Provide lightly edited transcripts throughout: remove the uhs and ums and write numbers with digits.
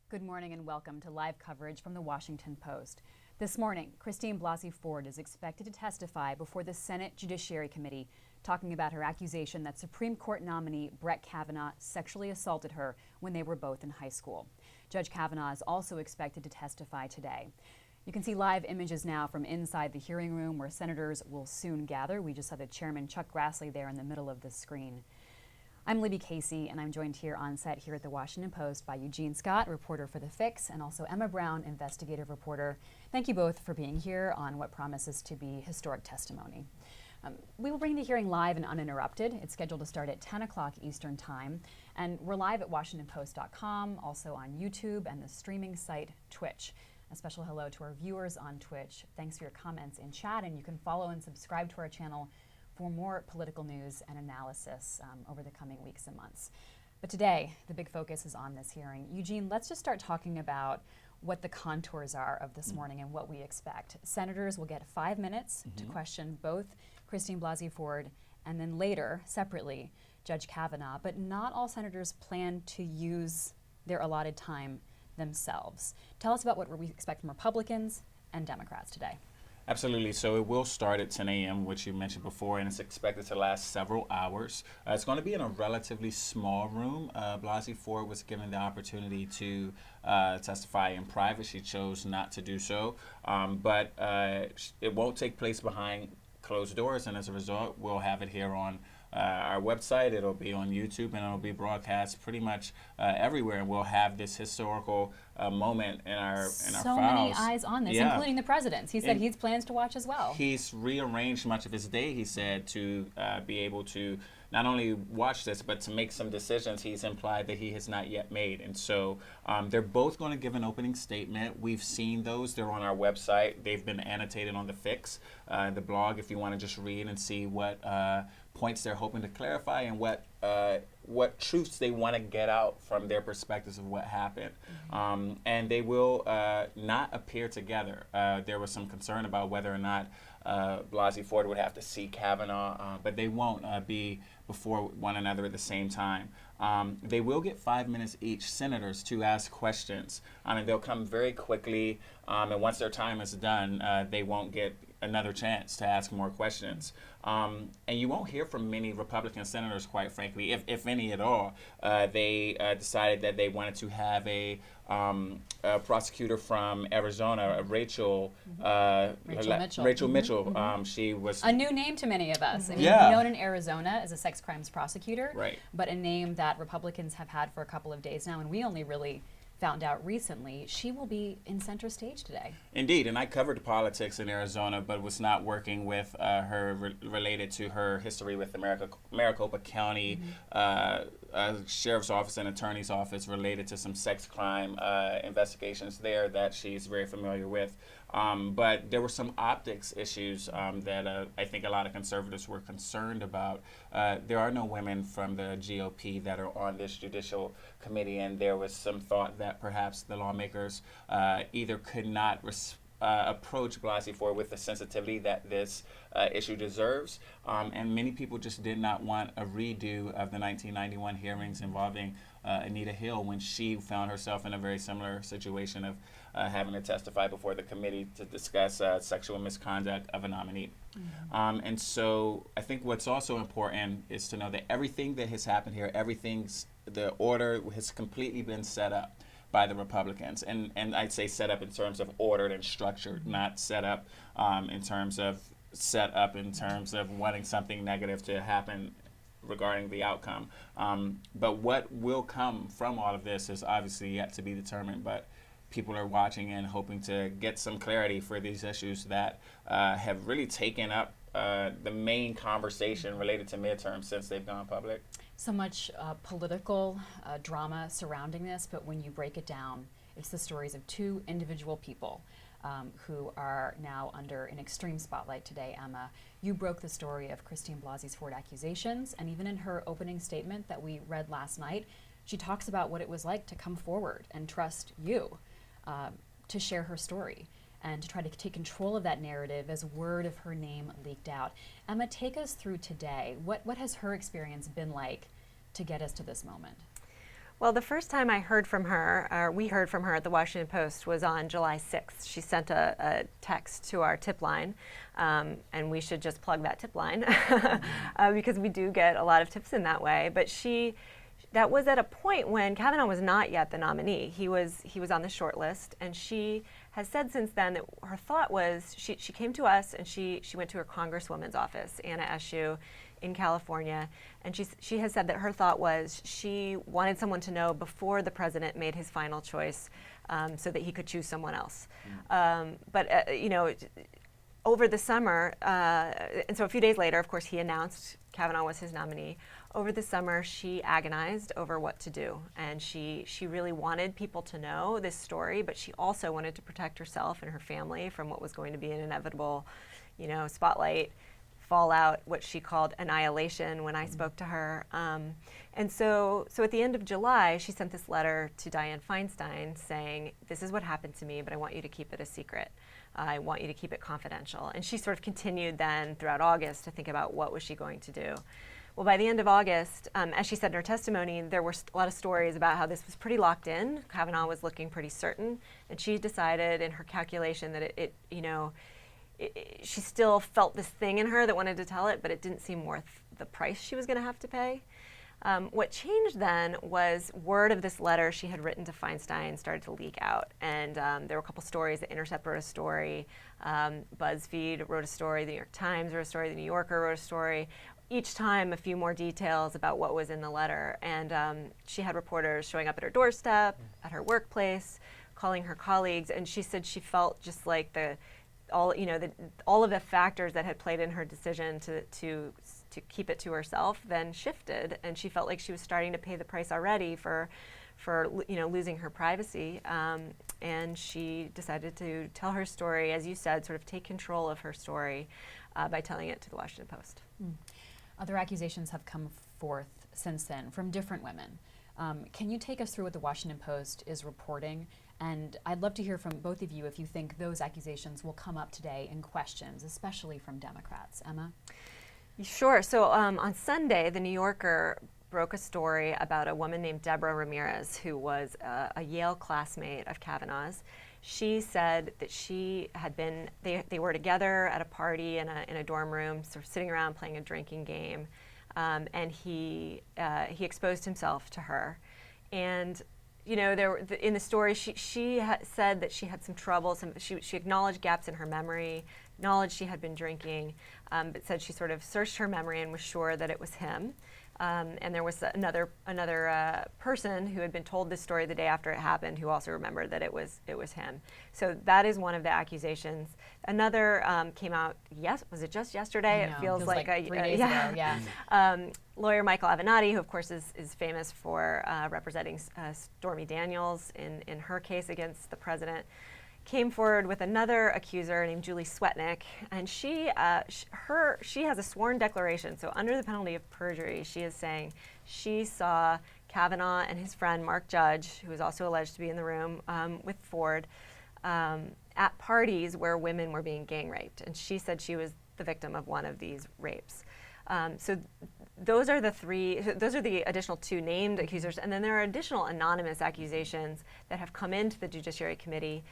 Good morning and welcome to live coverage from the Washington Post. This morning, Christine Blasey Ford is expected to testify before the Senate Judiciary Committee, talking about her accusation that Supreme Court nominee Brett Kavanaugh sexually assaulted her when they were both in high school. Judge Kavanaugh is also expected to testify today. You can see live images now from inside the hearing room where senators will soon gather. We just saw the chairman, Chuck Grassley, there in the middle of the screen. I'm Libby Casey, and I'm joined here on set here at the Washington Post by Eugene Scott, reporter for The Fix, and also Emma Brown, investigative reporter. Thank you both for being here on what promises to be historic testimony. We will bring the hearing live and uninterrupted. It's scheduled to start at 10 o'clock Eastern Time, and we're live at WashingtonPost.com, also on YouTube and the streaming site Twitch. A special hello to our viewers on Twitch. Thanks for your comments in chat, and you can follow and subscribe to our channel for more political news and analysis over the coming weeks and months. But today, the big focus is on this hearing. Eugene, let's just start talking about what the contours are of this morning and what we expect. Senators will get 5 minutes to question both Christine Blasey Ford and then later, separately, Judge Kavanaugh. But not all senators plan to use their allotted time themselves. Tell us about what we expect from Republicans and Democrats today. Absolutely. So it will start at 10 a.m., which you mentioned before, and it's expected to last several hours. It's going to be in a relatively small room. Blasey Ford was given the opportunity to testify in private. She chose not to do so, but it won't take place behind closed doors, and as a result, we'll have it here on our website. It'll be on YouTube, and it'll be broadcast pretty much everywhere. And we'll have this historical moment in our files. So many eyes on this, including the president's. He said he plans to watch as well. He's rearranged much of his day, he said, to be able to not only watch this, but to make some decisions he's implied that he has not yet made. And so they're both going to give an opening statement. We've seen those. They're on our website. They've been annotated on The Fix, the blog, if you want to just read and see what points they're hoping to clarify and what truths they want to get out from their perspectives of what happened. And they will not appear together. There was some concern about whether or not Blasey Ford would have to see Kavanaugh, but they won't be before one another at the same time. They will get 5 minutes each, senators, to ask questions. And they'll come very quickly, and once their time is done, they won't get another chance to ask more questions. And you won't hear from many Republican senators, quite frankly, if any at all. They decided that they wanted to have a prosecutor from Arizona, Rachel Mitchell. She was a new name to many of us. I mean, known in Arizona as a sex crimes prosecutor, right, but a name that Republicans have had for a couple of days now, and we only really found out recently. She will be in center stage today. Indeed, and I covered politics in Arizona, but was not working with her related to her history with the Maricopa County Sheriff's Office and Attorney's Office related to some sex crime investigations there that she's very familiar with. But there were some optics issues that I think a lot of conservatives were concerned about. There are no women from the GOP that are on this judicial committee, and there was some thought that perhaps the lawmakers either could not approach Blasey Ford with the sensitivity that this issue deserves, and many people just did not want a redo of the 1991 hearings involving Anita Hill when she found herself in a very similar situation of having to testify before the committee to discuss sexual misconduct of a nominee. And so I think what's also important is to know that everything that has happened here, the order has completely been set up by the Republicans. And I'd say set up in terms of ordered and structured, not set up in terms of wanting something negative to happen regarding the outcome. But what will come from all of this is obviously yet to be determined, but people are watching and hoping to get some clarity for these issues that have really taken up the main conversation related to midterms since they've gone public. So much political drama surrounding this, but when you break it down, it's the stories of two individual people who are now under an extreme spotlight today. Emma, you broke the story of Christine Blasey Ford accusations, and even in her opening statement that we read last night, she talks about what it was like to come forward and trust you to share her story and to try to take control of that narrative as word of her name leaked out. Emma, take us through today. What has her experience been like to get us to this moment? Well, the first time I heard from her, or we heard from her at the Washington Post, was on July 6th. She sent a text to our tip line, and we should just plug that tip line because we do get a lot of tips in that way. But that was at a point when Kavanaugh was not yet the nominee. He was on the short list, and she has said since then that her thought was she came to us and she went to her congresswoman's office, Anna Eshoo, in California, and she has said that her thought was she wanted someone to know before the president made his final choice, so that he could choose someone else. But over the summer, and so a few days later, of course, he announced Kavanaugh was his nominee. Over the summer, she agonized over what to do, and she really wanted people to know this story, but she also wanted to protect herself and her family from what was going to be an inevitable, spotlight fallout, what she called annihilation when I spoke to her. And so at the end of July, she sent this letter to Dianne Feinstein saying, this is what happened to me, but I want you to keep it a secret. I want you to keep it confidential. And she sort of continued then throughout August to think about what was she going to do. Well, by the end of August, as she said in her testimony, there were a lot of stories about how this was pretty locked in. Kavanaugh was looking pretty certain, and she decided in her calculation that she still felt this thing in her that wanted to tell it, but it didn't seem worth the price she was going to have to pay. What changed then was word of this letter she had written to Feinstein started to leak out. And there were a couple stories. The Intercept wrote a story. BuzzFeed wrote a story. The New York Times wrote a story. The New Yorker wrote a story. Each time a few more details about what was in the letter. And she had reporters showing up at her doorstep, at her workplace, calling her colleagues. And she said she felt just like all of the factors that had played in her decision to keep it to herself then shifted, and she felt like she was starting to pay the price already for losing her privacy, and she decided to tell her story, as you said, sort of take control of her story by telling it to the Washington Post. Other accusations have come forth since then from different women. Can you take us through what the Washington Post is reporting? And I'd love to hear from both of you if you think those accusations will come up today in questions, especially from Democrats. Emma? Sure. So on Sunday, The New Yorker broke a story about a woman named Deborah Ramirez, who was a Yale classmate of Kavanaugh's. She said that she had been, they were together at a party in a dorm room, sort of sitting around playing a drinking game, and he exposed himself to her. And in the story, she said that she had some trouble. She acknowledged gaps in her memory, acknowledged she had been drinking, but said she sort of searched her memory and was sure that it was him. And there was another person who had been told this story the day after it happened, who also remembered that it was him. So that is one of the accusations. Another came out. Was it just yesterday? It feels like 3 days ago. Yeah. Lawyer Michael Avenatti, who of course is famous for representing Stormy Daniels in her case against the president, came forward with another accuser named Julie Swetnick, and she has a sworn declaration. So under the penalty of perjury, she is saying she saw Kavanaugh and his friend Mark Judge, who is also alleged to be in the room with Ford, at parties where women were being gang raped, and she said she was the victim of one of these rapes. So those are the additional two named accusers, and then there are additional anonymous accusations that have come into the Judiciary Committee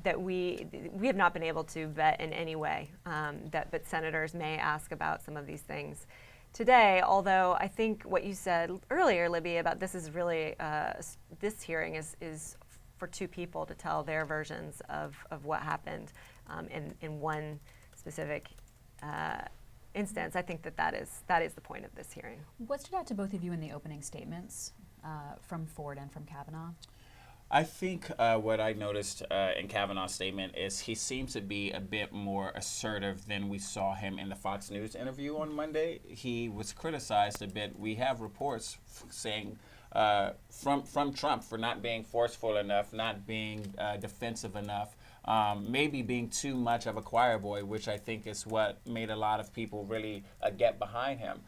that we have not been able to vet in any way, but senators may ask about some of these things today. Although I think what you said earlier, Libby, about this is really this hearing is for two people to tell their versions of what happened in one specific instance. I think that is the point of this hearing. What stood out to both of you in the opening statements from Ford and from Kavanaugh? I think what I noticed in Kavanaugh's statement is he seems to be a bit more assertive than we saw him in the Fox News interview on Monday. He was criticized a bit. We have reports saying from Trump for not being forceful enough, not being defensive enough, maybe being too much of a choir boy, which I think is what made a lot of people really get behind him.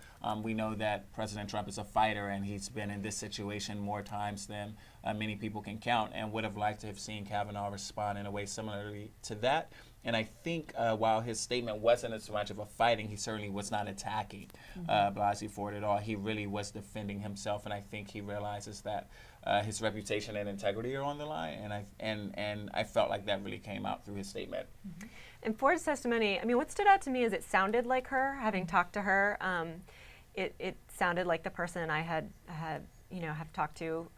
We know that President Trump is a fighter, and he's been in this situation more times than many people can count, and would have liked to have seen Kavanaugh respond in a way similarly to that. And I think while his statement wasn't as much of a fighting, he certainly was not attacking Blasey Ford at all. He really was defending himself, and I think he realizes that his reputation and integrity are on the line. And I felt like that really came out through his statement. In Ford's testimony, I mean, what stood out to me is it sounded like her. Having talked to her, it sounded like the person I had have talked to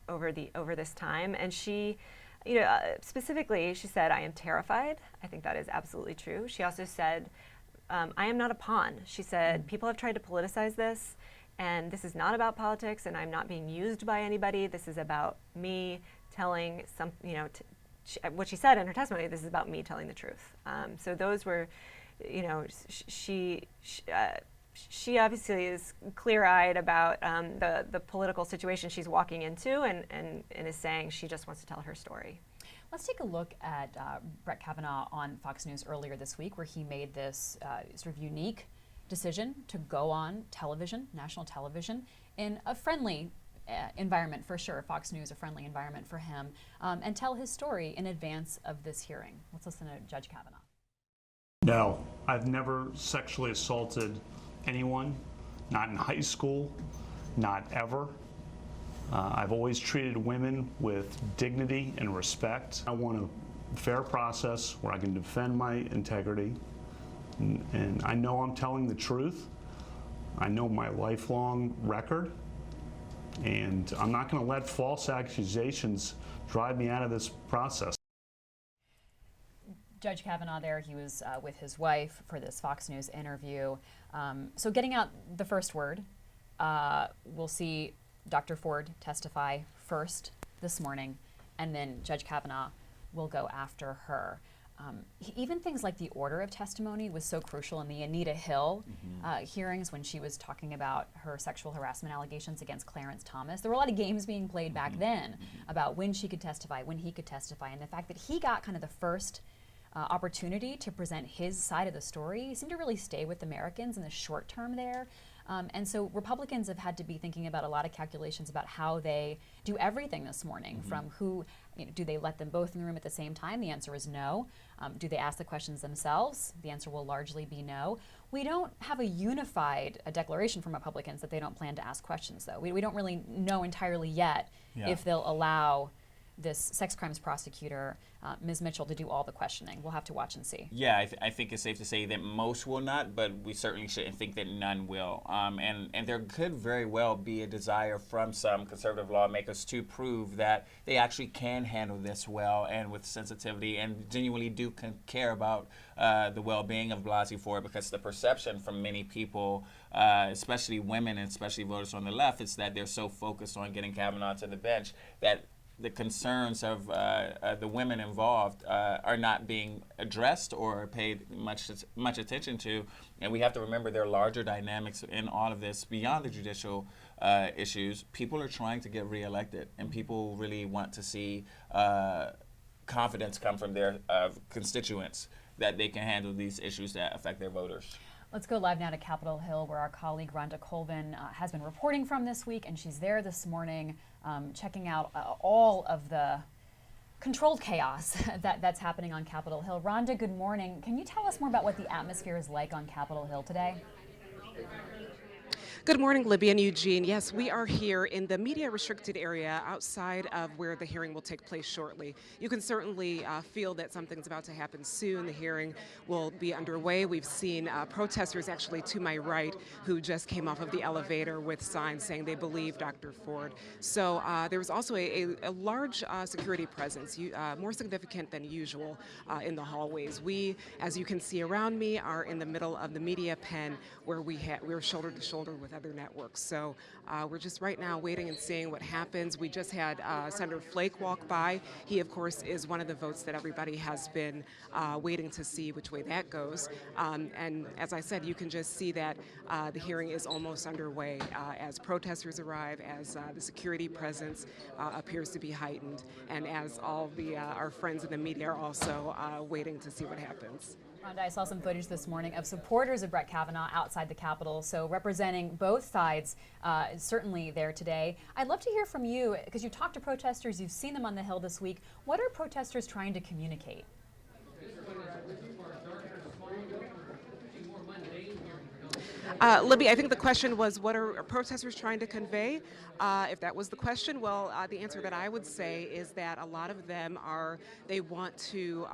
over this time, and she. Specifically, she said, "I am terrified." I think that is absolutely true. She also said, "I am not a pawn." She said, "People have tried to politicize this, and this is not about politics, and I'm not being used by anybody. This is about me telling what she said in her testimony. This is about me telling the truth." So those were, she obviously is clear-eyed about the political situation she's walking into, and is saying she just wants to tell her story. Let's take a look at Brett Kavanaugh on Fox News earlier this week, where he made this sort of unique decision to go on television, national television, in a friendly environment for sure. Fox News, a friendly environment for him, and tell his story in advance of this hearing. Let's listen to Judge Kavanaugh. No, I've never sexually assaulted anyone, not in high school, not ever. I've always treated women with dignity and respect. I want a fair process where I can defend my integrity, and I know I'm telling the truth. I know my lifelong record, and I'm not going to let false accusations drive me out of this process. Judge Kavanaugh there, he was with his wife for this Fox News interview. So getting out the first word, we'll see Dr. Ford testify first this morning, and then Judge Kavanaugh will go after her. Even things like the order of testimony was so crucial in the Anita Hill hearings when she was talking about her sexual harassment allegations against Clarence Thomas. There were a lot of games being played back then about when she could testify, when he could testify, and the fact that he got kind of the first opportunity to present his side of the story seemed to really stay with Americans in the short term there. And so Republicans have had to be thinking about a lot of calculations about how they do everything this morning, from who, do they let them both in the room at the same time? The answer is no. Do they ask the questions themselves? The answer will largely be no. We don't have a unified declaration from Republicans that they don't plan to ask questions, though. We don't really know entirely yet if they'll allow this sex crimes prosecutor, Ms. Mitchell, to do all the questioning. We'll have to watch and see. Yeah, I think it's safe to say that most will not, but we certainly shouldn't think that none will. And there could very well be a desire from some conservative lawmakers to prove that they actually can handle this well and with sensitivity, and genuinely do care about the well-being of Blasey Ford, because the perception from many people, especially women and especially voters on the left, is that they're so focused on getting Kavanaugh to the bench that the concerns of the women involved are not being addressed or paid much attention to. And we have to remember there are larger dynamics in all of this beyond the judicial issues. People are trying to get reelected, and people really want to see confidence come from their constituents that they can handle these issues that affect their voters. Let's go live now to Capitol Hill, where our colleague Rhonda Colvin has been reporting from this week, and she's there this morning checking out all of the controlled chaos that's happening on Capitol Hill. Rhonda, good morning. Can you tell us more about what the atmosphere is like on Capitol Hill today? Good morning, Libby and Eugene. Yes, we are here in the media restricted area outside of where the hearing will take place shortly. You can certainly feel that something's about to happen soon. The hearing will be underway. We've seen protesters actually to my right who just came off of the elevator with signs saying they believe Dr. Ford. So there was also a large security presence, more significant than usual in the hallways. We, as you can see around me, are in the middle of the media pen where we're shoulder to shoulder with other networks. So we're just right now waiting and seeing what happens. We just had Senator Flake walk by. He, of course, is one of the votes that everybody has been waiting to see which way that goes. And as I said, you can just see that the hearing is almost underway as protesters arrive, as the security presence appears to be heightened, and as all our friends in the media are also waiting to see what happens. Rhonda, I saw some footage this morning of supporters of Brett Kavanaugh outside the Capitol, so representing both sides, certainly there today. I'd love to hear from you, because you've talked to protesters, you've seen them on the Hill this week. What are protesters trying to communicate? Libby, I think the question was, what are protesters trying to convey? If that was the question, well, the answer that I would say is that a lot of them they want to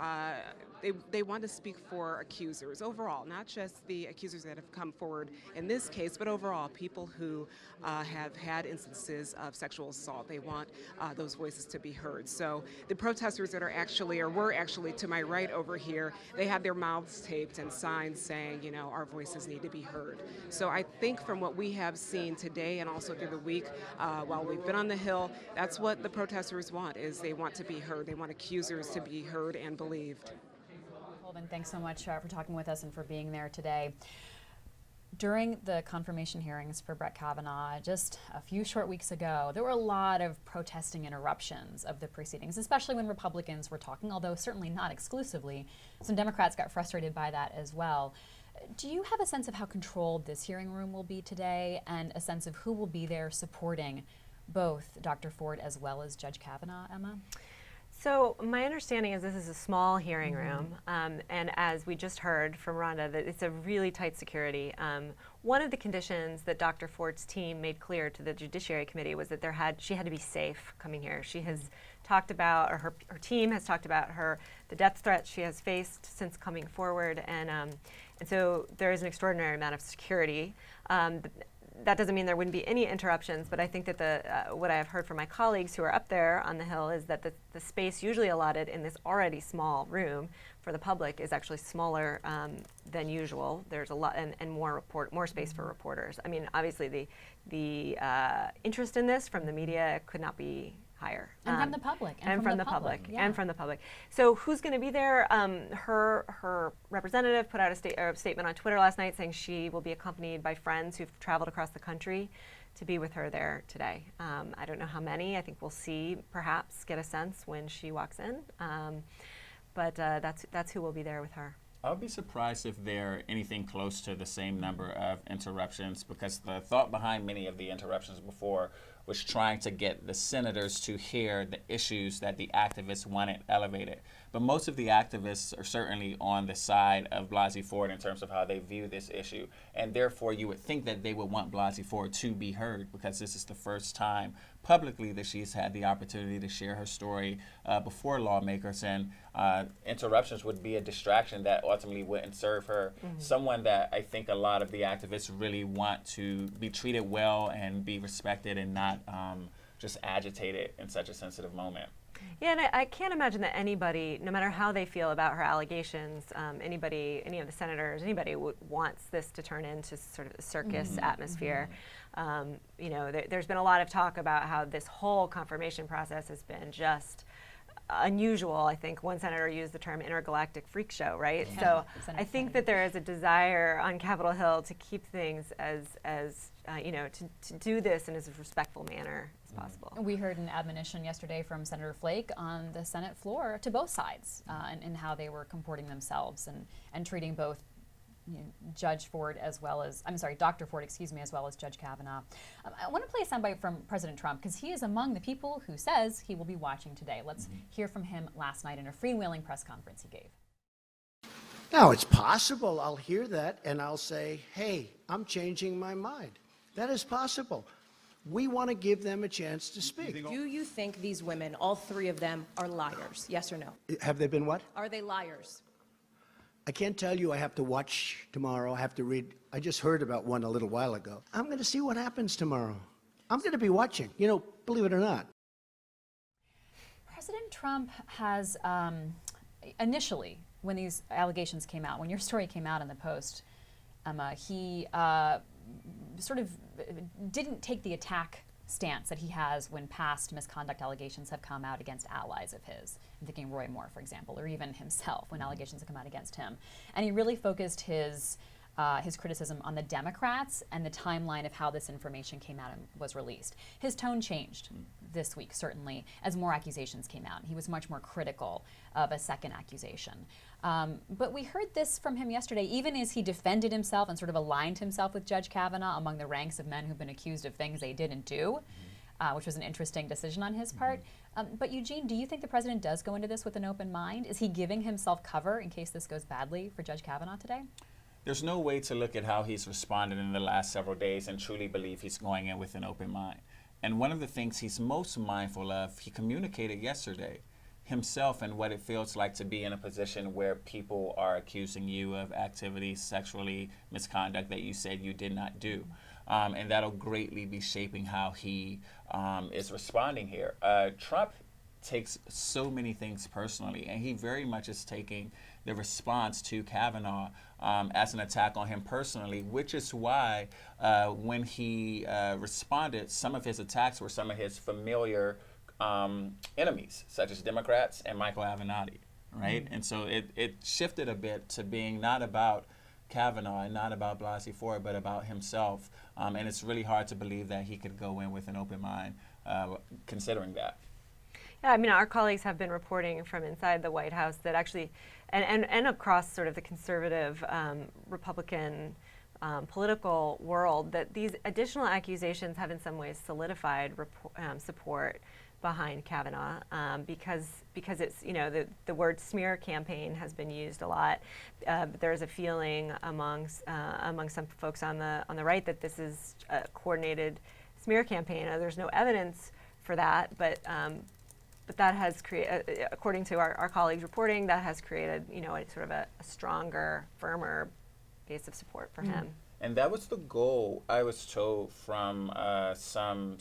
they want to speak for accusers overall, not just the accusers that have come forward in this case, but overall people who have had instances of sexual assault. They want those voices to be heard. So the protesters that were actually to my right over here, they had their mouths taped and signs saying, our voices need to be heard. So I think from what we have seen today and also through the week while we've been on the Hill, that's what the protesters want, is they want to be heard. They want accusers to be heard and believed. Colvin, thanks so much for talking with us and for being there today. During the confirmation hearings for Brett Kavanaugh just a few short weeks ago, there were a lot of protesting interruptions of the proceedings, especially when Republicans were talking, although certainly not exclusively. Some Democrats got frustrated by that as well. Do you have a sense of how controlled this hearing room will be today, and a sense of who will be there supporting both Dr. Ford as well as Judge Kavanaugh, Emma? So my understanding is this is a small hearing room, and as we just heard from Rhonda, that it's a really tight security. One of the conditions that Dr. Ford's team made clear to the Judiciary Committee was that she had to be safe coming here. She has talked about, or her team has talked about the death threats she has faced since coming forward, and so there is an extraordinary amount of security. That doesn't mean there wouldn't be any interruptions, but I think that what I have heard from my colleagues who are up there on the Hill is that the space usually allotted in this already small room for the public is actually smaller than usual. There's a lot and more space for reporters. I mean, obviously the interest in this from the media could not be higher. And from the public. And from the public. Yeah. And from the public. So who's going to be there? Her representative put out a statement on Twitter last night saying she will be accompanied by friends who've traveled across the country to be with her there today. I don't know how many. I think we'll see, perhaps get a sense when she walks in. But that's who will be there with her. I would be surprised if there are anything close to the same number of interruptions, because the thought behind many of the interruptions before was trying to get the senators to hear the issues that the activists wanted elevated. But most of the activists are certainly on the side of Blasey Ford in terms of how they view this issue. And therefore, you would think that they would want Blasey Ford to be heard, because this is the first time publicly that she's had the opportunity to share her story before lawmakers. And interruptions would be a distraction that ultimately wouldn't serve her. Someone that I think a lot of the activists really want to be treated well and be respected and not just agitated in such a sensitive moment. Yeah, and I can't imagine that anybody, no matter how they feel about her allegations, any of the senators, anybody wants this to turn into sort of a circus atmosphere. There's been a lot of talk about how this whole confirmation process has been just unusual. I think one senator used the term intergalactic freak show, right? Yeah. So I think that there is a desire on Capitol Hill to keep things as to do this in as respectful manner as possible. We heard an admonition yesterday from Senator Flake on the Senate floor to both sides and how they were comporting themselves and treating both Judge Ford as well as, Dr. Ford, as well as Judge Kavanaugh. I want to play a soundbite from President Trump, because he is among the people who says he will be watching today. Let's hear from him last night in a freewheeling press conference he gave. Now, it's possible I'll hear that and I'll say, hey, I'm changing my mind. That is possible. We want to give them a chance to speak. Do you think these women, all three of them, are liars? Yes or no? Have they been what? Are they liars? I can't tell you. I have to watch tomorrow. I have to read. I just heard about one a little while ago. I'm going to see what happens tomorrow. I'm going to be watching, believe it or not. President Trump has initially, when these allegations came out, when your story came out in the Post, Emma, he sort of didn't take the attack stance that he has when past misconduct allegations have come out against allies of his. I'm thinking Roy Moore, for example, or even himself when allegations have come out against him. And he really focused his criticism on the Democrats and the timeline of how this information came out and was released. His tone changed this week, certainly, as more accusations came out. He was much more critical of a second accusation. But we heard this from him yesterday, even as he defended himself and sort of aligned himself with Judge Kavanaugh among the ranks of men who've been accused of things they didn't do, which was an interesting decision on his part. But Eugene, do you think the president does go into this with an open mind? Is he giving himself cover in case this goes badly for Judge Kavanaugh today? there's no way to look at how he's responded in the last several days and truly believe he's going in with an open mind. And one of the things he's most mindful of, he communicated yesterday, himself and what it feels like to be in a position where people are accusing you of activities, sexually misconduct that you said you did not do. And that'll greatly be shaping how he is responding here. Trump takes so many things personally, and he very much is taking the response to Kavanaugh as an attack on him personally, which is why when he responded, some of his attacks were some of his familiar enemies, such as Democrats and Michael Avenatti, right? And so it shifted a bit to being not about Kavanaugh and not about Blasey Ford, but about himself. And it's really hard to believe that he could go in with an open mind, considering that. Yeah, I mean, our colleagues have been reporting from inside the White House that actually, and across sort of the conservative Republican political world, that these additional accusations have in some ways solidified support behind Kavanaugh because it's, you know, the word smear campaign has been used a lot. There's a feeling among some folks on the right that this is a coordinated smear campaign. There's no evidence for that, but that has created, according to our colleagues reporting, that has created, you know, a sort of a stronger, firmer base of support for him. And that was the goal, I was told, from some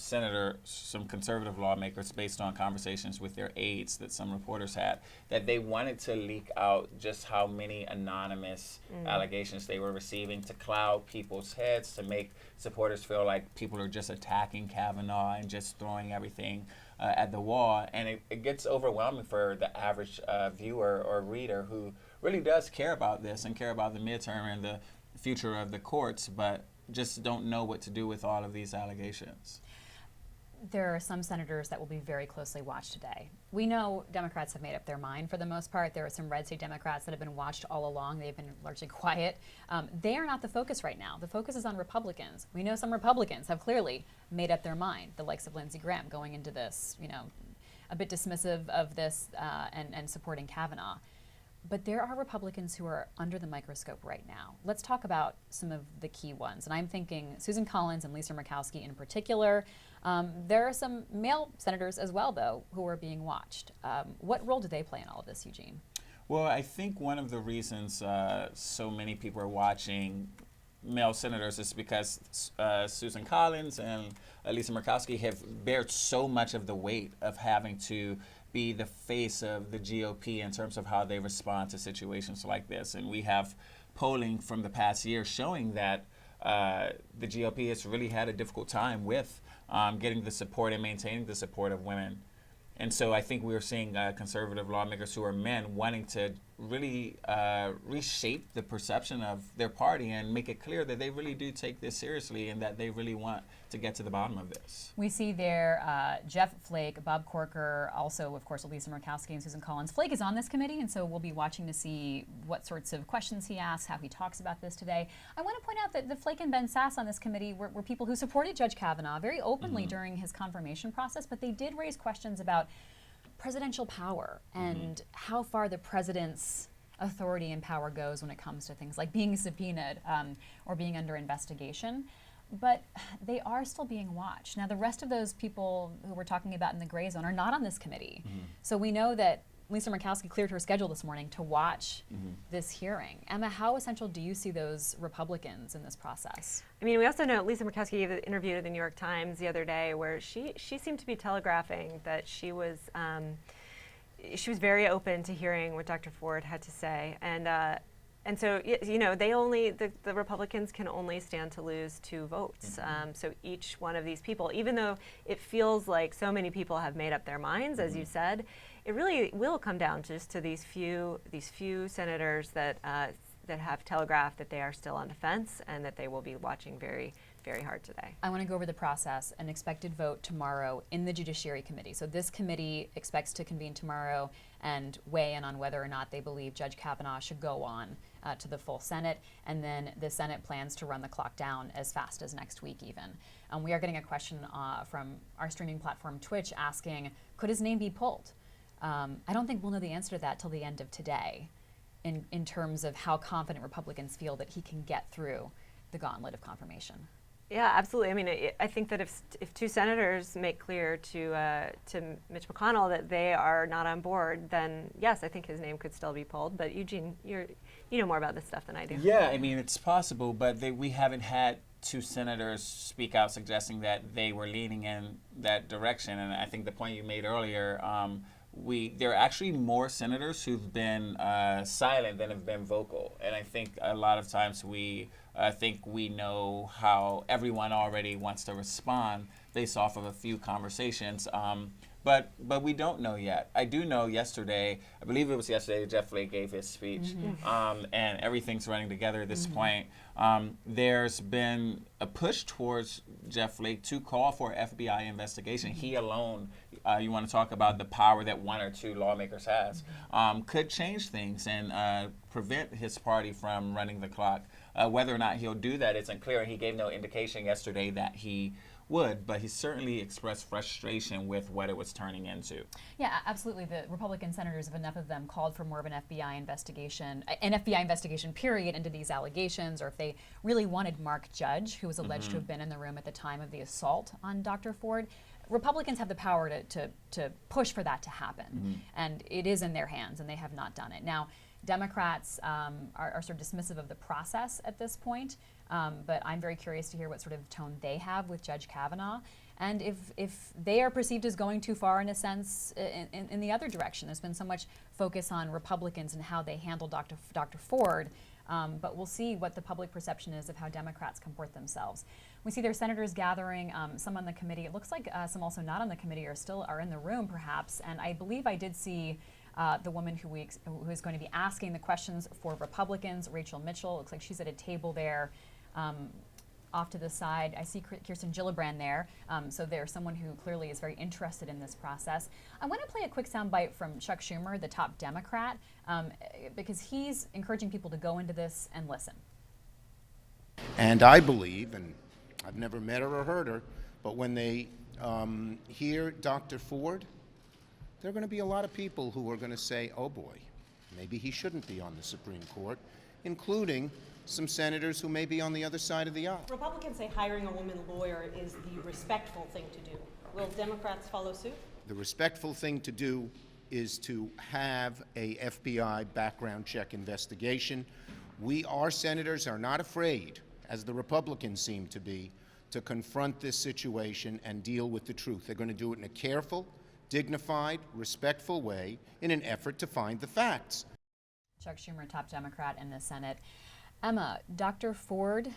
conservative lawmakers, based on conversations with their aides that some reporters had, that they wanted to leak out just how many anonymous allegations they were receiving to cloud people's heads, to make supporters feel like people are just attacking Kavanaugh and just throwing everything at the wall. And it gets overwhelming for the average viewer or reader who really does care about this and care about the midterm and the future of the courts, but just don't know what to do with all of these allegations. There are some senators that will be very closely watched today. We know Democrats have made up their mind for the most part. There are some red state Democrats that have been watched all along. They've been largely quiet. They are not the focus right now. The focus is on Republicans. We know some Republicans have clearly made up their mind, the likes of Lindsey Graham going into this, you know, a bit dismissive of this and supporting Kavanaugh. But there are Republicans who are under the microscope right now. Let's talk about some of the key ones. And I'm thinking Susan Collins and Lisa Murkowski in particular. There are some male senators as well, though, who are being watched. What role do they play in all of this, Eugene? Well, I think one of the reasons so many people are watching male senators is because Susan Collins and Lisa Murkowski have bared so much of the weight of having to be the face of the GOP in terms of how they respond to situations like this. And we have polling from the past year showing that the GOP has really had a difficult time with getting the support and maintaining the support of women. And so I think we're seeing conservative lawmakers who are men wanting to really reshape the perception of their party and make it clear that they really do take this seriously and that they really want to get to the bottom of this. We see there Jeff Flake, Bob Corker, also, of course, Lisa Murkowski and Susan Collins. Flake is on this committee, and so we'll be watching to see what sorts of questions he asks, how he talks about this today. I want to point out that the Flake and Ben Sasse on this committee were people who supported Judge Kavanaugh very openly during his confirmation process, but they did raise questions about presidential power and how far the president's authority and power goes when it comes to things like being subpoenaed or being under investigation. But they are still being watched. Now, the rest of those people who we're talking about in the gray zone are not on this committee. So we know that Lisa Murkowski cleared her schedule this morning to watch this hearing. Emma, how essential do you see those Republicans in this process? I mean, we also know Lisa Murkowski gave an interview to the New York Times the other day where she seemed to be telegraphing that she was very open to hearing what Dr. Ford had to say. And so, you know, the Republicans can only stand to lose 2 votes. So each one of these people, even though it feels like so many people have made up their minds, as you said, it really will come down just to these few senators that have telegraphed that they are still on the fence and that they will be watching very, very hard today. I want to go over the process. An expected vote tomorrow in the Judiciary Committee. So this committee expects to convene tomorrow and weigh in on whether or not they believe Judge Kavanaugh should go on to the full Senate. And then the Senate plans to run the clock down as fast as next week even. We are getting a question from our streaming platform Twitch asking, could his name be pulled? I don't think we'll know the answer to that till the end of today. in terms of how confident Republicans feel that he can get through the gauntlet of confirmation. Yeah, absolutely. I mean, I think that if two senators make clear to Mitch McConnell that they are not on board, then yes, I think his name could still be pulled. But Eugene, you know more about this stuff than I do. Yeah, I mean, it's possible, but we haven't had two senators speak out suggesting that they were leaning in that direction. And I think the point you made earlier, there are actually more senators who've been silent than have been vocal. And I think a lot of times we think we know how everyone already wants to respond based off of a few conversations. But we don't know yet. I do know yesterday, I believe it was yesterday, Jeff Flake gave his speech, and everything's running together at this point. There's been a push towards Jeff Flake to call for FBI investigation. He alone, you want to talk about the power that one or two lawmakers has, could change things and prevent his party from running the clock. Whether or not he'll do that isn't clear. He gave no indication yesterday that he would, but he certainly expressed frustration with what it was turning into. Yeah, absolutely. The Republican senators, if enough of them called for more of an FBI investigation period into these allegations, or if they really wanted Mark Judge, who was alleged to have been in the room at the time of the assault on Dr. Ford, Republicans have the power to push for that to happen. And it is in their hands, and they have not done it. Now, Democrats are sort of dismissive of the process at this point, but I'm very curious to hear what sort of tone they have with Judge Kavanaugh, and if they are perceived as going too far in a sense in the other direction. There's been so much focus on Republicans and how they handle Dr. Ford, but we'll see what the public perception is of how Democrats comport themselves. We see their senators gathering, some on the committee. It looks like some also not on the committee are in the room perhaps, and I believe I did see the woman who is going to be asking the questions for Republicans, Rachel Mitchell. Looks like she's at a table there off to the side. I see Kirsten Gillibrand there. So there's someone who clearly is very interested in this process. I want to play a quick soundbite from Chuck Schumer, the top Democrat, because he's encouraging people to go into this and listen. And I believe, and I've never met her or heard her, but when they hear Dr. Ford, there are going to be a lot of people who are going to say, oh boy, maybe he shouldn't be on the Supreme Court, including some senators who may be on the other side of the aisle. Republicans say hiring a woman lawyer is the respectful thing to do. Will Democrats follow suit? The respectful thing to do is to have a FBI background check investigation. Our senators are not afraid, as the Republicans seem to be, to confront this situation and deal with the truth. They're going to do it in a careful, dignified, respectful way in an effort to find the facts. Chuck Schumer, top Democrat in the Senate. Emma, Dr. Ford,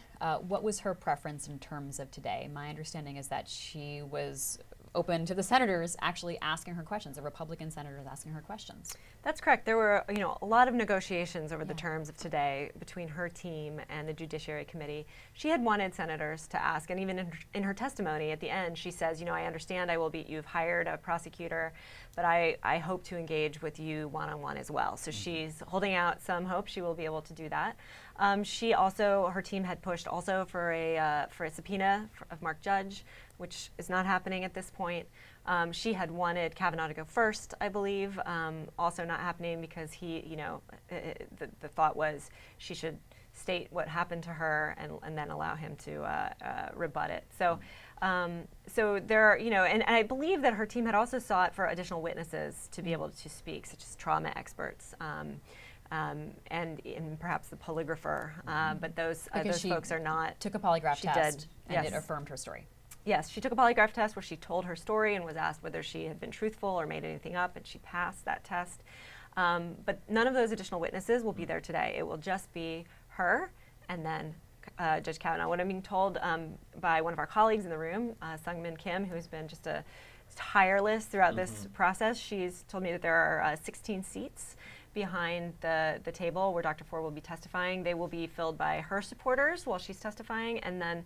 what was her preference in terms of today? My understanding is that she was open to the senators actually asking her questions, the Republican senators asking her questions. That's correct. There were, a lot of negotiations over the terms of today between her team and the Judiciary Committee. She had wanted senators to ask, and even in her testimony at the end, she says, I understand you've hired a prosecutor, but I hope to engage with you one-on-one as well. So she's holding out some hope she will be able to do that. Her team had pushed also for a subpoena of Mark Judge, which is not happening at this point. She had wanted Kavanaugh to go first, I believe, also not happening because the thought was she should state what happened to her and then allow him to rebut it. So there are, and I believe that her team had also sought for additional witnesses to be able to speak, such as trauma experts. And perhaps the polygrapher, but those folks are not. Took a polygraph test and yes. it affirmed her story. Yes, she took a polygraph test where she told her story and was asked whether she had been truthful or made anything up, and she passed that test. But none of those additional witnesses will be there today. It will just be her and then Judge Kavanaugh. What I'm being told by one of our colleagues in the room, Sungmin Kim, who's been just tireless throughout this process, she's told me that there are 16 seats behind the table where Dr. Ford will be testifying. They will be filled by her supporters while she's testifying, and then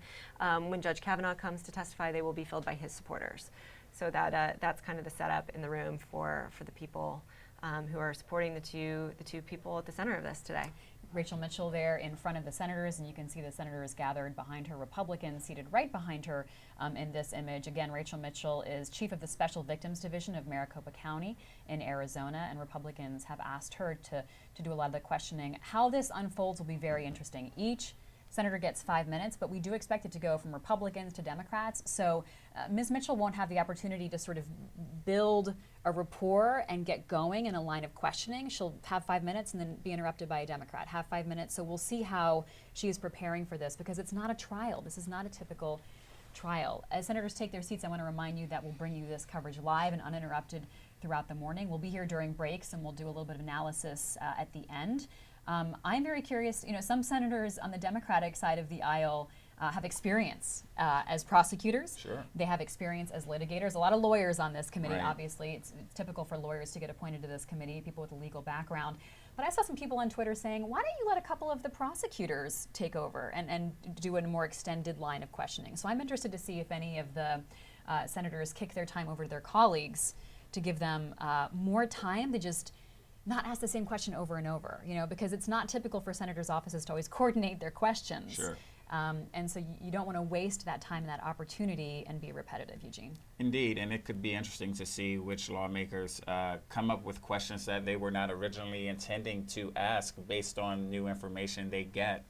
when Judge Kavanaugh comes to testify, they will be filled by his supporters. So that's kind of the setup in the room for the people who are supporting the two people at the center of this today. Rachel Mitchell there in front of the senators, and you can see the senators gathered behind her, Republicans seated right behind her in this image. Again, Rachel Mitchell is chief of the Special Victims Division of Maricopa County in Arizona, and Republicans have asked her to do a lot of the questioning. How this unfolds will be very interesting. Each senator gets 5 minutes, but we do expect it to go from Republicans to Democrats. So Ms. Mitchell won't have the opportunity to sort of build a rapport and get going in a line of questioning. She'll have 5 minutes and then be interrupted by a Democrat. Have 5 minutes. So we'll see how she is preparing for this, because it's not a trial. This is not a typical trial. As senators take their seats, I want to remind you that we'll bring you this coverage live and uninterrupted throughout the morning. We'll be here during breaks, and we'll do a little bit of analysis at the end. I'm very curious, some senators on the Democratic side of the aisle have experience as prosecutors. Sure. They have experience as litigators. A lot of lawyers on this committee, Right. obviously. It's typical for lawyers to get appointed to this committee, people with a legal background. But I saw some people on Twitter saying, why don't you let a couple of the prosecutors take over and do a more extended line of questioning? So I'm interested to see if any of the senators kick their time over to their colleagues to give them more time to just not ask the same question over and over, because it's not typical for senators' offices to always coordinate their questions. Sure. And so you don't want to waste that time and that opportunity and be repetitive, Eugene. Indeed, and it could be interesting to see which lawmakers come up with questions that they were not originally intending to ask based on new information they get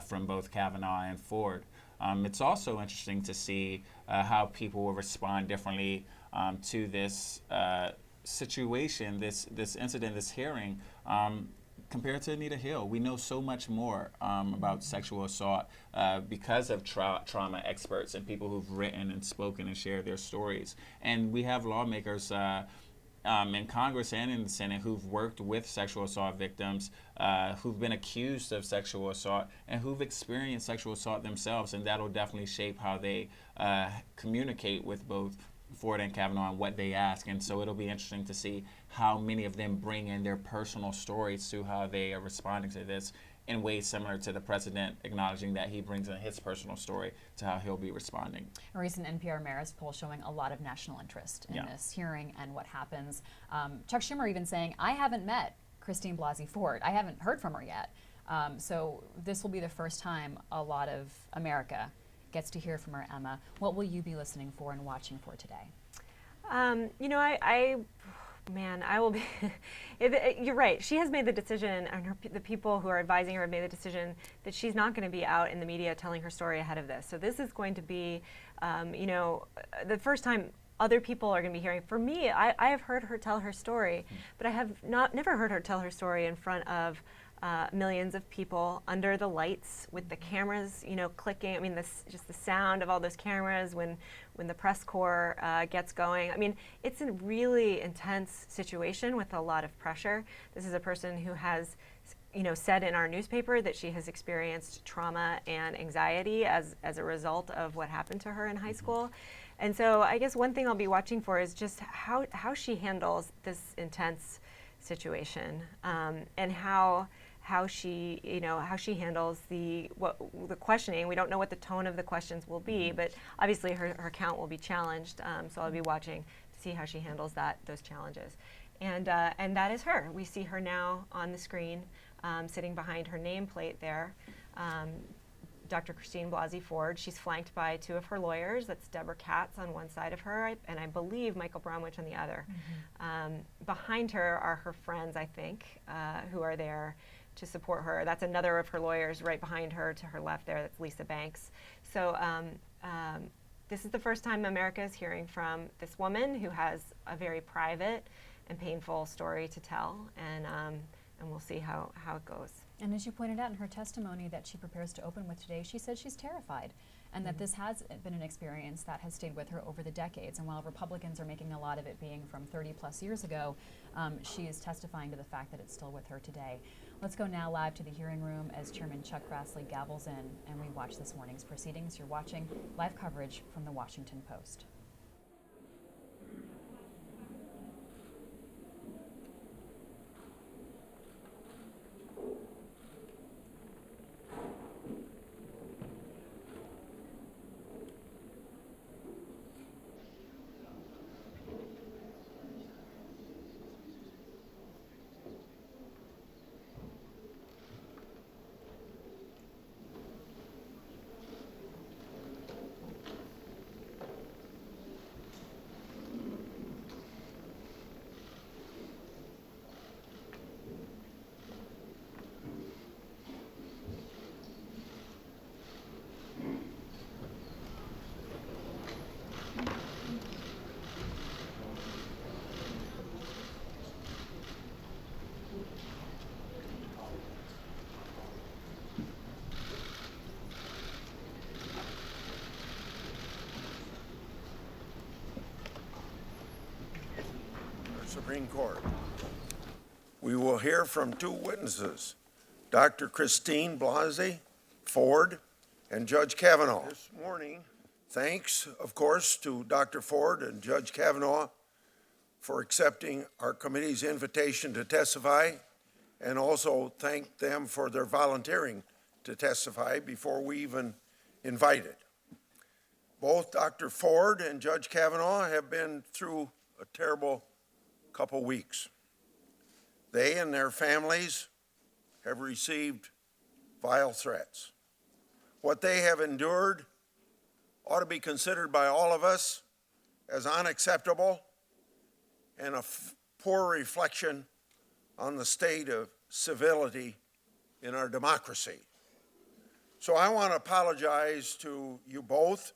from both Kavanaugh and Ford. It's also interesting to see how people will respond differently to this situation, this incident, this hearing, compared to Anita Hill. We know so much more about sexual assault because of trauma experts and people who've written and spoken and shared their stories. And we have lawmakers in Congress and in the Senate who've worked with sexual assault victims, who've been accused of sexual assault, and who've experienced sexual assault themselves, and that'll definitely shape how they communicate with both Ford and Kavanaugh and what they ask. And so it'll be interesting to see how many of them bring in their personal stories to how they are responding to this in ways similar to the president acknowledging that he brings in his personal story to how he'll be responding. A recent NPR Marist poll showing a lot of national interest in this hearing and what happens. Chuck Schumer even saying, I haven't met Christine Blasey Ford. I haven't heard from her yet. So this will be the first time a lot of America gets to hear from her. Emma, what will you be listening for and watching for today? I will be. You're right. She has made the decision, and the people who are advising her have made the decision that she's not going to be out in the media telling her story ahead of this. So this is going to be, the first time other people are going to be hearing. For me, I have heard her tell her story, but I have never heard her tell her story in front of millions of people under the lights with the cameras, clicking. I mean, just the sound of all those cameras when the press corps gets going. I mean, it's a really intense situation with a lot of pressure. This is a person who has, said in our newspaper that she has experienced trauma and anxiety as a result of what happened to her in high school. And so I guess one thing I'll be watching for is just how she handles this intense situation, and how she handles the questioning. We don't know what the tone of the questions will be, but obviously her account will be challenged. So I'll be watching to see how she handles those challenges. And that is her. We see her now on the screen, sitting behind her nameplate there. Dr. Christine Blasey Ford. She's flanked by two of her lawyers. That's Deborah Katz on one side of her, and I believe Michael Bromwich on the other. Behind her are her friends, I think, who are there to support her. That's another of her lawyers right behind her to her left there. That's Lisa Banks. So this is the first time America is hearing from this woman who has a very private and painful story to tell, and we'll see how it goes. And as you pointed out in her testimony that she prepares to open with today, she said she's terrified, and that this has been an experience that has stayed with her over the decades. And while Republicans are making a lot of it being from 30 plus years ago, she is testifying to the fact that it's still with her today. Let's go now live to the hearing room as Chairman Chuck Grassley gavels in, and we watch this morning's proceedings. You're watching live coverage from the Washington Post. Supreme Court. We will hear from two witnesses, Dr. Christine Blasey Ford and Judge Kavanaugh. This morning, thanks, of course, to Dr. Ford and Judge Kavanaugh for accepting our committee's invitation to testify, and also thank them for their volunteering to testify before we even invited. Both Dr. Ford and Judge Kavanaugh have been through a terrible couple weeks. They and their families have received vile threats. What they have endured ought to be considered by all of us as unacceptable and a poor reflection on the state of civility in our democracy. So I want to apologize to you both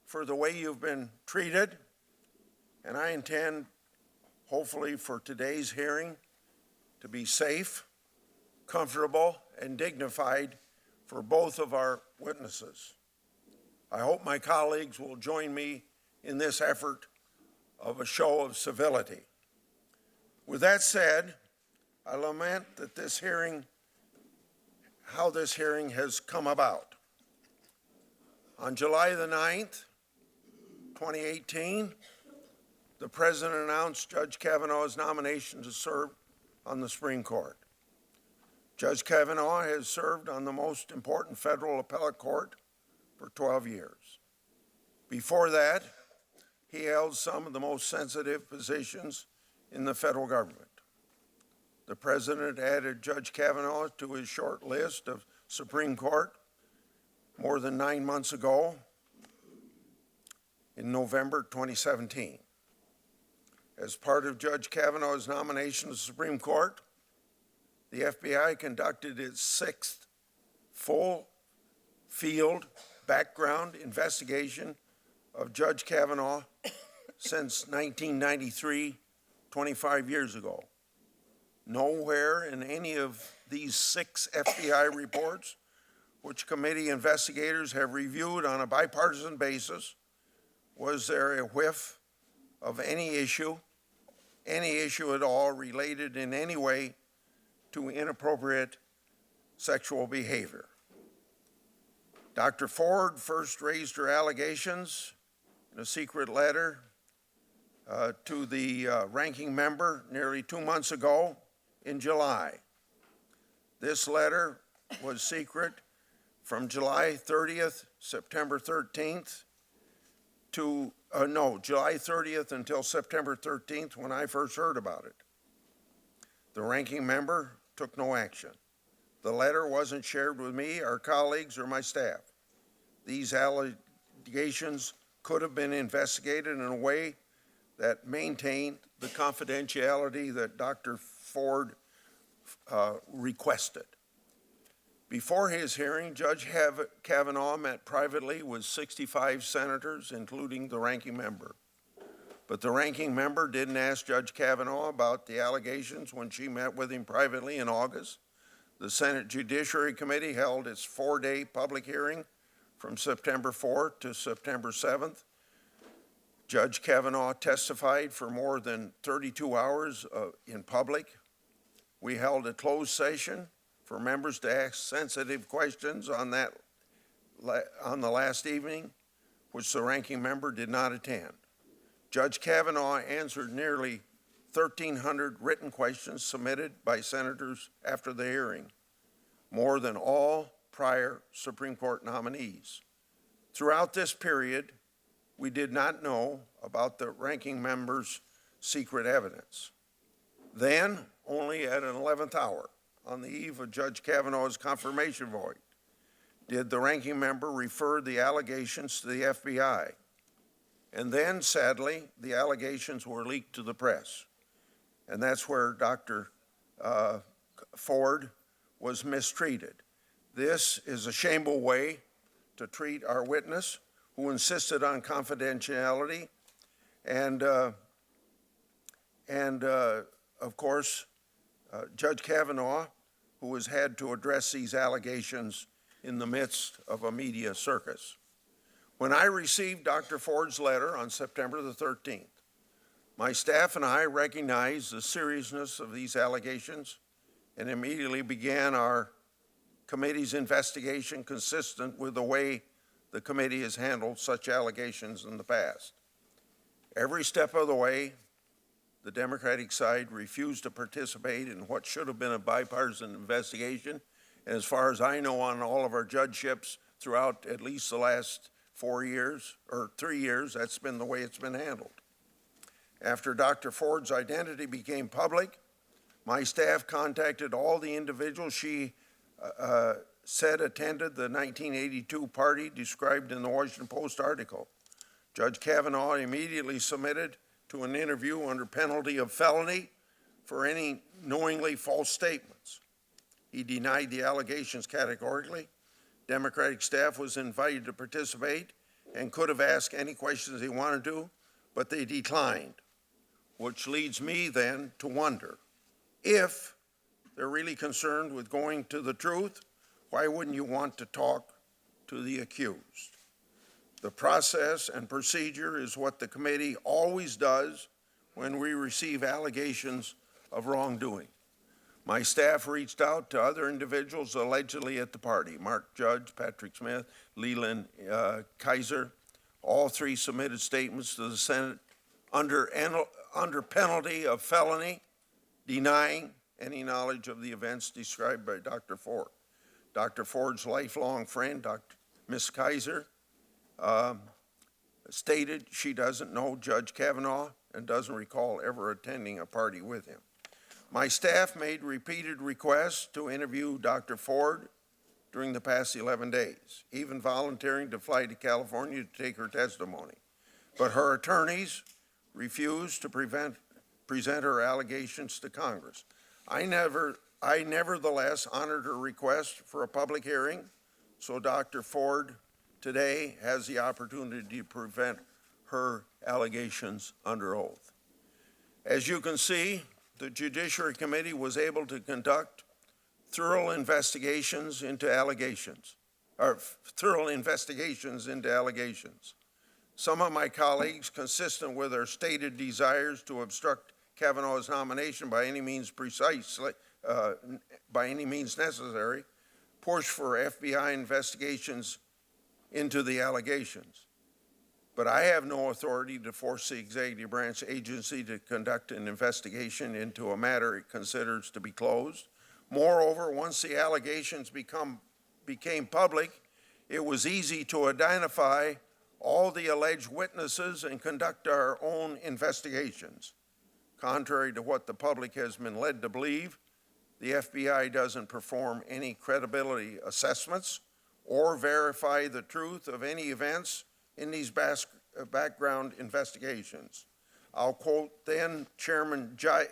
for the way you've been treated, and I intend, hopefully, for today's hearing to be safe, comfortable, and dignified for both of our witnesses. I hope my colleagues will join me in this effort of a show of civility. With that said, I lament that how this hearing has come about. On July the 9th, 2018, the President announced Judge Kavanaugh's nomination to serve on the Supreme Court. Judge Kavanaugh has served on the most important federal appellate court for 12 years. Before that, he held some of the most sensitive positions in the federal government. The President added Judge Kavanaugh to his short list of Supreme Court more than 9 months ago in November 2017. As part of Judge Kavanaugh's nomination to the Supreme Court, the FBI conducted its 6th full field background investigation of Judge Kavanaugh since 1993, 25 years ago. Nowhere in any of these 6 FBI reports, which committee investigators have reviewed on a bipartisan basis, was there a whiff of any issue at all related in any way to inappropriate sexual behavior. Dr. Ford first raised her allegations in a secret letter to the ranking member nearly 2 months ago in July. This letter was secret from July 30th, September 13th July 30th until September 13th when I first heard about it. The ranking member took no action. The letter wasn't shared with me, our colleagues, or my staff. These allegations could have been investigated in a way that maintained the confidentiality that Dr. Ford requested. Before his hearing, Judge Kavanaugh met privately with 65 senators, including the ranking member. But the ranking member didn't ask Judge Kavanaugh about the allegations when she met with him privately in August. The Senate Judiciary Committee held its 4-day public hearing from September 4th to September 7th. Judge Kavanaugh testified for more than 32 hours in public. We held a closed session for members to ask sensitive questions on the last evening, which the ranking member did not attend. Judge Kavanaugh answered nearly 1,300 written questions submitted by senators after the hearing, more than all prior Supreme Court nominees. Throughout this period, we did not know about the ranking member's secret evidence. Then, only at an 11th hour, on the eve of Judge Kavanaugh's confirmation vote, did the ranking member refer the allegations to the FBI. And then, sadly, the allegations were leaked to the press. And that's where Dr. Ford was mistreated. This is a shameful way to treat our witness, who insisted on confidentiality, and of course, Judge Kavanaugh, who has had to address these allegations in the midst of a media circus. When I received Dr. Ford's letter on September the 13th, My staff and I recognized the seriousness of these allegations and immediately began our committee's investigation consistent with the way the committee has handled such allegations in the past. Every step of the way, the Democratic side refused to participate in what should have been a bipartisan investigation. And as far as I know, on all of our judgeships throughout at least the last 4 years or 3 years, that's been the way it's been handled. After Dr. Ford's identity became public, my staff contacted all the individuals she said attended the 1982 party described in the Washington Post article. Judge Kavanaugh immediately submitted to an interview under penalty of felony for any knowingly false statements. He denied the allegations categorically. Democratic staff was invited to participate and could have asked any questions they wanted to, but they declined, which leads me then to wonder, if they're really concerned with going to the truth, why wouldn't you want to talk to the accused? The process and procedure is what the committee always does when we receive allegations of wrongdoing. My staff reached out to other individuals allegedly at the party, Mark Judge, Patrick Smith, Leland Kaiser. All three submitted statements to the Senate under penalty of felony, denying any knowledge of the events described by Dr. Ford. Dr. Ford's lifelong friend, Ms. Kaiser, stated she doesn't know Judge Kavanaugh and doesn't recall ever attending a party with him. My staff made repeated requests to interview Dr. Ford during the past 11 days, even volunteering to fly to California to take her testimony. But her attorneys refused to present her allegations to Congress. I nevertheless honored her request for a public hearing, so Dr. Ford today has the opportunity to present her allegations under oath. As you can see, the Judiciary Committee was able to conduct thorough investigations into allegations. Some of my colleagues, consistent with their stated desires to obstruct Kavanaugh's nomination by any means necessary, pushed for FBI investigations into the allegations. But I have no authority to force the executive branch agency to conduct an investigation into a matter it considers to be closed. Moreover, once the allegations became public, it was easy to identify all the alleged witnesses and conduct our own investigations. Contrary to what the public has been led to believe, the FBI doesn't perform any credibility assessments or verify the truth of any events in these background investigations. I'll quote then Chairman Joe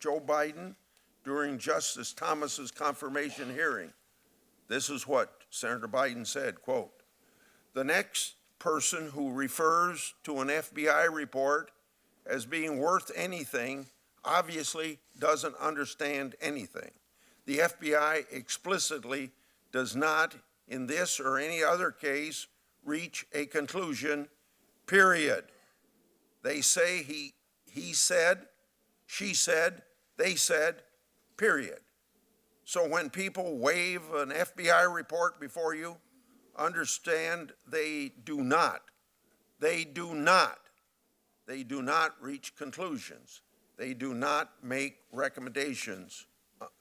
Biden during Justice Thomas's confirmation hearing. This is what Senator Biden said, quote, "The next person who refers to an FBI report as being worth anything obviously doesn't understand anything. The FBI explicitly does not, in this or any other case, reach a conclusion, period. They say he said, she said, they said, period. So when people wave an FBI report before you, understand they do not reach conclusions. They do not make recommendations."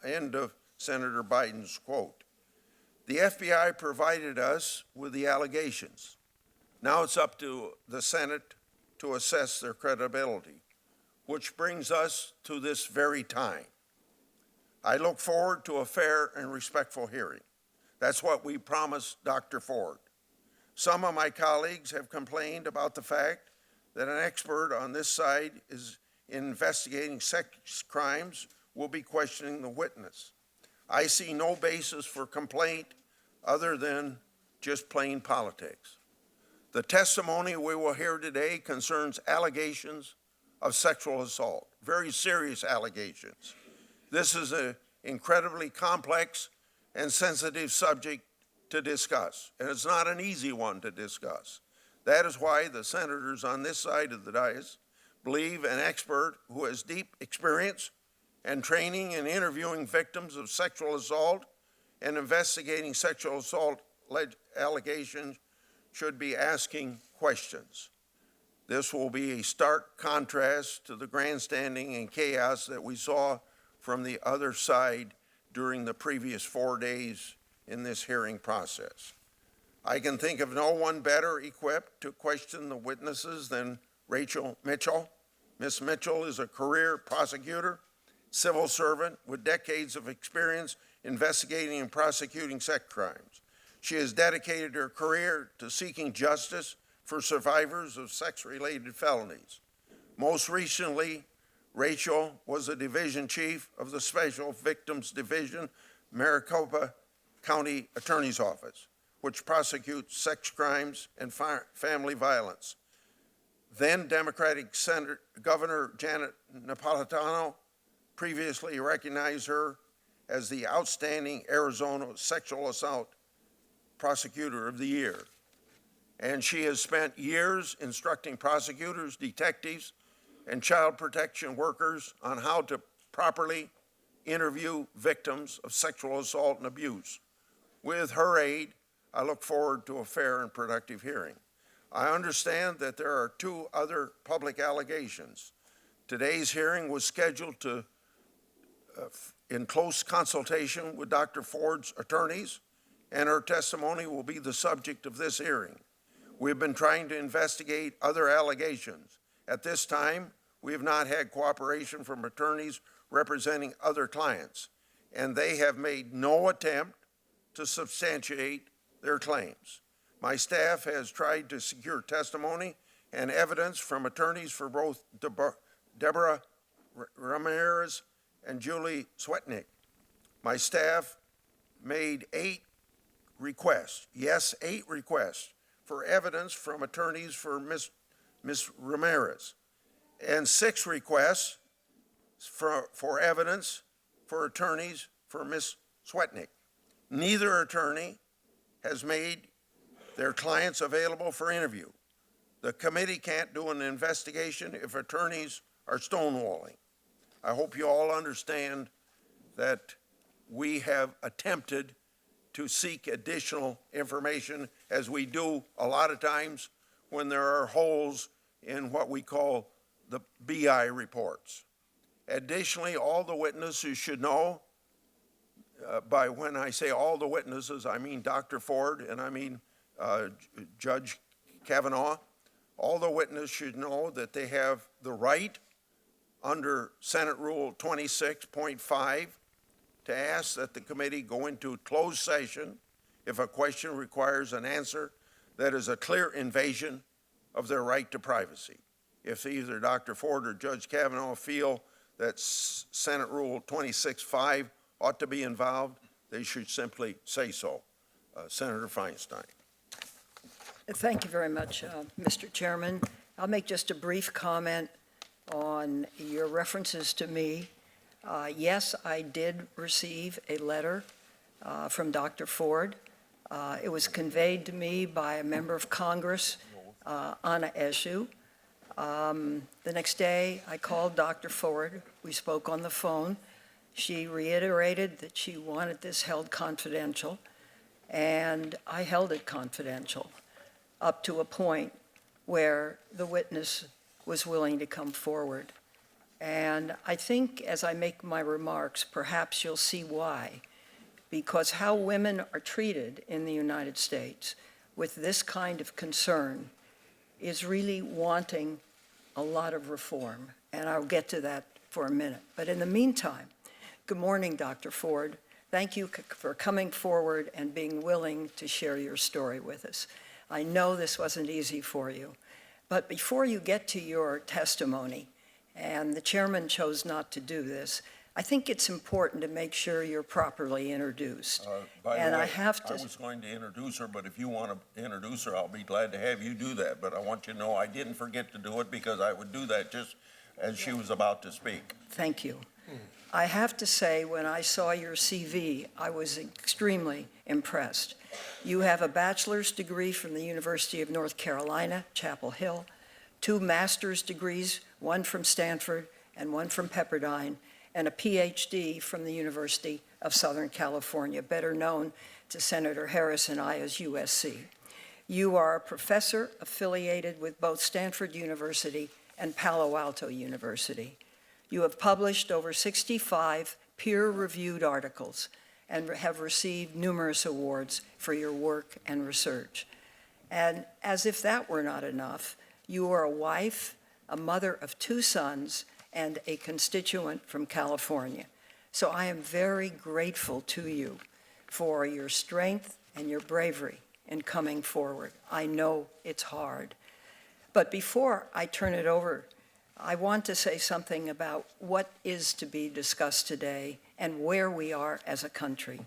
End of Senator Biden's quote. The FBI provided us with the allegations. Now it's up to the Senate to assess their credibility, which brings us to this very time. I look forward to a fair and respectful hearing. That's what we promised Dr. Ford. Some of my colleagues have complained about the fact that an expert on this side is investigating sex crimes will be questioning the witness. I see no basis for complaint other than just plain politics. The testimony we will hear today concerns allegations of sexual assault, very serious allegations. This is an incredibly complex and sensitive subject to discuss, and it's not an easy one to discuss. That is why the senators on this side of the dais believe an expert who has deep experience and training in interviewing victims of sexual assault and investigating sexual assault allegations should be asking questions. This will be a stark contrast to the grandstanding and chaos that we saw from the other side during the previous 4 days in this hearing process. I can think of no one better equipped to question the witnesses than Rachel Mitchell. Ms. Mitchell is a career prosecutor, civil servant with decades of experience investigating and prosecuting sex crimes. She has dedicated her career to seeking justice for survivors of sex-related felonies. Most recently, Rachel was a division chief of the Special Victims Division, Maricopa County Attorney's Office, which prosecutes sex crimes and family violence. Then Democratic Governor Janet Napolitano previously recognized her as the outstanding Arizona Sexual Assault Prosecutor of the Year. And she has spent years instructing prosecutors, detectives, and child protection workers on how to properly interview victims of sexual assault and abuse. With her aid, I look forward to a fair and productive hearing. I understand that there are 2 other public allegations. Today's hearing was scheduled to, in close consultation with Dr. Ford's attorneys, and her testimony will be the subject of this hearing. We've been trying to investigate other allegations. At this time, we have not had cooperation from attorneys representing other clients, and they have made no attempt to substantiate their claims. My staff has tried to secure testimony and evidence from attorneys for both Deborah Ramirez and Julie Swetnick. My staff made 8 requests, yes, 8 requests for evidence from attorneys for Ms. Ramirez, and 6 requests for evidence for attorneys for Ms. Swetnick. Neither attorney has made their clients available for interview. The committee can't do an investigation if attorneys are stonewalling. I hope you all understand that we have attempted to seek additional information, as we do a lot of times when there are holes in what we call the BI reports. Additionally, all the witnesses should know, by when I say all the witnesses, I mean Dr. Ford and I mean Judge Kavanaugh. All the witnesses should know that they have the right under Senate Rule 26.5 to ask that the committee go into closed session if a question requires an answer that is a clear invasion of their right to privacy. If either Dr. Ford or Judge Kavanaugh feel that Senate Rule 26.5 ought to be involved, they should simply say so. Senator Feinstein. Thank you very much, Mr. Chairman. I'll make just a brief comment on your references to me. Yes, I did receive a letter from Dr. Ford. It was conveyed to me by a member of Congress, Anna Eshoo. The next day, I called Dr. Ford. We spoke on the phone. She reiterated that she wanted this held confidential, and I held it confidential up to a point where the witness was willing to come forward. And I think as I make my remarks, perhaps you'll see why. Because how women are treated in the United States with this kind of concern is really wanting a lot of reform. And I'll get to that for a minute. But in the meantime, good morning, Dr. Ford. Thank you for coming forward and being willing to share your story with us. I know this wasn't easy for you. But before you get to your testimony, and the chairman chose not to do this, I think it's important to make sure you're properly introduced. By and the way, I have to. I was going to introduce her, but if you want to introduce her, I'll be glad to have you do that. But I want you to know I didn't forget to do it because I would do that just as she was about to speak. Thank you. I have to say, when I saw your CV, I was extremely impressed. You have a bachelor's degree from the University of North Carolina, Chapel Hill, 2 master's degrees, one from Stanford and one from Pepperdine, and a PhD from the University of Southern California, better known to Senator Harris and I as USC. You are a professor affiliated with both Stanford University and Palo Alto University. You have published over 65 peer-reviewed articles and have received numerous awards for your work and research. And as if that were not enough, you are a wife, a mother of 2 sons, and a constituent from California. So I am very grateful to you for your strength and your bravery in coming forward. I know it's hard. But before I turn it over, I want to say something about what is to be discussed today and where we are as a country.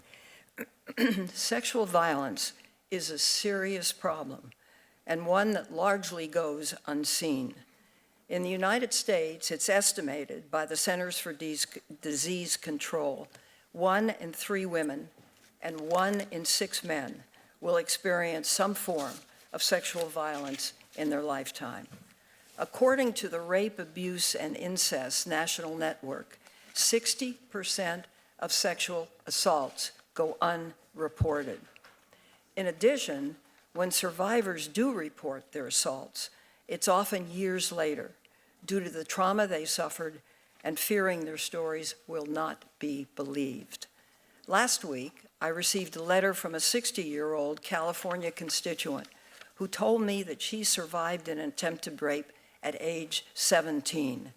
Sexual violence is a serious problem and one that largely goes unseen. In the United States, it's estimated by the Centers for Disease Control, 1 in 3 women and 1 in 6 men will experience some form of sexual violence in their lifetime. According to the Rape, Abuse, and Incest National Network, 60% of sexual assaults go unreported. In addition, when survivors do report their assaults, it's often years later due to the trauma they suffered and fearing their stories will not be believed. Last week, I received a letter from a 60-year-old California constituent who told me that she survived an attempted rape at age 17.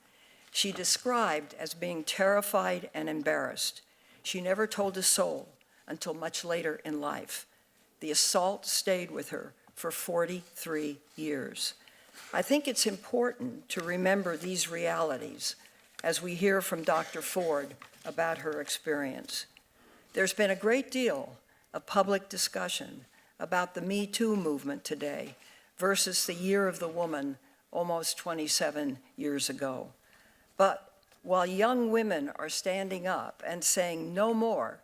She described as being terrified and embarrassed. She never told a soul until much later in life. The assault stayed with her for 43 years. I think it's important to remember these realities as we hear from Dr. Ford about her experience. There's been a great deal of public discussion about the Me Too movement today versus the Year of the Woman almost 27 years ago. But while young women are standing up and saying no more,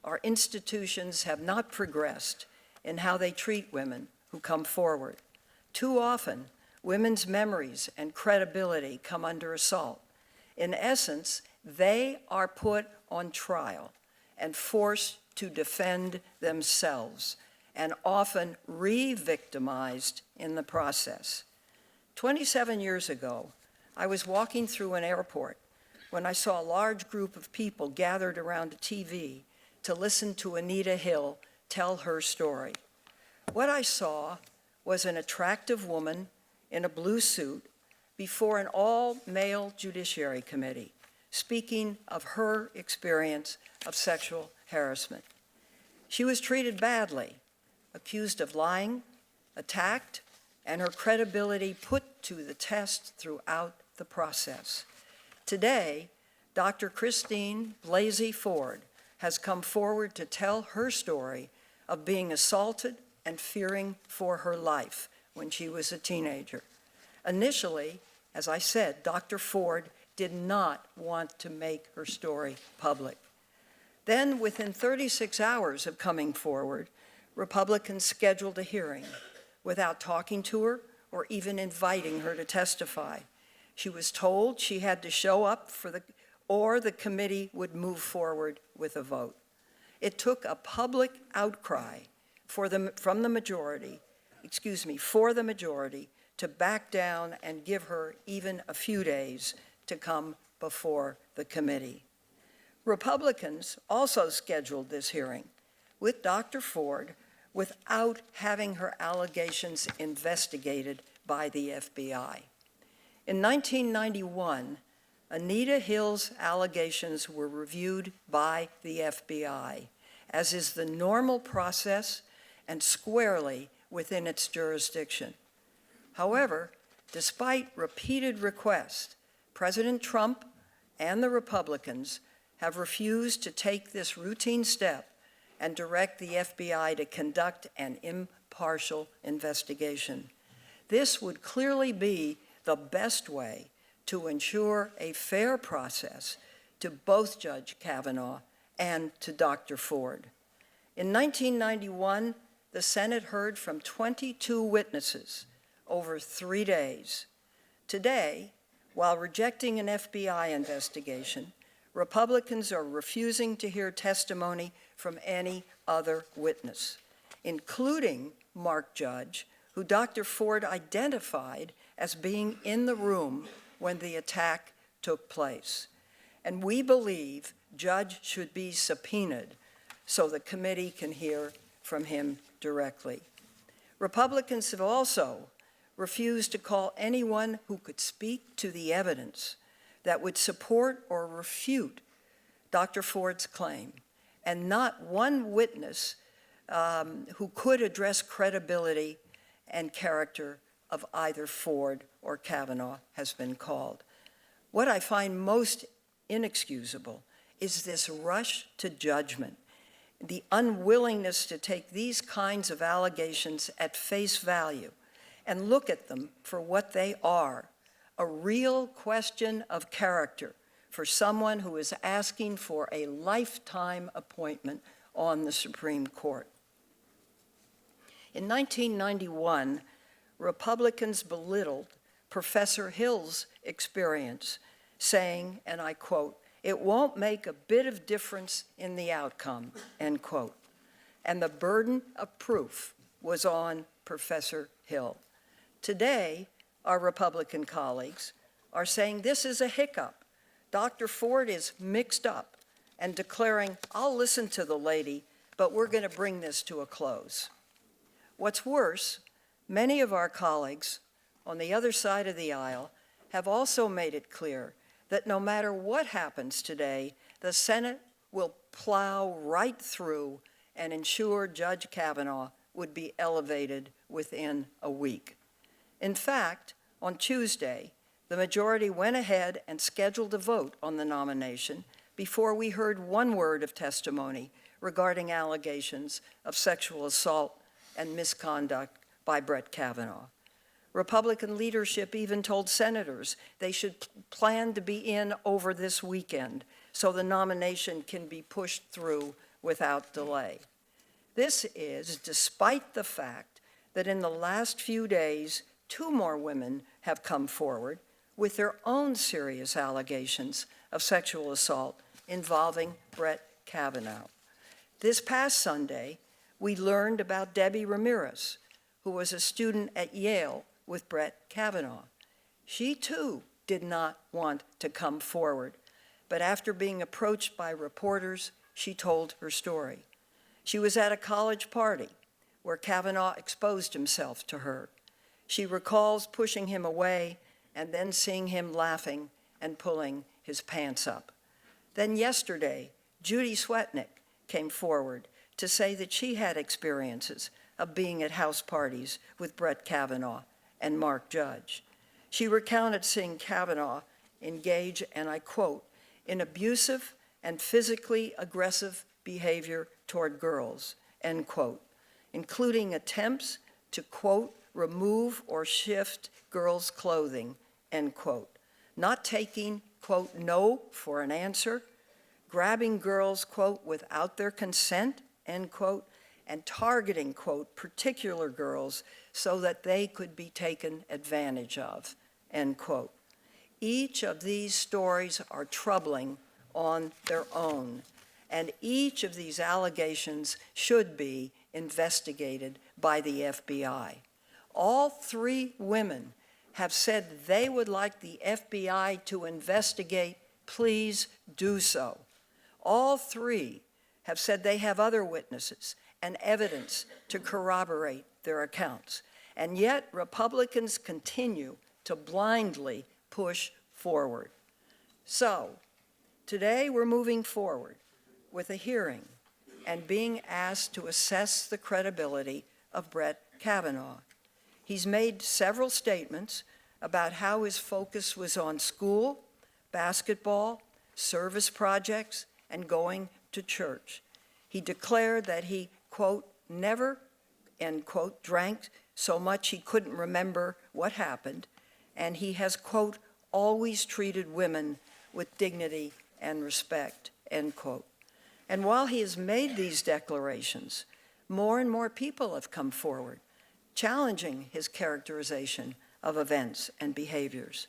our institutions have not progressed in how they treat women who come forward. Too often, women's memories and credibility come under assault. In essence, they are put on trial and forced to defend themselves, and often re-victimized in the process. 27 years ago, I was walking through an airport when I saw a large group of people gathered around a TV to listen to Anita Hill tell her story. What I saw was an attractive woman in a blue suit before an all-male Judiciary Committee, speaking of her experience of sexual harassment. She was treated badly, accused of lying, attacked, and her credibility put to the test throughout the process. Today, Dr. Christine Blasey Ford has come forward to tell her story of being assaulted and fearing for her life when she was a teenager. Initially, as I said, Dr. Ford did not want to make her story public. Then, within 36 hours of coming forward, Republicans scheduled a hearing without talking to her or even inviting her to testify. She was told she had to show up or the committee would move forward with a vote. It took a public outcry for the majority to back down and give her even a few days to come before the committee. Republicans also scheduled this hearing with Dr. Ford without having her allegations investigated by the FBI. In 1991, Anita Hill's allegations were reviewed by the FBI, as is the normal process and squarely within its jurisdiction. However, despite repeated requests, President Trump and the Republicans have refused to take this routine step and direct the FBI to conduct an impartial investigation. This would clearly be the best way to ensure a fair process to both Judge Kavanaugh and to Dr. Ford. In 1991, the Senate heard from 22 witnesses over 3 days. Today, while rejecting an FBI investigation, Republicans are refusing to hear testimony from any other witness, including Mark Judge, who Dr. Ford identified as being in the room when the attack took place. And we believe Judge should be subpoenaed so the committee can hear from him directly. Republicans have also refused to call anyone who could speak to the evidence that would support or refute Dr. Ford's claim, and not one witness who could address credibility and character of either Ford or Kavanaugh has been called. What I find most inexcusable is this rush to judgment, the unwillingness to take these kinds of allegations at face value and look at them for what they are, a real question of character for someone who is asking for a lifetime appointment on the Supreme Court. In 1991, Republicans belittled Professor Hill's experience, saying, and I quote, "It won't make a bit of difference in the outcome," end quote. And the burden of proof was on Professor Hill. Today, our Republican colleagues are saying this is a hiccup. Dr. Ford is mixed up and declaring, "I'll listen to the lady, but we're going to bring this to a close." What's worse, many of our colleagues on the other side of the aisle have also made it clear that no matter what happens today, the Senate will plow right through and ensure Judge Kavanaugh would be elevated within a week. In fact, on Tuesday, the majority went ahead and scheduled a vote on the nomination before we heard one word of testimony regarding allegations of sexual assault and misconduct by Brett Kavanaugh. Republican leadership even told senators they should plan to be in over this weekend so the nomination can be pushed through without delay. This is despite the fact that in the last few days, 2 more women have come forward with their own serious allegations of sexual assault involving Brett Kavanaugh. This past Sunday, we learned about Debbie Ramirez, who was a student at Yale with Brett Kavanaugh. She too did not want to come forward, but after being approached by reporters, she told her story. She was at a college party where Kavanaugh exposed himself to her. She recalls pushing him away and then seeing him laughing and pulling his pants up. Then yesterday, Judy Swetnick came forward to say that she had experiences of being at house parties with Brett Kavanaugh and Mark Judge. She recounted seeing Kavanaugh engage, and I quote, in abusive and physically aggressive behavior toward girls, end quote, including attempts to, quote, remove or shift girls' clothing, end quote, not taking, quote, no for an answer, grabbing girls, quote, without their consent, end quote, and targeting, quote, particular girls so that they could be taken advantage of, end quote. Each of these stories are troubling on their own, and each of these allegations should be investigated by the FBI. All 3 women have said they would like the FBI to investigate. Please do so. All 3 have said they have other witnesses and evidence to corroborate their accounts. And yet, Republicans continue to blindly push forward. So, today we're moving forward with a hearing and being asked to assess the credibility of Brett Kavanaugh. He's made several statements about how his focus was on school, basketball, service projects, and going to church. He declared that he, quote, never, end quote, drank so much he couldn't remember what happened, and he has, quote, always treated women with dignity and respect, end quote. And while he has made these declarations, more and more people have come forward, challenging his characterization of events and behaviors.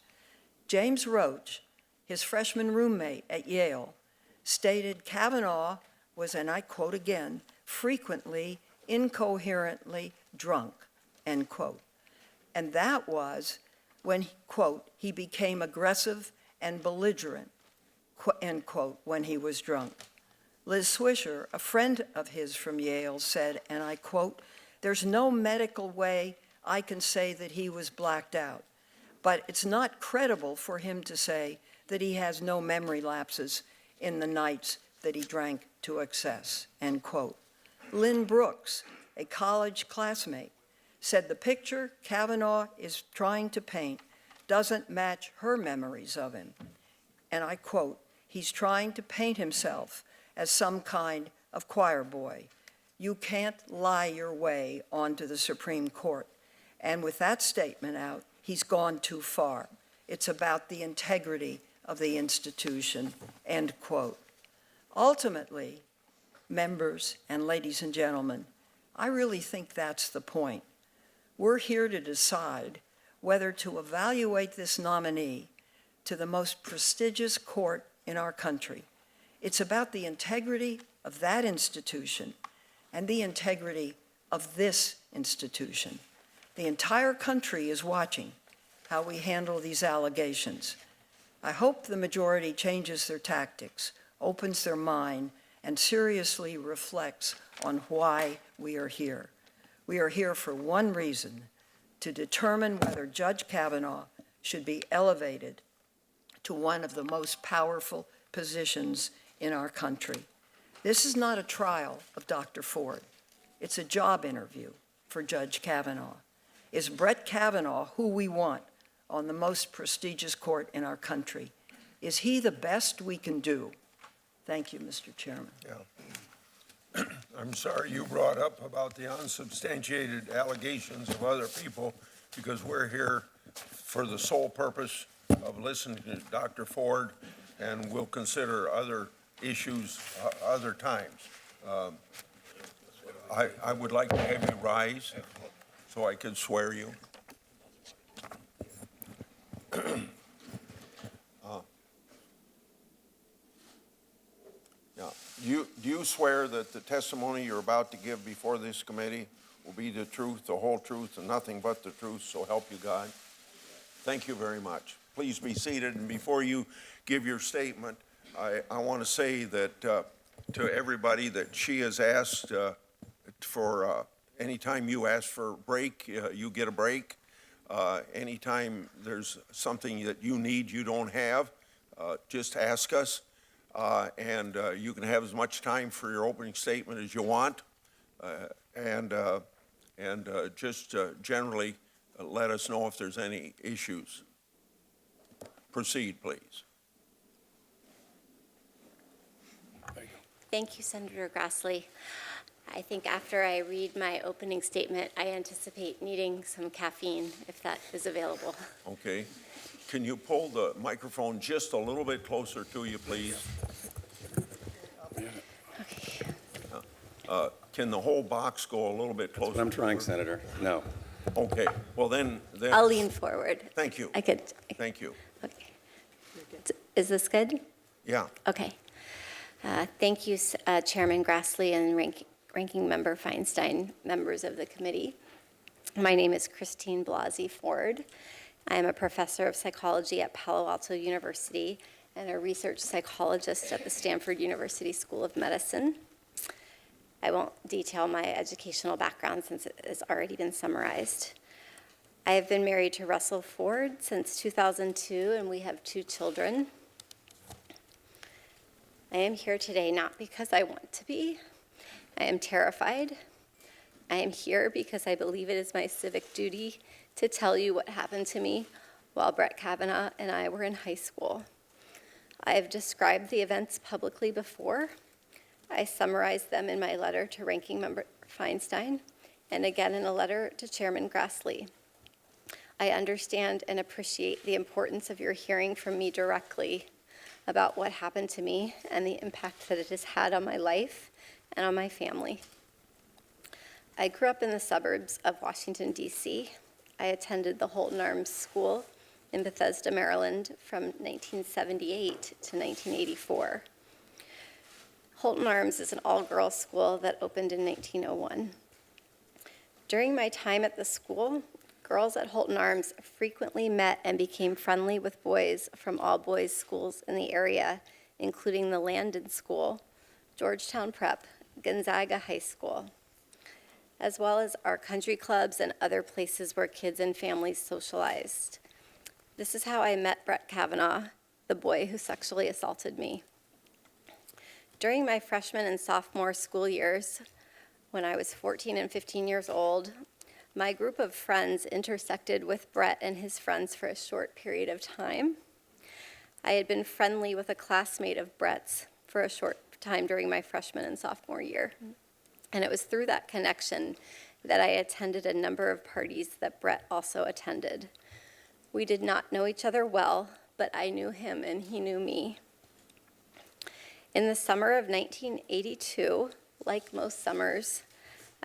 James Roach, his freshman roommate at Yale, stated Kavanaugh was, and I quote again, frequently incoherently drunk, end quote. And that was when, quote, he became aggressive and belligerent, end quote, when he was drunk. Liz Swisher, a friend of his from Yale, said, and I quote, "There's no medical way I can say that he was blacked out, but it's not credible for him to say that he has no memory lapses in the nights that he drank to excess," end quote. Lynn Brooks, a college classmate, said the picture Kavanaugh is trying to paint doesn't match her memories of him. And I quote, "He's trying to paint himself as some kind of choir boy. You can't lie your way onto the Supreme Court." And with that statement out, he's gone too far. It's about the integrity of the institution, end quote. Ultimately, members and ladies and gentlemen, I really think that's the point. We're here to decide whether to evaluate this nominee to the most prestigious court in our country. It's about the integrity of that institution and the integrity of this institution. The entire country is watching how we handle these allegations. I hope the majority changes their tactics, opens their mind, and seriously reflects on why we are here. We are here for one reason: to determine whether Judge Kavanaugh should be elevated to one of the most powerful positions in our country. This is not a trial of Dr. Ford. It's a job interview for Judge Kavanaugh. Is Brett Kavanaugh who we want on the most prestigious court in our country? Is he the best we can do? Thank you, Mr. Chairman. Yeah. I'm sorry you brought up about the unsubstantiated allegations of other people, because we're here for the sole purpose of listening to Dr. Ford, and we'll consider other issues other times. I would like to have you rise so I can swear you. Do you swear that the testimony you're about to give before this committee will be the truth, the whole truth, and nothing but the truth, so help you God? Thank you very much. Please be seated, and before you give your statement, I want to say that to everybody that she has asked for, anytime you ask for a break, you get a break. Anytime there's something that you need you don't have, just ask us. And you can have as much time for your opening statement as you want, and just generally let us know if there's any issues. Proceed, please. Thank you, Senator Grassley. I think after I read my opening statement, I anticipate needing some caffeine, if that is available. Okay. Can you pull the microphone just a little bit closer to you, please? Okay. Can the whole box go a little bit closer? That's what I'm trying, Senator. No. Okay. Well, then I'll lean forward. Thank you. I could. Thank you. Okay. Is this good? Yeah. Okay. Thank you, Chairman Grassley and Ranking Member Feinstein, members of the committee. My name is Christine Blasey Ford. I am a professor of psychology at Palo Alto University and a research psychologist at the Stanford University School of Medicine. I won't detail my educational background since it has already been summarized. I have been married to Russell Ford since 2002, and we have 2 children. I am here today not because I want to be. I am terrified. I am here because I believe it is my civic duty to tell you what happened to me while Brett Kavanaugh and I were in high school. I have described the events publicly before. I summarized them in my letter to Ranking Member Feinstein, and again in a letter to Chairman Grassley. I understand and appreciate the importance of your hearing from me directly about what happened to me and the impact that it has had on my life and on my family. I grew up in the suburbs of Washington, D.C. I attended the Holton Arms School in Bethesda, Maryland from 1978 to 1984. Holton Arms is an all-girls school that opened in 1901. During my time at the school, girls at Holton Arms frequently met and became friendly with boys from all boys schools in the area, including the Landon School, Georgetown Prep, Gonzaga High School, as well as our country clubs and other places where kids and families socialized. This is how I met Brett Kavanaugh, the boy who sexually assaulted me. During my freshman and sophomore school years, when I was 14 and 15 years old, my group of friends intersected with Brett and his friends for a short period of time. I had been friendly with a classmate of Brett's for a short time during my freshman and sophomore year. And it was through that connection that I attended a number of parties that Brett also attended. We did not know each other well, but I knew him and he knew me. In the summer of 1982, like most summers,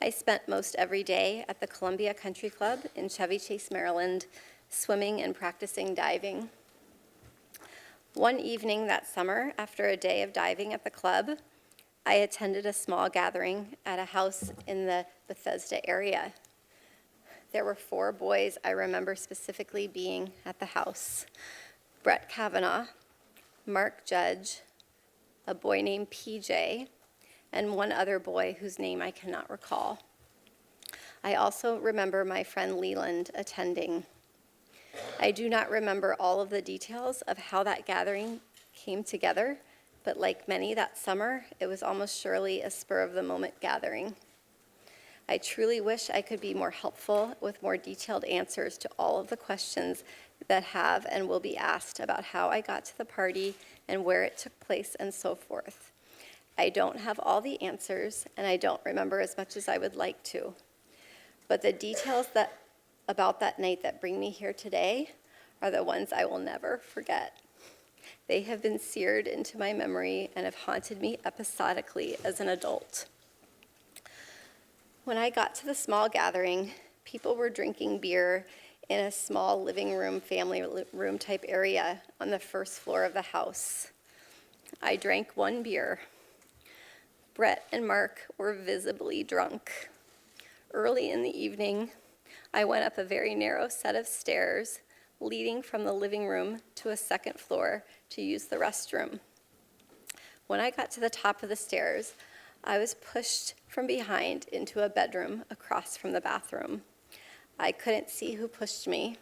I spent most every day at the Columbia Country Club in Chevy Chase, Maryland, swimming and practicing diving. One evening that summer, after a day of diving at the club, I attended a small gathering at a house in the Bethesda area. There were 4 boys I remember specifically being at the house: Brett Kavanaugh, Mark Judge, a boy named PJ, and one other boy whose name I cannot recall. I also remember my friend Leland attending. I do not remember all of the details of how that gathering came together, but like many that summer, it was almost surely a spur-of-the-moment gathering. I truly wish I could be more helpful with more detailed answers to all of the questions that have and will be asked about how I got to the party and where it took place and so forth. I don't have all the answers, and I don't remember as much as I would like to. But the details about that night that bring me here today are the ones I will never forget. They have been seared into my memory and have haunted me episodically as an adult. When I got to the small gathering, people were drinking beer in a small living room, family room type area on the first floor of the house. I drank 1 beer. Brett and Mark were visibly drunk. Early in the evening, I went up a very narrow set of stairs leading from the living room to a second floor to use the restroom. When I got to the top of the stairs, I was pushed from behind into a bedroom across from the bathroom. I couldn't see who pushed me.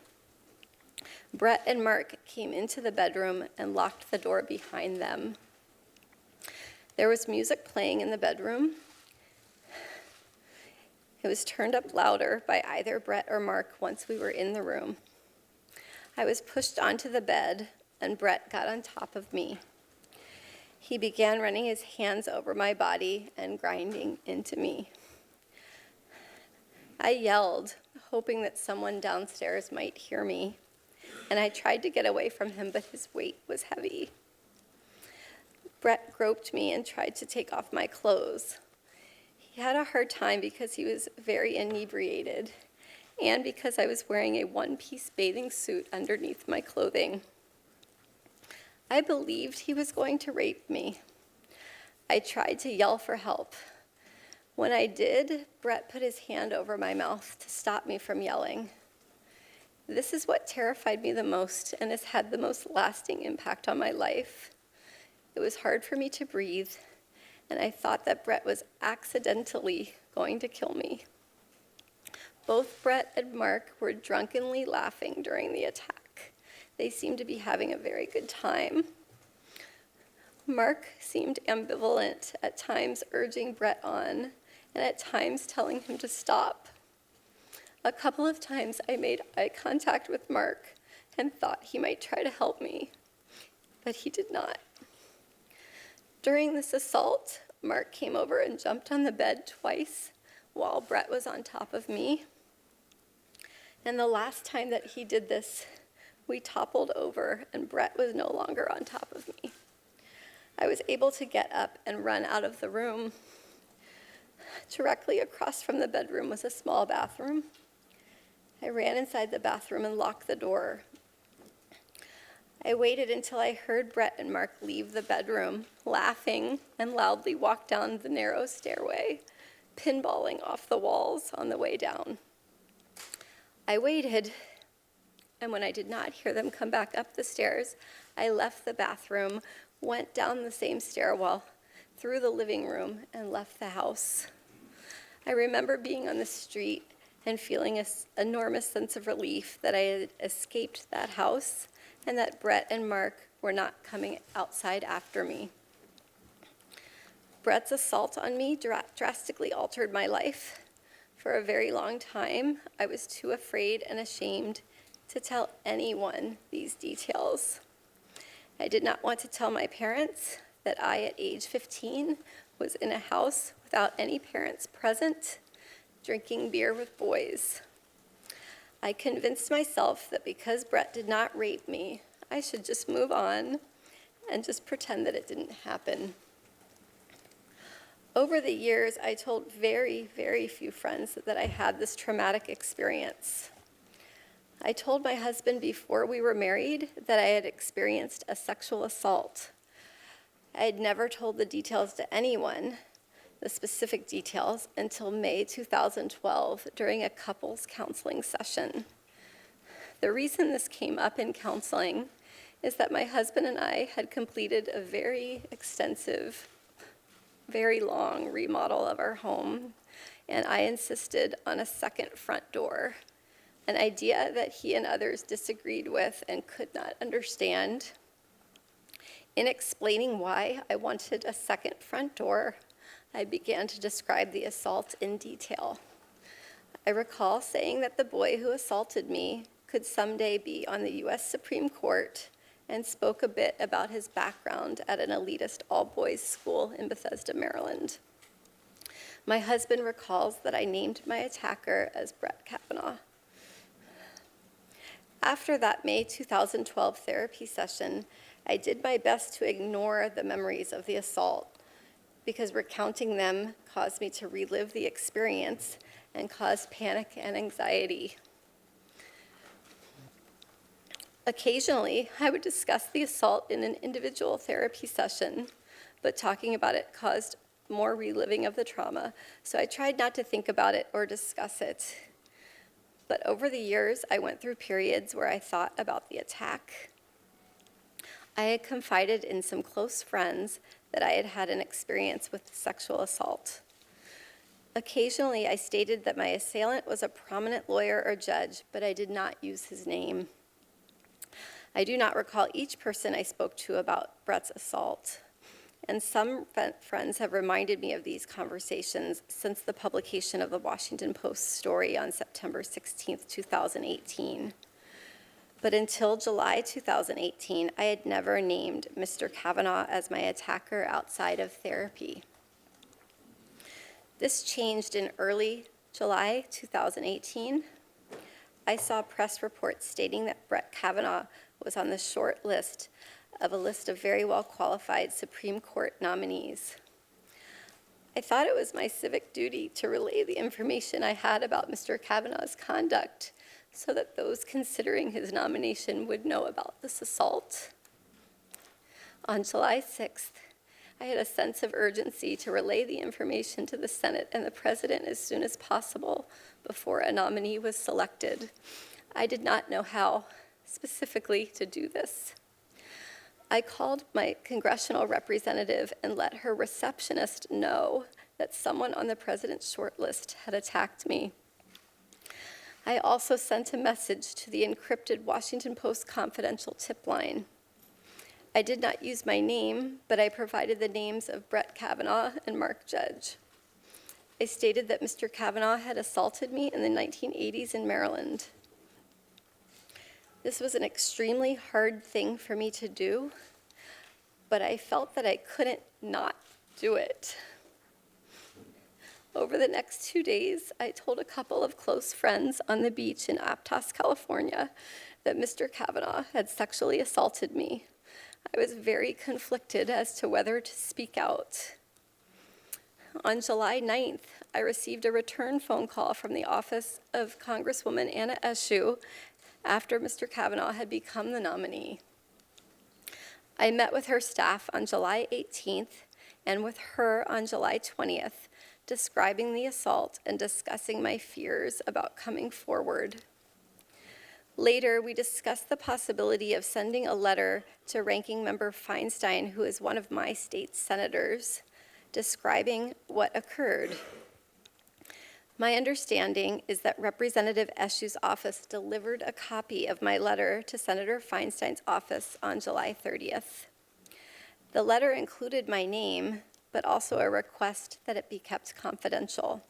Brett and Mark came into the bedroom and locked the door behind them. There was music playing in the bedroom. It was turned up louder by either Brett or Mark once we were in the room. I was pushed onto the bed, and Brett got on top of me. He began running his hands over my body and grinding into me. I yelled, hoping that someone downstairs might hear me, and I tried to get away from him, but his weight was heavy. Brett groped me and tried to take off my clothes. He had a hard time because he was very inebriated and because I was wearing a 1-piece bathing suit underneath my clothing. I believed he was going to rape me. I tried to yell for help. When I did, Brett put his hand over my mouth to stop me from yelling. This is what terrified me the most and has had the most lasting impact on my life. It was hard for me to breathe, and I thought that Brett was accidentally going to kill me. Both Brett and Mark were drunkenly laughing during the attack. They seemed to be having a very good time. Mark seemed ambivalent, at times urging Brett on, and at times telling him to stop. A couple of times I made eye contact with Mark and thought he might try to help me, but he did not. During this assault, Mark came over and jumped on the bed twice while Brett was on top of me. And the last time that he did this, we toppled over and Brett was no longer on top of me. I was able to get up and run out of the room. Directly across from the bedroom was a small bathroom. I ran inside the bathroom and locked the door. I waited until I heard Brett and Mark leave the bedroom, laughing, and loudly walk down the narrow stairway, pinballing off the walls on the way down. I waited, and when I did not hear them come back up the stairs, I left the bathroom, went down the same stairwell, through the living room, and left the house. I remember being on the street and feeling an enormous sense of relief that I had escaped that house and that Brett and Mark were not coming outside after me. Brett's assault on me drastically altered my life. For a very long time, I was too afraid and ashamed to tell anyone these details. I did not want to tell my parents that I, at age 15, was in a house without any parents present, drinking beer with boys. I convinced myself that because Brett did not rape me, I should just move on and just pretend that it didn't happen. Over the years, I told very, very few friends that I had this traumatic experience. I told my husband before we were married that I had experienced a sexual assault. I had never told the details to anyone, the specific details, until May 2012 during a couples counseling session. The reason this came up in counseling is that my husband and I had completed a very extensive, very long remodel of our home, and I insisted on a second front door, an idea that he and others disagreed with and could not understand. In explaining why I wanted a second front door, I began to describe the assault in detail. I recall saying that the boy who assaulted me could someday be on the U.S. Supreme Court, and spoke a bit about his background at an elitist all-boys school in Bethesda, Maryland. My husband recalls that I named my attacker as Brett Kavanaugh. After that May 2012 therapy session, I did my best to ignore the memories of the assault, because recounting them caused me to relive the experience and caused panic and anxiety. Occasionally, I would discuss the assault in an individual therapy session, but talking about it caused more reliving of the trauma, so I tried not to think about it or discuss it. But over the years, I went through periods where I thought about the attack. I had confided in some close friends that I had had an experience with sexual assault. Occasionally, I stated that my assailant was a prominent lawyer or judge, but I did not use his name. I do not recall each person I spoke to about Brett's assault, and some friends have reminded me of these conversations since the publication of the Washington Post story on September 16, 2018. But until July 2018, I had never named Mr. Kavanaugh as my attacker outside of therapy. This changed in early July 2018. I saw press reports stating that Brett Kavanaugh was on the short list of a list of very well-qualified Supreme Court nominees. I thought it was my civic duty to relay the information I had about Mr. Kavanaugh's conduct so that those considering his nomination would know about this assault. On July 6th, I had a sense of urgency to relay the information to the Senate and the President as soon as possible before a nominee was selected. I did not know how specifically to do this. I called my congressional representative and let her receptionist know that someone on the President's shortlist had attacked me. I also sent a message to the encrypted Washington Post confidential tip line. I did not use my name, but I provided the names of Brett Kavanaugh and Mark Judge. I stated that Mr. Kavanaugh had assaulted me in the 1980s in Maryland. This was an extremely hard thing for me to do, but I felt that I couldn't not do it. Over the next 2 days, I told a couple of close friends on the beach in Aptos, California, that Mr. Kavanaugh had sexually assaulted me. I was very conflicted as to whether to speak out. on July 9th, I received a return phone call from the office of Congresswoman Anna Eshoo after Mr. Kavanaugh had become the nominee. I met with her staff on July 18th and with her on July 20th, describing the assault and discussing my fears about coming forward. Later, we discussed the possibility of sending a letter to Ranking Member Feinstein, who is one of my state's senators, describing what occurred. My understanding is that Representative Eshoo's office delivered a copy of my letter to Senator Feinstein's office on July 30th. The letter included my name, but also a request that it be kept confidential.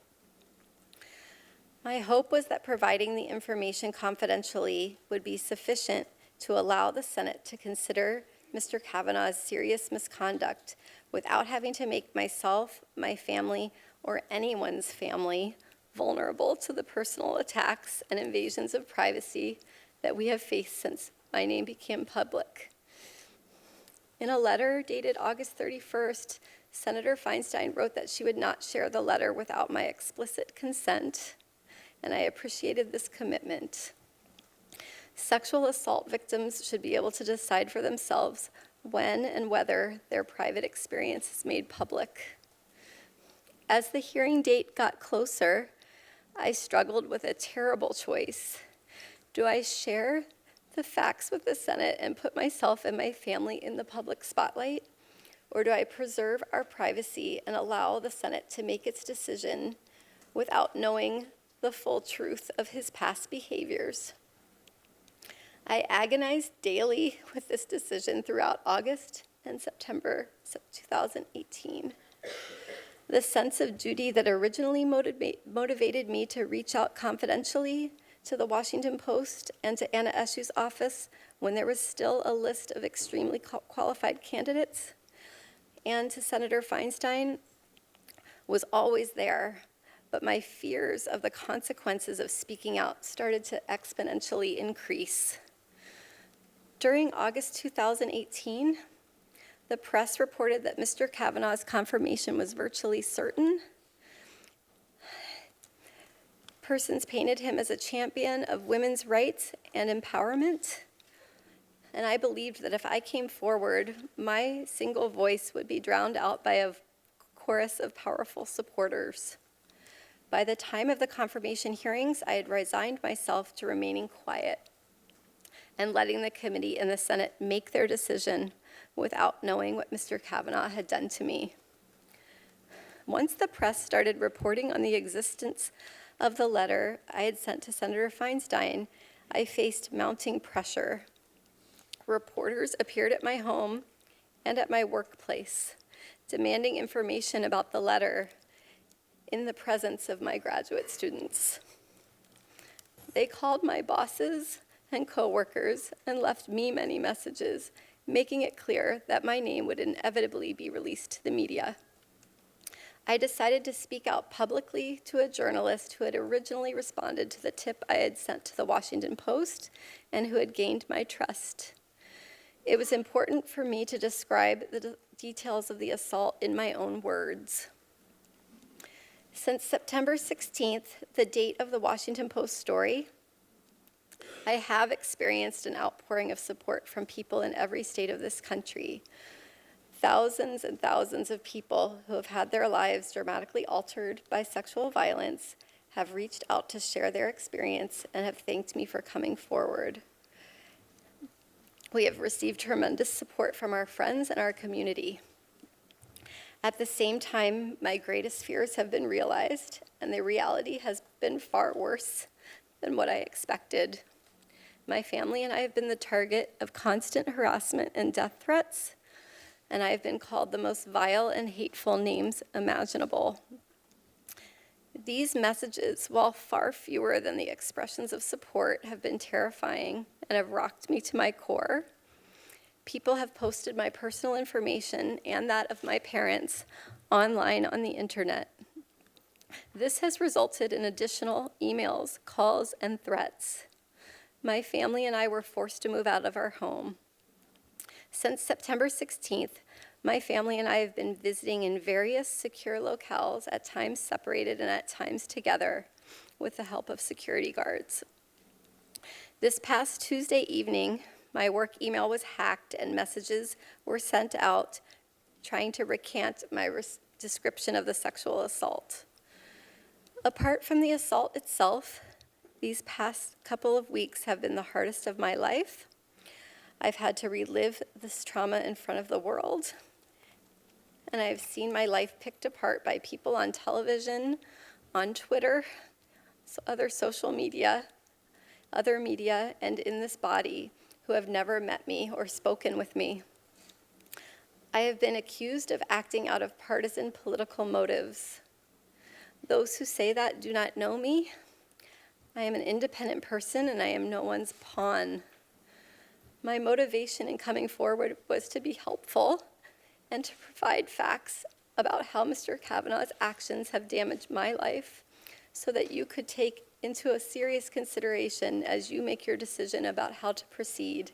My hope was that providing the information confidentially would be sufficient to allow the Senate to consider Mr. Kavanaugh's serious misconduct without having to make myself, my family, or anyone's family vulnerable to the personal attacks and invasions of privacy that we have faced since my name became public. In a letter dated August 31st, Senator Feinstein wrote that she would not share the letter without my explicit consent, and I appreciated this commitment. Sexual assault victims should be able to decide for themselves when and whether their private experience is made public. As the hearing date got closer, I struggled with a terrible choice. Do I share the facts with the Senate and put myself and my family in the public spotlight? Or do I preserve our privacy and allow the Senate to make its decision without knowing the full truth of his past behaviors? I agonized daily with this decision throughout August and September 2018. The sense of duty that originally motivated me to reach out confidentially to the Washington Post and to Anna Eshoo's office when there was still a list of extremely qualified candidates, and to Senator Feinstein was always there, but my fears of the consequences of speaking out started to exponentially increase. During August 2018, the press reported that Mr. Kavanaugh's confirmation was virtually certain. Persons painted him as a champion of women's rights and empowerment. And I believed that if I came forward, my single voice would be drowned out by a chorus of powerful supporters. By the time of the confirmation hearings, I had resigned myself to remaining quiet and letting the committee and the Senate make their decision without knowing what Mr. Kavanaugh had done to me. Once the press started reporting on the existence of the letter I had sent to Senator Feinstein, I faced mounting pressure. Reporters appeared at my home and at my workplace, demanding information about the letter in the presence of my graduate students. They called my bosses and coworkers and left me many messages, making it clear that my name would inevitably be released to the media. I decided to speak out publicly to a journalist who had originally responded to the tip I had sent to the Washington Post and who had gained my trust. It was important for me to describe the details of the assault in my own words. Since September 16th, the date of the Washington Post story, I have experienced an outpouring of support from people in every state of this country. Thousands and thousands of people who have had their lives dramatically altered by sexual violence have reached out to share their experience and have thanked me for coming forward. We have received tremendous support from our friends and our community. At the same time, my greatest fears have been realized, and the reality has been far worse than what I expected. My family and I have been the target of constant harassment and death threats, and I have been called the most vile and hateful names imaginable. These messages, while far fewer than the expressions of support, have been terrifying and have rocked me to my core. People have posted my personal information and that of my parents online on the internet. This has resulted in additional emails, calls, and threats. My family and I were forced to move out of our home. Since September 16th, My family and I have been visiting in various secure locales, at times separated and at times together, with the help of security guards. This past Tuesday evening, my work email was hacked and messages were sent out trying to recant my description of the sexual assault. Apart from the assault itself, these past couple of weeks have been the hardest of my life. I've had to relive this trauma in front of the world, and I've seen my life picked apart by people on television, on Twitter, other social media, other media, and in this body who have never met me or spoken with me. I have been accused of acting out of partisan political motives. Those who say that do not know me. I am an independent person and I am no one's pawn. My motivation in coming forward was to be helpful and to provide facts about how Mr. Kavanaugh's actions have damaged my life so that you could take into a serious consideration as you make your decision about how to proceed.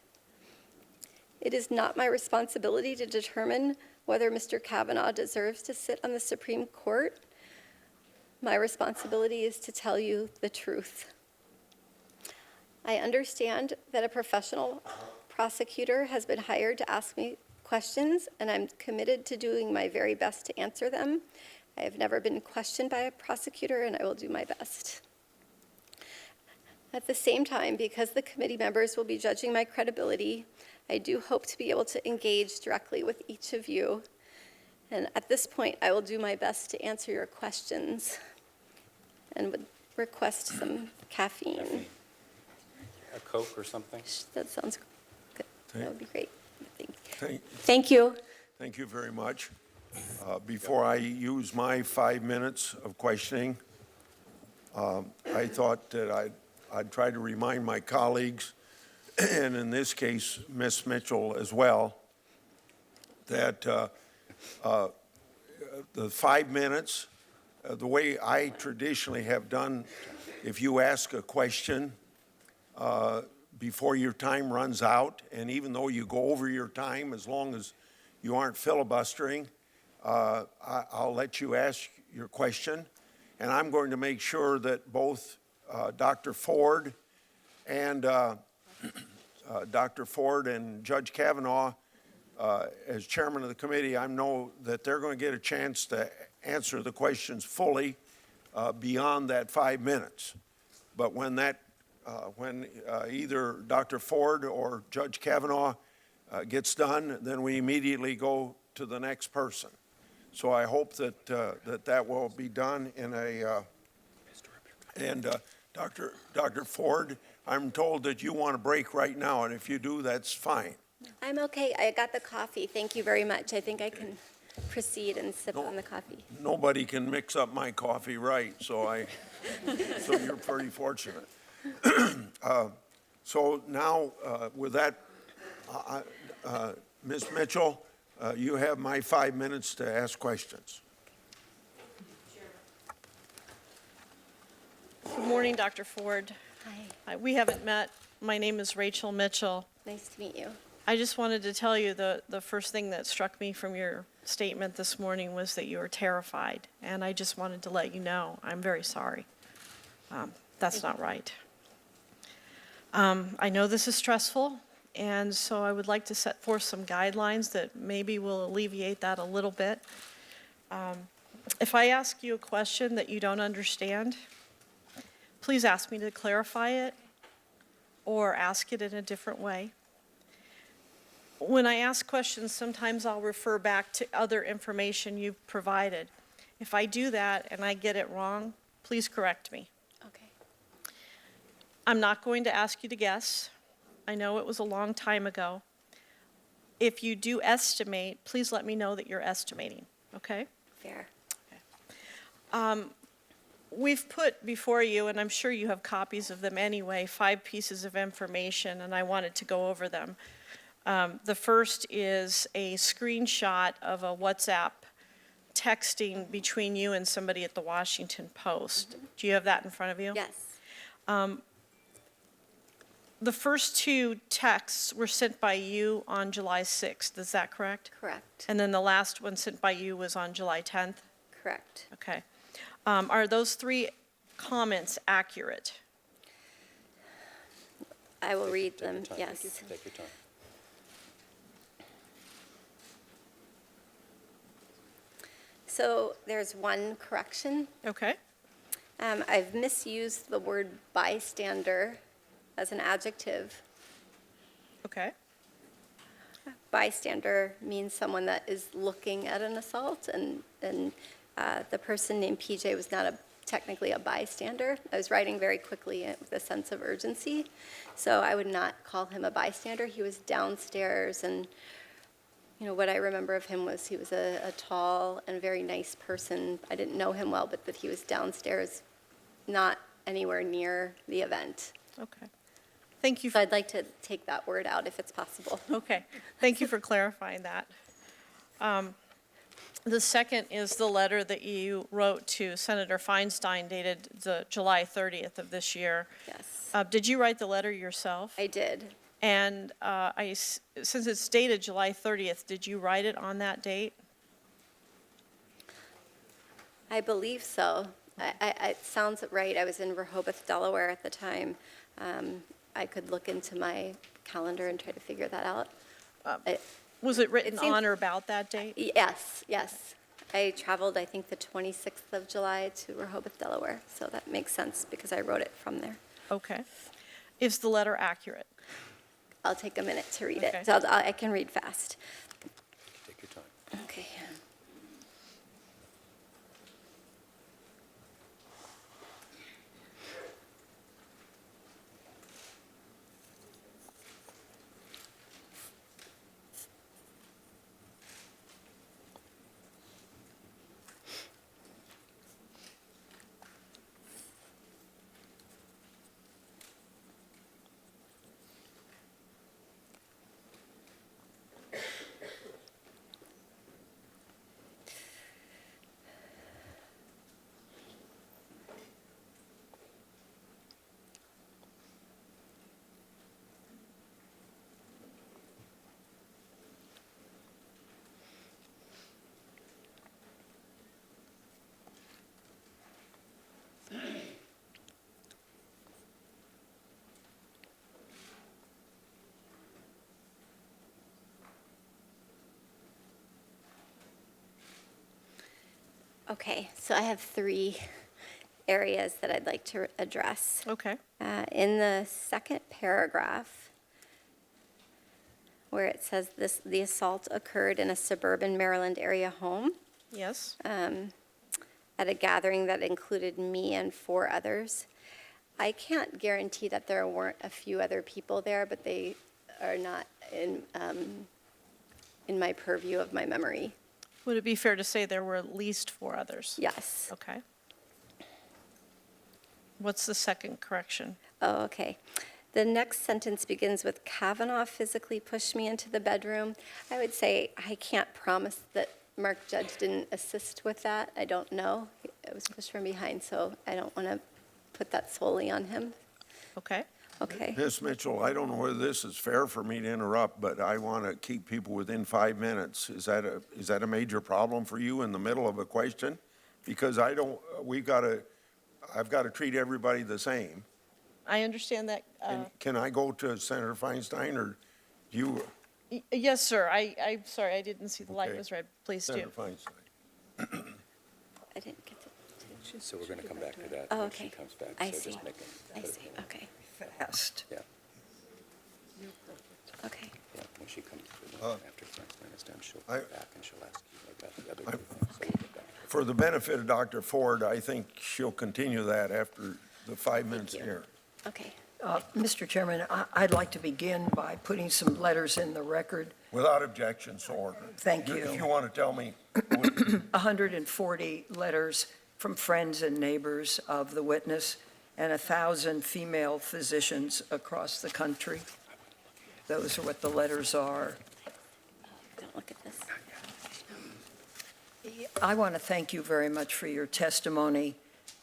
It is not my responsibility to determine whether Mr. Kavanaugh deserves to sit on the Supreme Court. My responsibility is to tell you the truth. I understand that a professional prosecutor has been hired to ask me questions, and I'm committed to doing my very best to answer them. I have never been questioned by a prosecutor, and I will do my best. At the same time, because the committee members will be judging my credibility, I do hope to be able to engage directly with each of you. And at this point, I will do my best to answer your questions and would request some caffeine. A Coke or something? That sounds good. That would be great. Thank you. Thank you very much. Before I use my 5 minutes of questioning, I thought that I'd try to remind my colleagues, and in this case, Ms. Mitchell as well, that the 5 minutes, the way I traditionally have done, if you ask a question before your time runs out, and even though you go over your time, as long as you aren't filibustering, I'll let you ask your question. And I'm going to make sure that both Dr. Ford and Judge Kavanaugh, as chairman of the committee, I know that they're going to get a chance to answer the questions fully beyond that 5 minutes. But when either Dr. Ford or Judge Kavanaugh gets done, then we immediately go to the next person. So I hope that that will be done in a. Dr. Ford, I'm told that you want a break right now, and if you do, that's fine. I'm okay. I got the coffee. Thank you very much. I think I can proceed and sip on the coffee. Nobody can mix up my coffee right, so you're pretty fortunate. So now, with that, Ms. Mitchell, you have my 5 minutes to ask questions. Good morning, Dr. Ford. Hi. We haven't met. My name is Rachel Mitchell. Nice to meet you. I just wanted to tell you the first thing that struck me from your statement this morning was that you were terrified, and I just wanted to let you know I'm very sorry. That's not right. I know this is stressful, and so I would like to set forth some guidelines that maybe will alleviate that a little bit. If I ask you a question that you don't understand, please ask me to clarify it or ask it in a different way. When I ask questions, sometimes I'll refer back to other information you've provided. If I do that and I get it wrong, please correct me. Okay. I'm not going to ask you to guess. I know it was a long time ago. If you do estimate, please let me know that you're estimating, okay? Fair. Okay. We've put before you, and I'm sure you have copies of them anyway, 5 pieces of information, and I wanted to go over them. The first is a screenshot of a WhatsApp texting between you and somebody at the Washington Post. Do you have that in front of you? Yes. The first two texts were sent by you on July 6th, is that correct? Correct. And then the last one sent by you was on July 10th? Correct. Okay. Are those three comments accurate? I will read them, yes. Take your time. So there's one correction. Okay. I've misused the word bystander as an adjective. Okay. Bystander means someone that is looking at an assault, and the person named PJ was not technically a bystander. I was writing very quickly with a sense of urgency, so I would not call him a bystander. He was downstairs, and what I remember of him was he was a tall and very nice person. I didn't know him well, but that he was downstairs, not anywhere near the event. Okay. Thank you. So I'd like to take that word out if it's possible. Okay. Thank you for clarifying that. The second is the letter that you wrote to Senator Feinstein dated the July 30th of this year. Yes. Did you write the letter yourself? I did. And since it's dated July 30th, did you write it on that date? I believe so. It sounds right. I was in Rehoboth, Delaware at the time. I could look into my calendar and try to figure that out. Was it written on or about that date? Yes, yes. I traveled, I think, the 26th of July to Rehoboth, Delaware. So that makes sense because I wrote it from there. Okay. Is the letter accurate? I'll take a minute to read Okay. it. So I can read fast. Take your time. Okay. Okay, so I have 3 areas that I'd like to address. Okay. In the second paragraph, where it says the assault occurred in a suburban Maryland area home Yes. at a gathering that included me and 4 others. I can't guarantee that there weren't a few other people there, but they are not in my purview of my memory. Would it be fair to say there were at least 4 others? Yes. Okay. What's the second correction? Oh, okay. The next sentence begins with Kavanaugh physically pushed me into the bedroom. I would say I can't promise that Mark Judge didn't assist with that. I don't know. It was pushed from behind, so I don't want to put that solely on him. Okay. Okay. Ms. Mitchell, I don't know whether this is fair for me to interrupt, but I want to keep people within 5 minutes. Is that a major problem for you in the middle of a question? Because I've got to treat everybody the same. I understand that. Can I go to Senator Feinstein, or you? Yes, sir. I'm sorry, I didn't see the light Okay. was red. Please do. Senator Feinstein. I didn't get to. So we're going to come back to that Oh, when okay. she comes back. I So see. just make I it- see. Okay. Fast. Yeah, Okay. yeah, when she comes, after Francine is done, she'll I- come back and she'll ask you about the other two things. So we'll get back. For the benefit of Dr. Ford, I think she'll continue that after the 5 minutes you. here. Okay. Mr. Chairman, I'd like to begin by putting some letters in the record. Without objection, so ordered. Thank you. If you want to tell me, 140 letters from friends and neighbors of the witness, and 1,000 female physicians across the country. Those are what the letters are. Don't look at this. I want to thank you very much for your testimony.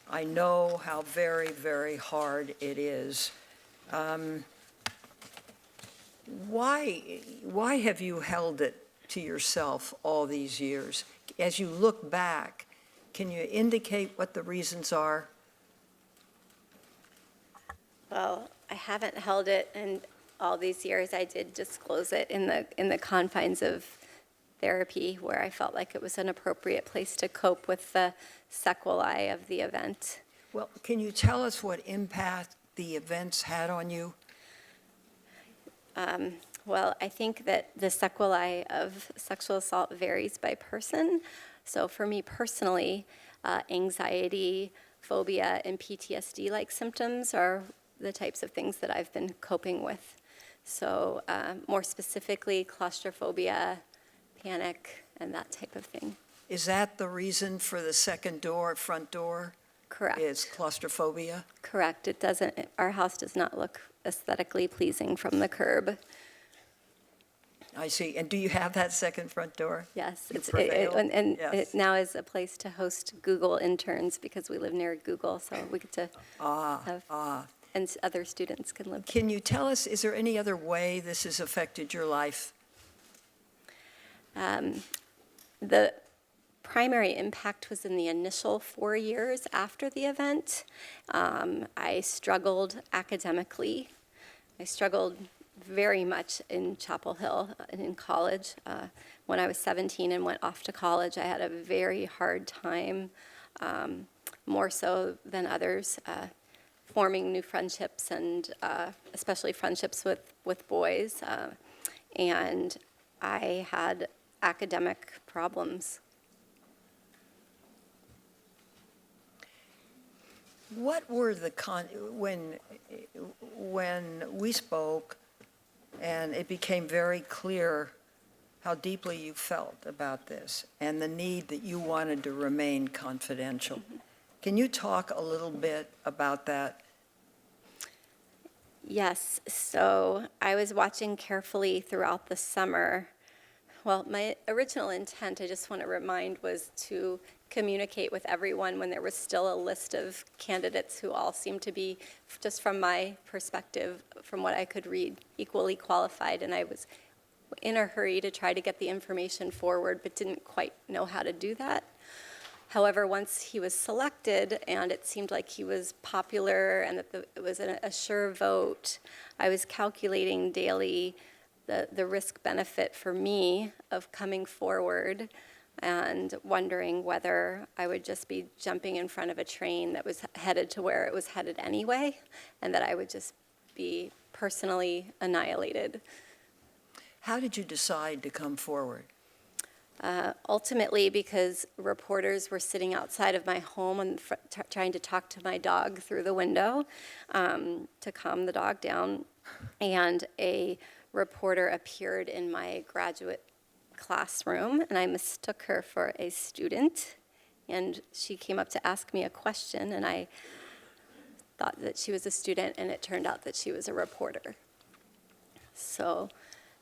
I know how very, very hard it is. Why have you held it to yourself all these years? As you look back, can you indicate what the reasons are? Well, I haven't held it in all these years. I did disclose it in the confines of therapy, where I felt like it was an appropriate place to cope with the sequelae of the event. Well, can you tell us what impact the events had on you? Well, I think that the sequelae of sexual assault varies by person. So for me personally, anxiety, phobia, and PTSD-like symptoms are the types of things that I've been coping with. So more specifically, claustrophobia, panic, and that type of thing. Is that the reason for the second door, front door? Correct. Is claustrophobia? Correct. It doesn't, our house does not look aesthetically pleasing from the curb. I see. And do you have that second front door? Yes, You it's, prevail? and Yes. it now is a place to host Google interns because we live near Google, so we get to have, and other students can live. Can you tell us, is there any other way this has affected your life? The primary impact was in the initial 4 years after the event. I struggled academically. I struggled very much in Chapel Hill and in college. When I was 17 and went off to college, I had a very hard time, more so than others, forming new friendships and especially friendships with boys. And I had academic problems. What were the when we spoke and it became very clear how deeply you felt about this and the need that you wanted to remain confidential. Mm-hmm. Can you talk a little bit about that? Yes, so I was watching carefully throughout the summer. Well, my original intent, I just want to remind, was to communicate with everyone when there was still a list of candidates who all seemed to be, just from my perspective, from what I could read, equally qualified. And I was in a hurry to try to get the information forward, but didn't quite know how to do that. However, once he was selected and it seemed like he was popular and that it was a sure vote, I was calculating daily the risk-benefit for me of coming forward and wondering whether I would just be jumping in front of a train that was headed to where it was headed anyway, and that I would just be personally annihilated. How did you decide to come forward? Ultimately, because reporters were sitting outside of my home and trying to talk to my dog through the window to calm the dog down, and a reporter appeared in my graduate classroom, and I mistook her for a student, and she came up to ask me a question, and I thought that she was a student, and it turned out that she was a reporter. So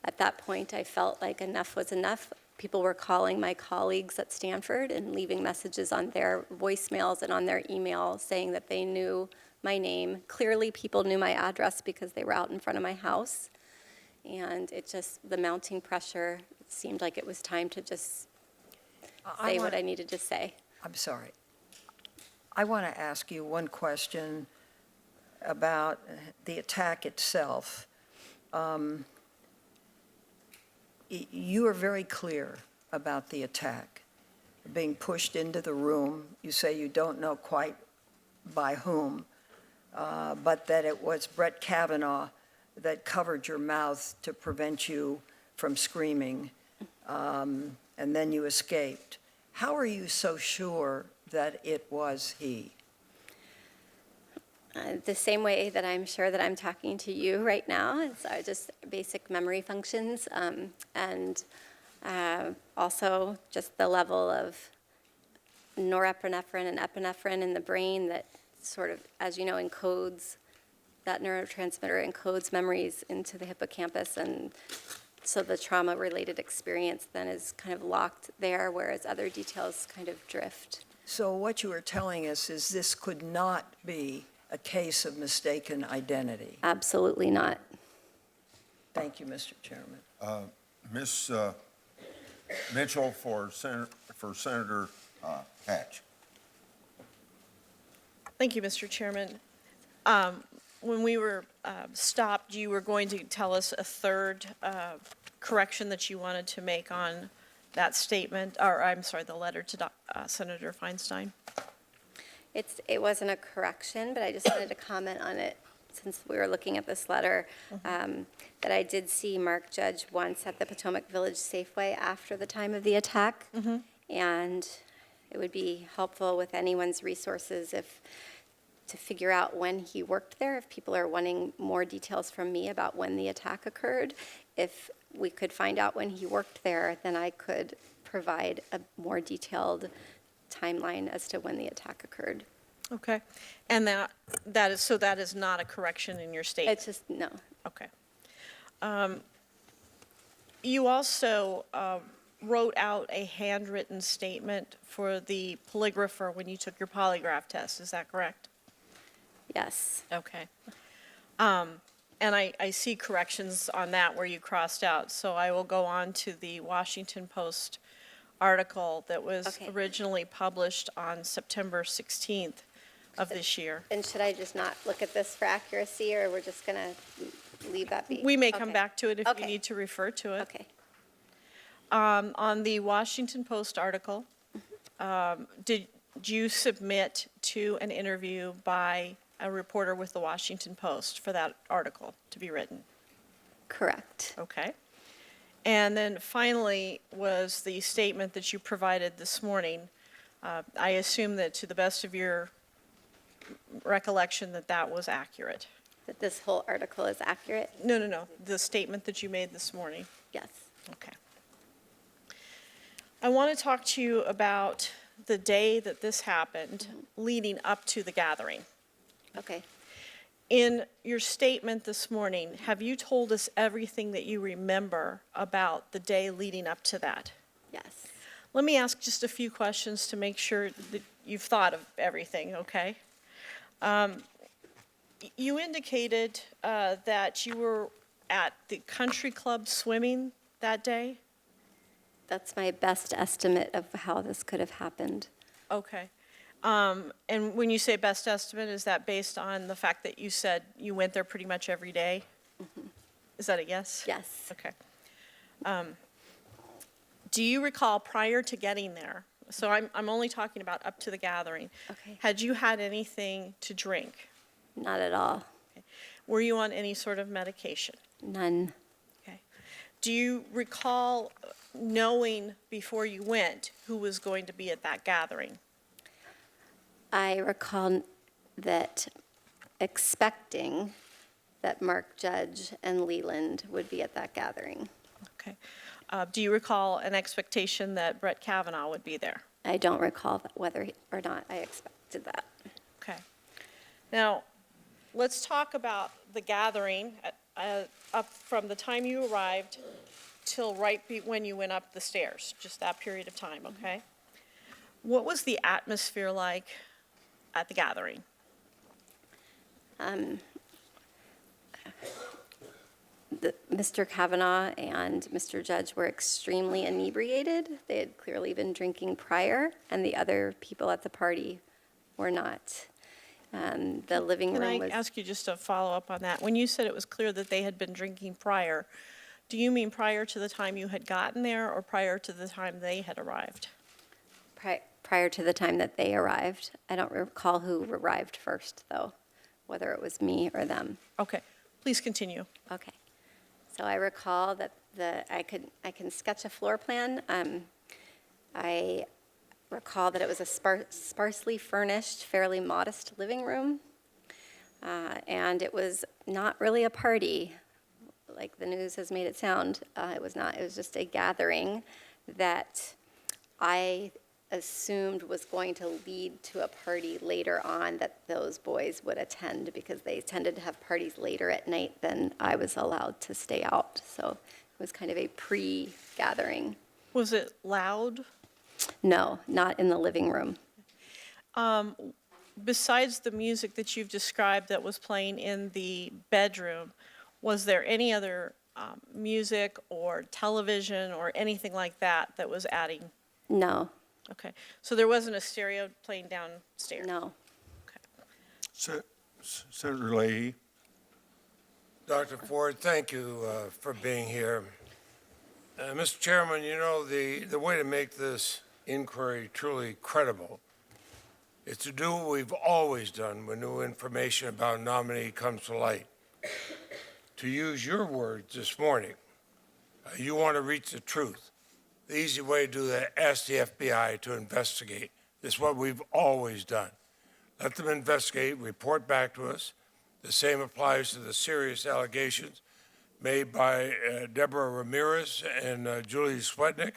at that point, I felt like enough was enough. People were calling my colleagues at Stanford and leaving messages on their voicemails and on their email saying that they knew my name. Clearly, people knew my address because they were out in front of my house. And it just, the mounting pressure, it seemed like it was time to just say what I needed to say. I'm sorry. I want to ask you one question about the attack itself. You are very clear about the attack, being pushed into the room. You say you don't know quite by whom, but that it was Brett Kavanaugh that covered your mouth to prevent you from screaming, and then you escaped. How are you so sure that it was he? The same way that I'm sure that I'm talking to you right now. It's just basic memory functions, and also just the level of norepinephrine and epinephrine in the brain that sort of, as you know, encodes, that neurotransmitter encodes memories into the hippocampus, and so the trauma-related experience then is kind of locked there, whereas other details kind of drift. So what you are telling us is this could not be a case of mistaken identity? Absolutely not. Thank you, Mr. Chairman. Ms. Mitchell for Senator Hatch. Thank you, Mr. Chairman. When we were stopped, you were going to tell us a third correction that you wanted to make on that statement, or I'm sorry, the letter to Senator Feinstein. It wasn't a correction, but I just wanted to comment on it since we were looking at this letter, that I did see Mark Judge once at the Potomac Village Safeway after the time of the attack. And it would be helpful with anyone's resources to figure out when he worked there. If people are wanting more details from me about when the attack occurred, if we could find out when he worked there, then I could provide a more detailed timeline as to when the attack occurred. Okay. And that is not a correction in your statement? It's just, no. Okay. You also wrote out a handwritten statement for the polygrapher when you took your polygraph test. Is that correct? Yes. Okay. And I see corrections on that where you crossed out. So I will go on to the Washington Post article that was originally published on September 16th of this year. And should I just not look at this for accuracy, or we're just going to leave that be? We may come Okay. back to it if Okay. you need to refer to it. Okay. On the Washington Post article, did you submit to an interview by a reporter with the Washington Post for that article to be written? Correct. Okay. And then finally was the statement that you provided this morning. I assume that to the best of your recollection that was accurate. That this whole article is accurate? No. The statement that you made this morning. Yes. Okay. I want to talk to you about the day that this happened, leading up to the gathering. Okay. In your statement this morning, have you told us everything that you remember about the day leading up to that? Yes. Let me ask just a few questions to make sure that you've thought of everything, okay? You indicated that you were at the country club swimming that day? That's my best estimate of how this could have happened. Okay. And when you say best estimate, is that based on the fact that you said you went there pretty much every day? Is that a yes? Yes. Okay. Do you recall prior to getting there, so I'm only talking about up to the gathering, Okay. had you had anything to drink? Not at all. Okay. Were you on any sort of medication? None. Okay. Do you recall knowing before you went who was going to be at that gathering? I recall that expecting that Mark Judge and Leland would be at that gathering. Okay. Do you recall an expectation that Brett Kavanaugh would be there? I don't recall whether or not I expected that. Okay. Now, let's talk about the gathering up from the time you arrived till when you went up the stairs, just that period of time, okay? What was the atmosphere like at the gathering? Mr. Kavanaugh and Mr. Judge were extremely inebriated. They had clearly been drinking prior, and the other people at the party were not. The living room Can was... I ask you just to follow up on that? When you said it was clear that they had been drinking prior, do you mean prior to the time you had gotten there or prior to the time they had arrived? Prior to the time that they arrived. I don't recall who arrived first, though, whether it was me or them. Okay, please continue. Okay. So I recall that I can sketch a floor plan. I recall that it was a sparsely furnished, fairly modest living room. And it was not really a party, like the news has made it sound. It was not. It was just a gathering that I assumed was going to lead to a party later on that those boys would attend, because they tended to have parties later at night than I was allowed to stay out. So it was kind of a pre-gathering. Was it loud? No, not in the living room. Besides the music that you've described that was playing in the bedroom, was there any other music or television or anything like that that was adding? No, Okay, so there wasn't a stereo playing downstairs? no. Senator Leahy. Dr. Ford, thank you for being here. Mr. Chairman, you know, the way to make this inquiry truly credible is to do what we've always done when new information about a nominee comes to light. To use your words this morning, you want to reach the truth. The easy way to do that, ask the FBI to investigate. This is what we've always done. Let them investigate, report back to us. The same applies to the serious allegations made by Deborah Ramirez and Julie Swetnick.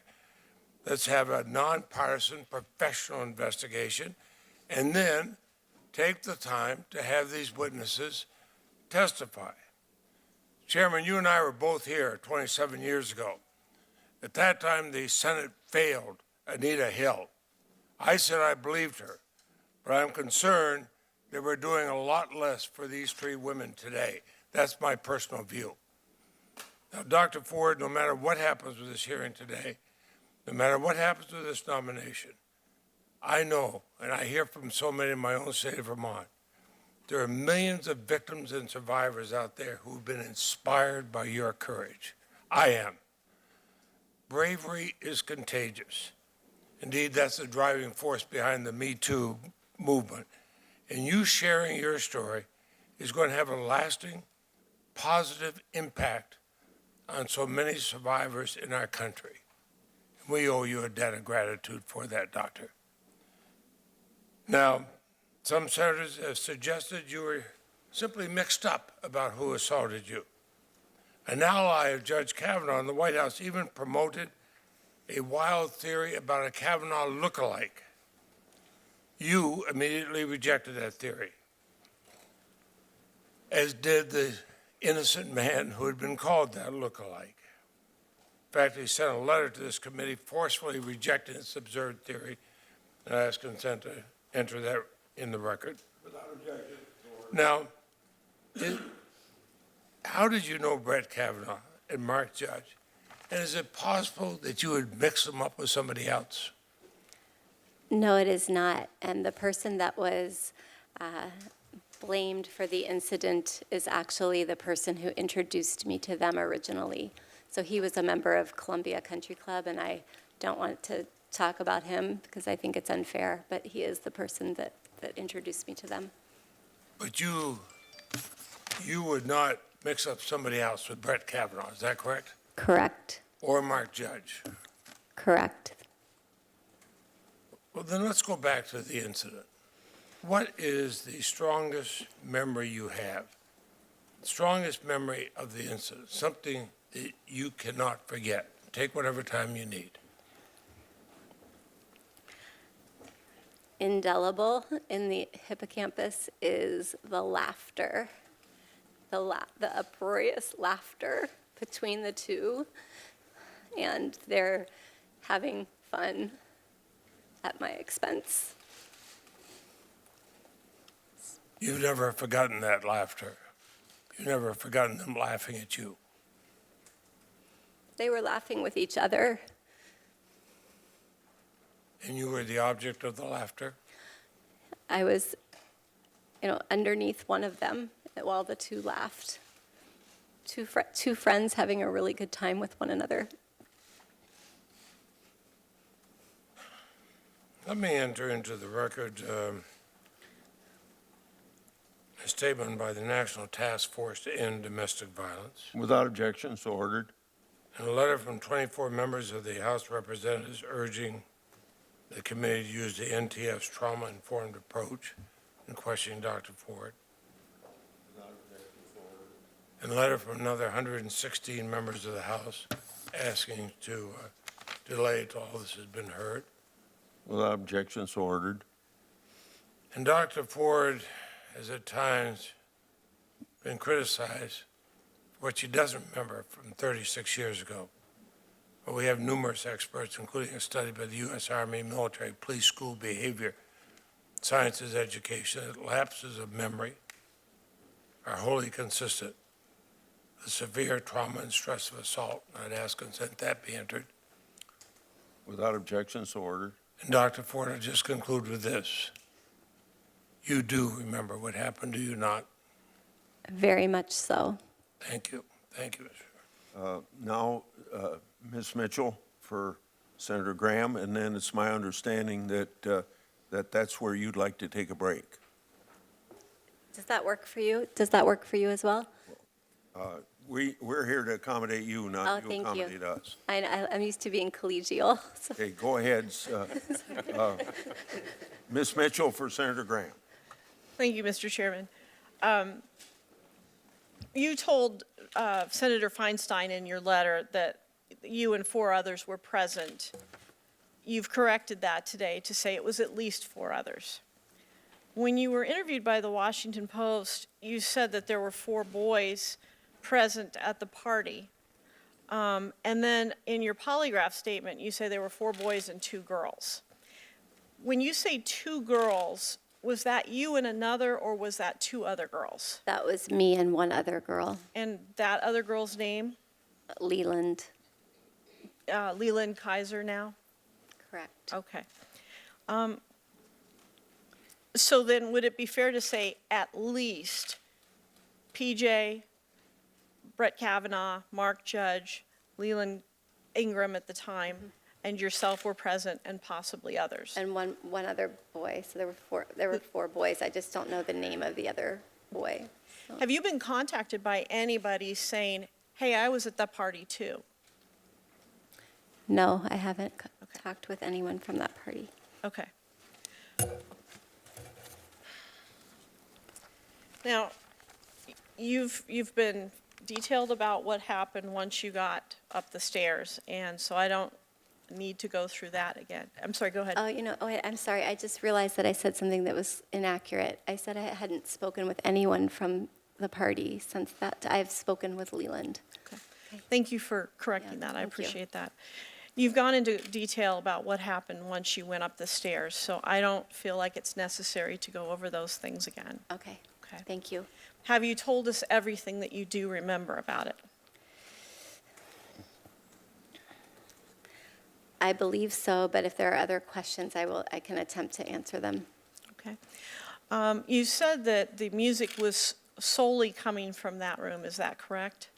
Let's have a nonpartisan professional investigation and then take the time to have these witnesses testify. Chairman, you and I were both here 27 years ago. At that time, the Senate failed Anita Hill. I said I believed her, but I'm concerned that we're doing a lot less for these three women today. That's my personal view. Now, Dr. Ford, no matter what happens with this hearing today, no matter what happens with this nomination, I know, and I hear from so many in my own state of Vermont, there are millions of victims and survivors out there who've been inspired by your courage. I am. Bravery is contagious. Indeed, that's the driving force behind the Me Too movement. And you sharing your story is going to have a lasting, positive impact on so many survivors in our country. We owe you a debt of gratitude for that, Doctor. Now, some senators have suggested you were simply mixed up about who assaulted you. An ally of Judge Kavanaugh in the White House even promoted a wild theory about a Kavanaugh lookalike. You immediately rejected that theory, as did the innocent man who had been called that lookalike. In fact, he sent a letter to this committee forcefully rejecting this absurd theory, and I ask consent to enter that in the record. Without objection. Now, how did you know Brett Kavanaugh and Mark Judge? And is it possible that you would mix them up with somebody else? No, it is not. And the person that was blamed for the incident is actually the person who introduced me to them originally. So he was a member of Columbia Country Club, and I don't want to talk about him because I think it's unfair, but he is the person that introduced me to them. But you would not mix up somebody else with Brett Kavanaugh, is that correct? Correct. Or Mark Judge? Correct. Well, then let's go back to the incident. What is the strongest memory you have? Strongest memory of the incident, something that you cannot forget. Take whatever time you need. Indelible in the hippocampus is the laughter, the uproarious laughter between the two, and they're having fun at my expense. You've never forgotten that laughter. You've never forgotten them laughing at you. They were laughing with each other. And you were the object of the laughter? I was, underneath one of them while the two laughed. Two friends having a really good time with one another. Let me enter into the record a statement by the National Task Force to End Domestic Violence. Without objection, so ordered. And a letter from 24 members of the House of Representatives urging the committee to use the NTF's trauma-informed approach in questioning Dr. Ford. And a letter from another 116 members of the House asking to delay till all this has been heard. Without objection, so ordered. And Dr. Ford has at times been criticized for what she doesn't remember from 36 years ago. But we have numerous experts, including a study by the U.S. Army Military Police School Behavior Sciences Education, that lapses of memory are wholly consistent the severe trauma and stress of assault. I'd ask consent that be entered. Without objection, so ordered. And Dr. Ford, I'll just conclude with this. You do remember what happened, do you not? Very much so. Thank you. Thank you, Mr. Now, Ms. Mitchell for Senator Graham, and then it's my understanding that that's where you'd like to take a break. Does that work for you? Does that work for you as well? We're here to accommodate you, not you thank you. accommodate us. I'm used to being collegial. So. Okay, go ahead. Ms. Mitchell for Senator Graham. Thank you, Mr. Chairman. You told Senator Feinstein in your letter that you and 4 others were present. You've corrected that today to say it was at least 4 others. When you were interviewed by the Washington Post, you said that there were 4 boys present at the party. And then in your polygraph statement, you say there were 4 boys and 2 girls. When you say 2 girls, was that you and another, or was that 2 other girls? That was me and 1 other girl. And that other girl's name? Leland. Leland Kaiser now? Correct. Okay. So then would it be fair to say at least PJ, Brett Kavanaugh, Mark Judge, Leland Ingram at the time, and yourself were present, and possibly others? And one other boy. So there were 4 boys. I just don't know the name of the other boy. So. Have you been contacted by anybody saying, hey, I was at that party too? No, I haven't talked with anyone from that party. Okay. Now, you've been detailed about what happened once you got up the stairs, and so I don't need to go through that again. I'm sorry, go ahead. Wait, I'm sorry. I just realized that I said something that was inaccurate. I said I hadn't spoken with anyone from the party since that. I've spoken with Leland. Okay. Thank you for correcting that. I thank you. appreciate that. You've gone into detail about what happened once you went up the stairs, so I don't feel like it's necessary to go over those things again. Okay. Okay. Thank you. Have you told us everything that you do remember about it? I believe so, but if there are other questions, I can attempt to answer them. Okay. You said that the music was solely coming from that room, is that correct?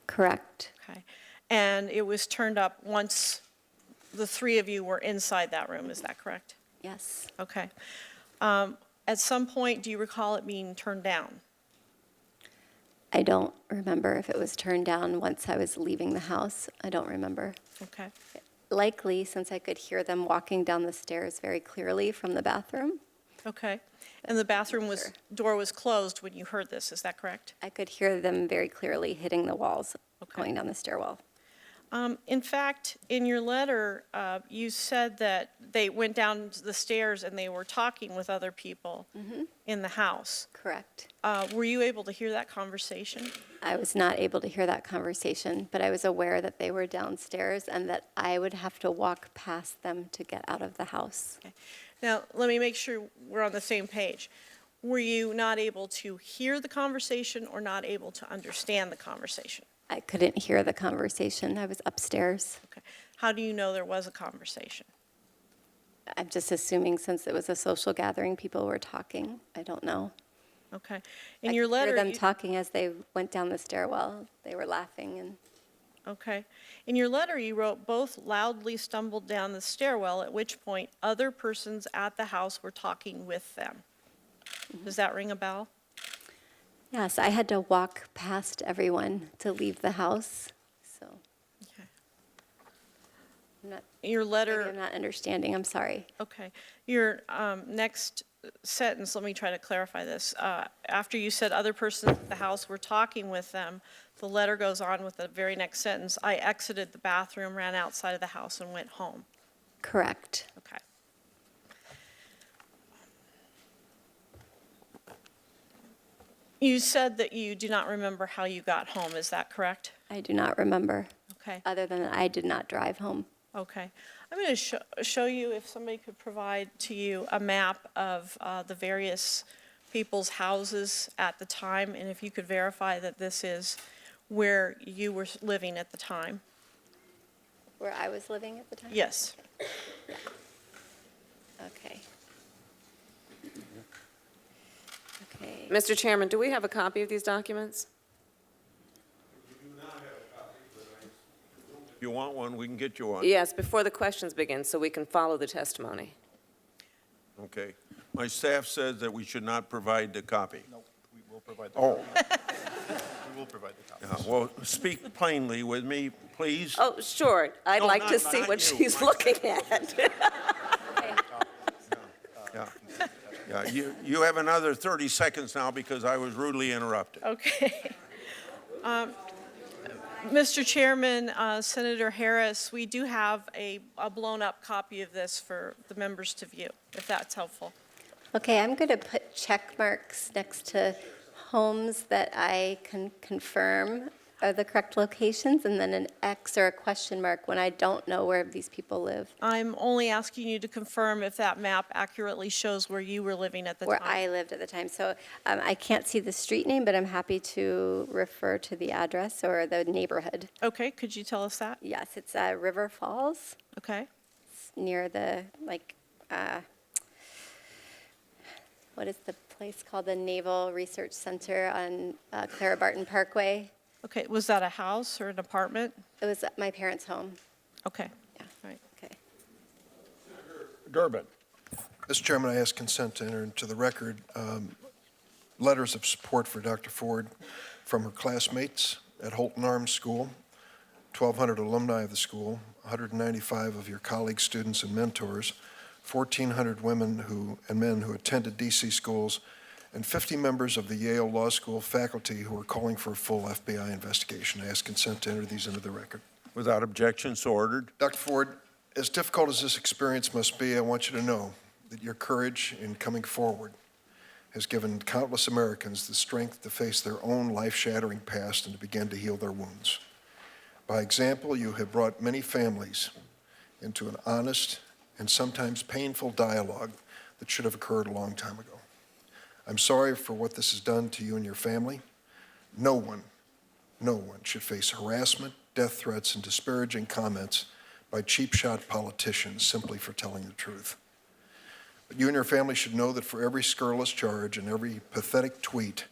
Correct. Okay. And it was turned up once the 3 of you were inside that room, is that correct? Yes. Okay. At some point, do you recall it being turned down? I don't remember if it was turned down once I was leaving the house. I don't remember. Okay. Likely, since I could hear them walking down the stairs very clearly from the bathroom. Okay. And the bathroom door was closed when you heard this, is that correct? I could hear them very clearly hitting the walls going down the stairwell. In fact, in your letter, you said that they went down the stairs and they were talking with other people in the house. Correct. Were you able to hear that conversation? I was not able to hear that conversation, but I was aware that they were downstairs and that I would have to walk past them to get out of the house. Okay. Now, let me make sure we're on the same page. Were you not able to hear the conversation or not able to understand the conversation? I couldn't hear the conversation. I was upstairs. Okay. How do you know there was a conversation? I'm just assuming since it was a social gathering, people were talking. I don't know. Okay. In your letter, I heard them talking as they went down the stairwell. They were laughing and. Okay. In your letter, you wrote, both loudly stumbled down the stairwell, at which point other persons at the house were talking with them. Does that ring a bell? Yes, I had to walk past everyone to leave the house, so. Okay. Your letter. I'm not understanding, I'm sorry. Okay. Your next sentence, let me try to clarify this. After you said other persons at the house were talking with them, the letter goes on with the very next sentence, I exited the bathroom, ran outside of the house, and went home. Correct. Okay. You said that you do not remember how you got home, is that correct? I do not remember. Okay. Other than I did not drive home. Okay. I'm going to show you, if somebody could provide to you a map of the various people's houses at the time, and if you could verify that this is where you were living at the time. Where I was living at the time? Yes. Okay. Okay. Mr. Chairman, do we have a copy of these documents? If you want one, we can get you one. Yes, before the questions begin, so we can follow the testimony. Okay. My staff says that we should not provide the copy. No, we will provide the Oh. We will provide the copy. Yeah, well, speak plainly with me, please. Oh, sure. I'd No, like not- to see not what you. she's looking at. Yeah. Yeah, you have another 30 seconds now because I was rudely interrupted. Okay. Mr. Chairman, Senator Harris, we do have a blown-up copy of this for the members to view, if that's helpful. Okay, I'm going to put check marks next to homes that I can confirm are the correct locations, and then an X or a question mark when I don't know where these people live. I'm only asking you to confirm if that map accurately shows where you were living at the Where time. I lived at the time. So I can't see the street name, but I'm happy to refer to the address or the neighborhood. Okay, could you tell us that? Yes, it's River Falls. Okay. It's near the, what is the place called? The Naval Research Center on Clara Barton Parkway. Okay, was that a house or an apartment? It was at my parents' home. Okay. Yeah. Right. Okay. Durbin. Mr. Chairman, I ask consent to enter into the record letters of support for Dr. Ford from her classmates at Holton Arms School, 1,200 alumni of the school, 195 of your colleagues, students, and mentors, 1,400 women and men who attended DC schools, and 50 members of the Yale Law School faculty who are calling for a full FBI investigation. I ask consent to enter these into the record. Without objection, so ordered. Dr. Ford, as difficult as this experience must be, I want you to know that your courage in coming forward has given countless Americans the strength to face their own life-shattering past and to begin to heal their wounds. By example, you have brought many families into an honest and sometimes painful dialogue that should have occurred a long time ago. I'm sorry for what this has done to you and your family. No one should face harassment, death threats, and disparaging comments by cheap-shot politicians simply for telling the truth. But you and your family should know that for every scurrilous charge and every pathetic tweet,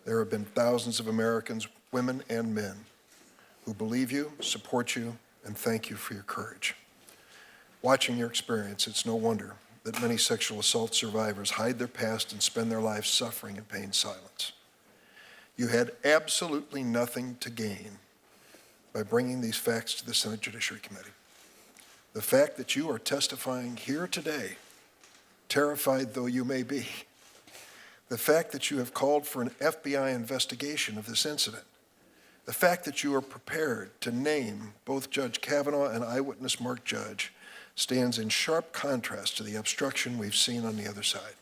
there have been thousands of Americans, women and men, who believe you, support you, and thank you for your courage. Watching your experience, it's no wonder that many sexual assault survivors hide their past and spend their lives suffering in pain silence. You had absolutely nothing to gain by bringing these facts to the Senate Judiciary Committee. The fact that you are testifying here today, terrified though you may be, the fact that you have called for an FBI investigation of this incident, the fact that you are prepared to name both Judge Kavanaugh and eyewitness Mark Judge stands in sharp contrast to the obstruction we've seen on the other side.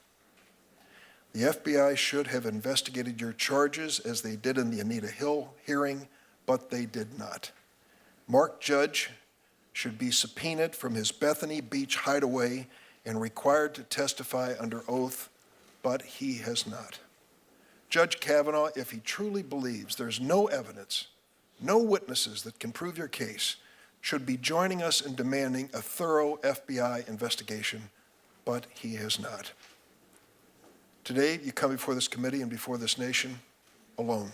The FBI should have investigated your charges as they did in the Anita Hill hearing, but they did not. Mark Judge should be subpoenaed from his Bethany Beach hideaway and required to testify under oath, but he has not. Judge Kavanaugh, if he truly believes there's no evidence, no witnesses that can prove your case, should be joining us in demanding a thorough FBI investigation, but he has not. Today, you come before this committee and before this nation alone.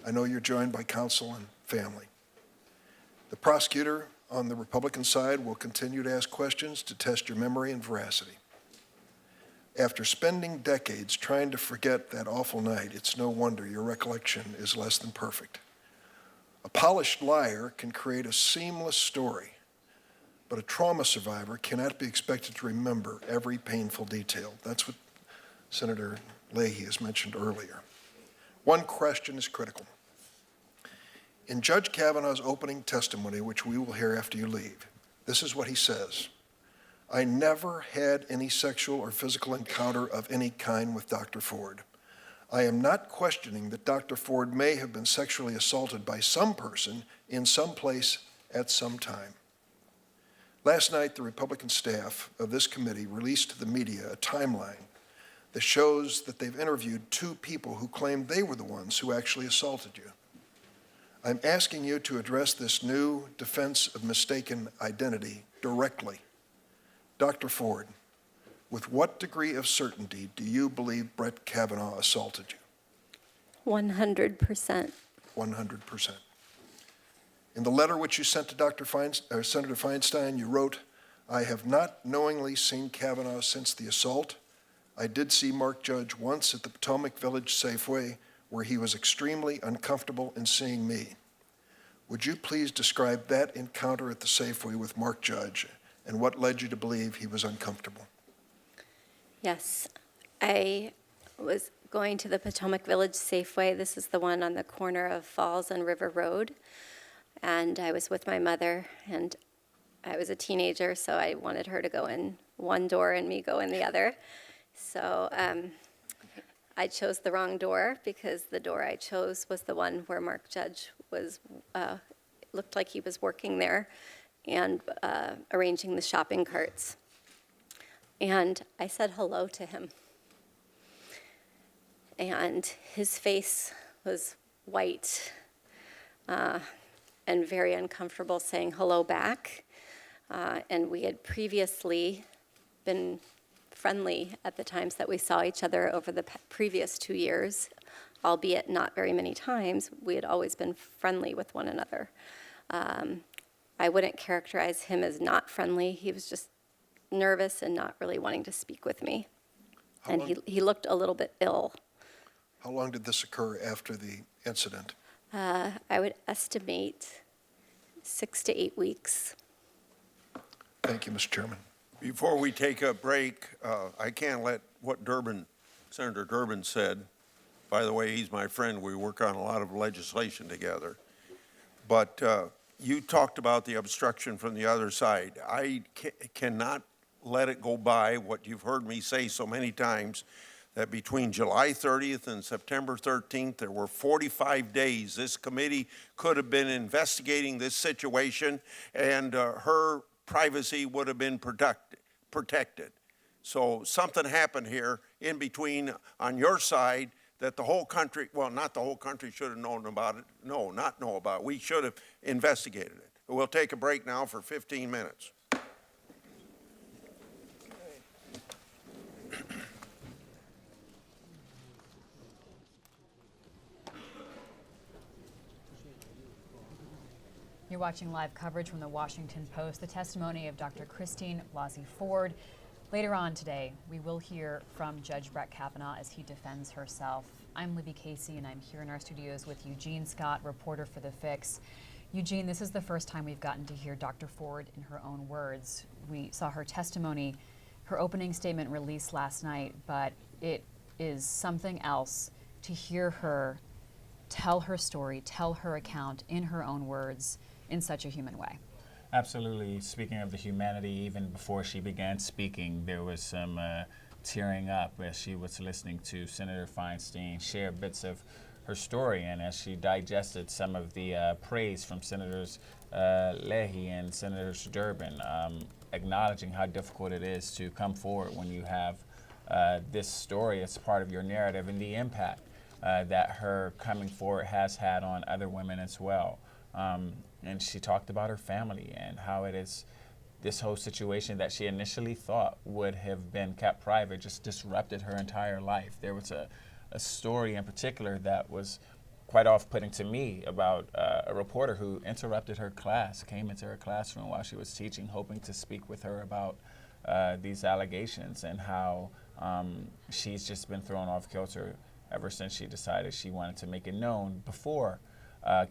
I know you're joined by counsel and family. The prosecutor on the Republican side will continue to ask questions to test your memory and veracity. After spending decades trying to forget that awful night, it's no wonder your recollection is less than perfect. A polished liar can create a seamless story, but a trauma survivor cannot be expected to remember every painful detail. That's what Senator Leahy has mentioned earlier. One question is critical. In Judge Kavanaugh's opening testimony, which we will hear after you leave, this is what he says: I never had any sexual or physical encounter of any kind with Dr. Ford. I am not questioning that Dr. Ford may have been sexually assaulted by some person in some place at some time. Last night, the Republican staff of this committee released to the media a timeline that shows that they've interviewed two people who claimed they were the ones who actually assaulted you. I'm asking you to address this new defense of mistaken identity directly. Dr. Ford, with what degree of certainty do you believe Brett Kavanaugh assaulted you? 100%. 100%. In the letter which you sent to Senator Feinstein, you wrote, I have not knowingly seen Kavanaugh since the assault. I did see Mark Judge once at the Potomac Village Safeway, where he was extremely uncomfortable in seeing me. Would you please describe that encounter at the Safeway with Mark Judge and what led you to believe he was uncomfortable? Yes, I was going to the Potomac Village Safeway. This is the one on the corner of Falls and River Road. And I was with my mother, and I was a teenager, so I wanted her to go in one door and me go in the other. So I chose the wrong door because the door I chose was the one where Mark Judge was, looked like he was working there and arranging the shopping carts. And I said hello to him. And his face was white and very uncomfortable saying hello back. And we had previously been friendly at the times that we saw each other over the previous 2 years, albeit not very many times. We had always been friendly with one another. I wouldn't characterize him as not friendly. He was just nervous and not really wanting to speak with me. And he looked a little bit ill. How long did this occur after the incident? I would estimate 6 to 8 weeks. Thank you, Mr. Chairman. Before we take a break, I can't let what Senator Durbin said. By the way, he's my friend. We work on a lot of legislation together. But you talked about the obstruction from the other side. I cannot let it go by what you've heard me say so many times, that between July 30th and September 13th, there were 45 days this committee could have been investigating this situation, and her privacy would have been protected. So something happened here in between on your side that the whole country, well, not the whole country should have known about it. No, not know about it. We should have investigated it. We'll take a break now for 15 minutes. You're watching live coverage from the Washington Post, the testimony of Dr. Christine Blasey Ford. Later on today, we will hear from Judge Brett Kavanaugh as he defends herself. I'm Libby Casey, and I'm here in our studios with Eugene Scott, reporter for The Fix. Eugene, this is the first time we've gotten to hear Dr. Ford in her own words. We saw her testimony, her opening statement released last night, but it is something else to hear her tell her story, tell her account in her own words in such a human way. Absolutely. Speaking of the humanity, even before she began speaking, there was some tearing up as she was listening to Senator Feinstein share bits of her story, and as she digested some of the praise from Senators Leahy and Senator Durbin, acknowledging how difficult it is to come forward when you have this story as part of your narrative and the impact that her coming forward has had on other women as well. And she talked about her family and how it is this whole situation that she initially thought would have been kept private just disrupted her entire life. There was a story in particular that was quite off-putting to me about a reporter who interrupted her class, came into her classroom while she was teaching, hoping to speak with her about these allegations and how she's just been thrown off kilter ever since she decided she wanted to make it known before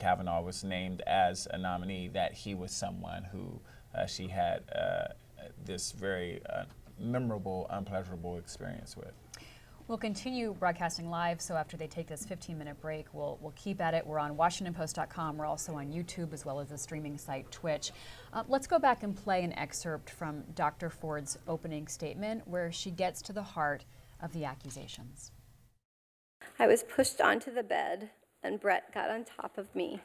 Kavanaugh was named as a nominee that he was someone who she had this very memorable, unpleasurable experience with. We'll continue broadcasting live, so after they take this 15-minute break, we'll keep at it. We're on WashingtonPost.com. We're also on YouTube as well as the streaming site Twitch. Let's go back and play an excerpt from Dr. Ford's opening statement where she gets to the heart of the accusations. I was pushed onto the bed, and Brett got on top of me.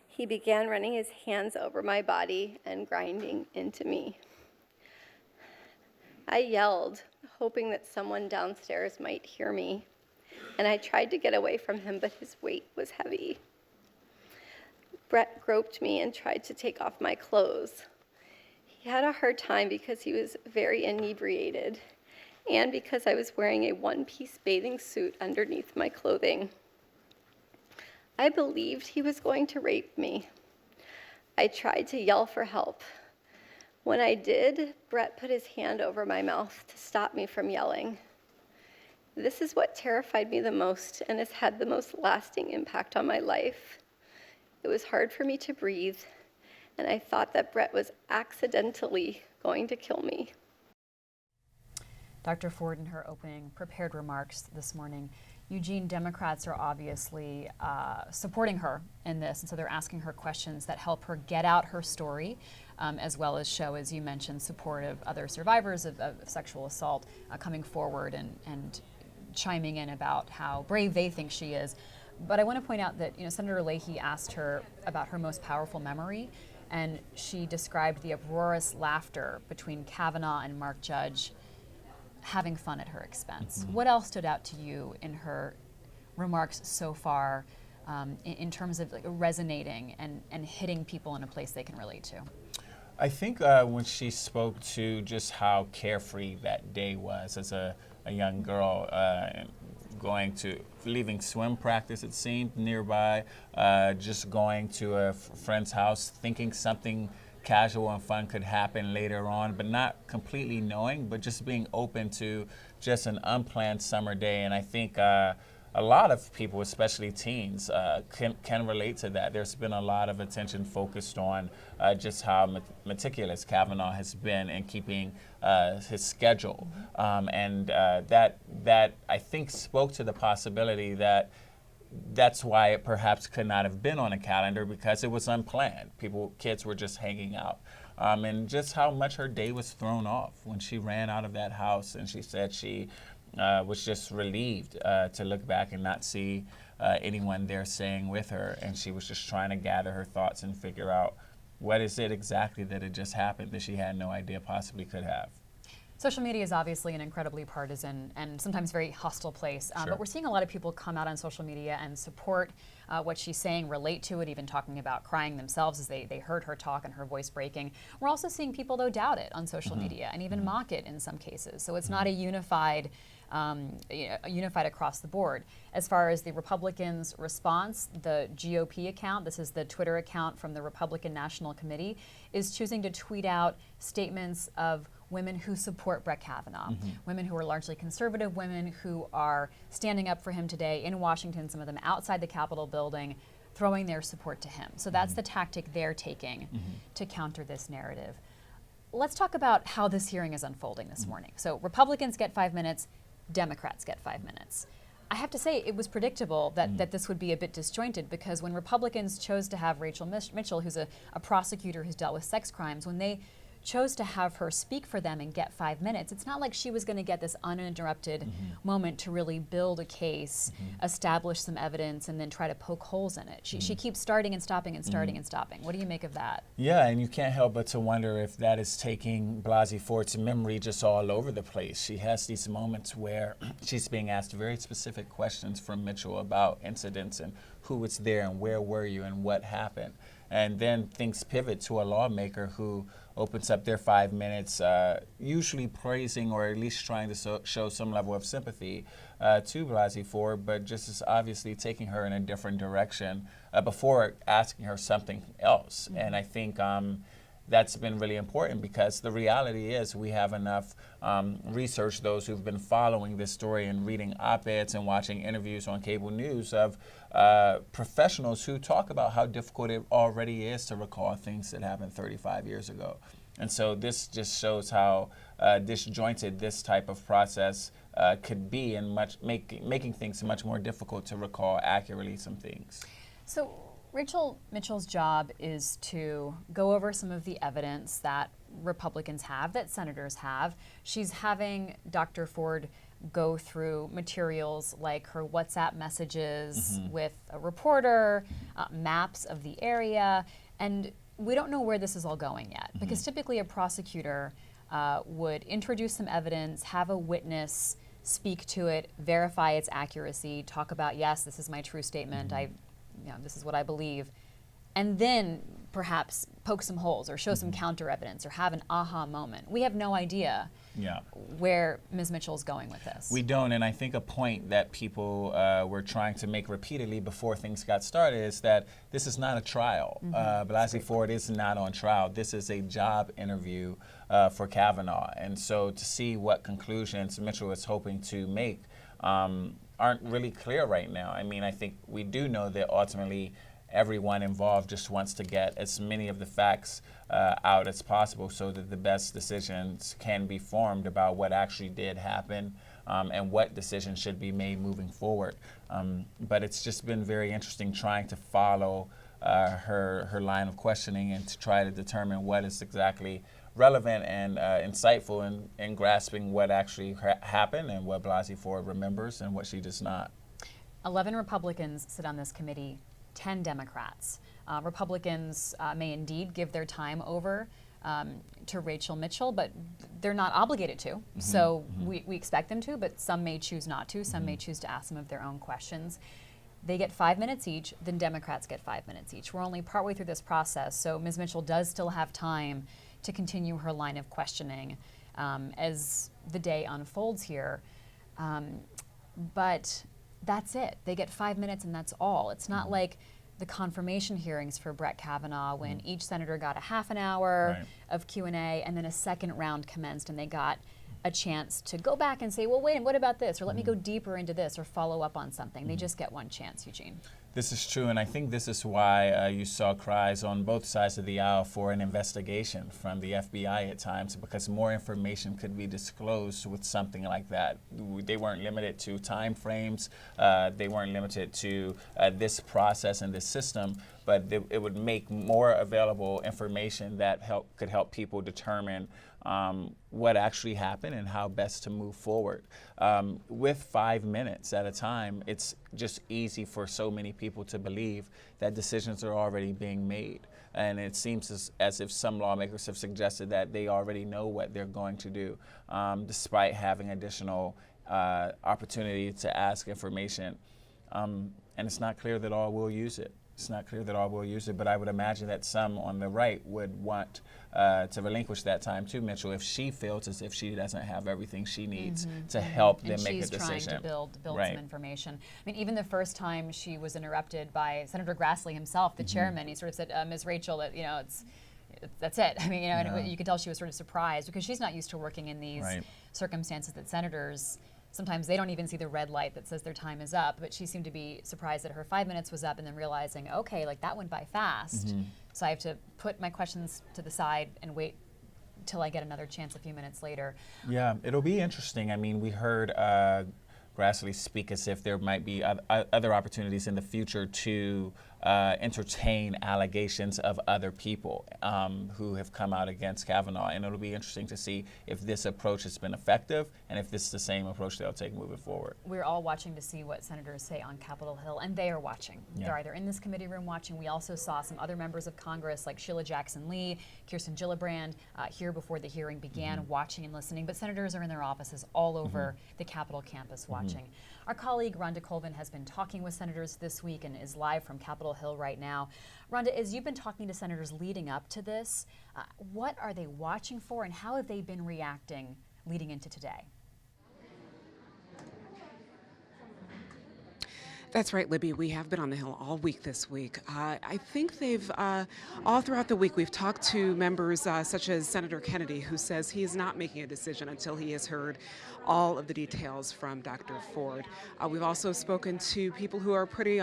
He began running his hands over my body and grinding into me. I yelled, hoping that someone downstairs might hear me, and I tried to get away from him, but his weight was heavy. Brett groped me and tried to take off my clothes. He had a hard time because he was very inebriated and because I was wearing a one-piece bathing suit underneath my clothing. I believed he was going to rape me. I tried to yell for help. When I did, Brett put his hand over my mouth to stop me from yelling. This is what terrified me the most and has had the most lasting impact on my life. It was hard for me to breathe, and I thought that Brett was accidentally going to kill me. Dr. Ford, in her opening prepared remarks this morning, Eugene, Democrats are obviously supporting her in this, and so they're asking her questions that help her get out her story, as well as show, as you mentioned, support of other survivors of sexual assault coming forward and chiming in about how brave they think she is. But I want to point out that Senator Leahy asked her about her most powerful memory, and she described the uproarious laughter between Kavanaugh and Mark Judge having fun at her expense. What else stood out to you in her remarks so far in terms of resonating and hitting people in a place they can relate to? I think when she spoke to just how carefree that day was as a young girl, leaving swim practice, it seemed, nearby, just going to a friend's house, thinking something casual and fun could happen later on, but not completely knowing, but just being open to just an unplanned summer day. And I think a lot of people, especially teens, can relate to that. There's been a lot of attention focused on just how meticulous Kavanaugh has been in keeping his schedule. And that I think spoke to the possibility that that's why it perhaps could not have been on a calendar, because it was unplanned. Kids were just hanging out. And just how much her day was thrown off when she ran out of that house, and she said she was just relieved to look back and not see anyone there staying with her, and she was just trying to gather her thoughts and figure out what is it exactly that had just happened that she had no idea possibly could have. Social media is obviously an incredibly partisan and sometimes very hostile place, Sure. but we're seeing a lot of people come out on social media and support what she's saying, relate to it, even talking about crying themselves as they heard her talk and her voice breaking. We're also seeing people, though, doubt it on social media and even mock it in some cases. So it's not a unified across the board. As far as the Republicans' response, the GOP account, this is the Twitter account from the Republican National Committee, is choosing to tweet out statements of women who support Brett Kavanaugh, women who are largely conservative, women who are standing up for him today in Washington, some of them outside the Capitol building, throwing their support to him. So that's the tactic they're taking to counter this narrative. Let's talk about how this hearing is unfolding this morning. So Republicans get 5 minutes, Democrats get 5 minutes. I have to say it was predictable that this would be a bit disjointed, because when Republicans chose to have Rachel Mitchell, who's a prosecutor who's dealt with sex crimes, when they chose to have her speak for them and get 5 minutes, it's not like she was going to get this uninterrupted moment to really build a case, establish some evidence, and then try to poke holes in it. She keeps starting and stopping and starting and stopping. What do you make of that? Yeah, and you can't help but to wonder if that is taking Blasey Ford's memory just all over the place. She has these moments where she's being asked very specific questions from Mitchell about incidents and who was there and where were you and what happened. And then things pivot to a lawmaker who opens up their 5 minutes, usually praising or at least trying to show some level of sympathy to Blasey Ford, but just as obviously taking her in a different direction before asking her something else. And I think that's been really important, because the reality is we have enough research, those who've been following this story and reading op-eds and watching interviews on cable news of professionals who talk about how difficult it already is to recall things that happened 35 years ago. And so this just shows how disjointed this type of process could be, and making things much more difficult to recall accurately some things. So Rachel Mitchell's job is to go over some of the evidence that Republicans have, that senators have. She's having Dr. Ford go through materials like her WhatsApp messages with a reporter, maps of the area, and we don't know where this is all going yet, because typically a prosecutor would introduce some evidence, have a witness speak to it, verify its accuracy, talk about, yes, this is my true statement, this is what I believe. and then perhaps poke some holes or show some counter evidence or have an aha moment. We have no idea where Ms. Mitchell's going with this. We don't, and I think a point that people were trying to make repeatedly before things got started is that this is not a trial. Blasey Ford is not on trial. This is a job interview for Kavanaugh, and so to see what conclusions Mitchell is hoping to make aren't really clear right now. I mean, I think we do know that ultimately everyone involved just wants to get as many of the facts out as possible so that the best decisions can be formed about what actually did happen and what decisions should be made moving forward. But it's just been very interesting trying to follow her line of questioning and to try to determine what is exactly relevant and insightful in grasping what actually happened and what Blasey Ford remembers and what she does not. 11 Republicans sit on this committee, 10 Democrats. Republicans may indeed give their time over to Rachel Mitchell, but they're not obligated to. So we expect them to, but some may choose not to. Some may choose to ask some of their own questions. They get 5 minutes each, then Democrats get 5 minutes each. We're only partway through this process, so Ms. Mitchell does still have time to continue her line of questioning as the day unfolds here. But that's it. They get 5 minutes and that's all. It's not like the confirmation hearings for Brett Kavanaugh when each senator got a half an hour of Q&A and then a second round commenced and they got a chance to go back and say, well, wait, what about this? Or let me go deeper into this or follow up on something. They just get one chance, Eugene. This is true, and I think this is why you saw cries on both sides of the aisle for an investigation from the FBI at times, because more information could be disclosed with something like that. They weren't limited to time frames, they weren't limited to this process and this system, but it would make more available information that could help people determine what actually happened and how best to move forward. With 5 minutes at a time, it's just easy for so many people to believe that decisions are already being made. And it seems as if some lawmakers have suggested that they already know what they're going to do, despite having additional opportunity to ask information. And it's not clear that all will use it. It's not clear that all will use it, but I would imagine that some on the right would want to relinquish that time to Mitchell if she feels as if she doesn't have everything she needs to help them make a decision. And she's trying to build some information. I mean, even the first time she was interrupted by Senator Grassley himself, the chairman, he sort of said, Ms. Rachel, that that's it. I mean, and you could tell she was sort of surprised because she's not used to working in these circumstances that senators. Sometimes they don't even see the red light that says their time is up, but she seemed to be surprised that her 5 minutes was up and then realizing, okay, like that went by fast. So I have to put my questions to the side and wait till I get another chance a few minutes later. Yeah, it'll be interesting. I mean, we heard Grassley speak as if there might be other opportunities in the future to entertain allegations of other people who have come out against Kavanaugh. And it'll be interesting to see if this approach has been effective and if this is the same approach they'll take moving forward. We're all watching to see what senators say on Capitol Hill, and they are watching. They're either in this committee room watching. We also saw some other members of Congress like Sheila Jackson Lee, Kirsten Gillibrand here before the hearing began, watching and listening. But senators are in their offices all over the Capitol campus watching. Our colleague Rhonda Colvin has been talking with senators this week and is live from Capitol Hill right now. Rhonda, as you've been talking to senators leading up to this, what are they watching for and how have they been reacting leading into today? That's right, Libby. We have been on the Hill all week this week. I think they've, all throughout the week, we've talked to members such as Senator Kennedy, who says he is not making a decision until he has heard all of the details from Dr. Ford. We've also spoken to people who are pretty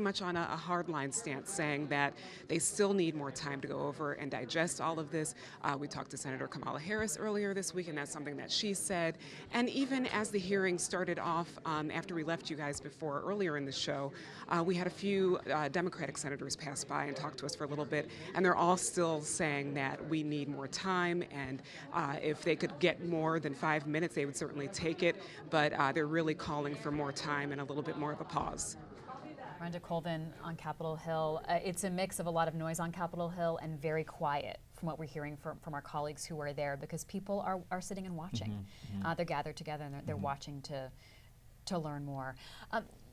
much on a hardline stance, saying that they still need more time to go over and digest all of this. We talked to Senator Kamala Harris earlier this week, and that's something that she said. And even as the hearing started off, after we left you guys before earlier in the show, we had a few Democratic senators pass by and talk to us for a little bit, and they're all still saying that we need more time, and if they could get more than 5 minutes, they would certainly take it, but they're really calling for more time and a little bit more of a pause. Rhonda Colvin on Capitol Hill. It's a mix of a lot of noise on Capitol Hill and very quiet from what we're hearing from our colleagues who are there, because people are sitting and watching. They're gathered together and they're watching to learn more.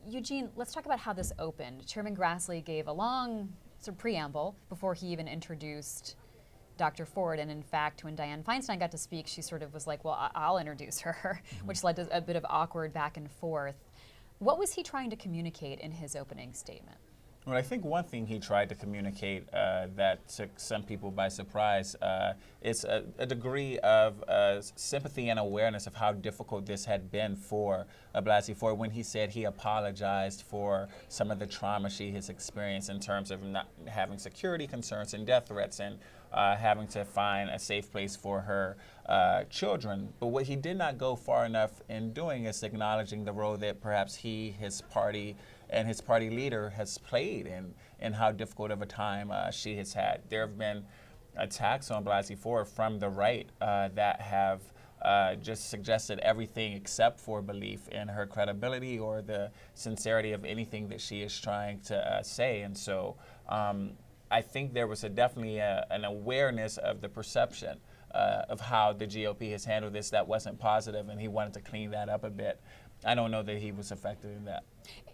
Eugene, let's talk about how this opened. Chairman Grassley gave a long sort of preamble before he even introduced Dr. Ford. And in fact, when Dianne Feinstein got to speak, she sort of was like, well, I'll introduce her, which led to a bit of awkward back and forth. What was he trying to communicate in his opening statement? Well, I think one thing he tried to communicate that took some people by surprise is a degree of sympathy and awareness of how difficult this had been for Blasey Ford when he said he apologized for some of the trauma she has experienced in terms of not having security concerns and death threats and having to find a safe place for her children. But what he did not go far enough in doing is acknowledging the role that perhaps he, his party, and his party leader has played in how difficult of a time she has had. There have been attacks on Blasey Ford from the right that have just suggested everything except for belief in her credibility or the sincerity of anything that she is trying to say. And so I think there was definitely an awareness of the perception of how the GOP has handled this that wasn't positive, and he wanted to clean that up a bit. I don't know that he was effective in that.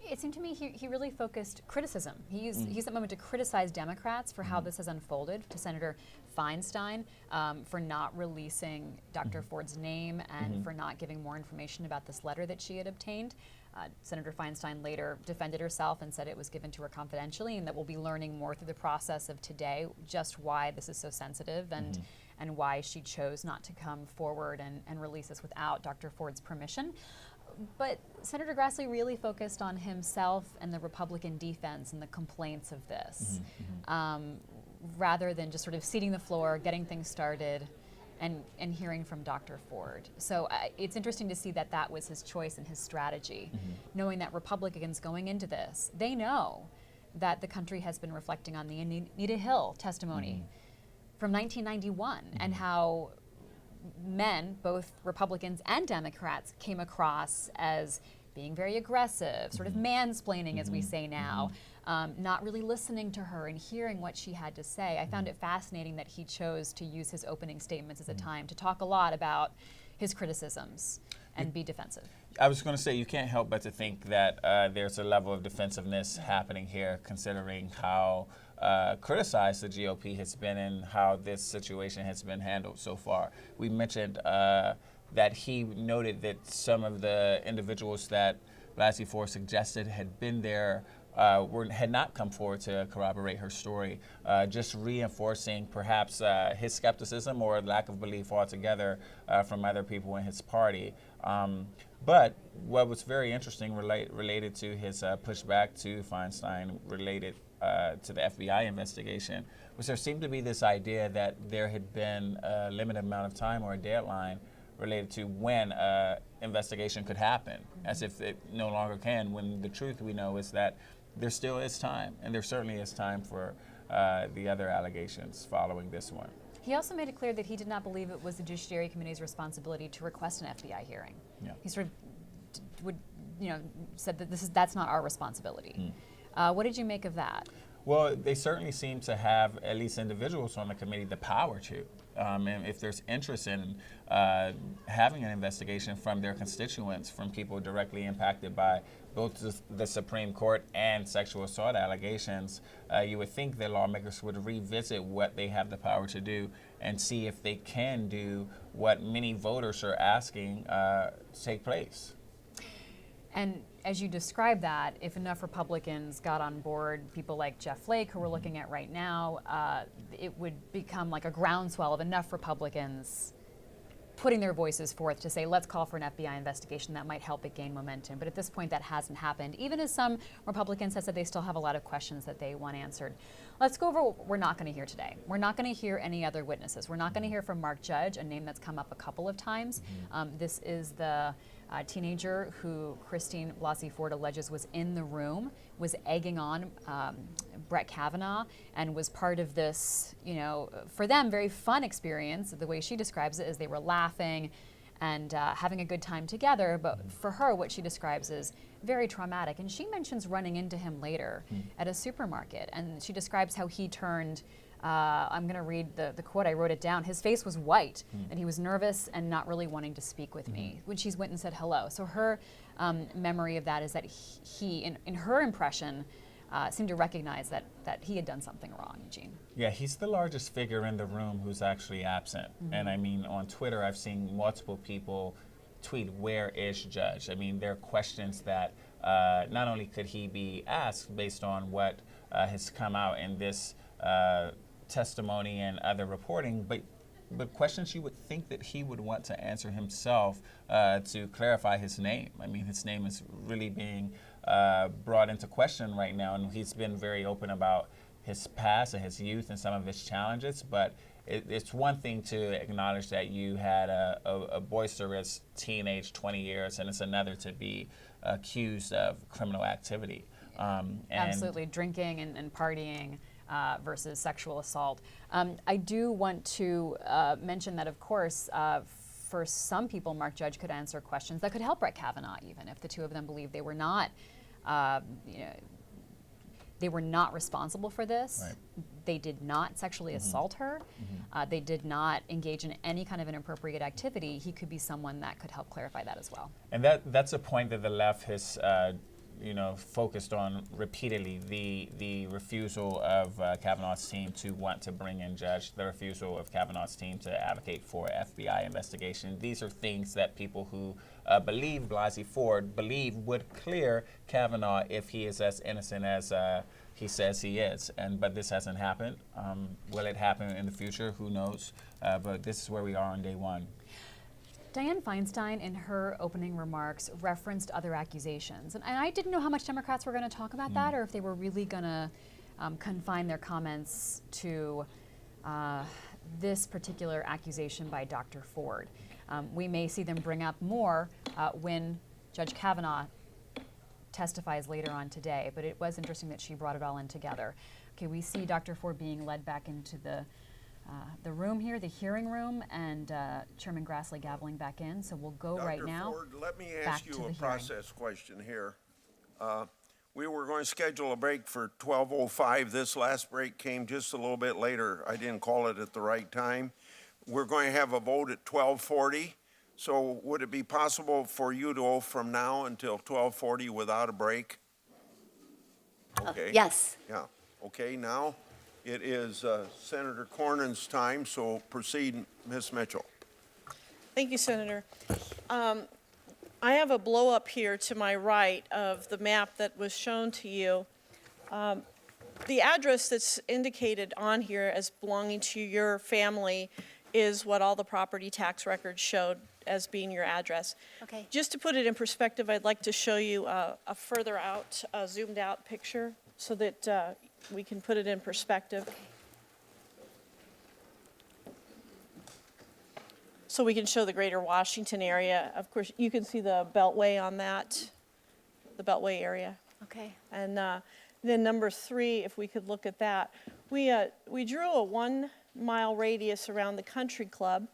It seemed to me he really focused criticism. He used that moment to criticize Democrats for how this has unfolded, to Senator Feinstein for not releasing Dr. Ford's name and for not giving more information about this letter that she had obtained. Senator Feinstein later defended herself and said it was given to her confidentially, and that we'll be learning more through the process of today just why this is so sensitive and why she chose not to come forward and release this without Dr. Ford's permission. But Senator Grassley really focused on himself and the Republican defense and the complaints of this, rather than just sort of ceding the floor, getting things started, and hearing from Dr. Ford. So it's interesting to see that that was his choice and his strategy, knowing that Republicans going into this, they know that the country has been reflecting on the Anita Hill testimony from 1991 and how men, both Republicans and Democrats, came across as being very aggressive, sort of mansplaining, as we say now, not really listening to her and hearing what she had to say. I found it fascinating that he chose to use his opening statements as a time to talk a lot about his criticisms and be defensive. I was going to say, you can't help but to think that there's a level of defensive-ness happening here, considering how criticized the GOP has been and how this situation has been handled so far. We mentioned that he noted that some of the individuals that Blasey Ford suggested had been there had not come forward to corroborate her story, just reinforcing perhaps his skepticism or lack of belief altogether from other people in his party. But what was very interesting related to his pushback to Feinstein related to the FBI investigation was there seemed to be this idea that there had been a limited amount of time or a deadline related to when investigation could happen, as if it no longer can, when the truth we know is that there still is time, and there certainly is time for the other allegations following this one. He also made it clear that he did not believe it was the Judiciary Committee's responsibility to request an FBI hearing. Yeah. He sort of said that that's not our responsibility. What did you make of that? Well, they certainly seem to have, at least individuals on the committee, the power to. And if there's interest in having an investigation from their constituents, from people directly impacted by both the Supreme Court and sexual assault allegations, you would think that lawmakers would revisit what they have the power to do and see if they can do what many voters are asking take place. And as you describe that, if enough Republicans got on board, people like Jeff Flake, who we're looking at right now, it would become like a groundswell of enough Republicans putting their voices forth to say, let's call for an FBI investigation that might help it gain momentum. But at this point, that hasn't happened, even as some Republicans have said they still have a lot of questions that they want answered. Let's go over what we're not going to hear today. We're not going to hear any other witnesses. We're not going to hear from Mark Judge, a name that's come up a couple of times. This is the teenager who Christine Blasey Ford alleges was in the room, was egging on Brett Kavanaugh, and was part of this, for them, very fun experience. The way she describes it is they were laughing and having a good time together, but for her, what she describes is very traumatic. And she mentions running into him later at a supermarket, and she describes how he turned I'm going to read the quote. I wrote it down. His face was white, and he was nervous and not really wanting to speak with me when she went and said hello. So her memory of that is that he in her impression, seemed to recognize that he had done something wrong, Eugene. Yeah, he's the largest figure in the room who's actually absent. And I mean, on Twitter, I've seen multiple people tweet, "Where is Judge?" I mean, there are questions that not only could he be asked based on what has come out in this testimony and other reporting, but questions you would think that he would want to answer himself to clarify his name. I mean, his name is really being brought into question right now, and he's been very open about his past and his youth and some of his challenges, but it's one thing to acknowledge that you had a boisterous teenage 20 years, and it's another to be accused of criminal activity. Absolutely, drinking and partying versus sexual assault. I do want to mention that, of course, for some people, Mark Judge could answer questions that could help Brett Kavanaugh, even if the two of them believed they were not, they were not responsible for this. Right. They did not sexually assault her. They did not engage in any kind of inappropriate activity. He could be someone that could help clarify that as well. And that's a point that the left has focused on repeatedly, the refusal of Kavanaugh's team to want to bring in Judge, the refusal of Kavanaugh's team to advocate for FBI investigation. These are things that people who believe Blasey Ford believe would clear Kavanaugh if he is as innocent as he says he is. But this hasn't happened. Will it happen in the future? Who knows? But this is where we are on day one. Dianne Feinstein, in her opening remarks, referenced other accusations. And I didn't know how much Democrats were going to talk about that, or if they were really going to confine their comments to this particular accusation by Dr. Ford. We may see them bring up more when Judge Kavanaugh testifies later on today, but it was interesting that she brought it all in together. Okay, we see Dr. Ford being led back into the room here, the hearing room, and Chairman Grassley gaveling back in. So we'll go right now. Dr. Ford, let me ask you a process question here. We were going to schedule a break for 12:05. This last break came just a little bit later. I didn't call it at the right time. We're going to have a vote at 12:40. So would it be possible for you to go from now until 12:40 without a break? Okay. Yes. Yeah. Okay, now it is Senator Cornyn's time, so proceed, Ms. Mitchell. Thank you, Senator. I have a blow up here to my right of the map that was shown to you. The address that's indicated on here as belonging to your family is what all the property tax records showed as being your address. Okay. Just to put it in perspective, I'd like to show you a further out, zoomed out picture so that we can put it in perspective. So we can show the greater Washington area. Of course, you can see the Beltway on that, the Beltway area. Okay. And then number 3, if we could look at that. We drew a 1-mile radius around the country club,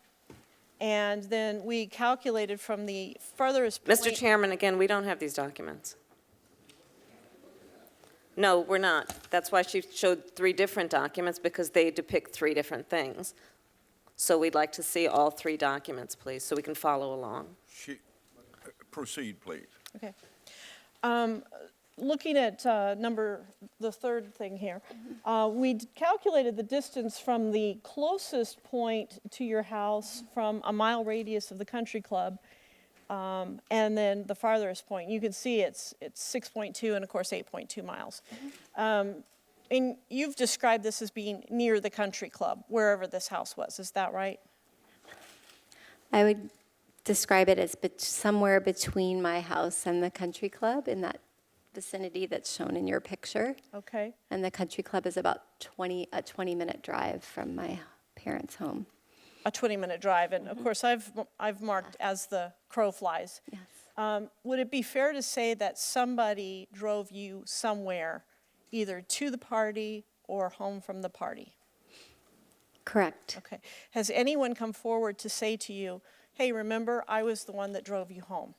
and then we calculated from the furthest point. Mr. Chairman, again, we don't have these documents. No, we're not. That's why she showed 3 different documents, because they depict 3 different things. So we'd like to see all 3 documents, please, so we can follow along. Proceed, please. Okay. Looking at the third thing here, we calculated the distance from the closest point to your house from a mile radius of the country club, and then the farthest point. You can see it's 6.2 and, of course, 8.2 miles. And you've described this as being near the country club, wherever this house was. Is that right? I would describe it as somewhere between my house and the country club, in that vicinity that's shown in your picture. Okay. And the country club is about a 20-minute drive from my parents' home. A 20-minute drive, and of course I've marked as the crow flies. Yes. Would it be fair to say that somebody drove you somewhere, either to the party or home from the party? Correct. Okay. Has anyone come forward to say to you, hey, remember, I was the one that drove you home?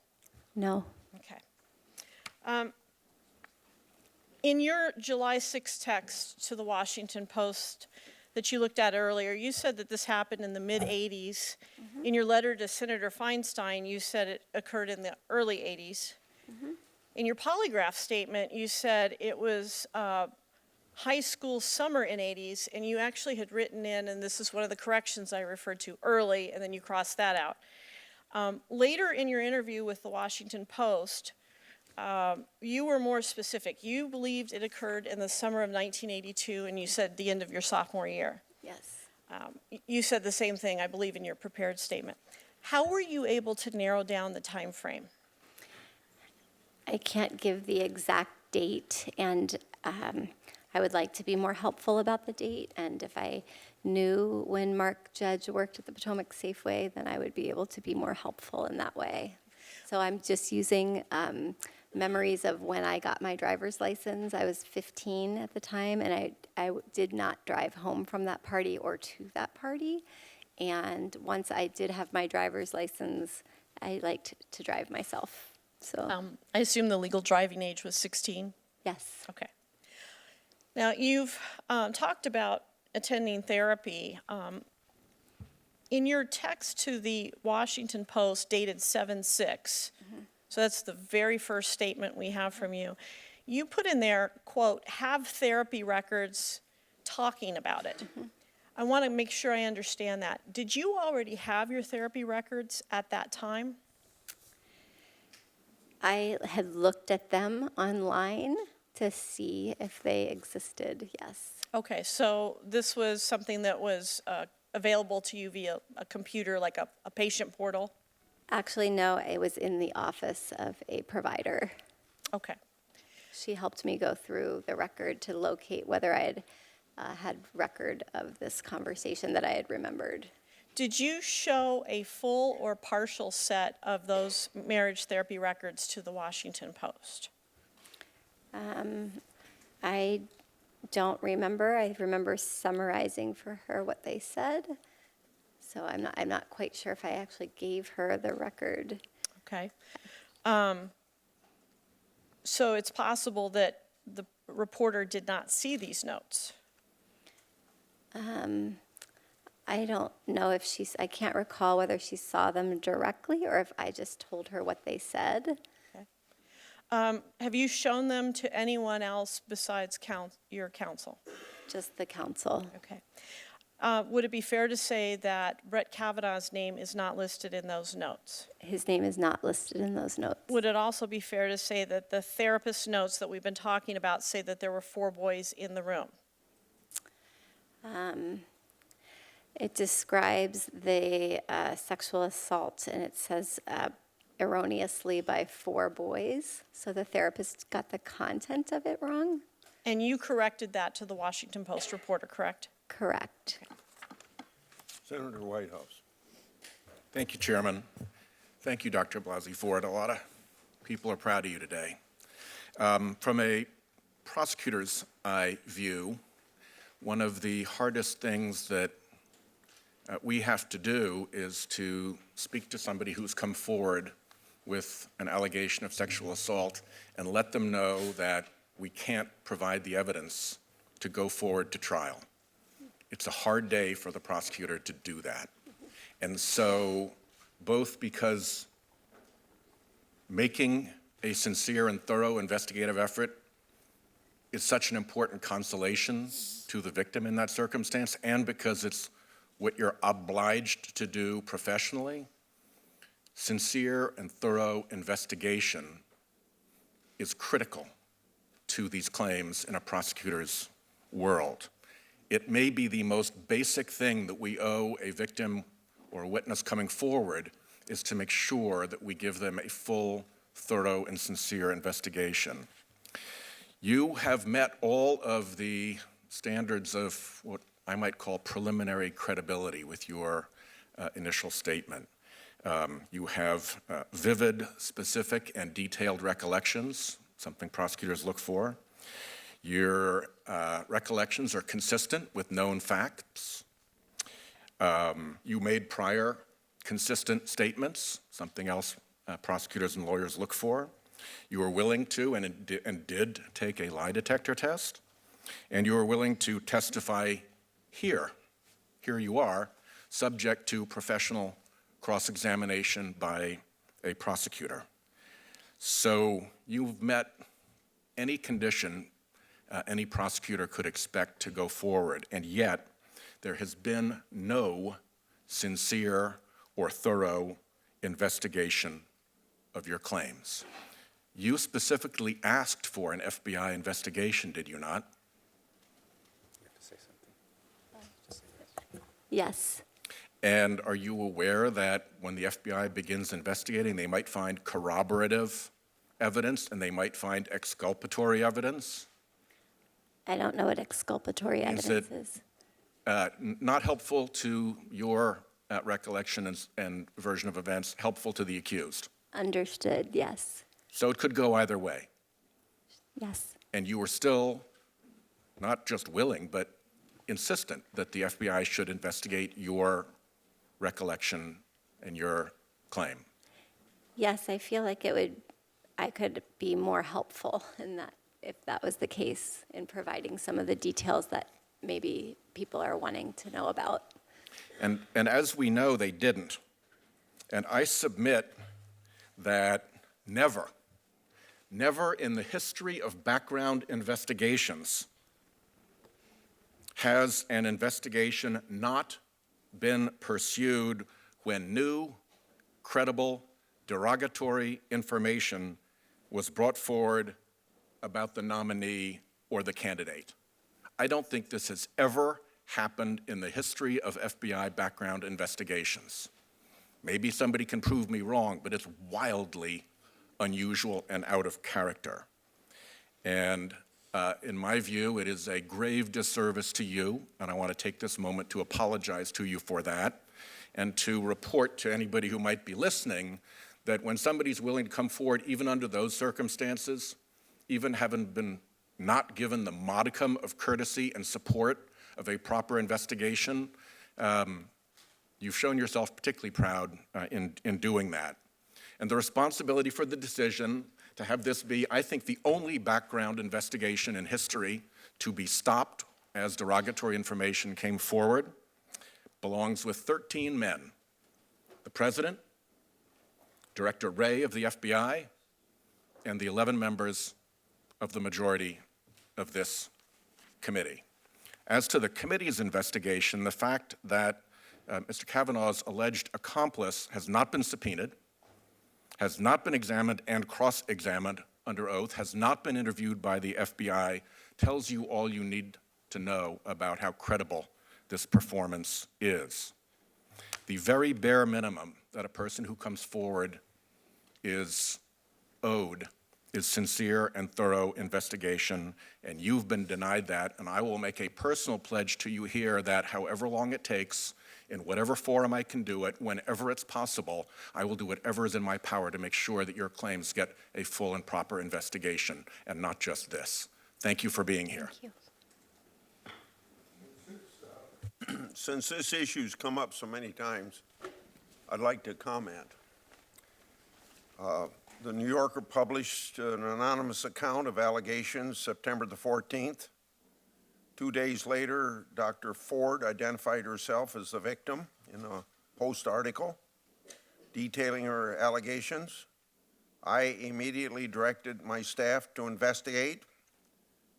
No. Okay. In your July 6th text to the Washington Post that you looked at earlier, you said that this happened in the mid-'80s. In your letter to Senator Feinstein, you said it occurred in the early '80s. In your polygraph statement, you said it was high school summer in 80s, and you actually had written in, and this is one of the corrections I referred to early, and then you crossed that out. Later in your interview with the Washington Post, you were more specific. You believed it occurred in the summer of 1982, and you said the end of your sophomore year. Yes. You said the same thing, I believe, in your prepared statement. How were you able to narrow down the time frame? I can't give the exact date, and I would like to be more helpful about the date. And if I knew when Mark Judge worked at the Potomac Safeway, then I would be able to be more helpful in that way. So I'm just using memories of when I got my driver's license. I was 15 at the time, and I did not drive home from that party or to that party. And once I did have my driver's license, I liked to drive myself. So I assume the legal driving age was 16? Yes. Okay. Now, you've talked about attending therapy. In your text to the Washington Post dated 7/6, so that's the very first statement we have from you, you put in there, quote, have therapy records talking about it. I want to make sure I understand that. Did you already have your therapy records at that time? I had looked at them online to see if they existed, yes. Okay, so this was something that was available to you via a computer, like a patient portal? Actually, no, it was in the office of a provider. Okay. She helped me go through the record to locate whether I had record of this conversation that I had remembered. Did you show a full or partial set of those marriage therapy records to the Washington Post? I don't remember. I remember summarizing for her what they said. So I'm not quite sure if I actually gave her the record. Okay. So it's possible that the reporter did not see these notes. I don't know if I can't recall whether she saw them directly or if I just told her what they said. Have you shown them to anyone else besides your counsel? Just the counsel. Okay. Would it be fair to say that Brett Kavanaugh's name is not listed in those notes? His name is not listed in those notes. Would it also be fair to say that the therapist notes that we've been talking about say that there were 4 boys in the room? It describes the sexual assault, and it says erroneously by 4 boys. So the therapist got the content of it wrong. And you corrected that to the Washington Post reporter, correct? Correct. Senator Whitehouse. Thank you, Chairman. Thank you, Dr. Blasey Ford. A lot of people are proud of you today. From a prosecutor's eye view, one of the hardest things that we have to do is to speak to somebody who's come forward with an allegation of sexual assault and let them know that we can't provide the evidence to go forward to trial. It's a hard day for the prosecutor to do that. And so, both because making a sincere and thorough investigative effort is such an important consolation to the victim in that circumstance, and because it's what you're obliged to do professionally, sincere and thorough investigation is critical to these claims in a prosecutor's world. It may be the most basic thing that we owe a victim or a witness coming forward is to make sure that we give them a full, thorough, and sincere investigation. You have met all of the standards of what I might call preliminary credibility with your initial statement. You have vivid, specific, and detailed recollections, something prosecutors look for. Your recollections are consistent with known facts. You made prior consistent statements, something else prosecutors and lawyers look for. You were willing to and did take a lie detector test, and you were willing to testify here. Here you are, subject to professional cross-examination by a prosecutor. So you've met any condition any prosecutor could expect to go forward, and yet there has been no sincere or thorough investigation of your claims. You specifically asked for an FBI investigation, did you not? Yes. And are you aware that when the FBI begins investigating, they might find corroborative evidence and they might find exculpatory evidence? I don't know what exculpatory Is evidence it- is. Not helpful to your recollection and version of events, helpful to the accused. Understood, yes. So it could go either way. Yes. And you were still not just willing, but insistent that the FBI should investigate your recollection and your claim. Yes, I feel like I could be more helpful in that, if that was the case, in providing some of the details that maybe people are wanting to know about. And as we know, they didn't. And I submit that never in the history of background investigations has an investigation not been pursued when new, credible, derogatory information was brought forward about the nominee or the candidate. I don't think this has ever happened in the history of FBI background investigations. Maybe somebody can prove me wrong, but it's wildly unusual and out of character. And in my view, it is a grave disservice to you, and I want to take this moment to apologize to you for that, and to report to anybody who might be listening that when somebody's willing to come forward, even under those circumstances, even having been not given the modicum of courtesy and support of a proper investigation, you've shown yourself particularly proud in doing that. And the responsibility for the decision to have this be, I think, the only background investigation in history to be stopped as derogatory information came forward belongs with 13 men: the President, Director Wray of the FBI, and the 11 members of the majority of this committee. As to the committee's investigation, the fact that Mr. Kavanaugh's alleged accomplice has not been subpoenaed, has not been examined and cross-examined under oath, has not been interviewed by the FBI, tells you all you need to know about how credible this performance is. The very bare minimum that a person who comes forward is owed is sincere and thorough investigation, and you've been denied that, and I will make a personal pledge to you here that however long it takes, in whatever forum I can do it, whenever it's possible, I will do whatever is in my power to make sure that your claims get a full and proper investigation, and not just this. Thank you for being here. Thank you. Since this issue's come up so many times, I'd like to comment. The New Yorker published an anonymous account of allegations September the 14th. 2 days later, Dr. Ford identified herself as the victim in a Post article detailing her allegations. I immediately directed my staff to investigate.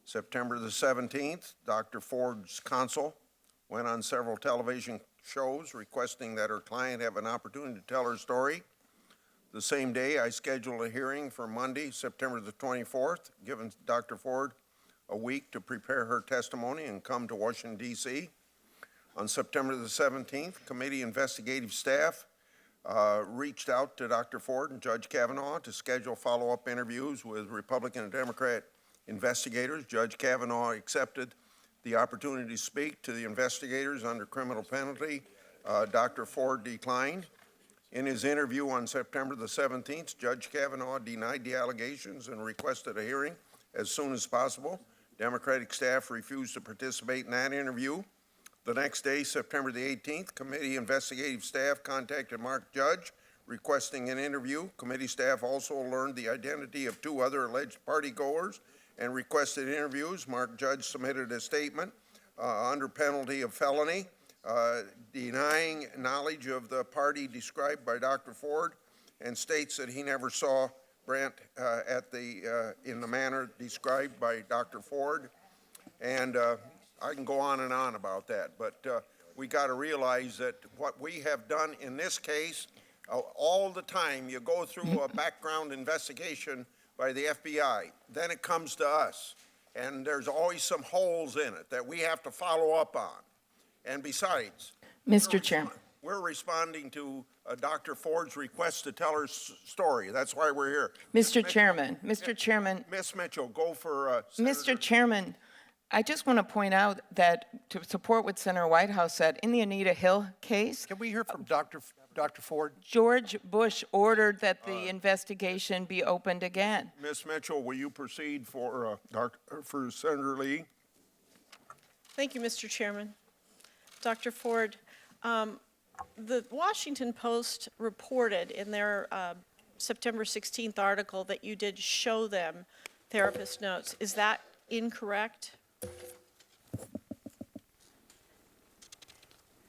September the 17th, Dr. Ford's counsel went on several television shows requesting that her client have an opportunity to tell her story. The same day, I scheduled a hearing for Monday, September the 24th, giving Dr. Ford a week to prepare her testimony and come to Washington, D.C. On September the 17th, committee investigative staff reached out to Dr. Ford and Judge Kavanaugh to schedule follow-up interviews with Republican and Democrat investigators. Judge Kavanaugh accepted the opportunity to speak to the investigators under criminal penalty. Dr. Ford declined. In his interview on September the 17th, Judge Kavanaugh denied the allegations and requested a hearing as soon as possible. Democratic staff refused to participate in that interview. The next day, September the 18th, committee investigative staff contacted Mark Judge requesting an interview. Committee staff also learned the identity of 2 other alleged partygoers and requested interviews. Mark Judge submitted a statement under penalty of felony, denying knowledge of the party described by Dr. Ford, and states that he never saw Brent, in the manner described by Dr. Ford. And I can go on and on about that, but we got to realize that what we have done in this case, all the time, you go through a background investigation by the FBI, then it comes to us, and there's always some holes in it that we have to follow up on. And besides, Mr. Chairman. We're responding to Dr. Ford's request to tell her story. That's why we're here. Mr. Chairman, Mr. Chairman, Ms. Mitchell, go for Mr. Chairman, I just want to point out that to support what Senator Whitehouse said, in the Anita Hill case, Can we hear from Dr. Ford? George Bush ordered that the investigation be opened again. Ms. Mitchell, will you proceed for Senator Lee? Thank you, Mr. Chairman. Dr. Ford, the Washington Post reported in their September 16th article that you did show them therapist notes. Is that incorrect?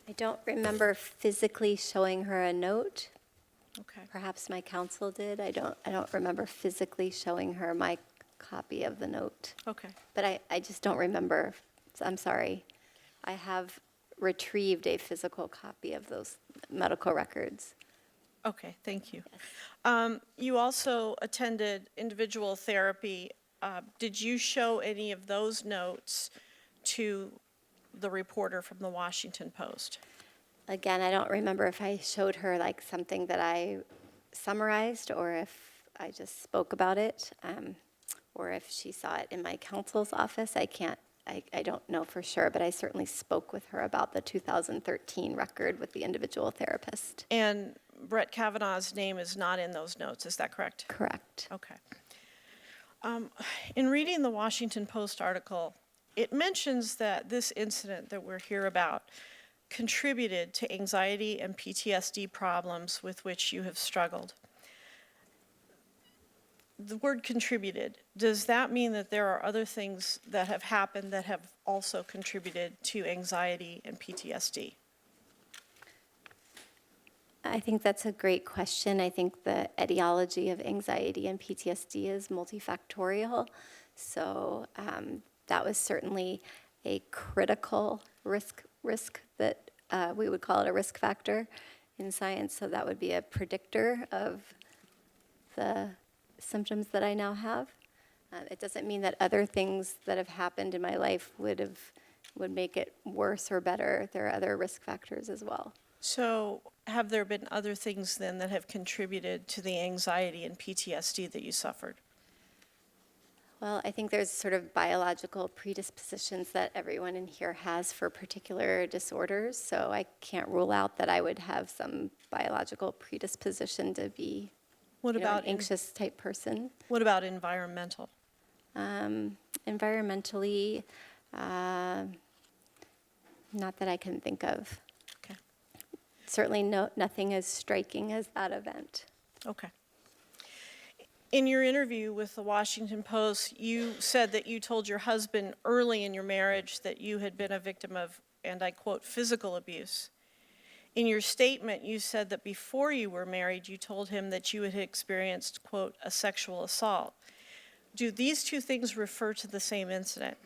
I don't remember physically showing her a note. Okay. Perhaps my counsel did. I don't remember physically showing her my copy of the note. Okay. But I just don't remember. I'm sorry. I have retrieved a physical copy of those medical records. Okay, thank you. You also attended individual therapy. Did you show any of those notes to the reporter from the Washington Post? Again, I don't remember if I showed her like something that I summarized or if I just spoke about it, or if she saw it in my counsel's office. I don't know for sure, but I certainly spoke with her about the 2013 record with the individual therapist. And Brett Kavanaugh's name is not in those notes, is that correct? Correct. Okay. In reading the Washington Post article, it mentions that this incident that we're here about contributed to anxiety and PTSD problems with which you have struggled. The word contributed, does that mean that there are other things that have happened that have also contributed to anxiety and PTSD? I think that's a great question. I think the etiology of anxiety and PTSD is multifactorial. So that was certainly a critical risk that we would call it a risk factor in science. So that would be a predictor of the symptoms that I now have. It doesn't mean that other things that have happened in my life would make it worse or better. There are other risk factors as well. So have there been other things then that have contributed to the anxiety and PTSD that you suffered? Well, I think there's sort of biological predispositions that everyone in here has for particular disorders. So I can't rule out that I would have some biological predisposition to be What about an anxious type person. What about environmental? Environmentally, not that I can think of. Okay. Certainly nothing as striking as that event. Okay. In your interview with the Washington Post, you said that you told your husband early in your marriage that you had been a victim of, and I quote, physical abuse. In your statement, you said that before you were married, you told him that you had experienced, quote, a sexual assault. Do these two things refer to the same incident?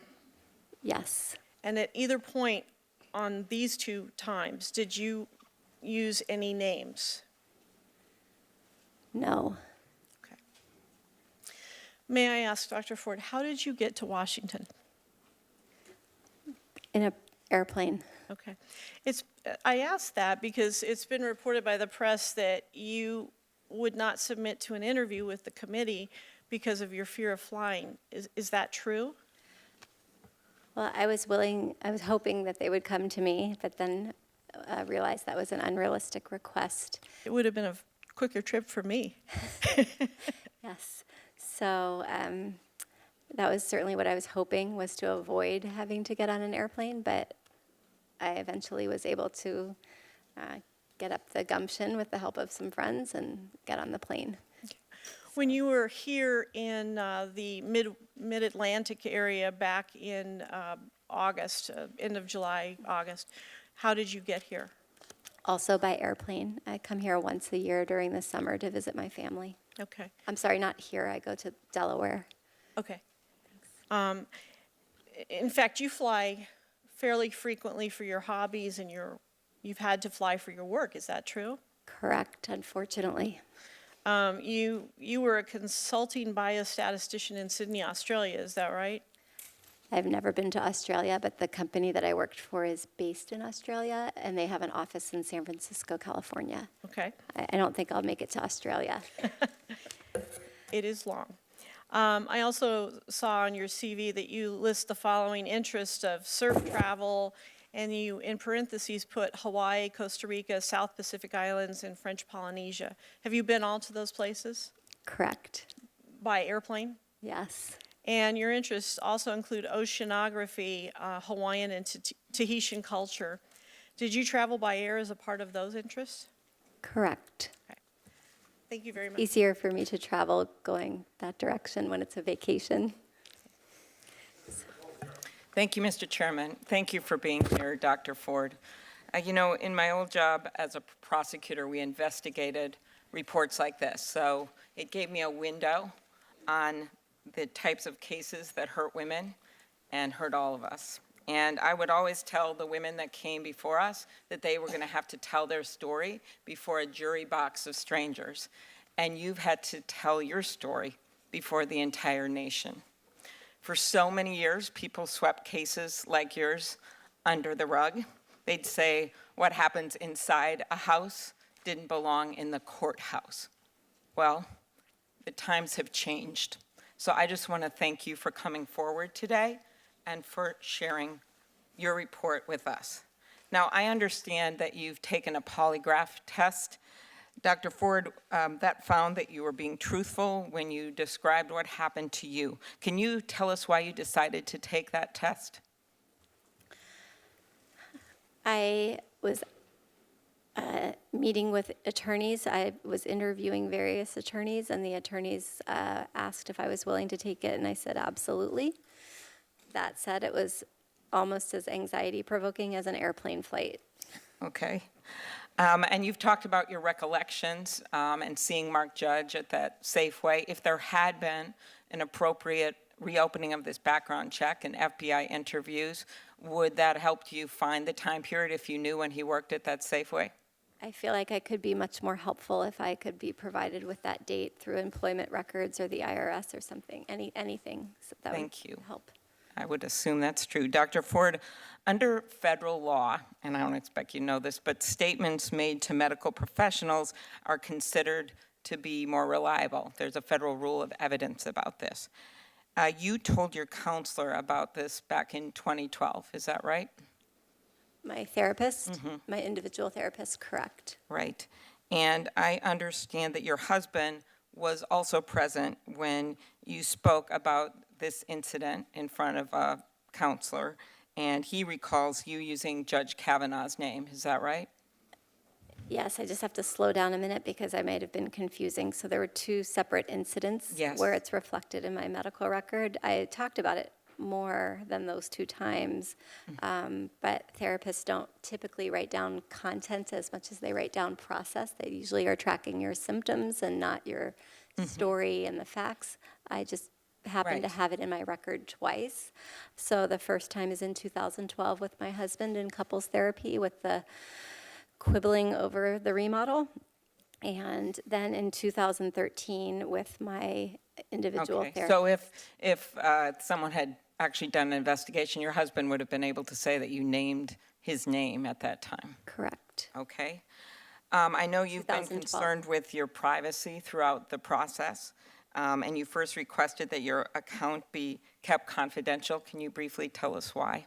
Yes. And at either point on these two times, did you use any names? No. Okay. May I ask, Dr. Ford, how did you get to Washington? In an airplane. Okay. I asked that because it's been reported by the press that you would not submit to an interview with the committee because of your fear of flying. Is that true? Well, I was hoping that they would come to me, but then realized that was an unrealistic request. It would have been a quicker trip for me. Yes. So that was certainly what I was hoping, was to avoid having to get on an airplane, but I eventually was able to get up the gumption with the help of some friends and get on the plane. When you were here in the mid-Atlantic area back in August, end of July, August, how did you get here? Also by airplane. I come here once a year during the summer to visit my family. Okay. I'm sorry, not here. I go to Delaware. Okay. In fact, you fly fairly frequently for your hobbies, and you've had to fly for your work. Is that true? Correct, unfortunately. You were a consulting biostatistician in Sydney, Australia. Is that right? I've never been to Australia, but the company that I worked for is based in Australia, and they have an office in San Francisco, California. Okay. I don't think I'll make it to Australia. It is long. I also saw on your CV that you list the following interests of surf travel, and you, in parentheses, put Hawaii, Costa Rica, South Pacific Islands, and French Polynesia. Have you been all to those places? Correct. By airplane? Yes. And your interests also include oceanography, Hawaiian and Tahitian culture. Did you travel by air as a part of those interests? Correct. Thank you very much. Easier for me to travel going that direction when it's a vacation. Thank you, Mr. Chairman. Thank you for being here, Dr. Ford. You know, in my old job as a prosecutor, we investigated reports like this. So it gave me a window on the types of cases that hurt women and hurt all of us. And I would always tell the women that came before us that they were going to have to tell their story before a jury box of strangers. And you've had to tell your story before the entire nation. For so many years, people swept cases like yours under the rug. They'd say what happens inside a house didn't belong in the courthouse. Well, the times have changed. So I just want to thank you for coming forward today and for sharing your report with us. Now, I understand that you've taken a polygraph test. Dr. Ford, that found that you were being truthful when you described what happened to you. Can you tell us why you decided to take that test? I was meeting with attorneys. I was interviewing various attorneys, and the attorneys asked if I was willing to take it, and I said absolutely. That said, it was almost as anxiety-provoking as an airplane flight. Okay. And you've talked about your recollections and seeing Mark Judge at that Safeway. If there had been an appropriate reopening of this background check and FBI interviews, would that help you find the time period if you knew when he worked at that Safeway? I feel like I could be much more helpful if I could be provided with that date through employment records or the IRS or something, anything that Thank would you. help. I would assume that's true. Dr. Ford, under federal law, and I don't expect you to know this, but statements made to medical professionals are considered to be more reliable. There's a federal rule of evidence about this. You told your counselor about this back in 2012, is that right? My therapist, my individual therapist, correct. Right. And I understand that your husband was also present when you spoke about this incident in front of a counselor, and he recalls you using Judge Kavanaugh's name. Is that right? Yes, I just have to slow down a minute because I might have been confusing. So there were two separate incidents where it's reflected in my medical record. I talked about it more than those two times, but therapists don't typically write down content as much as they write down process. They usually are tracking your symptoms and not your story and the facts. I just happened to have it in my record twice. So the first time is in 2012 with my husband in couples therapy with the quibbling over the remodel. And then in 2013 with my individual therapist. So if someone had actually done an investigation, your husband would have been able to say that you named his name at that time? Correct. Okay. I know you've been concerned with your privacy throughout the process, and you first requested that your account be kept confidential. Can you briefly tell us why?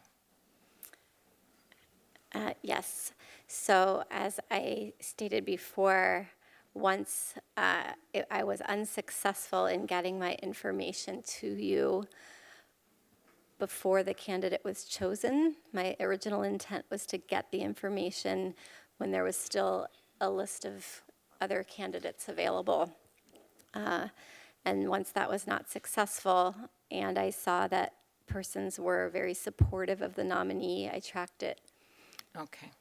Yes. So as I stated before, once I was unsuccessful in getting my information to you before the candidate was chosen. My original intent was to get the information when there was still a list of other candidates available. And once that was not successful, and I saw that persons were very supportive of the nominee, I tracked it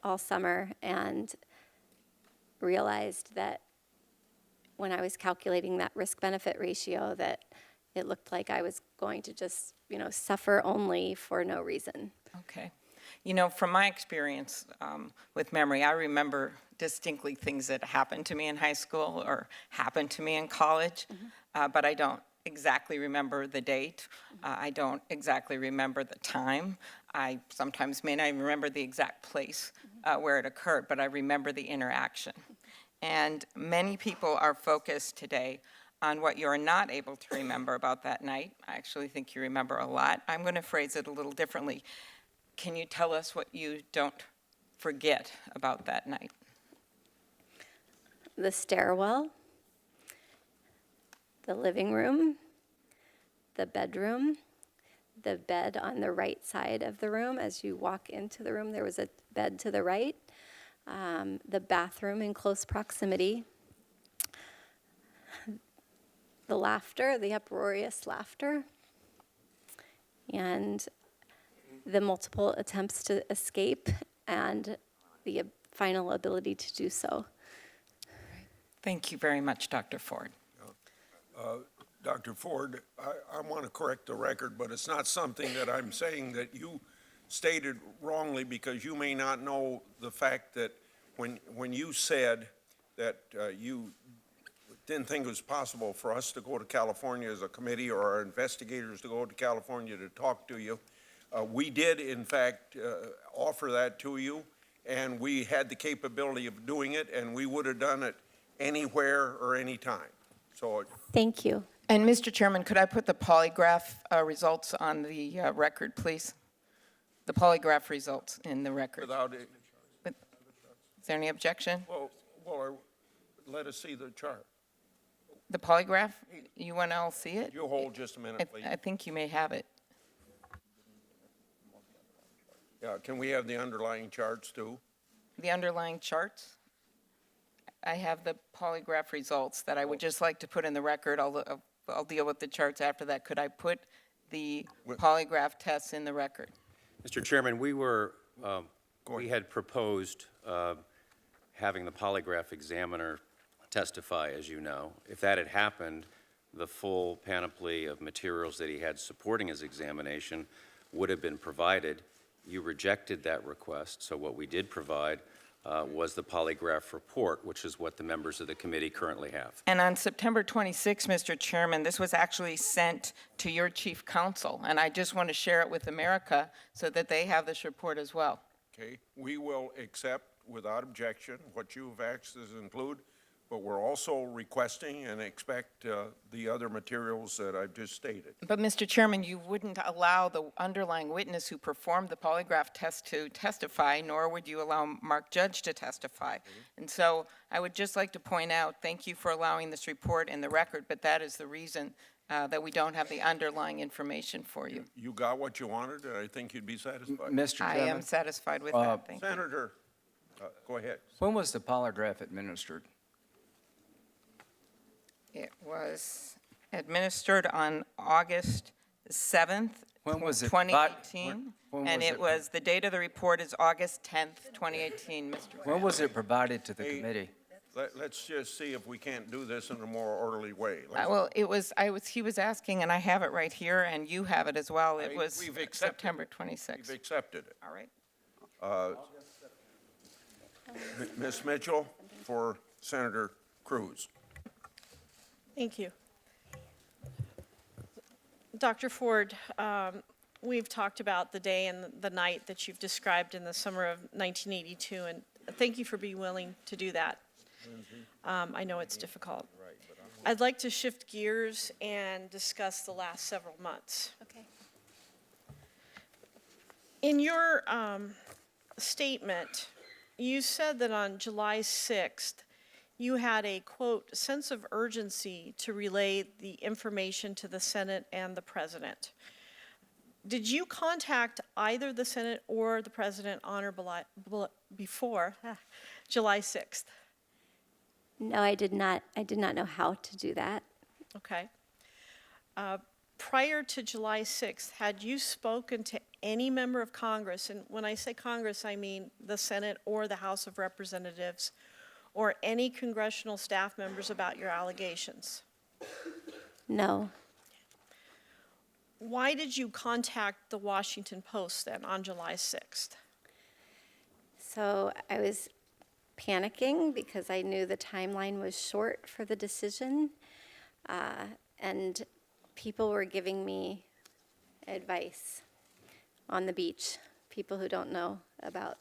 all summer, and realized that when I was calculating that risk-benefit ratio, that it looked like I was going to just, suffer only for no reason. Okay. From my experience with memory, I remember distinctly things that happened to me in high school or happened to me in college, but I don't exactly remember the date. I don't exactly remember the time. I sometimes may not even remember the exact place where it occurred, but I remember the interaction. And many people are focused today on what you're not able to remember about that night. I actually think you remember a lot. I'm going to phrase it a little differently. Can you tell us what you don't forget about that night? The stairwell, the living room, the bedroom, the bed on the right side of the room. As you walk into the room, there was a bed to the right. The bathroom in close proximity. The laughter, the uproarious laughter, and the multiple attempts to escape and the final ability to do so. Thank you very much, Dr. Ford. Dr. Ford, I want to correct the record, but it's not something that I'm saying that you stated wrongly, because you may not know the fact that when you said that you didn't think it was possible for us to go to California as a committee or our investigators to go to California to talk to you, we did, in fact, offer that to you, and we had the capability of doing it, and we would have done it anywhere or anytime. So, thank you. And Mr. Chairman, could I put the polygraph results on the record, please? The polygraph results in the record. without it, Is there any objection? well, let us see the chart. The polygraph, you want to all see it? You hold just a minute, please. I think you may have it. Yeah, can we have the underlying charts too? The underlying charts? I have the polygraph results that I would just like to put in the record. I'll deal with the charts after that. Could I put the polygraph tests in the record? Mr. Chairman, we had proposed having the polygraph examiner testify, as you know. If that had happened, the full panoply of materials that he had supporting his examination would have been provided. You rejected that request, so what we did provide was the polygraph report, which is what the members of the committee currently have. And on September 26, Mr. Chairman, this was actually sent to your chief counsel, and I just want to share it with America so that they have this report as well. Okay, we will accept without objection what you've asked us to include, but we're also requesting and expect the other materials that I've just stated. But, Mr. Chairman, you wouldn't allow the underlying witness who performed the polygraph test to testify, nor would you allow Mark Judge to testify. And so I would just like to point out, thank you for allowing this report in the record, but that is the reason that we don't have the underlying information for you. You got what you wanted, and I think you'd be satisfied. Mr. I Chairman, am satisfied with that, thank you. Senator, go ahead. when was the polygraph administered? It was administered on August 7th, When was it 2018. when And was it it- was, the date of the report is August 10th, 2018, Mr. When Chairman. was it provided to the Hey, committee? Let's just see if we can't do this in a more orderly way. Well, he was asking, and I have it right here, and you have it as well. It was We've accepted September it. 26th. We've accepted it. All right. Ms. Mitchell for Senator Cruz. Thank you. Dr. Ford, we've talked about the day and the night that you've described in the summer of 1982, and thank you for being willing to do that. I know it's difficult. I'd like to shift gears and discuss the last several months. Okay. In your statement, you said that on July 6th, you had a, quote, sense of urgency to relay the information to the Senate and the President. Did you contact either the Senate or the President on or before July 6th? No, I did not. I did not know how to do that. Okay. Prior to July 6th, had you spoken to any member of Congress, and when I say Congress, I mean the Senate or the House of Representatives, or any congressional staff members about your allegations? No. Why did you contact the Washington Post then on July 6th? So I was panicking because I knew the timeline was short for the decision, and people were giving me advice on the beach, people who don't know about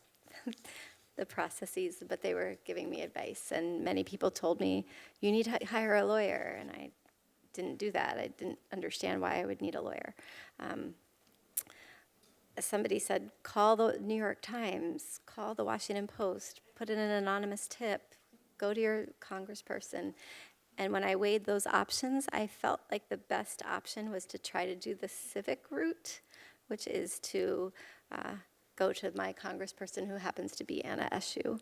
the processes, but they were giving me advice. And many people told me, you need to hire a lawyer, and I didn't do that. I didn't understand why I would need a lawyer. Somebody said, call the New York Times, call the Washington Post, put in an anonymous tip, go to your congressperson. And when I weighed those options, I felt like the best option was to try to do the civic route, which is to go to my congressperson, who happens to be Anna Eshoo.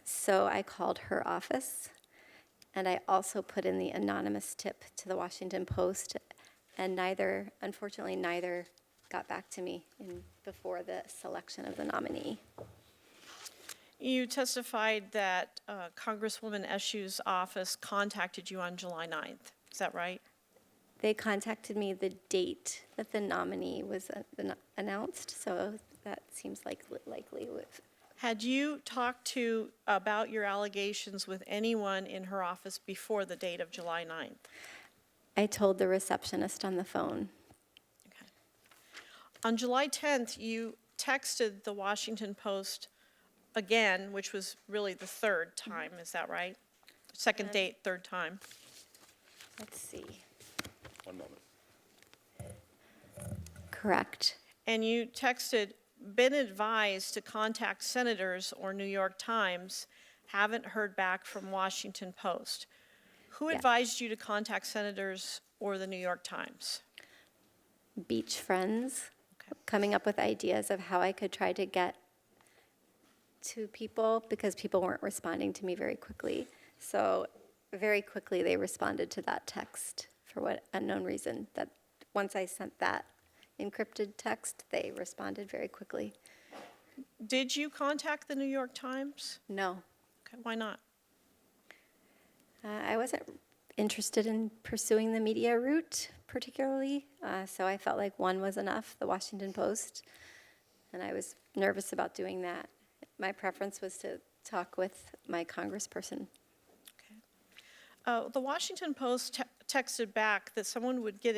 So I called her office, and I also put in the anonymous tip to the Washington Post, and unfortunately, neither got back to me before the selection of the nominee. You testified that Congresswoman Eshoo's office contacted you on July 9th. Is that right? They contacted me the date that the nominee was announced, so that seems likely. Had you talked about your allegations with anyone in her office before the date of July 9th? I told the receptionist on the phone. On July 10th, you texted the Washington Post again, which was really the third time, is that right? Second date, third time. Let's see. One moment. Correct. And you texted, been advised to contact senators or New York Times, haven't heard back from Washington Post. Who advised you to contact senators or the New York Times? Beach friends, coming up with ideas of how I could try to get to people, because people weren't responding to me very quickly. So very quickly they responded to that text for what unknown reason. That once I sent that encrypted text, they responded very quickly. Did you contact the New York Times? No. Okay, why not? I wasn't interested in pursuing the media route particularly, so I felt like one was enough, the Washington Post, and I was nervous about doing that. My preference was to talk with my congressperson. The Washington Post texted back that someone would get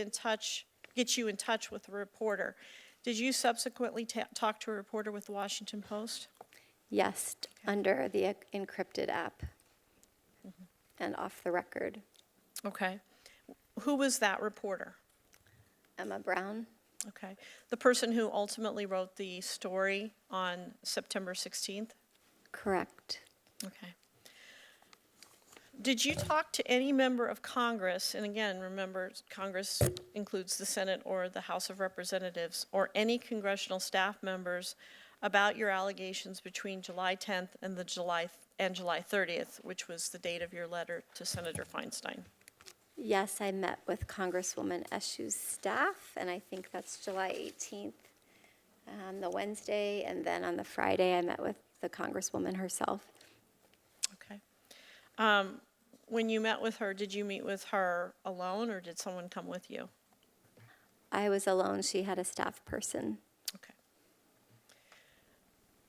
you in touch with a reporter. Did you subsequently talk to a reporter with the Washington Post? Yes, under the encrypted app and off the record. Okay. Who was that reporter? Emma Brown. Okay. The person who ultimately wrote the story on September 16th? Correct. Okay. Did you talk to any member of Congress, and again, remember, Congress includes the Senate or the House of Representatives, or any congressional staff members about your allegations between July 10th and July 30th, which was the date of your letter to Senator Feinstein? Yes, I met with Congresswoman Eshoo's staff, and I think that's July 18th on the Wednesday, and then on the Friday I met with the Congresswoman herself. Okay. When you met with her, did you meet with her alone, or did someone come with you? I was alone. She had a staff person. Okay.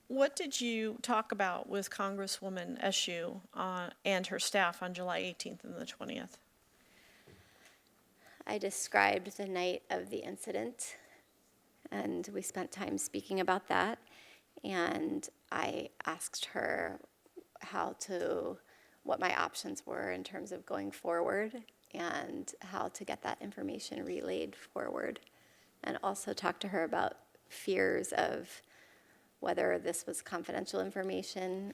What did you talk about with Congresswoman Eshoo and her staff on July 18th and the 20th? I described the night of the incident, and we spent time speaking about that. And I asked her what my options were in terms of going forward and how to get that information relayed forward. And also talked to her about fears of whether this was confidential information,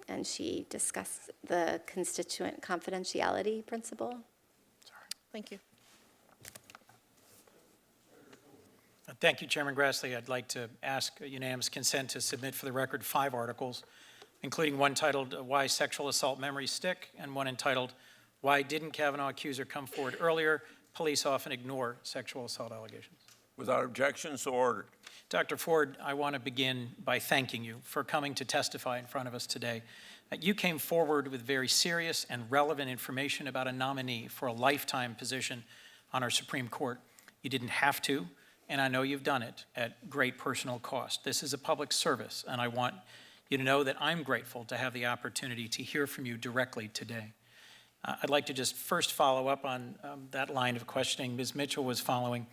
and she discussed the constituent confidentiality principle. Thank you. Thank you, Chairman Grassley. I'd like to ask unanimous consent to submit for the record 5 articles, including one titled, Why Sexual Assault Memories Stick, and one entitled, Why Didn't Kavanaugh Accuser Come Forward Earlier? Police Often Ignore Sexual Assault Allegations. Without objection, so ordered. Dr. Ford, I want to begin by thanking you for coming to testify in front of us today. You came forward with very serious and relevant information about a nominee for a lifetime position on our Supreme Court. You didn't have to, and I know you've done it at great personal cost. This is a public service, and I want you to know that I'm grateful to have the opportunity to hear from you directly today. I'd like to just first follow up on that line of questioning Ms. Mitchell was following,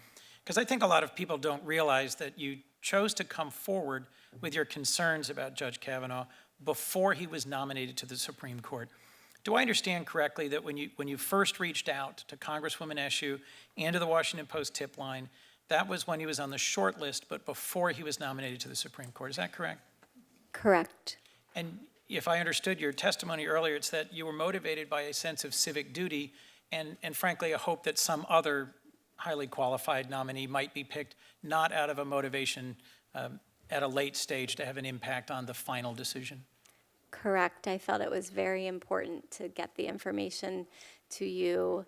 because I think a lot of people don't realize that you chose to come forward with your concerns about Judge Kavanaugh before he was nominated to the Supreme Court. Do I understand correctly that when you first reached out to Congresswoman Eshoo and to the Washington Post tip line, that was when he was on the short list, but before he was nominated to the Supreme Court? Is that correct? Correct. And if I understood your testimony earlier, it's that you were motivated by a sense of civic duty and frankly, a hope that some other highly qualified nominee might be picked, not out of a motivation at a late stage to have an impact on the final decision. Correct. I felt it was very important to get the information to you,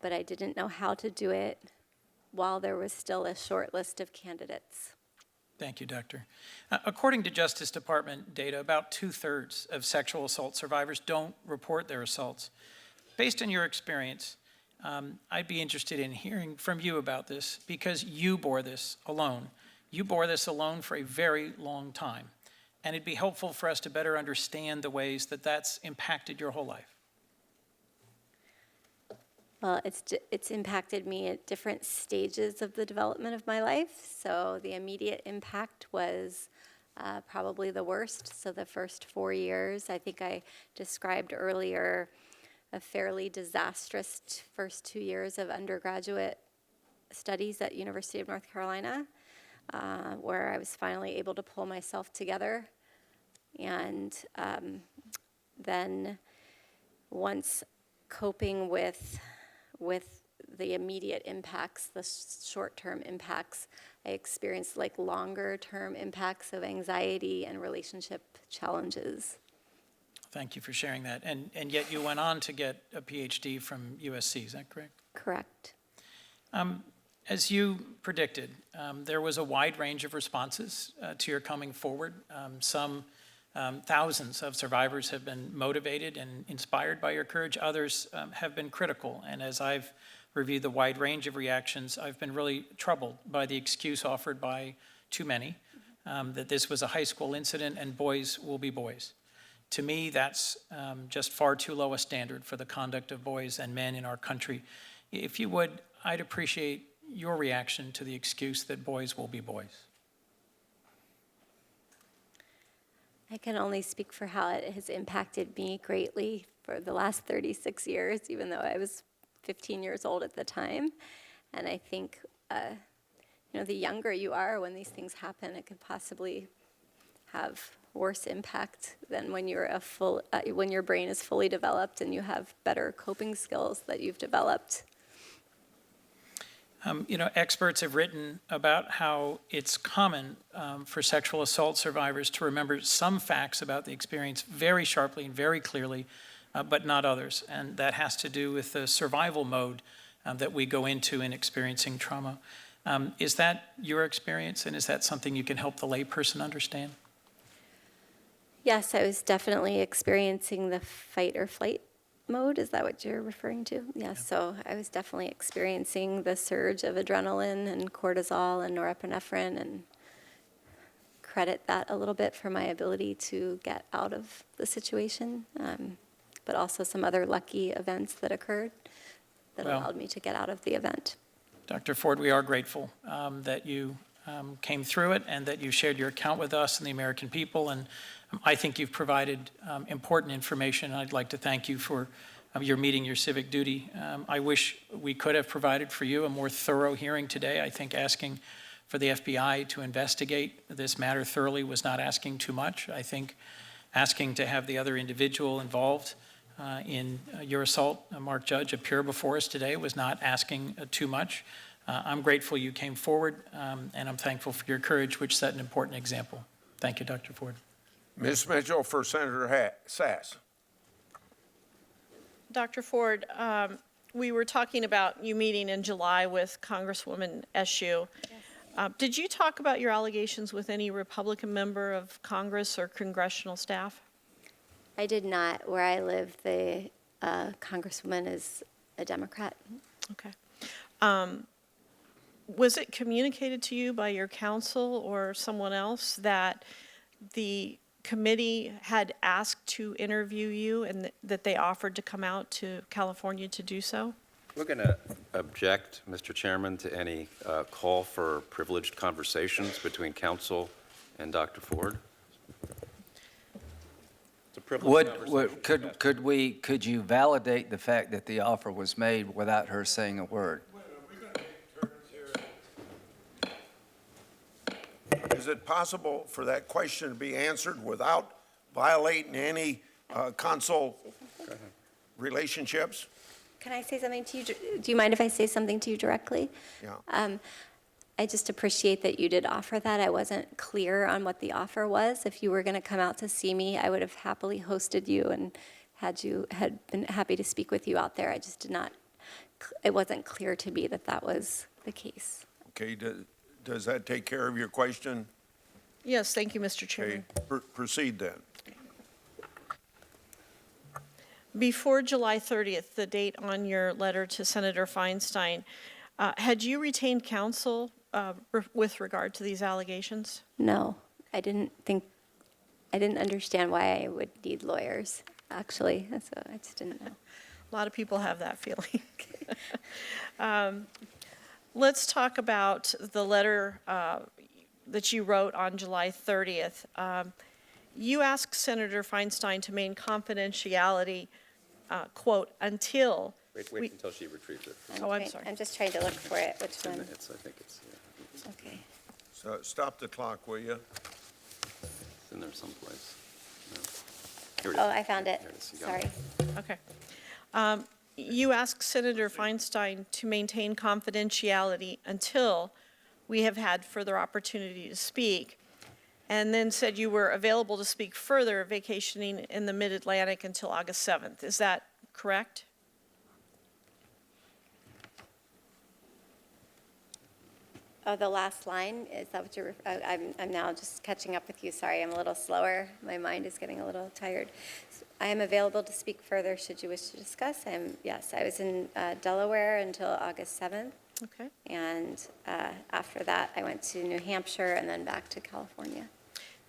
but I didn't know how to do it while there was still a short list of candidates. Thank you, Doctor. According to Justice Department data, about 2/3 of sexual assault survivors don't report their assaults. Based on your experience, I'd be interested in hearing from you about this because you bore this alone. You bore this alone for a very long time, and it'd be helpful for us to better understand the ways that that's impacted your whole life. Well, it's impacted me at different stages of the development of my life. So the immediate impact was probably the worst. So the first 4 years, I think I described earlier, a fairly disastrous first 2 years of undergraduate studies at University of North Carolina, where I was finally able to pull myself together. And then once coping with the immediate impacts, the short-term impacts, I experienced like longer-term impacts of anxiety and relationship challenges. Thank you for sharing that. And yet you went on to get a PhD from USC, is that correct? Correct. As you predicted, there was a wide range of responses to your coming forward. Thousands of survivors have been motivated and inspired by your courage. Others have been critical. And as I've reviewed the wide range of reactions, I've been really troubled by the excuse offered by too many, that this was a high school incident and boys will be boys. To me, that's just far too low a standard for the conduct of boys and men in our country. If you would, I'd appreciate your reaction to the excuse that boys will be boys. I can only speak for how it has impacted me greatly for the last 36 years, even though I was 15 years old at the time. And I think, the younger you are when these things happen, it could possibly have worse impact than when you're when your brain is fully developed and you have better coping skills that you've developed. Experts have written about how it's common for sexual assault survivors to remember some facts about the experience very sharply and very clearly, but not others. And that has to do with the survival mode that we go into in experiencing trauma. Is that your experience, and is that something you can help the layperson understand? Yes, I was definitely experiencing the fight or flight mode. Is that what you're referring to? Yes, so I was definitely experiencing the surge of adrenaline and cortisol and norepinephrine, and credit that a little bit for my ability to get out of the situation, but also some other lucky events that occurred that allowed me to get out of the event. Dr. Ford, we are grateful that you came through it and that you shared your account with us and the American people. And I think you've provided important information. I'd like to thank you for your meeting your civic duty. I wish we could have provided for you a more thorough hearing today. I think asking for the FBI to investigate this matter thoroughly was not asking too much. I think asking to have the other individual involved in your assault, Mark Judge, appear before us today was not asking too much. I'm grateful you came forward, and I'm thankful for your courage, which set an important example. Thank you, Dr. Ford. Ms. Mitchell for Senator Sass. Dr. Ford, we were talking about you meeting in July with Congresswoman Eshoo. Yes. Did you talk about your allegations with any Republican member of Congress or congressional staff? I did not. Where I live, the Congresswoman is a Democrat. Okay. Was it communicated to you by your counsel or someone else that the committee had asked to interview you and that they offered to come out to California to do so? We're going to object, Mr. Chairman, to any call for privileged conversations between counsel and Dr. Ford. It's a privileged conversation. Could you validate the fact that the offer was made without her saying a word? Is it possible for that question to be answered without violating any consul relationships? Can I say something to you? Do you mind if I say something to you directly? Yeah. I just appreciate that you did offer that. I wasn't clear on what the offer was. If you were going to come out to see me, I would have happily hosted you and had been happy to speak with you out there. I just did not, it wasn't clear to me that that was the case. Okay, does that take care of your question? Yes, thank you, Mr. Chairman. Okay, proceed then. Before July 30th, the date on your letter to Senator Feinstein, had you retained counsel with regard to these allegations? No, I didn't understand why I would need lawyers, actually, so I just didn't know. A lot of people have that feeling. Let's talk about the letter that you wrote on July 30th. You asked Senator Feinstein to maintain confidentiality, quote, until... Wait until she retrieves it. I'm sorry. I'm just trying to look for it, which one? I think it's, yeah, Okay. So stop the clock, will you? it's in there someplace. No. Here it is. Oh, I found it. There it is. You got Sorry. it. Okay. You asked Senator Feinstein to maintain confidentiality until we have had further opportunity to speak, and then said you were available to speak further, vacationing in the Mid-Atlantic until August 7th. Is that correct? Oh, the last line, is that what you're, I'm now just catching up with you. Sorry, I'm a little slower. My mind is getting a little tired. I am available to speak further should you wish to discuss. Yes, I was in Delaware until August 7th. Okay. And after that, I went to New Hampshire and then back to California.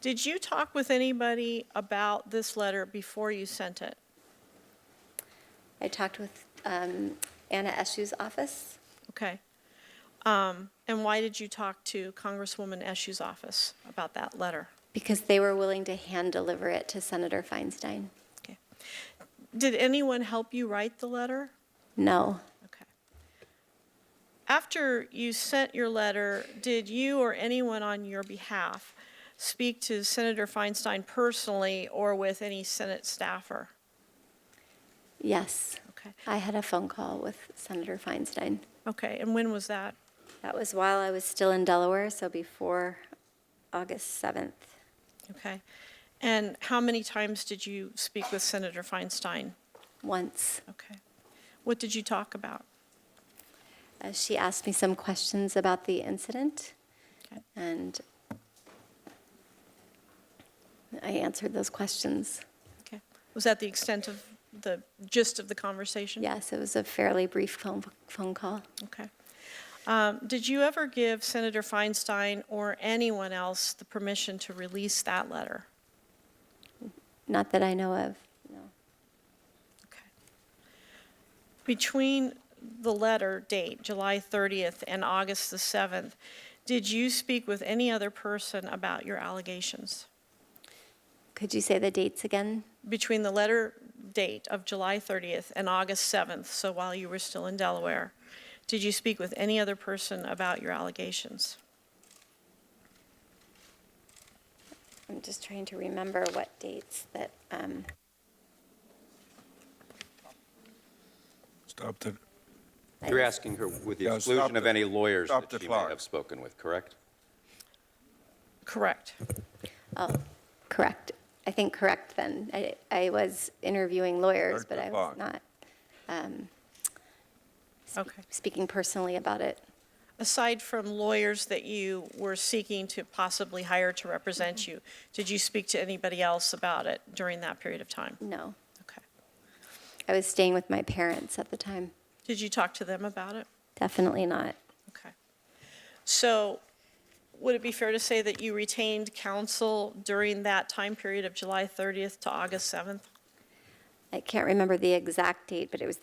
Did you talk with anybody about this letter before you sent it? I talked with Anna Eshu's office. Okay. And why did you talk to Congresswoman Eshu's office about that letter? Because they were willing to hand deliver it to Senator Feinstein. Okay. Did anyone help you write the letter? No. Okay. After you sent your letter, did you or anyone on your behalf speak to Senator Feinstein personally or with any Senate staffer? Yes. Okay. I had a phone call with Senator Feinstein. Okay, and when was that? That was while I was still in Delaware, so before August 7th. Okay. And how many times did you speak with Senator Feinstein? Once. Okay. What did you talk about? She asked me some questions about the incident, Okay. and I answered those questions. Okay. Was that the extent of the gist of the conversation? Yes, it was a fairly brief phone call. Okay. Did you ever give Senator Feinstein or anyone else the permission to release that letter? Not that I know of, no. Okay. Between the letter date, July 30th, and August the 7th, did you speak with any other person about your allegations? Could you say the dates again? Between the letter date of July 30th and August 7th, so while you were still in Delaware, did you speak with any other person about your allegations? I'm just trying to remember what dates that, Stop the, You're asking her with the Yeah, exclusion stop of the- any lawyers stop that the she clock. may have spoken with, correct? Correct. oh, correct. I think correct then. I was interviewing lawyers, Start but the I was clock. not Okay. speaking personally about it. Aside from lawyers that you were seeking to possibly hire to represent you, did you speak to anybody else about it during that period of time? No. Okay. I was staying with my parents at the time. Did you talk to them about it? Definitely not. Okay. So would it be fair to say that you retained counsel during that time period of July 30th to August 7th? I can't remember the exact date, but it was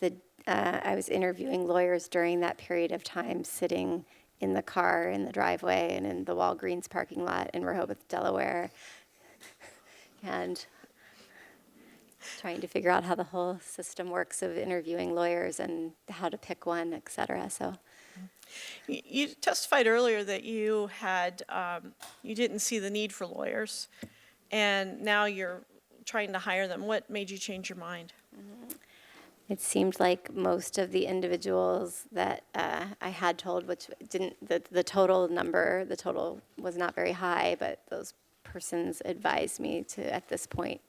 I was interviewing lawyers during that period of time, sitting in the car, in the driveway, and in the Walgreens parking lot in Rehoboth, Delaware, and trying to figure out how the whole system works of interviewing lawyers and how to pick one, et cetera. So. You testified earlier that you you didn't see the need for lawyers, and now you're trying to hire them. What made you change your mind? It seemed like most of the individuals that I had told, which didn't, the total was not very high, but those persons advised me to, at this point,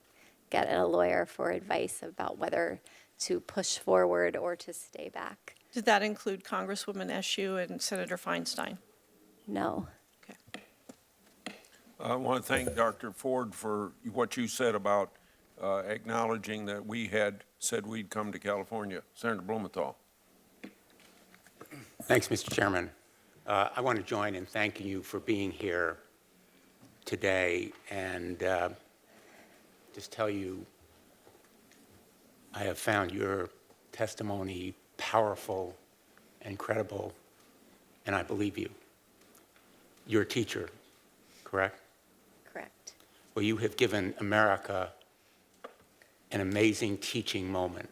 get a lawyer for advice about whether to push forward or to stay back. Did that include Congresswoman Eshoo and Senator Feinstein? No. I want to thank Dr. Ford for what you said about acknowledging that we had said we'd come to California. Senator Blumenthal. Thanks, Mr. Chairman. I want to join in thanking you for being here today and just tell you I have found your testimony powerful and credible, and I believe you. You're a teacher, correct? Correct. Well, you have given America an amazing teaching moment.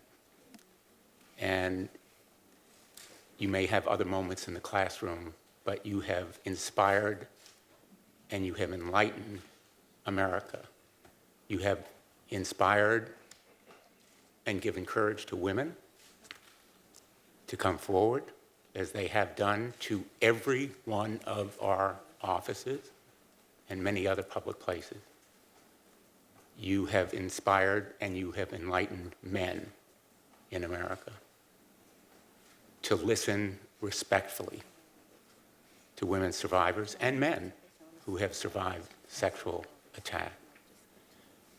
And you may have other moments in the classroom, but you have inspired and you have enlightened America. You have inspired and given courage to women to come forward, as they have done to every one of our offices and many other public places. You have inspired and you have enlightened men in America to listen respectfully to women survivors and men who have survived sexual attack.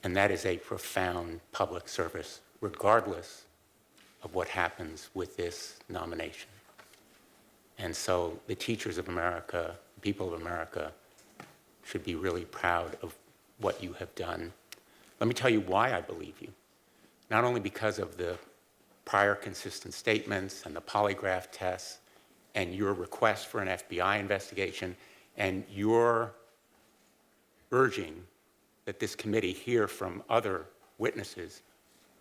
And that is a profound public service, regardless of what happens with this nomination. And so the teachers of America, the people of America, should be really proud of what you have done. Let me tell you why I believe you. Not only because of the prior consistent statements and the polygraph tests and your request for an FBI investigation and your urging that this committee hear from other witnesses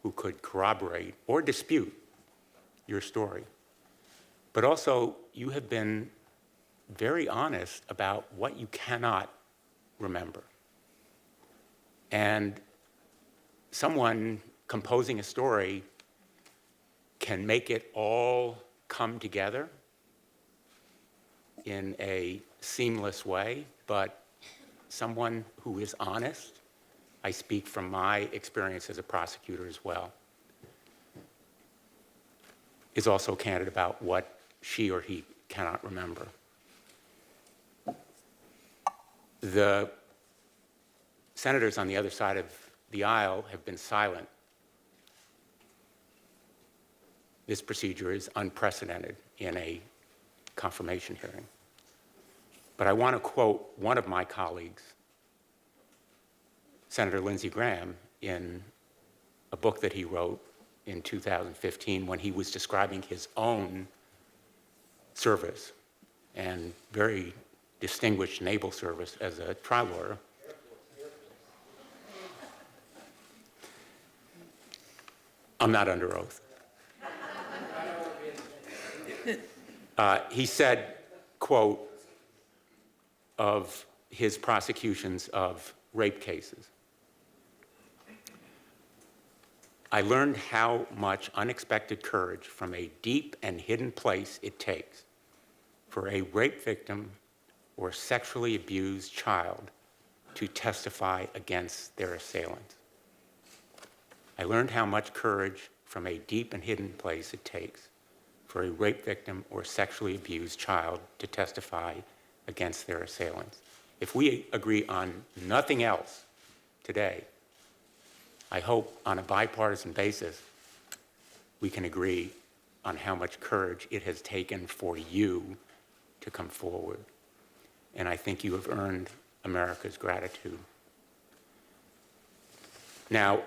who could corroborate or dispute your story. But also, you have been very honest about what you cannot remember. And someone composing a story can make it all come together in a seamless way, but someone who is honest, I speak from my experience as a prosecutor as well, is also candid about what she or he cannot remember. The senators on the other side of the aisle have been silent. This procedure is unprecedented in a confirmation hearing. But I want to quote one of my colleagues, Senator Lindsey Graham, in a book that he wrote in 2015 when he was describing his own service and very distinguished naval service as a trial lawyer. I'm not under oath. He said, quote, of his prosecutions of rape cases, I learned how much unexpected courage from a deep and hidden place it takes for a rape victim or sexually abused child to testify against their assailant. I learned how much courage from a deep and hidden place it takes for a rape victim or sexually abused child to testify against their assailants. If we agree on nothing else today, I hope on a bipartisan basis, we can agree on how much courage it has taken for you to come forward. And I think you have earned America's gratitude. Now,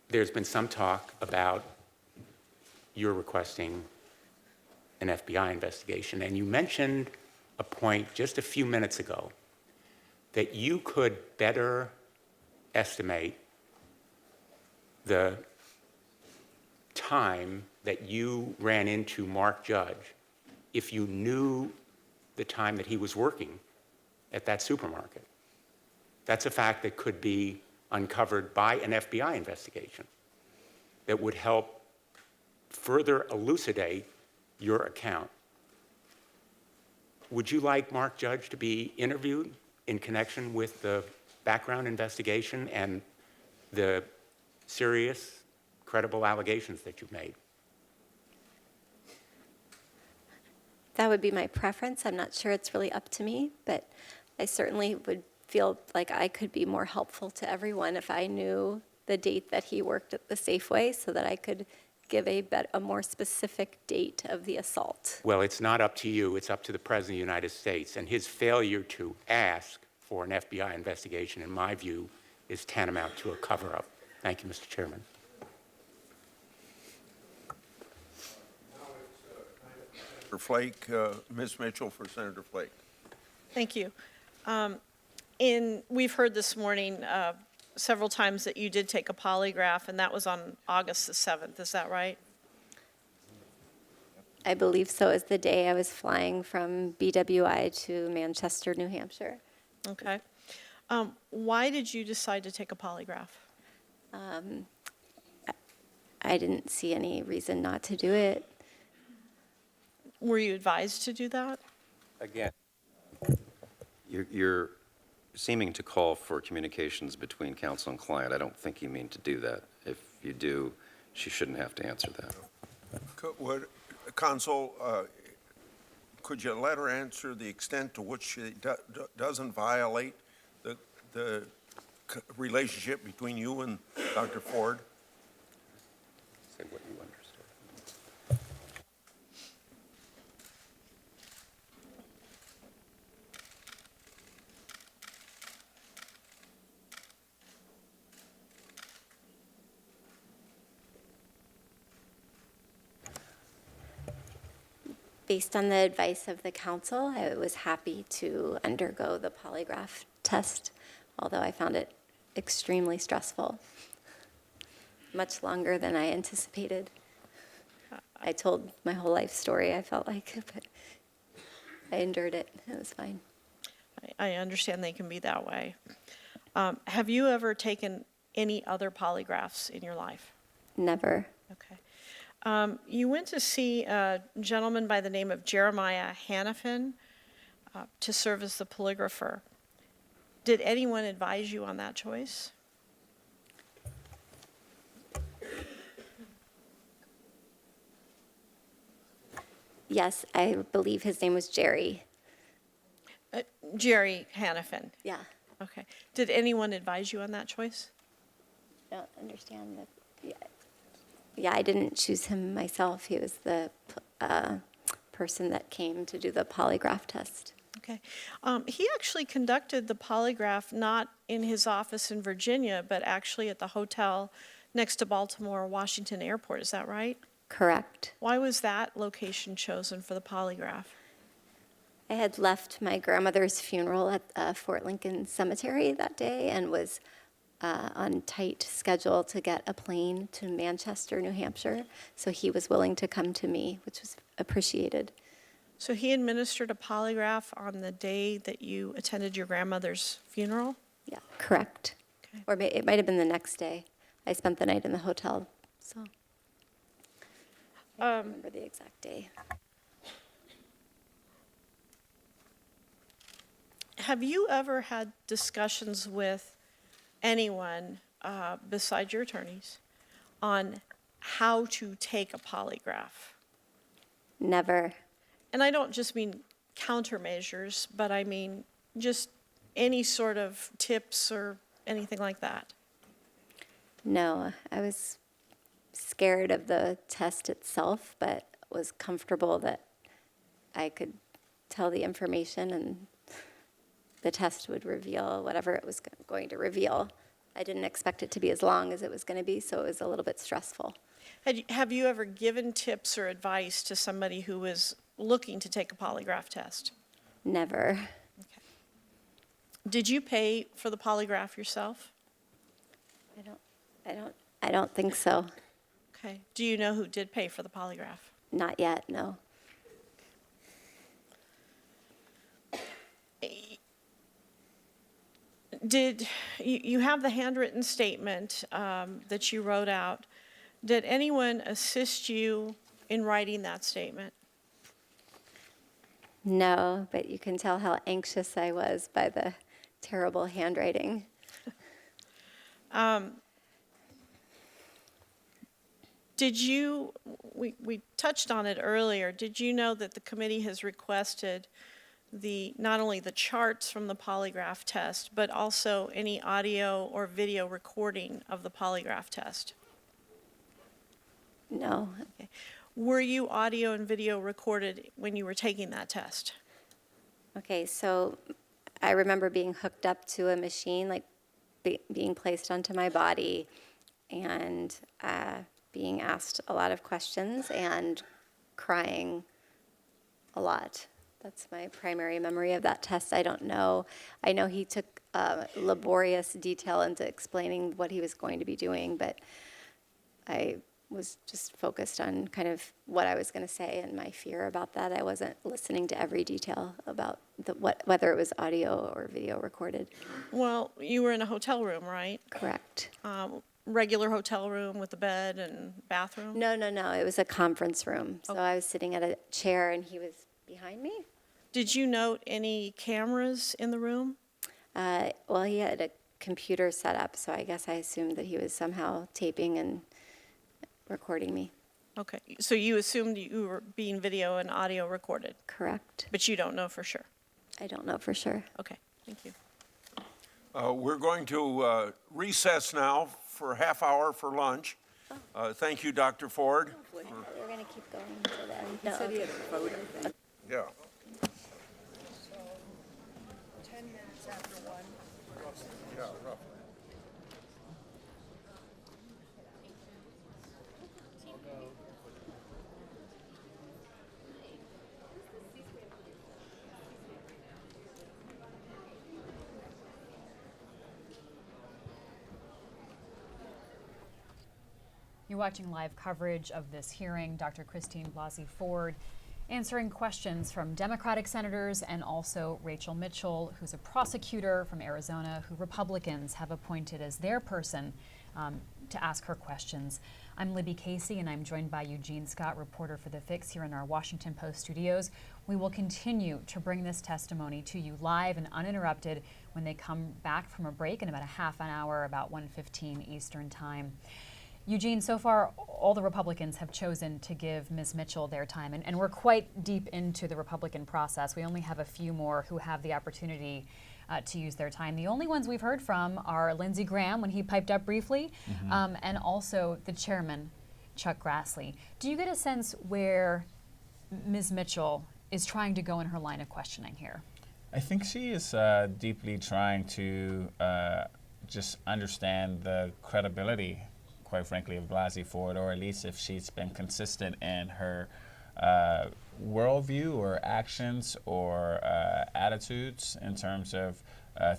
there's been some talk about your requesting an FBI investigation, and you mentioned a point just a few minutes ago that you could better estimate the time that you ran into Mark Judge if you knew the time that he was working at that supermarket. That's a fact that could be uncovered by an FBI investigation that would help further elucidate your account. Would you like Mark Judge to be interviewed in connection with the background investigation and the serious, credible allegations that you've made? That would be my preference. I'm not sure it's really up to me, but I certainly would feel like I could be more helpful to everyone if I knew the date that he worked at the Safeway so that I could give a more specific date of the assault. Well, it's not up to you. It's up to the President of the United States. And his failure to ask for an FBI investigation, in my view, is tantamount to a cover-up. Thank you, Mr. Chairman. Senator Flake, Ms. Mitchell for Senator Flake. Thank you. We've heard this morning several times that you did take a polygraph, and that was on August the 7th. Is that right? I believe so. Is the day I was flying from BWI to Manchester, New Hampshire. Okay. Why did you decide to take a polygraph? I didn't see any reason not to do it. Were you advised to do that? Again, you're seeming to call for communications between counsel and client. I don't think you mean to do that. If you do, she shouldn't have to answer that. Counsel, could you let her answer the extent to which she doesn't violate the relationship between you and Dr. Ford? Say what you understood. Based on the advice of the counsel, I was happy to undergo the polygraph test, although I found it extremely stressful, much longer than I anticipated. I told my whole life story, I felt like, but I endured it. It was fine. I understand they can be that way. Have you ever taken any other polygraphs in your life? Never. Okay. You went to see a gentleman by the name of Jeremiah Hanifin to serve as the polygrapher. Did anyone advise you on that choice? Yes, I believe his name was Jerry. Jerry Hanifin. Yeah. Okay. Did anyone advise you on that choice? I don't understand that. Yeah, I didn't choose him myself. He was the person that came to do the polygraph test. Okay. He actually conducted the polygraph not in his office in Virginia, but actually at the hotel next to Baltimore Washington Airport. Is that right? Correct. Why was that location chosen for the polygraph? I had left my grandmother's funeral at Fort Lincoln Cemetery that day and was on tight schedule to get a plane to Manchester, New Hampshire. So he was willing to come to me, which was appreciated. So he administered a polygraph on the day that you attended your grandmother's funeral? Yeah, correct. Okay. Or it might have been the next day. I spent the night in the hotel, so I don't remember the exact day. Have you ever had discussions with anyone besides your attorneys on how to take a polygraph? Never. And I don't just mean countermeasures, but I mean just any sort of tips or anything like that. No, I was scared of the test itself, but was comfortable that I could tell the information and the test would reveal whatever it was going to reveal. I didn't expect it to be as long as it was going to be, so it was a little bit stressful. Have you ever given tips or advice to somebody who was looking to take a polygraph test? Never. Did you pay for the polygraph yourself? I don't think so. Okay. Do you know who did pay for the polygraph? Not yet, no. Did you have the handwritten statement that you wrote out? Did anyone assist you in writing that statement? No, but you can tell how anxious I was by the terrible handwriting. Did you, we touched on it earlier, did you know that the committee has requested not only the charts from the polygraph test, but also any audio or video recording of the polygraph test? No. Okay. Were you audio and video recorded when you were taking that test? Okay, so I remember being hooked up to a machine, like being placed onto my body and being asked a lot of questions and crying a lot. That's my primary memory of that test. I don't know. I know he took laborious detail into explaining what he was going to be doing, but I was just focused on kind of what I was going to say and my fear about that. I wasn't listening to every detail about whether it was audio or video recorded. Well, you were in a hotel room, right? Correct. Regular hotel room with a bed and bathroom? No. It was a conference room. So I was sitting at a chair and he was behind me. Did you note any cameras in the room? Well, he had a computer set up, so I guess I assumed that he was somehow taping and recording me. Okay, so you assumed you were being video and audio recorded? Correct. But you don't know for sure? I don't know for sure. Okay, thank you. We're going to recess now for a half hour for lunch. Thank you, Dr. Ford. We're going to keep going until then. He said he had a vote. Yeah. 10 minutes after 1. Yeah, roughly. You're watching live coverage of this hearing. Dr. Christine Blasey Ford answering questions from Democratic senators and also Rachel Mitchell, who's a prosecutor from Arizona, who Republicans have appointed as their person to ask her questions. I'm Libby Casey, and I'm joined by Eugene Scott, reporter for The Fix here in our Washington Post studios. We will continue to bring this testimony to you live and uninterrupted when they come back from a break in about a half an hour, about 1:15 Eastern Time. Eugene, so far, all the Republicans have chosen to give Ms. Mitchell their time, and we're quite deep into the Republican process. We only have a few more who have the opportunity to use their time. The only ones we've heard from are Lindsey Graham, when he piped up briefly, and also the chairman, Chuck Grassley. Do you get a sense where Ms. Mitchell is trying to go in her line of questioning here? I think she is deeply trying to just understand the credibility, quite frankly, of Blasey Ford, or at least if she's been consistent in her worldview or actions or attitudes in terms of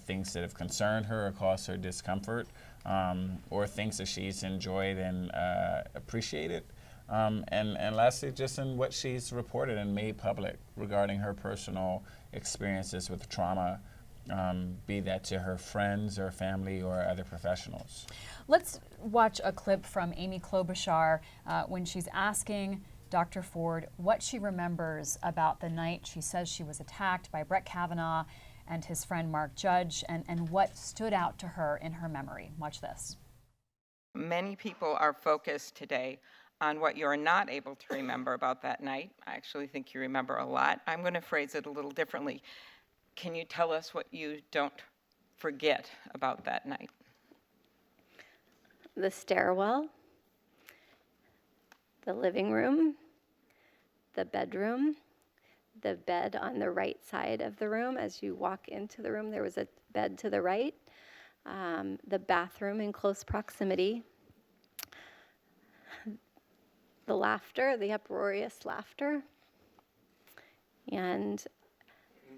things that have concerned her or caused her discomfort, or things that she's enjoyed and appreciated. And lastly, just in what she's reported and made public regarding her personal experiences with trauma, be that to her friends or family or other professionals. Let's watch a clip from Amy Klobuchar when she's asking Dr. Ford what she remembers about the night she says she was attacked by Brett Kavanaugh and his friend Mark Judge, and what stood out to her in her memory. Watch this. Many people are focused today on what you're not able to remember about that night. I actually think you remember a lot. I'm going to phrase it a little differently. Can you tell us what you don't forget about that night? The stairwell, the living room, the bedroom, the bed on the right side of the room. As you walk into the room, there was a bed to the right, the bathroom in close proximity, the laughter, the uproarious laughter, and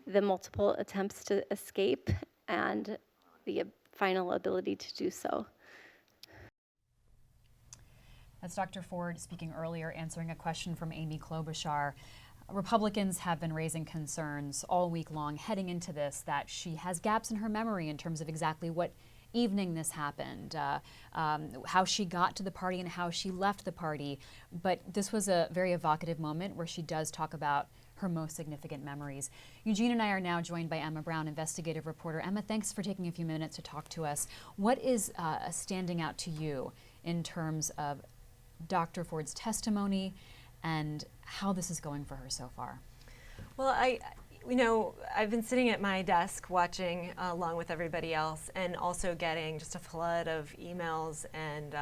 the multiple attempts to escape and the final ability to do so. That's Dr. Ford speaking earlier, answering a question from Amy Klobuchar. Republicans have been raising concerns all week long heading into this that she has gaps in her memory in terms of exactly what evening this happened, how she got to the party and how she left the party. But this was a very evocative moment where she does talk about her most significant memories. Eugene and I are now joined by Emma Brown, investigative reporter. Emma, thanks for taking a few minutes to talk to us. What is standing out to you in terms of Dr. Ford's testimony and how this is going for her so far? Well, I've been sitting at my desk watching along with everybody else, and also getting just a flood of emails and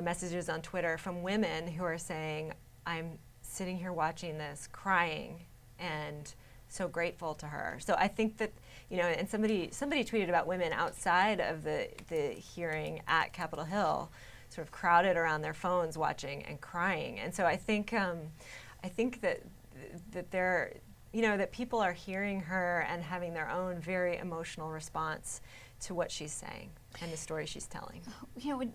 messages on Twitter from women who are saying, "I'm sitting here watching this, crying, and so grateful to her." So I think that, and somebody tweeted about women outside of the hearing at Capitol Hill, sort of crowded around their phones watching and crying. And so I think that they're, that people are hearing her and having their own very emotional response to what she's saying and the story she's telling.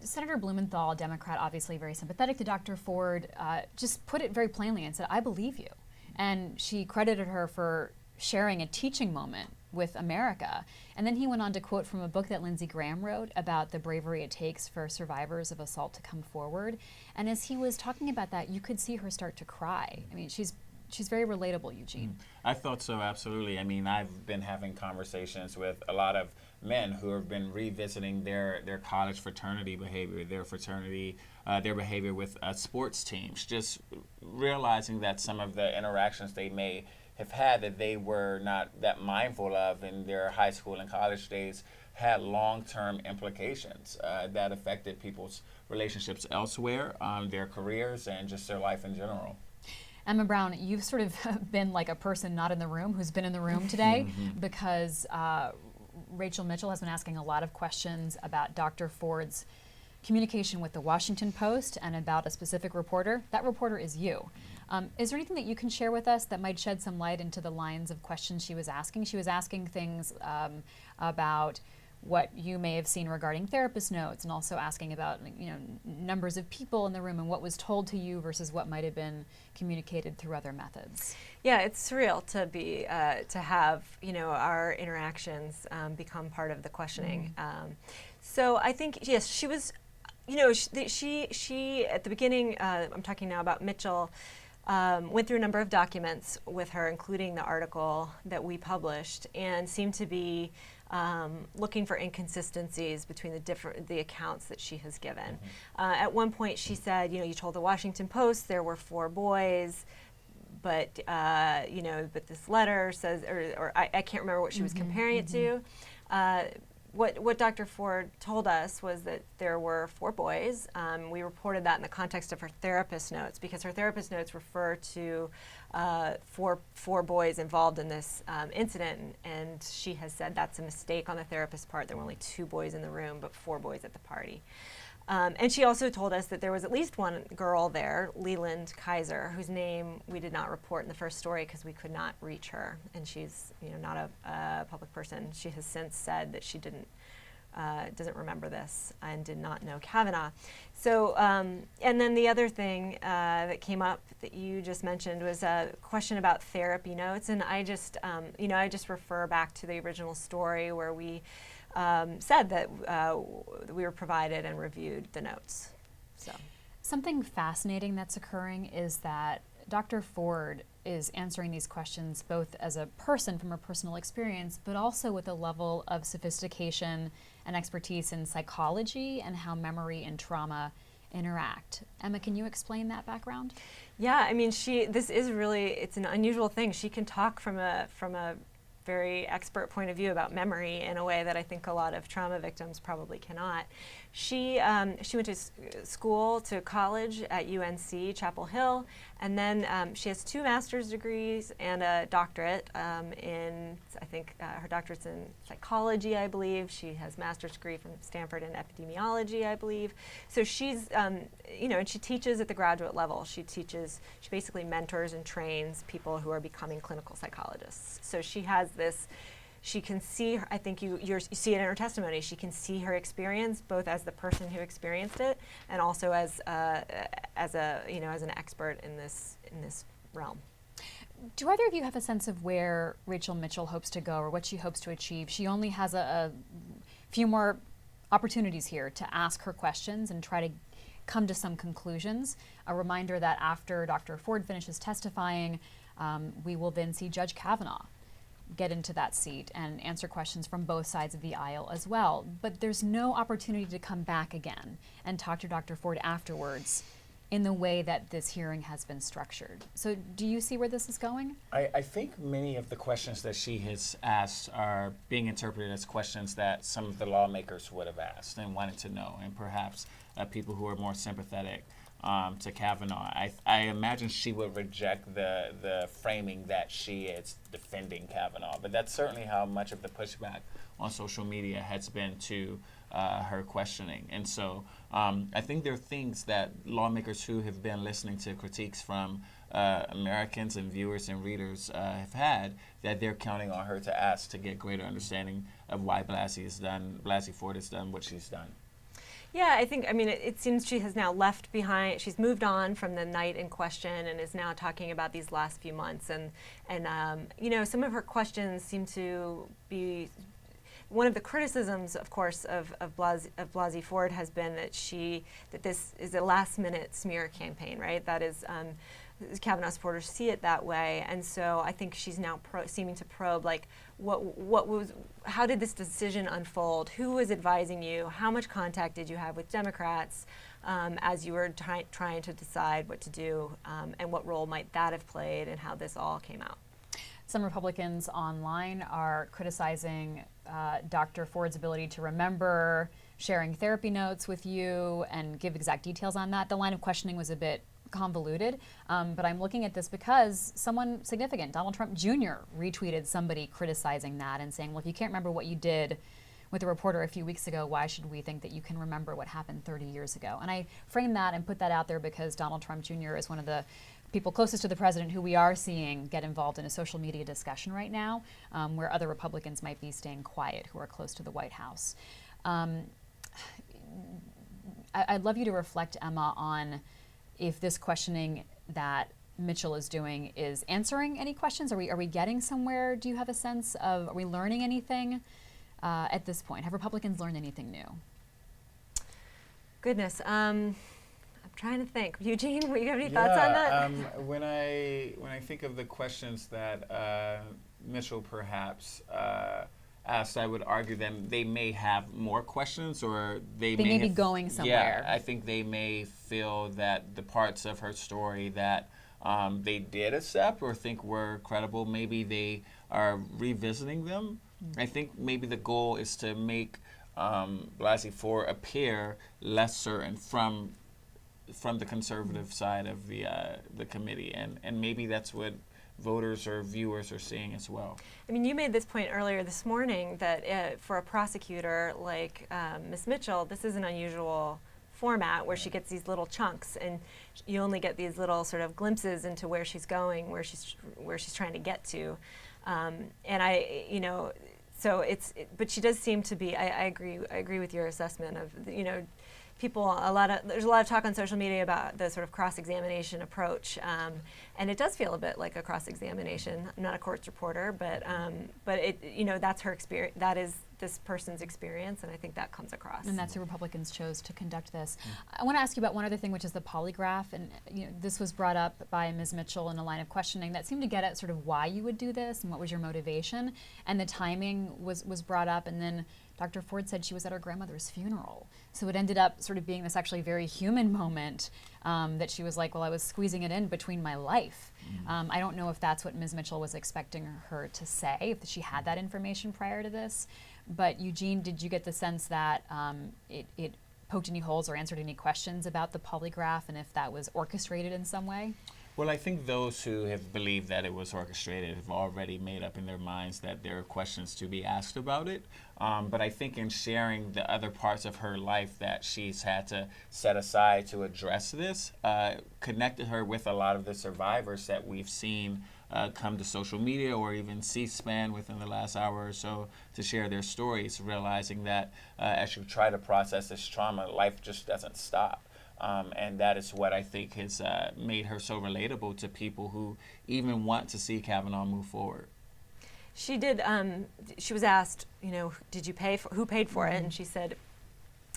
Senator Blumenthal, a Democrat, obviously very sympathetic to Dr. Ford, just put it very plainly and said, "I believe you." And she credited her for sharing a teaching moment with America. And then he went on to quote from a book that Lindsey Graham wrote about the bravery it takes for survivors of assault to come forward. And as he was talking about that, you could see her start to cry. I mean, she's very relatable, Eugene. I thought so, absolutely. I mean, I've been having conversations with a lot of men who have been revisiting their college fraternity behavior, their behavior with sports teams, just realizing that some of the interactions they may have had that they were not that mindful of in their high school and college days had long-term implications that affected people's relationships elsewhere, their careers, and just their life in general. Emma Brown, you've sort of been like a person not in the room who's been in the room today because Rachel Mitchell has been asking a lot of questions about Dr. Ford's communication with the Washington Post and about a specific reporter. That reporter is you. Is there anything that you can share with us that might shed some light into the lines of questions she was asking? She was asking things about what you may have seen regarding therapist notes, and also asking about numbers of people in the room and what was told to you versus what might have been communicated through other methods. Yeah, it's surreal to have our interactions become part of the questioning. So I think yes, she was, she at the beginning. I'm talking now about Mitchell. Went through a number of documents with her, including the article that we published, and seemed to be looking for inconsistencies between the accounts that she has given. At one point, she said, "You told the Washington Post there were 4 boys, but but this letter says," or I can't remember what she was comparing it to. What Dr. Ford told us was that there were 4 boys. We reported that in the context of her therapist notes, because her therapist notes refer to 4 boys involved in this incident, and she has said that's a mistake on the therapist's part. There were only 2 boys in the room, but 4 boys at the party. And she also told us that there was at least one girl there, Leland Kaiser, whose name we did not report in the first story because we could not reach her, and she's not a public person. She has since said that she doesn't remember this and did not know Kavanaugh. So, and then the other thing that came up that you just mentioned was a question about therapy notes, and I just refer back to the original story where we said that we were provided and reviewed the notes. So, something fascinating that's occurring is that Dr. Ford is answering these questions both as a person from her personal experience, but also with a level of sophistication and expertise in psychology and how memory and trauma interact. Emma, can you explain that background? Yeah, I mean, this is really, it's an unusual thing. She can talk from a very expert point of view about memory in a way that I think a lot of trauma victims probably cannot. She went to school, to college at UNC Chapel Hill, and then she has 2 master's degrees and a doctorate in, I think her doctorate's in psychology, I believe. She has a master's degree from Stanford in epidemiology, I believe. So she's, you know, and she teaches at the graduate level. She basically mentors and trains people who are becoming clinical psychologists. So she has this, she can see, I think you see it in her testimony, she can see her experience both as the person who experienced it and also as an expert in this realm. Do either of you have a sense of where Rachel Mitchell hopes to go or what she hopes to achieve? She only has a few more opportunities here to ask her questions and try to come to some conclusions. A reminder that after Dr. Ford finishes testifying, we will then see Judge Kavanaugh get into that seat and answer questions from both sides of the aisle as well. But there's no opportunity to come back again and talk to Dr. Ford afterwards in the way that this hearing has been structured. So do you see where this is going? I think many of the questions that she has asked are being interpreted as questions that some of the lawmakers would have asked and wanted to know, and perhaps people who are more sympathetic to Kavanaugh. I imagine she would reject the framing that she is defending Kavanaugh, but that's certainly how much of the pushback on social media has been to her questioning. And so I think there are things that lawmakers who have been listening to critiques from Americans and viewers and readers have had, that they're counting on her to ask to get greater understanding of why Blasey Ford has done what she's done. Yeah, I think, I mean, it seems she has now left behind, she's moved on from the night in question and is now talking about these last few months. And you know, some of her questions seem to be, one of the criticisms, of course, of Blasey Ford has been that this is a last minute smear campaign, right? That is, Kavanaugh supporters see it that way. And so I think she's now seeming to probe, like, how did this decision unfold? Who was advising you? How much contact did you have with Democrats as you were trying to decide what to do, and what role might that have played in how this all came out? Some Republicans online are criticizing Dr. Ford's ability to remember sharing therapy notes with you and give exact details on that. The line of questioning was a bit convoluted, but I'm looking at this because someone significant, Donald Trump Jr., retweeted somebody criticizing that and saying, well, if you can't remember what you did with a reporter a few weeks ago, why should we think that you can remember what happened 30 years ago? And I frame that and put that out there because Donald Trump Jr. is one of the people closest to the president who we are seeing get involved in a social media discussion right now, where other Republicans might be staying quiet who are close to the White House. I'd love you to reflect, Emma, on if this questioning that Mitchell is doing is answering any questions. Are we getting somewhere? Do you have a sense of, are we learning anything at this point? Have Republicans learned anything new? Goodness, I'm trying to think. Eugene, do you have any thoughts on that? When I think of the questions that Mitchell perhaps asked, I would argue that they may have more questions, or they may be going somewhere. Yeah, I think they may feel that the parts of her story that they did accept or think were credible, maybe they are revisiting them. I think maybe the goal is to make Blasey Ford appear less certain from the conservative side of the committee, and maybe that's what voters or viewers are seeing as well. I mean, you made this point earlier this morning that for a prosecutor like Ms. Mitchell, this is an unusual format where she gets these little chunks, and you only get these little sort of glimpses into where she's going, where she's trying to get to, and you know, so but she does seem to be. I agree with your assessment of, you know, people, there's a lot of talk on social media about the sort of cross-examination approach, and it does feel a bit like a cross-examination. I'm not a courts reporter, but it, you know, that's her experience. That is this person's experience, and I think that comes across. And that's who Republicans chose to conduct this. I want to ask you about one other thing, which is the polygraph. And this was brought up by Ms. Mitchell in a line of questioning that seemed to get at sort of why you would do this and what was your motivation. And the timing was brought up. And then Dr. Ford said she was at her grandmother's funeral. So it ended up sort of being this actually very human moment that she was like, well, I was squeezing it in between my life. I don't know if that's what Ms. Mitchell was expecting her to say, if she had that information prior to this. But Eugene, did you get the sense that it poked any holes or answered any questions about the polygraph and if that was orchestrated in some way? Well, I think those who have believed that it was orchestrated have already made up in their minds that there are questions to be asked about it. But I think in sharing the other parts of her life that she's had to set aside to address this, connected her with a lot of the survivors that we've seen come to social media or even C-SPAN within the last hour or so to share their stories, realizing that as you try to process this trauma, life just doesn't stop. And that is what I think has made her so relatable to people who even want to see Kavanaugh move forward. She did, she was asked, did you pay for, who paid for it? And she said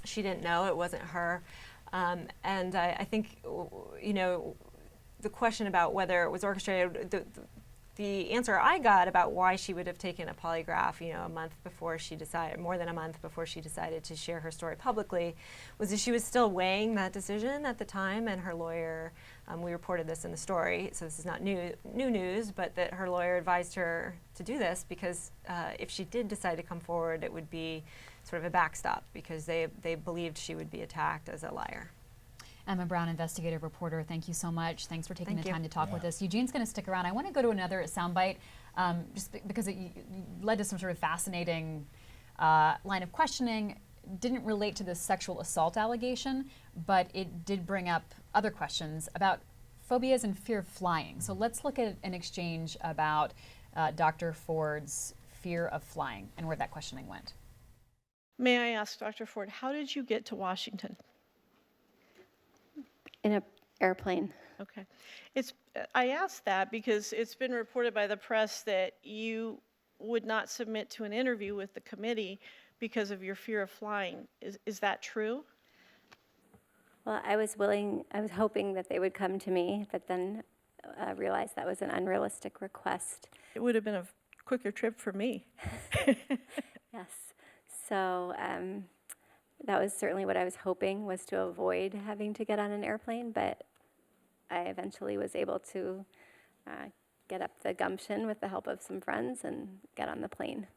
she didn't know, it wasn't her. And I think, the question about whether it was orchestrated, the answer I got about why she would have taken a polygraph, a month before she decided, more than a month before she decided to share her story publicly, was that she was still weighing that decision at the time, and her lawyer, we reported this in the story, so this is not new news, but that her lawyer advised her to do this because if she did decide to come forward, it would be sort of a backstop because they believed she would be attacked as a liar. Emma Brown, investigative reporter, thank you so much. Thanks for taking the time to talk Yeah. with us. Eugene's going to stick around. I want to go to another soundbite just because it led to some sort of fascinating line of questioning. Didn't relate to the sexual assault allegation, but it did bring up other questions about phobias and fear of flying. So let's look at an exchange about Dr. Ford's fear of flying and where that questioning went. May I ask, Dr. Ford, how did you get to Washington? In an airplane. Okay. I asked that because it's been reported by the press that you would not submit to an interview with the committee because of your fear of flying. Is that true? Well, I was hoping that they would come to me, but then realized that was an unrealistic request. It would have been a quicker trip for me. Yes. So that was certainly what I was hoping, was to avoid having to get on an airplane, but I eventually was able to get up the gumption with the help of some friends and get on the plane.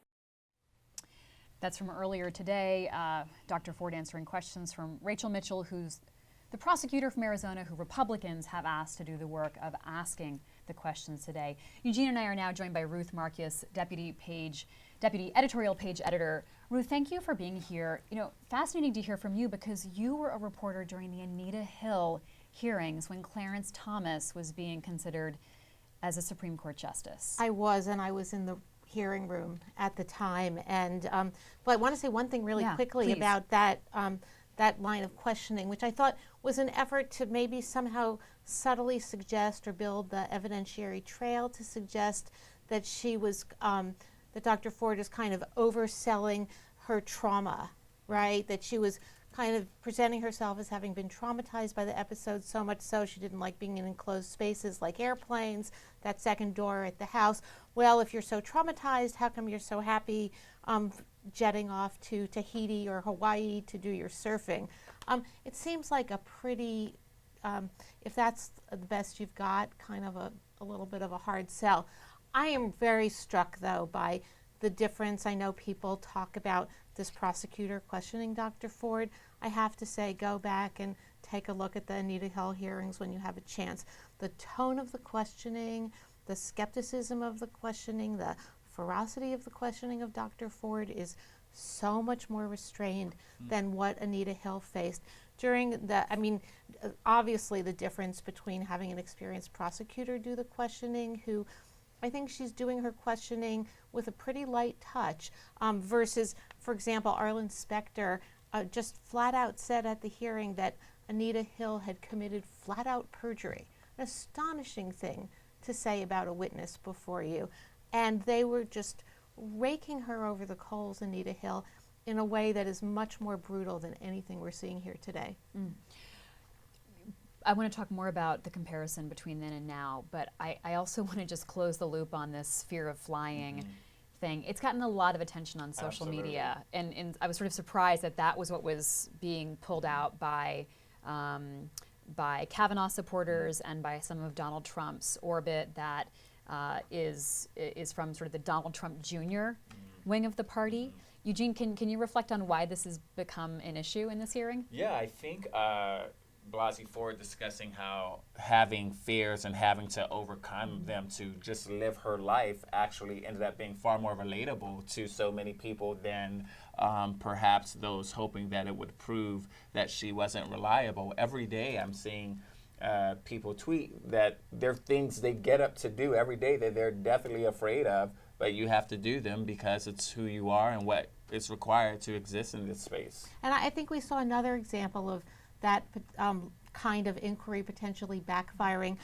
That's from earlier today. Dr. Ford answering questions from Rachel Mitchell, who's the prosecutor from Arizona, who Republicans have asked to do the work of asking the questions today. Eugene and I are now joined by Ruth Marcus, Deputy Editorial Page Editor. Ruth, thank you for being here. Fascinating to hear from you because you were a reporter during the Anita Hill hearings when Clarence Thomas was being considered as a Supreme Court justice. I was, and I was in the hearing room at the time. And but I want to say one thing really quickly please. about that that line of questioning, which I thought was an effort to maybe somehow subtly suggest or build the evidentiary trail to suggest that she was that Dr. Ford is kind of overselling her trauma, right? That she was kind of presenting herself as having been traumatized by the episode, so much so she didn't like being in enclosed spaces like airplanes, that second door at the house. Well, if you're so traumatized, how come you're so happy jetting off to Tahiti or Hawaii to do your surfing? It seems like a pretty, if that's the best you've got, kind of a little bit of a hard sell. I am very struck, though, by the difference. I know people talk about this prosecutor questioning Dr. Ford. I have to say, go back and take a look at the Anita Hill hearings when you have a chance. The tone of the questioning, the skepticism of the questioning, the ferocity of the questioning of Dr. Ford is so much more restrained than what Anita Hill faced. Obviously the difference between having an experienced prosecutor do the questioning, who I think she's doing her questioning with a pretty light touch, versus, for example, Arlen Specter just flat out said at the hearing that Anita Hill had committed flat out perjury. An astonishing thing to say about a witness before you. And they were just raking her over the coals, Anita Hill, in a way that is much more brutal than anything we're seeing here today. I want to talk more about the comparison between then and now, but I also want to just close the loop on this fear of flying thing. It's gotten a lot of attention on social media, and I was sort of surprised that that was what was being pulled out by Kavanaugh supporters and by some of Donald Trump's orbit that is from sort of the Donald Trump Jr. wing of the party. Eugene, can you reflect on why this has become an issue in this hearing? Yeah, I think Blasey Ford discussing how having fears and having to overcome them to just live her life actually ended up being far more relatable to so many people than perhaps those hoping that it would prove that she wasn't reliable. Every day I'm seeing people tweet that there are things they get up to do every day that they're definitely afraid of, but you have to do them because it's who you are and what is required to exist in this space. And I think we saw another example of that kind of inquiry potentially backfiring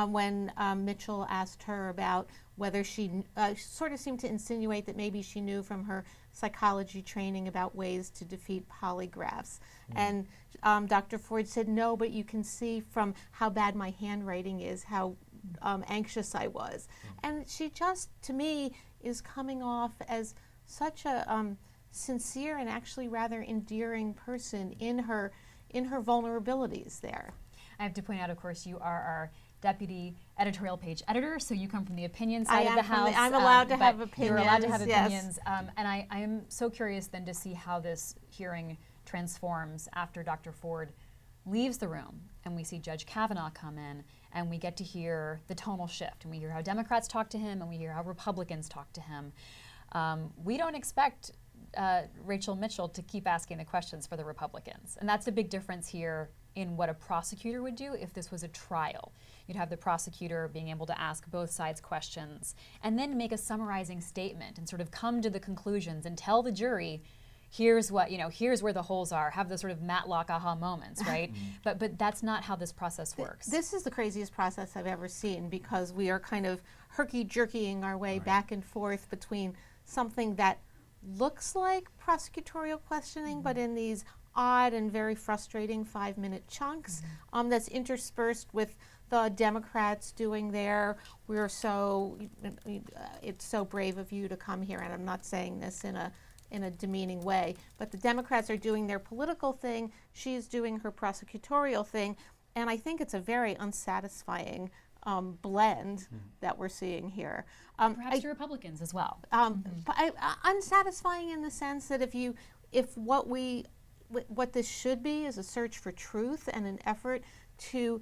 when Mitchell asked her about whether she sort of seemed to insinuate that maybe she knew from her psychology training about ways to defeat polygraphs. And Dr. Ford said, no, but you can see from how bad my handwriting is, how anxious I was. And she just, to me, is coming off as such a sincere and actually rather endearing person in her vulnerabilities there. I have to point out, of course, you are our deputy editorial page editor, so you come from the opinion side of the house. I'm allowed to have but opinions. You're allowed to have yes. opinions. And I am so curious then to see how this hearing transforms after Dr. Ford leaves the room and we see Judge Kavanaugh come in and we get to hear the tonal shift and we hear how Democrats talk to him and we hear how Republicans talk to him. We don't expect Rachel Mitchell to keep asking the questions for the Republicans. And that's a big difference here in what a prosecutor would do if this was a trial. You'd have the prosecutor being able to ask both sides questions and then make a summarizing statement and sort of come to the conclusions and tell the jury, here's what, here's where the holes are, have those sort of Matlock aha moments, right? But that's not how this process works. This is the craziest process I've ever seen because we are kind of herky-jerkying our way back and forth between something that looks like prosecutorial questioning, but in these odd and very frustrating 5-minute chunks that's interspersed with the Democrats doing their, it's so brave of you to come here, and I'm not saying this in a demeaning way, but the Democrats are doing their political thing, she's doing her prosecutorial thing, and I think it's a very unsatisfying blend that we're seeing here. Perhaps to Republicans as well. But unsatisfying in the sense that if what this should be is a search for truth and an effort to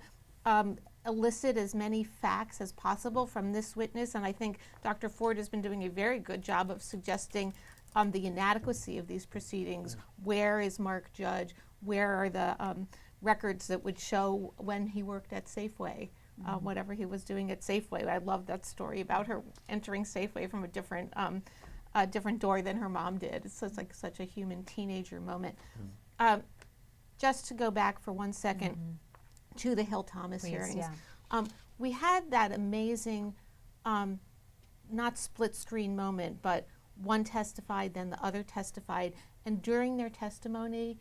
elicit as many facts as possible from this witness, and I think Dr. Ford has been doing a very good job of suggesting the inadequacy of these proceedings. Where is Mark Judge? Where are the records that would show when he worked at Safeway? Whatever he was doing at Safeway. I love that story about her entering Safeway from a different door than her mom did. It's like such a human teenager moment. Just to go back for 1 second to the Hill Thomas Please, hearings. yeah. We had that amazing, not split screen moment, but one testified, then the other testified, and during their testimony,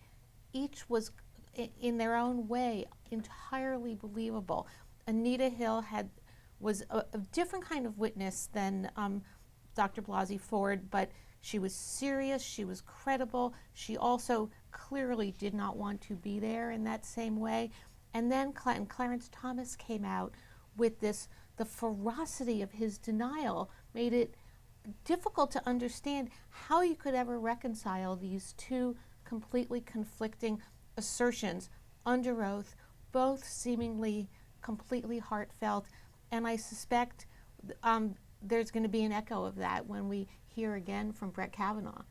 each was in their own way entirely believable. Anita Hill was a different kind of witness than Dr. Blasey Ford, but she was serious, she was credible, she also clearly did not want to be there in that same way. And then Clarence Thomas came out with the ferocity of his denial made it difficult to understand how you could ever reconcile these two completely conflicting assertions under oath, both seemingly completely heartfelt, and I suspect there's going to be an echo of that when we hear again from Brett Kavanaugh.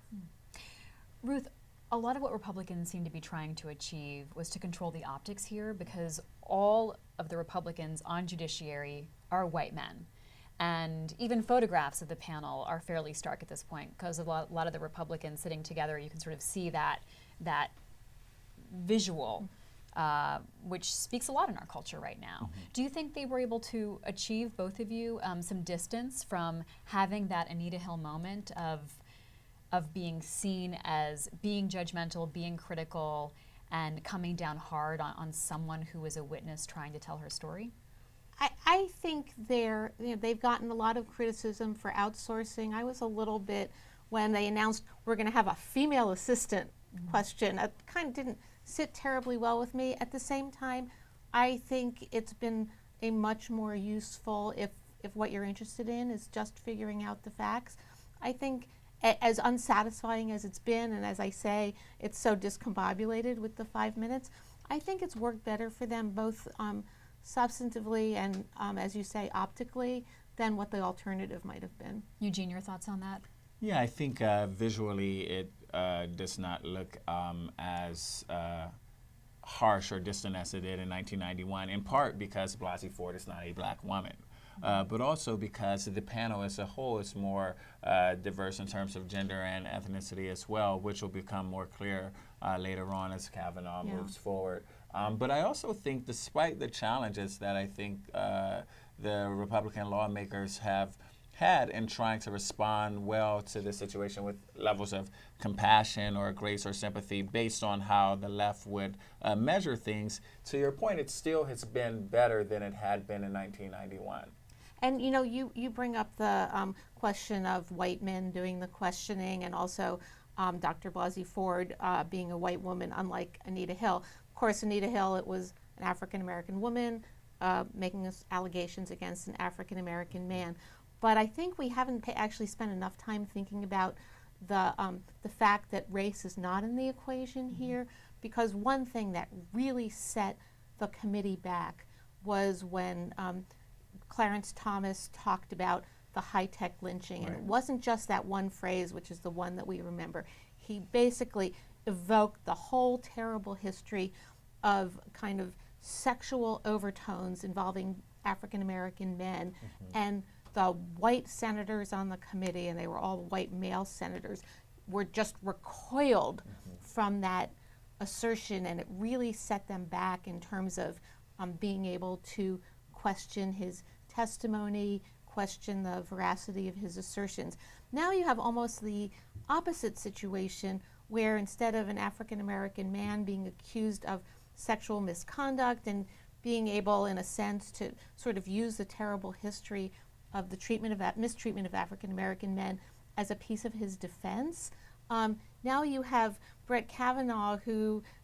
Ruth, a lot of what Republicans seem to be trying to achieve was to control the optics here because all of the Republicans on judiciary are white men. And even photographs of the panel are fairly stark at this point because of a lot of the Republicans sitting together. You can sort of see that visual which speaks a lot in our culture right now. Do you think they were able to achieve, both of you, some distance from having that Anita Hill moment of being seen as being judgmental, being critical, and coming down hard on someone who was a witness trying to tell her story? I think they've gotten a lot of criticism for outsourcing. I was a little bit, when they announced we're going to have a female assistant question, it kind of didn't sit terribly well with me. At the same time, I think it's been a much more useful, if what you're interested in is just figuring out the facts. I think as unsatisfying as it's been, and as I say, it's so discombobulated with the 5 minutes, I think it's worked better for them both substantively and, as you say, optically, than what the alternative might have been. Eugene, your thoughts on that? Yeah, I think visually it does not look as harsh or distant as it did in 1991, in part because Blasey Ford is not a black woman. But also because the panel as a whole is more diverse in terms of gender and ethnicity as well, which will become more clear later on as Kavanaugh moves forward. But I also think, despite the challenges that I think the Republican lawmakers have had in trying to respond well to the situation with levels of compassion or grace or sympathy based on how the left would measure things, to your point, it still has been better than it had been in 1991. And you bring up the question of white men doing the questioning, and also Dr. Blasey Ford being a white woman, unlike Anita Hill. Of course, Anita Hill, it was an African-American woman making allegations against an African-American man. But I think we haven't actually spent enough time thinking about the fact that race is not in the equation here, because one thing that really set the committee back was when Clarence Thomas talked about the high-tech lynching. And it wasn't just that one phrase, which is the one that we remember. He basically evoked the whole terrible history of kind of sexual overtones involving African-American men. And the white senators on the committee, and they were all white male senators, were just recoiled from that assertion, and it really set them back in terms of being able to question his testimony, question the veracity of his assertions. Now you have almost the opposite situation, where instead of an African-American man being accused of sexual misconduct and being able, in a sense, to sort of use the terrible history of the mistreatment of African-American men as a piece of his defense, now you have Brett Kavanaugh,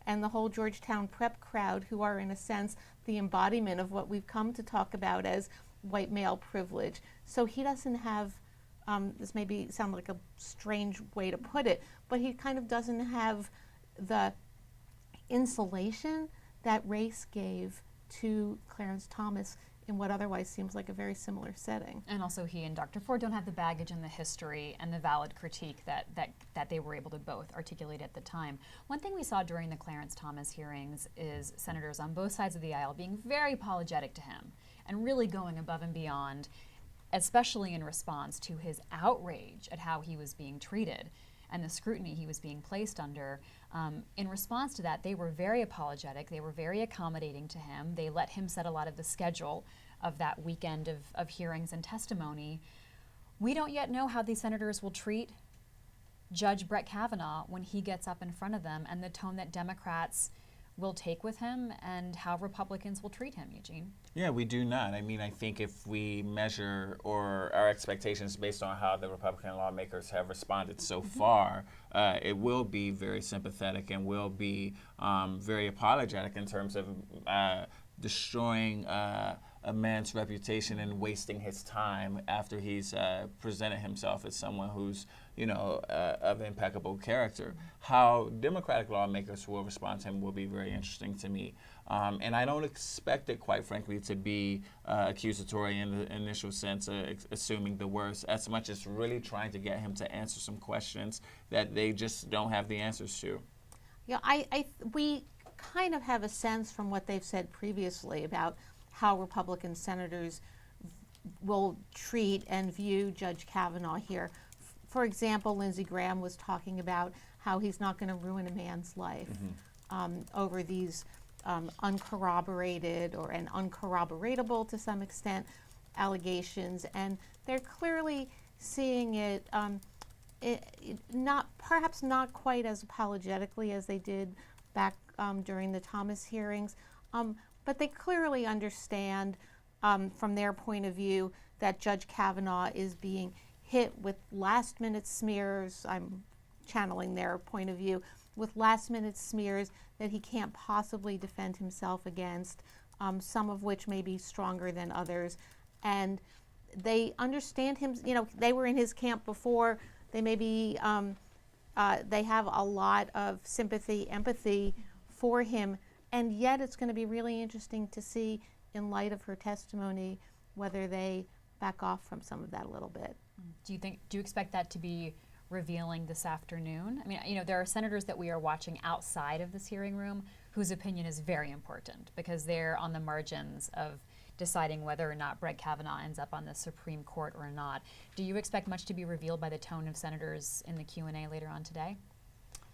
and the whole Georgetown prep crowd, who are, in a sense, the embodiment of what we've come to talk about as white male privilege. So he doesn't have, this may sound like a strange way to put it, but he kind of doesn't have the insulation that race gave to Clarence Thomas in what otherwise seems like a very similar setting. And also he and Dr. Ford don't have the baggage and the history and the valid critique that they were able to both articulate at the time. One thing we saw during the Clarence Thomas hearings is senators on both sides of the aisle being very apologetic to him and really going above and beyond, especially in response to his outrage at how he was being treated and the scrutiny he was being placed under. In response to that, they were very apologetic. They were very accommodating to him. They let him set a lot of the schedule of that weekend of hearings and testimony. We don't yet know how these senators will treat Judge Brett Kavanaugh when he gets up in front of them, and the tone that Democrats will take with him and how Republicans will treat him, Eugene. Yeah, we do not. I mean, I think if we measure or our expectations based on how the Republican lawmakers have responded so far, it will be very sympathetic and will be very apologetic in terms of destroying a man's reputation and wasting his time after he's presented himself as someone who's, of impeccable character. How Democratic lawmakers will respond to him will be very interesting to me. And I don't expect it, quite frankly, to be accusatory in the initial sense, assuming the worst, as much as really trying to get him to answer some questions that they just don't have the answers to. Yeah, we kind of have a sense from what they've said previously about how Republican senators will treat and view Judge Kavanaugh here. For example, Lindsey Graham was talking about how he's not going to ruin a man's life over these uncorroborated and uncorroboratable to some extent allegations, and they're clearly seeing it, perhaps not quite as apologetically as they did back during the Thomas hearings, but they clearly understand from their point of view that Judge Kavanaugh is being hit with last-minute smears. I'm channeling their point of view, with last-minute smears that he can't possibly defend himself against, some of which may be stronger than others. And they understand him, they were in his camp before. They may be, they have a lot of sympathy, empathy for him, and yet it's going to be really interesting to see, in light of her testimony, whether they back off from some of that a little bit. Do you expect that to be revealing this afternoon? I mean, there are senators that we are watching outside of this hearing room whose opinion is very important because they're on the margins of deciding whether or not Brett Kavanaugh ends up on the Supreme Court or not. Do you expect much to be revealed by the tone of senators in the Q&A later on today?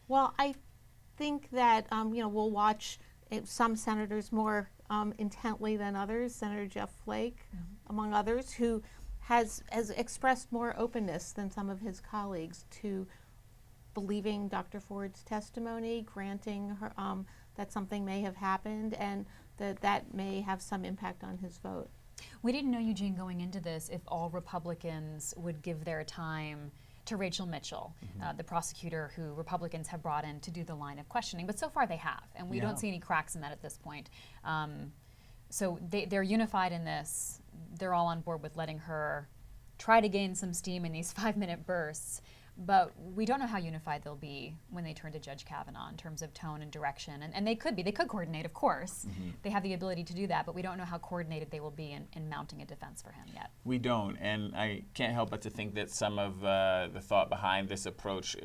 Well, I think that we'll watch some senators more intently than others. Senator Jeff Flake, among others, who has expressed more openness than some of his colleagues to believing Dr. Ford's testimony, granting her that something may have happened, and that may have some impact on his vote. We didn't know, Eugene, going into this, if all Republicans would give their time to Rachel Mitchell, the prosecutor who Republicans have brought in to do the line of questioning, but so far they have, and we don't see any cracks in that at this point. So they're unified in this. They're all on board with letting her try to gain some steam in these 5-minute bursts, but we don't know how unified they'll be when they turn to Judge Kavanaugh in terms of tone and direction. And they could coordinate, of course. They have the ability to do that, but we don't know how coordinated they will be in mounting a defense for him yet. We don't, and I can't help but to think that some of the thought behind this approach,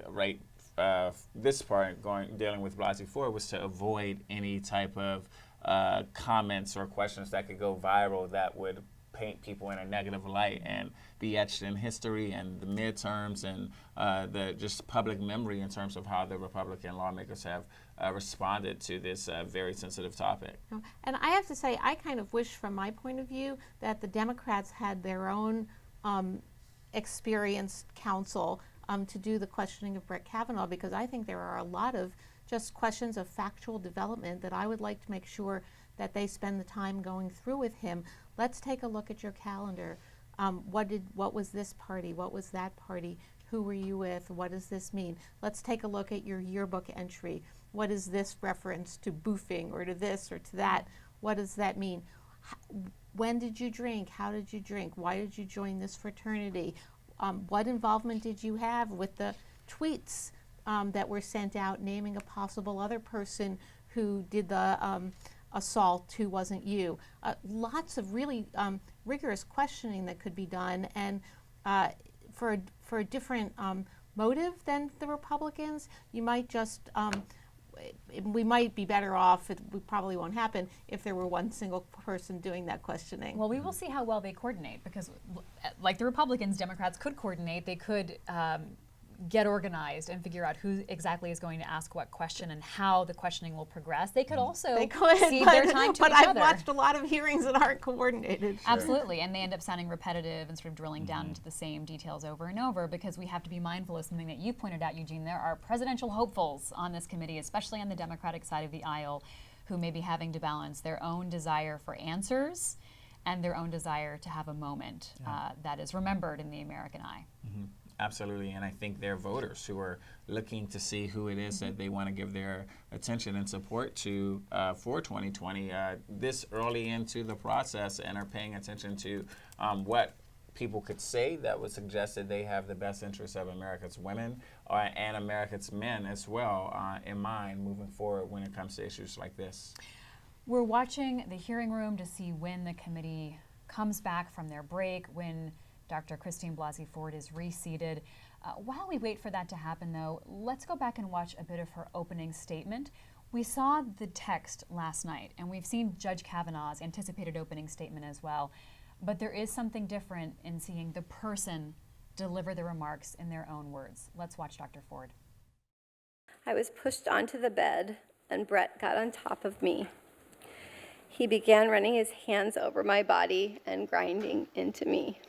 this part dealing with Blasey Ford, was to avoid any type of comments or questions that could go viral that would paint people in a negative light and be etched in history and the midterms and the just public memory in terms of how the Republican lawmakers have responded to this very sensitive topic. And I have to say, I kind of wish from my point of view that the Democrats had their own experienced counsel to do the questioning of Brett Kavanaugh, because I think there are a lot of just questions of factual development that I would like to make sure that they spend the time going through with him. Let's take a look at your calendar. What was this party? What was that party? Who were you with? What does this mean? Let's take a look at your yearbook entry. What is this reference to boofing or to this or to that? What does that mean? When did you drink? How did you drink? Why did you join this fraternity? What involvement did you have with the tweets that were sent out naming a possible other person who did the assault who wasn't you? Lots of really rigorous questioning that could be done, and for a different motive than the Republicans, you might just we might be better off, it probably won't happen, if there were one single person doing that questioning. Well, we will see how well they coordinate, because like the Republicans, Democrats could coordinate. They could get organized and figure out who exactly is going to ask what question and how the questioning will progress. They could also cede their time to each other. But I've watched a lot of hearings that aren't coordinated. Absolutely, and they end up sounding repetitive and sort of drilling down into the same details over and over, because we have to be mindful of something that you pointed out, Eugene. There are presidential hopefuls on this committee, especially on the Democratic side of the aisle, who may be having to balance their own desire for answers and their own desire to have a moment that is remembered in the American eye. Absolutely, and I think they're voters who are looking to see who it is that they want to give their attention and support to for 2020 this early into the process, and are paying attention to what people could say that would suggest that they have the best interests of America's women and America's men as well in mind moving forward when it comes to issues like this. We're watching the hearing room to see when the committee comes back from their break, when Dr. Christine Blasey Ford is reseated. While we wait for that to happen, though, let's go back and watch a bit of her opening statement. We saw the text last night, and we've seen Judge Kavanaugh's anticipated opening statement as well. But there is something different in seeing the person deliver the remarks in their own words. Let's watch Dr. Ford. I was pushed onto the bed, and Brett got on top of me He began running his hands over my body and grinding into me.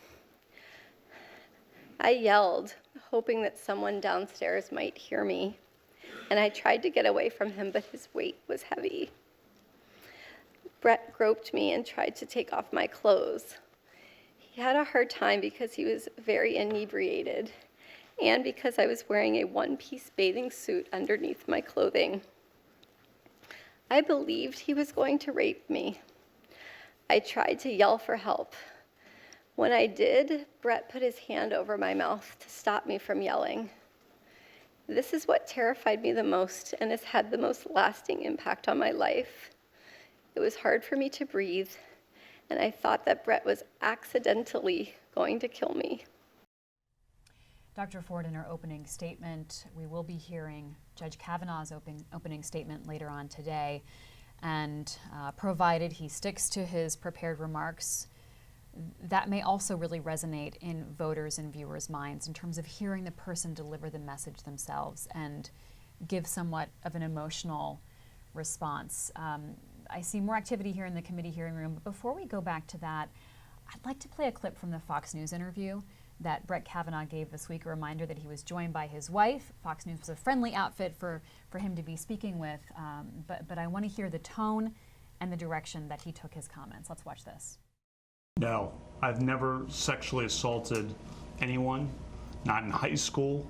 I yelled, hoping that someone downstairs might hear me, and I tried to get away from him, but his weight was heavy. Brett groped me and tried to take off my clothes. He had a hard time because he was very inebriated and because I was wearing a one-piece bathing suit underneath my clothing. I believed he was going to rape me. I tried to yell for help. When I did, Brett put his hand over my mouth to stop me from yelling. This is what terrified me the most and has had the most lasting impact on my life. It was hard for me to breathe, and I thought that Brett was accidentally going to kill me. Dr. Ford, in her opening statement, we will be hearing Judge Kavanaugh's opening statement later on today, and provided he sticks to his prepared remarks, that may also really resonate in voters and viewers' minds in terms of hearing the person deliver the message themselves and give somewhat of an emotional response. I see more activity here in the committee hearing room, but before we go back to that, I'd like to play a clip from the Fox News interview that Brett Kavanaugh gave this week, a reminder that he was joined by his wife. Fox News was a friendly outfit for him to be speaking with, but I want to hear the tone and the direction that he took his comments. Let's watch this. No, I've never sexually assaulted anyone, not in high school,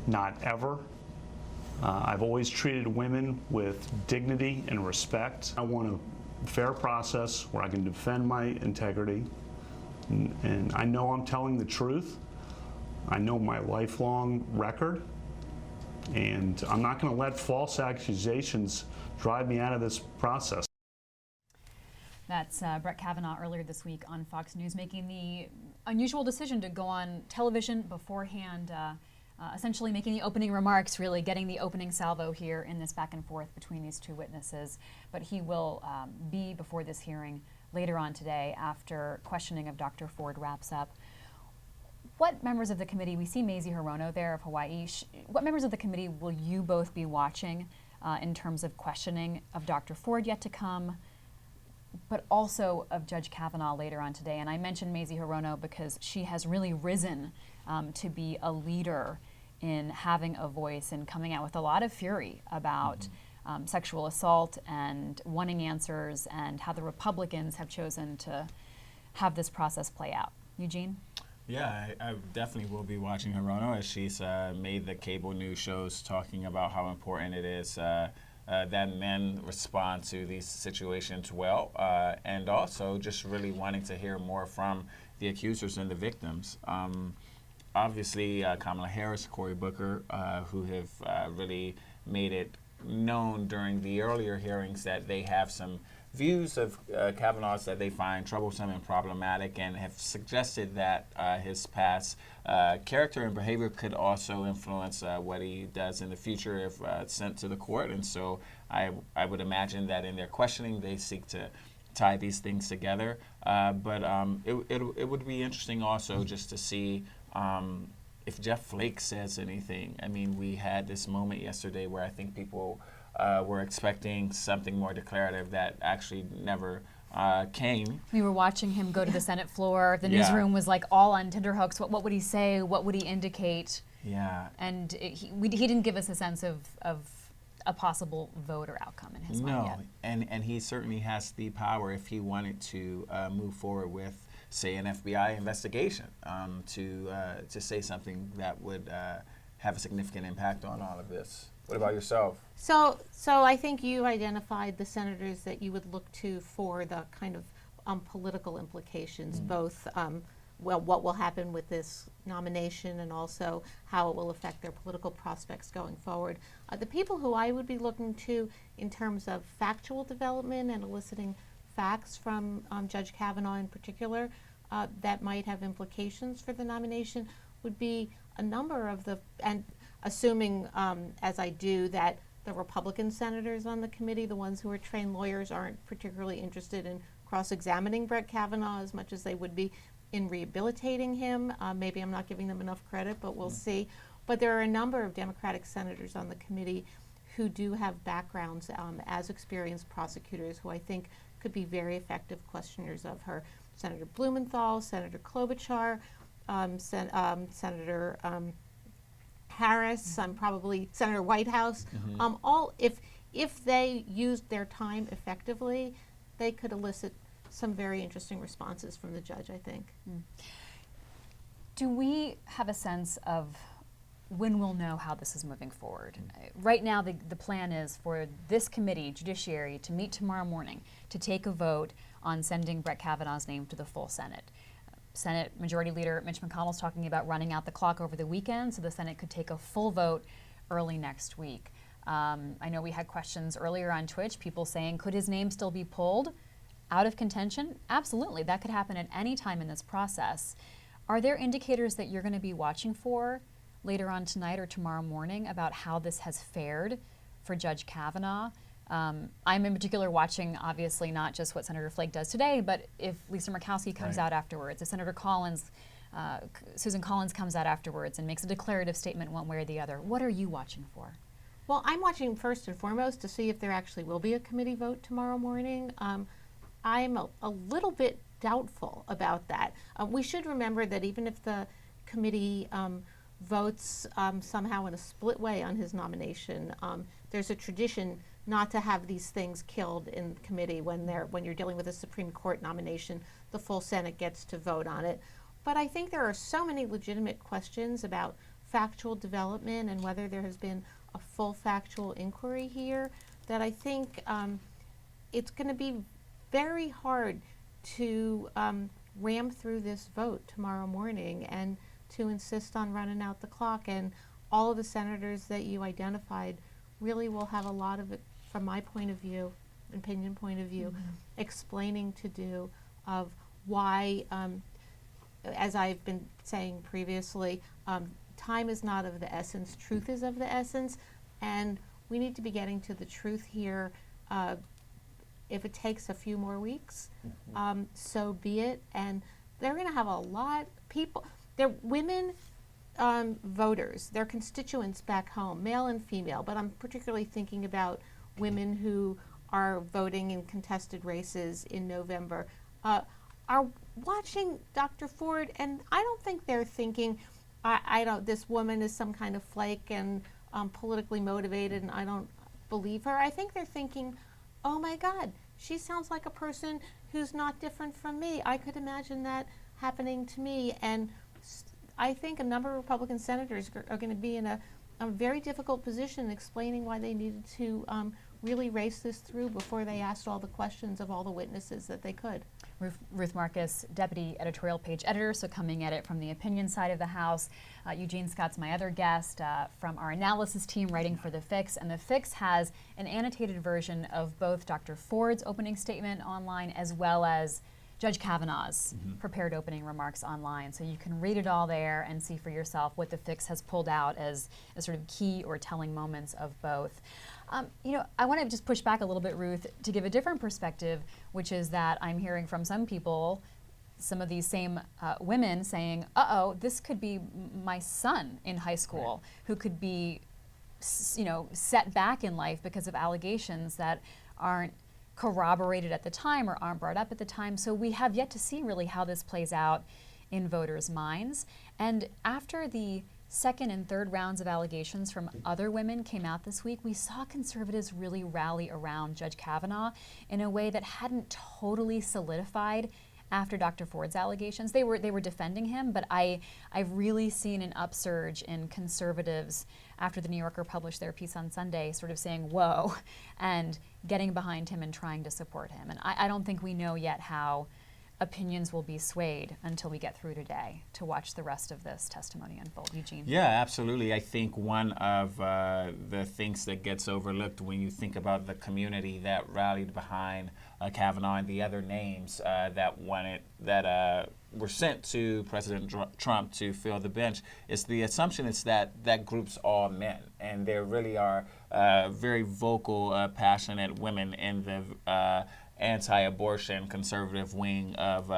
not ever. I've always treated women with dignity and respect. I want a fair process where I can defend my integrity, and I know I'm telling the truth. I know my lifelong record, and I'm not going to let false accusations drive me out of this process. That's Brett Kavanaugh earlier this week on Fox News, making the unusual decision to go on television beforehand, essentially making the opening remarks, really getting the opening salvo here in this back and forth between these two witnesses. But he will be before this hearing later on today after questioning of Dr. Ford wraps up. What members of the committee, we see Mazie Hirono there of Hawaii, what members of the committee will you both be watching in terms of questioning of Dr. Ford yet to come, but also of Judge Kavanaugh later on today? And I mentioned Mazie Hirono because she has really risen to be a leader in having a voice and coming out with a lot of fury about sexual assault and wanting answers and how the Republicans have chosen to have this process play out. Eugene? Yeah, I definitely will be watching Hirono as she's made the cable news shows talking about how important it is that men respond to these situations well, and also just really wanting to hear more from the accusers and the victims. Obviously, Kamala Harris, Cory Booker, who have really made it known during the earlier hearings that they have some views of Kavanaugh's that they find troublesome and problematic, and have suggested that his past character and behavior could also influence what he does in the future if sent to the court. And so I would imagine that in their questioning they seek to tie these things together. But it would be interesting also just to see if Jeff Flake says anything. I mean, we had this moment yesterday where I think people were expecting something more declarative that actually never came. We were watching him go to the Senate floor. The newsroom was like all on tenterhooks. What would he say? What would he indicate? Yeah. And he didn't give us a sense of a possible vote or outcome in his mind yet. And he certainly has the power if he wanted to move forward with, say, an FBI investigation to say something that would have a significant impact on all of this. What about yourself? So I think you identified the senators that you would look to for the kind of political implications, both well, what will happen with this nomination and also how it will affect their political prospects going forward. The people who I would be looking to in terms of factual development and eliciting facts from Judge Kavanaugh in particular that might have implications for the nomination would be a number of the, and assuming, as I do, that the Republican senators on the committee, the ones who are trained lawyers, aren't particularly interested in cross-examining Brett Kavanaugh as much as they would be in rehabilitating him. Maybe I'm not giving them enough credit, but we'll see. But there are a number of Democratic senators on the committee who do have backgrounds as experienced prosecutors who I think could be very effective questioners of her. Senator Blumenthal, Senator Klobuchar, Senator Harris, probably Senator Whitehouse. All, if they used their time effectively, they could elicit some very interesting responses from the judge, I think. Do we have a sense of when we'll know how this is moving forward? Right now, the plan is for this committee, Judiciary, to meet tomorrow morning to take a vote on sending Brett Kavanaugh's name to the full Senate. Senate Majority Leader Mitch McConnell's talking about running out the clock over the weekend so the Senate could take a full vote early next week. I know we had questions earlier on Twitch, people saying, could his name still be pulled out of contention? Absolutely, that could happen at any time in this process. Are there indicators that you're going to be watching for later on tonight or tomorrow morning about how this has fared for Judge Kavanaugh? I'm in particular watching, obviously, not just what Senator Flake does today, but if Lisa Murkowski comes out afterwards, if Senator Collins, Susan Collins comes out afterwards and makes a declarative statement one way or the other, what are you watching for? Well, I'm watching first and foremost to see if there actually will be a committee vote tomorrow morning. I'm a little bit doubtful about that. We should remember that even if the committee votes somehow in a split way on his nomination, there's a tradition not to have these things killed in committee when you're dealing with a Supreme Court nomination. The full Senate gets to vote on it. But I think there are so many legitimate questions about factual development and whether there has been a full factual inquiry here that I think it's going to be very hard to ram through this vote tomorrow morning and to insist on running out the clock. And all of the senators that you identified really will have a lot of it, from my point of view, opinion point of view, explaining to do of why, as I've been saying previously, time is not of the essence, truth is of the essence, and we need to be getting to the truth here. If it takes a few more weeks, so be it. And they're going to have a lot of people. They're women voters, they're constituents back home, male and female, but I'm particularly thinking about women who are voting in contested races in November, are watching Dr. Ford, and I don't think they're thinking, this woman is some kind of flake and politically motivated and I don't believe her. I think they're thinking, oh my God, she sounds like a person who's not different from me. I could imagine that happening to me. And I think a number of Republican senators are going to be in a very difficult position explaining why they needed to really race this through before they asked all the questions of all the witnesses that they could. Ruth Marcus, Deputy Editorial Page Editor, so coming at it from the opinion side of the House. Eugene Scott's my other guest from our analysis team writing for The Fix. And The Fix has an annotated version of both Dr. Ford's opening statement online as well as Judge Kavanaugh's prepared opening remarks online. So you can read it all there and see for yourself what The Fix has pulled out as sort of key or telling moments of both. I want to just push back a little bit, Ruth, to give a different perspective, which is that I'm hearing from some people, some of these same women saying, uh-oh, this could be my son in high school who could be, set back in life because of allegations that aren't corroborated at the time or aren't brought up at the time. So we have yet to see really how this plays out in voters' minds. And after the second and third rounds of allegations from other women came out this week, we saw conservatives really rally around Judge Kavanaugh in a way that hadn't totally solidified after Dr. Ford's allegations. They were defending him, but I've really seen an upsurge in conservatives after the New Yorker published their piece on Sunday, sort of saying, whoa, and getting behind him and trying to support him. And I don't think we know yet how opinions will be swayed until we get through today to watch the rest of this testimony unfold. Eugene? Yeah, absolutely. I think one of the things that gets overlooked when you think about the community that rallied behind Kavanaugh and the other names that were sent to President Trump to fill the bench is the assumption is that group's all men, and there really are very vocal, passionate women in the anti-abortion conservative wing of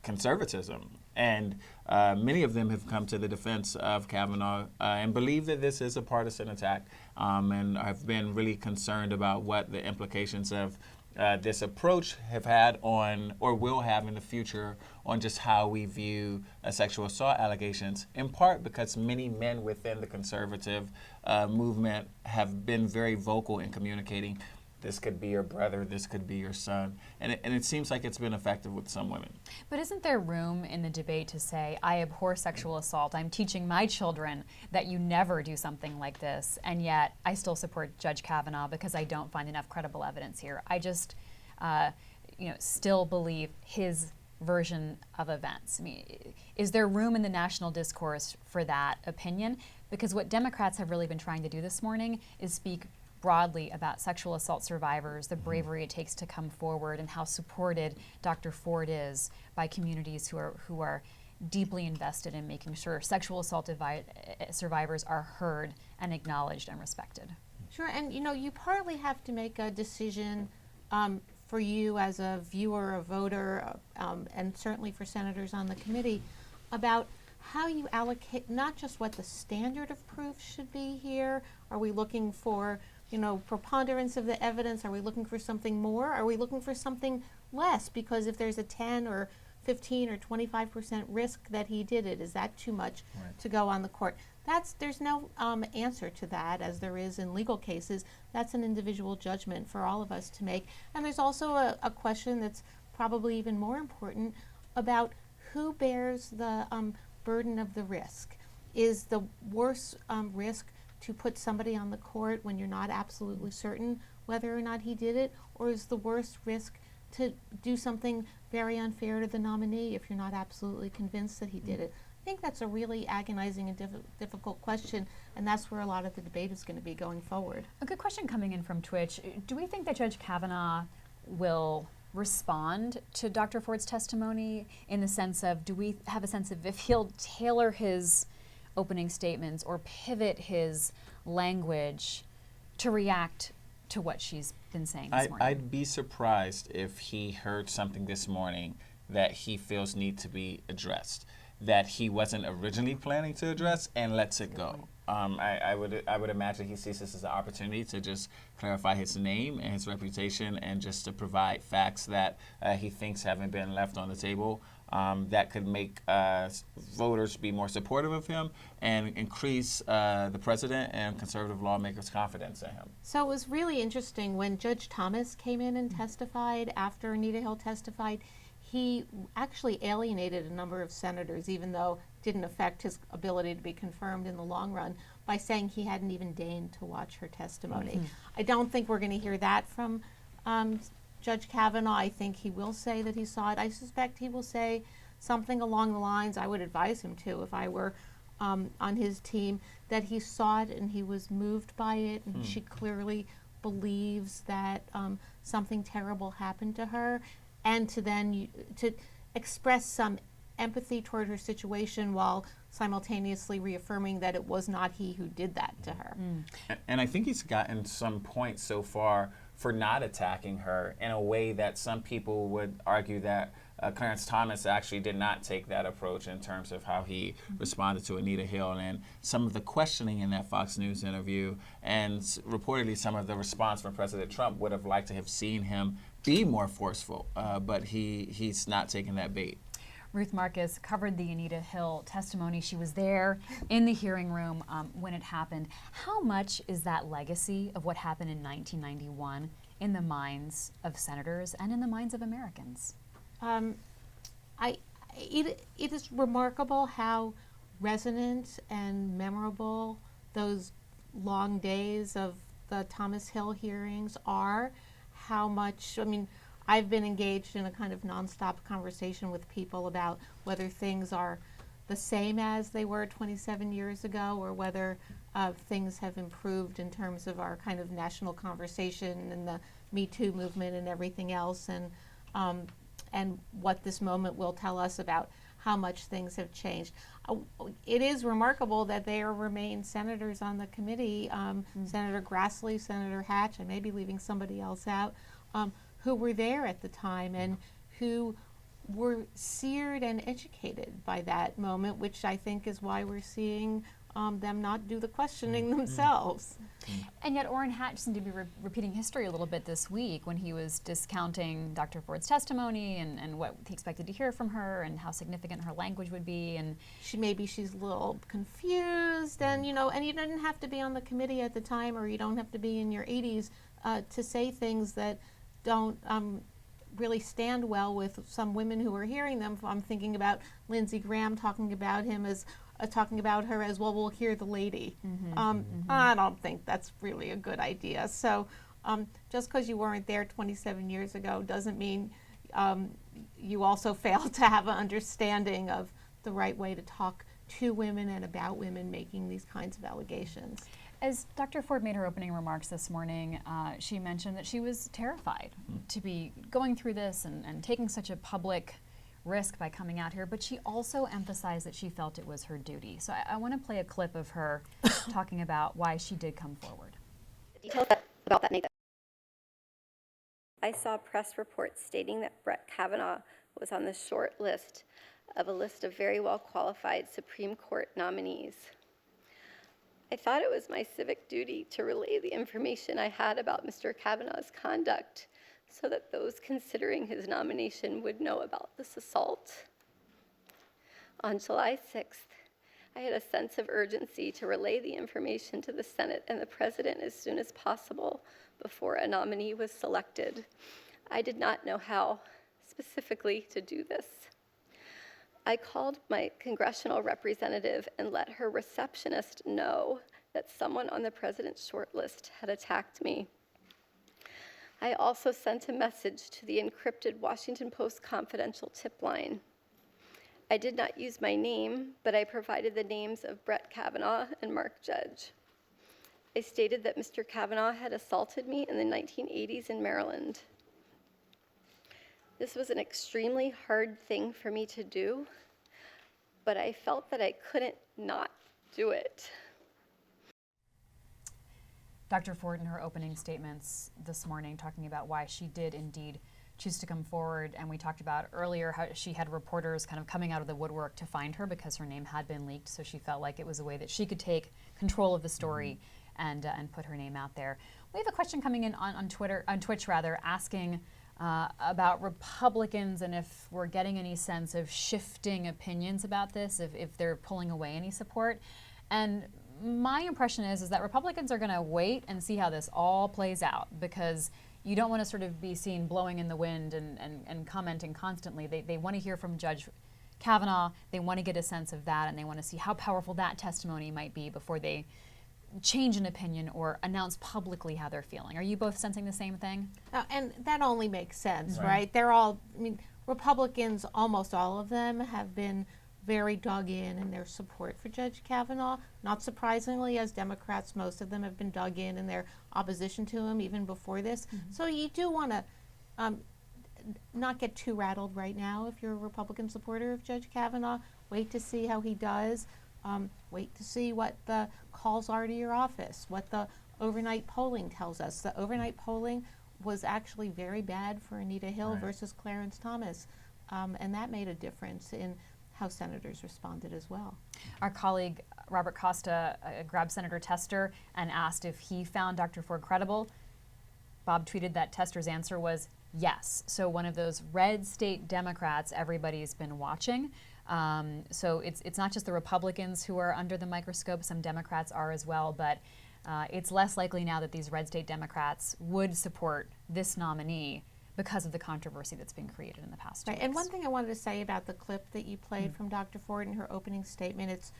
conservatism. And many of them have come to the defense of Kavanaugh and believe that this is a partisan attack and have been really concerned about what the implications of this approach have had on, or will have in the future, on just how we view sexual assault allegations, in part because many men within the conservative movement have been very vocal in communicating, this could be your brother, this could be your son, and it seems like it's been effective with some women. But isn't there room in the debate to say, I abhor sexual assault, I'm teaching my children that you never do something like this, and yet I still support Judge Kavanaugh because I don't find enough credible evidence here. I just still believe his version of events. I mean, is there room in the national discourse for that opinion? Because what Democrats have really been trying to do this morning is speak broadly about sexual assault survivors, the bravery it takes to come forward, and how supported Dr. Ford is by communities who are deeply invested in making sure sexual assault survivors are heard and acknowledged and respected. Sure, and you partly have to make a decision for you as a viewer, a voter, and certainly for senators on the committee, about how you allocate, not just what the standard of proof should be here. Are we looking for preponderance of the evidence? Are we looking for something more? Are we looking for something less? Because if there's a 10 or 15 or 25% risk that he did it, is that too much to go on the court? There's no answer to that, as there is in legal cases. That's an individual judgment for all of us to make. And there's also a question that's probably even more important about who bears the burden of the risk. Is the worst risk to put somebody on the court when you're not absolutely certain whether or not he did it, or is the worst risk to do something very unfair to the nominee if you're not absolutely convinced that he did it? I think that's a really agonizing and difficult question, and that's where a lot of the debate is going to be going forward. A good question coming in from Twitch. Do we think that Judge Kavanaugh will respond to Dr. Ford's testimony, in the sense of, do we have a sense of if he'll tailor his opening statements or pivot his language to react to what she's been saying this morning? I'd be surprised if he heard something this morning that he feels need to be addressed, that he wasn't originally planning to address, and lets it go. I would imagine he sees this as an opportunity to just clarify his name and his reputation, and just to provide facts that he thinks haven't been left on the table, that could make voters be more supportive of him and increase the president and conservative lawmakers' confidence in him. So it was really interesting when Judge Thomas came in and testified after Anita Hill testified. He actually alienated a number of senators, even though it didn't affect his ability to be confirmed in the long run, by saying he hadn't even deigned to watch her testimony. I don't think we're going to hear that from Judge Kavanaugh. I think he will say that he saw it. I suspect he will say something along the lines, I would advise him to if I were on his team, that he saw it and he was moved by it, and she clearly believes that something terrible happened to her, and to then to express some empathy toward her situation while simultaneously reaffirming that it was not he who did that to her. And I think he's gotten some points so far for not attacking her in a way that some people would argue that Clarence Thomas actually did not take that approach in terms of how he responded to Anita Hill, and some of the questioning in that Fox News interview, and reportedly some of the response from President Trump would have liked to have seen him be more forceful, but he's not taking that bait. Ruth Marcus covered the Anita Hill testimony. She was there in the hearing room when it happened. How much is that legacy of what happened in 1991 in the minds of senators and in the minds of Americans? It is remarkable how resonant and memorable those long days of the Thomas Hill hearings are. How much, I've been engaged in a kind of nonstop conversation with people about whether things are the same as they were 27 years ago, or whether things have improved in terms of our kind of national conversation and the Me Too movement and everything else, and what this moment will tell us about how much things have changed. It is remarkable that there remain senators on the committee, Senator Grassley, Senator Hatch, I may be leaving somebody else out, who were there at the time and who were seared and educated by that moment, which I think is why we're seeing them not do the questioning themselves. And yet Orrin Hatch seemed to be repeating history a little bit this week when he was discounting Dr. Ford's testimony and what he expected to hear from her and how significant her language would be. And Maybe she's a little confused, and you didn't have to be on the committee at the time, or you don't have to be in your 80s to say things that don't really stand well with some women who are hearing them. I'm thinking about Lindsey Graham talking about him as talking about her as, well, we'll hear the lady. I don't think that's really a good idea. So just because you weren't there 27 years ago doesn't mean you also failed to have an understanding of the right way to talk to women and about women making these kinds of allegations. as Dr. Ford made her opening remarks this morning, she mentioned that she was terrified to be going through this and taking such a public risk by coming out here, but she also emphasized that she felt it was her duty. So I want to play a clip of her talking about why she did come forward. Details about that, Nathan. I saw press reports stating that Brett Kavanaugh was on the short list of a list of very well qualified Supreme Court nominees. I thought it was my civic duty to relay the information I had about Mr. Kavanaugh's conduct so that those considering his nomination would know about this assault. On July 6th, I had a sense of urgency to relay the information to the Senate and the President as soon as possible before a nominee was selected. I did not know how specifically to do this. I called my congressional representative and let her receptionist know that someone on the President's shortlist had attacked me. I also sent a message to the encrypted Washington Post confidential tip line. I did not use my name, but I provided the names of Brett Kavanaugh and Mark Judge. I stated that Mr. Kavanaugh had assaulted me in the 1980s in Maryland. This was an extremely hard thing for me to do, but I felt that I couldn't not do it. Dr. Ford, in her opening statements this morning, talking about why she did indeed choose to come forward, and we talked about earlier how she had reporters kind of coming out of the woodwork to find her because her name had been leaked, so she felt like it was a way that she could take control of the story and put her name out there. We have a question coming in on Twitch, asking about Republicans and if we're getting any sense of shifting opinions about this, if they're pulling away any support. And my impression is that Republicans are going to wait and see how this all plays out, because you don't want to sort of be seen blowing in the wind and commenting constantly. They want to hear from Judge Kavanaugh. They want to get a sense of that, and they want to see how powerful that testimony might be before they change an opinion or announce publicly how they're feeling. Are you both sensing the same thing? And that only makes sense, right? They're all, Republicans, almost all of them, have been very dug in their support for Judge Kavanaugh. Not surprisingly, as Democrats, most of them have been dug in their opposition to him even before this. So you do want to not get too rattled right now if you're a Republican supporter of Judge Kavanaugh. Wait to see how he does. Wait to see what the calls are to your office, what the overnight polling tells us. The overnight polling was actually very bad for Anita Hill versus Clarence Thomas, and that made a difference in how senators responded as well. Our colleague Robert Costa grabbed Senator Tester and asked if he found Dr. Ford credible. Bob tweeted that Tester's answer was yes. So one of those red state Democrats everybody's been watching. So it's not just the Republicans who are under the microscope, some Democrats are as well, but it's less likely now that these red state Democrats would support this nominee because of the controversy that's been created in the past 2 weeks. And one thing I wanted to say about the clip that you played from Dr. Ford in her opening statement, it's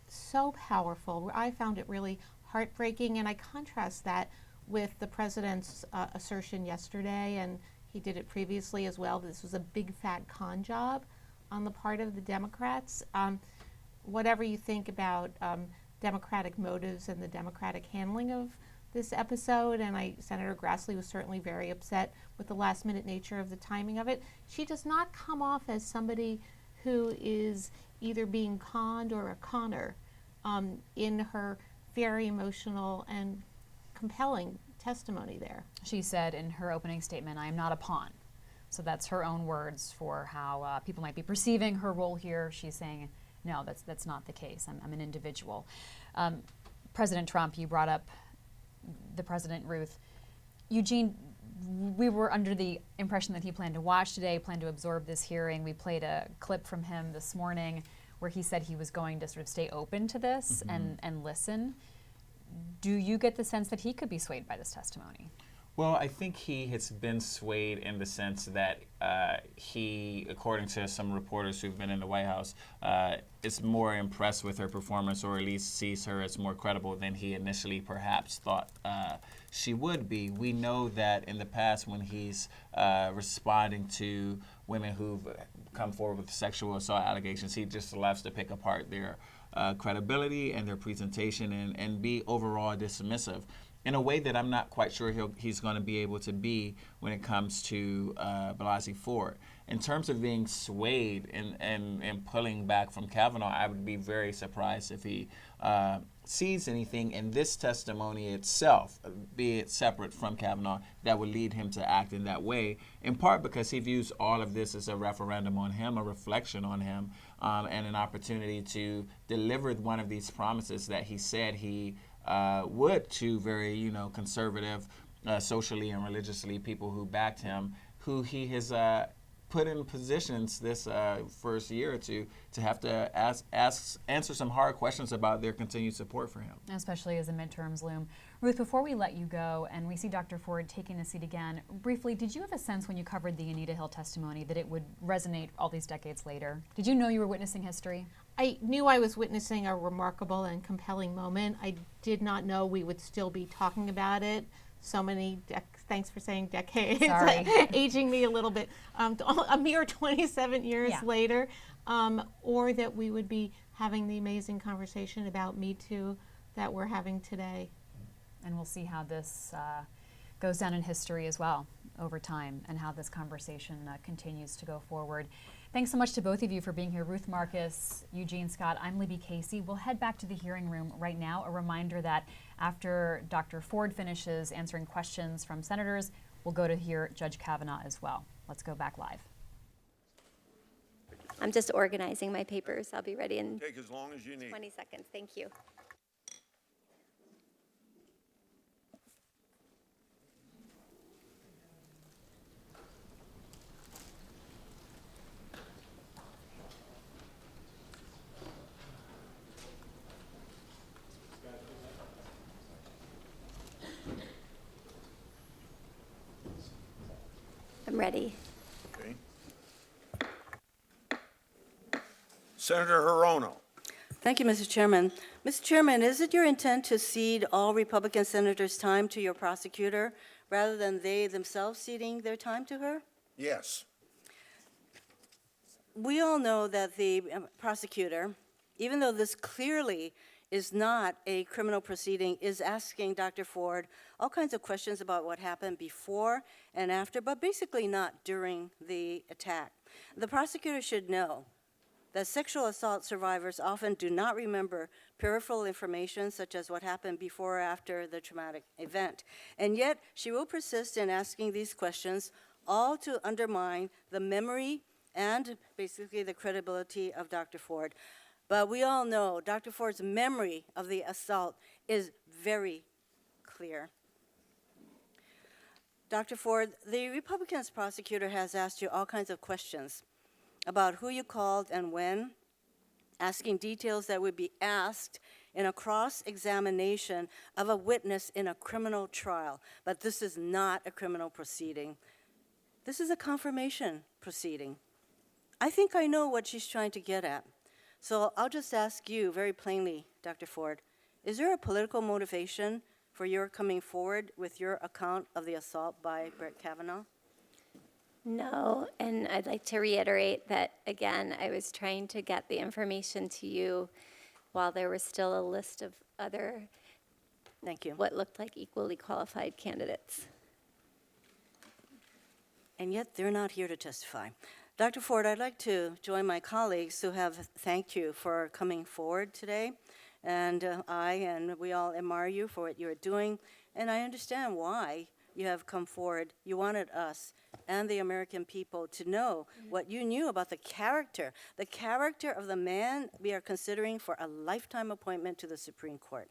so powerful. I found it really heartbreaking, and I contrast that with the president's assertion yesterday, and he did it previously as well, that this was a big fat con job on the part of the Democrats. Whatever you think about Democratic motives and the Democratic handling of this episode, and Senator Grassley was certainly very upset with the last-minute nature of the timing of it, she does not come off as somebody who is either being conned or a conner in her very emotional and compelling testimony there. She said in her opening statement, "I am not a pawn." So that's her own words for how people might be perceiving her role here. She's saying, no, that's not the case. I'm an individual. President Trump, you brought up the president, Ruth. Eugene, we were under the impression that he planned to watch today, planned to absorb this hearing. We played a clip from him this morning where he said he was going to sort of stay open to this and listen. Do you get the sense that he could be swayed by this testimony? Well, I think he has been swayed in the sense that he, according to some reporters who've been in the White House, is more impressed with her performance, or at least sees her as more credible than he initially perhaps thought she would be. We know that in the past, when he's responding to women who've come forward with sexual assault allegations, he just loves to pick apart their credibility and their presentation and be overall dismissive, in a way that I'm not quite sure he's going to be able to be when it comes to Blasey Ford. In terms of being swayed and pulling back from Kavanaugh, I would be very surprised if he sees anything in this testimony itself, be it separate from Kavanaugh, that would lead him to act in that way, in part because he views all of this as a referendum on him, a reflection on him, and an opportunity to deliver one of these promises that he said he would to very, conservative, socially and religiously people who backed him, who he has put in positions this first year or two to have to answer some hard questions about their continued support for him. Especially as the midterms loom. Ruth, before we let you go and we see Dr. Ford taking the seat again, briefly, did you have a sense when you covered the Anita Hill testimony that it would resonate all these decades later? Did you know you were witnessing history? I knew I was witnessing a remarkable and compelling moment. I did not know we would still be talking about it so many, thanks for saying decades, Sorry. aging me a little bit, a mere 27 years later, or that we would be having the amazing conversation about Me Too that we're having today. And we'll see how this goes down in history as well over time, and how this conversation continues to go forward. Thanks so much to both of you for being here. Ruth Marcus, Eugene Scott, I'm Libby Casey. We'll head back to the hearing room right now. A reminder that after Dr. Ford finishes answering questions from senators, we'll go to hear Judge Kavanaugh as well. Let's go back live. I'm just organizing my papers. I'll be ready in Take as long as you need. 20 seconds. Thank you. I'm ready. Okay. Senator Hirono. Thank you, Mr. Chairman. Mr. Chairman, is it your intent to cede all Republican senators' time to your prosecutor rather than they themselves ceding their time to her? Yes. We all know that the prosecutor, even though this clearly is not a criminal proceeding, is asking Dr. Ford all kinds of questions about what happened before and after, but basically not during the attack. The prosecutor should know that sexual assault survivors often do not remember peripheral information such as what happened before or after the traumatic event. And yet, she will persist in asking these questions, all to undermine the memory and basically the credibility of Dr. Ford. But we all know Dr. Ford's memory of the assault is very clear. Dr. Ford, the Republicans prosecutor has asked you all kinds of questions about who you called and when, asking details that would be asked in a cross-examination of a witness in a criminal trial. But this is not a criminal proceeding. This is a confirmation proceeding. I think I know what she's trying to get at. So I'll just ask you very plainly, Dr. Ford, is there a political motivation for your coming forward with your account of the assault by Brett Kavanaugh? No, and I'd like to reiterate that, again, I was trying to get the information to you while there was still a list of other, thank you, what looked like equally qualified candidates. And yet they're not here to testify. Dr. Ford, I'd like to join my colleagues who have thanked you for coming forward today. And we all admire you for what you're doing. And I understand why you have come forward. You wanted us and the American people to know what you knew about the character of the man we are considering for a lifetime appointment to the Supreme Court.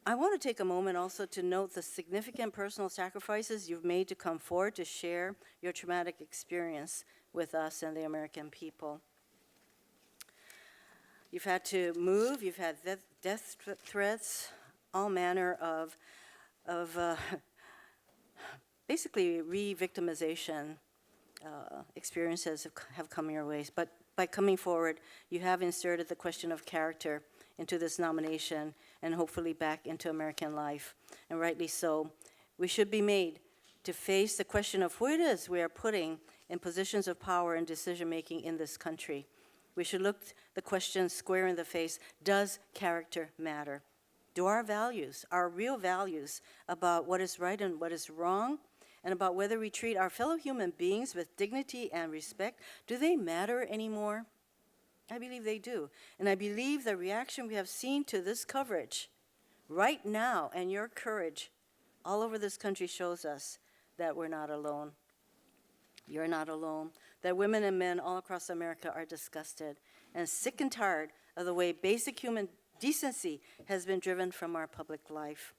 I want to take a moment also to note the significant personal sacrifices you've made to come forward to share your traumatic experience with us and the American people. You've had to move, you've had death threats, all manner of basically re-victimization experiences have come your way. But by coming forward, you have inserted the question of character into this nomination and hopefully back into American life, and rightly so. We should be made to face the question of who it is we are putting in positions of power and decision-making in this country. We should look the question square in the face. Does character matter? Do our values, our real values about what is right and what is wrong, and about whether we treat our fellow human beings with dignity and respect, do they matter anymore? I believe they do. And I believe the reaction we have seen to this coverage right now and your courage all over this country shows us that we're not alone. You're not alone. That women and men all across America are disgusted and sick and tired of the way basic human decency has been driven from our public life.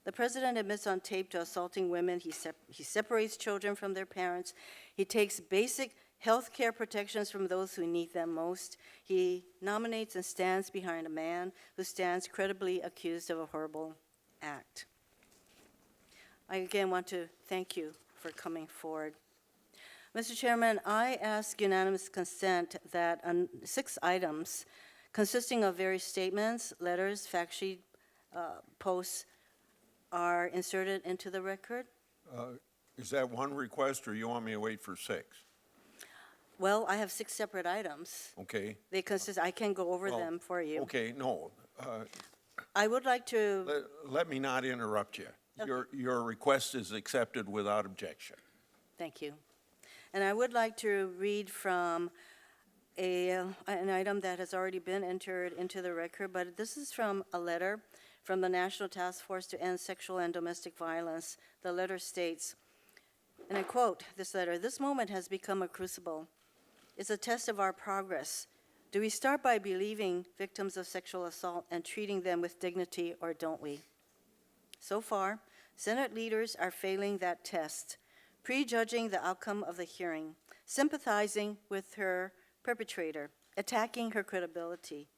The president admits on tape to assaulting women. He separates children from their parents. He takes basic health care protections from those who need them most. He nominates and stands behind a man who stands credibly accused of a horrible act. I again want to thank you for coming forward. Mr. Chairman, I ask unanimous consent that 6 items consisting of various statements, letters, fact sheet, posts are inserted into the record. Is that one request, or you want me to wait for 6? Well, I have 6 separate items. Okay. They consist, I can go over Well, them for you. Okay, no. I would like to, Let me not interrupt you. Your request is accepted without objection. thank you. And I would like to read from an item that has already been entered into the record, but this is from a letter from the National Task Force to End Sexual and Domestic Violence. The letter states, and I quote this letter, "This moment has become a crucible. It's a test of our progress. Do we start by believing victims of sexual assault and treating them with dignity, or don't we? So far, Senate leaders are failing that test, prejudging the outcome of the hearing, sympathizing with her perpetrator, attacking her credibility.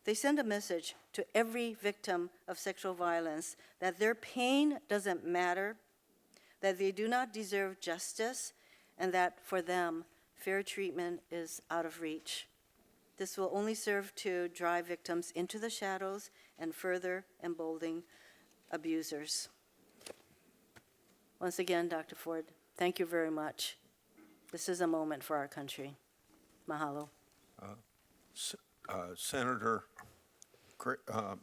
They send a message to every victim of sexual violence that their pain doesn't matter, that they do not deserve justice, and that for them, fair treatment is out of reach. This will only serve to drive victims into the shadows and further embolden abusers." Once again, Dr. Ford, thank you very much. This is a moment for our country. Mahalo.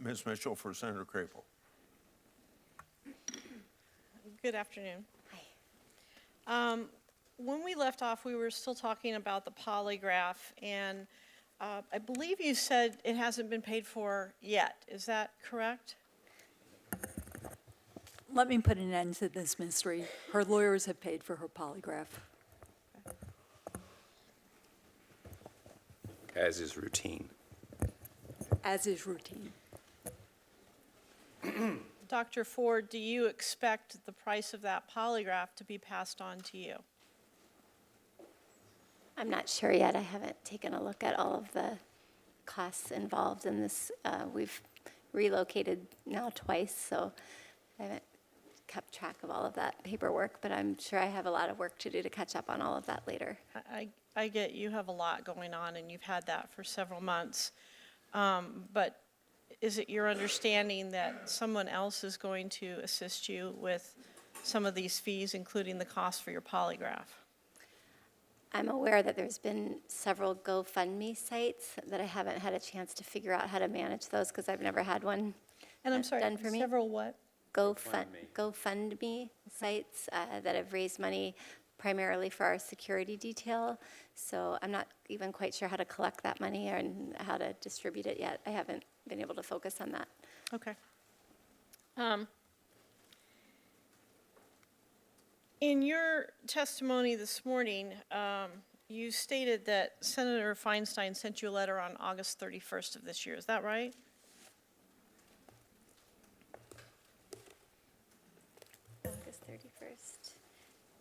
Ms. Mitchell for Senator Crapo. Good afternoon. Hi. When we left off, we were still talking about the polygraph, and I believe you said it hasn't been paid for yet. Is that correct? Let me put an end to this mystery. Her lawyers have paid for her polygraph. As is routine. As is routine. Dr. Ford, do you expect the price of that polygraph to be passed on to you? I'm not sure yet. I haven't taken a look at all of the costs involved in this. We've relocated now twice, so I haven't kept track of all of that paperwork, but I'm sure I have a lot of work to do to catch up on all of that later. I get you have a lot going on, and you've had that for several months. But is it your understanding that someone else is going to assist you with some of these fees, including the cost for your polygraph? I'm aware that there's been several GoFundMe sites that I haven't had a chance to figure out how to manage those because I've never had one And I'm sorry, done for me. several what? GoFundMe sites that have raised money primarily for our security detail. So I'm not even quite sure how to collect that money and how to distribute it yet. I haven't been able to focus on that. Okay. In your testimony this morning, you stated that Senator Feinstein sent you a letter on August 31st of this year. Is that right? August 31st.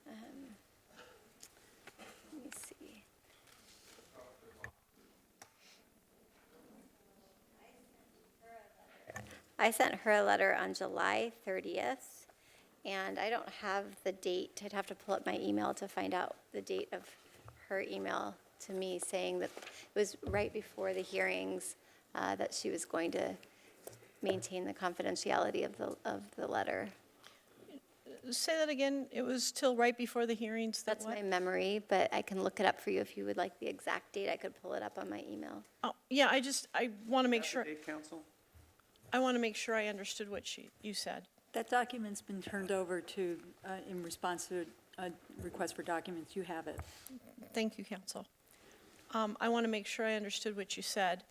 Let me see. I sent her a letter on July 30th, and I don't have the date. I'd have to pull up my email to find out the date of her email to me saying that it was right before the hearings that she was going to maintain the confidentiality of the letter. Say that again. It was till right before the hearings. That's my memory, but I can look it up for you if you would like the exact date. I could pull it up on my email. Oh, yeah, I want to make sure. Council? I want to make sure I understood what you said. That document's been turned over to, in response to a request for documents. You have it. Thank you, counsel. I want to make sure I understood what you said.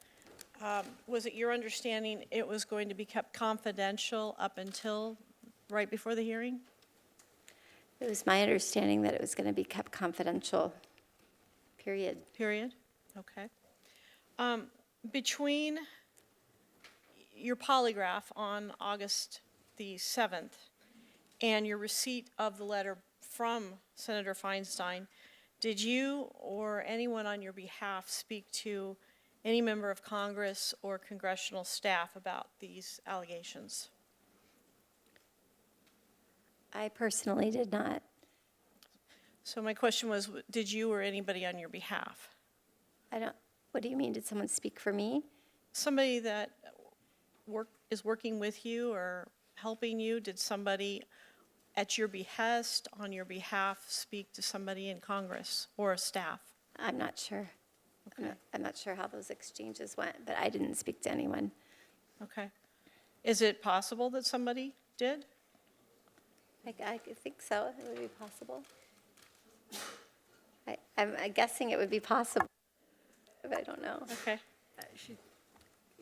Was it your understanding it was going to be kept confidential up until right before the hearing? It was my understanding that it was going to be kept confidential, period. Period? Okay. Between your polygraph on August the 7th and your receipt of the letter from Senator Feinstein, did you or anyone on your behalf speak to any member of Congress or congressional staff about these allegations? I personally did not. So my question was, did you or anybody on your behalf? What do you mean, did someone speak for me? Somebody that is working with you or helping you, did somebody at your behest, on your behalf, speak to somebody in Congress or a staff? I'm not sure. Okay. I'm not sure how those exchanges went, but I didn't speak to anyone. Okay. Is it possible that somebody did? I think so. It would be possible. I'm guessing it would be possible, but I don't know. Okay.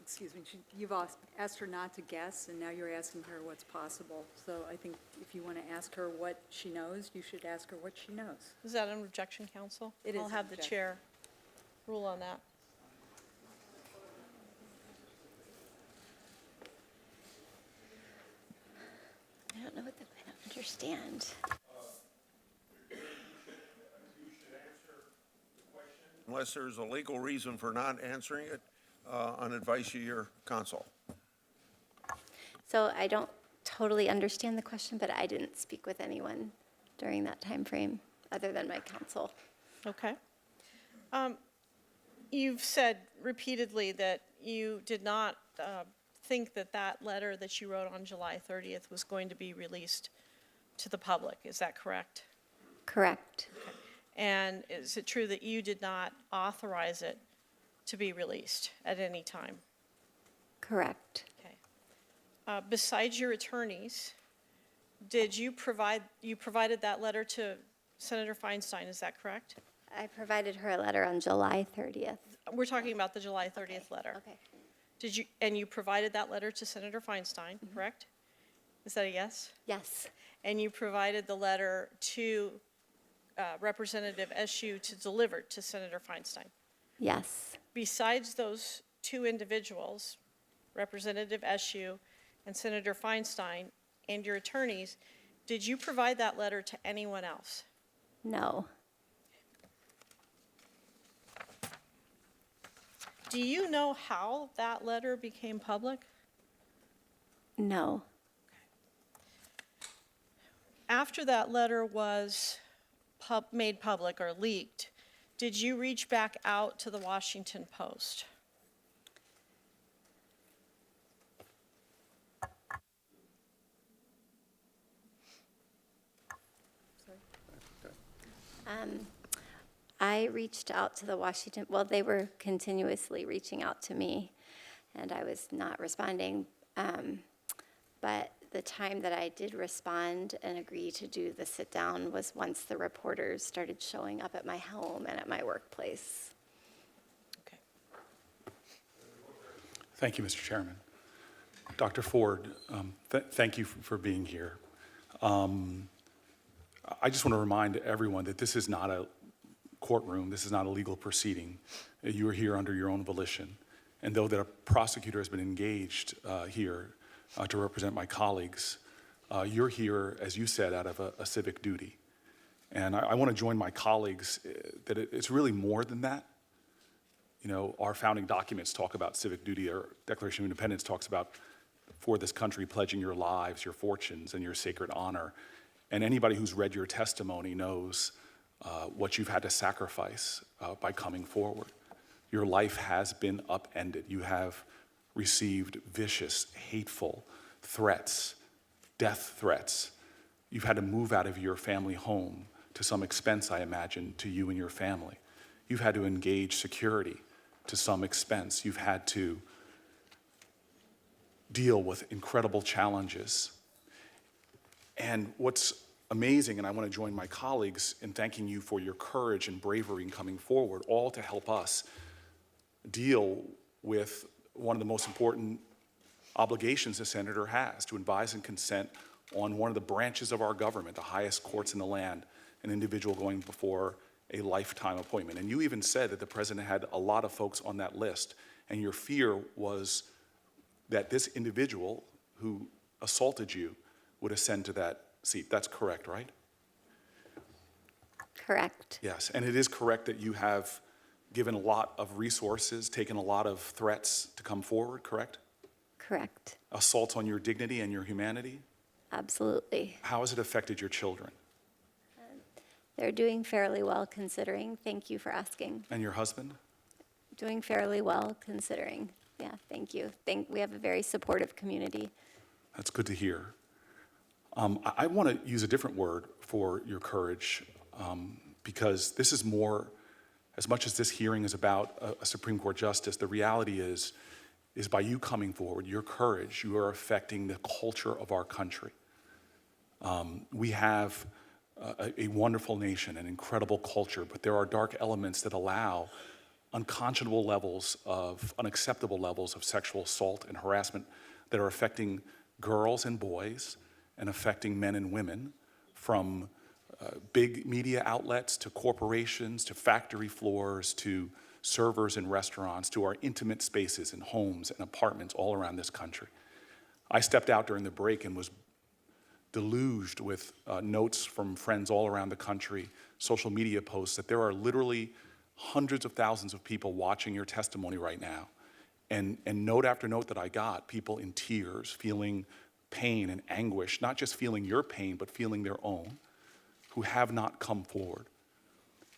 Excuse me, you've asked her not to guess, and now you're asking her what's possible. So I think if you want to ask her what she knows, you should ask her what she knows. Is that an objection, counsel? It is I'll an have the objection. chair rule on that. I don't know what I don't understand. Unless there's a legal reason for not answering it, on advice of your counsel. So I don't totally understand the question, but I didn't speak with anyone during that time frame other than my counsel. Okay. You've said repeatedly that you did not think that that letter that you wrote on July 30th was going to be released to the public. Is that correct? Correct. Okay. And is it true that you did not authorize it to be released at any time? Correct. Okay. Besides your attorneys, you provided that letter to Senator Feinstein, is that correct? I provided her a letter on July 30th. We're talking about the July 30th letter. Okay. And you provided that letter to Senator Feinstein, correct? Is that a yes? Yes. And you provided the letter to Representative Eshoo to deliver to Senator Feinstein? Yes. Besides those two individuals, Representative Eshoo and Senator Feinstein, and your attorneys, did you provide that letter to anyone else? No. Do you know how that letter became public? No. After that letter was made public or leaked, did you reach back out to the Washington Post? I reached out to the Washington, well, they were continuously reaching out to me, and I was not responding. But the time that I did respond and agree to do the sit-down was once the reporters started showing up at my home and at my workplace. Okay. Thank you, Mr. Chairman. Dr. Ford, thank you for being here. I just want to remind everyone that this is not a courtroom, this is not a legal proceeding. You are here under your own volition. And though that a prosecutor has been engaged here to represent my colleagues, you're here, as you said, out of a civic duty. And I want to join my colleagues that it's really more than that. You know, our founding documents talk about civic duty. Our Declaration of Independence talks about, for this country, pledging your lives, your fortunes, and your sacred honor. And anybody who's read your testimony knows what you've had to sacrifice by coming forward. Your life has been upended. You have received vicious, hateful threats, death threats. You've had to move out of your family home to some expense, I imagine, to you and your family. You've had to engage security to some expense. You've had to deal with incredible challenges. And what's amazing, and I want to join my colleagues in thanking you for your courage and bravery in coming forward, all to help us deal with one of the most important obligations a senator has, to advise and consent on one of the branches of our government, the highest courts in the land, an individual going before a lifetime appointment. And you even said that the president had a lot of folks on that list, and your fear was that this individual who assaulted you would ascend to that seat. That's correct, right? Correct. Yes, and it is correct that you have given a lot of resources, taken a lot of threats to come forward, correct? Correct. Assaults on your dignity and your humanity? Absolutely. How has it affected your children? They're doing fairly well considering. Thank you for asking. And your husband? Doing fairly well considering. Yeah, thank you. We have a very supportive community. That's good to hear. I want to use a different word for your courage because this is more, as much as this hearing is about a Supreme Court justice, the reality is by you coming forward, your courage, you are affecting the culture of our country. We have a wonderful nation, an incredible culture, but there are dark elements that allow unconscionable levels of, unacceptable levels of sexual assault and harassment that are affecting girls and boys and affecting men and women, from big media outlets to corporations to factory floors to servers in restaurants to our intimate spaces in homes and apartments all around this country. I stepped out during the break and was deluged with notes from friends all around the country, social media posts, that there are literally hundreds of thousands of people watching your testimony right now. And note after note that I got, people in tears, feeling pain and anguish, not just feeling your pain, but feeling their own, who have not come forward.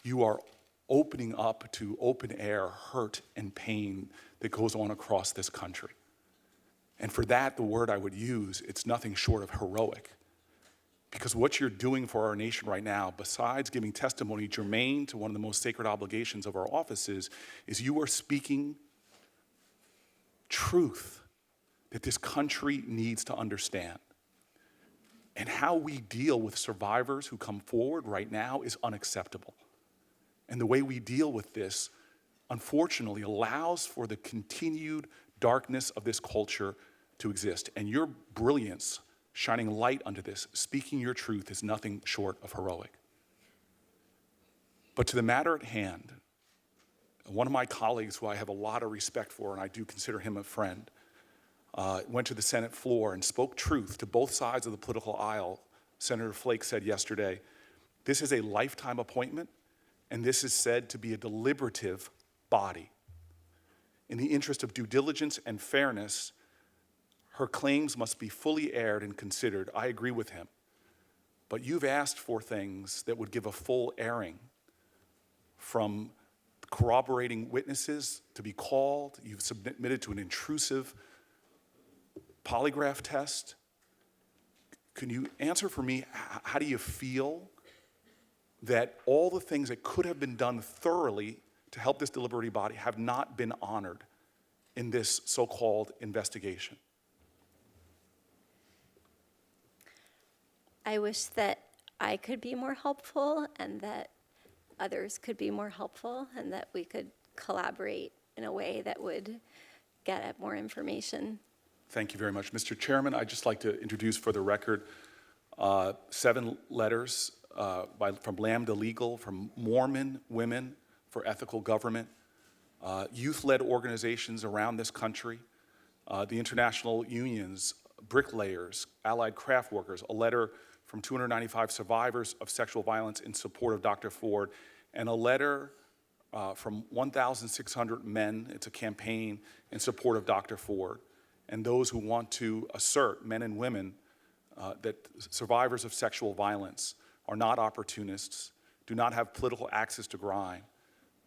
You are opening up to open air hurt and pain that goes on across this country. And for that, the word I would use, it's nothing short of heroic. Because what you're doing for our nation right now, besides giving testimony germane to one of the most sacred obligations of our offices, is you are speaking truth that this country needs to understand. And how we deal with survivors who come forward right now is unacceptable. And the way we deal with this, unfortunately, allows for the continued darkness of this culture to exist. And your brilliance, shining light onto this, speaking your truth, is nothing short of heroic. But to the matter at hand, one of my colleagues who I have a lot of respect for, and I do consider him a friend, went to the Senate floor and spoke truth to both sides of the political aisle. Senator Flake said yesterday, this is a lifetime appointment, and this is said to be a deliberative body. In the interest of due diligence and fairness, her claims must be fully aired and considered. I agree with him. But you've asked for things that would give a full airing, from corroborating witnesses to be called. You've submitted to an intrusive polygraph test. Can you answer for me, how do you feel that all the things that could have been done thoroughly to help this deliberative body have not been honored in this so-called investigation? I wish that I could be more helpful and that others could be more helpful and that we could collaborate in a way that would get at more information. Thank you very much. Mr. Chairman, I'd just like to introduce for the record 7 letters from Lambda Legal, from Mormon Women for Ethical Government, youth-led organizations around this country, the international unions, bricklayers, allied craft workers, a letter from 295 survivors of sexual violence in support of Dr. Ford, and a letter from 1,600 men. It's a campaign in support of Dr. Ford, and those who want to assert, men and women, that survivors of sexual violence are not opportunists, do not have political axes to grind,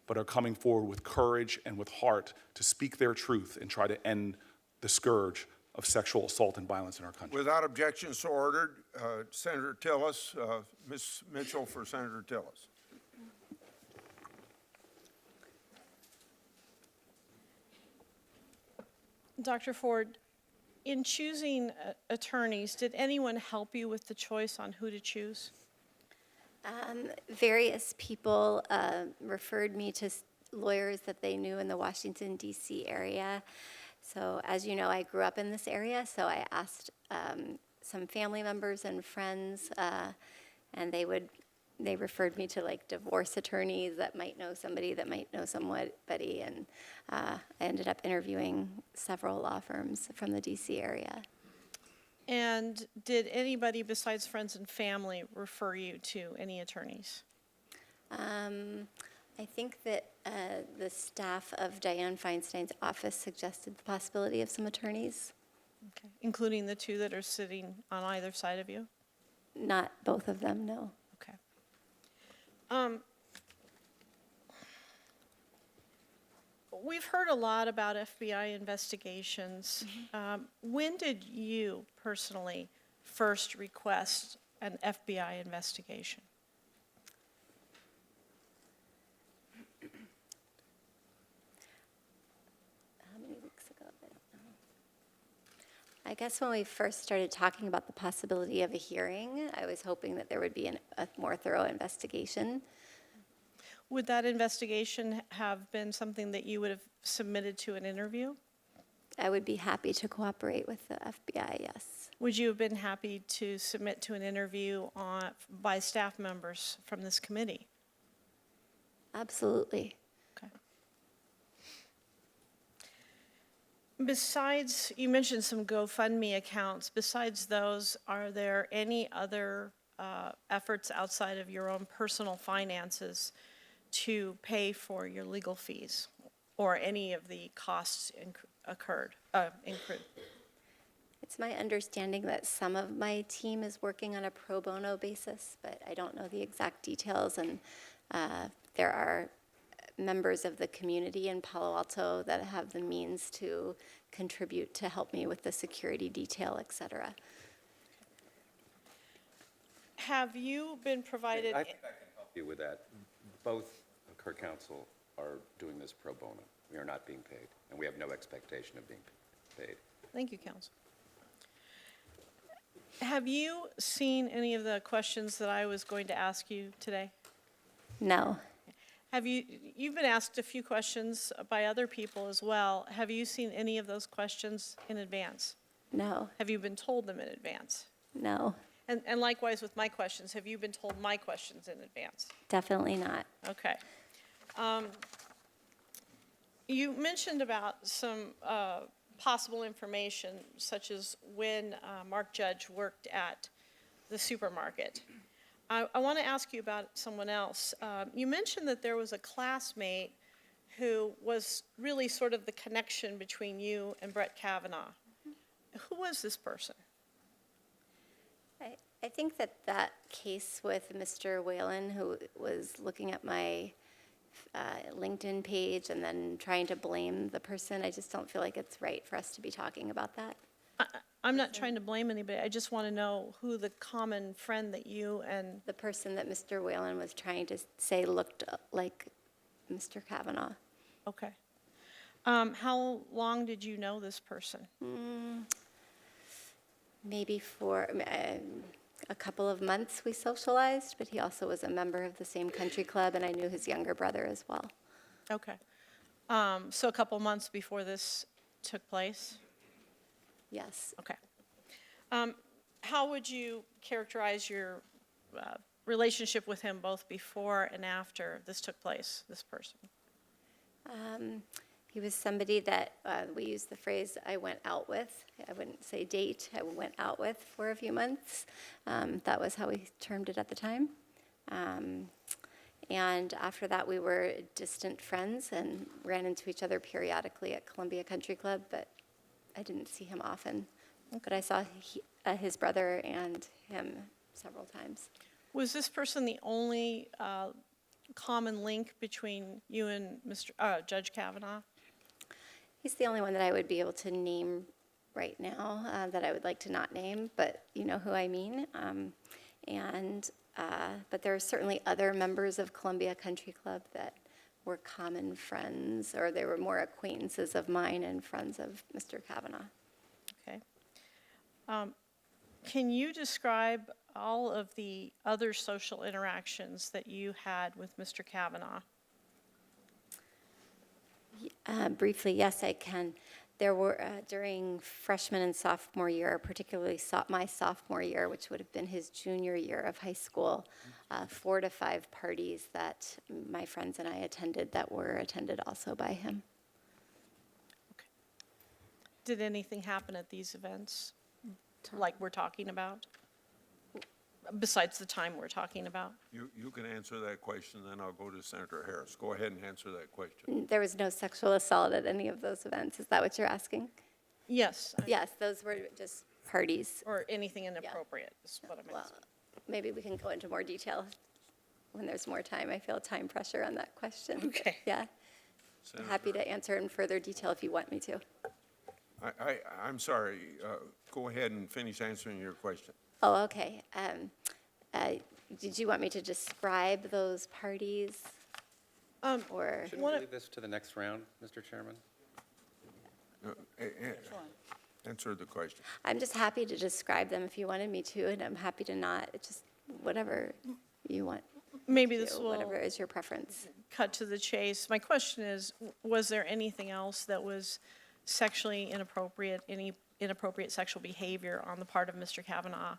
but are coming forward with courage and with heart to speak their truth and try to end the scourge of sexual assault and violence in our country. Without objection, so ordered. Senator Tillis, Ms. Mitchell for Senator Tillis. Dr. Ford, in choosing attorneys, did anyone help you with the choice on who to choose? Various people referred me to lawyers that they knew in the Washington, D.C. area. So as you know, I grew up in this area, so I asked some family members and friends, and they referred me to like divorce attorneys that might know somebody that might know somebody, and I ended up interviewing several law firms from the D.C. area. And did anybody besides friends and family refer you to any attorneys? I think that the staff of Dianne Feinstein's office suggested the possibility of some attorneys. Okay. Including the two that are sitting on either side of you? Not both of them, no. Okay. We've heard a lot about FBI investigations. When did you personally first request an FBI investigation? How many weeks ago? I don't know. I guess when we first started talking about the possibility of a hearing, I was hoping that there would be a more thorough investigation. Would that investigation have been something that you would have submitted to an interview? I would be happy to cooperate with the FBI, yes. Would you have been happy to submit to an interview by staff members from this committee? Absolutely. Okay. Besides, you mentioned some GoFundMe accounts. Besides those, are there any other efforts outside of your own personal finances to pay for your legal fees or any of the costs incurred? It's my understanding that some of my team is working on a pro bono basis, but I don't know the exact details. And there are members of the community in Palo Alto that have the means to contribute to help me with the security detail, et cetera. Have you been provided? I think I can help you with that. Both Kirk Counsel are doing this pro bono. We are not being paid, and we have no expectation of being paid. Thank you, Counsel. Have you seen any of the questions that I was going to ask you today? No. You've been asked a few questions by other people as well. Have you seen any of those questions in advance? No. Have you been told them in advance? No. And likewise with my questions, have you been told my questions in advance? Definitely not. Okay. You mentioned about some possible information, such as when Mark Judge worked at the supermarket. I want to ask you about someone else. You mentioned that there was a classmate who was really sort of the connection between you and Brett Kavanaugh. Who was this person? I think that case with Mr. Whalen, who was looking at my LinkedIn page and then trying to blame the person, I just don't feel like it's right for us to be talking about that. I'm not trying to blame anybody. I just want to know who the common friend that you and... The person that Mr. Whalen was trying to say looked like Mr. Kavanaugh. Okay. How long did you know this person? Maybe for a couple of months we socialized, but he also was a member of the same country club, and I knew his younger brother as well. Okay. So a couple months before this took place? Yes. Okay. How would you characterize your relationship with him both before and after this took place, this person? He was somebody that we used the phrase I went out with. I wouldn't say date. I went out with for a few months. That was how we termed it at the time. And after that, we were distant friends and ran into each other periodically at Columbia Country Club, but I didn't see him often. But I saw his brother and him several times. Was this person the only common link between you and Judge Kavanaugh? He's the only one that I would be able to name right now that I would like to not name, but you know who I mean. But there are certainly other members of Columbia Country Club that were common friends, or they were more acquaintances of mine and friends of Mr. Kavanaugh. Okay. Can you describe all of the other social interactions that you had with Mr. Kavanaugh? Briefly, yes, I can. There were, during freshman and sophomore year, particularly my sophomore year, which would have been his junior year of high school, 4 to 5 parties that my friends and I attended that were attended also by him. Did anything happen at these events, like we're talking about? Besides the time we're talking about? You can answer that question, then I'll go to Senator Harris. Go ahead and answer that question. There was no sexual assault at any of those events. Is that what you're asking? Yes. Yes, those were just parties. Or anything inappropriate is what I'm asking. Maybe we can go into more detail when there's more time. I feel time pressure on that question. Okay. Yeah. Senator. Happy to answer in further detail if you want me to. I'm sorry. Go ahead and finish answering your question. Oh, okay. Did you want me to describe those parties? Or Shouldn't we leave this to the next round, Mr. Chairman? Answer the question. I'm just happy to describe them if you wanted me to, and I'm happy to not. It's just whatever you want. Maybe to this do, will whatever is your preference. cut to the chase. My question is, was there anything else that was sexually inappropriate, any inappropriate sexual behavior on the part of Mr. Kavanaugh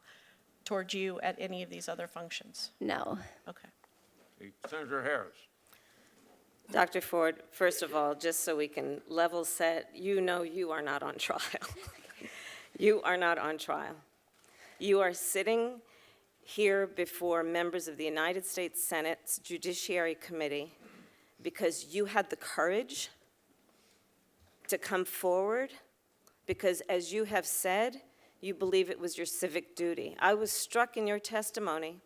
towards you at any of these other functions? No. Okay. Senator Harris. Dr. Ford, first of all, just so we can level set, you know you are not on trial. You are not on trial. You are sitting here before members of the United States Senate's Judiciary Committee because you had the courage to come forward, because as you have said, you believe it was your civic duty. I was struck in your testimony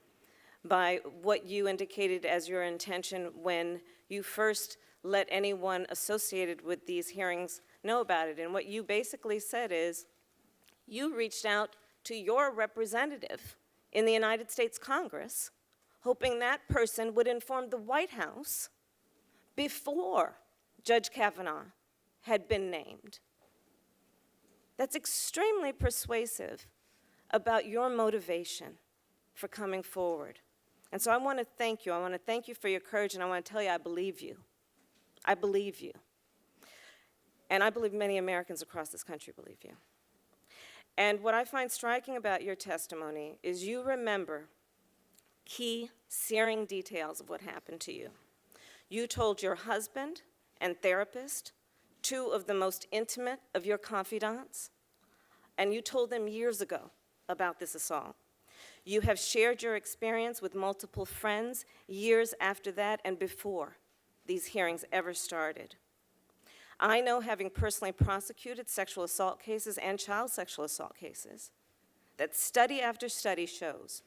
by what you indicated as your intention when you first let anyone associated with these hearings know about it. And what you basically said is, you reached out to your representative in the United States Congress, hoping that person would inform the White House before Judge Kavanaugh had been named. That's extremely persuasive about your motivation for coming forward. And so I want to thank you. I want to thank you for your courage, and I want to tell you I believe you. I believe you. And I believe many Americans across this country believe you. And what I find striking about your testimony is you remember key, searing details of what happened to you. You told your husband and therapist, 2 of the most intimate of your confidants, and you told them years ago about this assault. You have shared your experience with multiple friends years after that and before these hearings ever started. I know, having personally prosecuted sexual assault cases and child sexual assault cases, that study after study shows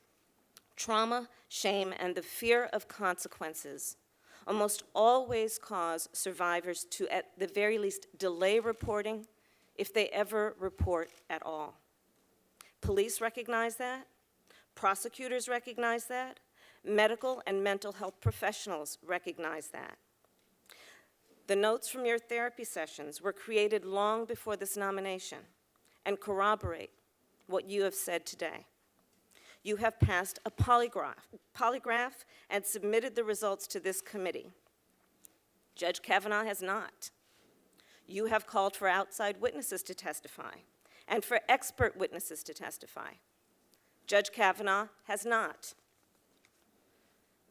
trauma, shame, and the fear of consequences almost always cause survivors to, at the very least, delay reporting if they ever report at all. Police recognize that. Prosecutors recognize that. Medical and mental health professionals recognize that. The notes from your therapy sessions were created long before this nomination and corroborate what you have said today. You have passed a polygraph and submitted the results to this committee. Judge Kavanaugh has not. You have called for outside witnesses to testify and for expert witnesses to testify. Judge Kavanaugh has not.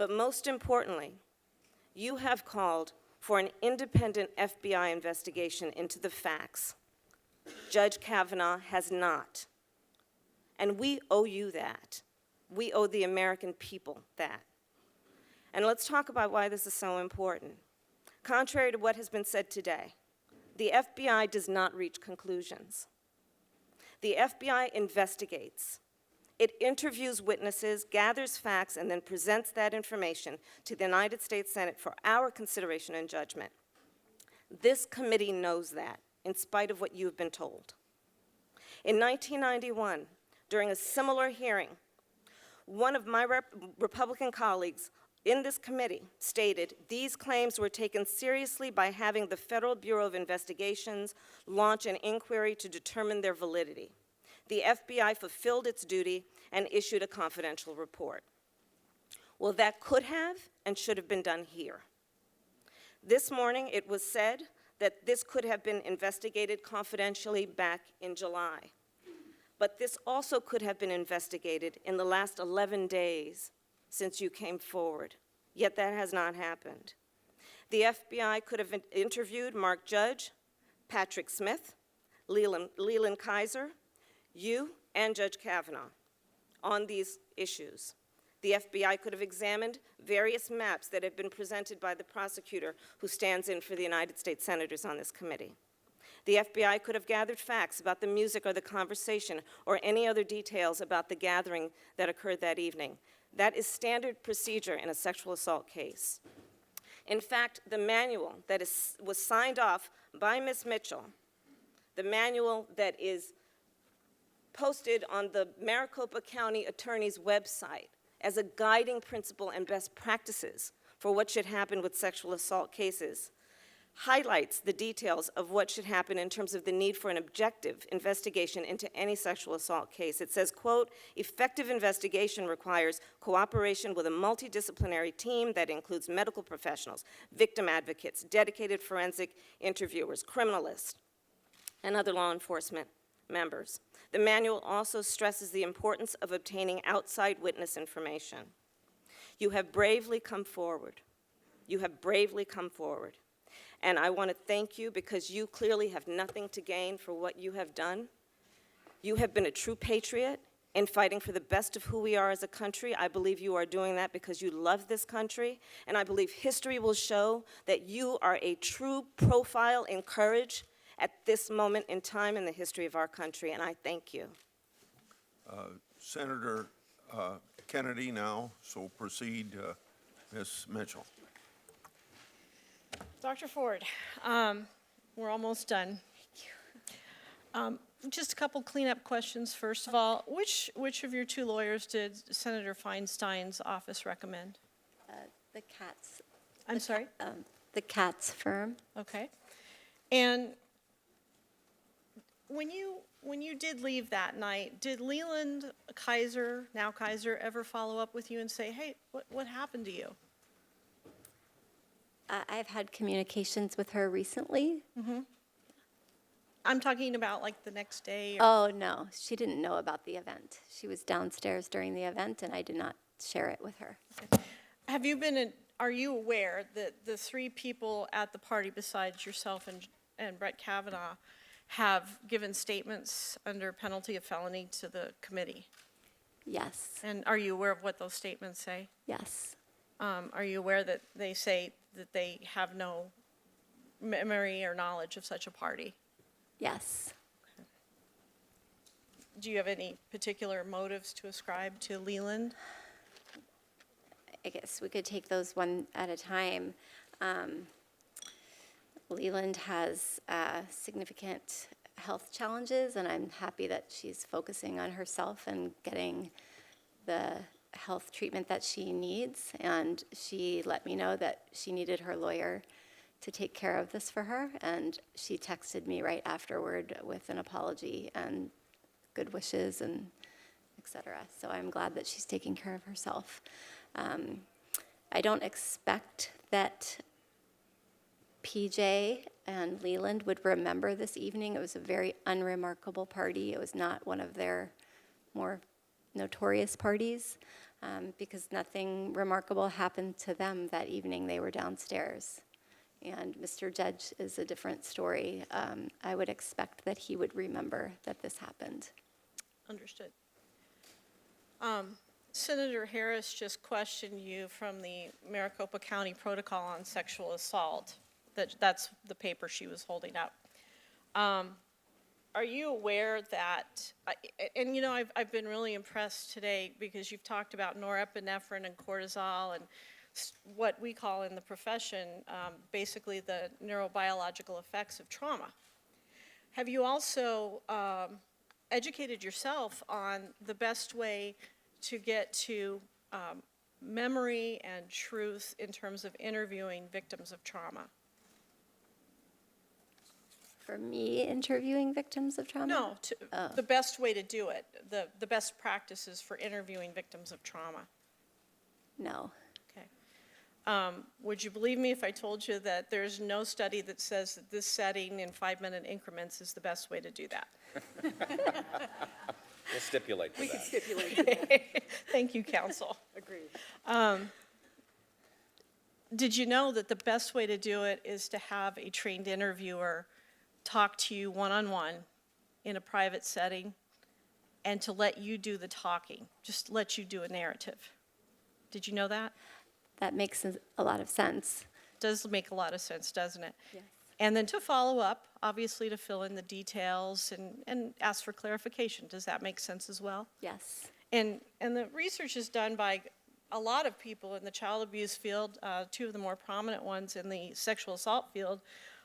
But most importantly, you have called for an independent FBI investigation into the facts. Judge Kavanaugh has not. And we owe you that. We owe the American people that. And let's talk about why this is so important. Contrary to what has been said today, the FBI does not reach conclusions. The FBI investigates. It interviews witnesses, gathers facts, and then presents that information to the United States Senate for our consideration and judgment. This committee knows that, in spite of what you've been told. In 1991, during a similar hearing, one of my Republican colleagues in this committee stated these claims were taken seriously by having the Federal Bureau of Investigations launch an inquiry to determine their validity. The FBI fulfilled its duty and issued a confidential report. Well, that could have and should have been done here. This morning, it was said that this could have been investigated confidentially back in July. But this also could have been investigated in the last 11 days since you came forward, yet that has not happened. The FBI could have interviewed Mark Judge, Patrick Smith, Leland Kaiser, you, and Judge Kavanaugh on these issues. The FBI could have examined various maps that have been presented by the prosecutor who stands in for the United States Senators on this committee. The FBI could have gathered facts about the music or the conversation or any other details about the gathering that occurred that evening. That is standard procedure in a sexual assault case. In fact, the manual that was signed off by Ms. Mitchell, the manual that is posted on the Maricopa County Attorney's website as a guiding principle and best practices for what should happen with sexual assault cases, highlights the details of what should happen in terms of the need for an objective investigation into any sexual assault case. It says, quote, effective investigation requires cooperation with a multidisciplinary team that includes medical professionals, victim advocates, dedicated forensic interviewers, criminalists, and other law enforcement members. The manual also stresses the importance of obtaining outside witness information. You have bravely come forward. You have bravely come forward. And I want to thank you because you clearly have nothing to gain for what you have done. You have been a true patriot in fighting for the best of who we are as a country. I believe you are doing that because you love this country. And I believe history will show that you are a true profile in courage at this moment in time in the history of our country, and I thank you. Senator Kennedy now, so proceed, Ms. Mitchell. Dr. Ford, we're almost done. Thank you. Just a couple cleanup questions. First of all, which of your two lawyers did Senator Feinstein's office recommend? The Katz. I'm sorry? The Katz firm. Okay. And when you did leave that night, did Leland Kaiser, now Kaiser, ever follow up with you and say, hey, what happened to you? I've had communications with her recently. Mm-hmm. I'm talking about like the next day. Oh, no, she didn't know about the event. She was downstairs during the event, and I did not share it with her. Okay. Are you aware that the three people at the party besides yourself and Brett Kavanaugh have given statements under penalty of felony to the committee? Yes. And are you aware of what those statements say? Yes. Are you aware that they say that they have no memory or knowledge of such a party? Yes. Okay. Do you have any particular motives to ascribe to Leland? I guess we could take those one at a time. Leland has significant health challenges, and I'm happy that she's focusing on herself and getting the health treatment that she needs. And she let me know that she needed her lawyer to take care of this for her, and she texted me right afterward with an apology and good wishes and et cetera. So I'm glad that she's taking care of herself. I don't expect that PJ and Leland would remember this evening. It was a very unremarkable party. It was not one of their more notorious parties. because nothing remarkable happened to them that evening. They were downstairs. And Mr. Judge is a different story. I would expect that he would remember that this happened. Understood. Senator Harris just questioned you from the Maricopa County Protocol on Sexual Assault. That's the paper she was holding up. Are you aware that, and you know, I've been really impressed today because you've talked about norepinephrine and cortisol and what we call in the profession, basically the neurobiological effects of trauma. Have you also educated yourself on the best way to get to memory and truth in terms of interviewing victims of trauma? For me, interviewing victims of trauma? No, the best way to do it, the best practices for interviewing victims of trauma. No. Okay. Would you believe me if I told you that there's no study that says that this setting in 5-minute increments is the best way to do that? We'll stipulate to We that. could stipulate that. Thank you, counsel. Agreed. Did you know that the best way to do it is to have a trained interviewer talk to you one-on-one in a private setting and to let you do the talking, just let you do a narrative? Did you know that? That makes a lot of sense. Does make a lot of sense, doesn't it? Yes. And then to follow up, obviously to fill in the details and ask for clarification. Does that make sense as well? Yes. And the research is done by a lot of people in the child abuse field. Two of the more prominent ones in the sexual assault field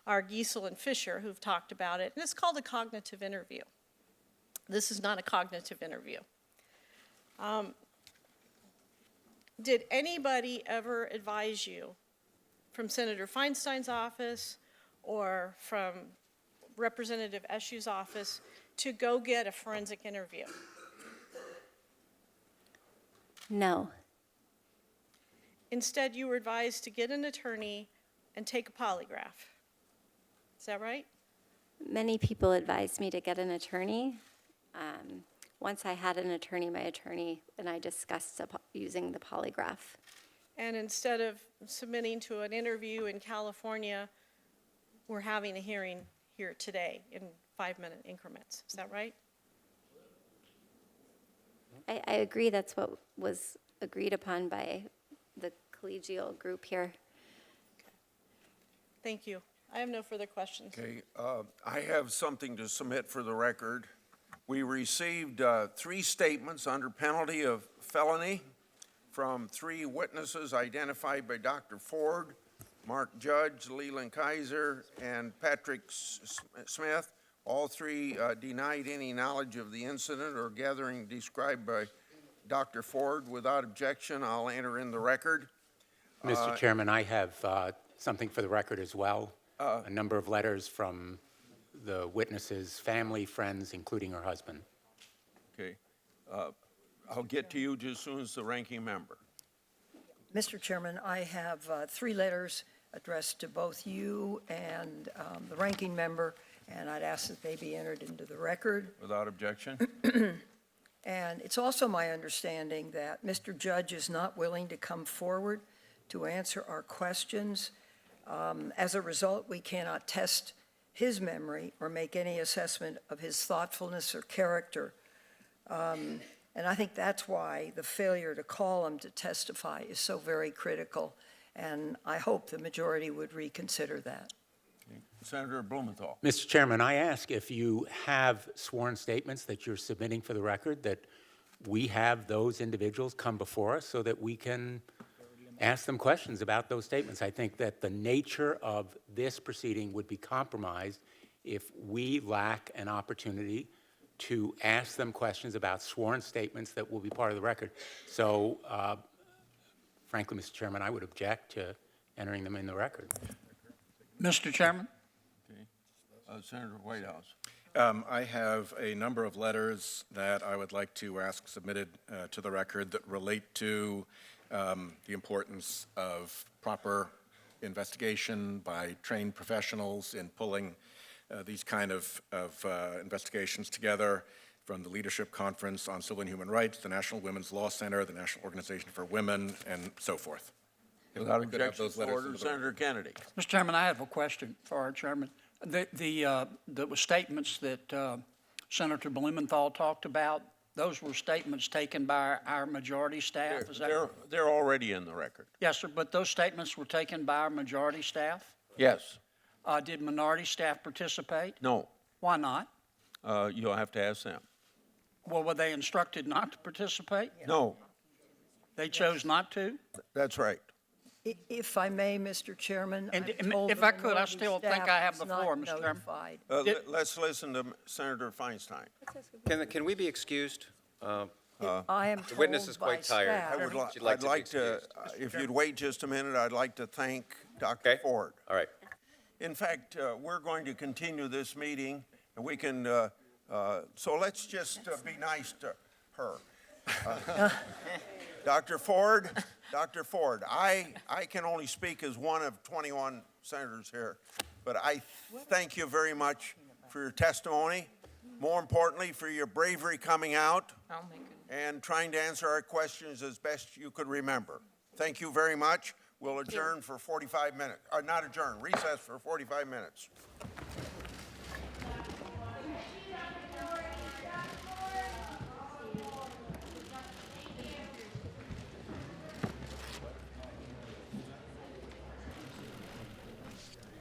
are Giesel and Fisher, who've talked about it. And it's called a cognitive interview. This is not a cognitive interview. Did anybody ever advise you from Senator Feinstein's office or from Representative Eshu's office to go get a forensic interview? No. Instead, you were advised to get an attorney and take a polygraph. Is that right? Many people advised me to get an attorney. Once I had an attorney, my attorney and I discussed using the polygraph. And instead of submitting to an interview in California, we're having a hearing here today in 5-minute increments. Is that right? I agree that's what was agreed upon by the collegial group here. Thank you. I have no further questions. Okay, I have something to submit for the record. We received 3 statements under penalty of felony from 3 witnesses identified by Dr. Ford, Mark Judge, Leland Kaiser, and Patrick Smith. All 3 denied any knowledge of the incident or gathering described by Dr. Ford. Without objection, I'll enter in the record. Mr. Chairman, I have something for the record as well. A number of letters from the witness's family, friends, including her husband. Okay. I'll get to you just as soon as the ranking member. Mr. Chairman, I have 3 letters addressed to both you and the ranking member, and I'd ask that they be entered into the record. Without objection. And it's also my understanding that Mr. Judge is not willing to come forward to answer our questions. As a result, we cannot test his memory or make any assessment of his thoughtfulness or character. And I think that's why the failure to call him to testify is so very critical, and I hope the majority would reconsider that. Okay. Senator Blumenthal. Mr. Chairman, I ask if you have sworn statements that you're submitting for the record, that we have those individuals come before us so that we can ask them questions about those statements. I think that the nature of this proceeding would be compromised if we lack an opportunity to ask them questions about sworn statements that will be part of the record. So, frankly, Mr. Chairman, I would object to entering them in the record. Mr. Chairman. Okay. Senator Whitehouse. I have a number of letters that I would like to ask submitted to the record that relate to the importance of proper investigation by trained professionals in pulling these kind of investigations together. from the Leadership Conference on Civil and Human Rights, the National Women's Law Center, the National Organization for Women, and so forth. If Without we could have objection, those letters order, into the Senator Kennedy. Mr. Chairman, I have a question for our chairman. The statements that Senator Blumenthal talked about, those were statements taken by our majority staff? Is that They're already in the record. Yes, sir, but those statements were taken by our majority staff? Yes. Did minority staff participate? No. Why not? You'll have to ask them. Well, were they instructed not to participate? No. They chose not to? That's right. If I may, Mr. Chairman, And I'm told if the I could, I minority still think staff I have was the floor, not Mr. Chairman. notified. Let's listen to Senator Feinstein. Can we be excused? I am The witness told is quite by tired. staff- She'd like I'd to be like to, excused. if you'd wait just a minute, I'd like to thank Dr. Ford. All right. In fact, we're going to continue this meeting, and we can, so let's just be nice to her. Dr. Ford, I can only speak as one of 21 senators here, but I thank you very much for your testimony, more importantly, for your bravery coming out and trying to answer our questions as best you could remember. Thank you very much. We'll adjourn for 45 minutes, or not adjourn, recess for 45 minutes.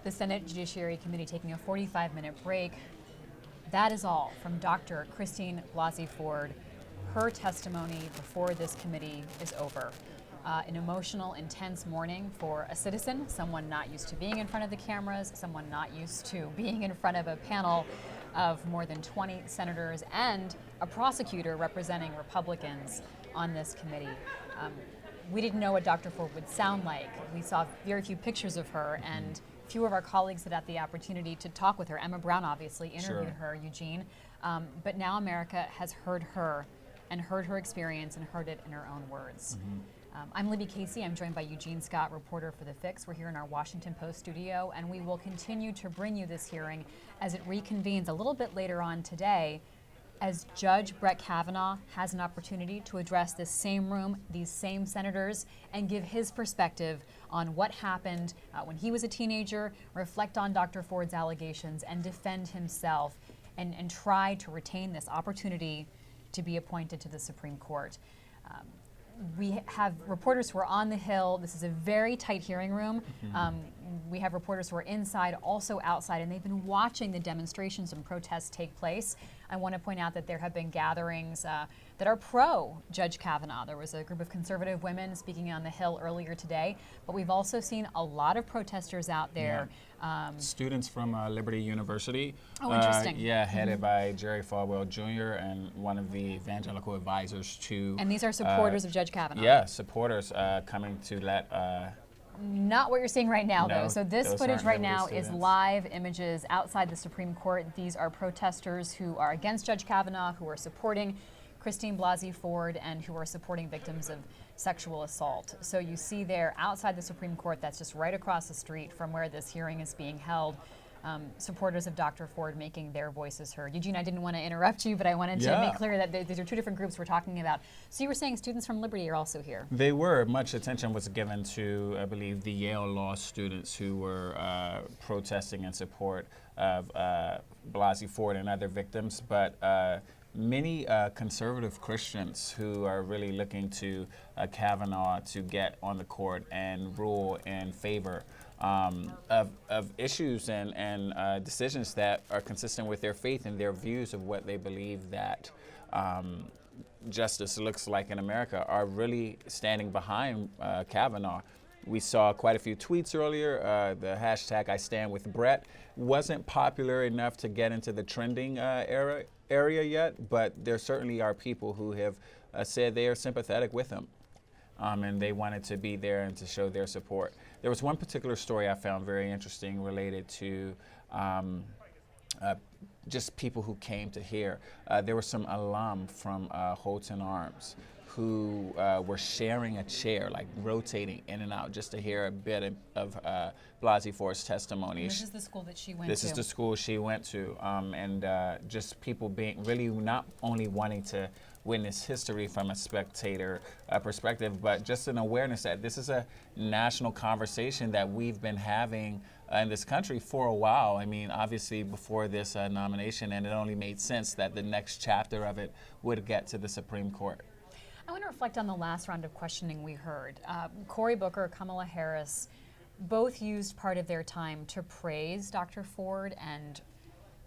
The Senate Judiciary Committee taking a 45-minute break. That is all from Dr. Christine Blasey Ford. Her testimony before this committee is over. An emotional, intense morning for a citizen, someone not used to being in front of the cameras, someone not used to being in front of a panel of more than 20 senators, and a prosecutor representing Republicans on this committee. We didn't know what Dr. Ford would sound like. We saw very few pictures of her, and few of our colleagues had the opportunity to talk with her. Emma Brown obviously interviewed her, Eugene. But now America has heard her and heard her experience and heard it in her own words. I'm Libby Casey. I'm joined by Eugene Scott, reporter for The Fix. We're here in our Washington Post studio, and we will continue to bring you this hearing as it reconvenes a little bit later on today, as Judge Brett Kavanaugh has an opportunity to address this same room, these same senators, and give his perspective on what happened when he was a teenager, reflect on Dr. Ford's allegations, and defend himself, and try to retain this opportunity to be appointed to the Supreme Court. We have reporters who are on the Hill. This is a very tight hearing room. We have reporters who are inside, also outside, and they've been watching the demonstrations and protests take place. I want to point out that there have been gatherings that are pro Judge Kavanaugh. There was a group of conservative women speaking on the Hill earlier today, but we've also seen a lot of protesters out there. Students from Liberty University. Oh, interesting. Headed by Jerry Falwell Jr. and one of the evangelical advisors to. And these are supporters of Judge Kavanaugh. Yeah, supporters coming to let. Not what you're seeing right now, though. No, So this those footage aren't right Liberty now is students. live images outside the Supreme Court. These are protesters who are against Judge Kavanaugh, who are supporting Christine Blasey Ford, and who are supporting victims of sexual assault. So you see there outside the Supreme Court, that's just right across the street from where this hearing is being held, supporters of Dr. Ford making their voices heard. Eugene, I didn't want to interrupt you, but I wanted to make clear that these are two different groups we're talking about. So you were saying students from Liberty are also here. They were. Much attention was given to, I believe, the Yale Law students who were protesting in support of Blasey Ford and other victims, but many conservative Christians who are really looking to Kavanaugh to get on the court and rule in favor of issues and decisions that are consistent with their faith and their views of what they believe that justice looks like in America, are really standing behind Kavanaugh. We saw quite a few tweets earlier. The hashtag I stand with Brett wasn't popular enough to get into the trending area yet, but there certainly are people who have said they are sympathetic with him. And they wanted to be there and to show their support. There was one particular story I found very interesting related to just people who came to hear. There were some alum from Holton Arms who were sharing a chair, like rotating in and out, just to hear a bit of Blasey Ford's testimony. And this is the school that she went This to. is the school she went to, and just people being really not only wanting to witness history from a spectator perspective, but just an awareness that this is a national conversation that we've been having in this country for a while. I mean, obviously before this nomination, and it only made sense that the next chapter of it would get to the Supreme Court. I want to reflect on the last round of questioning we heard. Cory Booker, Kamala Harris, both used part of their time to praise Dr. Ford and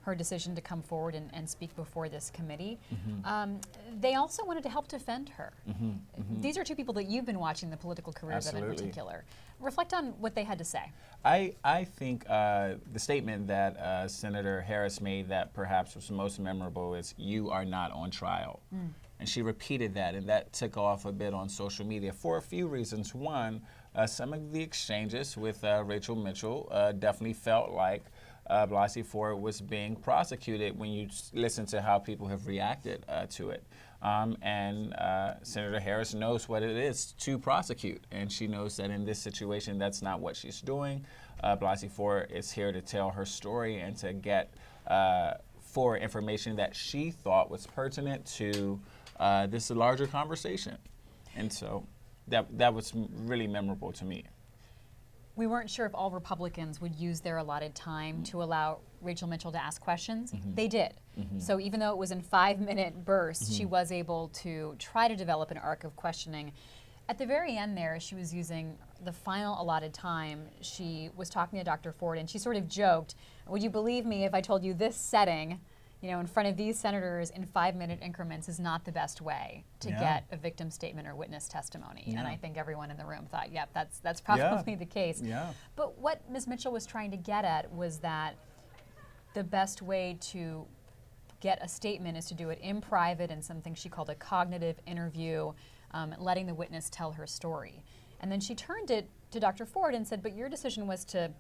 her decision to come forward and speak before this committee. They also wanted to help defend her. These are two people that you've been watching the political careers of in particular. Reflect on what they had to say. I think the statement that Senator Harris made that perhaps was most memorable is, "You are not on trial." And she repeated that, and that took off a bit on social media for a few reasons. One, some of the exchanges with Rachel Mitchell definitely felt like Blasey Ford was being prosecuted when you listen to how people have reacted to it. And Senator Harris knows what it is to prosecute, and she knows that in this situation, that's not what she's doing. Blasey Ford is here to tell her story and to get forward information that she thought was pertinent to this larger conversation. And so that was really memorable to me. We weren't sure if all Republicans would use their allotted time to allow Rachel Mitchell to ask questions. They did. So even though it was in 5-minute bursts, she was able to try to develop an arc of questioning. At the very end there, she was using the final allotted time. She was talking to Dr. Ford, and she sort of joked, "Would you believe me if I told you this setting, you know, in front of these senators in 5-minute increments is not the best way to get a victim statement or witness testimony." And I think everyone in the room thought, yep, that's probably the case. But what Ms. Mitchell was trying to get at was that the best way to get a statement is to do it in private in something she called a cognitive interview, letting the witness tell her story. And then she turned it to Dr. Ford and said, but your decision was to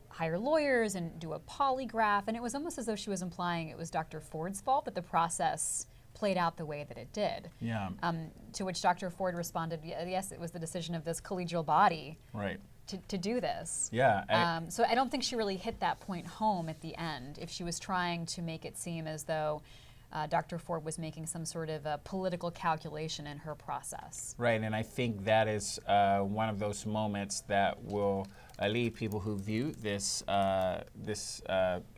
hire lawyers and do a polygraph, and it was almost as though she was implying it was Dr. Ford's fault that the process played out the way that it did. To which Dr. Ford responded, yes, it was the decision of this collegial body to do this. So I don't think she really hit that point home at the end, if she was trying to make it seem as though Dr. Ford was making some sort of a political calculation in her process. Right, and I think that is one of those moments that will lead people who view this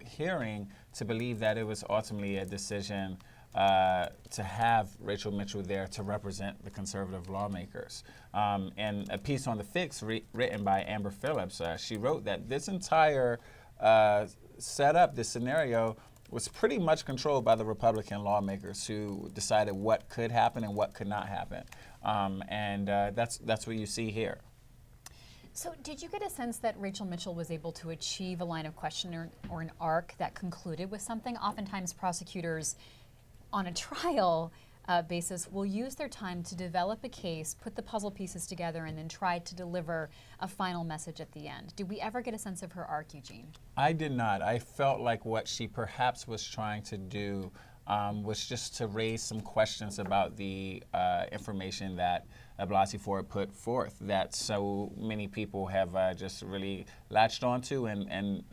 hearing to believe that it was ultimately a decision to have Rachel Mitchell there to represent the conservative lawmakers. And a piece on The Fix written by Amber Phillips, she wrote that this entire setup, this scenario, was pretty much controlled by the Republican lawmakers who decided what could happen and what could not happen. And that's what you see here. So did you get a sense that Rachel Mitchell was able to achieve a line of question or an arc that concluded with something? Oftentimes prosecutors on a trial basis will use their time to develop a case, put the puzzle pieces together, and then try to deliver a final message at the end. Did we ever get a sense of her arc, Eugene? I did not. I felt like what she perhaps was trying to do was just to raise some questions about the information that Blasey Ford put forth that so many people have just really latched onto and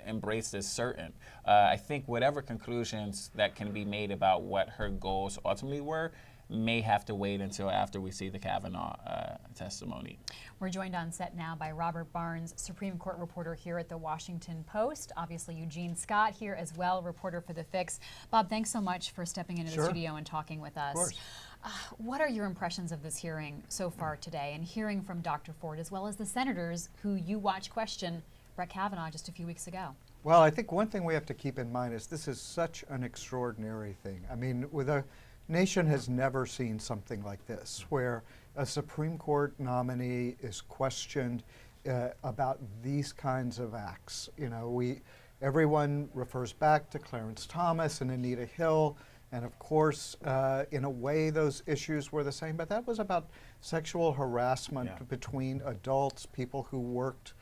embraced as certain. I think whatever conclusions that can be made about what her goals ultimately were may have to wait until after we see the Kavanaugh testimony. We're joined on set now by Robert Barnes, Supreme Court reporter here at the Washington Post. Obviously Eugene Scott here as well, reporter for The Fix. Bob, thanks so much for stepping into the studio and talking with us. Of course. What are your impressions of this hearing so far today, and hearing from Dr. Ford as well as the senators who you watched question Brett Kavanaugh just a few weeks ago? Well, I think one thing we have to keep in mind is this is such an extraordinary thing. I mean, the nation has never seen something like this, where a Supreme Court nominee is questioned about these kinds of acts. You know, everyone refers back to Clarence Thomas and Anita Hill, and of course, in a way, those issues were the same, but that was about sexual harassment between adults, people who worked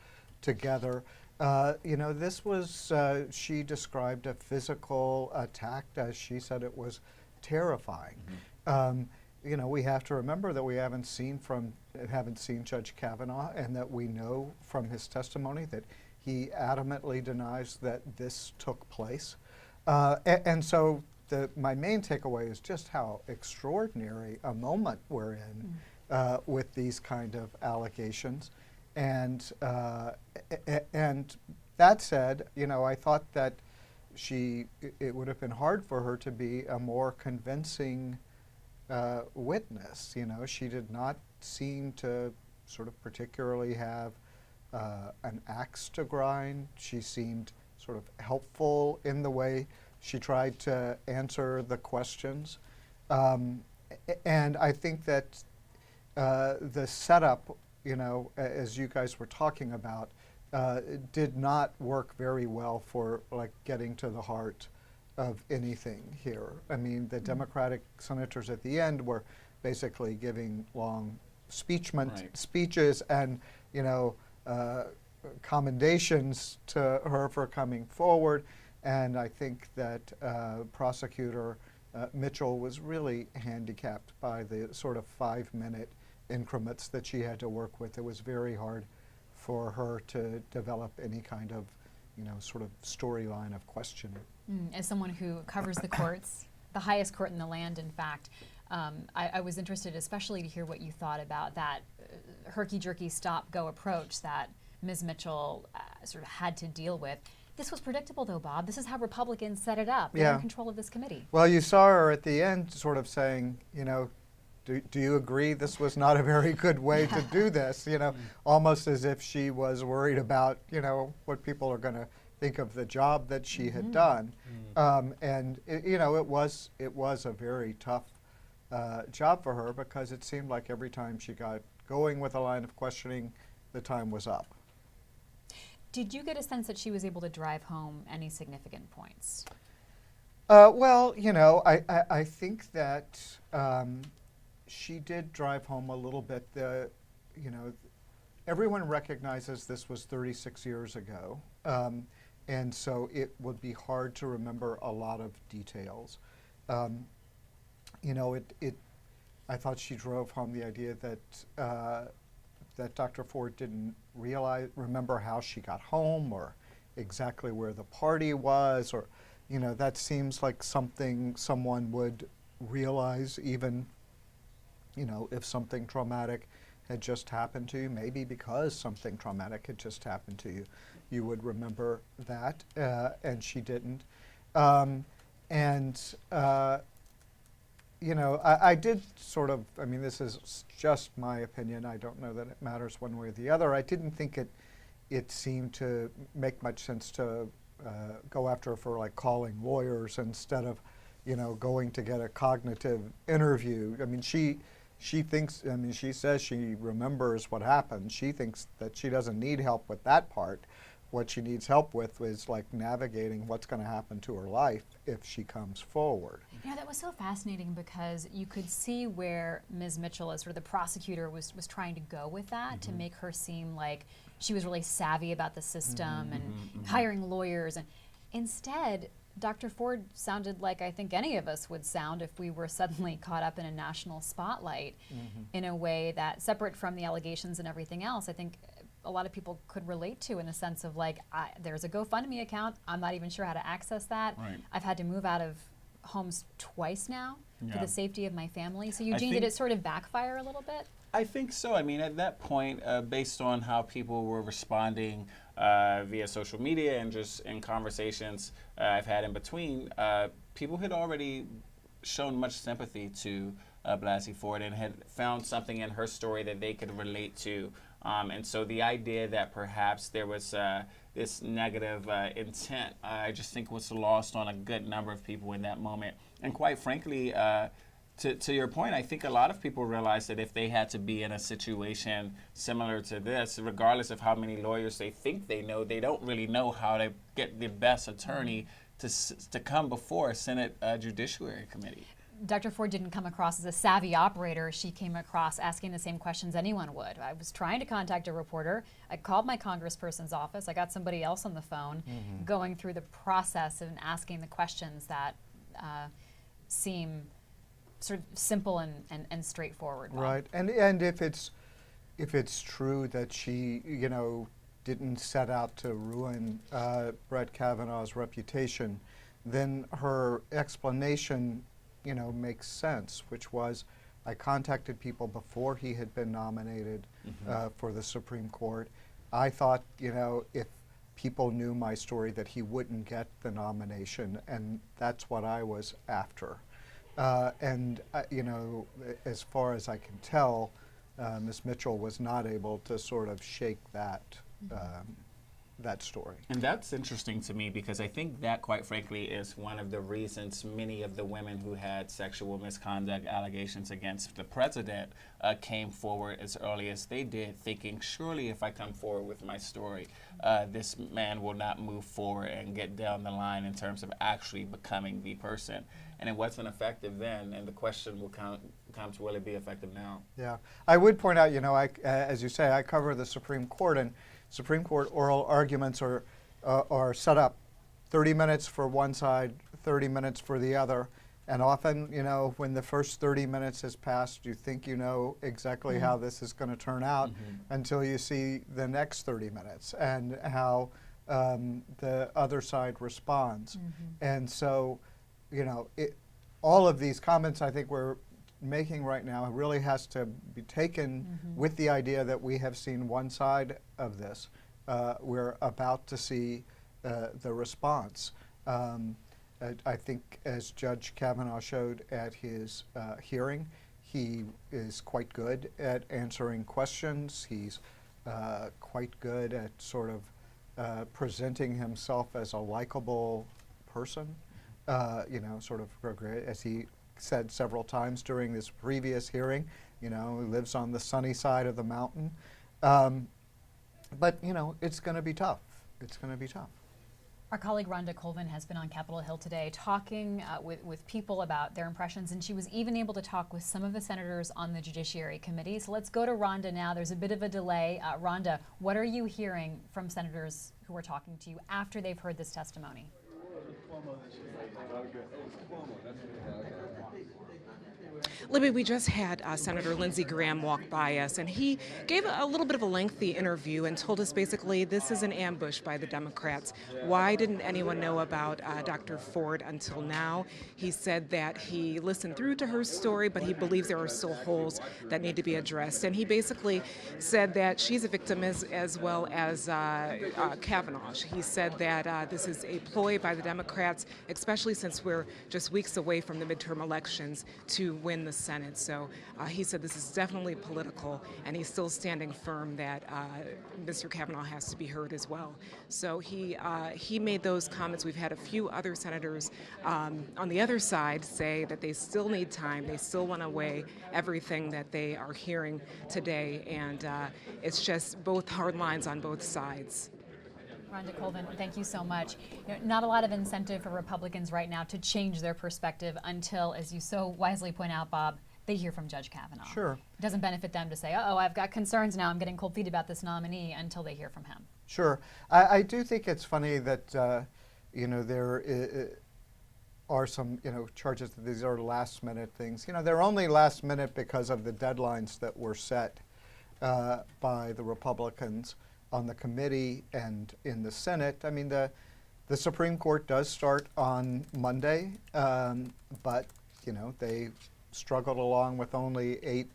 together. You know, this was, she described a physical attack, as she said it was terrifying. you know, we have to remember that we haven't seen Judge Kavanaugh, and that we know from his testimony that he adamantly denies that this took place. And so my main takeaway is just how extraordinary a moment we're in with these kind of allegations. And that said, you know, I thought that it would have been hard for her to be a more convincing witness. You know, she did not seem to sort of particularly have an axe to grind. She seemed sort of helpful in the way she tried to answer the questions. And I think that the setup, you know, as you guys were talking about, did not work very well for like getting to the heart of anything here. I mean, the Democratic senators at the end were basically giving long speeches and, you know, commendations to her for coming forward. And I think that Prosecutor Mitchell was really handicapped by the sort of 5-minute increments that she had to work with. It was very hard for her to develop any kind of, you know, sort of storyline of questioning. As someone who covers the courts, the highest court in the land, in fact, I was interested especially to hear what you thought about that herky-jerky stop-go approach that Ms. Mitchell sort of had to deal with. This was predictable, though, Bob. This is how Republicans set it up. They're in control of this committee. Well, you saw her at the end sort of saying, you know, do you agree this was not a very good way to do this? You know, almost as if she was worried about, you know, what people are going to think of the job that she had done. And, you know, it was a very tough job for her, because it seemed like every time she got going with a line of questioning, the time was up. Did you get a sense that she was able to drive home any significant points? Well, you know, I think that she did drive home a little bit. You know, everyone recognizes this was 36 years ago, and so it would be hard to remember a lot of details. You know, I thought she drove home the idea that that Dr. Ford didn't remember how she got home or exactly where the party was, or, you know, that seems like something someone would realize even, you know, if something traumatic had just happened to you, maybe because something traumatic had just happened to you, you would remember that, and she didn't. You know, I did sort of, I mean, this is just my opinion. I don't know that it matters one way or the other. I didn't think it seemed to make much sense to go after her for like calling lawyers instead of, you know, going to get a cognitive interview. I mean, she thinks, I mean, she says she remembers what happened. She thinks that she doesn't need help with that part. What she needs help with is like navigating what's going to happen to her life if she comes forward. You know, that was so fascinating, because you could see where Ms. Mitchell, as sort of the prosecutor, was trying to go with that, to make her seem like she was really savvy about the system and hiring lawyers. And instead, Dr. Ford sounded like I think any of us would sound if we were suddenly caught up in a national spotlight in a way that, separate from the allegations and everything else, I think a lot of people could relate to, in the sense of like, there's a GoFundMe account, I'm not even sure how to access that. Right. I've had to move out of homes twice now for the safety of my family. So Eugene, did think- it sort of backfire a little bit? I think so. I mean, at that point, based on how people were responding via social media and just in conversations I've had in between, people had already shown much sympathy to Blasey Ford and had found something in her story that they could relate to. And so the idea that perhaps there was this negative intent, I just think was lost on a good number of people in that moment. And quite frankly, to your point, I think a lot of people realize that if they had to be in a situation similar to this, regardless of how many lawyers they think they know, they don't really know how to get the best attorney to come before a Senate Judiciary Committee. Dr. Ford didn't come across as a savvy operator. She came across asking the same questions anyone would. I was trying to contact a reporter. I called my congressperson's office. I got somebody else on the phone, going through the process and asking the questions that seem sort of simple and straightforward. Bob. Right, and if it's true that she, you know, didn't set out to ruin Brett Kavanaugh's reputation, then her explanation, you know, makes sense, which was, I contacted people before he had been nominated for the Supreme Court. I thought, you know, if people knew my story that he wouldn't get the nomination, and that's what I was after. You know, as far as I can tell, Ms. Mitchell was not able to sort of shake that that story. And that's interesting to me because I think that, quite frankly, is one of the reasons many of the women who had sexual misconduct allegations against the president came forward as early as they did, thinking, surely if I come forward with my story, this man will not move forward and get down the line in terms of actually becoming the person. And it wasn't effective then, and the question will come to, will it be effective now? Yeah, I would point out, you know, as you say, I cover the Supreme Court, and Supreme Court oral arguments are set up 30 minutes for one side, 30 minutes for the other, and often, you know, when the first 30 minutes has passed, you think you know exactly how this is going to turn out until you see the next 30 minutes and how the other side responds. And so, you know, all of these comments I think we're making right now really has to be taken with the idea that we have seen one side of this. We're about to see the response. I think as Judge Kavanaugh showed at his hearing, he is quite good at answering questions. He's quite good at sort of presenting himself as a likable person. You know, sort of, as he said several times during this previous hearing, you know, he lives on the sunny side of the mountain. But, you know, it's going to be tough. It's going to be tough. Our colleague Rhonda Colvin has been on Capitol Hill today talking with people about their impressions, and she was even able to talk with some of the senators on the Judiciary Committee. So let's go to Rhonda now. There's a bit of a delay. Rhonda, what are you hearing from senators who are talking to you after they've heard this testimony? Libby, we just had Senator Lindsey Graham walk by us, and he gave a little bit of a lengthy interview and told us basically this is an ambush by the Democrats. Why didn't anyone know about Dr. Ford until now? He said that he listened through to her story, but he believes there are still holes that need to be addressed. And he basically said that she's a victim as well as Kavanaugh. He said that this is a ploy by the Democrats, especially since we're just weeks away from the midterm elections, to win the Senate. So he said this is definitely political, and he's still standing firm that Mr. Kavanaugh has to be heard as well. So he made those comments. We've had a few other senators on the other side say that they still need time. They still want to weigh everything that they are hearing today, and it's just both hard lines on both sides. Rhonda Colvin, thank you so much. You know, not a lot of incentive for Republicans right now to change their perspective until, as you so wisely point out, Bob, they hear from Judge Kavanaugh. Sure. It doesn't benefit them to say, uh-oh, I've got concerns now, I'm getting cold feet about this nominee, until they hear from him. Sure. I do think it's funny that, you know, there are some, you know, charges that these are last minute things. You know, they're only last minute because of the deadlines that were set by the Republicans on the committee and in the Senate. I mean, the Supreme Court does start on Monday, but, you know, they struggled along with only 8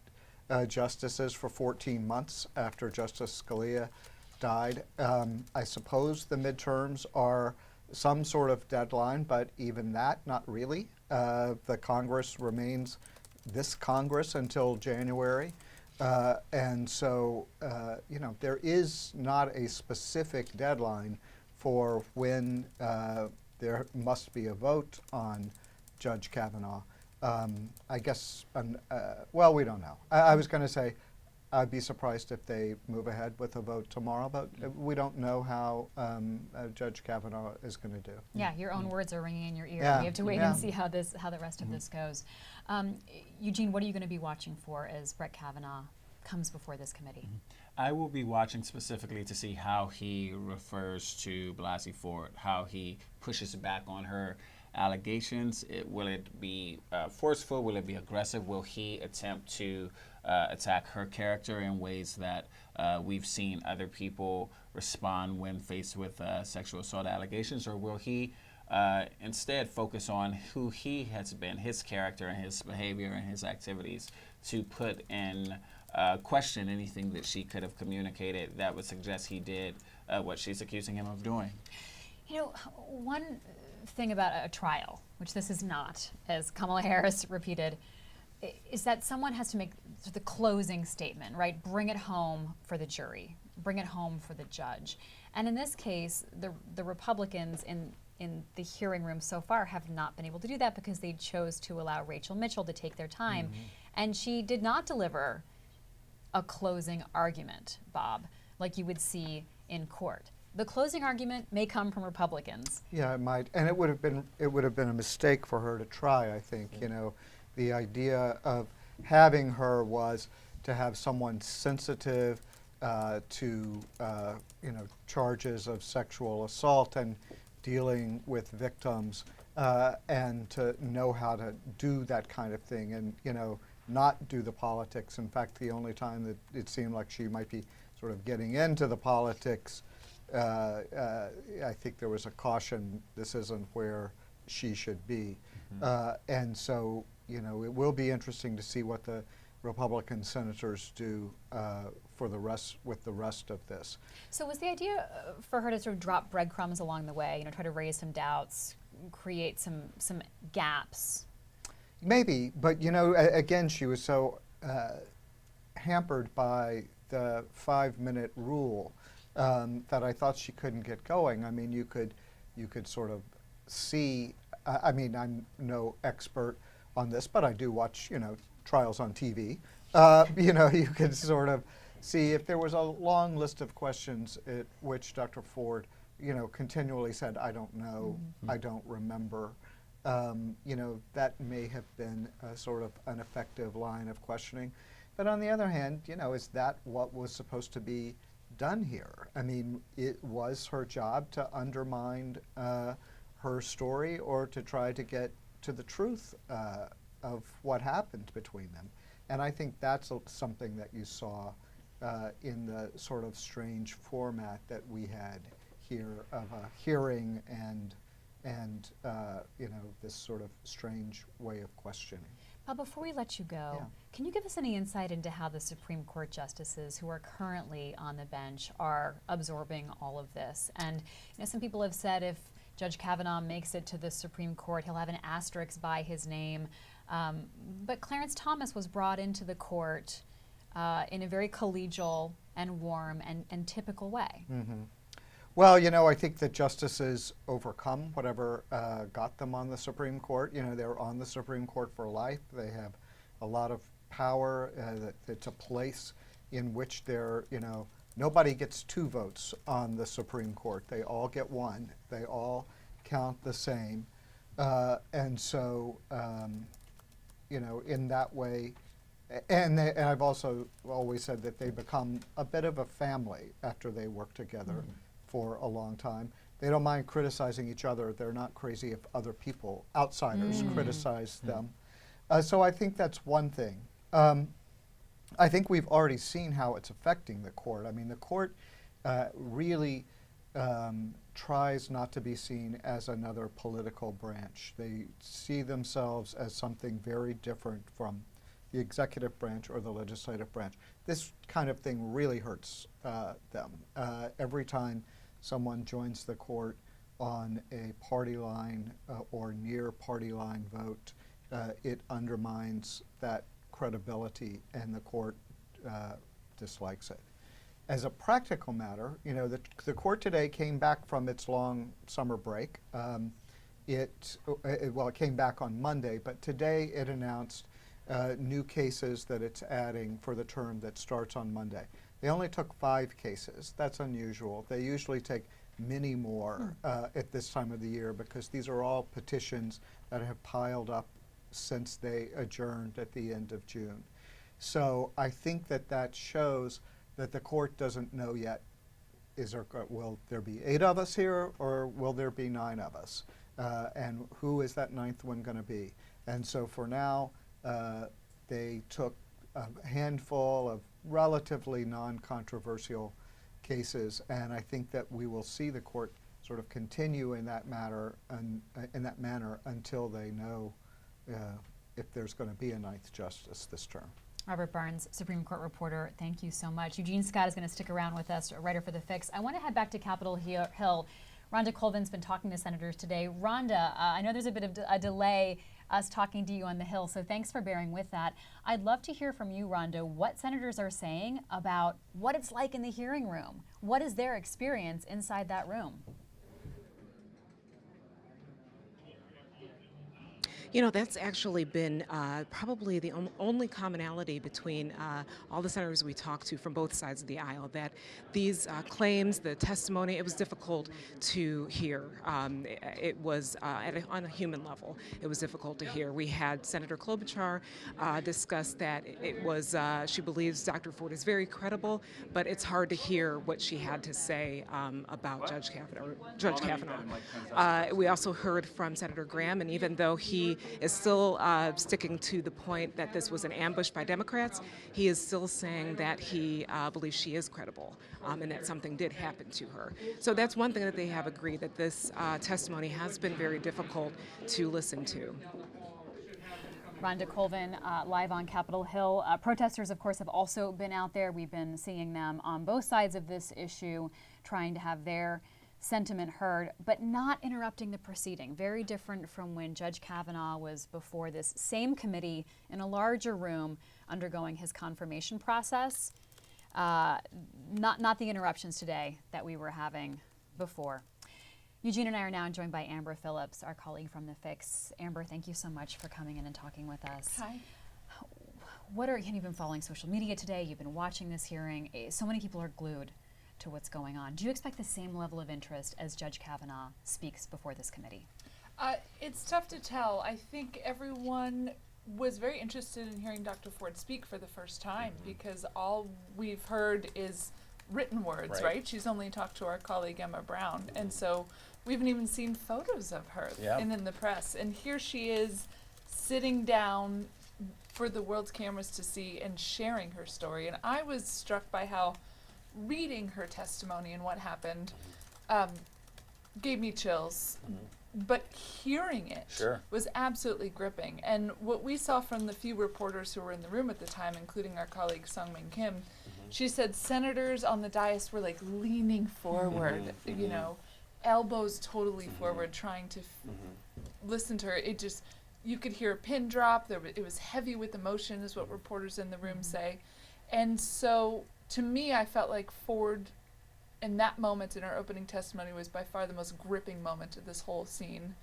justices for 14 months after Justice Scalia died. I suppose the midterms are some sort of deadline, but even that, not really. The Congress remains this Congress until January. And so, you know, there is not a specific deadline for when there must be a vote on Judge Kavanaugh. I guess, well, we don't know. I was going to say I'd be surprised if they move ahead with a vote tomorrow, but we don't know how Judge Kavanaugh is going to do. Yeah, your own words are ringing in your ear. Yeah. We have to wait and see how the rest of this goes. Eugene, what are you going to be watching for as Brett Kavanaugh comes before this committee? I will be watching specifically to see how he refers to Blasey Ford, how he pushes back on her allegations? Will it be forceful? Will it be aggressive? Will he attempt to attack her character in ways that we've seen other people respond when faced with sexual assault allegations? Or will he instead focus on who he has been, his character and his behavior and his activities, to put in question anything that she could have communicated that would suggest he did what she's accusing him of doing? You know, one thing about a trial, which this is not, as Kamala Harris repeated, is that someone has to make the closing statement, right? Bring it home for the jury, bring it home for the judge. And in this case, the Republicans in the hearing room so far have not been able to do that because they chose to allow Rachel Mitchell to take their time. And she did not deliver a closing argument, Bob, like you would see in court. The closing argument may come from Republicans. Yeah, it might, and it would have been a mistake for her to try. I think you know, the idea of having her was to have someone sensitive to you know, charges of sexual assault and dealing with victims, and to know how to do that kind of thing, and you know, not do the politics. In fact, the only time that it seemed like she might be sort of getting into the politics, I think there was a caution, this isn't where she should be. And so, you know, it will be interesting to see what the Republican senators do with the rest of this. So was the idea for her to sort of drop breadcrumbs along the way, you know, try to raise some doubts, create some gaps? Maybe, but you know, again, she was so hampered by the 5-minute rule that I thought she couldn't get going. I mean, you could sort of see. I mean, I'm no expert on this, but I do watch, you know, trials on TV. You know, you could sort of see if there was a long list of questions at which Dr. Ford, you know, continually said, "I don't know, I don't remember." You know, that may have been a sort of an effective line of questioning. But on the other hand, you know, is that what was supposed to be done here? I mean, it was her job to undermine her story or to try to get to the truth of what happened between them. And I think that's something that you saw in the sort of strange format that we had here of a hearing and you know, this sort of strange way of questioning. But before we let you go, Yeah. can you give us any insight into how the Supreme Court justices who are currently on the bench are absorbing all of this? And you know, some people have said if Judge Kavanaugh makes it to the Supreme Court, he'll have an asterisk by his name. But Clarence Thomas was brought into the court in a very collegial and warm and typical way. Well, you know, I think that justices overcome whatever got them on the Supreme Court. You know, they're on the Supreme Court for life. They have a lot of power. It's a place in which they're, you know, nobody gets 2 votes on the Supreme Court. They all get 1. They all count the same. And so, you know, in that way, and I've also always said that they become a bit of a family after they work together for a long time. They don't mind criticizing each other. They're not crazy if other people, outsiders, criticize them. So I think that's one thing. I think we've already seen how it's affecting the court. I mean, the court really tries not to be seen as another political branch. They see themselves as something very different from the executive branch or the legislative branch. This kind of thing really hurts them. Every time someone joins the court on a party line or near party line vote, it undermines that credibility, and the court dislikes it. As a practical matter, you know, the court today came back from its long summer break. It came back on Monday, but today it announced new cases that it's adding for the term that starts on Monday. They only took 5 cases. That's unusual. They usually take many more at this time of the year because these are all petitions that have piled up since they adjourned at the end of June. So I think that shows that the court doesn't know yet, will there be 8 of us here or will there be 9 of us? And who is that ninth one going to be? And so for now, they took a handful of relatively non-controversial cases, and I think that we will see the court sort of continue in that manner until they know if there's going to be a ninth justice this term. Robert Barnes, Supreme Court reporter, thank you so much. Eugene Scott is going to stick around with us, a writer for The Fix. I want to head back to Capitol Hill. Rhonda Colvin's been talking to senators today. Rhonda, I know there's a bit of a delay us talking to you on the Hill, so thanks for bearing with that. I'd love to hear from you, Rhonda, what senators are saying about what it's like in the hearing room. What is their experience inside that room? You know, that's actually been probably the only commonality between all the senators we talked to from both sides of the aisle, that these claims, the testimony, it was difficult to hear. It was, on a human level, it was difficult to hear. We had Senator Klobuchar discuss that it was, she believes Dr. Ford is very credible, but it's hard to hear what she had to say about Judge Kavanaugh. We also heard from Senator Graham, and even though he is still sticking to the point that this was an ambush by Democrats, he is still saying that he believes she is credible and that something did happen to her. So that's one thing that they have agreed, that this testimony has been very difficult to listen to. Rhonda Colvin, live on Capitol Hill. Protesters, of course, have also been out there. We've been seeing them on both sides of this issue, trying to have their sentiment heard, but not interrupting the proceeding. Very different from when Judge Kavanaugh was before this same committee in a larger room undergoing his confirmation process. Not the interruptions today that we were having before. Eugene and I are now joined by Amber Phillips, our colleague from The Fix. Amber, thank you so much for coming in and talking with us. Hi. You've been following social media today, you've been watching this hearing. So many people are glued to what's going on. Do you expect the same level of interest as Judge Kavanaugh speaks before this committee? It's tough to tell. I think everyone was very interested in hearing Dr. Ford speak for the first time because all we've heard is written words, right? She's only talked to our colleague Emma Brown, and so we haven't even seen photos of her and in the press. And here she is sitting down for the world's cameras to see and sharing her story. And I was struck by how reading her testimony and what happened gave me chills, but hearing it was absolutely gripping. And what we saw from the few reporters who were in the room at the time, including our colleague Sung-Min Kim, she said senators on the dais were like leaning forward, you know, elbows totally forward, trying to listen to her. It just, you could hear a pin drop. It was heavy with emotion, is what reporters in the room say. And so, to me, I felt like Ford, in that moment in her opening testimony, was by far the most gripping moment of this whole scene.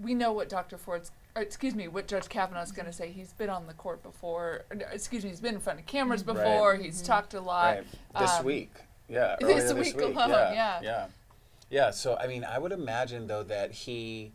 We know what what Judge Kavanaugh's going to say. He's been on the court before. He's been in front of cameras before. Right. He's talked a lot. Right. This week, This week alone, yeah. So, I mean, I would imagine, though, that he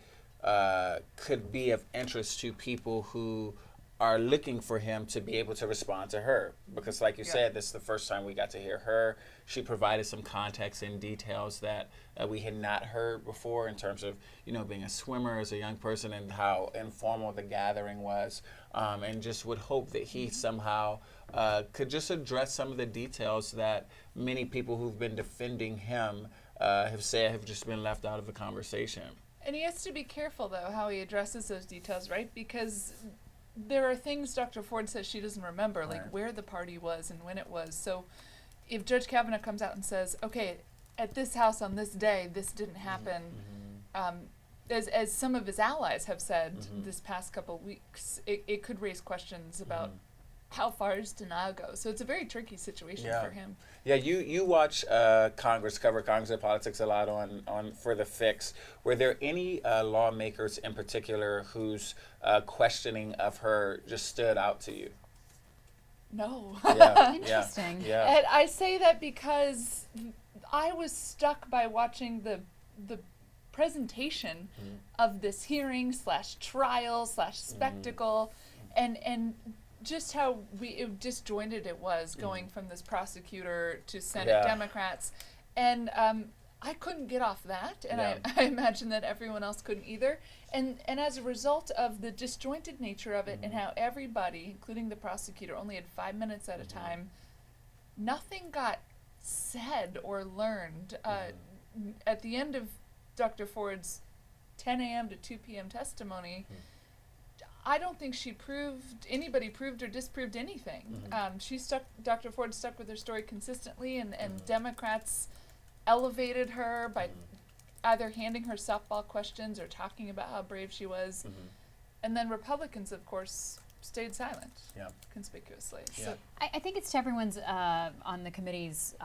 could be of interest to people who are looking for him to be able to respond to her. Because like you said, this is the first time we got to hear her. She provided some context and details that we had not heard before in terms of, being a swimmer as a young person and how informal the gathering was. And just would hope that he somehow could just address some of the details that many people who've been defending him have said have just been left out of the conversation. And he has to be careful, though, how he addresses those details, right? Because there are things Dr. Ford says she doesn't remember, like where the party was and when it was. So if Judge Kavanaugh comes out and says, okay, at this house on this day, this didn't happen, as some of his allies have said this past couple of weeks, it could raise questions about how far his denial goes. So it's a very tricky situation for him. Yeah, you watch cover Congress and politics a lot on For The Fix. Were there any lawmakers in particular whose questioning of her just stood out to you? No. Yeah. Interesting. Yeah. And I say that because I was struck by watching the presentation of this hearing / trial / spectacle, and just how disjointed it was going from this prosecutor to Senate Democrats. And I couldn't get off that, and Yeah. I imagine that everyone else couldn't either. And as a result of the disjointed nature of it and how everybody, including the prosecutor, only had 5 minutes at a time, nothing got said or learned. At the end of Dr. Ford's 10 a.m. to 2 p.m. testimony, I don't think anybody proved or disproved anything. Dr. Ford stuck with her story consistently, and Democrats elevated her by either handing her softball questions or talking about how brave she was. And then Republicans, of course, stayed silent conspicuously. So I think it's to everyone's on the committee's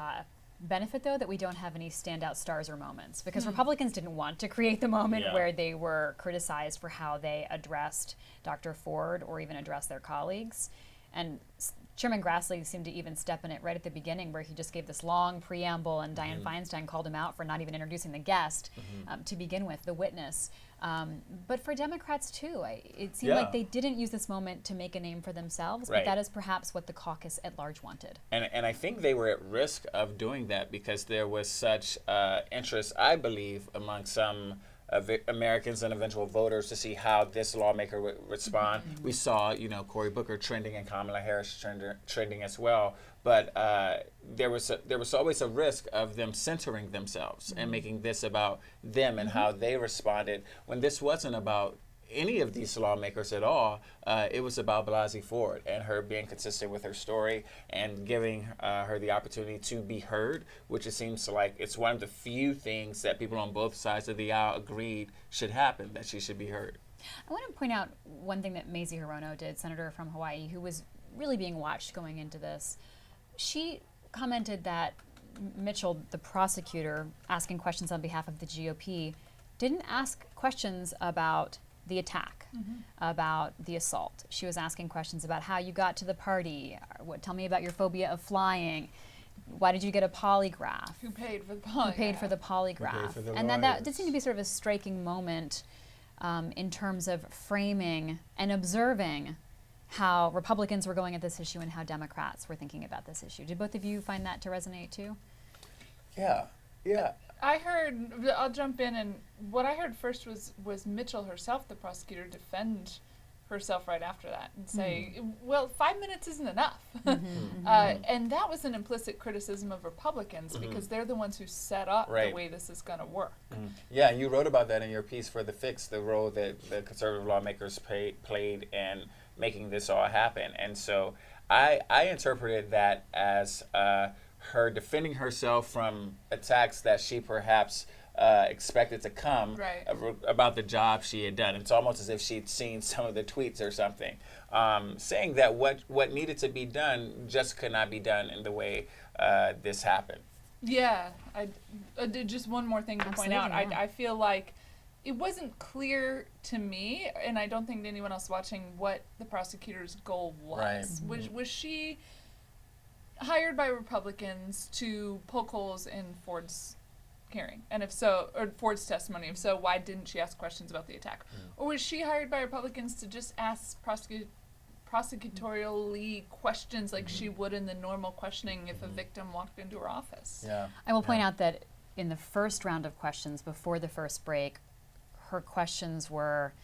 benefit, though, that we don't have any standout stars or moments, because Republicans didn't want to create the moment where they were criticized for how they addressed Dr. Ford or even addressed their colleagues. And Chairman Grassley seemed to even step in it right at the beginning, where he just gave this long preamble, and Dianne Feinstein called him out for not even introducing the guest to begin with, the witness. But for Democrats, too, it seemed like they didn't use this moment to make a name for themselves, but that is perhaps what the caucus at large wanted. And I think they were at risk of doing that because there was such interest, I believe, among some Americans and eventual voters to see how this lawmaker would respond. We saw, Cory Booker trending and Kamala Harris trending as well. But there was always a risk of them centering themselves and making this about them and how they responded, when this wasn't about any of these lawmakers at all. It was about Blasey Ford and her being consistent with her story and giving her the opportunity to be heard, which it seems like it's one of the few things that people on both sides of the aisle agreed should happen, that she should be heard. I want to point out one thing that Mazie Hirono did, Senator from Hawaii, who was really being watched going into this. She commented that Mitchell, the prosecutor, asking questions on behalf of the GOP, didn't ask questions about the attack, about the assault. She was asking questions about how you got to the party. Tell me about your phobia of flying. Why did you get a polygraph? Who paid for the polygraph? Who paid for the polygraph? For the and then that did seem to be sort of a striking moment in terms of framing and observing how Republicans were going at this issue and how Democrats were thinking about this issue. Did both of you find that to resonate too? Yeah. I'll jump in, and what I heard first was Mitchell herself, the prosecutor, defend herself right after that and say, well, 5 minutes isn't enough. And that was an implicit criticism of Republicans because they're the ones who set up the way this is going to work. Yeah, you wrote about that in your piece for The Fix, the role that the conservative lawmakers played in making this all happen. And so I interpreted that as her defending herself from attacks that she perhaps expected to come about the job she had done. It's almost as if she'd seen some of the tweets or something, saying that what needed to be done just could not be done in the way this happened. Yeah, I did just one more thing to point out. I feel like it wasn't clear to me, and I don't think to anyone else watching, what the prosecutor's goal was. Was she hired by Republicans to poke holes in Ford's hearing? And if so, or Ford's testimony, if so, why didn't she ask questions about the attack? Or was she hired by Republicans to just ask prosecutorially questions like she would in the normal questioning if a victim walked into her office? I will point out that in the first round of questions before the first break, her questions were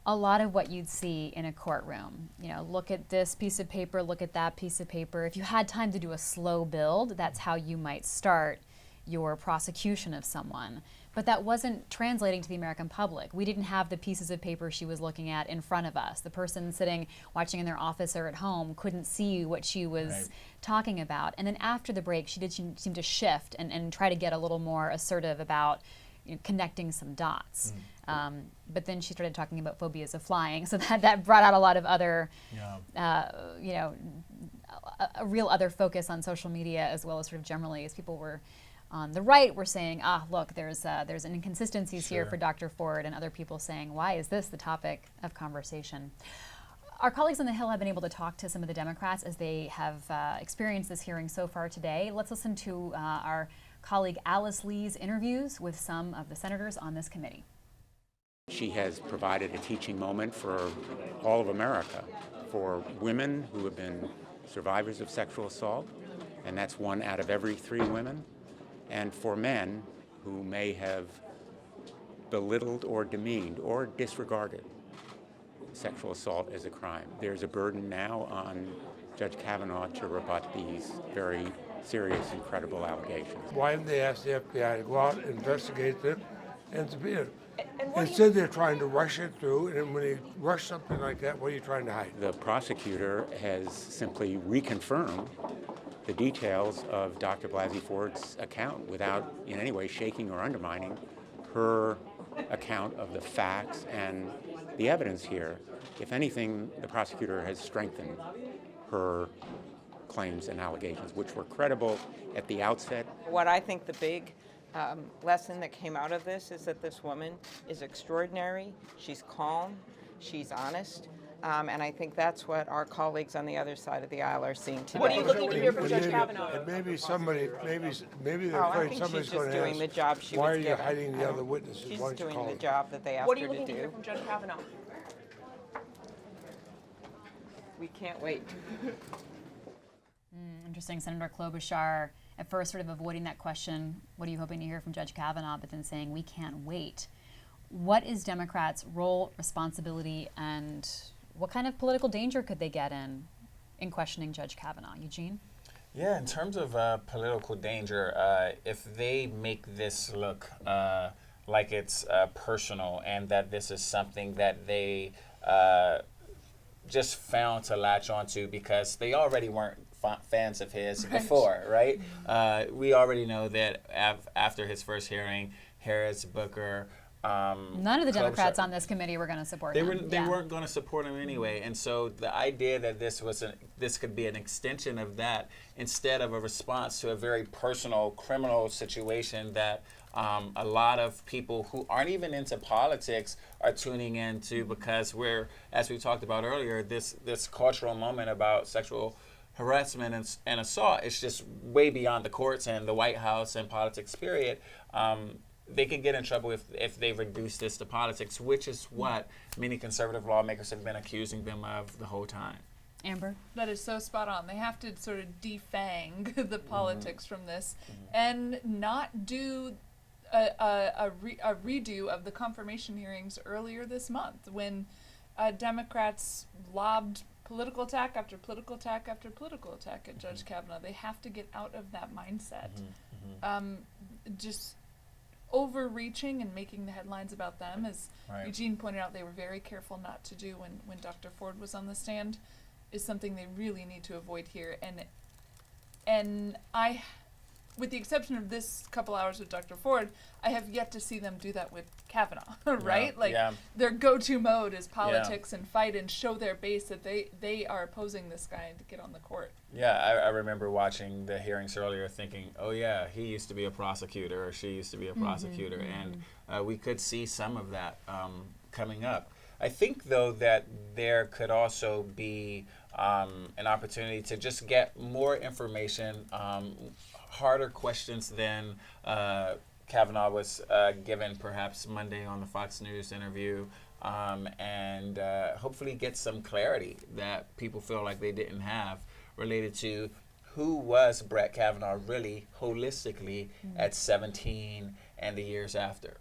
a lot of what you'd see in a courtroom. Look at this piece of paper, look at that piece of paper. If you had time to do a slow build, that's how you might start your prosecution of someone. But that wasn't translating to the American public. We didn't have the pieces of paper she was looking at in front of us. The person sitting, watching in their office or at home couldn't see what she was talking about. And then after the break, she did seem to shift and try to get a little more assertive about connecting some dots. But then she started talking about phobias of flying, so that brought out a lot of other, a real other focus on social media, as well as sort of generally, as people were on the right were saying, look, there's an inconsistencies here for Dr. Ford, and other people saying, why is this the topic of conversation? Our colleagues on the Hill have been able to talk to some of the Democrats as they have experienced this hearing so far today. Let's listen to our colleague Alice Lee's interviews with some of the senators on this committee. She has provided a teaching moment for all of America, for women who have been survivors of sexual assault, and that's 1 out of every 3 women, and for men who may have belittled or demeaned or disregarded sexual assault as a crime. There's a burden now on Judge Kavanaugh to rebut these very serious and credible allegations. Why didn't they ask the FBI to go out, investigate them, and subpoena it? Instead, they're trying to rush it through, and when they rush something like that, what are you trying to hide? The prosecutor has simply reconfirmed the details of Dr. Blasey Ford's account without in any way shaking or undermining her account of the facts and the evidence here. If anything, the prosecutor has strengthened her claims and allegations, which were credible at the outset. What I think the big lesson that came out of this is that this woman is extraordinary. She's calm, she's honest, and I think that's what our colleagues on the other side of the aisle are seeing today. What are you looking to hear from Judge Kavanaugh? And maybe somebody, maybe they're I think afraid she's somebody's just going to doing ask, the job she why was are you given. hiding the other witnesses? She's Why don't you doing call the them? job that they asked What are her you to looking to hear do. from Judge Kavanaugh? We can't wait. Interesting. Senator Klobuchar at first sort of avoiding that question, what are you hoping to hear from Judge Kavanaugh, but then saying we can't wait. What is Democrats' role, responsibility, and what kind of political danger could they get in questioning Judge Kavanaugh? Eugene? Yeah, in terms of political danger, if they make this look like it's personal and that this is something that they just found to latch onto because they already weren't fans of his before, right? We already know that after his first hearing, Harris, Booker, None of the Democrats on this committee were going to support him. They weren't going to support him anyway, and so the idea that this could be an extension of that instead of a response to a very personal criminal situation that a lot of people who aren't even into politics are tuning into because we're, as we talked about earlier, this cultural moment about sexual harassment and assault is just way beyond the courts and the White House and politics, period. They could get in trouble if they reduce this to politics, which is what many conservative lawmakers have been accusing them of the whole time. Amber? That is so spot on. They have to sort of defang the politics from this and not do a redo of the confirmation hearings earlier this month when Democrats lobbed political attack after political attack after political attack at Judge Kavanaugh. They have to get out of that mindset. Just overreaching and making the headlines about them, as Eugene pointed out, they were very careful not to do when Dr. Ford was on the stand, is something they really need to avoid here. And I, with the exception of this couple hours with Dr. Ford, I have yet to see them do that with Kavanaugh, right? Their go-to mode is politics and fight and show their base that they are opposing this guy to get on the court. Yeah, I remember watching the hearings earlier thinking, oh yeah, he used to be a prosecutor or she used to be a prosecutor, and we could see some of that coming up. I think, though, that there could also be an opportunity to just get more information, harder questions than Kavanaugh was given perhaps Monday on the Fox News interview, and hopefully get some clarity that people feel like they didn't have related to who was Brett Kavanaugh really holistically at 17 and the years after.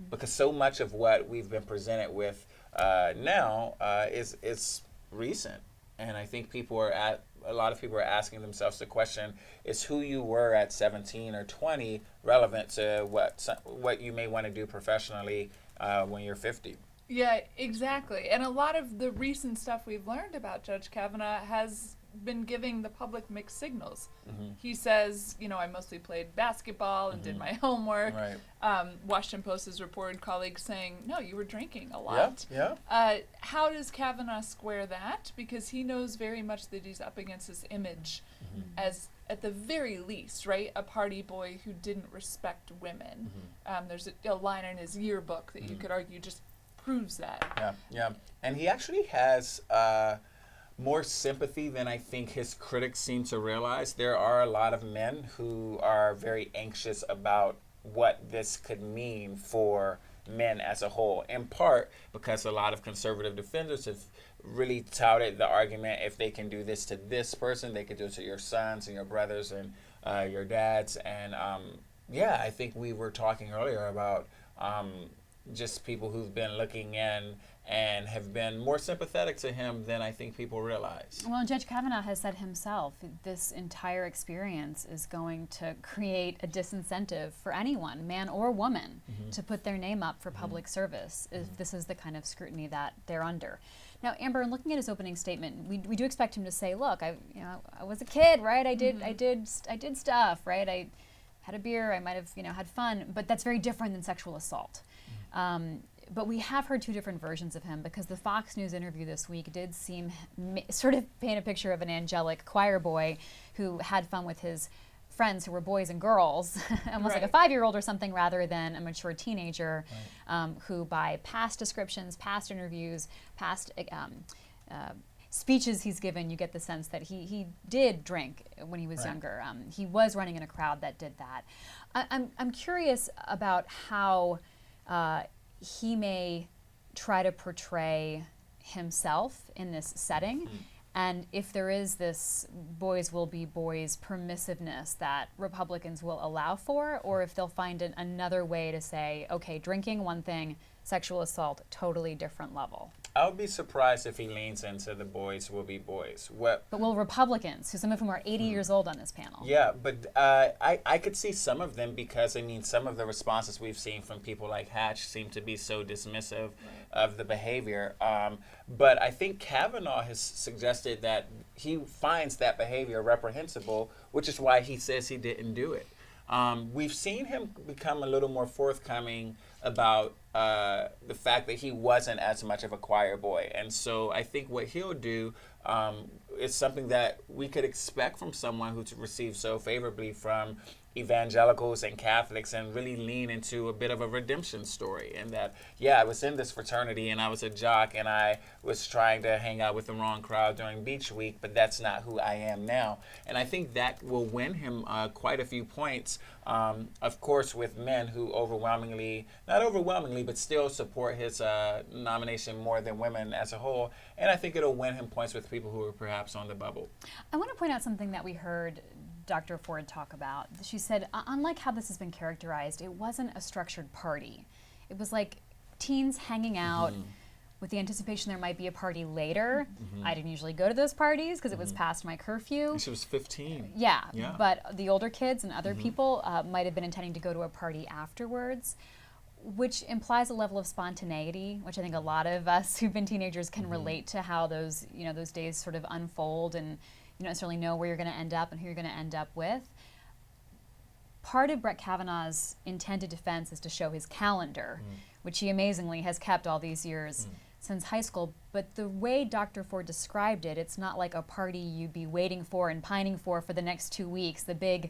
Because so much of what we've been presented with now is recent. And I think a lot of people are asking themselves the question, is who you were at 17 or 20 relevant to what you may want to do professionally when you're 50? Yeah, exactly. And a lot of the recent stuff we've learned about Judge Kavanaugh has been giving the public mixed signals. He says, I mostly played basketball and did my homework. Washington Post has reported colleagues saying, no, you were drinking a lot. How does Kavanaugh square that? Because he knows very much that he's up against this image as, at the very least, right, a party boy who didn't respect women. There's a line in his yearbook that you could argue just proves that. Yeah. And he actually has more sympathy than I think his critics seem to realize. There are a lot of men who are very anxious about what this could mean for men as a whole, in part because a lot of conservative defenders have really touted the argument, if they can do this to this person, they could do it to your sons and your brothers and your dads. And Yeah, I think we were talking earlier about just people who've been looking in and have been more sympathetic to him than I think people realize. Well, and Judge Kavanaugh has said himself, this entire experience is going to create a disincentive for anyone, man or woman, to put their name up for public service if this is the kind of scrutiny that they're under. Now, Amber, in looking at his opening statement, we do expect him to say, "Look, I was a kid, right? I did stuff, right? I had a beer, I might have, had fun, but that's very different than sexual assault." But we have heard two different versions of him because the Fox News interview this week did seem sort of paint a picture of an angelic choir boy who had fun with his friends who were boys and girls, almost like a 5-year-old or something, rather than a mature teenager who, by past descriptions, past interviews, past speeches he's given, you get the sense that he did drink when he was younger. He was running in a crowd that did that. I'm curious about how he may try to portray himself in this setting, and if there is this boys will be boys permissiveness that Republicans will allow for, or if they'll find another way to say, okay, drinking one thing, sexual assault, totally different level. I would be surprised if he leans into the boys will be boys. But will Republicans, who some of whom are 80 years old on this panel? Yeah, but I could see some of them because, some of the responses we've seen from people like Hatch seem to be so dismissive of the behavior. But I think Kavanaugh has suggested that he finds that behavior reprehensible, which is why he says he didn't do it. We've seen him become a little more forthcoming about the fact that he wasn't as much of a choir boy. And so I think what he'll do is something that we could expect from someone who's received so favorably from evangelicals and Catholics, and really lean into a bit of a redemption story. And that, I was in this fraternity and I was a jock and I was trying to hang out with the wrong crowd during Beach Week, but that's not who I am now. And I think that will win him quite a few points, of course, with men who not overwhelmingly, but still support his nomination more than women as a whole. And I think it'll win him points with people who are perhaps on the bubble. I want to point out something that we heard Dr. Ford talk about. She said, unlike how this has been characterized, it wasn't a structured party. It was like teens hanging out with the anticipation there might be a party later. I didn't usually go to those parties because it was past my curfew. She was 15. Yeah, but the older kids and other people might have been intending to go to a party afterwards, which implies a level of spontaneity, which I think a lot of us who've been teenagers can relate to, how those days sort of unfold, and you don't necessarily know where you're going to end up and who you're going to end up with. Part of Brett Kavanaugh's intended defense is to show his calendar, which he amazingly has kept all these years since high school. But the way Dr. Ford described it, it's not like a party you'd be waiting for and pining for the next 2 weeks, the big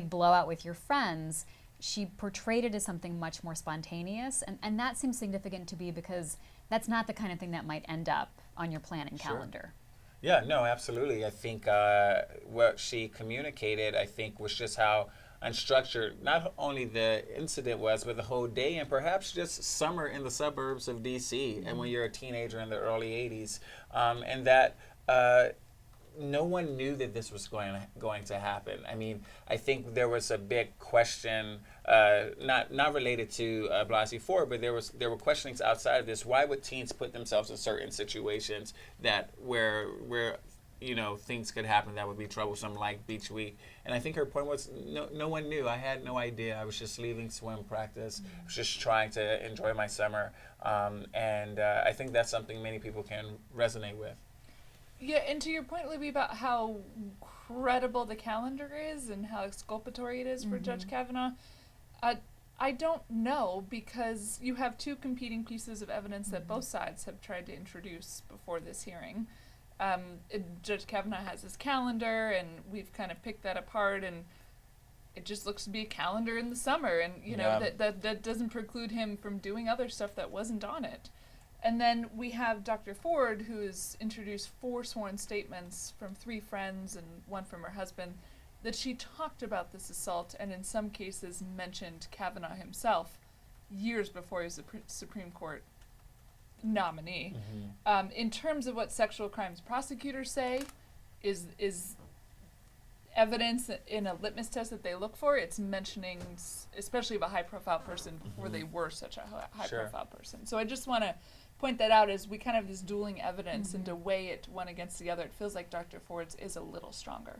blowout with your friends. She portrayed it as something much more spontaneous, and that seems significant to me because that's not the kind of thing that might end up on your planning calendar. Yeah, no, absolutely. I think what she communicated, was just how unstructured not only the incident was, but the whole day, and perhaps just summer in the suburbs of D.C. and when you're a teenager in the early 80s, and that no one knew that this was going to happen. I think there was a big question, not related to Blasey Ford, but there were questionings outside of this. Why would teens put themselves in certain situations where things could happen that would be troublesome, like Beach Week? And I think her point was, no one knew. I had no idea. I was just leaving swim practice. I was just trying to enjoy my summer. And I think that's something many people can resonate with. Yeah, and to your point, Libby, about how credible the calendar is and how exculpatory it is for Judge Kavanaugh, I don't know, because you have two competing pieces of evidence that both sides have tried to introduce before this hearing. Judge Kavanaugh has his calendar, and we've kind of picked that apart, and it just looks to be a calendar in the summer, and that doesn't preclude him from doing other stuff that wasn't on it. And then we have Dr. Ford, who has introduced 4 sworn statements from 3 friends and 1 from her husband, that she talked about this assault and in some cases mentioned Kavanaugh himself years before he was a Supreme Court nominee. In terms of what sexual crimes prosecutors say, is evidence in a litmus test that they look for, it's mentioning, especially of a high-profile person before they were such a high-profile person. So I just want to point that out as we kind of have this dueling evidence, and to weigh it one against the other, it feels like Dr. Ford's is a little stronger.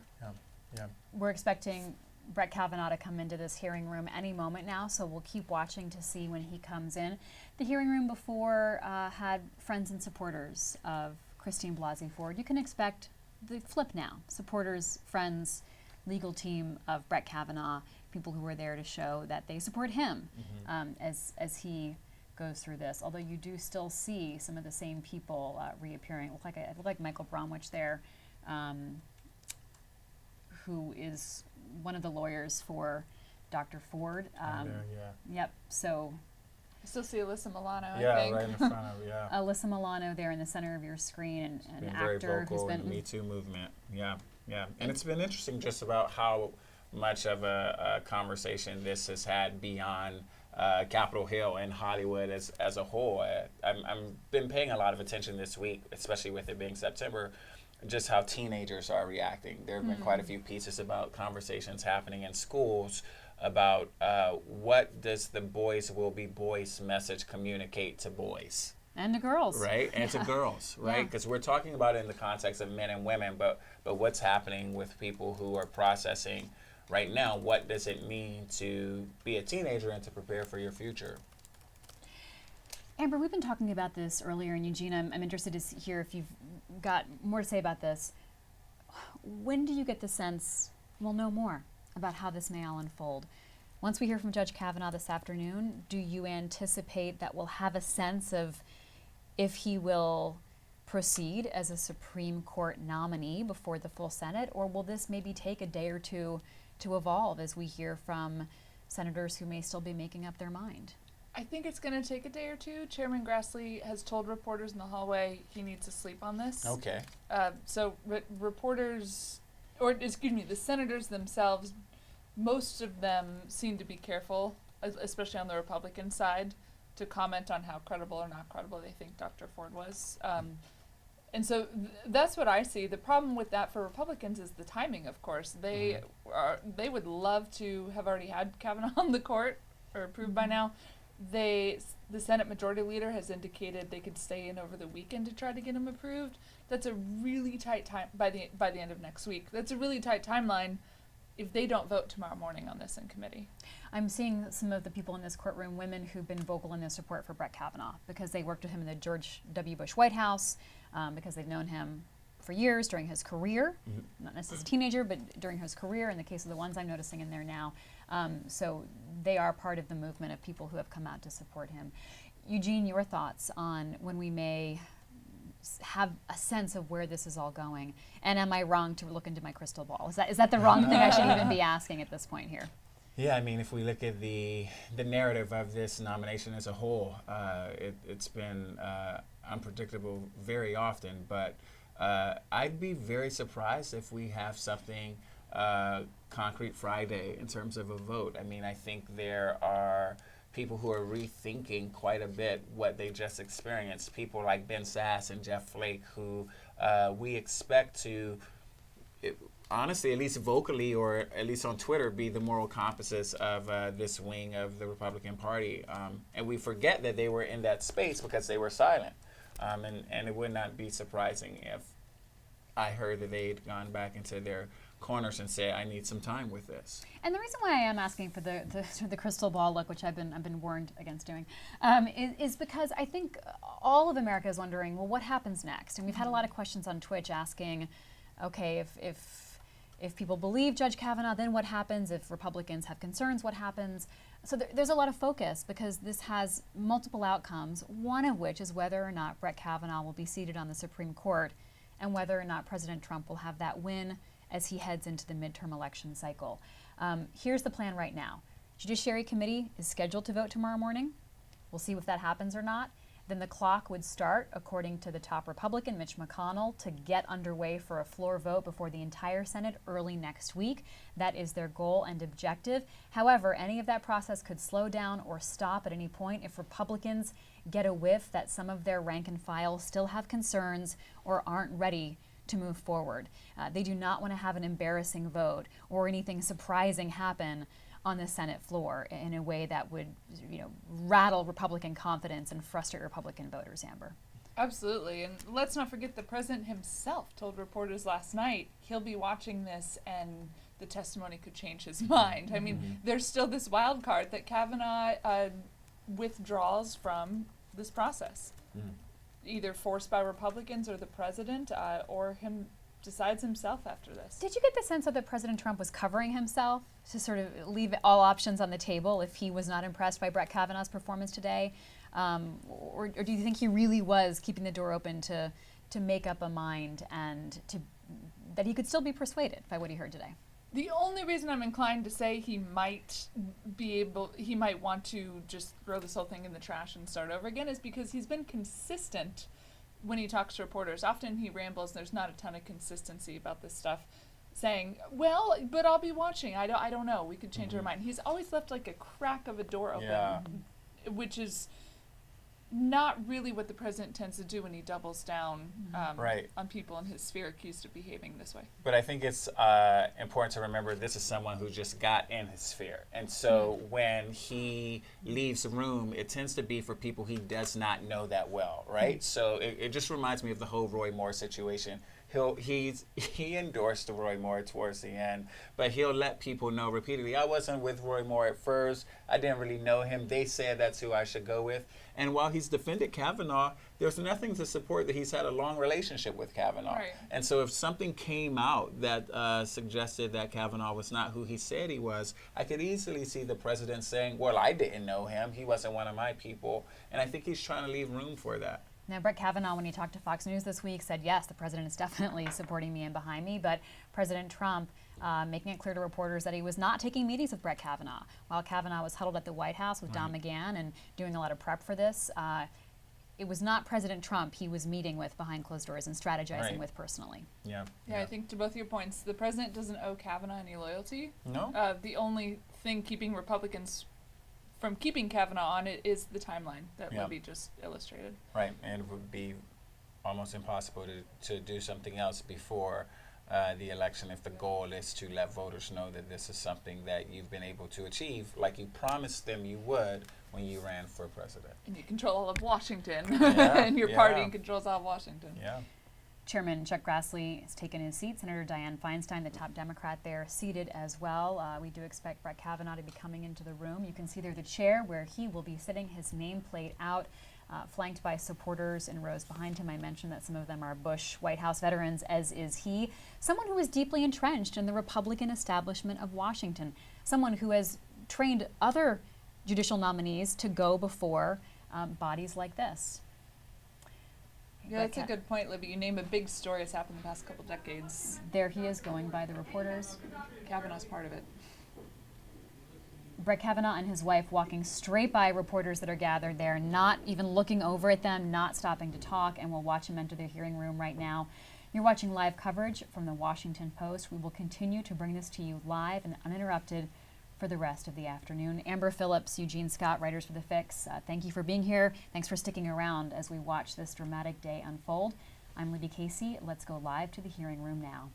Yeah. We're expecting Brett Kavanaugh to come into this hearing room any moment now, so we'll keep watching to see when he comes in. The hearing room before had friends and supporters of Christine Blasey Ford. You can expect the flip now. Supporters, friends, legal team of Brett Kavanaugh, people who were there to show that they support him as he goes through this. Although you do still see some of the same people reappearing. It looked like Michael Bromwich there, who is one of the lawyers for Dr. Ford. Yep. So. I still see Alyssa Milano, I Yeah, think. right in front of, yeah. Alyssa Milano there in the center of your screen, and an Been very actor who's vocal in been. the Me Too movement. Yeah. And it's been interesting just about how much of a conversation this has had beyond Capitol Hill and Hollywood as a whole. I'm been paying a lot of attention this week, especially with it being September, just how teenagers are reacting. There have been quite a few pieces about conversations happening in schools about what does the boys will be boys message communicate to boys. And to girls. Right, and to girls, right? Because we're talking about it in the context of men and women, but what's happening with people who are processing right now, what does it mean to be a teenager and to prepare for your future? Amber, we've been talking about this earlier, and Eugene, I'm interested to hear if you've got more to say about this. When do you get the sense we'll know more about how this may all unfold? Once we hear from Judge Kavanaugh this afternoon, do you anticipate that we'll have a sense of if he will proceed as a Supreme Court nominee before the full Senate, or will this maybe take a day or two to evolve as we hear from senators who may still be making up their mind? I think it's going to take a day or two. Chairman Grassley has told reporters in the hallway he needs to sleep on this. Okay. So reporters, or excuse me, the senators themselves, most of them seem to be careful, especially on the Republican side, to comment on how credible or not credible they think Dr. Ford was. And so that's what I see. The problem with that for Republicans is the timing, of course. They would love to have already had Kavanaugh on the court or approved by now. The Senate Majority Leader has indicated they could stay in over the weekend to try to get him approved. That's a really tight time by the end of next week. That's a really tight timeline if they don't vote tomorrow morning on this in committee. I'm seeing some of the people in this courtroom, women who've been vocal in their support for Brett Kavanaugh because they worked with him in the George W. Bush White House, because they've known him for years during his career, not necessarily as a teenager, but during his career, in the case of the ones I'm noticing in there now. So they are part of the movement of people who have come out to support him. Eugene, your thoughts on when we may have a sense of where this is all going? And am I wrong to look into my crystal ball? Is that the wrong thing I should even be asking at this point here? Yeah, I mean, if we look at the narrative of this nomination as a whole, it's been unpredictable very often, but I'd be very surprised if we have something concrete Friday in terms of a vote. I mean, I think there are people who are rethinking quite a bit what they just experienced. People like Ben Sasse and Jeff Flake, who we expect to, honestly, at least vocally or at least on Twitter, be the moral compasses of this wing of the Republican Party. And we forget that they were in that space because they were silent. And it would not be surprising if I heard that they'd gone back into their corners and say, I need some time with this. And the reason why I am asking for the crystal ball look, which I've been warned against doing, is because I think all of America is wondering, well, what happens next? And we've had a lot of questions on Twitch asking, okay, if people believe Judge Kavanaugh, then what happens? If Republicans have concerns, what happens? So there's a lot of focus because this has multiple outcomes, one of which is whether or not Brett Kavanaugh will be seated on the Supreme Court and whether or not President Trump will have that win as he heads into the midterm election cycle. Here's the plan right now. Judiciary Committee is scheduled to vote tomorrow morning. We'll see if that happens or not. Then the clock would start, according to the top Republican, Mitch McConnell, to get underway for a floor vote before the entire Senate early next week. That is their goal and objective. However, any of that process could slow down or stop at any point if Republicans get a whiff that some of their rank and file still have concerns or aren't ready to move forward. They do not want to have an embarrassing vote or anything surprising happen on the Senate floor in a way that would, rattle Republican confidence and frustrate Republican voters, Amber. Absolutely. And let's not forget the president himself told reporters last night he'll be watching this and the testimony could change his mind. I mean, there's still this wild card that Kavanaugh withdraws from this process, either forced by Republicans or the president, or him decides himself after this. Did you get the sense that President Trump was covering himself to sort of leave all options on the table if he was not impressed by Brett Kavanaugh's performance today? Or do you think he really was keeping the door open to make up a mind and that he could still be persuaded by what he heard today? The only reason I'm inclined to say he might want to just throw this whole thing in the trash and start over again is because he's been consistent when he talks to reporters. Often he rambles, there's not a ton of consistency about this stuff, saying, well, but I'll be watching, I don't know, we could change our mind. He's always left like a crack of a door open, which is not really what the president tends to do when he doubles down on people in his sphere accused of behaving this way. But I think it's important to remember this is someone who just got in his sphere. And so when he leaves the room, it tends to be for people he does not know that well, right? So it just reminds me of the whole Roy Moore situation. He endorsed Roy Moore towards the end, but he'll let people know repeatedly, I wasn't with Roy Moore at first. I didn't really know him. They said that's who I should go with. And while he's defended Kavanaugh, there's nothing to support that he's had a long relationship with Kavanaugh. Right. And so if something came out that suggested that Kavanaugh was not who he said he was, I could easily see the president saying, well, I didn't know him. He wasn't one of my people. And I think he's trying to leave room for that. Now, Brett Kavanaugh, when he talked to Fox News this week, said, yes, the president is definitely supporting me and behind me, but President Trump making it clear to reporters that he was not taking meetings with Brett Kavanaugh. While Kavanaugh was huddled at the White House with Don McGahn and doing a lot of prep for this, it was not President Trump he was meeting with behind closed doors and strategizing with personally. Yeah, I think to both your points, the president doesn't owe Kavanaugh any loyalty. No. The only thing keeping Republicans from keeping Kavanaugh on it is the timeline that Libby just illustrated. Right, and it would be almost impossible to do something else before the election if the goal is to let voters know that this is something that you've been able to achieve like you promised them you would when you ran for president. And you control all of Washington, Yeah, and your party controls all of Washington. Yeah. Chairman Chuck Grassley has taken his seat. Senator Dianne Feinstein, the top Democrat there, seated as well. We do expect Brett Kavanaugh to be coming into the room. You can see there the chair where he will be sitting, his nameplate out, flanked by supporters in rows behind him. I mentioned that some of them are Bush White House veterans, as is he. Someone who is deeply entrenched in the Republican establishment of Washington. Someone who has trained other judicial nominees to go before bodies like this. Yeah, that's a good point, Libby. You name a big story that's happened in the past couple decades. There he is going by the reporters. Kavanaugh's part of it. Brett Kavanaugh and his wife walking straight by reporters that are gathered there, not even looking over at them, not stopping to talk, and we'll watch him enter the hearing room right now. You're watching live coverage from the Washington Post. We will continue to bring this to you live and uninterrupted for the rest of the afternoon. Amber Phillips, Eugene Scott, writers for The Fix, thank you for being here. Thanks for sticking around as we watch this dramatic day unfold. I'm Libby Casey. Let's go live to the hearing room now.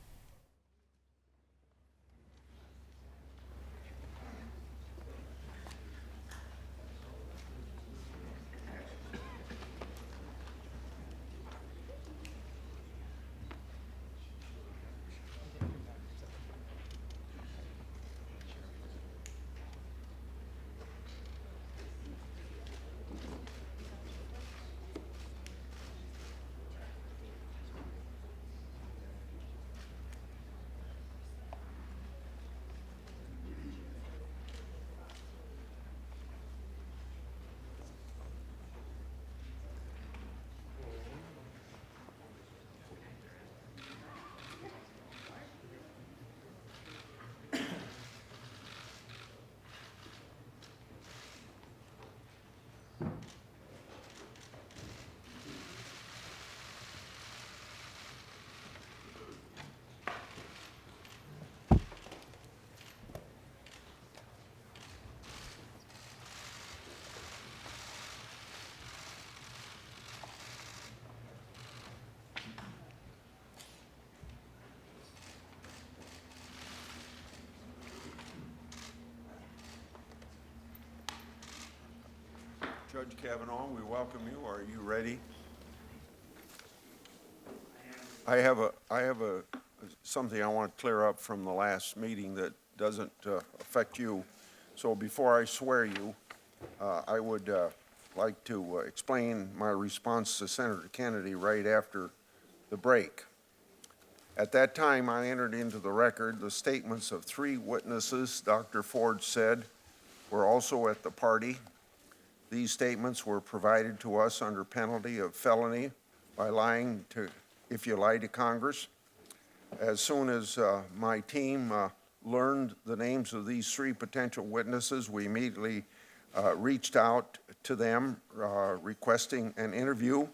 Judge Kavanaugh, we welcome you. Are you ready? I have something I want to clear up from the last meeting that doesn't affect you. So before I swear you, I would like to explain my response to Senator Kennedy right after the break. At that time, I entered into the record the statements of 3 witnesses Dr. Ford said were also at the party. These statements were provided to us under penalty of felony by lying to, if you lie to Congress. As soon as my team learned the names of these 3 potential witnesses, we immediately reached out to them requesting an interview.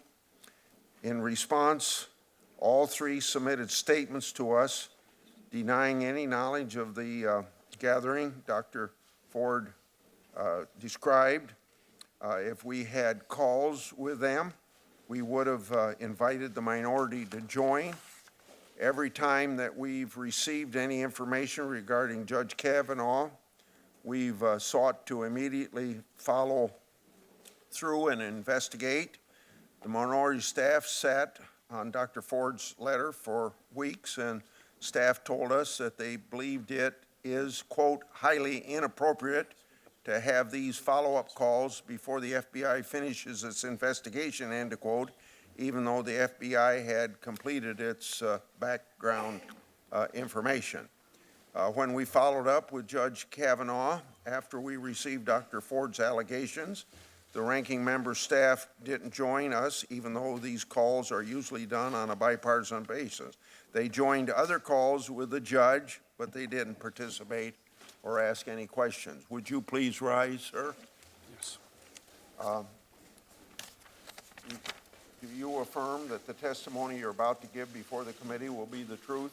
In response, all 3 submitted statements to us denying any knowledge of the gathering Dr. Ford described. If we had calls with them, we would have invited the minority to join. Every time that we've received any information regarding Judge Kavanaugh, we've sought to immediately follow through and investigate. The minority staff sat on Dr. Ford's letter for weeks, and staff told us that they believed it is, quote, highly inappropriate to have these follow-up calls before the FBI finishes its investigation, end quote, even though the FBI had completed its background information. When we followed up with Judge Kavanaugh after we received Dr. Ford's allegations, the ranking member staff didn't join us, even though these calls are usually done on a bipartisan basis. They joined other calls with the judge, but they didn't participate or ask any questions. Would you please rise, sir? Yes. Do you affirm that the testimony you're about to give before the committee will be the truth,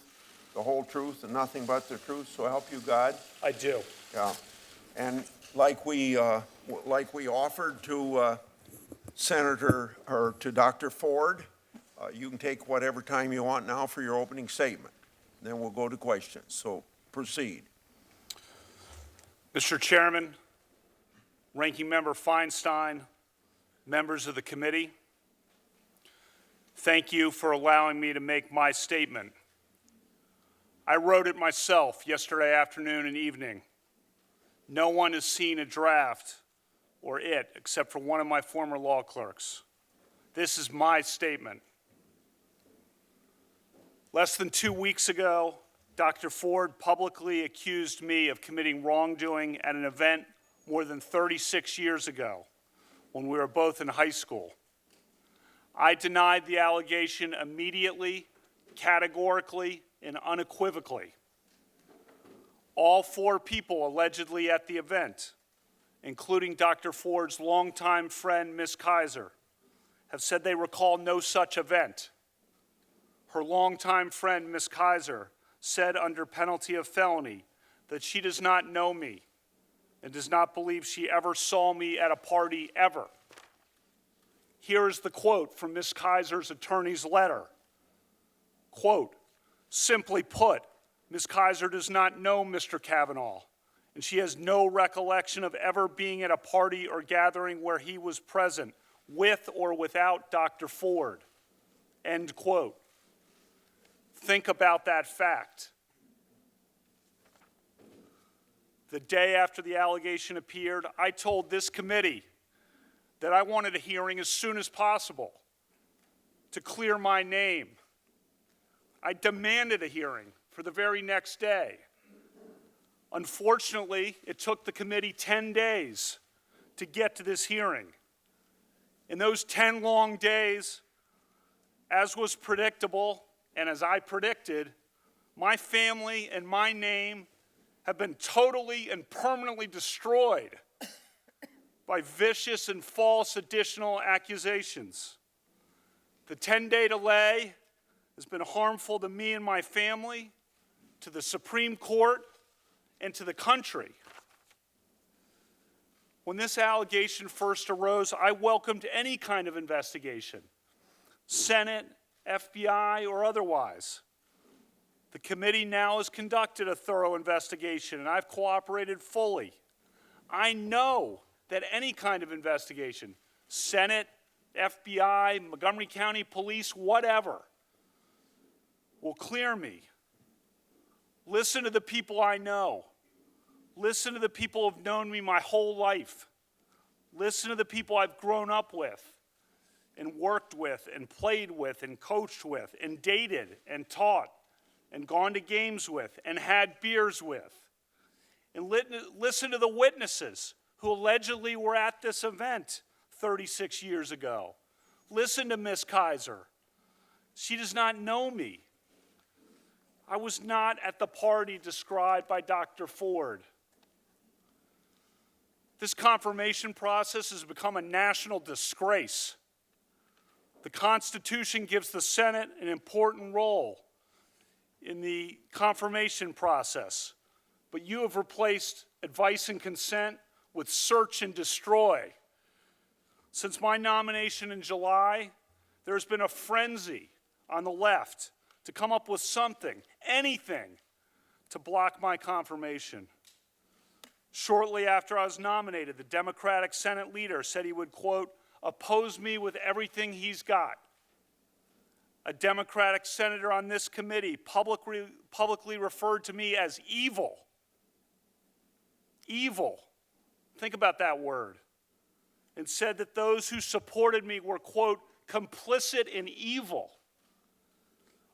the whole truth, and nothing but the truth, so help you God? I do. Yeah. And like we offered to Senator, or to Dr. Ford, you can take whatever time you want now for your opening statement. Then we'll go to questions. So proceed. Mr. Chairman, Ranking Member Feinstein, members of the committee, thank you for allowing me to make my statement. I wrote it myself yesterday afternoon and evening. No one has seen a draft or it except for one of my former law clerks. This is my statement. Less than 2 weeks ago, Dr. Ford publicly accused me of committing wrongdoing at an event more than 36 years ago when we were both in high school. I denied the allegation immediately, categorically, and unequivocally. All 4 people allegedly at the event, including Dr. Ford's longtime friend, Ms. Kaiser, have said they recall no such event. Her longtime friend, Ms. Kaiser, said under penalty of felony that she does not know me and does not believe she ever saw me at a party ever. Here is the quote from Ms. Kaiser's attorney's letter. Quote, simply put, Ms. Kaiser does not know Mr. Kavanaugh, and she has no recollection of ever being at a party or gathering where he was present, with or without Dr. Ford. End quote. Think about that fact. The day after the allegation appeared, I told this committee that I wanted a hearing as soon as possible to clear my name. I demanded a hearing for the very next day. Unfortunately, it took the committee 10 days to get to this hearing. In those 10 long days, as was predictable, and as I predicted, my family and my name have been totally and permanently destroyed by vicious and false additional accusations. The 10-day delay has been harmful to me and my family, to the Supreme Court, and to the country. When this allegation first arose, I welcomed any kind of investigation, Senate, FBI, or otherwise. The committee now has conducted a thorough investigation, and I've cooperated fully. I know that any kind of investigation Senate, FBI, Montgomery County Police, whatever, will clear me. Listen to the people I know. Listen to the people who have known me my whole life. Listen to the people I've grown up with and worked with and played with and coached with and dated and taught and gone to games with and had beers with. And listen to the witnesses who allegedly were at this event 36 years ago. Listen to Miss Kaiser. She does not know me. I was not at the party described by Dr. Ford. This confirmation process has become a national disgrace. The Constitution gives the Senate an important role in the confirmation process, but you have replaced advice and consent with search and destroy. Since my nomination in July, there's been a frenzy on the left to come up with something, anything, to block my confirmation. Shortly after I was nominated, the Democratic Senate leader said he would, quote, oppose me with everything he's got. A Democratic senator on this committee publicly referred to me as evil. Evil. Think about that word. And said that those who supported me were, quote, complicit in evil.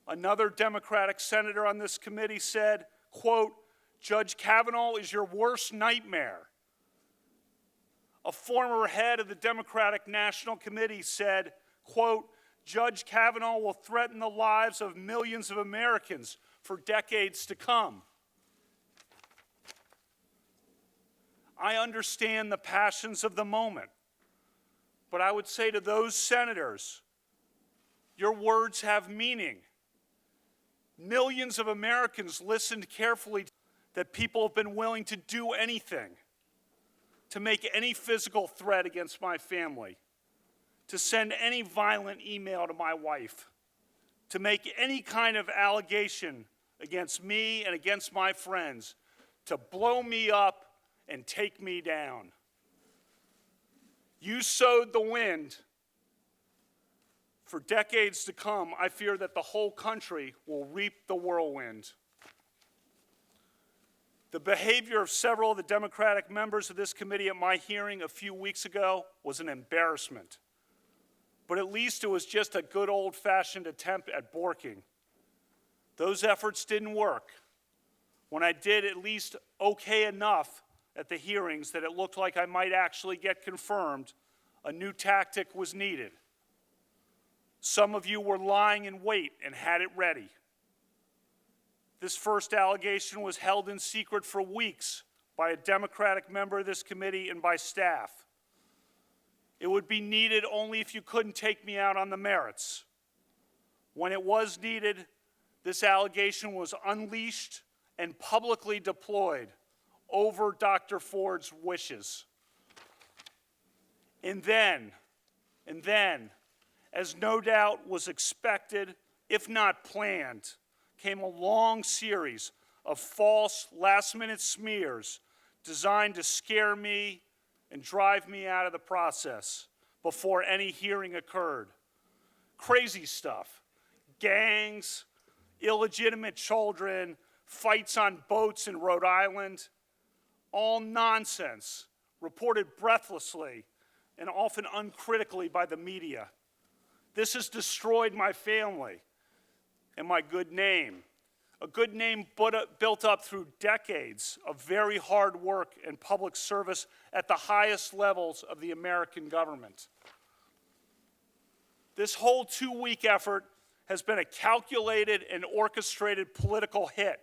Another Democratic senator on this committee said, quote, Judge Kavanaugh is your worst nightmare. A former head of the Democratic National Committee said, quote, Judge Kavanaugh will threaten the lives of millions of Americans for decades to come. I understand the passions of the moment, but I would say to those senators, your words have meaning. Millions of Americans listened carefully that people have been willing to do anything, to make any physical threat against my family, to send any violent email to my wife, to make any kind of allegation against me and against my friends, to blow me up and take me down. You sowed the wind. For decades to come, I fear that the whole country will reap the whirlwind. The behavior of several of the Democratic members of this committee at my hearing a few weeks ago was an embarrassment. But at least it was just a good old-fashioned attempt at borking. Those efforts didn't work. When I did at least okay enough at the hearings that it looked like I might actually get confirmed, a new tactic was needed. Some of you were lying in wait and had it ready. This first allegation was held in secret for weeks by a Democratic member of this committee and by staff. It would be needed only if you couldn't take me out on the merits. When it was needed, this allegation was unleashed and publicly deployed over Dr. Ford's wishes. And then, as no doubt was expected, if not planned, came a long series of false last-minute smears designed to scare me and drive me out of the process before any hearing occurred. Crazy stuff. Gangs, illegitimate children, fights on boats in Rhode Island. All nonsense, reported breathlessly and often uncritically by the media. This has destroyed my family and my good name, a good name built up through decades of very hard work and public service at the highest levels of the American government. This whole two-week effort has been a calculated and orchestrated political hit,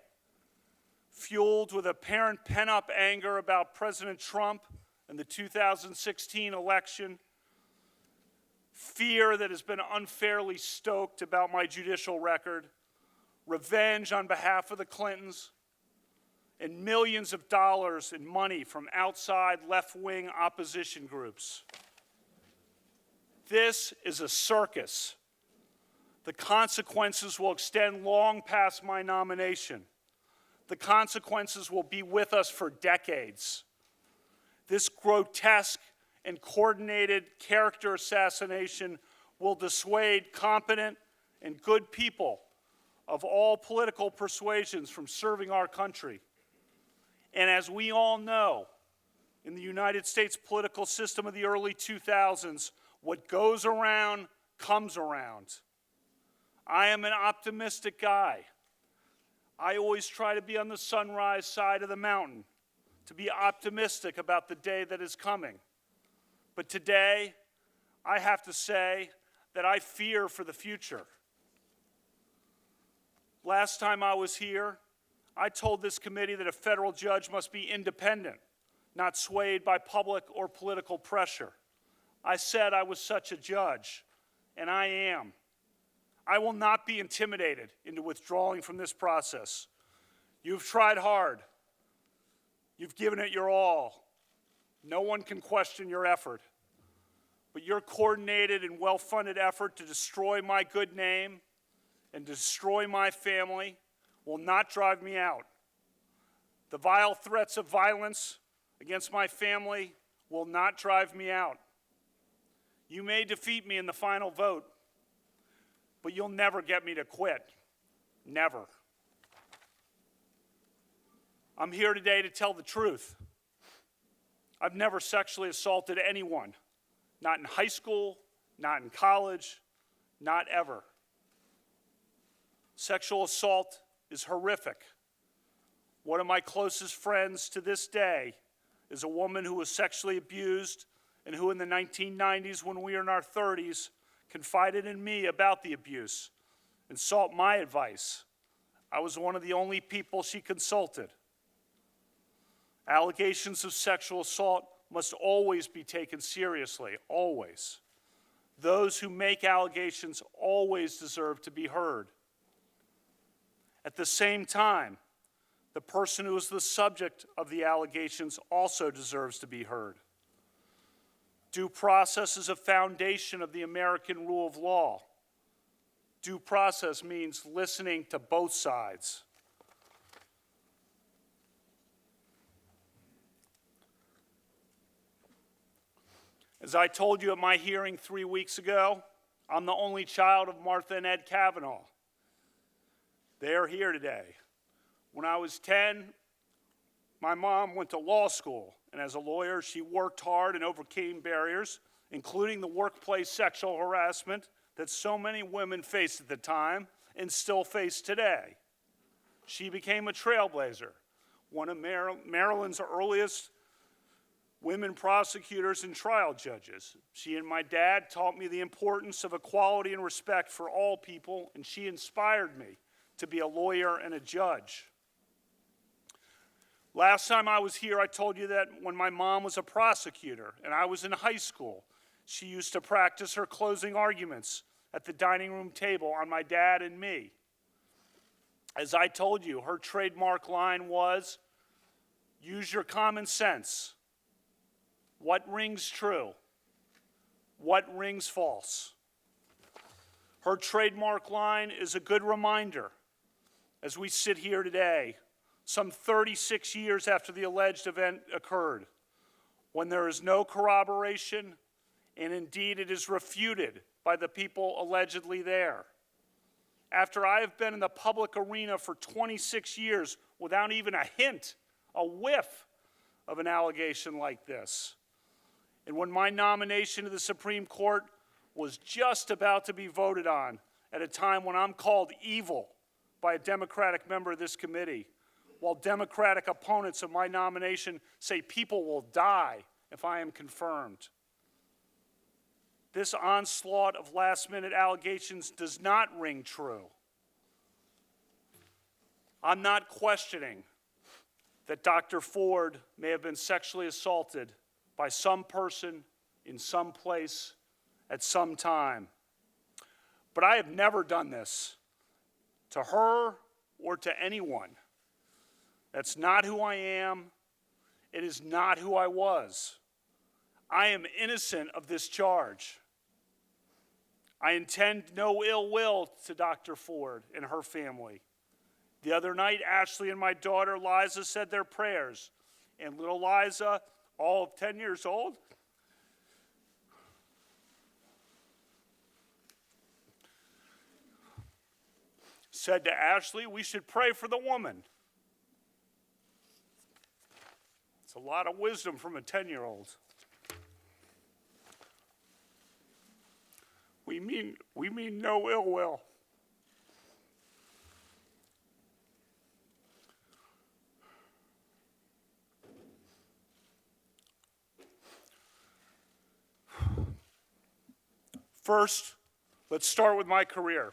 fueled with apparent pent-up anger about President Trump and the 2016 election, fear that has been unfairly stoked about my judicial record, revenge on behalf of the Clintons, and millions of dollars in money from outside left-wing opposition groups. This is a circus. The consequences will extend long past my nomination. The consequences will be with us for decades. This grotesque and coordinated character assassination will dissuade competent and good people of all political persuasions from serving our country. And as we all know, in the United States political system of the early 2000s, what goes around comes around. I am an optimistic guy. I always try to be on the sunrise side of the mountain, to be optimistic about the day that is coming. But today, I have to say that I fear for the future. Last time I was here, I told this committee that a federal judge must be independent, not swayed by public or political pressure. I said I was such a judge, and I am. I will not be intimidated into withdrawing from this process. You've tried hard. You've given it your all. No one can question your effort. But your coordinated and well-funded effort to destroy my good name and destroy my family will not drive me out. The vile threats of violence against my family will not drive me out. You may defeat me in the final vote, but you'll never get me to quit. Never. I'm here today to tell the truth. I've never sexually assaulted anyone. Not in high school, not in college, not ever. Sexual assault is horrific. One of my closest friends to this day is a woman who was sexually abused and who in the 1990s, when we were in our 30s, confided in me about the abuse and sought my advice. I was one of the only people she consulted. Allegations of sexual assault must always be taken seriously, always. Those who make allegations always deserve to be heard. At the same time, the person who is the subject of the allegations also deserves to be heard. Due process is a foundation of the American rule of law. Due process means listening to both sides. As I told you at my hearing 3 weeks ago, I'm the only child of Martha and Ed Kavanaugh. They are here today. When I was 10, my mom went to law school, and as a lawyer, she worked hard and overcame barriers, including the workplace sexual harassment that so many women faced at the time and still face today. She became a trailblazer, one of Maryland's earliest women prosecutors and trial judges. She and my dad taught me the importance of equality and respect for all people, and she inspired me to be a lawyer and a judge. Last time I was here, I told you that when my mom was a prosecutor and I was in high school, she used to practice her closing arguments at the dining room table on my dad and me. As I told you, her trademark line was, "Use your common sense. What rings true? What rings false?" Her trademark line is a good reminder as we sit here today, some 36 years after the alleged event occurred, when there is no corroboration, and indeed it is refuted by the people allegedly there. After I have been in the public arena for 26 years without even a hint, a whiff of an allegation like this, and when my nomination to the Supreme Court was just about to be voted on at a time when I'm called evil by a Democratic member of this committee, while Democratic opponents of my nomination say people will die if I am confirmed. This onslaught of last-minute allegations does not ring true. I'm not questioning that Dr. Ford may have been sexually assaulted by some person in some place at some time. But I have never done this to her or to anyone. That's not who I am. It is not who I was. I am innocent of this charge. I intend no ill will to Dr. Ford and her family. The other night, Ashley and my daughter Liza said their prayers, and little Liza, all of 10 years old, said to Ashley, we should pray for the woman. It's a lot of wisdom from a 10-year-old. We mean no ill will. First, let's start with my career.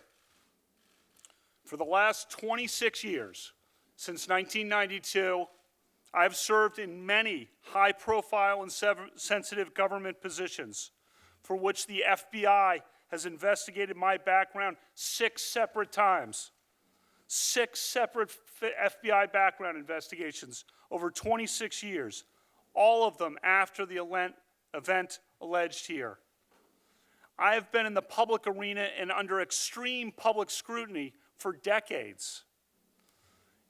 For the last 26 years, since 1992, I've served in many high-profile and sensitive government positions for which the FBI has investigated my background 6 separate times. 6 separate FBI background investigations over 26 years, all of them after the event alleged here. I have been in the public arena and under extreme public scrutiny for decades.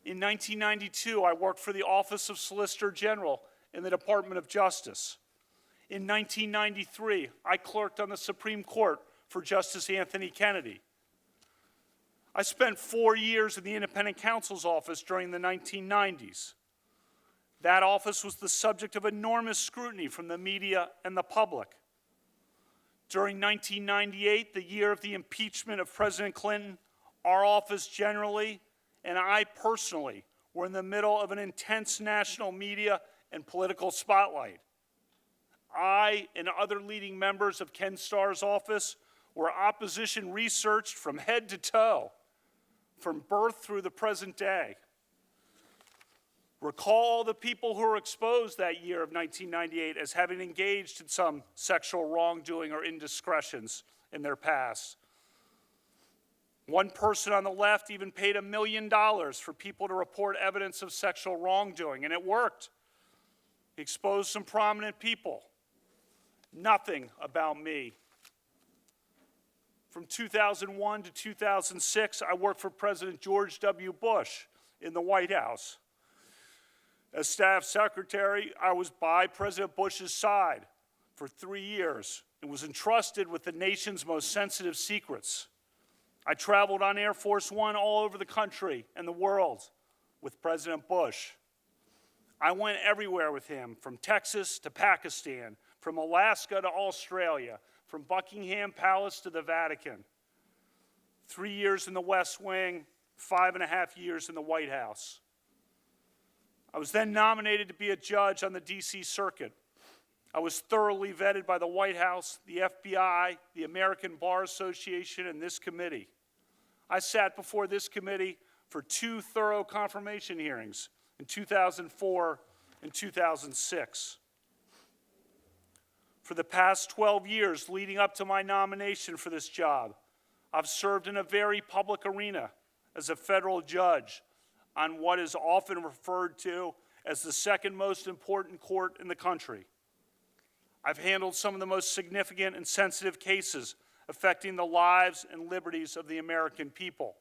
In 1992, I worked for the Office of Solicitor General in the Department of Justice. In 1993, I clerked on the Supreme Court for Justice Anthony Kennedy. I spent 4 years in the Independent Counsel's Office during the 1990s. That office was the subject of enormous scrutiny from the media and the public. During 1998, the year of the impeachment of President Clinton, our office generally, and I personally, were in the middle of an intense national media and political spotlight. I and other leading members of Ken Starr's office were opposition researched from head to toe, from birth through the present day. Recall the people who were exposed that year of 1998 as having engaged in some sexual wrongdoing or indiscretions in their past. One person on the left even paid $1 million for people to report evidence of sexual wrongdoing, and it worked. He exposed some prominent people. Nothing about me. From 2001 to 2006, I worked for President George W. Bush in the White House. As staff secretary, I was by President Bush's side for 3 years and was entrusted with the nation's most sensitive secrets. I traveled on Air Force One all over the country and the world with President Bush. I went everywhere with him, from Texas to Pakistan, from Alaska to Australia, from Buckingham Palace to the Vatican. 3 years in the West Wing, 5.5 years in the White House. I was then nominated to be a judge on the D.C. Circuit. I was thoroughly vetted by the White House, the FBI, the American Bar Association, and this committee. I sat before this committee for 2 thorough confirmation hearings in 2004 and 2006. For the past 12 years leading up to my nomination for this job, I've served in a very public arena as a federal judge on what is often referred to as the second most important court in the country. I've handled some of the most significant and sensitive cases affecting the lives and liberties of the American people.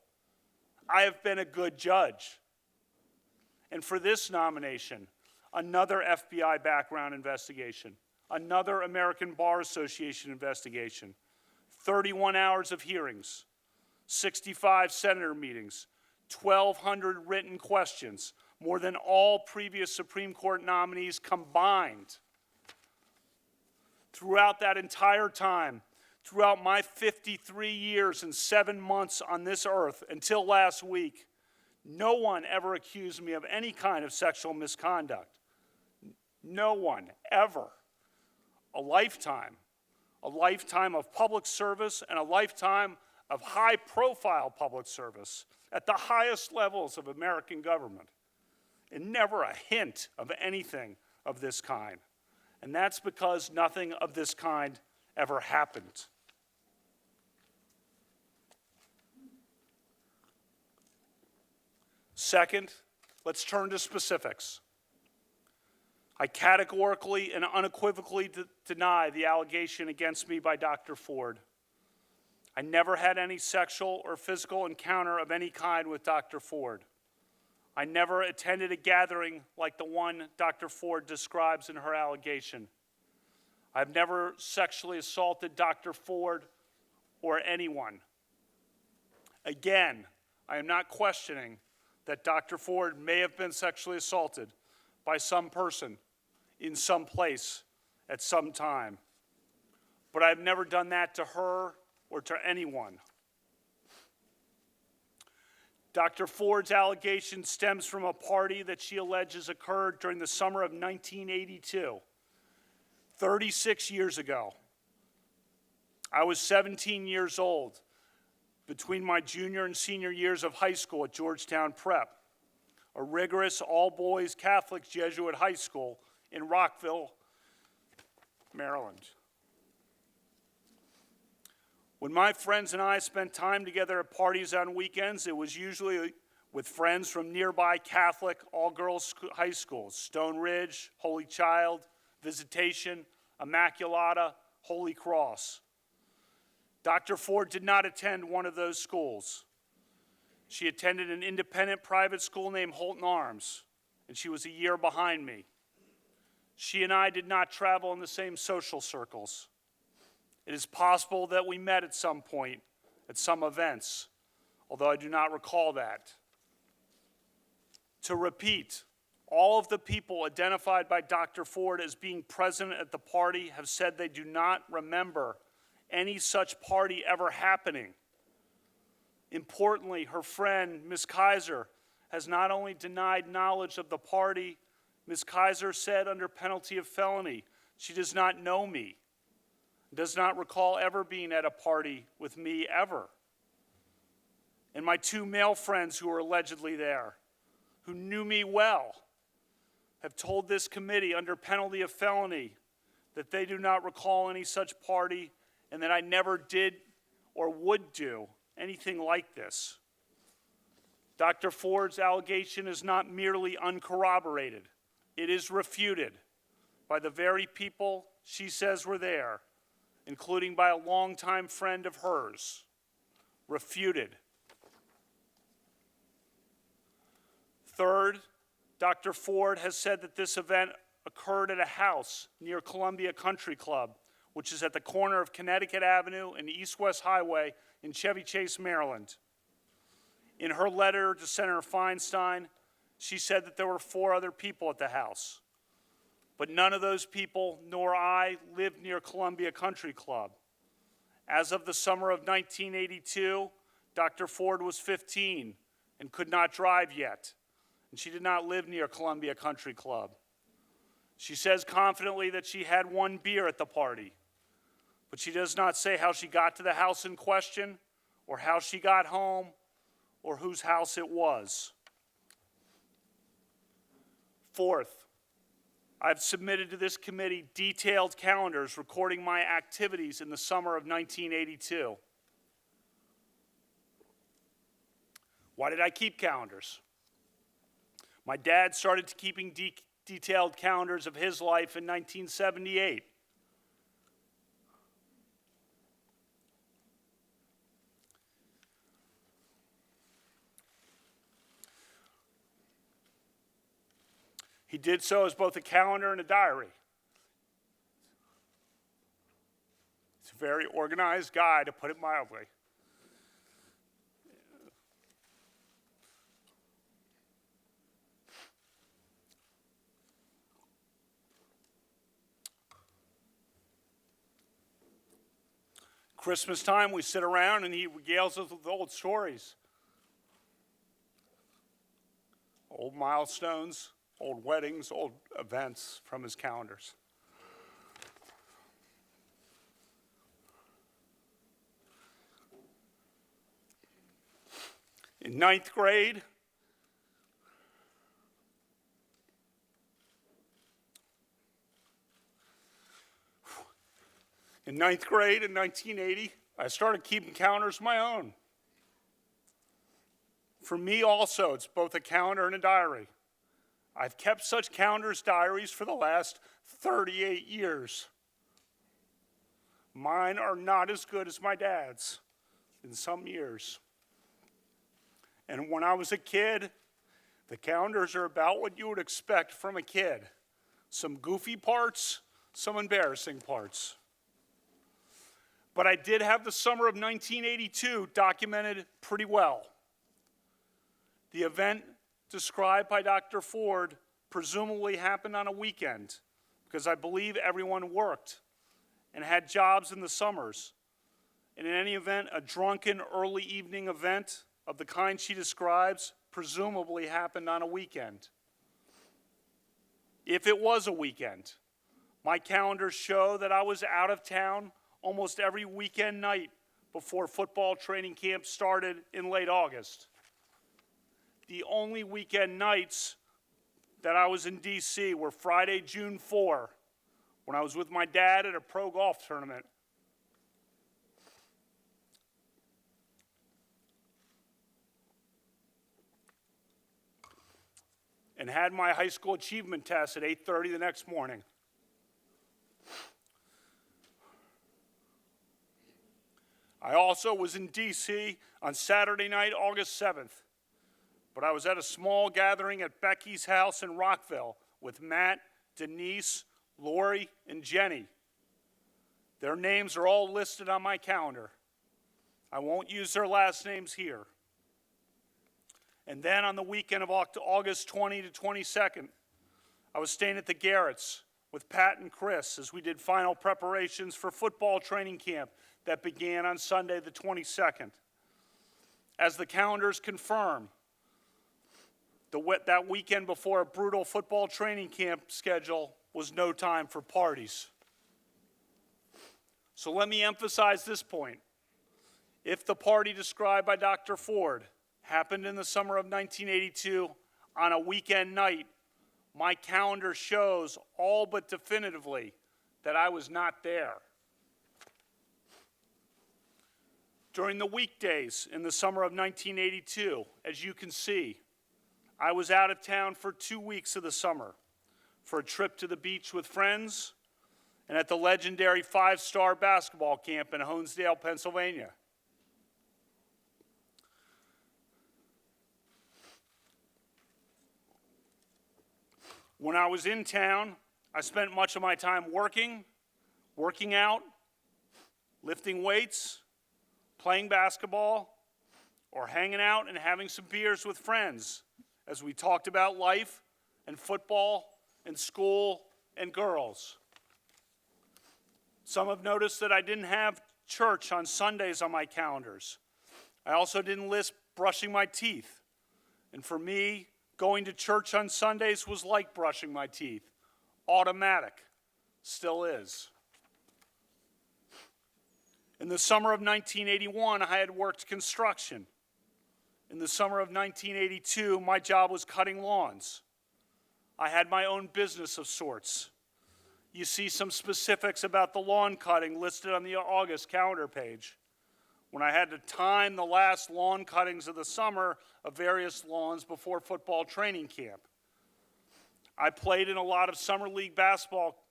I have been a good judge. And for this nomination, another FBI background investigation, another American Bar Association investigation, 31 hours of hearings, 65 senator meetings, 1,200 written questions, more than all previous Supreme Court nominees combined. Throughout that entire time, throughout my 53 years and 7 months on this earth until last week, no one ever accused me of any kind of sexual misconduct. No one, ever. A lifetime of public service and a lifetime of high-profile public service at the highest levels of American government, and never a hint of anything of this kind. And that's because nothing of this kind ever happened. Second, let's turn to specifics. I categorically and unequivocally deny the allegation against me by Dr. Ford. I never had any sexual or physical encounter of any kind with Dr. Ford. I never attended a gathering like the one Dr. Ford describes in her allegation. I've never sexually assaulted Dr. Ford or anyone. Again, I am not questioning that Dr. Ford may have been sexually assaulted by some person in some place at some time. But I've never done that to her or to anyone. Dr. Ford's allegation stems from a party that she alleges occurred during the summer of 1982, 36 years ago. I was 17 years old between my junior and senior years of high school at Georgetown Prep, a rigorous all-boys Catholic Jesuit high school in Rockville, Maryland. When my friends and I spent time together at parties on weekends, it was usually with friends from nearby Catholic all-girls high schools, Stone Ridge, Holy Child, Visitation, Immaculata, Holy Cross. Dr. Ford did not attend one of those schools. She attended an independent private school named Holton Arms, and she was a year behind me. She and I did not travel in the same social circles. It is possible that we met at some point at some events, although I do not recall that. To repeat, all of the people identified by Dr. Ford as being present at the party have said they do not remember any such party ever happening. Importantly, her friend, Ms. Kaiser, has not only denied knowledge of the party, Ms. Kaiser said under penalty of felony, she does not know me, does not recall ever being at a party with me ever. And my two male friends who were allegedly there, who knew me well, have told this committee under penalty of felony that they do not recall any such party and that I never did or would do anything like this. Dr. Ford's allegation is not merely uncorroborated. It is refuted by the very people she says were there, including by a longtime friend of hers. Refuted. Third, Dr. Ford has said that this event occurred at a house near Columbia Country Club, which is at the corner of Connecticut Avenue and East-West Highway in Chevy Chase, Maryland. In her letter to Senator Feinstein, she said that there were 4 other people at the house, but none of those people, nor I, lived near Columbia Country Club. As of the summer of 1982, Dr. Ford was 15 and could not drive yet, and she did not live near Columbia Country Club. She says confidently that she had 1 beer at the party, but she does not say how she got to the house in question, or how she got home, or whose house it was. Fourth, I've submitted to this committee detailed calendars recording my activities in the summer of 1982. Why did I keep calendars? My dad started keeping detailed calendars of his life in 1978. He did so as both a calendar and a diary. He's a very organized guy, to put it mildly. Christmas time, we sit around and he regales us with old stories. Old milestones, old weddings, old events from his calendars. In 9th grade, in 1980, I started keeping calendars of my own. For me also, it's both a calendar and a diary. I've kept such calendars, diaries for the last 38 years. Mine are not as good as my dad's in some years. And when I was a kid, the calendars are about what you would expect from a kid. Some goofy parts, some embarrassing parts. But I did have the summer of 1982 documented pretty well. The event described by Dr. Ford presumably happened on a weekend because I believe everyone worked and had jobs in the summers. And in any event, a drunken early evening event of the kind she describes presumably happened on a weekend. If it was a weekend, my calendars show that I was out of town almost every weekend night before football training camp started in late August. The only weekend nights that I was in D.C. were Friday, June 4, when I was with my dad at a pro golf tournament. And had my high school achievement test at 8:30 the next morning. I also was in D.C. on Saturday night, August 7th, but I was at a small gathering at Becky's house in Rockville with Matt, Denise, Lori, and Jenny. Their names are all listed on my calendar. I won't use their last names here. And then on the weekend of August 20 to 22nd, I was staying at the Garretts with Pat and Chris as we did final preparations for football training camp that began on Sunday the 22nd. As the calendars confirm, that weekend before a brutal football training camp schedule was no time for parties. So let me emphasize this point. If the party described by Dr. Ford happened in the summer of 1982 on a weekend night, my calendar shows all but definitively that I was not there. During the weekdays in the summer of 1982, as you can see, I was out of town for 2 weeks of the summer for a trip to the beach with friends and at the legendary 5-star basketball camp in Honesdale, Pennsylvania. When I was in town, I spent much of my time working out, lifting weights, playing basketball, or hanging out and having some beers with friends as we talked about life and football and school and girls. Some have noticed that I didn't have church on Sundays on my calendars. I also didn't list brushing my teeth. And for me, going to church on Sundays was like brushing my teeth. Automatic. Still is. In the summer of 1981, I had worked construction. In the summer of 1982, my job was cutting lawns. I had my own business of sorts. You see some specifics about the lawn cutting listed on the August calendar page. When I had to time the last lawn cuttings of the summer of various lawns before football training camp. I played in a lot of summer league basketball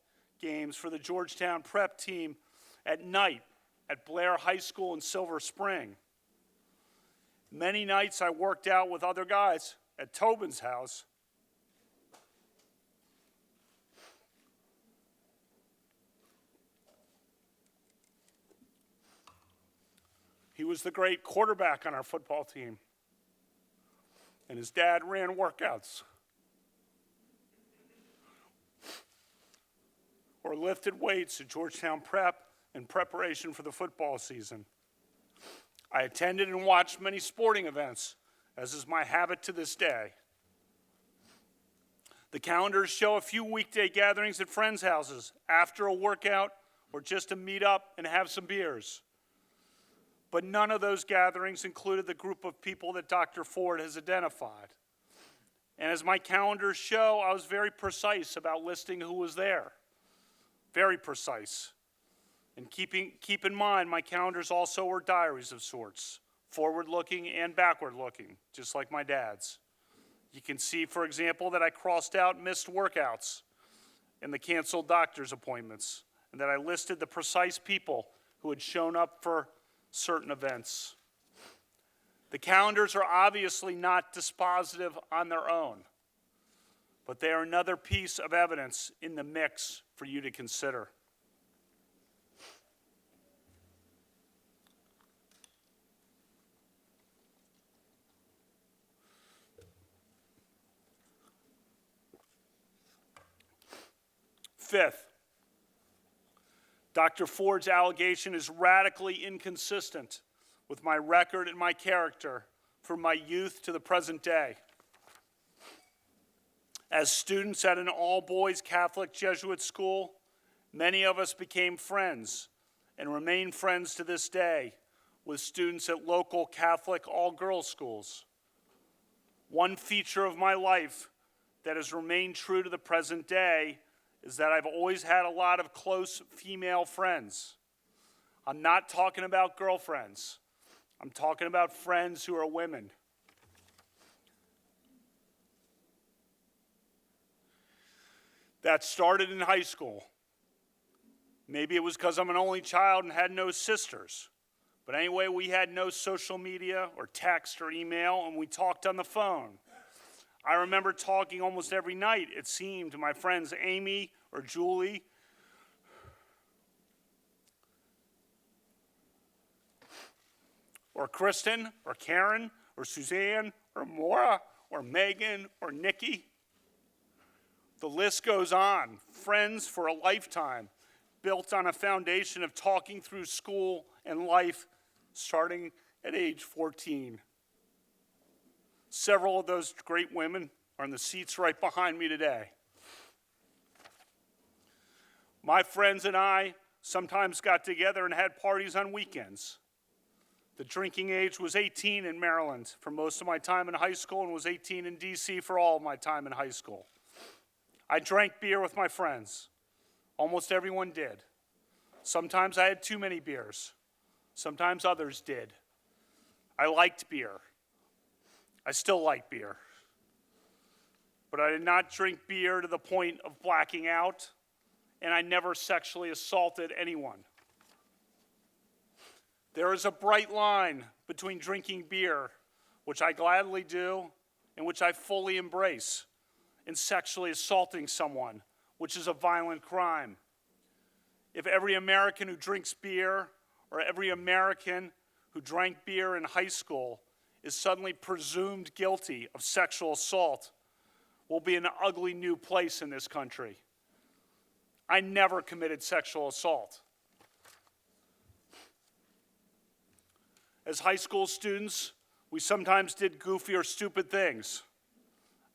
games for the Georgetown prep team at night at Blair High School in Silver Spring. Many nights I worked out with other guys at Tobin's house. He was the great quarterback on our football team, and his dad ran workouts or lifted weights at Georgetown Prep in preparation for the football season. I attended and watched many sporting events, as is my habit to this day. The calendars show a few weekday gatherings at friends' houses after a workout or just to meet up and have some beers. But none of those gatherings included the group of people that Dr. Ford has identified. And as my calendars show, I was very precise about listing who was there. Very precise. And keep in mind, my calendars also were diaries of sorts, forward-looking and backward-looking, just like my dad's. You can see, for example, that I crossed out missed workouts and the canceled doctor's appointments, and that I listed the precise people who had shown up for certain events. The calendars are obviously not dispositive on their own, but they are another piece of evidence in the mix for you to consider. Fifth, Dr. Ford's allegation is radically inconsistent with my record and my character from my youth to the present day. As students at an all-boys Catholic Jesuit school, many of us became friends and remain friends to this day with students at local Catholic all-girls schools. One feature of my life that has remained true to the present day is that I've always had a lot of close female friends. I'm not talking about girlfriends. I'm talking about friends who are women. That started in high school. Maybe it was because I'm an only child and had no sisters. But anyway, we had no social media or text or email, and we talked on the phone. I remember talking almost every night, it seemed, to my friends Amy or Julie, or Kristen, or Karen, or Suzanne, or Maura, or Megan, or Nikki. The list goes on. Friends for a lifetime, built on a foundation of talking through school and life starting at age 14. Several of those great women are in the seats right behind me today. My friends and I sometimes got together and had parties on weekends. The drinking age was 18 in Maryland for most of my time in high school and was 18 in DC for all of my time in high school. I drank beer with my friends. Almost everyone did. Sometimes I had too many beers. Sometimes others did. I liked beer. I still like beer. But I did not drink beer to the point of blacking out, and I never sexually assaulted anyone. There is a bright line between drinking beer, which I gladly do and which I fully embrace, and sexually assaulting someone, which is a violent crime. If every American who drinks beer or every American who drank beer in high school is suddenly presumed guilty of sexual assault, we'll be in an ugly new place in this country. I never committed sexual assault. As high school students, we sometimes did goofy or stupid things.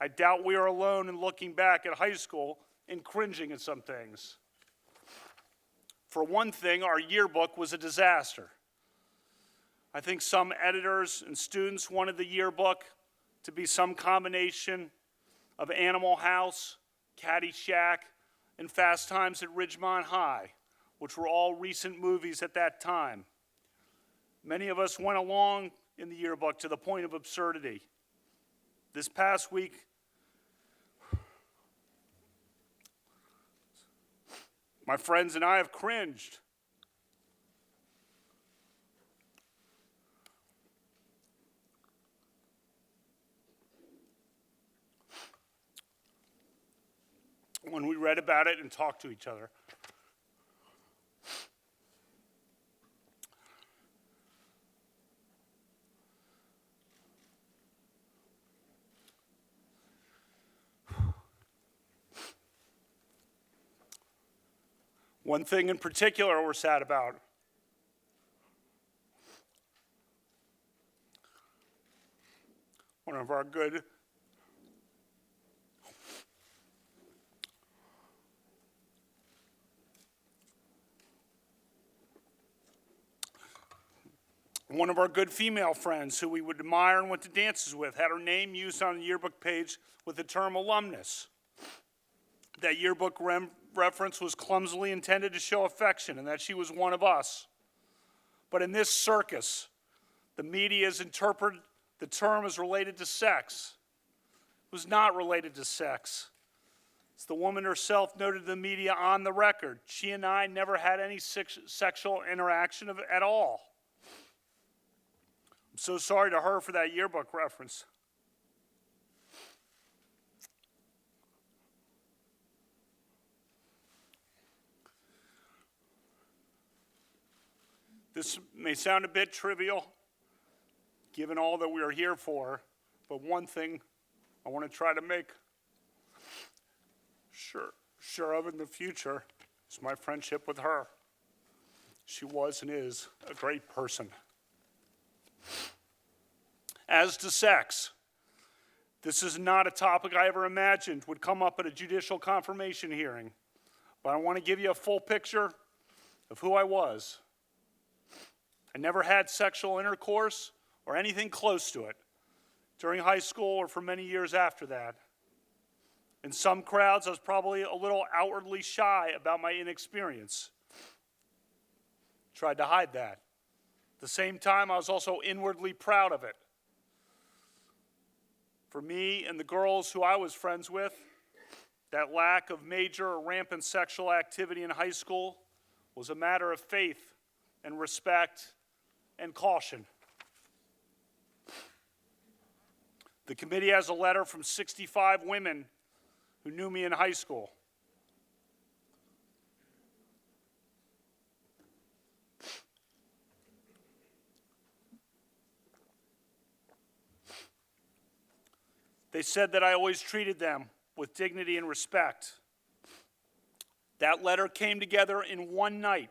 I doubt we are alone in looking back at high school and cringing at some things. For one thing, our yearbook was a disaster. I think some editors and students wanted the yearbook to be some combination of Animal House, Caddyshack, and Fast Times at Ridgemont High, which were all recent movies at that time. Many of us went along in the yearbook to the point of absurdity. This past week, my friends and I have cringed. When we read about it and talked to each other. One thing in particular we're sad about. One of our good female friends who we would admire and went to dances with had her name used on the yearbook page with the term alumnus. That yearbook reference was clumsily intended to show affection and that she was one of us. But in this circus, the media has interpreted the term as related to sex. It was not related to sex. As the woman herself noted to the media on the record, she and I never had any sexual interaction at all. I'm so sorry to her for that yearbook reference. This may sound a bit trivial, given all that we are here for, but one thing I want to try to make sure of in the future is my friendship with her. She was and is a great person. As to sex, this is not a topic I ever imagined would come up at a judicial confirmation hearing, but I want to give you a full picture of who I was. I never had sexual intercourse or anything close to it during high school or for many years after that. In some crowds, I was probably a little outwardly shy about my inexperience. Tried to hide that. At the same time, I was also inwardly proud of it. For me and the girls who I was friends with, that lack of major or rampant sexual activity in high school was a matter of faith and respect and caution. The committee has a letter from 65 women who knew me in high school. They said that I always treated them with dignity and respect. That letter came together in one night,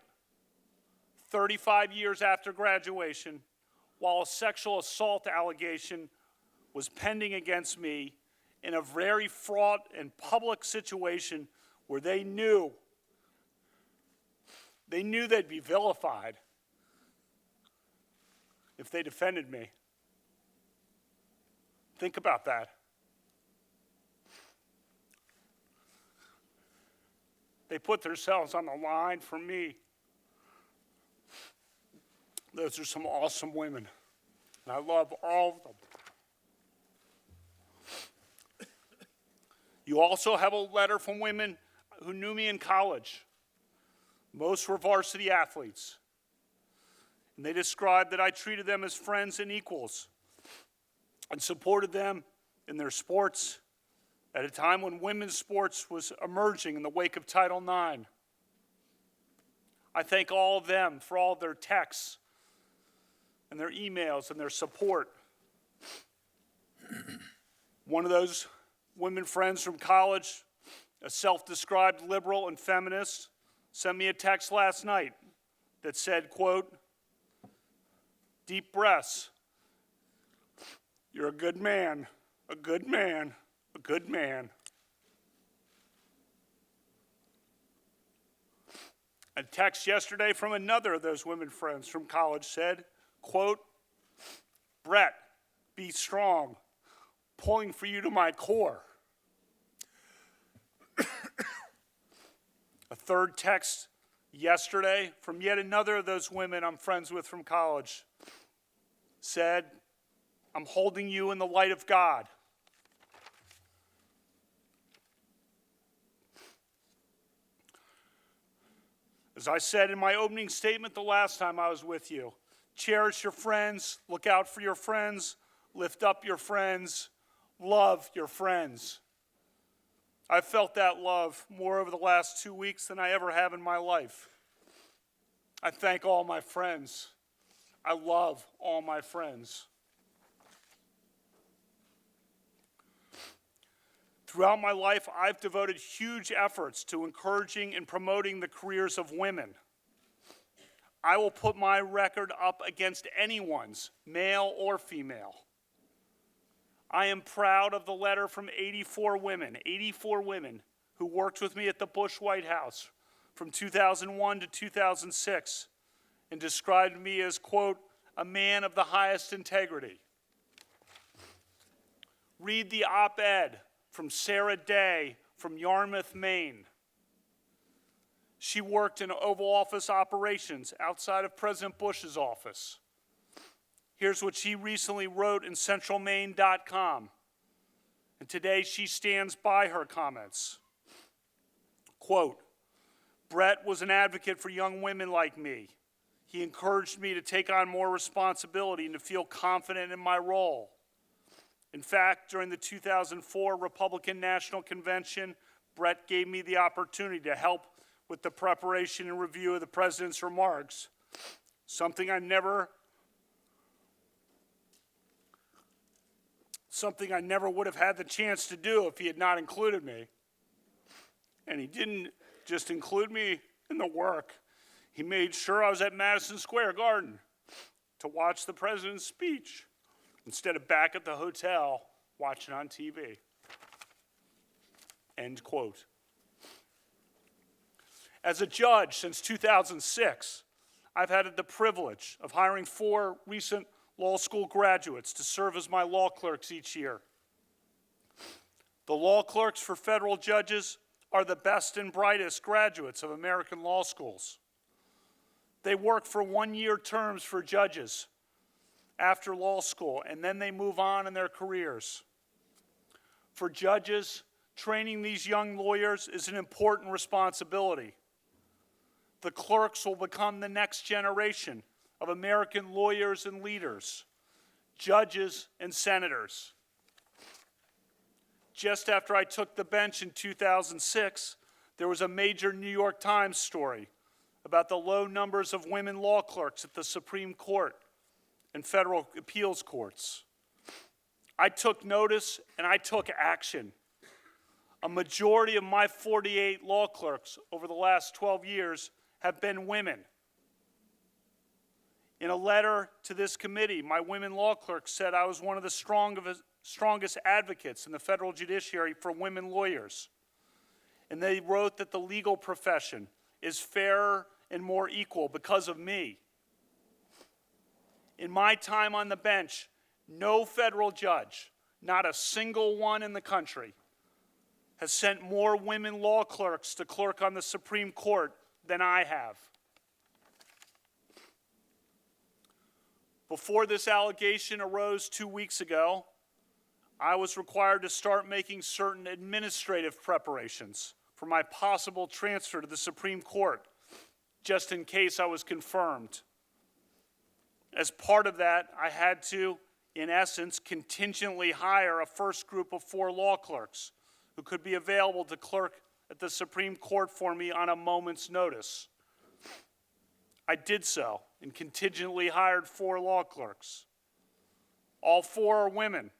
35 years after graduation, while a sexual assault allegation was pending against me in a very fraught and public situation where they knew they'd be vilified if they defended me. Think about that. They put themselves on the line for me. Those are some awesome women, and I love all of them. You also have a letter from women who knew me in college. Most were varsity athletes, and they described that I treated them as friends and equals and supported them in their sports at a time when women's sports was emerging in the wake of Title IX. I thank all of them for all of their texts and their emails and their support. One of those women friends from college, a self-described liberal and feminist, sent me a text last night that said, quote, "Deep breaths. You're a good man, a good man, a good man." A text yesterday from another of those women friends from college said, quote, "Brett, be strong, pulling for you to my core." A third text yesterday from yet another of those women I'm friends with from college said, "I'm holding you in the light of God." As I said in my opening statement the last time I was with you, cherish your friends, look out for your friends, lift up your friends, love your friends. I've felt that love more over the last 2 weeks than I ever have in my life. I thank all my friends. I love all my friends. Throughout my life, I've devoted huge efforts to encouraging and promoting the careers of women. I will put my record up against anyone's, male or female. I am proud of the letter from 84 women who worked with me at the Bush White House from 2001 to 2006 and described me as, quote, "a man of the highest integrity." Read the op-ed from Sarah Day from Yarmouth, Maine. She worked in Oval Office operations outside of President Bush's office. Here's what she recently wrote in centralmaine.com. And today she stands by her comments. Quote, "Brett was an advocate for young women like me. He encouraged me to take on more responsibility and to feel confident in my role. In fact, during the 2004 Republican National Convention, Brett gave me the opportunity to help with the preparation and review of the president's remarks, something I never would have had the chance to do if he had not included me. And he didn't just include me in the work. He made sure I was at Madison Square Garden to watch the president's speech instead of back at the hotel watching on TV. End quote. As a judge since 2006, I've had the privilege of hiring 4 recent law school graduates to serve as my law clerks each year. The law clerks for federal judges are the best and brightest graduates of American law schools. They work for 1-year terms for judges after law school, and then they move on in their careers. For judges, training these young lawyers is an important responsibility. The clerks will become the next generation of American lawyers and leaders, judges and senators. Just after I took the bench in 2006, there was a major New York Times story about the low numbers of women law clerks at the Supreme Court and federal appeals courts. I took notice and I took action. A majority of my 48 law clerks over the last 12 years have been women. In a letter to this committee, my women law clerks said I was one of the strongest advocates in the federal judiciary for women lawyers. And they wrote that the legal profession is fairer and more equal because of me. In my time on the bench, no federal judge, not a single one in the country, has sent more women law clerks to clerk on the Supreme Court than I have. Before this allegation arose 2 weeks ago, I was required to start making certain administrative preparations for my possible transfer to the Supreme Court, just in case I was confirmed. As part of that, I had to, in essence, contingently hire a first group of 4 law clerks who could be available to clerk at the Supreme Court for me on a moment's notice. I did so and contingently hired 4 law clerks. All 4 are women.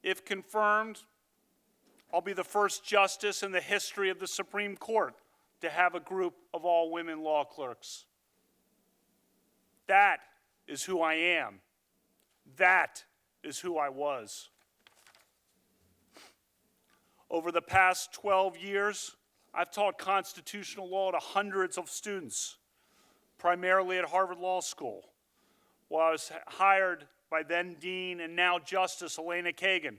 If confirmed, I'll be the first justice in the history of the Supreme Court to have a group of all women law clerks. That is who I am. That is who I was. Over the past 12 years, I've taught constitutional law to hundreds of students, primarily at Harvard Law School, while I was hired by then Dean and now Justice Elena Kagan.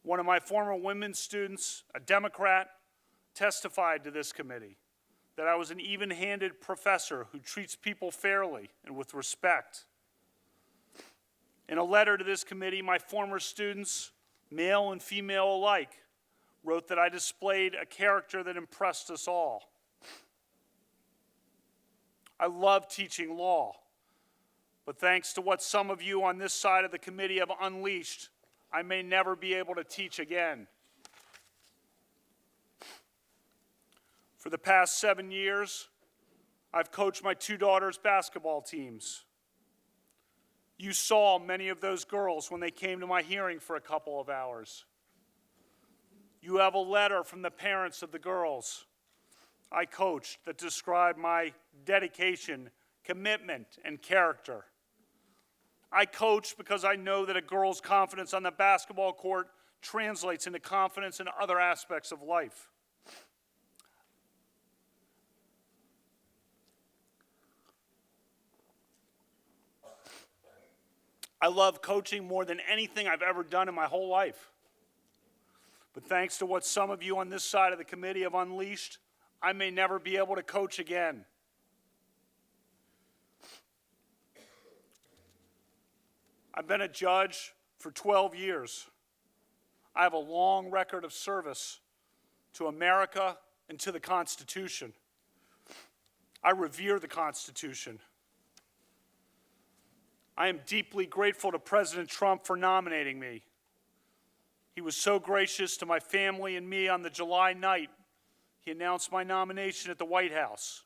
One of my former women students, a Democrat, testified to this committee that I was an even-handed professor who treats people fairly and with respect. In a letter to this committee, my former students, male and female alike, wrote that I displayed a character that impressed us all. I love teaching law, but thanks to what some of you on this side of the committee have unleashed, I may never be able to teach again. For the past 7 years, I've coached my 2 daughters' basketball teams. You saw many of those girls when they came to my hearing for a couple of hours. You have a letter from the parents of the girls I coached that describe my dedication, commitment, and character. I coach because I know that a girl's confidence on the basketball court translates into confidence in other aspects of life. I love coaching more than anything I've ever done in my whole life. But thanks to what some of you on this side of the committee have unleashed, I may never be able to coach again. I've been a judge for 12 years. I have a long record of service to America and to the Constitution. I revere the Constitution. I am deeply grateful to President Trump for nominating me. He was so gracious to my family and me on the July night he announced my nomination at the White House.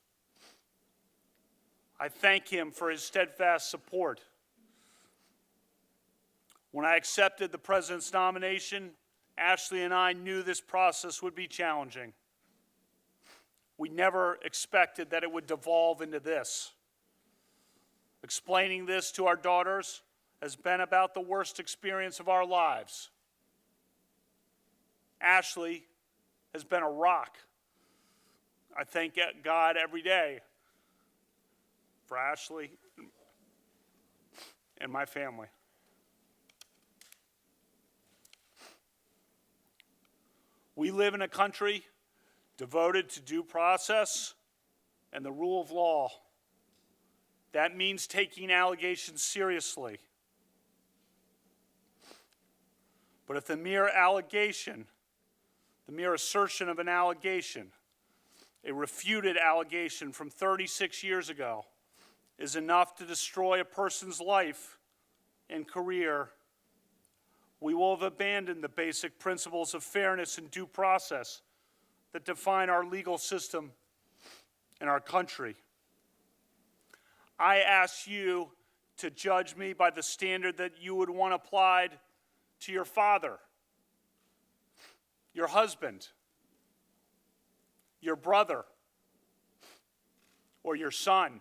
I thank him for his steadfast support. When I accepted the president's nomination Ashley and I knew this process would be challenging. We never expected that it would devolve into this. Explaining this to our daughters has been about the worst experience of our lives. Ashley has been a rock. I thank God every day for Ashley and my family. We live in a country devoted to due process and the rule of law. That means taking allegations seriously. But if the mere allegation, the mere assertion of an allegation, a refuted allegation from 36 years ago, is enough to destroy a person's life and career, we will have abandoned the basic principles of fairness and due process that define our legal system and our country. I ask you to judge me by the standard that you would want applied to your father, your husband, your brother, or your son.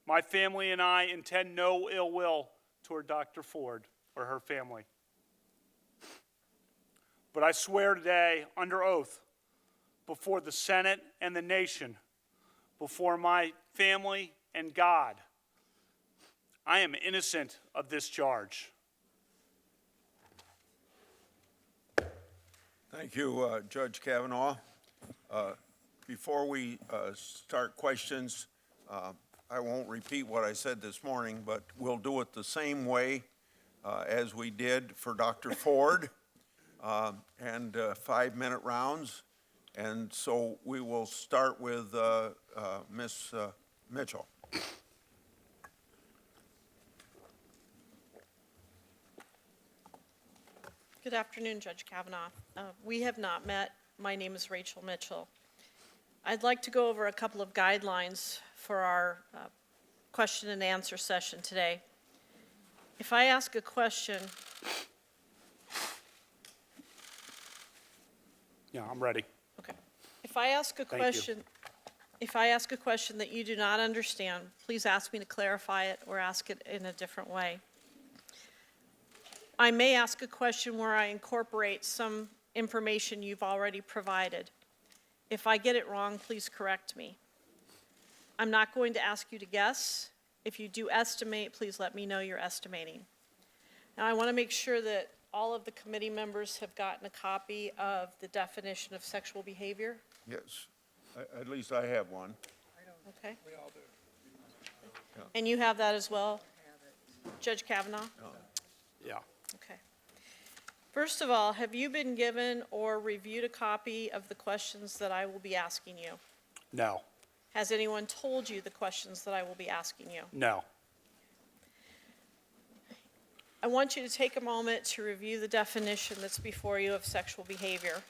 My family and I intend no ill will toward Dr. Ford or her family. But I swear today, under oath, before the Senate and the nation, before my family and God, I am innocent of this charge. Thank you, Judge Kavanaugh. Before we start questions, I won't repeat what I said this morning, but we'll do it the same way as we did for Dr. Ford, and 5-minute rounds. And so we will start with Ms. Mitchell. Good afternoon, Judge Kavanaugh. We have not met. My name is Rachel Mitchell. I'd like to go over a couple of guidelines for our question and answer session today. If I ask a question, Yeah, I'm ready. okay. If I ask a Thank you. question, if I ask a question that you do not understand, please ask me to clarify it or ask it in a different way. I may ask a question where I incorporate some information you've already provided. If I get it wrong, please correct me. I'm not going to ask you to guess. If you do estimate, please let me know you're estimating. Now, I want to make sure that all of the committee members have gotten a copy of the definition of sexual behavior. Yes, at least I have one. Okay? We all do. And you have that as well, Judge Kavanaugh? Yeah. Okay. First of all, have you been given or reviewed a copy of the questions that I will be asking you? No. Has anyone told you the questions that I will be asking you? No. I want you to take a moment to review the definition that's before you of sexual behavior.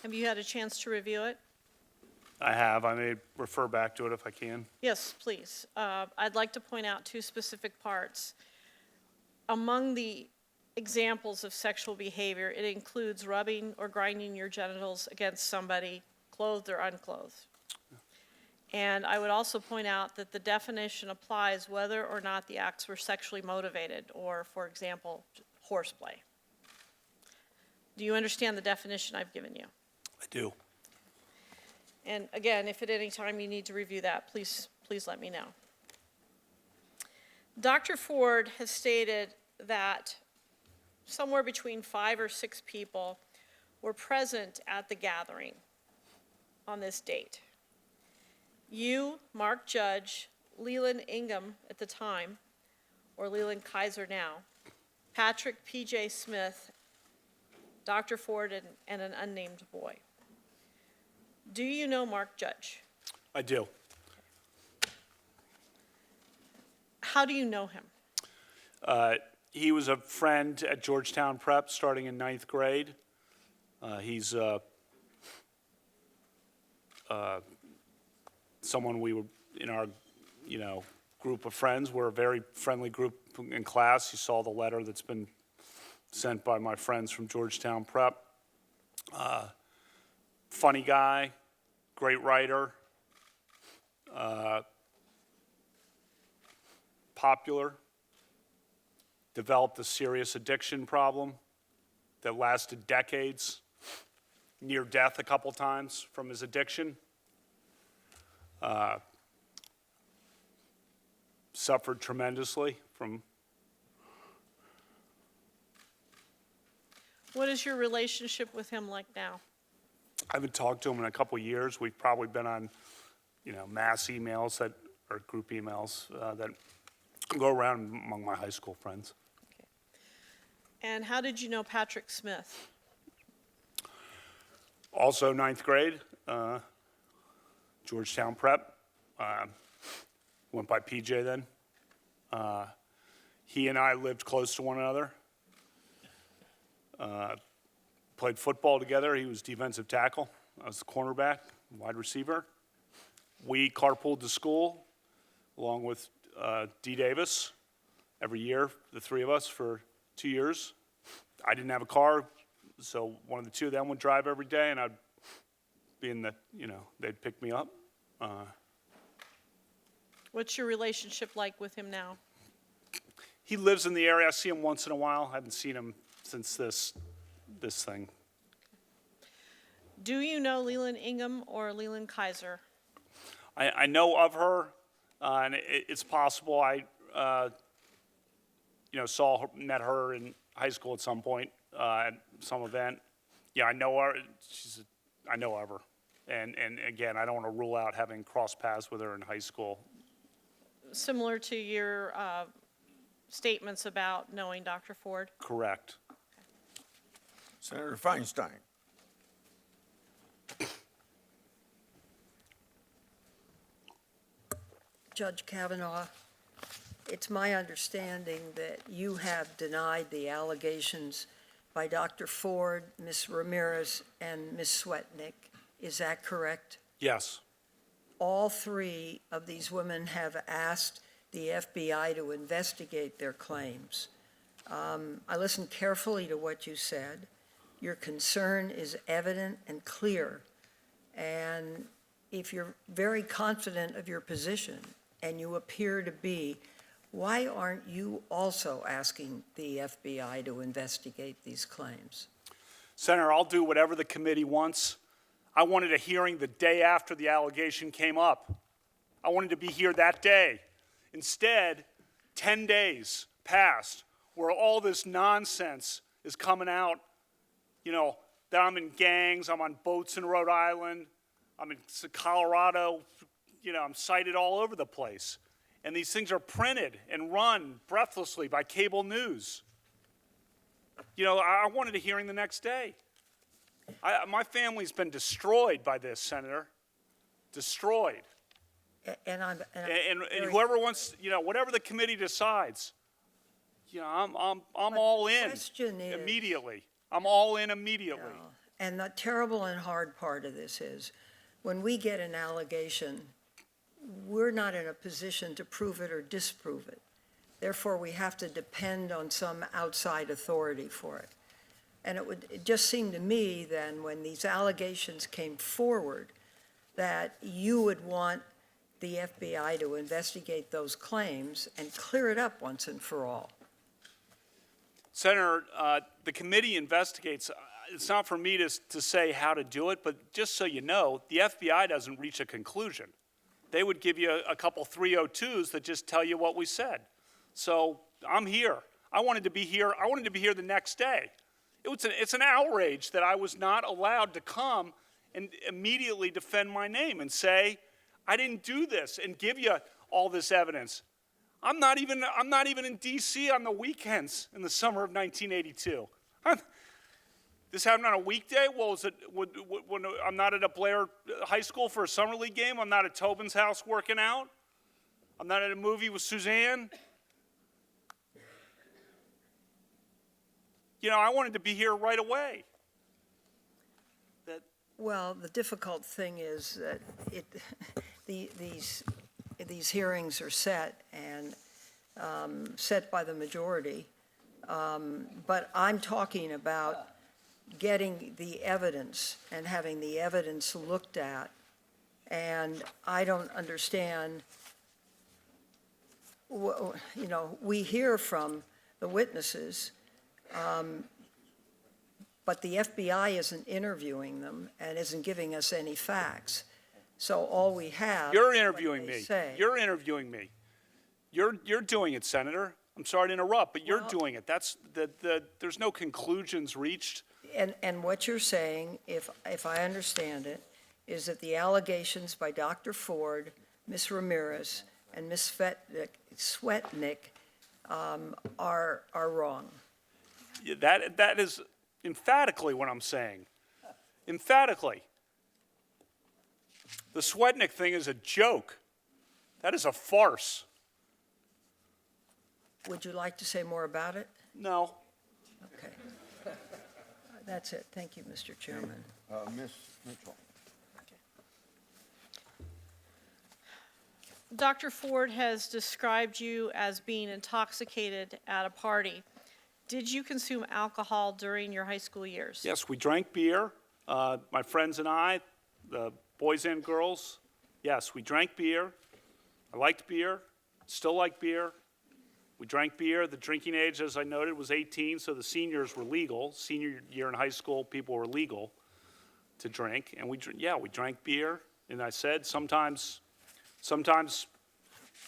Have you had a chance to review it? I have. I may refer back to it if I can. Yes, please. I'd like to point out two specific parts. Among the examples of sexual behavior, it includes rubbing or grinding your genitals against somebody, clothed or unclothed. And I would also point out that the definition applies whether or not the acts were sexually motivated, or, for example, horseplay. Do you understand the definition I've given you? I do. And again, if at any time you need to review that, please let me know. Dr. Ford has stated that somewhere between 5 or 6 people were present at the gathering on this date. You, Mark Judge, Leland Ingham at the time, or Leland Kaiser now, Patrick P.J. Smith, Dr. Ford, and an unnamed boy. Do you know Mark Judge? I do. How do you know him? He was a friend at Georgetown Prep starting in 9th grade. He's someone we were in our, group of friends. We're a very friendly group in class. You saw the letter that's been sent by my friends from Georgetown Prep. Funny guy, great writer, popular, developed a serious addiction problem that lasted decades, near death a couple times from his addiction. Suffered tremendously from. What is your relationship with him like now? I haven't talked to him in a couple years. We've probably been on, mass emails or group emails that go around among my high school friends. And how did you know Patrick Smith? Also 9th grade, Georgetown Prep. Went by PJ then. He and I lived close to one another. Played football together. He was defensive tackle. I was the cornerback, wide receiver. We carpooled to school along with D. Davis every year, the three of us, for 2 years. I didn't have a car, so one of the two of them would drive every day, and I'd be in the, they'd pick me up. What's your relationship like with him now? He lives in the area. I see him once in a while. I haven't seen him since this thing. Do you know Leland Ingham or Leland Kaiser? I know of her, and it's possible I, met her in high school at some point at some event. Yeah, I know her. I know of her, and again, I don't want to rule out having crossed paths with her in high school. Similar to your statements about knowing Dr. Ford? Correct. Senator Feinstein. Judge Kavanaugh, it's my understanding that you have denied the allegations by Dr. Ford, Ms. Ramirez, and Ms. Swetnick. Is that correct? Yes. All three of these women have asked the FBI to investigate their claims. I listened carefully to what you said. Your concern is evident and clear. And if you're very confident of your position, and you appear to be, why aren't you also asking the FBI to investigate these claims? Senator, I'll do whatever the committee wants. I wanted a hearing the day after the allegation came up. I wanted to be here that day. Instead, 10 days passed where all this nonsense is coming out, that I'm in gangs, I'm on boats in Rhode Island, I'm in Colorado, I'm cited all over the place. And these things are printed and run breathlessly by cable news. I wanted a hearing the next day. My family's been destroyed by this, Senator. Destroyed. And whoever wants, whatever the committee decides, I'm all in immediately. I'm all in immediately. And the terrible and hard part of this is, when we get an allegation, we're not in a position to prove it or disprove it. Therefore, we have to depend on some outside authority for it. And it just seemed to me then, when these allegations came forward, that you would want the FBI to investigate those claims and clear it up once and for all. Senator, the committee investigates. It's not for me to say how to do it, but just so you know, the FBI doesn't reach a conclusion. They would give you a couple 302s that just tell you what we said. So I'm here. I wanted to be here. I wanted to be here the next day. It's an outrage that I was not allowed to come and immediately defend my name and say, I didn't do this, and give you all this evidence. I'm not even in D.C. on the weekends in the summer of 1982. This happened on a weekday? Well, when I'm not at a Blair High School for a summer league game? I'm not at Tobin's house working out? I'm not at a movie with Suzanne? You know, I wanted to be here right away. Well, the difficult thing is that these hearings are set and set by the majority. But I'm talking about getting the evidence and having the evidence looked at. And I don't understand, you know, we hear from the witnesses, but the FBI isn't interviewing them and isn't giving us any facts. So all we have. You're is what interviewing they me. say. You're interviewing me. You're doing it, Senator. I'm sorry to interrupt, but you're doing it. There's no conclusions reached. And what you're saying, if I understand it, is that the allegations by Dr. Ford, Ms. Ramirez, and Ms. Swetnick are wrong. Yeah, that is emphatically what I'm saying. Emphatically. The Swetnick thing is a joke. That is a farce. Would you like to say more about it? No. Okay. That's it. Thank you, Mr. Chairman. Ms. Mitchell. Dr. Ford has described you as being intoxicated at a party. Did you consume alcohol during your high school years? Yes, we drank beer. My friends and I, the boys and girls, yes, we drank beer. I liked beer, still like beer. We drank beer. The drinking age, as I noted, was 18, so the seniors were legal. Senior year in high school, people were legal to drink. And we drank beer. And I said sometimes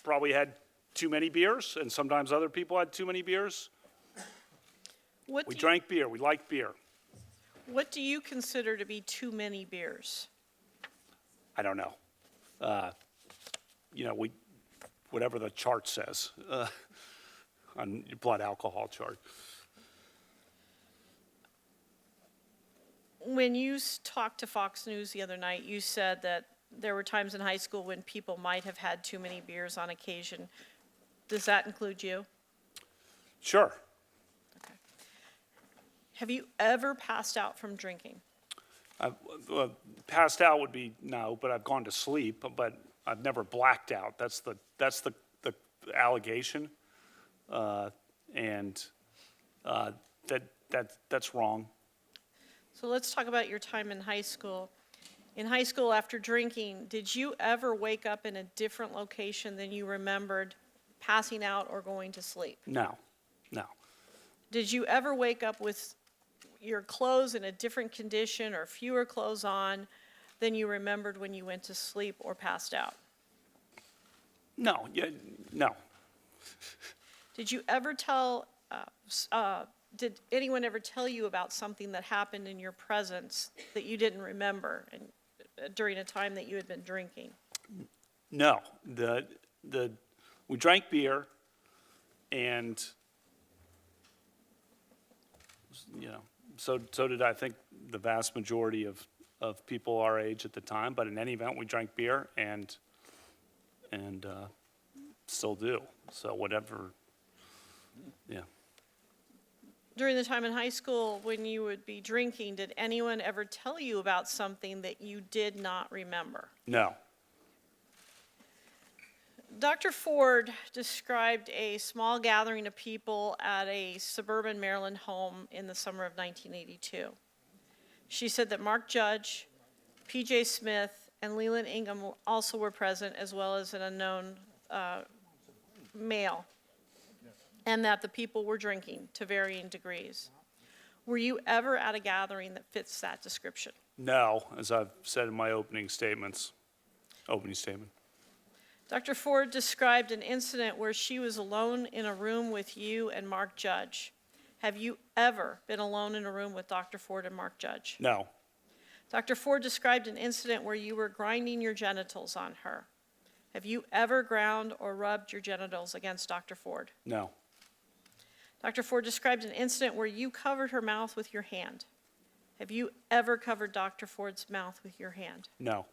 probably had too many beers, and sometimes other people had too many beers. We drank beer. We liked beer. What do you consider to be too many beers? I don't know. Whatever the chart says on your blood alcohol chart. When you talked to Fox News the other night, you said that there were times in high school when people might have had too many beers on occasion. Does that include you? Sure. Okay. Have you ever passed out from drinking? Passed out would be no, but I've gone to sleep, but I've never blacked out. That's the allegation, and that's wrong. So let's talk about your time in high school. In high school, after drinking, did you ever wake up in a different location than you remembered passing out or going to sleep? No. Did you ever wake up with your clothes in a different condition or fewer clothes on than you remembered when you went to sleep or passed out? No. Did you ever did anyone ever tell you about something that happened in your presence that you didn't remember during a time that you had been drinking? No. We drank beer, and so did I think the vast majority of people our age at the time. But in any event, we drank beer and still do. So whatever. Yeah. During the time in high school when you would be drinking, did anyone ever tell you about something that you did not remember? No. Dr. Ford described a small gathering of people at a suburban Maryland home in the summer of 1982. She said that Mark Judge, P.J. Smith, and Leland Ingham also were present, as well as an unknown male, and that the people were drinking to varying degrees. Were you ever at a gathering that fits that description? No, as I've said in my opening statement. Dr. Ford described an incident where she was alone in a room with you and Mark Judge. Have you ever been alone in a room with Dr. Ford and Mark Judge? No. Dr. Ford described an incident where you were grinding your genitals on her. Have you ever ground or rubbed your genitals against Dr. Ford? No. Dr. Ford described an incident where you covered her mouth with your hand. Have you ever covered Dr. Ford's mouth with your hand? No.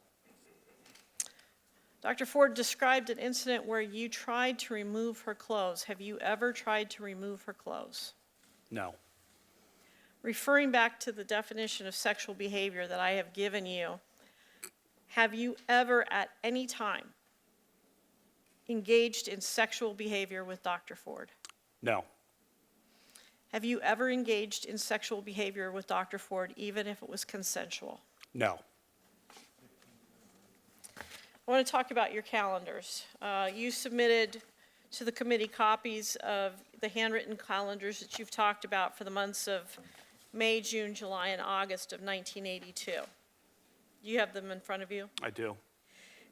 Dr. Ford described an incident where you tried to remove her clothes. Have you ever tried to remove her clothes? No. Referring back to the definition of sexual behavior that I have given you, have you ever at any time engaged in sexual behavior with Dr. Ford? No. Have you ever engaged in sexual behavior with Dr. Ford, even if it was consensual? No. I want to talk about your calendars. You submitted to the committee copies of the handwritten calendars that you've talked about for the months of May, June, July, and August of 1982. Do you have them in front of you? I do.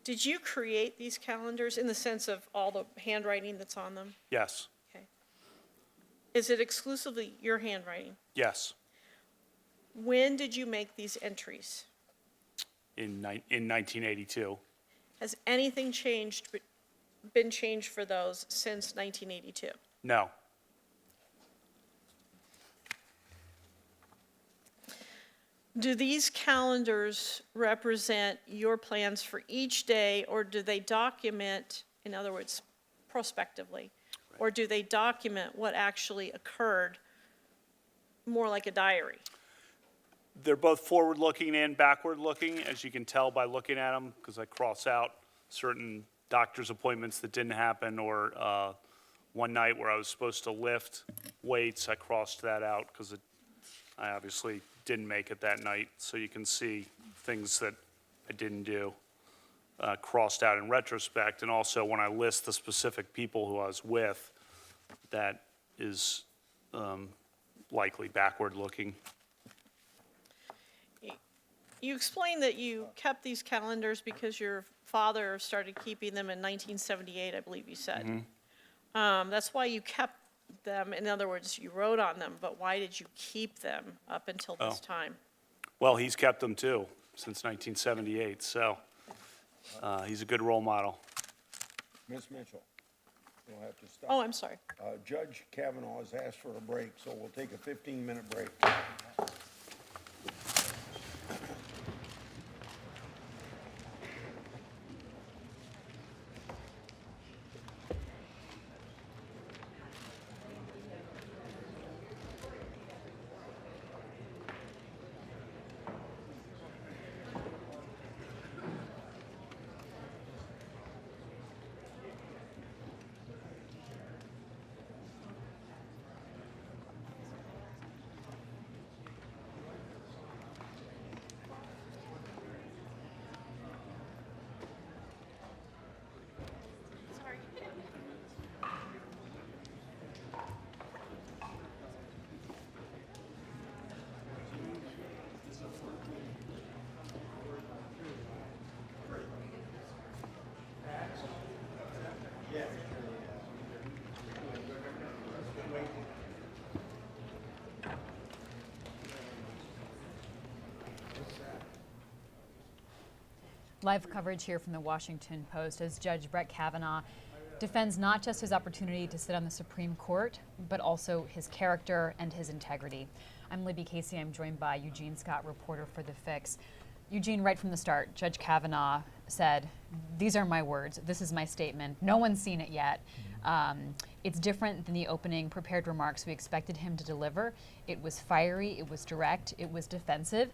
Did you create these calendars in the sense of all the handwriting that's on them? Yes. Okay. Is it exclusively your handwriting? Yes. When did you make these entries? In 1982. Has anything been changed for those since 1982? No. Do these calendars represent your plans for each day, or do they document, in other words, prospectively, or do they document what actually occurred, more like a diary? They're both forward-looking and backward-looking, as you can tell by looking at them, because I cross out certain doctor's appointments that didn't happen, or one night where I was supposed to lift weights, I crossed that out because I obviously didn't make it that night. So you can see things that I didn't do crossed out in retrospect. And also when I list the specific people who I was with, that is likely backward-looking. You explained that you kept these calendars because your father started keeping them in 1978, I believe you said. That's why you kept them. In other words, you wrote on them, but why did you keep them up until this time? Well, he's kept them too, since 1978, so he's a good role model. Ms. Mitchell, you'll have to stop. Oh, I'm sorry. Judge Kavanaugh has asked for a break, so we'll take a 15-minute break. Live coverage here from the Washington Post as Judge Brett Kavanaugh defends not just his opportunity to sit on the Supreme Court, but also his character and his integrity. I'm Libby Casey. I'm joined by Eugene Scott, reporter for The Fix. Eugene, right from the start, Judge Kavanaugh said, "These are my words. This is my statement. No one's seen it yet." It's different than the opening prepared remarks we expected him to deliver. It was fiery, it was direct, it was defensive.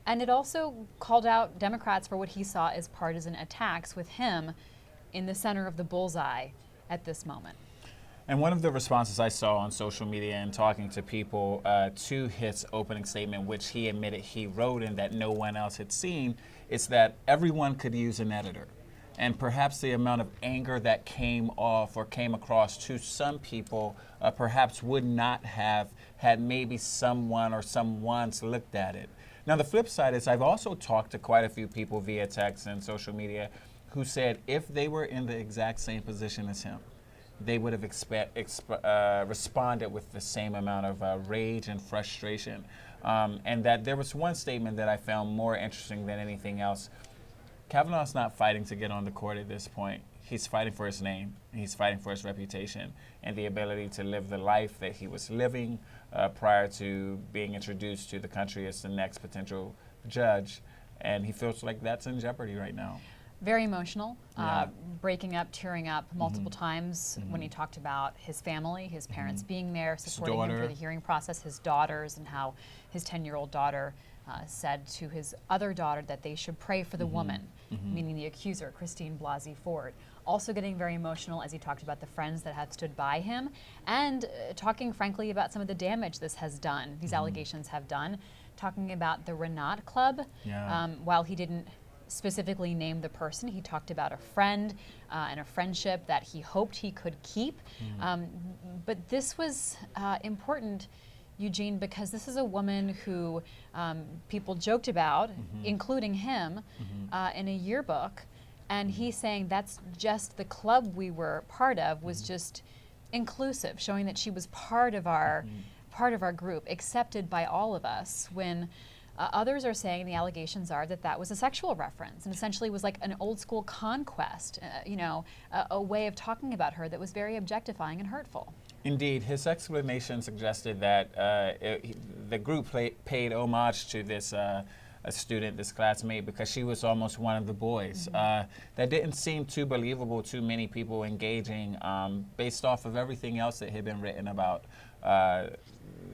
And it also called out Democrats for what he saw as partisan attacks, with him in the center of the bullseye at this moment. And one of the responses I saw on social media and talking to people to his opening statement, which he admitted he wrote and that no one else had seen, is that everyone could use an editor. And perhaps the amount of anger that came off or came across to some people perhaps would not have had maybe someone or someone's looked at it. Now, the flip side is I've also talked to quite a few people via text and social media who said if they were in the exact same position as him, they would have responded with the same amount of rage and frustration. And that there was one statement that I found more interesting than anything else. Kavanaugh's not fighting to get on the court at this point. He's fighting for his name. He's fighting for his reputation and the ability to live the life that he was living prior to being introduced to the country as the next potential judge. And he feels like that's in jeopardy right now. Very emotional, Yeah. breaking up, tearing up multiple times when he talked about his family, his parents being there, supporting him daughter. through the hearing process, his daughters, and how his 10-year-old daughter said to his other daughter that they should pray for the woman, meaning the accuser, Christine Blasey Ford. Also getting very emotional as he talked about the friends that had stood by him and talking frankly about some of the damage this has done, these allegations have done, talking about the Renat Club. Yeah. While he didn't specifically name the person, he talked about a friend and a friendship that he hoped he could keep. But this was important, Eugene, because this is a woman who people joked about, including him, in a yearbook. And he's saying that's just the club we were part of was just inclusive, showing that she was part of our group, accepted by all of us. When others are saying the allegations are that that was a sexual reference and essentially was like an old school conquest, a way of talking about her that was very objectifying and hurtful. Indeed, his explanation suggested that the group paid homage to this a student, this classmate, because she was almost one of the boys. That didn't seem too believable to many people engaging based off of everything else that had been written about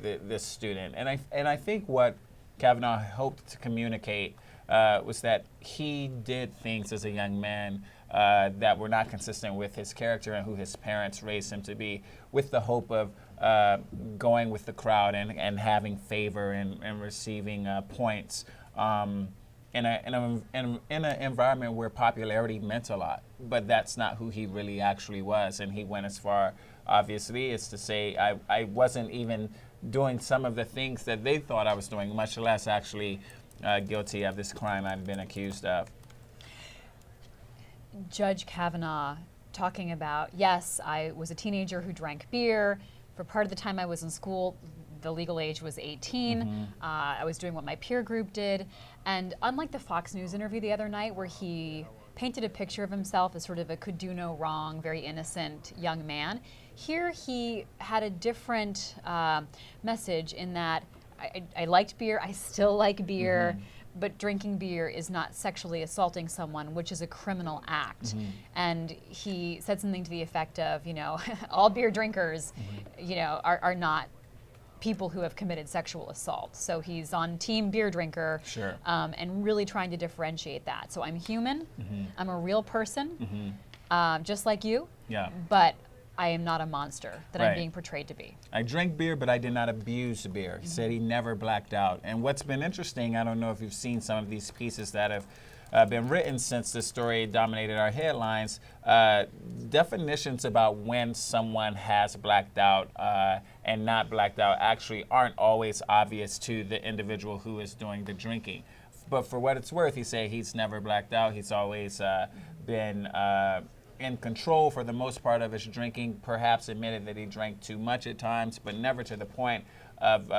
this student. And I think what Kavanaugh hoped to communicate was that he did things as a young man that were not consistent with his character and who his parents raised him to be, with the hope of going with the crowd and having favor and receiving points in an environment where popularity meant a lot. But that's not who he really actually was. And he went as far, obviously, as to say, I wasn't even doing some of the things that they thought I was doing, much less actually guilty of this crime I've been accused of. Judge Kavanaugh talking about, yes, I was a teenager who drank beer. For part of the time I was in school, the legal age was 18. I was doing what my peer group did. And unlike the Fox News interview the other night where he painted a picture of himself as sort of a could do no wrong, very innocent young man, here he had a different message in that I liked beer, I still like beer, but drinking beer is not sexually assaulting someone, which is a criminal act. And he said something to the effect of, all beer drinkers, are not people who have committed sexual assault. So he's on team beer drinker, and really trying to differentiate that. So I'm human, I'm a real person, just like you, but I am not a monster that I'm being portrayed to be. I drank beer, but I did not abuse beer. He said he never blacked out. And what's been interesting, I don't know if you've seen some of these pieces that have been written since this story dominated our headlines, definitions about when someone has blacked out and not blacked out actually aren't always obvious to the individual who is doing the drinking. But for what it's worth, he said he's never blacked out. He's always been in control for the most part of his drinking, perhaps admitted that he drank too much at times, but never to the point of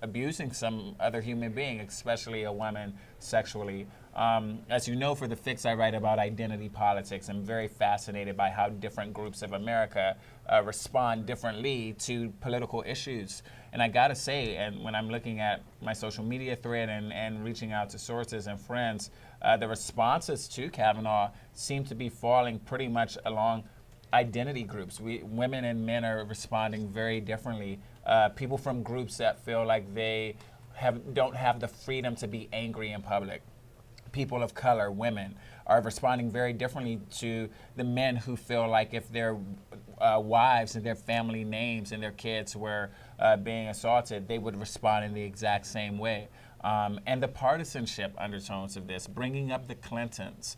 abusing some other human being, especially a woman, sexually. As you know, for The Fix, I write about identity politics. I'm very fascinated by how different groups of America respond differently to political issues. And I gotta say, and when I'm looking at my social media thread and reaching out to sources and friends, the responses to Kavanaugh seem to be falling pretty much along identity groups. Women and men are responding very differently. People from groups that feel like they don't have the freedom to be angry in public. People of color, women, are responding very differently to the men who feel like if their wives and their family names and their kids were being assaulted, they would respond in the exact same way. And the partisanship undertones of this, bringing up the Clintons,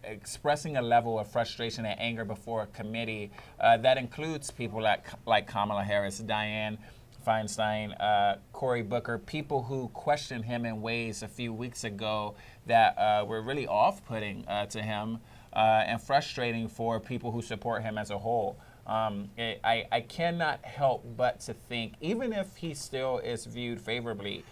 expressing a level of frustration and anger before a committee that includes people like Kamala Harris, Dianne Feinstein, Cory Booker, people who questioned him in ways a few weeks ago that were really off-putting to him and frustrating for people who support him as a whole. I cannot help but to think, even if he still is viewed favorably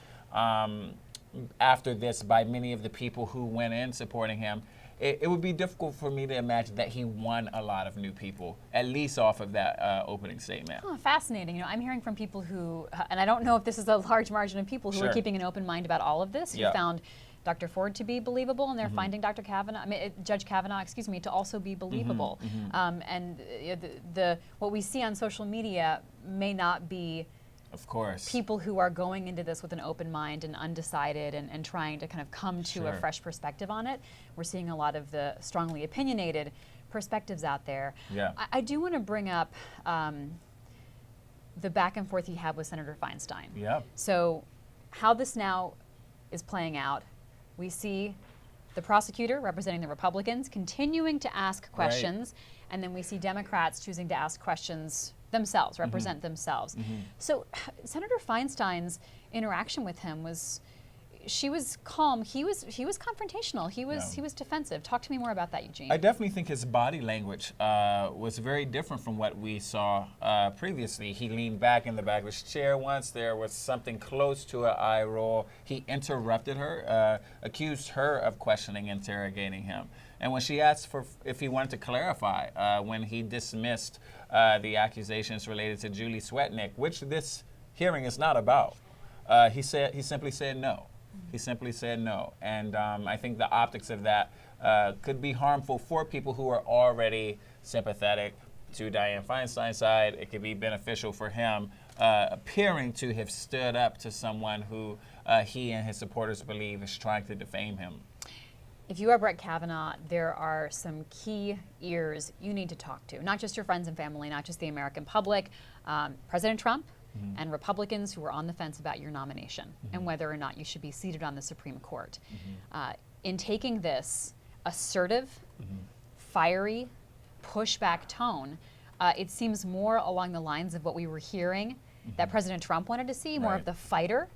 after this by many of the people who went in supporting him, it would be difficult for me to imagine that he won a lot of new people, at least off of that opening statement. Oh, fascinating. I'm hearing from people who, and I don't know if this is a large margin of people who are Sure. keeping an open mind about all of this, who Yeah. found Dr. Ford to be believable, and they're finding Dr. Kavanaugh, Judge Kavanaugh, excuse me, to also be believable. And what we see on social media may not be Of course. people who are going into this with an open mind and undecided and trying to kind of come to a Sure. fresh perspective on it. We're seeing a lot of the strongly opinionated perspectives out there. Yeah. I do want to bring up the back and forth he had with Senator Feinstein. Yeah. So how this now is playing out, we see the prosecutor representing the Republicans continuing to ask questions, and then we see Democrats choosing to ask questions themselves, represent themselves. So Senator Feinstein's interaction with him she was calm. He was confrontational. He was defensive. Talk to me more about that, Eugene. I definitely think his body language was very different from what we saw previously. He leaned back in the back of his chair once. There was something close to an eye roll. He interrupted her, accused her of questioning, interrogating him. And when she asked if he wanted to clarify, when he dismissed the accusations related to Julie Swetnick, which this hearing is not about, he simply said no. He simply said no. And I think the optics of that could be harmful for people who are already sympathetic to Dianne Feinstein's side. It could be beneficial for him appearing to have stood up to someone who he and his supporters believe is trying to defame him. If you are Brett Kavanaugh, there are some key ears you need to talk to, not just your friends and family, not just the American public, President Trump, and Republicans who are on the fence about your nomination and whether or not you should be seated on the Supreme Court. In taking this assertive, fiery, pushback tone, it seems more along the lines of what we were hearing that President Trump wanted to see, more of the fighter,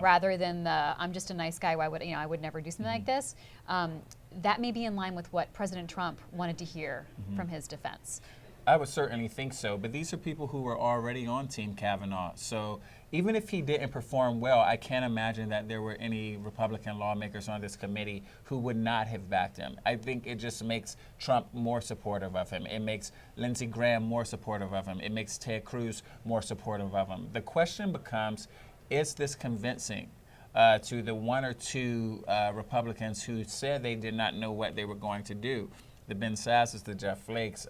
rather than the I'm just a nice guy, why would I would never do something like this. That may be in line with what President Trump wanted to hear from his defense. I would certainly think so, but these are people who were already on Team Kavanaugh. So even if he didn't perform well, I can't imagine that there were any Republican lawmakers on this committee who would not have backed him. I think it just makes Trump more supportive of him. It makes Lindsey Graham more supportive of him. It makes Ted Cruz more supportive of him. The question becomes, is this convincing to the one or two Republicans who said they did not know what they were going to do? The Ben Sasses, the Jeff Flakes,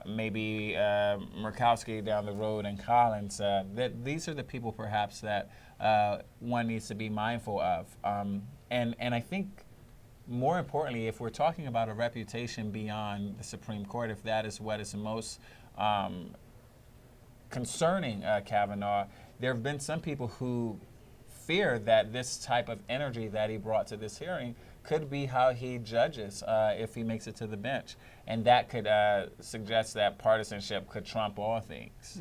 maybe Murkowski down the road and Collins. These are the people perhaps that one needs to be mindful of. And I think more importantly, if we're talking about a reputation beyond the Supreme Court, if that is what is most concerning Kavanaugh, there have been some people who fear that this type of energy that he brought to this hearing could be how he judges if he makes it to the bench. And that could suggest that partisanship could trump all things.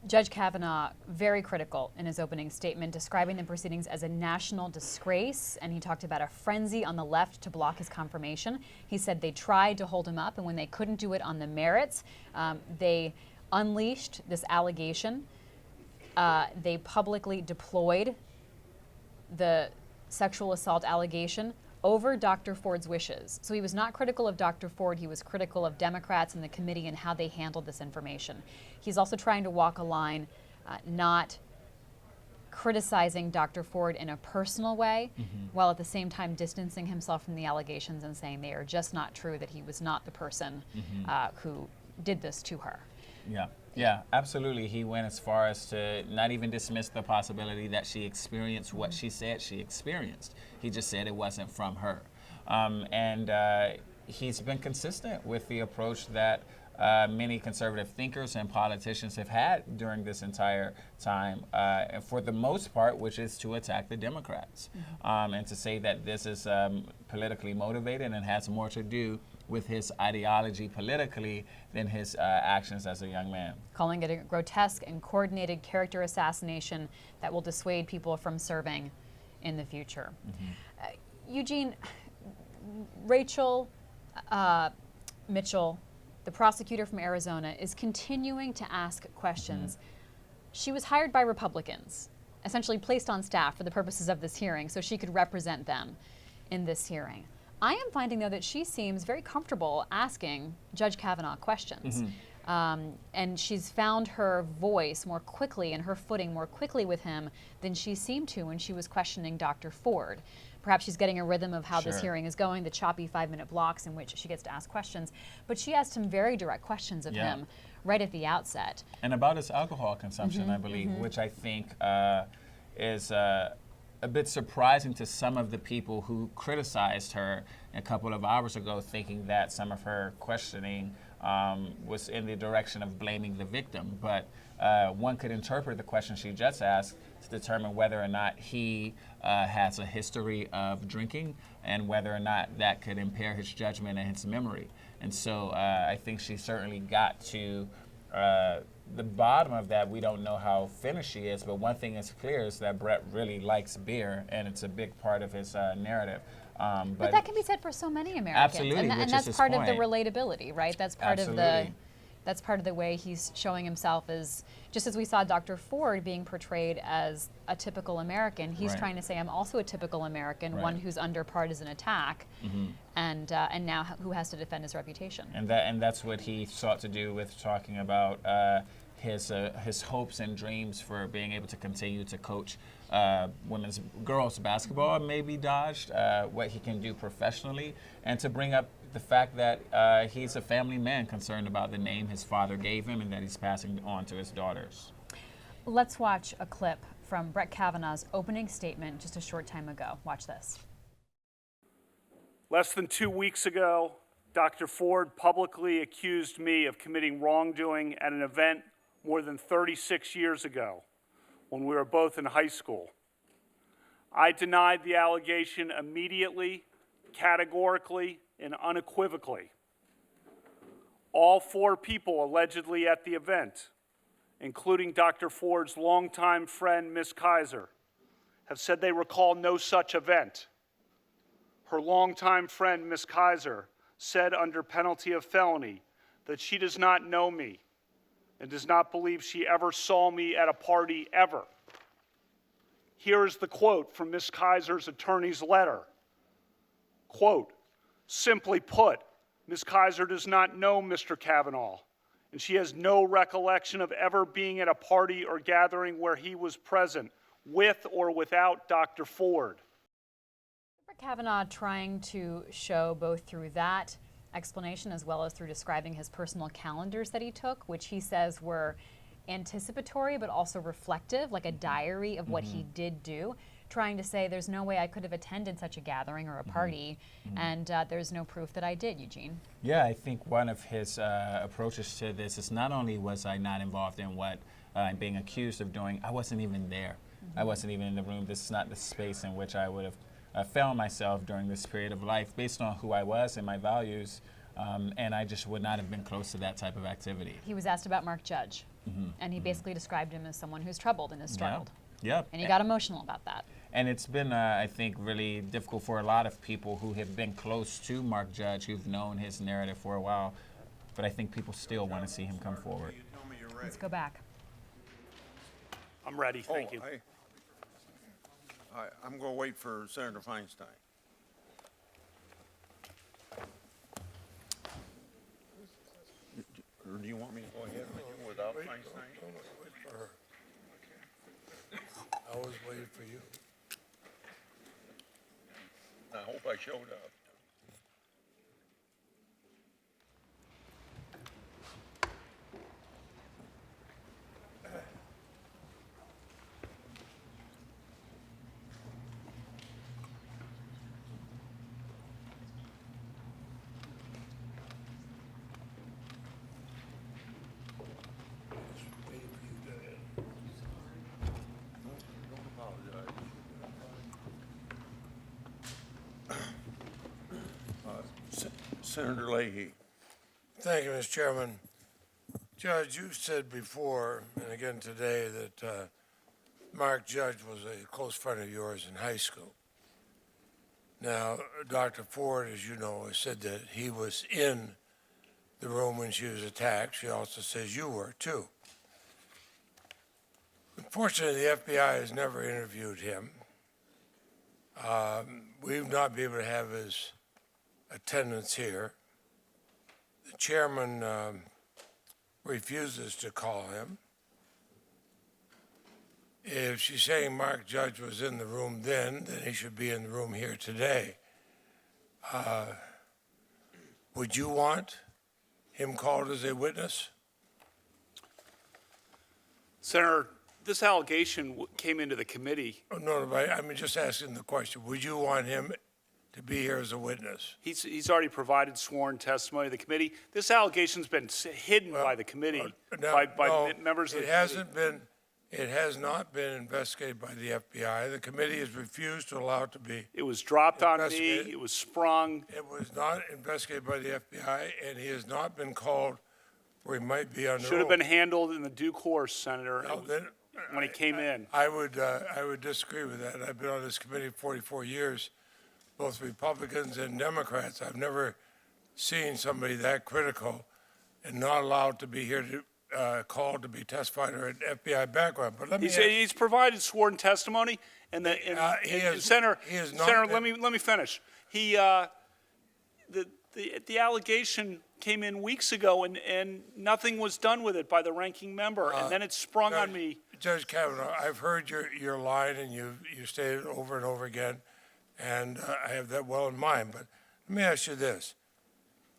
Judge Kavanaugh, very critical in his opening statement, describing the proceedings as a national disgrace, and he talked about a frenzy on the left to block his confirmation. He said they tried to hold him up, and when they couldn't do it on the merits, they unleashed this allegation. They publicly deployed the sexual assault allegation over Dr. Ford's wishes. So he was not critical of Dr. Ford, he was critical of Democrats and the committee and how they handled this information. He's also trying to walk a line, not criticizing Dr. Ford in a personal way, while at the same time distancing himself from the allegations and saying they are just not true, that he was not the person who did this to her. Yeah, absolutely. He went as far as to not even dismiss the possibility that she experienced what she said she experienced. He just said it wasn't from her. And he's been consistent with the approach that many conservative thinkers and politicians have had during this entire time, and for the most part, which is to attack the Democrats, and to say that this is politically motivated and has more to do with his ideology politically than his actions as a young man. Calling it a grotesque and coordinated character assassination that will dissuade people from serving in the future. Eugene, Rachel Mitchell, the prosecutor from Arizona, is continuing to ask questions. She was hired by Republicans, essentially placed on staff for the purposes of this hearing, so she could represent them in this hearing. I am finding, though, that she seems very comfortable asking Judge Kavanaugh questions. And she's found her voice more quickly and her footing more quickly with him than she seemed to when she was questioning Dr. Ford. Perhaps she's getting a rhythm of how this hearing is going, the choppy 5-minute blocks in which she gets to ask questions. But she asked him very direct questions of him right at the outset. And about his alcohol consumption, I believe, which I think is a bit surprising to some of the people who criticized her a couple of hours ago, thinking that some of her questioning was in the direction of blaming the victim. But one could interpret the question she just asked to determine whether or not he has a history of drinking and whether or not that could impair his judgment and his memory. And so I think she certainly got to the bottom of that. We don't know how finished she is, but one thing is clear is that Brett really likes beer, and it's a big part of his narrative. But that can be said for so many Americans. Absolutely, and which that's is his part of the point. relatability, right? That's part of that's part of the way he's showing himself as, just as we saw Dr. Ford being portrayed as a typical American, he's trying to say, I'm also a typical American, one who's under partisan attack, and now who has to defend his reputation. And that's what he sought to do with talking about his hopes and dreams for being able to continue to coach girls basketball, maybe dodged what he can do professionally, and to bring up the fact that he's a family man concerned about the name his father gave him and that he's passing on to his daughters. Let's watch a clip from Brett Kavanaugh's opening statement just a short time ago. Watch this. Less than 2 weeks ago, Dr. Ford publicly accused me of committing wrongdoing at an event more than 36 years ago when we were both in high school. I denied the allegation immediately, categorically, and unequivocally. All 4 people allegedly at the event, including Dr. Ford's longtime friend, Ms. Kaiser, have said they recall no such event. Her longtime friend, Ms. Kaiser, said under penalty of felony that she does not know me and does not believe she ever saw me at a party ever. Here is the quote from Ms. Kaiser's attorney's letter. Quote, simply put, Ms. Kaiser does not know Mr. Kavanaugh, and she has no recollection of ever being at a party or gathering where he was present, with or without Dr. Ford. Brett Kavanaugh trying to show both through that explanation as well as through describing his personal calendars that he took, which he says were anticipatory but also reflective, like a diary of what he did do, trying to say there's no way I could have attended such a gathering or a party, and there's no proof that I did, Eugene. Yeah, I think one of his approaches to this is not only was I not involved in what I'm being accused of doing, I wasn't even there. I wasn't even in the room. This is not the space in which I would have found myself during this period of life based on who I was and my values, and I just would not have been close to that type of activity. He was asked about Mark Judge, and he basically described him as someone who's troubled and is struggled. Yep. And he got emotional about that. And it's been, I think, really difficult for a lot of people who have been close to Mark Judge, who've known his narrative for a while. But I think people still want to see him come forward. Let's go back. I'm ready, thank you. I'm going to wait for Senator Feinstein. Or do you want me to go ahead with you without Feinstein? Wait for her. I was waiting for you. I hope I showed up. Senator Leahy. Thank you, Mr. Chairman. Judge, you said before, and again today, that Mark Judge was a close friend of yours in high school. Now, Dr. Ford, as you know, has said that he was in the room when she was attacked. She also says you were, too. Unfortunately, the FBI has never interviewed him. We've not been able to have his attendance here. The chairman refuses to call him. If she's saying Mark Judge was in the room then he should be in the room here today. Would you want him called as a witness? Senator, this allegation came into the committee. Oh, no, but I'm just asking the question. Would you want him to be here as a witness? He's already provided sworn testimony to the committee. This allegation's been hidden by the committee, by members of the committee. It has not been investigated by the FBI. The committee has refused to allow it to be. It was dropped on me, investigated. it was sprung. It was not investigated by the FBI, and he has not been called where he might be under Should have oath. been handled in the due course, Senator, No, then, when he came in. I would disagree with that. I've been on this committee 44 years, both Republicans and Democrats. I've never seen somebody that critical and not allowed to be here to called to be testified or an FBI background. But let me He's provided sworn testimony, and Senator, he has not Senator, been- let me finish. The allegation came in weeks ago, and nothing was done with it by the ranking member, and then it sprung on me. Judge Kavanaugh, I've heard your line, and you stated it over and over again, and I have that well in mind. But let me ask you this.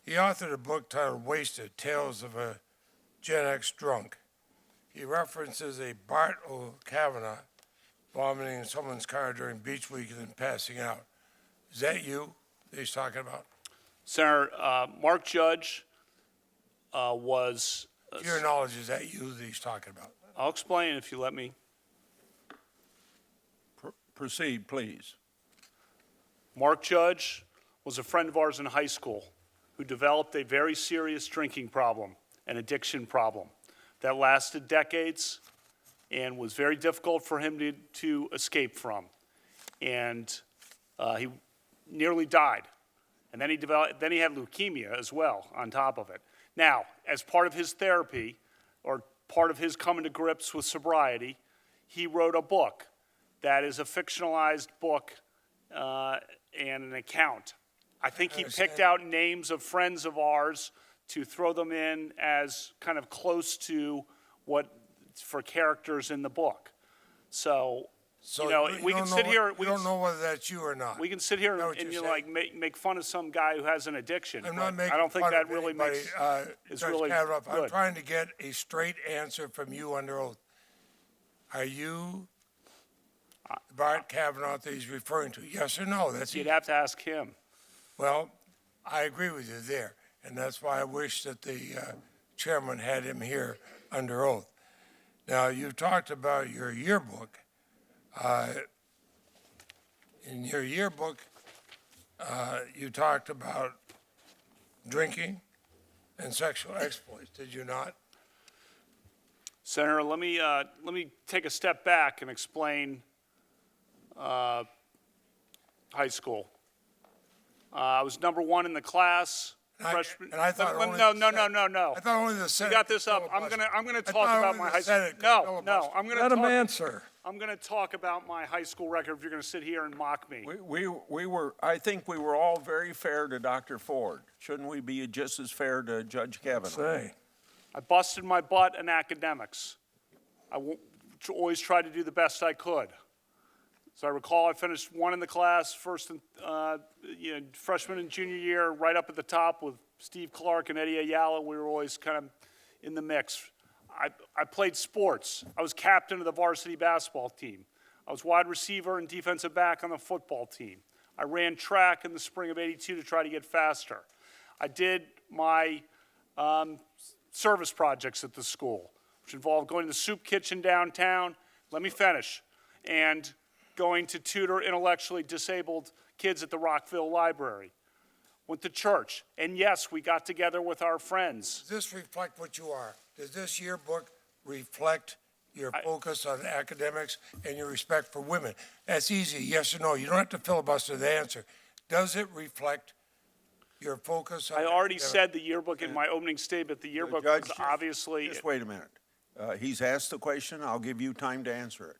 He authored a book titled Wasted, Tales of a Gen X Drunk. He references a Bart Kavanaugh vomiting in someone's car during Beach Week and then passing out. Is that you that he's talking about? Senator, Mark Judge was... To your knowledge, is that you that he's talking about? I'll explain if you let me. Proceed, please. Mark Judge was a friend of ours in high school who developed a very serious drinking problem, an addiction problem that lasted decades and was very difficult for him to escape from. And he nearly died. And then he had leukemia as well on top of it. Now, as part of his therapy, or part of his coming to grips with sobriety, he wrote a book that is a fictionalized book and an account. I think he picked out names of friends of ours to throw them in as kind of close to what, for characters in the book. So we can sit here. We don't know whether that's you or not. We can sit here and make fun of some guy who has an addiction. I'm not making I don't think fun that of really anybody, is Judge really Kavanaugh. I'm good. trying to get a straight answer from you under oath. Are you Bart Kavanaugh that he's referring to? Yes or no? You'd have to ask him. Well, I agree with you there, and that's why I wish that the chairman had him here under oath. Now, you talked about your yearbook. In your yearbook, you talked about drinking and sexual exploits, did you not? Senator, let me take a step back and explain high school. I was number one in the class. Freshman. And I thought no. I thought only the Senate. You got this up. I'm gonna talk about my high school. No. I'm gonna let him talk. answer. I'm gonna talk about my high school record. If you're gonna sit here and mock me. I think we were all very fair to Dr. Ford. Shouldn't we be just as fair to Judge Kavanaugh? I busted my butt in academics. Always tried to do the best I could. So I recall I finished one in the class, first and freshman and junior year, right up at the top with Steve Clark and Eddie Ayala. We were always kind of in the mix. I played sports. I was captain of the varsity basketball team. I was wide receiver and defensive back on the football team. I ran track in the spring of '82 to try to get faster. I did my service projects at the school, which involved going to the soup kitchen downtown. Let me finish. And going to tutor intellectually disabled kids at the Rockville Library. Went to church. And yes, we got together with our friends. Does this reflect what you are? Does this yearbook reflect your focus on academics and your respect for women? That's easy, yes or no. You don't have to filibuster the answer. Does it reflect your focus on I already academics? said the yearbook in my opening statement. The yearbook Judge, was obviously... Just wait a minute. He's asked the question. I'll give you time to answer it.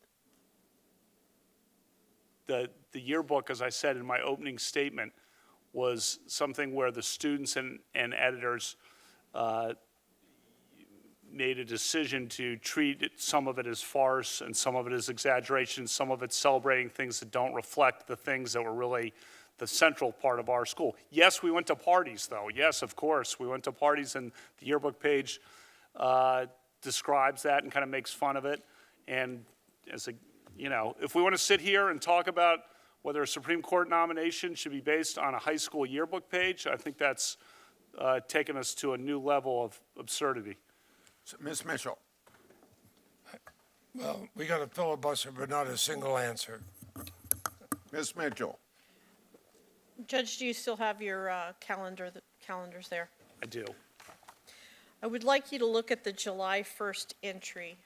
The yearbook, as I said in my opening statement, was something where the students and editors made a decision to treat some of it as farce and some of it as exaggeration, some of it celebrating things that don't reflect the things that were really the central part of our school. Yes, we went to parties, though. Yes, of course, we went to parties, and the yearbook page describes that and kind of makes fun of it. And as a, you know, if we want to sit here and talk about whether a Supreme Court nomination should be based on a high school yearbook page, I think that's taken us to a new level of absurdity. Ms. Mitchell. Well, we got a filibuster, but not a single answer. Ms. Mitchell. Judge, do you still have your calendars there? I do. I would like you to look at the July 1st entry.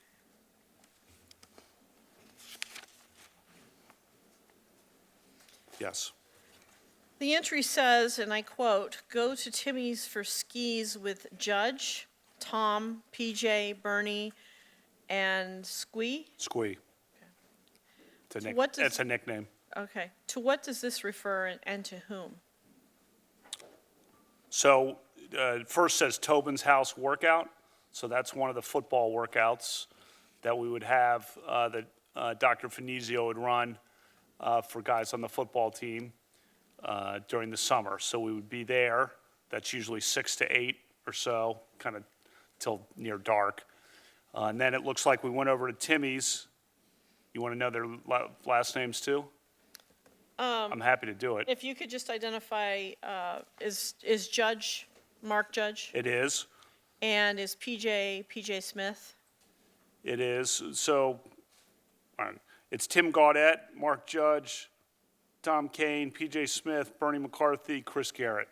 Yes. The entry says, and I quote, "Go to Timmy's for skis with Judge, Tom, PJ, Bernie, and Squee." Squee. It's a, What does- it's a nickname. Okay. To what does this refer and to whom? So first says Tobin's House Workout. So that's one of the football workouts that we would have that Dr. Finizio would run for guys on the football team during the summer. So we would be there. That's usually 6 to 8 or so, kind of till near dark. And then it looks like we went over to Timmy's. You want to know their last names too? I'm happy to do it. If you could just identify, is Judge Mark Judge? It is. And is PJ Smith? It is. So it's Tim Gaudette, Mark Judge, Tom Kane, PJ Smith, Bernie McCarthy, Chris Garrett.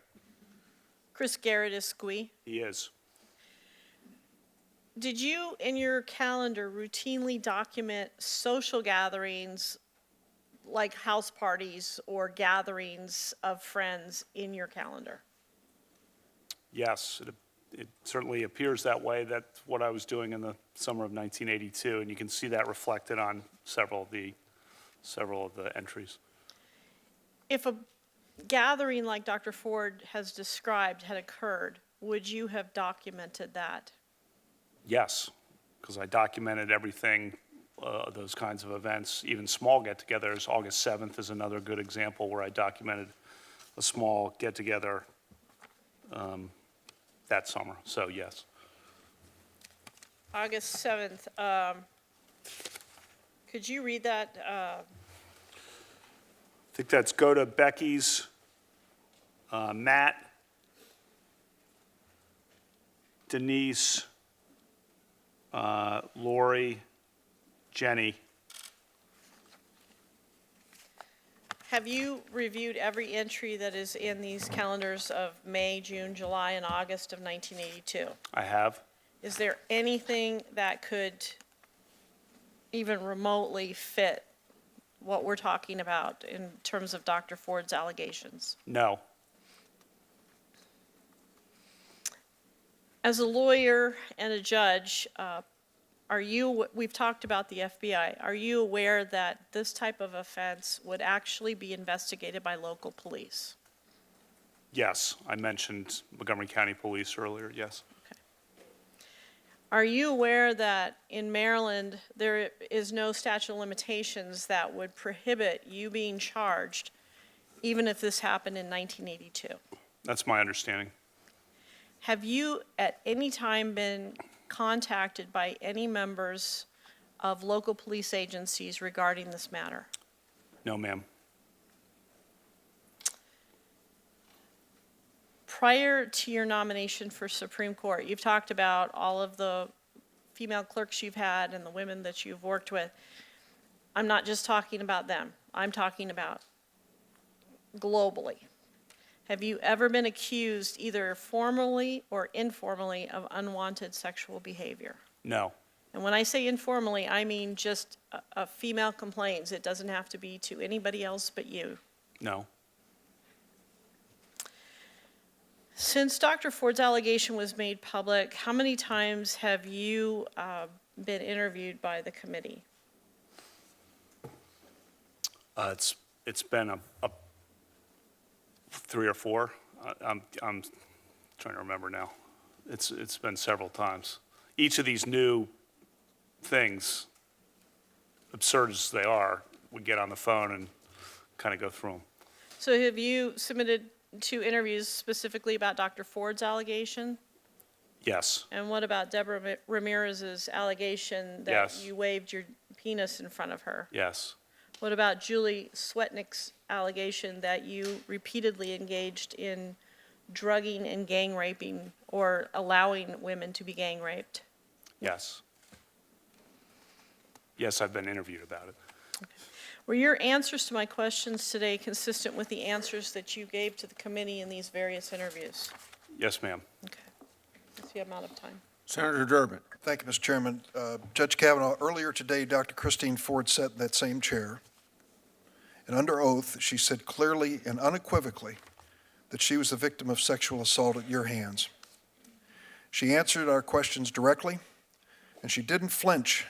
Chris Garrett is Squee. He is. Did you, in your calendar, routinely document social gatherings like house parties or gatherings of friends in your calendar? Yes, it certainly appears that way. That's what I was doing in the summer of 1982, and you can see that reflected on several of the entries. If a gathering like Dr. Ford has described had occurred, would you have documented that? Yes, because I documented everything, those kinds of events, even small get-togethers. August 7th is another good example where I documented a small get-together that summer, so yes. August 7th, could you read that? I think that's go to Becky's, Matt, Denise, Lori, Jenny. Have you reviewed every entry that is in these calendars of May, June, July, and August of 1982? I have. Is there anything that could even remotely fit what we're talking about in terms of Dr. Ford's allegations? No. As a lawyer and a judge, we've talked about the FBI, are you aware that this type of offense would actually be investigated by local police? Yes, I mentioned Montgomery County Police earlier, yes. Are you aware that in Maryland, there is no statute of limitations that would prohibit you being charged, even if this happened in 1982? That's my understanding. Have you at any time been contacted by any members of local police agencies regarding this matter? No, ma'am. Prior to your nomination for Supreme Court, you've talked about all of the female clerks you've had and the women that you've worked with. I'm not just talking about them. I'm talking about globally. Have you ever been accused, either formally or informally, of unwanted sexual behavior? No. And when I say informally, I mean just a female complains. It doesn't have to be to anybody else but you. No. Since Dr. Ford's allegation was made public, how many times have you been interviewed by the committee? It's been a 3 or 4. I'm trying to remember now. It's been several times. Each of these new things, absurd as they are, we get on the phone and kind of go through them. So have you submitted 2 interviews specifically about Dr. Ford's allegation? Yes. And what about Deborah Ramirez's allegation that Yes. you waved your penis in front of her? Yes. What about Julie Swetnick's allegation that you repeatedly engaged in drugging and gang raping or allowing women to be gang raped? Yes. Yes, I've been interviewed about it. Were your answers to my questions today consistent with the answers that you gave to the committee in these various interviews? Yes, ma'am. Okay. That's the amount of time. Senator Durbin. Thank you, Mr. Chairman. Judge Kavanaugh, earlier today, Dr. Christine Ford sat in that same chair, and under oath, she said clearly and unequivocally that she was the victim of sexual assault at your hands. She answered our questions directly, and she didn't flinch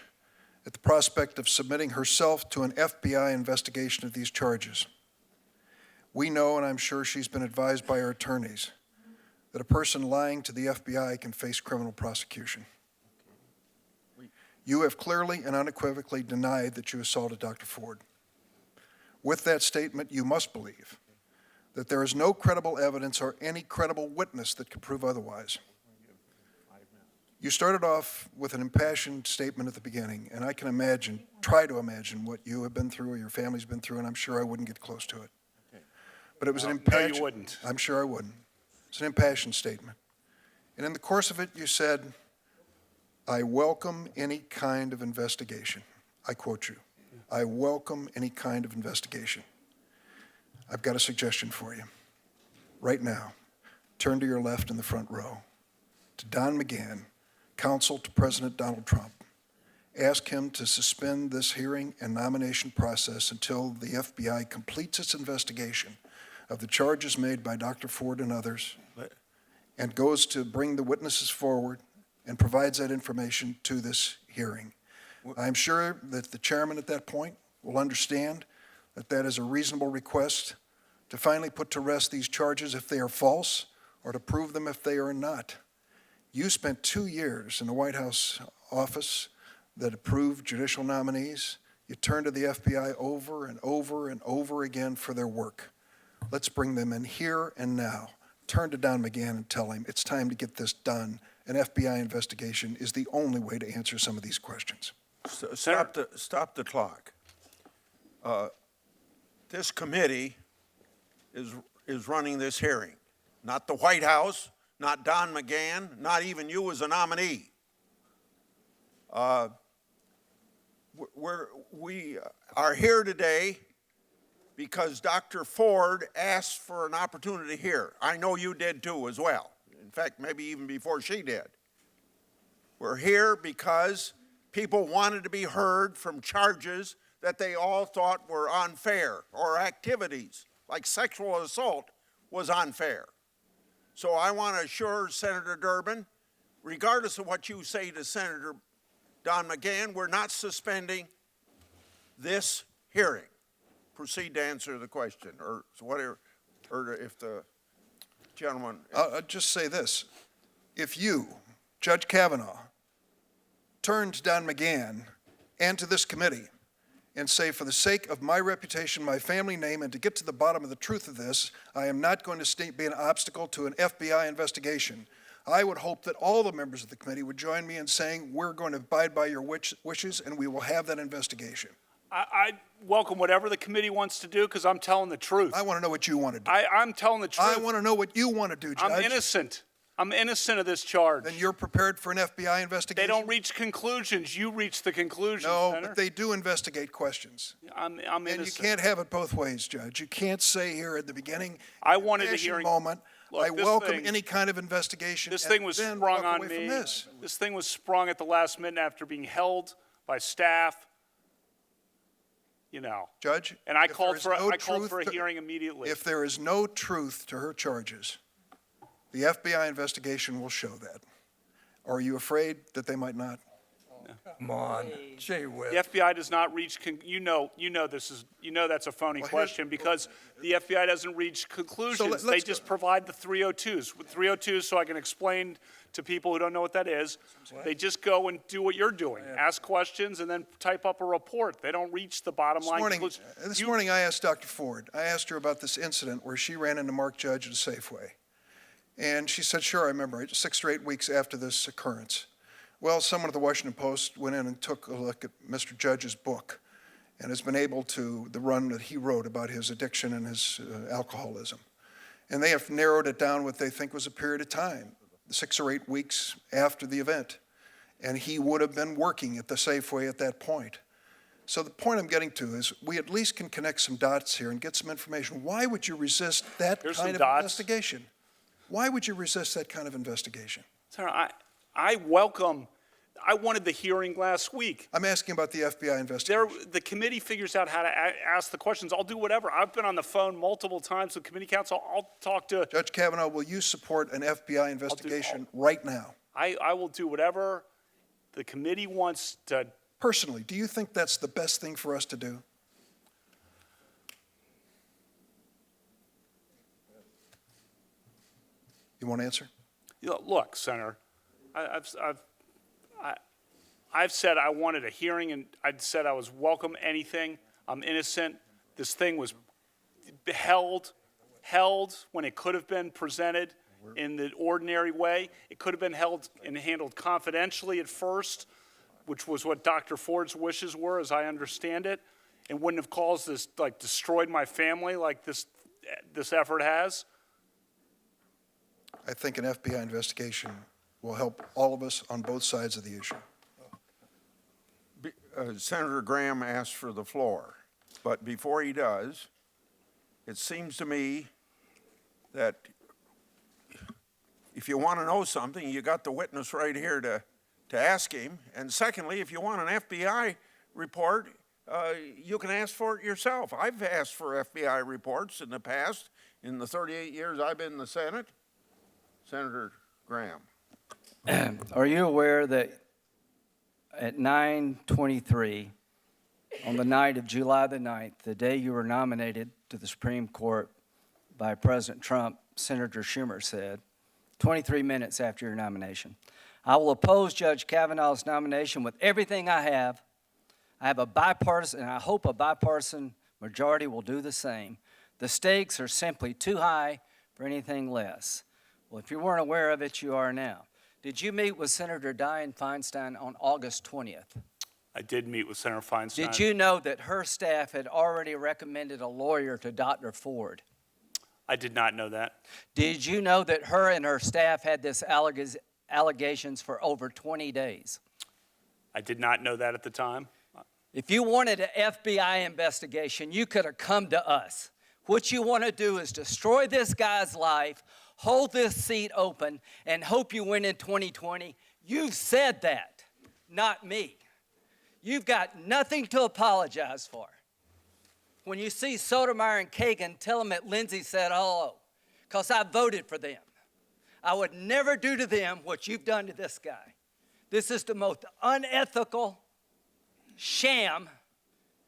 at the prospect of submitting herself to an FBI investigation of these charges. We know, and I'm sure she's been advised by her attorneys, that a person lying to the FBI can face criminal prosecution. You have clearly and unequivocally denied that you assaulted Dr. Ford. With that statement, you must believe that there is no credible evidence or any credible witness that could prove otherwise. You started off with an impassioned statement at the beginning, and I can imagine, try to imagine what you have been through or your family's been through, and I'm sure I wouldn't get close to it. But it was an impassioned... No, you wouldn't. I'm sure I wouldn't. It's an impassioned statement. And in the course of it, you said, I welcome any kind of investigation. I quote you. I welcome any kind of investigation. I've got a suggestion for you. Right now, turn to your left in the front row, to Don McGahn, counsel to President Donald Trump. Ask him to suspend this hearing and nomination process until the FBI completes its investigation of the charges made by Dr. Ford and others, and goes to bring the witnesses forward and provides that information to this hearing. I'm sure that the chairman at that point will understand that that is a reasonable request to finally put to rest these charges if they are false, or to prove them if they are not. You spent 2 years in the White House office that approved judicial nominees. You turned to the FBI over and over and over again for their work. Let's bring them in here and now. Turn to Don McGahn and tell him it's time to get this done. An FBI investigation is the only way to answer some of these questions. Stop the clock. This committee is running this hearing, not the White House, not Don McGahn, not even you as a nominee. We are here today because Dr. Ford asked for an opportunity here. I know you did too as well. In fact, maybe even before she did. We're here because people wanted to be heard from charges that they all thought were unfair, or activities like sexual assault was unfair. So I want to assure Senator Durbin, regardless of what you say to Senator Don McGahn, we're not suspending this hearing. Proceed to answer the question, or whatever, or if the gentleman... I'll just say this. If you, Judge Kavanaugh, turn to Don McGahn and to this committee and say, for the sake of my reputation, my family name, and to get to the bottom of the truth of this, I am not going to be an obstacle to an FBI investigation, I would hope that all the members of the committee would join me in saying, we're going to abide by your wishes, and we will have that investigation. I welcome whatever the committee wants to do, because I'm telling the truth. I want to know what you want to do. I'm telling the truth. I want to know what you want to do, Judge. I'm innocent. I'm innocent of this charge. Then you're prepared for an FBI investigation? They don't reach conclusions. You reach the conclusions, No, Senator. but they do investigate questions. I'm innocent. And you can't have it both ways, Judge. You can't say here at the beginning, I wanted a passion hearing. moment, Look, I this welcome thing- any kind of investigation. This and thing was then sprung walk on away from me. this. This thing was sprung at the last minute after being held by staff. You know. Judge, And I if called there is for no I called truth for a to- hearing immediately. If there is no truth to her charges, the FBI investigation will show that. Are you afraid that they might not? Come on, gee whiz. The FBI does not reach, that's a phony question because the FBI doesn't reach conclusions. They just provide the 302s. With 302s, so I can explain to people who don't know what that is, they just go and do what you're doing. Ask questions and then type up a report. They don't reach the bottom line conclusion. This morning I asked Dr. Ford, I asked her about this incident where she ran into Mark Judge at a Safeway. And she said, sure, I remember, 6 or 8 weeks after this occurrence. Well, someone at the Washington Post went in and took a look at Mr. Judge's book and has been able to, the run that he wrote about his addiction and his alcoholism. And they have narrowed it down what they think was a period of time, 6 or 8 weeks after the event. And he would have been working at the Safeway at that point. So the point I'm getting to is we at least can connect some dots here and get some information. Why would you resist that kind of investigation? Why would you resist that kind of investigation? Senator, I wanted the hearing last week. I'm asking about the FBI investigation. The committee figures out how to ask the questions. I'll do whatever. I've been on the phone multiple times with committee counsel. I'll talk to... Judge Kavanaugh, will you support an FBI investigation right now? I will do whatever the committee wants to... Personally, do you think that's the best thing for us to do? You want to answer? Look, Senator, I've said I wanted a hearing, and I said I was welcome anything. I'm innocent. This thing was held when it could have been presented in the ordinary way. It could have been held and handled confidentially at first, which was what Dr. Ford's wishes were, as I understand it, and wouldn't have caused this, like, destroyed my family like this effort has. I think an FBI investigation will help all of us on both sides of the issue. Senator Graham asked for the floor, but before he does, it seems to me that if you want to know something, you got the witness right here to ask him. And secondly, if you want an FBI report, you can ask for it yourself. I've asked for FBI reports in the past, in the 38 years I've been in the Senate. Senator Graham. Are you aware that at 9:23, on the night of July the 9th, the day you were nominated to the Supreme Court by President Trump, Senator Schumer said, 23 minutes after your nomination, I will oppose Judge Kavanaugh's nomination with everything I have. I have a bipartisan, and I hope a bipartisan majority will do the same. The stakes are simply too high for anything less. Well, if you weren't aware of it, you are now. Did you meet with Senator Dianne Feinstein on August 20th? I did meet with Senator Feinstein. Did you know that her staff had already recommended a lawyer to Dr. Ford? I did not know that. Did you know that her and her staff had this allegations for over 20 days? I did not know that at the time. If you wanted an FBI investigation, you could have come to us. What you want to do is destroy this guy's life, hold this seat open, and hope you win in 2020. You've said that, not me. You've got nothing to apologize for. When you see Sotomayor and Kagan, tell them that Lindsay said hello, because I voted for them. I would never do to them what you've done to this guy. This is the most unethical sham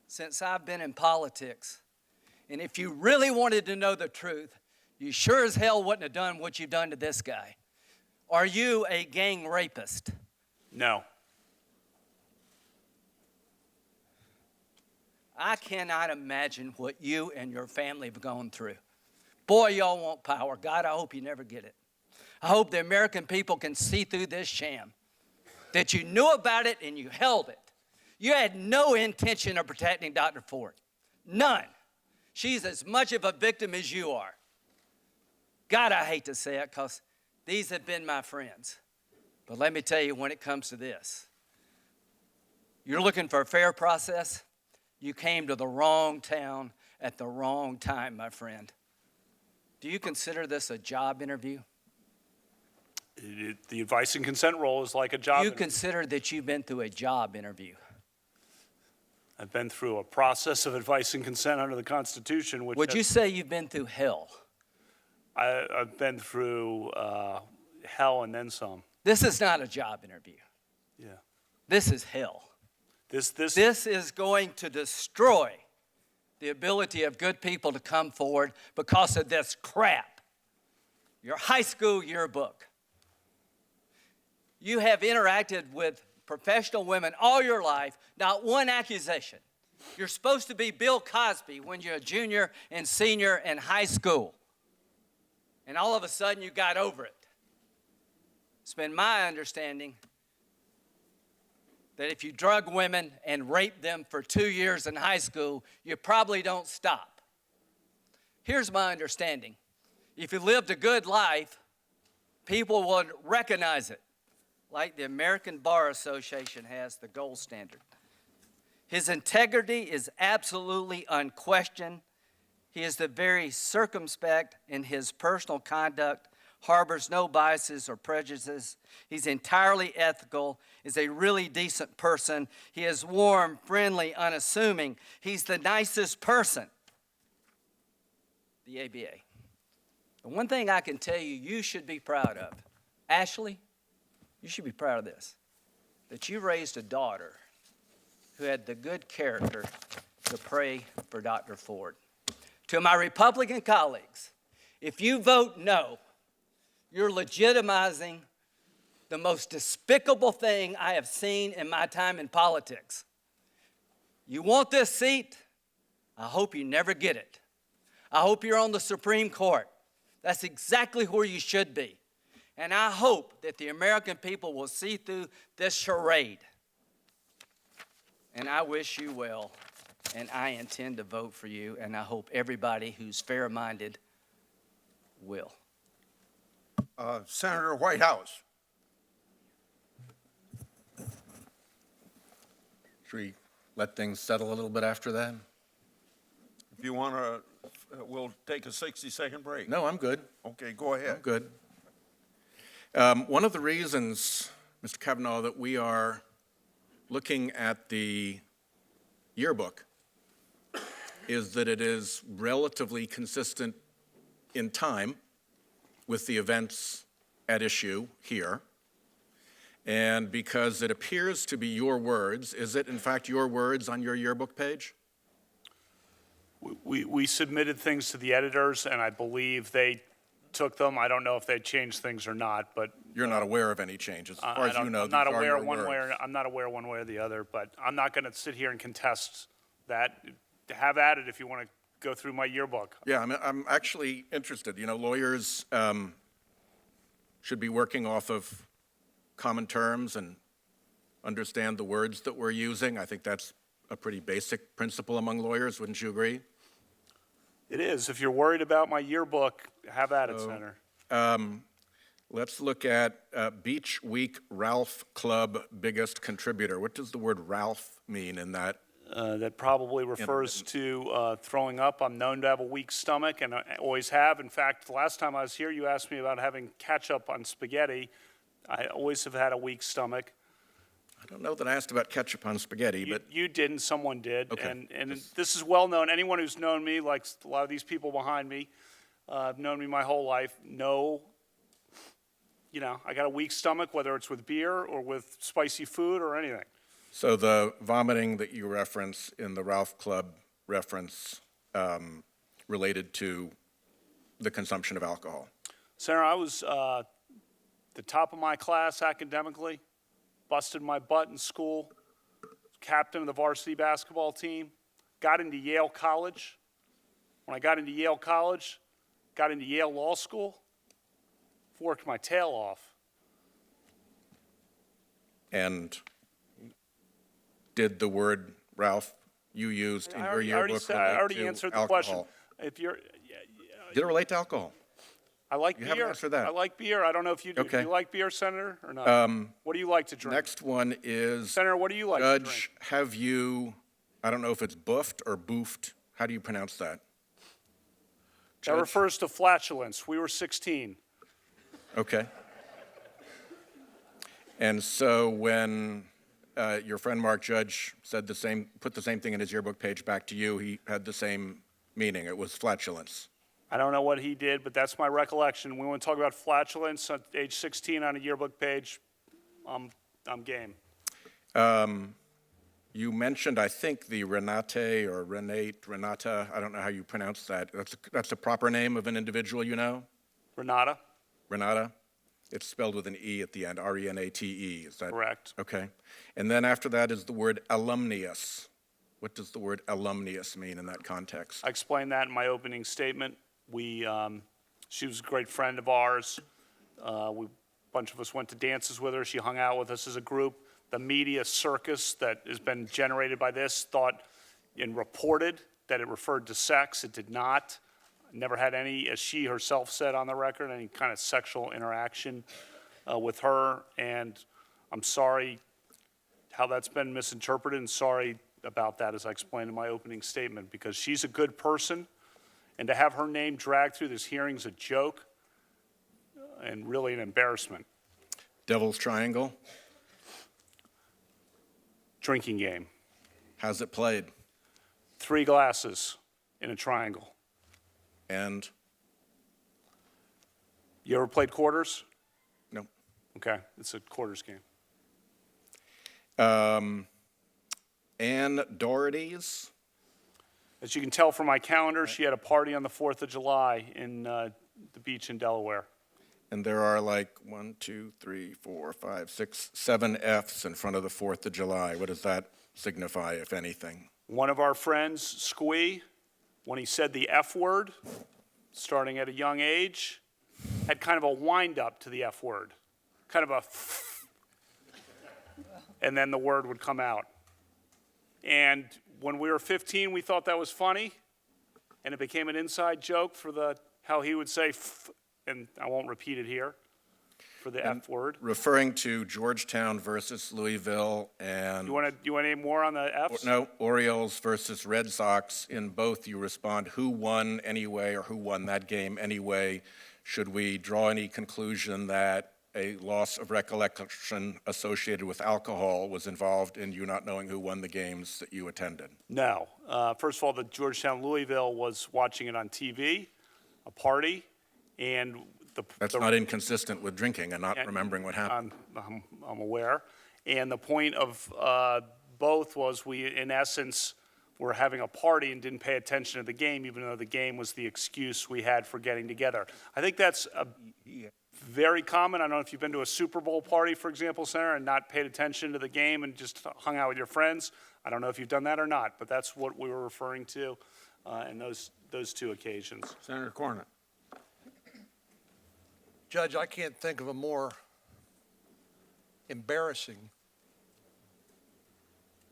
since I've been in politics. And if you really wanted to know the truth, you sure as hell wouldn't have done what you've done to this guy. Are you a gang rapist? No. I cannot imagine what you and your family have gone through. Boy, y'all want power. God, I hope you never get it. I hope the American people can see through this sham, that you knew about it and you held it. You had no intention of protecting Dr. Ford. None. She's as much of a victim as you are. God, I hate to say it because these have been my friends. But let me tell you, when it comes to this, you're looking for a fair process, you came to the wrong town at the wrong time, my friend. Do you consider this a job interview? The advice and consent role is like a job interview. You consider that you've been through a job interview? I've been through a process of advice and consent under the Constitution. Which Would you say you've been through hell? I've been through hell and then some. This is not a job interview. Yeah. This is hell. This is going to destroy the ability of good people to come forward because of this crap. Your high school yearbook. You have interacted with professional women all your life, not one accusation. You're supposed to be Bill Cosby when you're a junior and senior in high school. And all of a sudden you got over it. It's been my understanding that if you drug women and rape them for 2 years in high school, you probably don't stop. Here's my understanding. If you lived a good life, people would recognize it, like the American Bar Association has the gold standard. His integrity is absolutely unquestioned. He is the very circumspect in his personal conduct, harbors no biases or prejudices. He's entirely ethical, is a really decent person. He is warm, friendly, unassuming. He's the nicest person. The ABA. The one thing I can tell you, you should be proud of. Ashley, you should be proud of this, that you raised a daughter who had the good character to pray for Dr. Ford. To my Republican colleagues, if you vote no, you're legitimizing the most despicable thing I have seen in my time in politics. You want this seat? I hope you never get it. I hope you're on the Supreme Court. That's exactly where you should be. And I hope that the American people will see through this charade. And I wish you well, and I intend to vote for you, and I hope everybody who's fair-minded will. Senator Whitehouse. Should we let things settle a little bit after that? If you want to, we'll take a 60-second break. No, I'm good. Okay, go ahead. I'm good. One of the reasons, Mr. Kavanaugh, that we are looking at the yearbook is that it is relatively consistent in time with the events at issue here. And because it appears to be your words, is it in fact your words on your yearbook page? We submitted things to the editors, and I believe they took them. I don't know if they changed things or not, but You're not aware of any changes, as far as you know. I'm not these are aware your one way words. or I'm not aware one way or the other. But I'm not going to sit here and contest that. Have at it if you want to go through my yearbook. Yeah, I'm actually interested. You know, lawyers should be working off of common terms and understand the words that we're using. I think that's a pretty basic principle among lawyers. Wouldn't you agree? It is. If you're worried about my yearbook, have at it, Senator. Let's look at Beach Week Ralph Club biggest contributor. What does the word Ralph mean in that? That probably refers to throwing up. I'm known to have a weak stomach, and I always have. In fact, the last time I was here, you asked me about having ketchup on spaghetti. I always have had a weak stomach. I don't know that I asked about ketchup on spaghetti, but You didn't, someone did. Okay. And this is well known. Anyone who's known me, like a lot of these people behind me, have known me my whole life, know, you know, I got a weak stomach, whether it's with beer or with spicy food or anything. so the vomiting that you reference in the Ralph Club reference related to the consumption of alcohol. Senator, I was the top of my class academically, busted my butt in school, captain of the varsity basketball team, got into Yale College. When I got into Yale College, got into Yale Law School, worked my tail off. And did the word Ralph you used in your yearbook I already relate to answered the alcohol? question. If you're, Did it relate to alcohol? I like You beer. haven't answered that. I like beer. I don't know if you do. Okay. Do you like beer, Senator, or not? What do you like to drink? Next one is, Senator, what do you like to drink? Judge, have you, I don't know if it's buffed or boofed, how do you pronounce that? That Judge? refers to flatulence. We were 16. Okay. And so when your friend Mark Judge said put the same thing in his yearbook page back to you, he had the same meaning. It was flatulence. I don't know what he did, but that's my recollection. We want to talk about flatulence at age 16 on a yearbook page. I'm game. You mentioned, I think, the Renata, I don't know how you pronounce that. That's the proper name of an individual, you know? Renata? Renata? It's spelled with an E at the end, R-E-N-A-T-E, is that? Correct. Okay. And then after that is the word alumnius. What does the word alumnius mean in that context? I explained that in my opening statement. She was a great friend of ours. A bunch of us went to dances with her. She hung out with us as a group. The media circus that has been generated by this thought and reported that it referred to sex. It did not. Never had any, as she herself said on the record, any kind of sexual interaction with her. And I'm sorry how that's been misinterpreted, and sorry about that, as I explained in my opening statement, because she's a good person, and to have her name dragged through this hearing is a joke and really an embarrassment. Devil's Triangle? Drinking game. How's it played? 3 glasses in a triangle. And? You ever played quarters? No. Okay, it's a quarters game. Ann Doherty's? As you can tell from my calendar, she had a party on the 4th of July in the beach in Delaware. And there are like 1, 2, 3, 4, 5, 6, 7 F's in front of the 4th of July. What does that signify, if anything? One of our friends, Squee, when he said the F word, starting at a young age, had kind of a wind-up to the F word. Kind of a and then the word would come out. And when we were 15, we thought that was funny, and it became an inside joke for how he would say and I won't repeat it here, for the F word. Referring to Georgetown versus Louisville and... You want any more on the Fs? No, Orioles versus Red Sox. In both, you respond, who won anyway, or who won that game anyway? Should we draw any conclusion that a loss of recollection associated with alcohol was involved in you not knowing who won the games that you attended? No. First of all, the Georgetown-Louisville was watching it on TV, a party, and That's not inconsistent with drinking and not remembering what happened. I'm aware. And the point of both was we, in essence, were having a party and didn't pay attention to the game, even though the game was the excuse we had for getting together. I think that's very common. I don't know if you've been to a Super Bowl party, for example, Senator, and not paid attention to the game and just hung out with your friends. I don't know if you've done that or not, but that's what we were referring to in those 2 occasions. Senator Cornyn. Judge, I can't think of a more embarrassing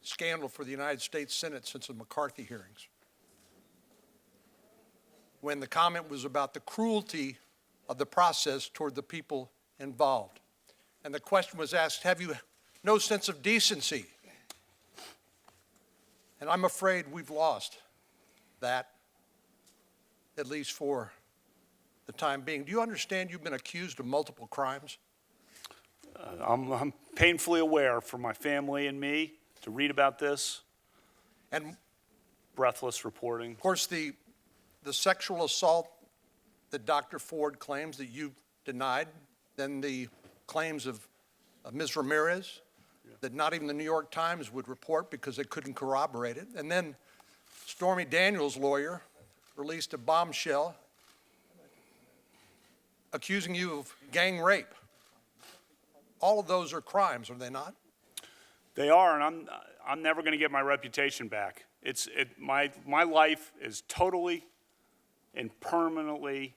scandal for the United States Senate since the McCarthy hearings, when the comment was about the cruelty of the process toward the people involved. And the question was asked, have you no sense of decency? And I'm afraid we've lost that, at least for the time being. Do you understand you've been accused of multiple crimes? I'm painfully aware for my family and me to read about this. And breathless reporting. Of course, the sexual assault that Dr. Ford claims that you denied, then the claims of Ms. Ramirez, that not even the New York Times would report because they couldn't corroborate it. And then Stormy Daniels' lawyer released a bombshell accusing you of gang rape. All of those are crimes, are they not? They are, and I'm never going to get my reputation back. My life is totally and permanently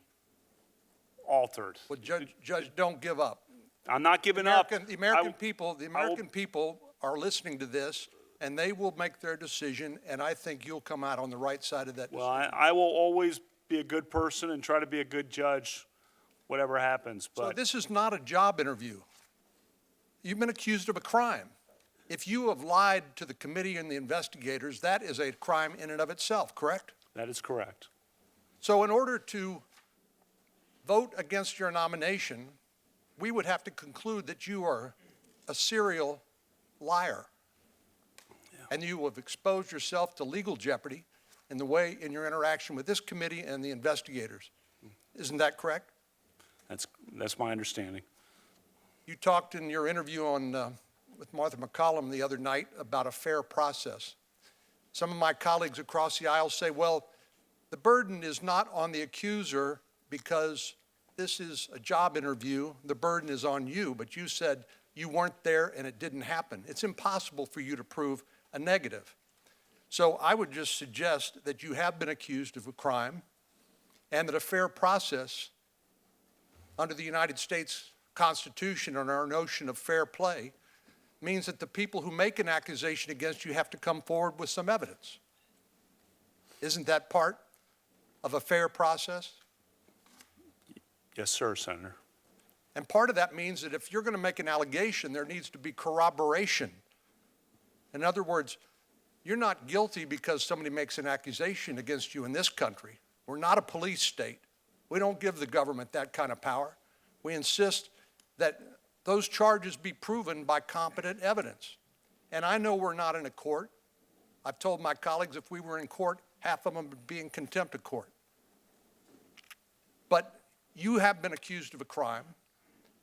altered. Well, Judge, don't give up. I'm not giving up. The American people are listening to this, and they will make their decision, and I think you'll come out on the right side of that decision. Well, I will always be a good person and try to be a good judge, whatever happens. But so this is not a job interview. You've been accused of a crime. If you have lied to the committee and the investigators, that is a crime in and of itself, correct? That is correct. So in order to vote against your nomination, we would have to conclude that you are a serial liar. Yeah. And you have exposed yourself to legal jeopardy in your interaction with this committee and the investigators. Isn't that correct? That's my understanding. You talked in your interview on with Martha McCollum the other night about a fair process. Some of my colleagues across the aisle say, well, the burden is not on the accuser because this is a job interview. The burden is on you, but you said you weren't there and it didn't happen. It's impossible for you to prove a negative. So I would just suggest that you have been accused of a crime and that a fair process under the United States Constitution and our notion of fair play means that the people who make an accusation against you have to come forward with some evidence. Isn't that part of a fair process? Yes, sir, Senator. And part of that means that if you're going to make an allegation, there needs to be corroboration. In other words, you're not guilty because somebody makes an accusation against you in this country. We're not a police state. We don't give the government that kind of power. We insist that those charges be proven by competent evidence. And I know we're not in a court. I've told my colleagues if we were in court, half of them would be in contempt of court. But you have been accused of a crime,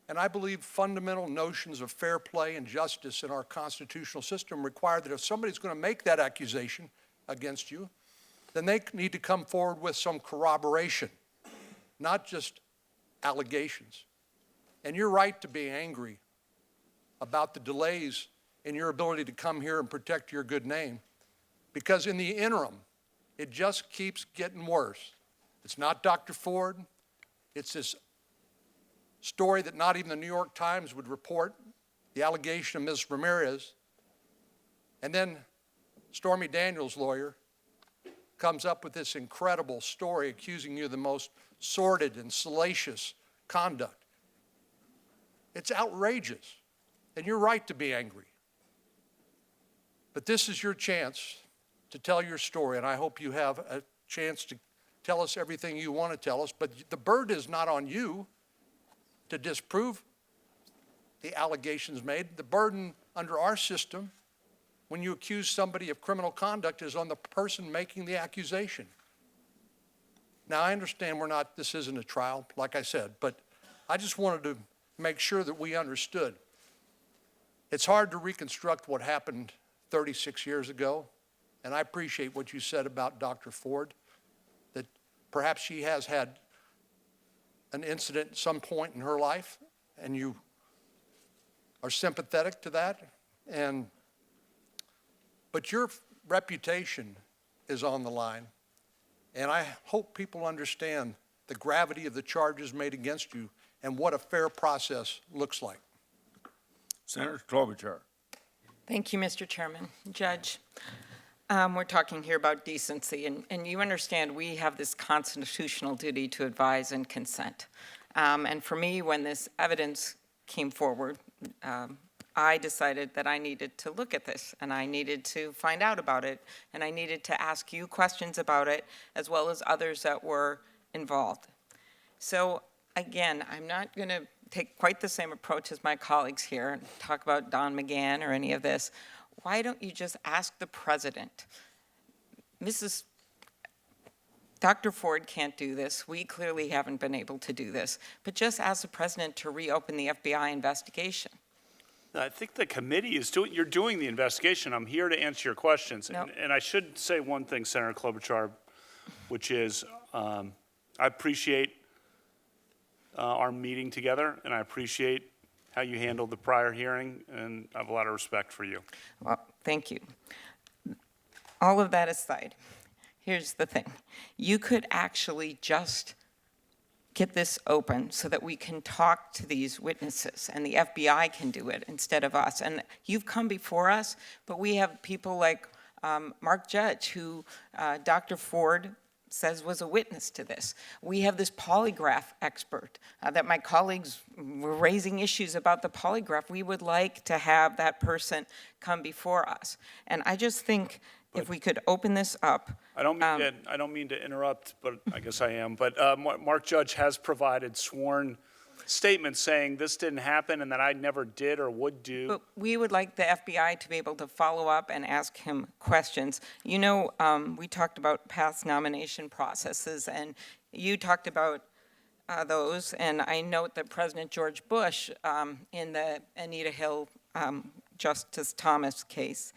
and I believe fundamental notions of fair play and justice in our constitutional system require that if somebody's going to make that accusation against you, then they need to come forward with some corroboration, not just allegations. And you're right to be angry about the delays in your ability to come here and protect your good name, because in the interim, it just keeps getting worse. It's not Dr. Ford. It's this story that not even the New York Times would report, the allegation of Ms. Ramirez. And then Stormy Daniels' lawyer comes up with this incredible story accusing you of the most sordid and salacious conduct. It's outrageous, and you're right to be angry. But this is your chance to tell your story, and I hope you have a chance to tell us everything you want to tell us, but the burden is not on you to disprove the allegations made. The burden under our system, when you accuse somebody of criminal conduct, is on the person making the accusation. Now, I understand this isn't a trial, like I said, but I just wanted to make sure that we understood. It's hard to reconstruct what happened 36 years ago, and I appreciate what you said about Dr. Ford, that perhaps she has had an incident at some point in her life, and you are sympathetic to that. But your reputation is on the line, and I hope people understand the gravity of the charges made against you and what a fair process looks like. Senator Klobuchar. Thank you, Mr. Chairman. Judge, we're talking here about decency, and you understand we have this constitutional duty to advise and consent. And for me, when this evidence came forward, I decided that I needed to look at this, and I needed to find out about it, and I needed to ask you questions about it, as well as others that were involved. So again, I'm not going to take quite the same approach as my colleagues here and talk about Don McGahn or any of this. Why don't you just ask the president? Dr. Ford can't do this. We clearly haven't been able to do this. But just ask the president to reopen the FBI investigation. I think the committee is you're doing the investigation. I'm here to answer your questions. No. And I should say one thing, Senator Klobuchar, which is I appreciate our meeting together, and I appreciate how you handled the prior hearing, and I have a lot of respect for you. Well, thank you. All of that aside, here's the thing. You could actually just get this open so that we can talk to these witnesses, and the FBI can do it instead of us. And you've come before us, but we have people like Mark Judge, who Dr. Ford says was a witness to this. We have this polygraph expert that my colleagues were raising issues about the polygraph. We would like to have that person come before us. And I just think if we could open this up. I don't mean to interrupt, but I guess I am. But Mark Judge has provided sworn statements saying this didn't happen and that I never did or would do. But we would like the FBI to be able to follow up and ask him questions. You know, we talked about past nomination processes, and you talked about those. And I note that President George Bush, in the Anita Hill Justice Thomas case,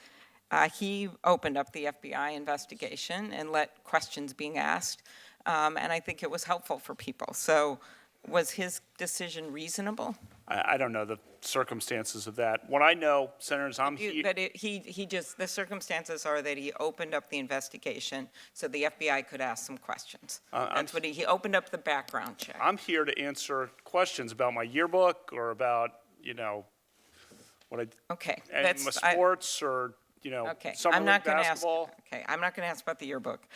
he opened up the FBI investigation and let questions being asked, and I think it was helpful for people. So was his decision reasonable? I don't know the circumstances of that. What I know, Senators, I'm here. But he just, the circumstances are that he opened up the investigation so the FBI could ask some questions. That's what he opened up the background check. I'm here to answer questions about my yearbook or about, what I. Okay, And my sports or, Okay, summer I'm not league going to ask. basketball. Okay, I'm not going to ask about the yearbook.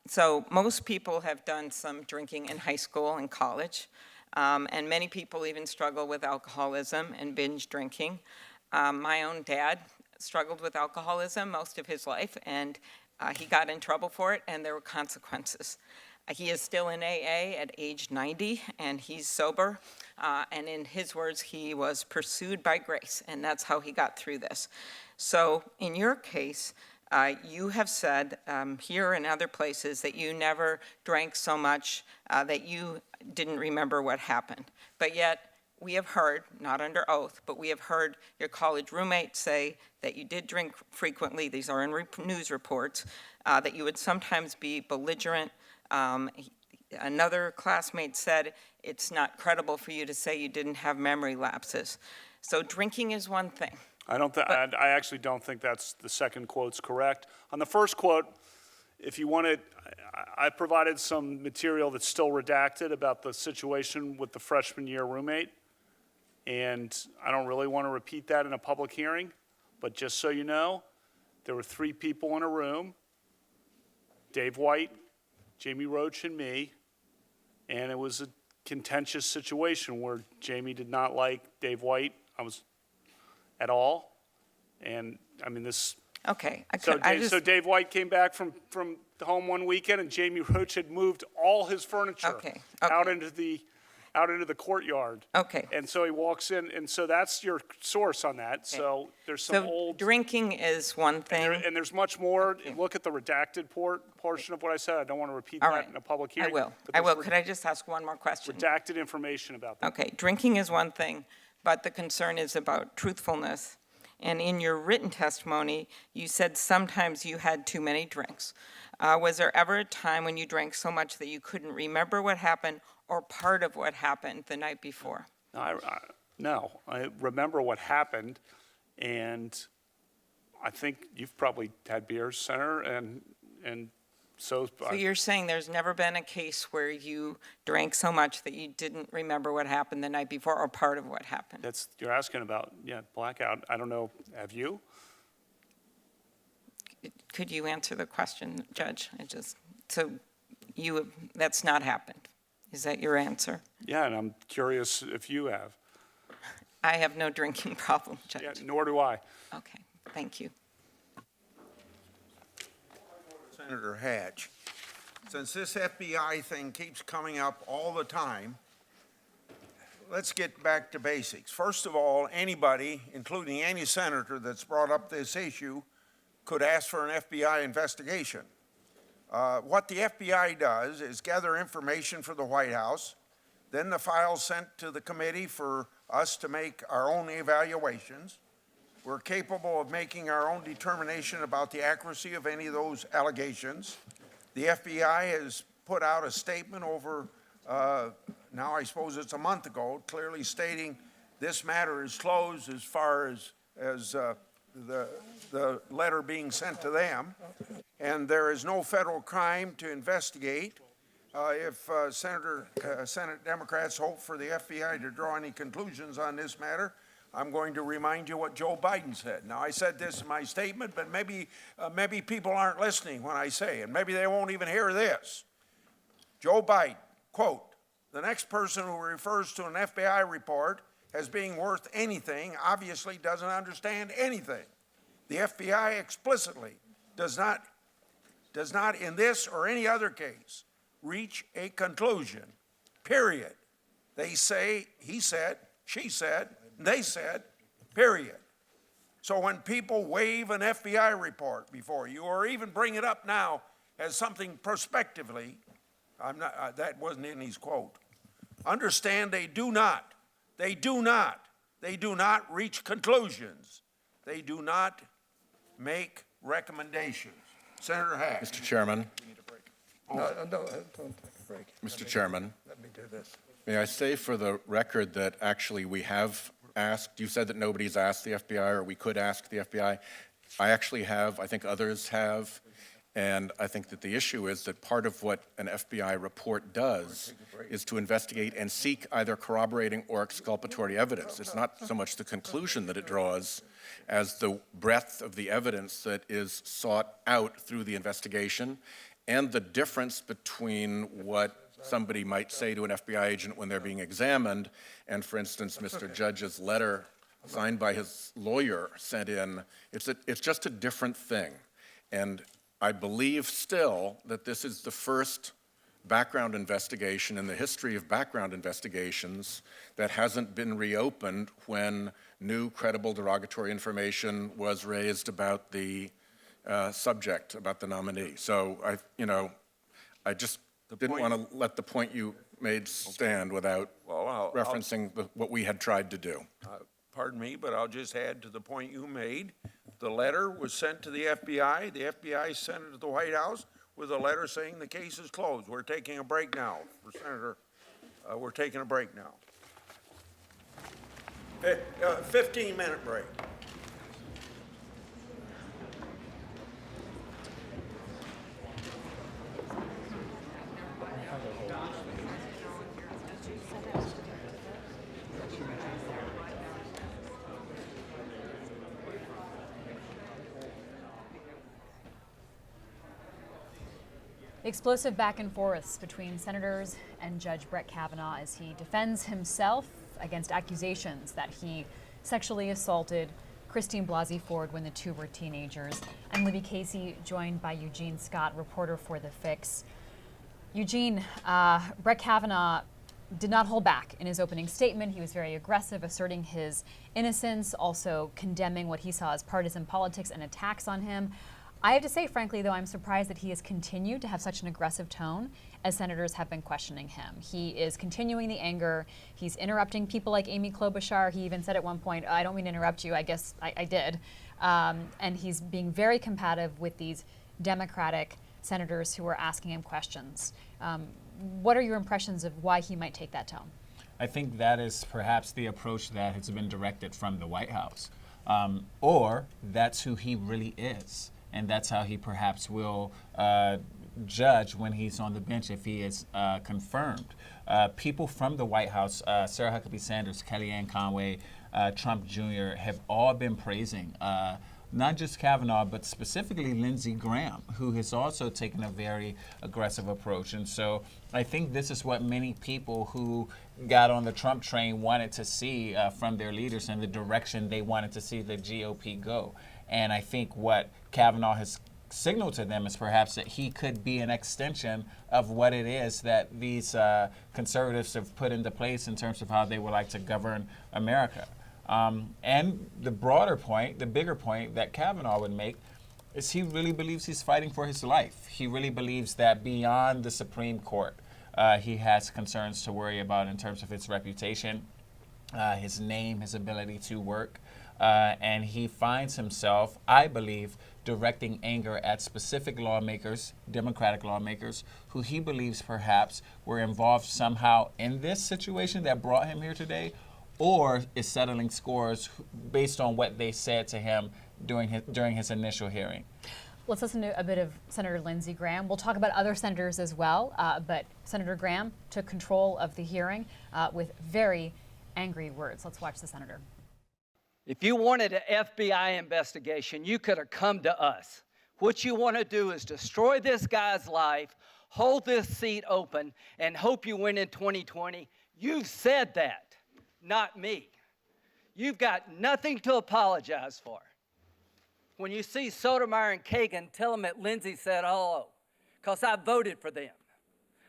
So most people have done some drinking in high school and college, and many people even struggle with alcoholism and binge drinking. My own dad struggled with alcoholism most of his life, and he got in trouble for it, and there were consequences. He is still in AA at age 90, and he's sober. And in his words, he was pursued by grace, and that's how he got through this. So in your case, you have said here and other places that you never drank so much that you didn't remember what happened. But yet, we have heard, not under oath, but we have heard your college roommate say that you did drink frequently, these are in news reports, that you would sometimes be belligerent. Another classmate said it's not credible for you to say you didn't have memory lapses. So drinking is one thing. I actually don't think that's the second quote's correct. On the first quote, if you wanted, I provided some material that's still redacted about the situation with the freshman year roommate. And I don't really want to repeat that in a public hearing, but just so you know, there were 3 people in a room, Dave White, Jamie Roach, and me, and it was a contentious situation where Jamie did not like Dave White at all. And I mean, this. Okay. So Dave White came back from home one weekend, and Jamie Roach had moved all his furniture out into the courtyard. Okay. And so he walks in, and so that's your source on that. Okay. So there's some old. Drinking is one thing. And there's much more. Okay. Look at the redacted portion of what I said. I don't want to repeat that in a public hearing. I will. Could I just ask one more question? Redacted information about that. Okay. Drinking is one thing, but the concern is about truthfulness. And in your written testimony, you said sometimes you had too many drinks. Was there ever a time when you drank so much that you couldn't remember what happened or part of what happened the night before? No, I remember what happened, and I think you've probably had beers, Senator, and so. So you're saying there's never been a case where you drank so much that you didn't remember what happened the night before or part of what happened? You're asking about, blackout. I don't know. Have you? Could you answer the question, Judge? That's not happened. Is that your answer? Yeah, and I'm curious if you have. I have no drinking problem, Judge. Yeah, nor do I. Okay, thank you. Senator Hatch, since this FBI thing keeps coming up all the time, let's get back to basics. First of all, anybody, including any senator that's brought up this issue, could ask for an FBI investigation. What the FBI does is gather information for the White House, then the file's sent to the committee for us to make our own evaluations. We're capable of making our own determination about the accuracy of any of those allegations. The FBI has put out a statement over, now I suppose it's a month ago, clearly stating this matter is closed as far as the letter being sent to them, and there is no federal crime to investigate. If Senate Democrats hope for the FBI to draw any conclusions on this matter, I'm going to remind you what Joe Biden said. Now, I said this in my statement, but maybe people aren't listening when I say it. Maybe they won't even hear this. Joe Biden, quote, "The next person who refers to an FBI report as being worth anything obviously doesn't understand anything. The FBI explicitly does not in this or any other case reach a conclusion, period. They say, he said, she said, they said, period." So when people wave an FBI report before you or even bring it up now as something prospectively, that wasn't in his quote. Understand they do not They do not reach conclusions. They do not make recommendations. Senator Hack. Mr. Chairman, Don't take a break. Mr. Chairman, Let me do this. may I say for the record that actually we have asked, you said that nobody's asked the FBI or we could ask the FBI. I actually have, I think others have, and I think that the issue is that part of what an FBI report does is to investigate and seek either corroborating or exculpatory evidence. It's not so much the conclusion that it draws as the breadth of the evidence that is sought out through the investigation and the difference between what somebody might say to an FBI agent when they're being examined and, for instance, Mr. Judge's letter signed by his lawyer sent in. It's just a different thing. And I believe still that this is the first background investigation in the history of background investigations that hasn't been reopened when new credible derogatory information was raised about the subject, about the nominee. So I just didn't want to let the point you made stand without referencing what we had tried to do. Pardon me, but I'll just add to the point you made. The letter was sent to the FBI. The FBI sent it to the White House with a letter saying the case is closed. We're taking a break now. For Senator, we're taking a break now. 15-minute break. Explosive back and forths between senators and Judge Brett Kavanaugh as he defends himself against accusations that he sexually assaulted Christine Blasey Ford when the two were teenagers. I'm Libby Casey, joined by Eugene Scott, reporter for The Fix. Eugene, Brett Kavanaugh did not hold back in his opening statement. He was very aggressive, asserting his innocence, also condemning what he saw as partisan politics and attacks on him. I have to say, frankly, though, I'm surprised that he has continued to have such an aggressive tone as senators have been questioning him. He is continuing the anger. He's interrupting people like Amy Klobuchar. He even said at one point, I don't mean to interrupt you, I guess I did. And he's being very combative with these Democratic senators who are asking him questions. What are your impressions of why he might take that tone? I think that is perhaps the approach that has been directed from the White House. Or that's who he really is. And that's how he perhaps will judge when he's on the bench if he is confirmed. People from the White House, Sarah Huckabee Sanders, Kellyanne Conway, Trump Jr. have all been praising not just Kavanaugh, but specifically Lindsey Graham, who has also taken a very aggressive approach. And so I think this is what many people who got on the Trump train wanted to see from their leaders and the direction they wanted to see the GOP go. And I think what Kavanaugh has signaled to them is perhaps that he could be an extension of what it is that these conservatives have put into place in terms of how they would like to govern America. And the broader point, the bigger point that Kavanaugh would make is he really believes he's fighting for his life. He really believes that beyond the Supreme Court, he has concerns to worry about in terms of his reputation, his name, his ability to work. And he finds himself, I believe, directing anger at specific lawmakers, Democratic lawmakers, who he believes perhaps were involved somehow in this situation that brought him here today, or is settling scores based on what they said to him during his initial hearing. Let's listen to a bit of Senator Lindsey Graham. We'll talk about other senators as well, but Senator Graham took control of the hearing with very angry words. Let's watch the senator. If you wanted an FBI investigation, you could have come to us. What you want to do is destroy this guy's life, hold this seat open, and hope you win in 2020. You've said that, not me. You've got nothing to apologize for. When you see Sotomayor and Kagan, tell them that Lindsey said hello, because I voted for them.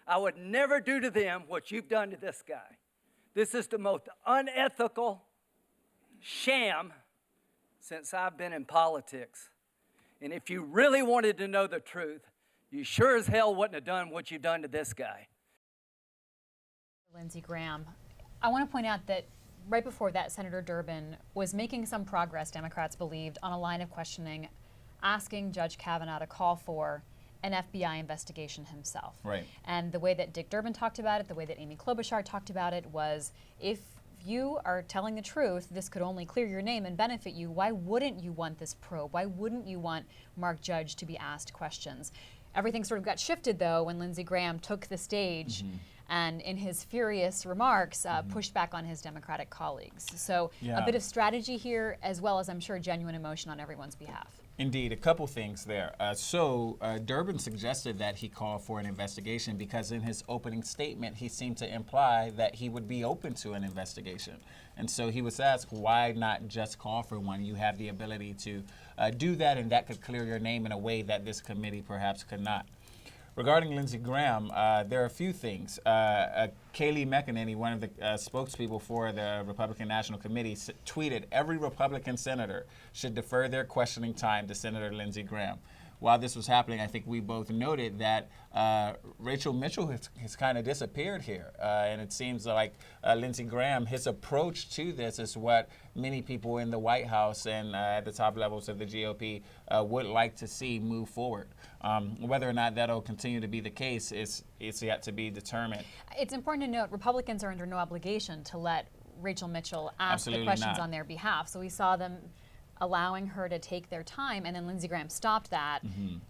I would never do to them what you've done to this guy. This is the most unethical sham since I've been in politics. And if you really wanted to know the truth, you sure as hell wouldn't have done what you've done to this guy. Lindsey Graham, I want to point out that right before that, Senator Durbin was making some progress, Democrats believed, on a line of questioning, asking Judge Kavanaugh to call for an FBI investigation himself. Right. And the way that Dick Durbin talked about it, the way that Amy Klobuchar talked about it was, if you are telling the truth, this could only clear your name and benefit you. Why wouldn't you want this probe? Why wouldn't you want Mark Judge to be asked questions? Everything sort of got shifted, though, when Lindsey Graham took the stage and in his furious remarks pushed back on his Democratic colleagues. So a bit of strategy here, as well as, I'm sure, genuine emotion on everyone's behalf. Indeed, a couple things there. Durbin suggested that he call for an investigation because in his opening statement, he seemed to imply that he would be open to an investigation. And so he was asked, why not just call for one? You have the ability to do that, and that could clear your name in a way that this committee perhaps could not. Regarding Lindsey Graham, there are a few things. Kayleigh McEnany, one of the spokespeople for the Republican National Committee, tweeted, every Republican senator should defer their questioning time to Senator Lindsey Graham. While this was happening, I think we both noted that Rachel Mitchell has kind of disappeared here. And it seems like Lindsey Graham, his approach to this is what many people in the White House and at the top levels of the GOP would like to see move forward. Whether or not that'll continue to be the case is yet to be determined. It's important to note Republicans are under no obligation to let Rachel Mitchell ask Absolutely the questions not. on their behalf. So we saw them allowing her to take their time, and then Lindsey Graham stopped that.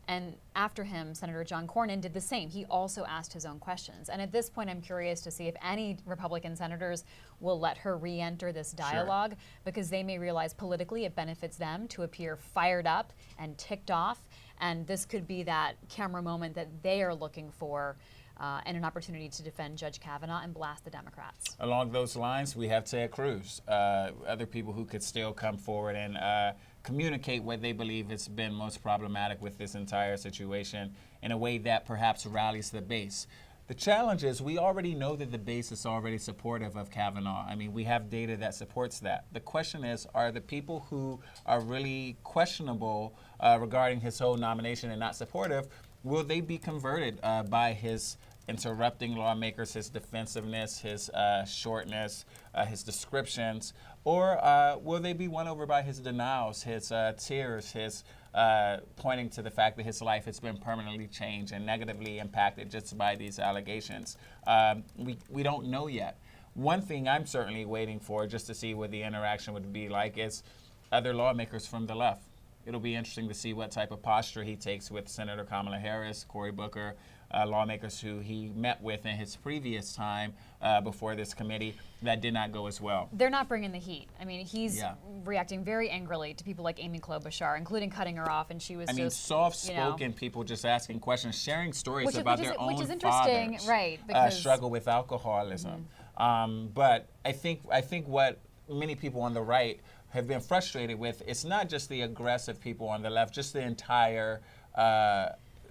And after him, Senator John Cornyn did the same. He also asked his own questions. And at this point, I'm curious to see if any Republican senators will let her re-enter this dialogue, because they may realize politically it benefits them to appear fired up and ticked off. And this could be that camera moment that they are looking for, and an opportunity to defend Judge Kavanaugh and blast the Democrats. Along those lines, we have Ted Cruz, other people who could still come forward and communicate what they believe has been most problematic with this entire situation in a way that perhaps rallies the base. The challenge is we already know that the base is already supportive of Kavanaugh. I mean, we have data that supports that. The question is, are the people who are really questionable regarding his whole nomination and not supportive, will they be converted by his interrupting lawmakers, his defensiveness, his shortness, his descriptions, or will they be won over by his denials, his tears, his pointing to the fact that his life has been permanently changed and negatively impacted just by these allegations? We don't know yet. One thing I'm certainly waiting for, just to see what the interaction would be like, is other lawmakers from the left. It'll be interesting to see what type of posture he takes with Senator Kamala Harris, Cory Booker, lawmakers who he met with in his previous time before this committee that did not go as well. They're not bringing the heat. I mean, he's reacting very angrily to people like Amy Klobuchar, including cutting her off, and she was soft-spoken people just asking questions, sharing stories which about is their own interesting, fathers, right? Because struggle with alcoholism. But I think what many people on the right have been frustrated with, it's not just the aggressive people on the left, just the entire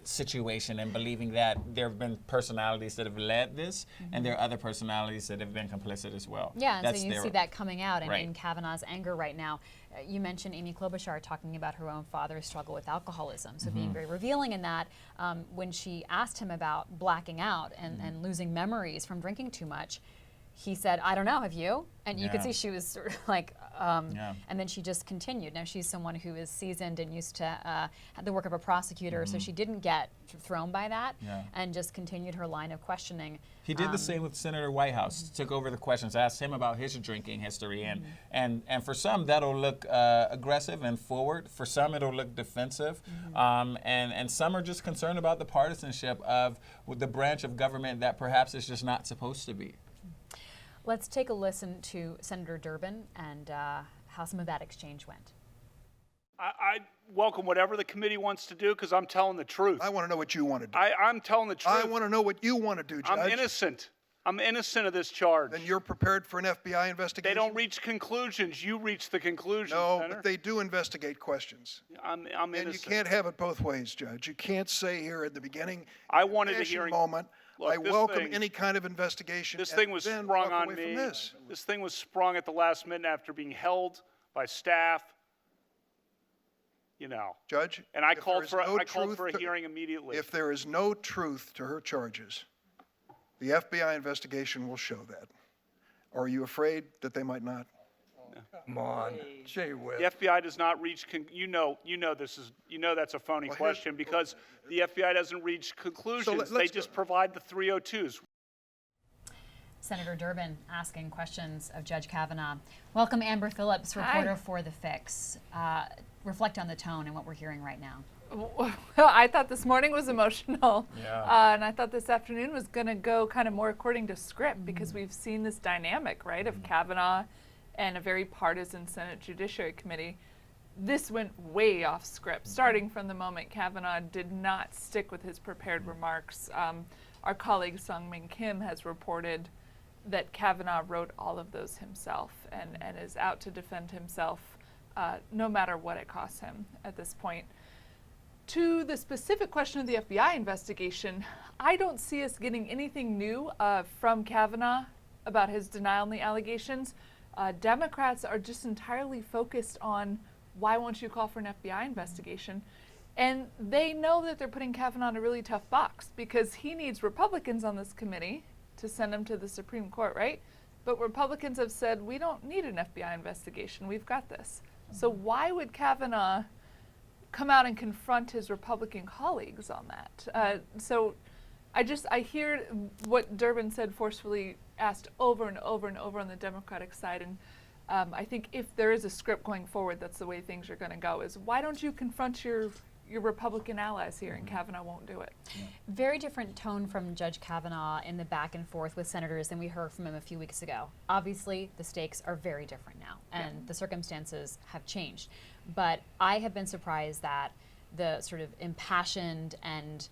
situation, and believing that there have been personalities that have led this, and there are other personalities that have been complicit as well. Yeah, and so you see that coming out in Kavanaugh's anger right now. You mentioned Amy Klobuchar talking about her own father's struggle with alcoholism, so being very revealing in that. When she asked him about blacking out and losing memories from drinking too much, he said, I don't know, have you? And you could see she was sort of like, and then she just continued. Now, she's someone who is seasoned and used to the work of a prosecutor, so she didn't get thrown by that and just continued her line of questioning. He did the same with Senator Whitehouse, took over the questions, asked him about his drinking history, and for some that'll look aggressive and forward, for some it'll look defensive, and some are just concerned about the partisanship of the branch of government that perhaps is just not supposed to be. Let's take a listen to Senator Durbin and how some of that exchange went. I welcome whatever the committee wants to do, because I'm telling the truth. I want to know what you want to do. I'm telling the truth. I want to know what you want to do, Judge. I'm innocent. I'm innocent of this charge. Then you're prepared for an FBI investigation? They don't reach conclusions. You reach the conclusions, No, Senator. but they do investigate questions. I'm innocent. And you can't have it both ways, Judge. You can't say here at the beginning, I wanted a passion hearing. moment, Look, I this welcome thing- any kind of investigation. This and thing was then sprung walk on away me. from this. This thing was sprung at the last minute after being held by staff. You know. Judge, And I if called there for is no I called for a truth to- hearing immediately. If there is no truth to her charges, the FBI investigation will show that. Or are you afraid that they might not? Come on, gee whiz. The FBI does not reach, that's a phony question because the FBI doesn't reach conclusions. They just provide the 302s. Senator Durbin asking questions of Judge Kavanaugh. Welcome, Amber Phillips, reporter for The Fix. Reflect on the tone and what we're hearing right now. Well, I thought this morning was emotional, and I thought this afternoon was going to go kind of more according to script because we've seen this dynamic, right, of Kavanaugh and a very partisan Senate Judiciary Committee. This went way off script, starting from the moment Kavanaugh did not stick with his prepared remarks. Our colleague Sung-Min Kim has reported that Kavanaugh wrote all of those himself and is out to defend himself no matter what it costs him at this point. To the specific question of the FBI investigation, I don't see us getting anything new from Kavanaugh about his denial in the allegations. Democrats are just entirely focused on why won't you call for an FBI investigation? And they know that they're putting Kavanaugh in a really tough box because he needs Republicans on this committee to send him to the Supreme Court, right? But Republicans have said, we don't need an FBI investigation, we've got this. So why would Kavanaugh come out and confront his Republican colleagues on that? So I hear what Durbin said forcefully asked over and over and over on the Democratic side, and I think if there is a script going forward, that's the way things are going to go, is why don't you confront your Republican allies here, and Kavanaugh won't do it. Very different tone from Judge Kavanaugh in the back and forth with senators than we heard from him a few weeks ago. Obviously, the stakes are very different now, and the circumstances have changed. But I have been surprised that the sort of impassioned and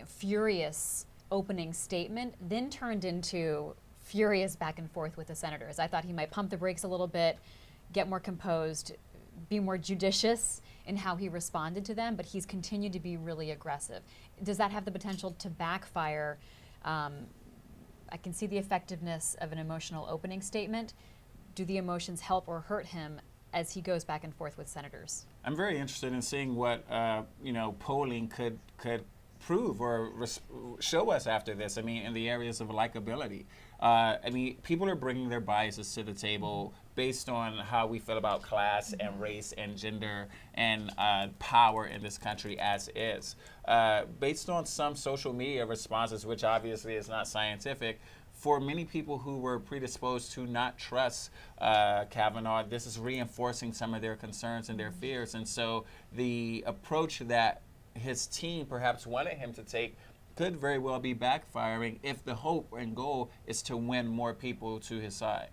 furious opening statement then turned into furious back and forth with the senators. I thought he might pump the brakes a little bit, get more composed, be more judicious in how he responded to them, but he's continued to be really aggressive. Does that have the potential to backfire? I can see the effectiveness of an emotional opening statement. Do the emotions help or hurt him as he goes back and forth with senators? I'm very interested in seeing what polling could prove or show us after this. I mean, in the areas of likability. People are bringing their biases to the table based on how we feel about class and race and gender and power in this country as is. Based on some social media responses, which obviously is not scientific, for many people who were predisposed to not trust Kavanaugh, this is reinforcing some of their concerns and their fears. And so the approach that his team perhaps wanted him to take could very well be backfiring if the hope and goal is to win more people to his side.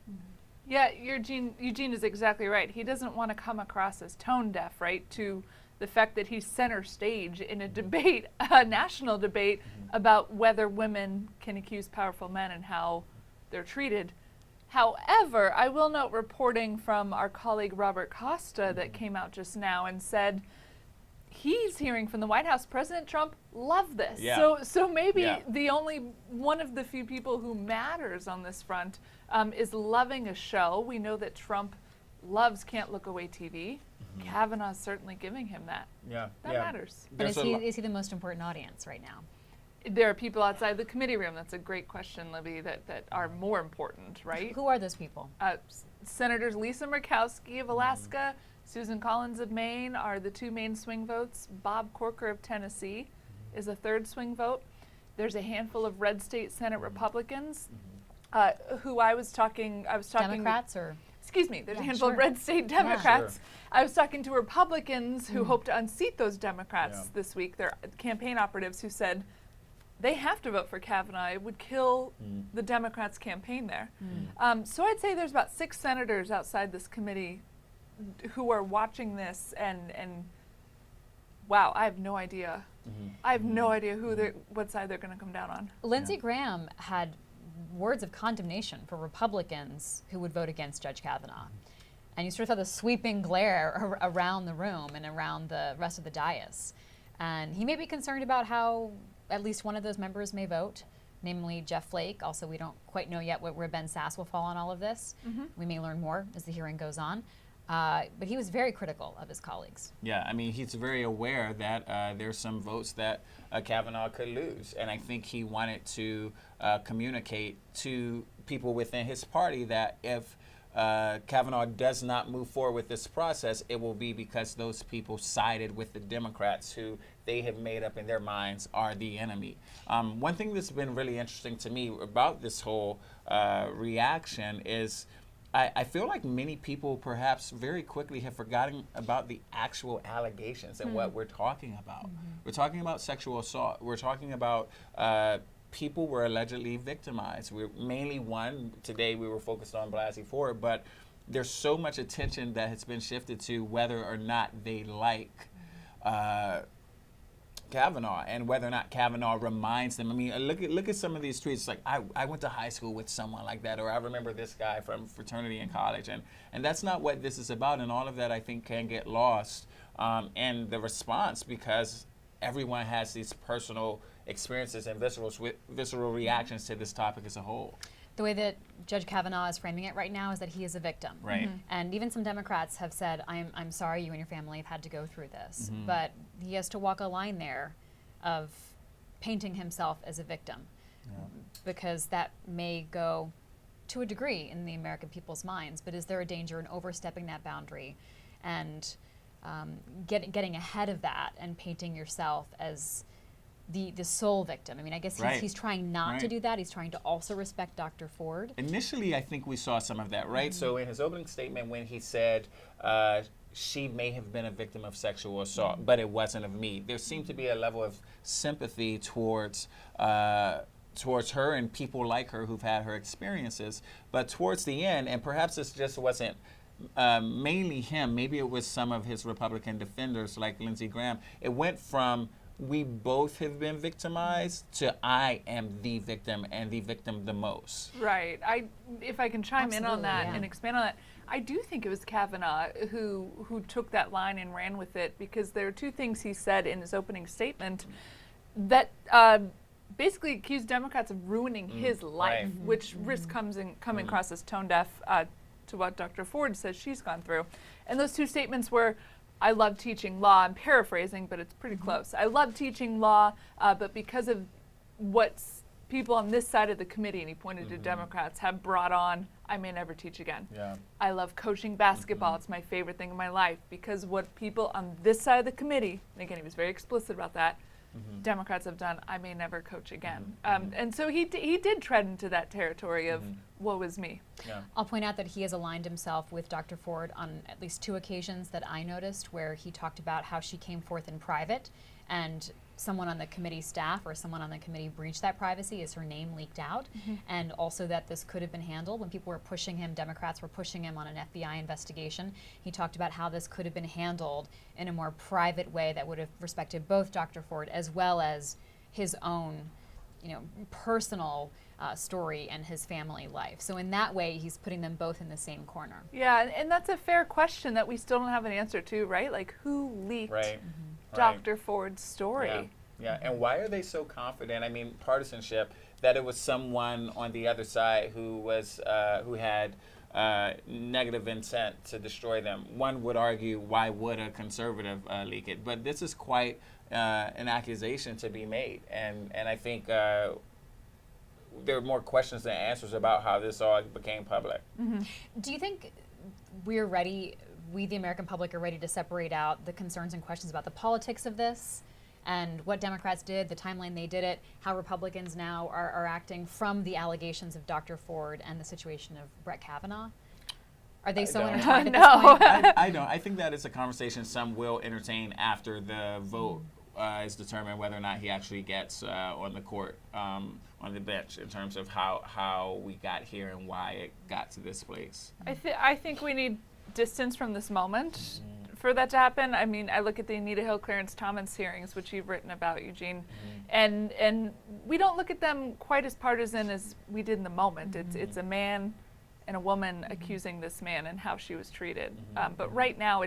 Yeah, Eugene is exactly right. He doesn't want to come across as tone deaf, right, to the fact that he's center stage in a debate, a national debate, about whether women can accuse powerful men and how they're treated. However, I will note reporting from our colleague Robert Costa that came out just now and said he's hearing from the White House, President Trump loved this. Yeah. So maybe the only one of the few people who matters on this front is loving a show. We know that Trump loves Can't Look Away TV. Kavanaugh's certainly giving him that. That matters. But is he the most important audience right now? There are people outside the committee room. That's a great question, Libby, that are more important, right? Who are those people? Senators Lisa Murkowski of Alaska, Susan Collins of Maine are the two main swing votes. Bob Corker of Tennessee is a third swing vote. There's a handful of red state Senate Republicans who I was talking. Democrats or? Excuse me, there's a handful of red state Democrats. I was talking to Republicans who hope to unseat those Democrats this week. They're campaign operatives who said they have to vote for Kavanaugh. It would kill the Democrats' campaign there. So I'd say there's about 6 senators outside this committee who are watching this and wow, I have no idea. I have no idea what side they're going to come down on. Lindsey Graham had words of condemnation for Republicans who would vote against Judge Kavanaugh. And you sort of saw the sweeping glare around the room and around the rest of the dais. And he may be concerned about how at least one of those members may vote, namely Jeff Flake. Also, we don't quite know yet where Ben Sasse will fall on all of this. We may learn more as the hearing goes on. But he was very critical of his colleagues. Yeah, I mean, he's very aware that there's some votes that Kavanaugh could lose. And I think he wanted to communicate to people within his party that if Kavanaugh does not move forward with this process, it will be because those people sided with the Democrats who they have made up in their minds are the enemy. One thing that's been really interesting to me about this whole reaction is I feel like many people perhaps very quickly have forgotten about the actual allegations and what we're talking about. We're talking about sexual assault. We're talking about people were allegedly victimized. We're mainly today we were focused on Blasey Ford, but there's so much attention that has been shifted to whether or not they like Kavanaugh and whether or not Kavanaugh reminds them. I mean, look at some of these tweets. Like, I went to high school with someone like that, or I remember this guy from fraternity in college. And that's not what this is about. And all of that, I think, can get lost in the response because everyone has these personal experiences and visceral reactions to this topic as a whole. The way that Judge Kavanaugh is framing it right now is that he is a victim. Right. And even some Democrats have said, I'm sorry you and your family have had to go through this. But he has to walk a line there of painting himself as a victim because that may go to a degree in the American people's minds. But is there a danger in overstepping that boundary and getting ahead of that and painting yourself as the sole victim? I mean, I guess he's trying not to do that. He's trying to also respect Dr. Ford. Initially, I think we saw some of that, right? So in his opening statement, when he said she may have been a victim of sexual assault, but it wasn't of me, there seemed to be a level of sympathy towards her and people like her who've had her experiences. But towards the end, and perhaps this just wasn't mainly him, maybe it was some of his Republican defenders like Lindsey Graham, it went from we both have been victimized to I am the victim and the victim the most. Right. If I can chime in on that and expand on that, I do think it was Kavanaugh who took that line and ran with it because there are two things he said in his opening statement that basically accused Democrats of ruining his life, which risks coming across as tone deaf to what Dr. Ford says she's gone through. And those two statements were, I love teaching law. I'm paraphrasing, but it's pretty close. I love teaching law, but because of what people on this side of the committee, and he pointed to Democrats, have brought on, I may never teach again. Yeah. I love coaching basketball. It's my favorite thing in my life because what people on this side of the committee, and again, he was very explicit about that, Democrats have done, I may never coach again. And so he did tread into that territory of woe is me. Yeah. I'll point out that he has aligned himself with Dr. Ford on at least two occasions that I noticed where he talked about how she came forth in private and someone on the committee staff or someone on the committee breached that privacy as her name leaked out, and also that this could have been handled when people were pushing him, Democrats were pushing him on an FBI investigation. He talked about how this could have been handled in a more private way that would have respected both Dr. Ford as well as his own, personal story and his family life. So in that way, he's putting them both in the same corner. Yeah, and that's a fair question that we still don't have an answer to, right? Like, who leaked Dr. Ford's story? Yeah, and why are they so confident? I mean, partisanship, that it was someone on the other side who had negative intent to destroy them. One would argue, why would a conservative leak it? But this is quite an accusation to be made, and I think there are more questions than answers about how this all became public. Do you think we're ready, we the American public are ready to separate out the concerns and questions about the politics of this and what Democrats did, the timeline they did it, how Republicans now are acting from the allegations of Dr. Ford and the situation of Brett Kavanaugh? Are they so intertwined at this point? I don't. I think that is a conversation some will entertain after the vote is determined whether or not he actually gets on the court, on the bench, in terms of how we got here and why it got to this place. I think we need distance from this moment for that to happen. I mean, I look at the Anita Hill, Clarence Thomas hearings, which you've written about, Eugene, and we don't look at them quite as partisan as we did in the moment. It's a man and a woman accusing this man and how she was treated. But right now,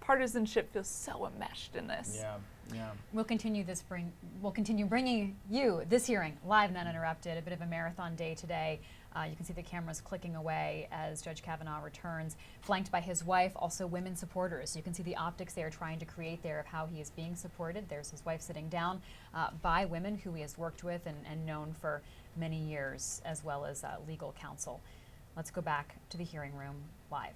partisanship feels so enmeshed in this. Yeah. We'll continue We'll continue bringing you this hearing live and uninterrupted. A bit of a marathon day today. You can see the cameras clicking away as Judge Kavanaugh returns, flanked by his wife, also women supporters. You can see the optics they are trying to create there of how he is being supported. There's his wife sitting down by women who he has worked with and known for many years, as well as legal counsel. Let's go back to the hearing room live.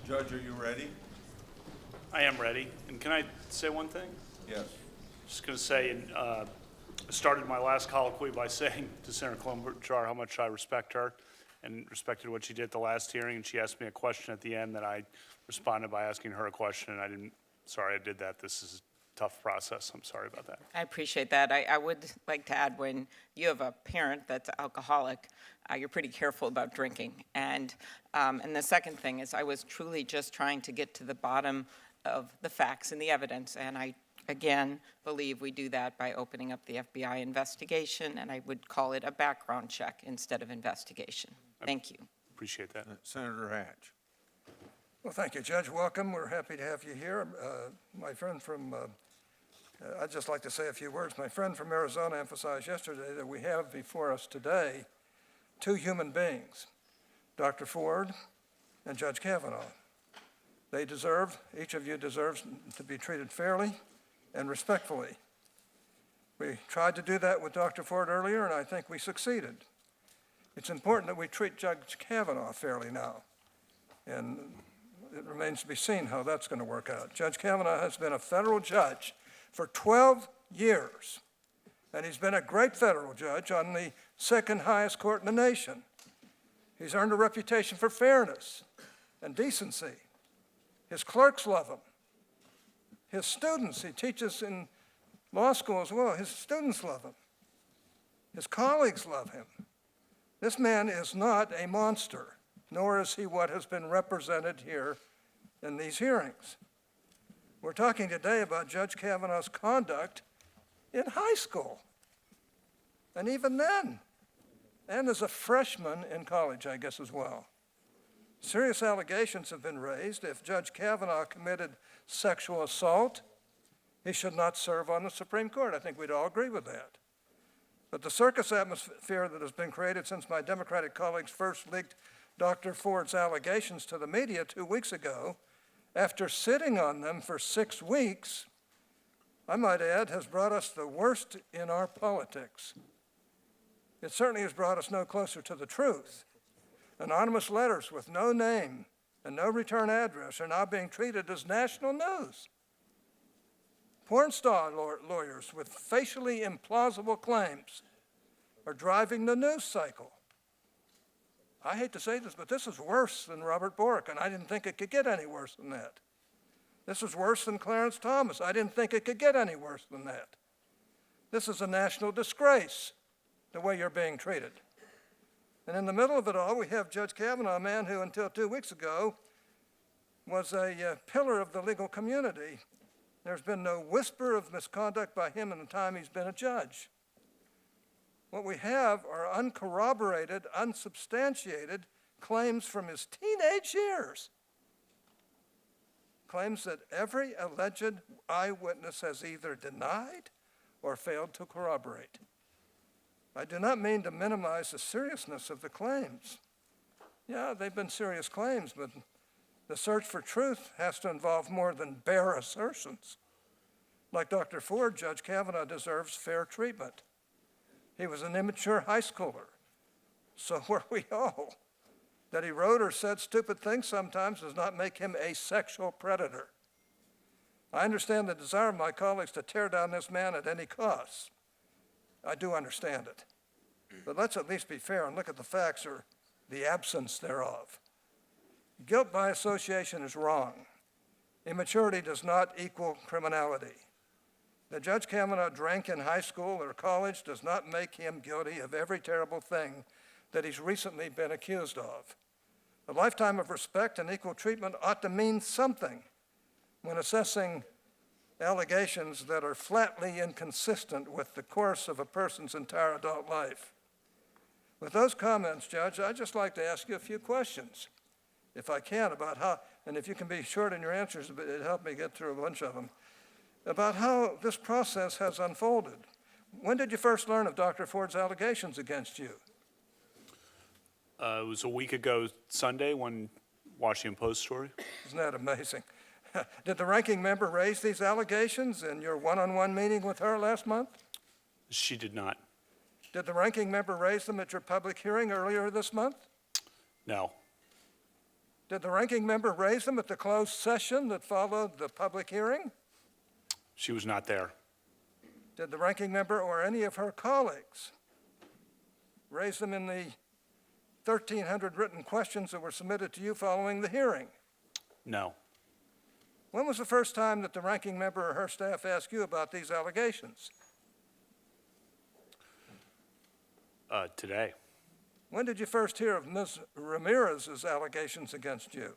Judge, are you ready? I am ready. And can I say one thing? Yes. Just going to say, I started my last colloquy by saying to Senator Klobuchar how much I respect her and respected what she did at the last hearing. And she asked me a question at the end that I responded by asking her a question. And sorry I did that. This is a tough process. I'm sorry about that. I appreciate that. I would like to add, when you have a parent that's alcoholic, you're pretty careful about drinking. And the second thing is, I was truly just trying to get to the bottom of the facts and the evidence. And I, again, believe we do that by opening up the FBI investigation, and I would call it a background check instead of investigation. Thank you. Appreciate that. Senator Hatch. Well, thank you, Judge. Welcome. We're happy to have you here. My friend from, I'd just like to say a few words. My friend from Arizona emphasized yesterday that we have before us today two human beings, Dr. Ford and Judge Kavanaugh. They deserve, each of you deserves to be treated fairly and respectfully. We tried to do that with Dr. Ford earlier, and I think we succeeded. It's important that we treat Judge Kavanaugh fairly now, and it remains to be seen how that's going to work out. Judge Kavanaugh has been a federal judge for 12 years, and he's been a great federal judge on the second highest court in the nation. He's earned a reputation for fairness and decency. His clerks love him. His students, he teaches in law school as well, his students love him. His colleagues love him. This man is not a monster, nor is he what has been represented here in these hearings. We're talking today about Judge Kavanaugh's conduct in high school, and even then, and as a freshman in college, I guess, as well. Serious allegations have been raised. If Judge Kavanaugh committed sexual assault, he should not serve on the Supreme Court. I think we'd all agree with that. But the circus atmosphere that has been created since my Democratic colleagues first leaked Dr. Ford's allegations to the media 2 weeks ago, after sitting on them for 6 weeks, I might add, has brought us the worst in our politics. It certainly has brought us no closer to the truth. Anonymous letters with no name and no return address are now being treated as national news. Porn star lawyers with facially implausible claims are driving the news cycle. I hate to say this, but this is worse than Robert Bork, and I didn't think it could get any worse than that. This is worse than Clarence Thomas. I didn't think it could get any worse than that. This is a national disgrace, the way you're being treated. And in the middle of it all, we have Judge Kavanaugh, a man who until 2 weeks ago was a pillar of the legal community. There's been no whisper of misconduct by him in the time he's been a judge. What we have are uncorroborated, unsubstantiated claims from his teenage years. Claims that every alleged eyewitness has either denied or failed to corroborate. I do not mean to minimize the seriousness of the claims. Yeah, they've been serious claims, but the search for truth has to involve more than bare assertions. Like Dr. Ford, Judge Kavanaugh deserves fair treatment. He was an immature high schooler, so were we all. That he wrote or said stupid things sometimes does not make him a sexual predator. I understand the desire of my colleagues to tear down this man at any cost. I do understand it. But let's at least be fair and look at the facts or the absence thereof. Guilt by association is wrong. Immaturity does not equal criminality. That Judge Kavanaugh drank in high school or college does not make him guilty of every terrible thing that he's recently been accused of. A lifetime of respect and equal treatment ought to mean something when assessing allegations that are flatly inconsistent with the course of a person's entire adult life. With those comments, Judge, I'd just like to ask you a few questions, if I can, about how, and if you can be short in your answers, it'd help me get through a bunch of them, about how this process has unfolded. When did you first learn of Dr. Ford's allegations against you? It was a week ago Sunday, one Washington Post story. Isn't that amazing? Did the ranking member raise these allegations in your one-on-one meeting with her last month? She did not. Did the ranking member raise them at your public hearing earlier this month? No. Did the ranking member raise them at the closed session that followed the public hearing? She was not there. Did the ranking member or any of her colleagues raise them in the 1,300 written questions that were submitted to you following the hearing? No. When was the first time that the ranking member or her staff asked you about these allegations? Today. When did you first hear of Ms. Ramirez's allegations against you?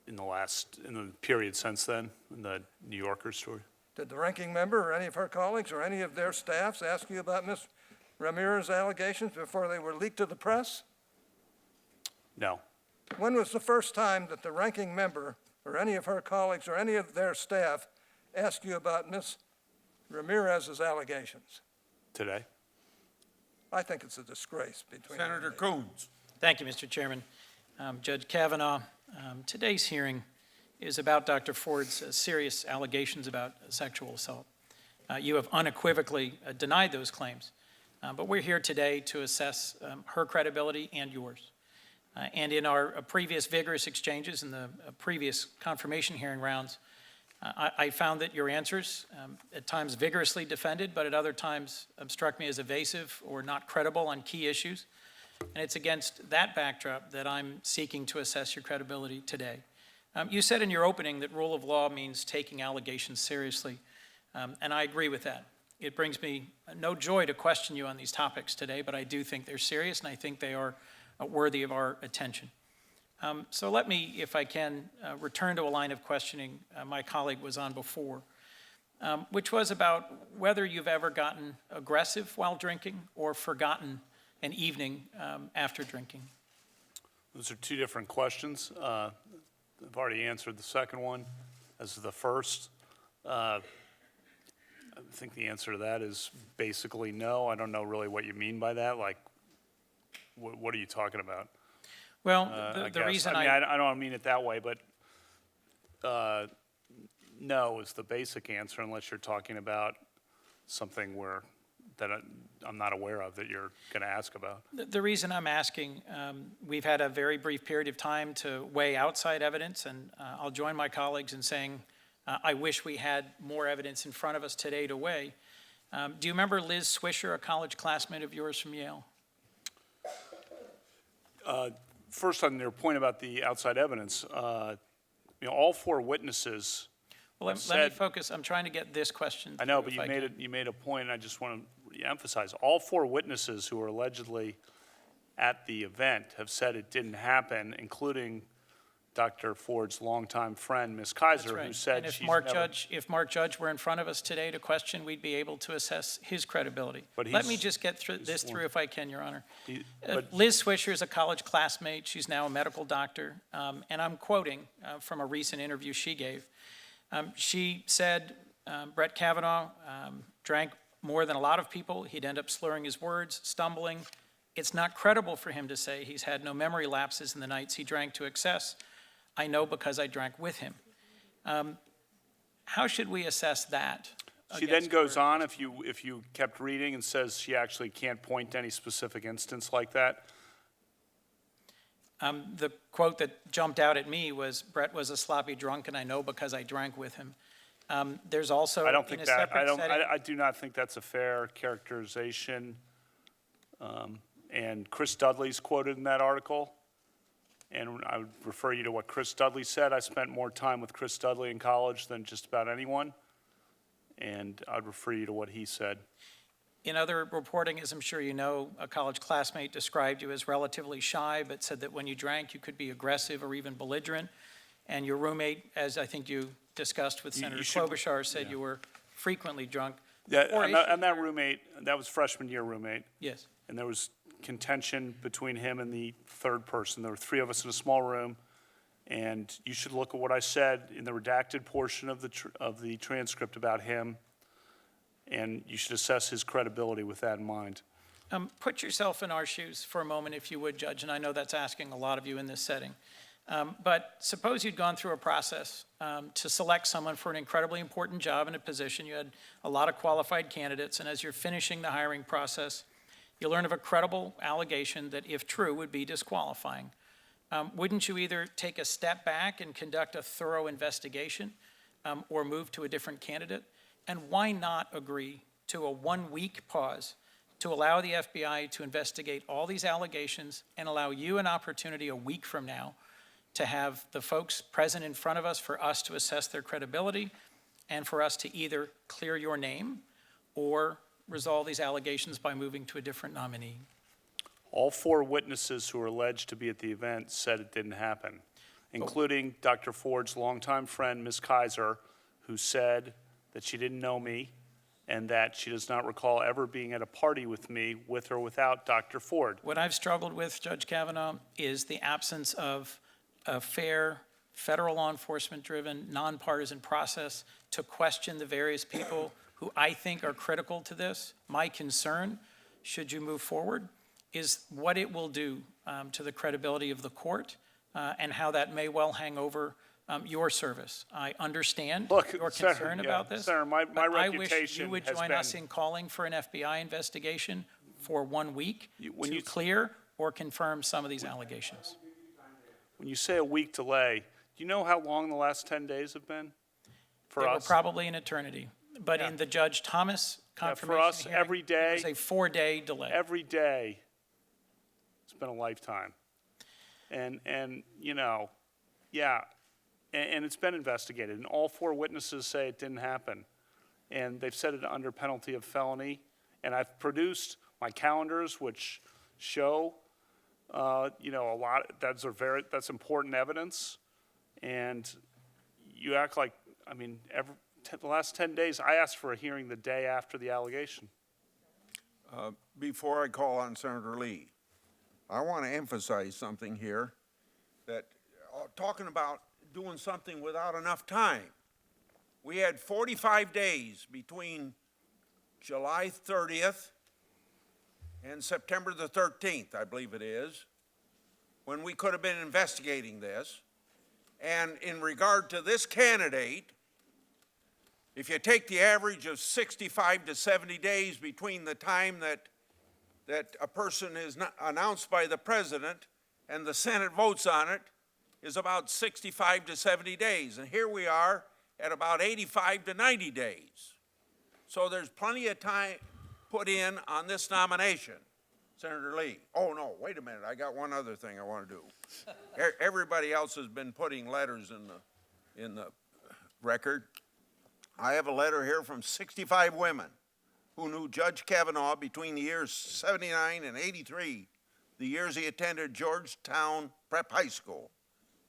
In the period since then, in the New Yorker story. Did the ranking member or any of her colleagues or any of their staffs ask you about Ms. Ramirez's allegations before they were leaked to the press? No. When was the first time that the ranking member or any of her colleagues or any of their staff asked you about Ms. Ramirez's allegations? Today. I think it's a disgrace between Senator Coons. Thank you, Mr. Chairman. Judge Kavanaugh, today's hearing is about Dr. Ford's serious allegations about sexual assault. You have unequivocally denied those claims, but we're here today to assess her credibility and yours. And in our previous vigorous exchanges in the previous confirmation hearing rounds, I found that your answers, at times vigorously defended, but at other times struck me as evasive or not credible on key issues. And it's against that backdrop that I'm seeking to assess your credibility today. You said in your opening that rule of law means taking allegations seriously, and I agree with that. It brings me no joy to question you on these topics today, but I do think they're serious, and I think they are worthy of our attention. So let me, if I can, return to a line of questioning my colleague was on before, which was about whether you've ever gotten aggressive while drinking or forgotten an evening after drinking. Those are two different questions. I've already answered the second one. As to the first, I think the answer to that is basically no. I don't know really what you mean by that. Like, what are you talking about? Well, the reason I don't mean it that way, but no is the basic answer unless you're talking about something that I'm not aware of that you're going to ask about. The reason I'm asking, we've had a very brief period of time to weigh outside evidence, and I'll join my colleagues in saying I wish we had more evidence in front of us today to weigh. Do you remember Liz Swisher, a college classmate of yours from Yale? First, on your point about the outside evidence, all four witnesses. Well, let me focus. I'm trying to get this question. I know, but you made a point, and I just want to emphasize. All four witnesses who were allegedly at the event have said it didn't happen, including Dr. Ford's longtime friend, Ms. Kaiser, That's right. who said and if she's Mark never... if Mark Judge were in front of us today to question, we'd be able to assess his credibility. But Let me just get through if I can, Your Honor. but- Liz Swisher is a college classmate. She's now a medical doctor, and I'm quoting from a recent interview she gave. She said, Brett Kavanaugh drank more than a lot of people. He'd end up slurring his words, stumbling. It's not credible for him to say he's had no memory lapses in the nights he drank to excess. I know because I drank with him. How should we assess that? She then goes on, if you kept reading, and says she actually can't point to any specific instance like that. The quote that jumped out at me was, "Brett was a sloppy drunk, and I know because I drank with him." There's also, I don't in think a that, separate setting. I do not think that's a fair characterization. And Chris Dudley's quoted in that article. And I would refer you to what Chris Dudley said. I spent more time with Chris Dudley in college than just about anyone. And I'd refer you to what he said. In other reporting, as I'm sure you know, a college classmate described you as relatively shy, but said that when you drank, you could be aggressive or even belligerent. And your roommate, as I think you discussed with Senator Klobuchar, said you were frequently drunk. Yeah, Or and that roommate, that was freshman year roommate. Yes. And there was contention between him and the third person. There were three of us in a small room. And you should look at what I said in the redacted portion of the transcript about him. And you should assess his credibility with that in mind. Put yourself in our shoes for a moment, if you would, Judge, and I know that's asking a lot of you in this setting. But suppose you'd gone through a process to select someone for an incredibly important job in a position. You had a lot of qualified candidates, and as you're finishing the hiring process, you learn of a credible allegation that, if true, would be disqualifying. Wouldn't you either take a step back and conduct a thorough investigation or move to a different candidate? And why not agree to a 1-week pause to allow the FBI to investigate all these allegations and allow you an opportunity a week from now to have the folks present in front of us for us to assess their credibility and for us to either clear your name or resolve these allegations by moving to a different nominee? All four witnesses who were alleged to be at the event said it didn't happen, including Dr. Ford's longtime friend, Ms. Kaiser, who said that she didn't know me and that she does not recall ever being at a party with me, with or without Dr. Ford. What I've struggled with, Judge Kavanaugh, is the absence of a fair, federal law enforcement-driven, nonpartisan process to question the various people who I think are critical to this. My concern, should you move forward, is what it will do to the credibility of the court and how that may well hang over your service. I understand your concern about this. Senator, my but I wish reputation you would has join been- us in calling for an FBI investigation for 1 week when to you- clear or confirm some of these allegations. When you say a week delay, do you know how long the last 10 days have been for They were us? probably an eternity. But in the Judge Thomas confirmation for us, hearing, every day, it was a 4-day delay. Every day, it's been a lifetime. And you know, yeah, and it's been investigated, and all four witnesses say it didn't happen. And they've said it under penalty of felony. And I've produced my calendars, which show, you know, a lot, that's important evidence. And you act like, I mean, the last 10 days, I asked for a hearing the day after the allegation. Before I call on Senator Lee, I want to emphasize something here, that talking about doing something without enough time. We had 45 days between July 30th and September the 13th, I believe it is, when we could have been investigating this. And in regard to this candidate, if you take the average of 65 to 70 days between the time that a person is announced by the president and the Senate votes on it, is about 65 to 70 days. And here we are at about 85 to 90 days. So there's plenty of time put in on this nomination. Senator Lee. Oh, no, wait a minute. I got one other thing I want to do. Everybody else has been putting letters in the record. I have a letter here from 65 women who knew Judge Kavanaugh between the years 79 and 83, the years he attended Georgetown Prep High School.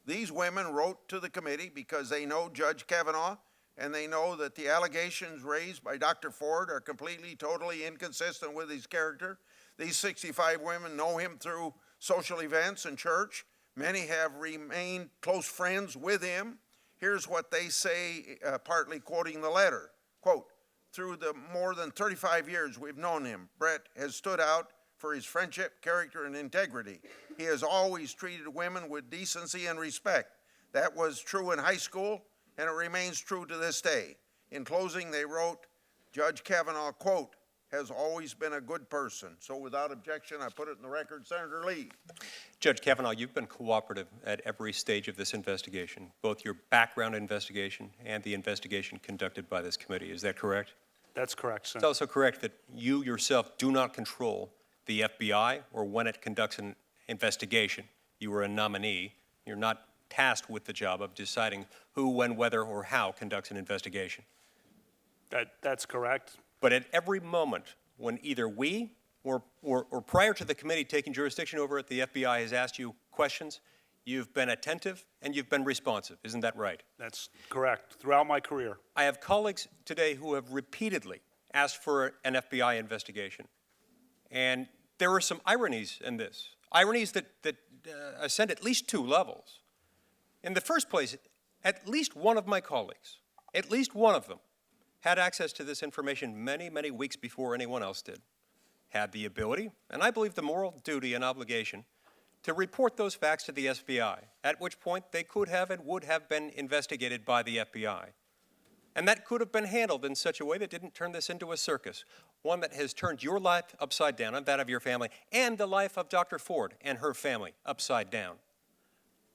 These women wrote to the committee because they know Judge Kavanaugh and they know that the allegations raised by Dr. Ford are completely, totally inconsistent with his character. These 65 women know him through social events and church. Many have remained close friends with him. Here's what they say, partly quoting the letter. Quote, "Through the more than 35 years we've known him, Brett has stood out for his friendship, character, and integrity. He has always treated women with decency and respect. That was true in high school, and it remains true to this day." In closing, they wrote, Judge Kavanaugh, quote, has always been a good person. So without objection, I put it in the record. Senator Lee. Judge Kavanaugh, you've been cooperative at every stage of this investigation, both your background investigation and the investigation conducted by this committee. Is that correct? That's correct, It's Senator. also correct that you yourself do not control the FBI or when it conducts an investigation. You are a nominee. You're not tasked with the job of deciding who, when, whether, or how conducts an investigation. That's correct. But at every moment when either we or prior to the committee taking jurisdiction over it, the FBI has asked you questions, you've been attentive and you've been responsive. Isn't that right? That's correct. Throughout my career. I have colleagues today who have repeatedly asked for an FBI investigation. And there are some ironies in this, ironies that ascend at least two levels. In the first place, at least one of my colleagues, at least one of them, had access to this information many, many weeks before anyone else did, had the ability, and I believe the moral duty and obligation, to report those facts to the FBI, at which point they could have and would have been investigated by the FBI. And that could have been handled in such a way that didn't turn this into a circus, one that has turned your life upside down and that of your family, and the life of Dr. Ford and her family upside down.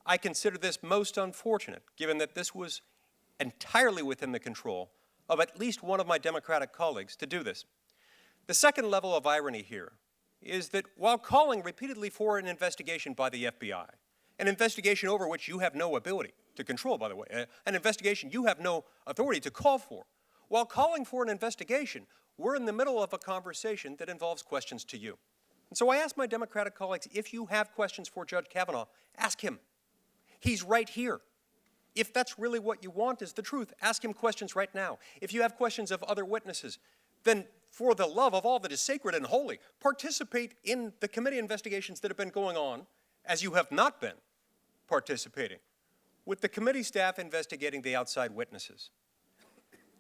I consider this most unfortunate, given that this was entirely within the control of at least one of my Democratic colleagues to do this. The second level of irony here is that while calling repeatedly for an investigation by the FBI, an investigation over which you have no ability to control, by the way, an investigation you have no authority to call for, while calling for an investigation, we're in the middle of a conversation that involves questions to you. And so I ask my Democratic colleagues, if you have questions for Judge Kavanaugh, ask him. He's right here. If that's really what you want is the truth, ask him questions right now. If you have questions of other witnesses, then for the love of all that is sacred and holy, participate in the committee investigations that have been going on, as you have not been participating, with the committee staff investigating the outside witnesses.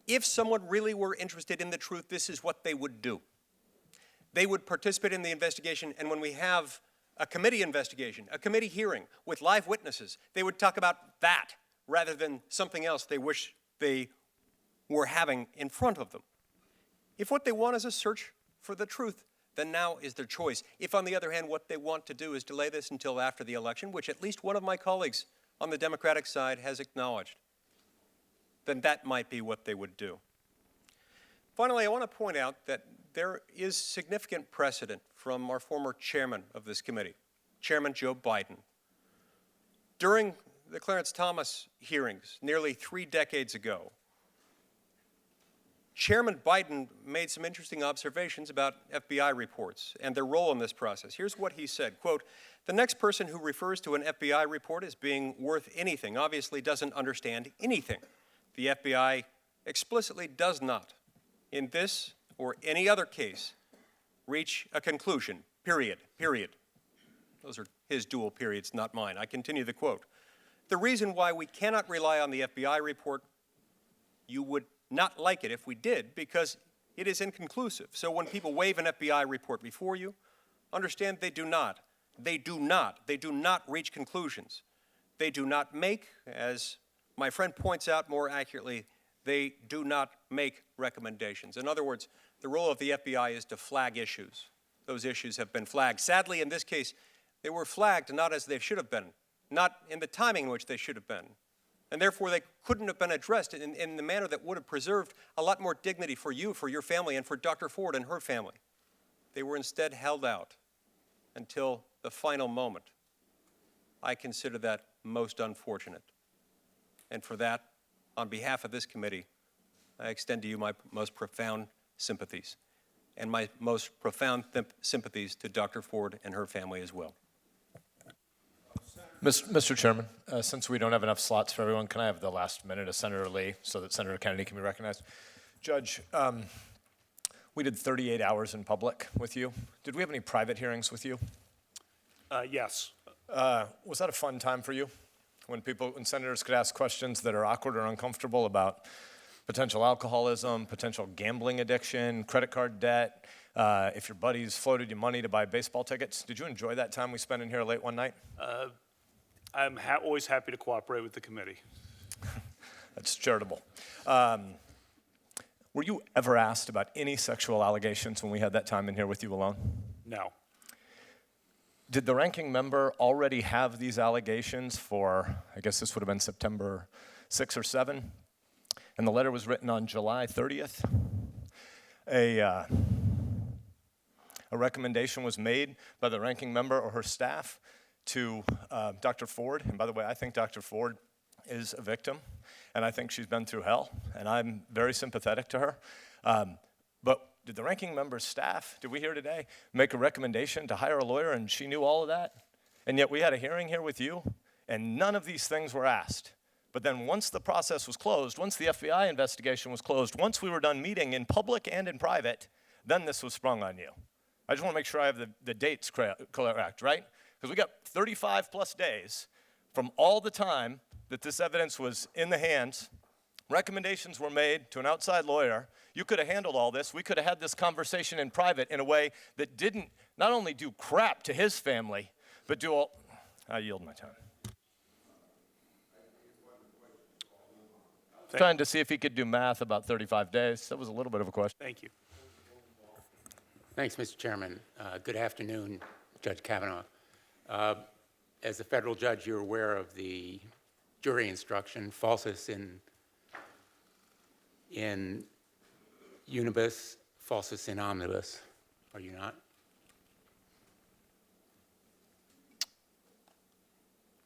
If someone really were interested in the truth, this is what they would do. They would participate in the investigation, and when we have a committee investigation, a committee hearing with live witnesses, they would talk about that rather than something else they wish they were having in front of them. If what they want is a search for the truth, then now is their choice. If, on the other hand, what they want to do is delay this until after the election, which at least one of my colleagues on the Democratic side has acknowledged, then that might be what they would do. Finally, I want to point out that there is significant precedent from our former chairman of this committee, Chairman Joe Biden. During the Clarence Thomas hearings nearly 3 decades ago, Chairman Biden made some interesting observations about FBI reports and their role in this process. Here's what he said, quote, "The next person who refers to an FBI report as being worth anything obviously doesn't understand anything. The FBI explicitly does not, in this or any other case, reach a conclusion, period. Those are his dual periods, not mine. I continue the quote. The reason why we cannot rely on the FBI report, you would not like it if we did, because it is inconclusive. So when people wave an FBI report before you, understand they do not reach conclusions. They do not make, as my friend points out more accurately, they do not make recommendations. In other words, the role of the FBI is to flag issues. Those issues have been flagged. Sadly, in this case, they were flagged not as they should have been, not in the timing in which they should have been. And therefore, they couldn't have been addressed in the manner that would have preserved a lot more dignity for you, for your family, and for Dr. Ford and her family. They were instead held out until the final moment. I consider that most unfortunate. And for that, on behalf of this committee, I extend to you my most profound sympathies, and my most profound sympathies to Dr. Ford and her family as well. Mr. Chairman, since we don't have enough slots for everyone, can I have the last minute of Senator Lee so that Senator Kennedy can be recognized? Judge, we did 38 hours in public with you. Did we have any private hearings with you? Yes. Was that a fun time for you? When senators could ask questions that are awkward or uncomfortable about potential alcoholism, potential gambling addiction, credit card debt, if your buddies floated you money to buy baseball tickets. Did you enjoy that time we spent in here late one night? I'm always happy to cooperate with the committee. That's charitable. Were you ever asked about any sexual allegations when we had that time in here with you alone? No. Did the ranking member already have these allegations for, I guess this would have been September 6 or 7, and the letter was written on July 30th? A recommendation was made by the ranking member or her staff to Dr. Ford, and by the way, I think Dr. Ford is a victim, and I think she's been through hell, and I'm very sympathetic to her. But did the ranking member's staff, did we hear today, make a recommendation to hire a lawyer, and she knew all of that? And yet we had a hearing here with you, and none of these things were asked. But then once the process was closed, once the FBI investigation was closed, once we were done meeting in public and in private, then this was sprung on you. I just want to make sure I have the dates correct, right? Because we got 35 plus days from all the time that this evidence was in the hands. Recommendations were made to an outside lawyer. You could have handled all this. We could have had this conversation in private in a way that didn't not only do crap to his family, but do all. I yield my time. Trying to see if he could do math about 35 days. That was a little bit of a question. Thank you. Thanks, Mr. Chairman. Good afternoon, Judge Kavanaugh. As a federal judge, you're aware of the jury instruction, falsus in unibus, falsus in omnibus, are you not?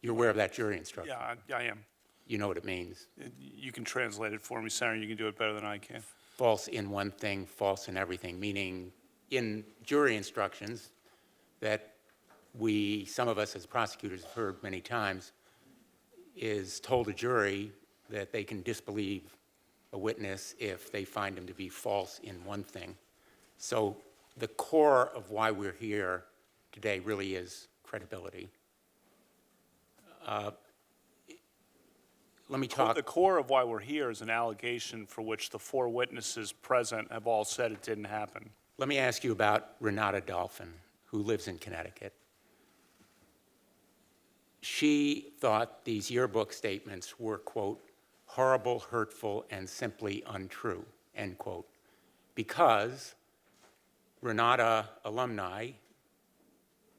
You're aware of that jury instruction? Yeah, I am. You know what it means? You can translate it for me, Senator. You can do it better than I can. False in one thing, false in everything, meaning in jury instructions that some of us as prosecutors have heard many times, is told a jury that they can disbelieve a witness if they find him to be false in one thing. So the core of why we're here today really is credibility. Let me talk. The core of why we're here is an allegation for which the 4 witnesses present have all said it didn't happen. Let me ask you about Renata Dolphin, who lives in Connecticut. She thought these yearbook statements were, quote, horrible, hurtful, and simply untrue, end quote, because Renata alumni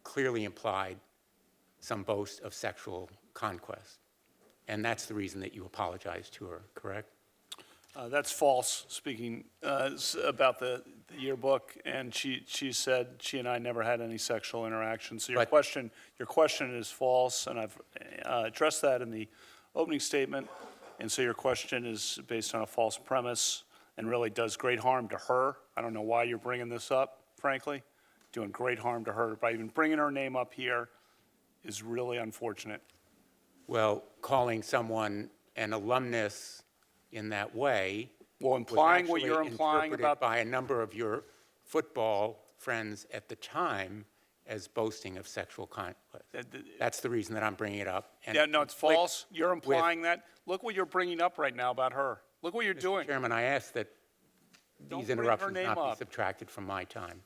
clearly implied some boast of sexual conquest. And that's the reason that you apologized to her, correct? That's false, speaking about the yearbook, and she said she and I never had any sexual interaction. So your question is false, and I've addressed that in the opening statement. And so your question is based on a false premise and really does great harm to her. I don't know why you're bringing this up, frankly. Doing great harm to her by even bringing her name up here is really unfortunate. Well, calling someone an alumnus in that way, well, implying what you're implying about by a number of your football friends at the time as boasting of sexual conquest. That's the reason that I'm bringing it up. And yeah, no, it's false. You're implying that. Look what you're bringing up right now about her. Look what you're doing. Mr. Chairman, I ask that these interruptions not be subtracted from my time.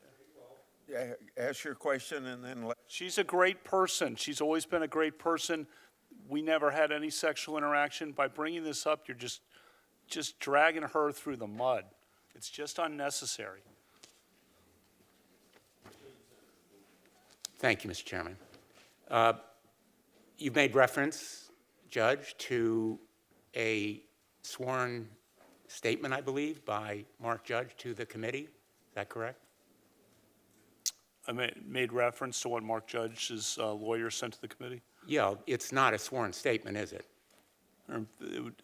Yeah, ask your question and then She's a great person. She's always been a great person. We never had any sexual interaction. By bringing this up, you're just dragging her through the mud. It's just unnecessary. Thank you, Mr. Chairman. You've made reference, Judge, to a sworn statement, I believe, by Mark Judge to the committee. Is that correct? I made reference to what Mark Judge's lawyer sent to the committee? Yeah, it's not a sworn statement, is it?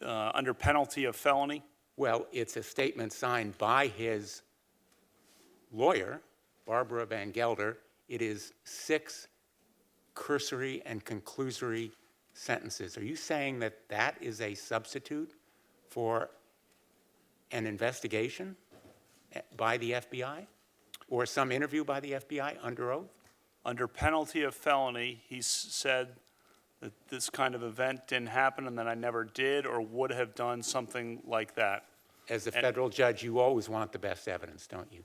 Under penalty of felony? Well, it's a statement signed by his lawyer, Barbara Van Gelder. It is 6 cursory and conclusory sentences. Are you saying that that is a substitute for an investigation by the FBI or some interview by the FBI under oath? Under penalty of felony, he said that this kind of event didn't happen and that I never did or would have done something like that. As a federal judge, you always want the best evidence, don't you?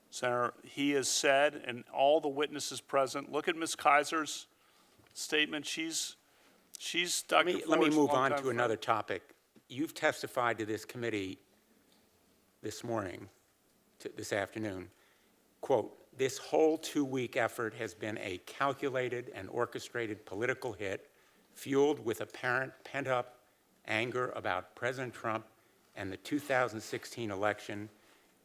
Senator, he has said, and all the witnesses present, look at Ms. Kaiser's statement. She's Dr. Let me move on to another topic. You've testified to this committee this morning, this afternoon, quote, "This whole 2-week effort has been a calculated and orchestrated political hit fueled with apparent pent-up anger about President Trump and the 2016 election,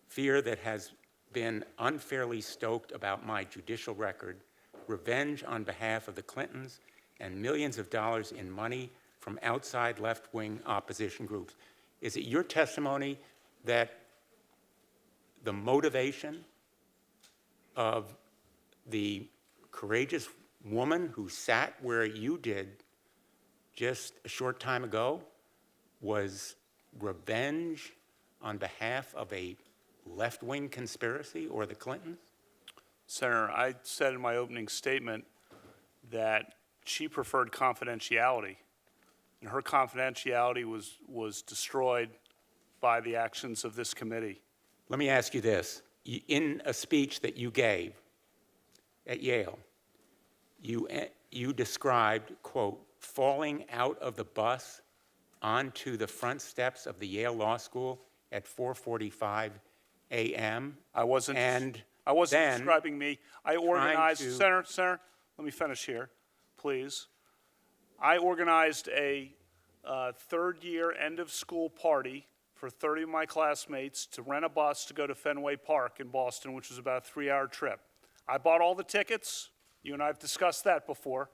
fear that has been unfairly stoked about my judicial record, revenge on behalf of the Clintons, and millions of dollars in money from outside left-wing opposition groups." Is it your testimony that the motivation of the courageous woman who sat where you did just a short time ago was revenge on behalf of a left-wing conspiracy or the Clintons? Senator, I said in my opening statement that she preferred confidentiality, and her confidentiality was destroyed by the actions of this committee. Let me ask you this. In a speech that you gave at Yale, you described, quote, falling out of the bus onto the front steps of the Yale Law School at 4:45 a.m. I wasn't then describing me. I organized, to- Senator, let me finish here, please. I organized a third-year end-of-school party for 30 of my classmates to rent a bus to go to Fenway Park in Boston, which was about a 3-hour trip. I bought all the tickets. You and I have discussed that before.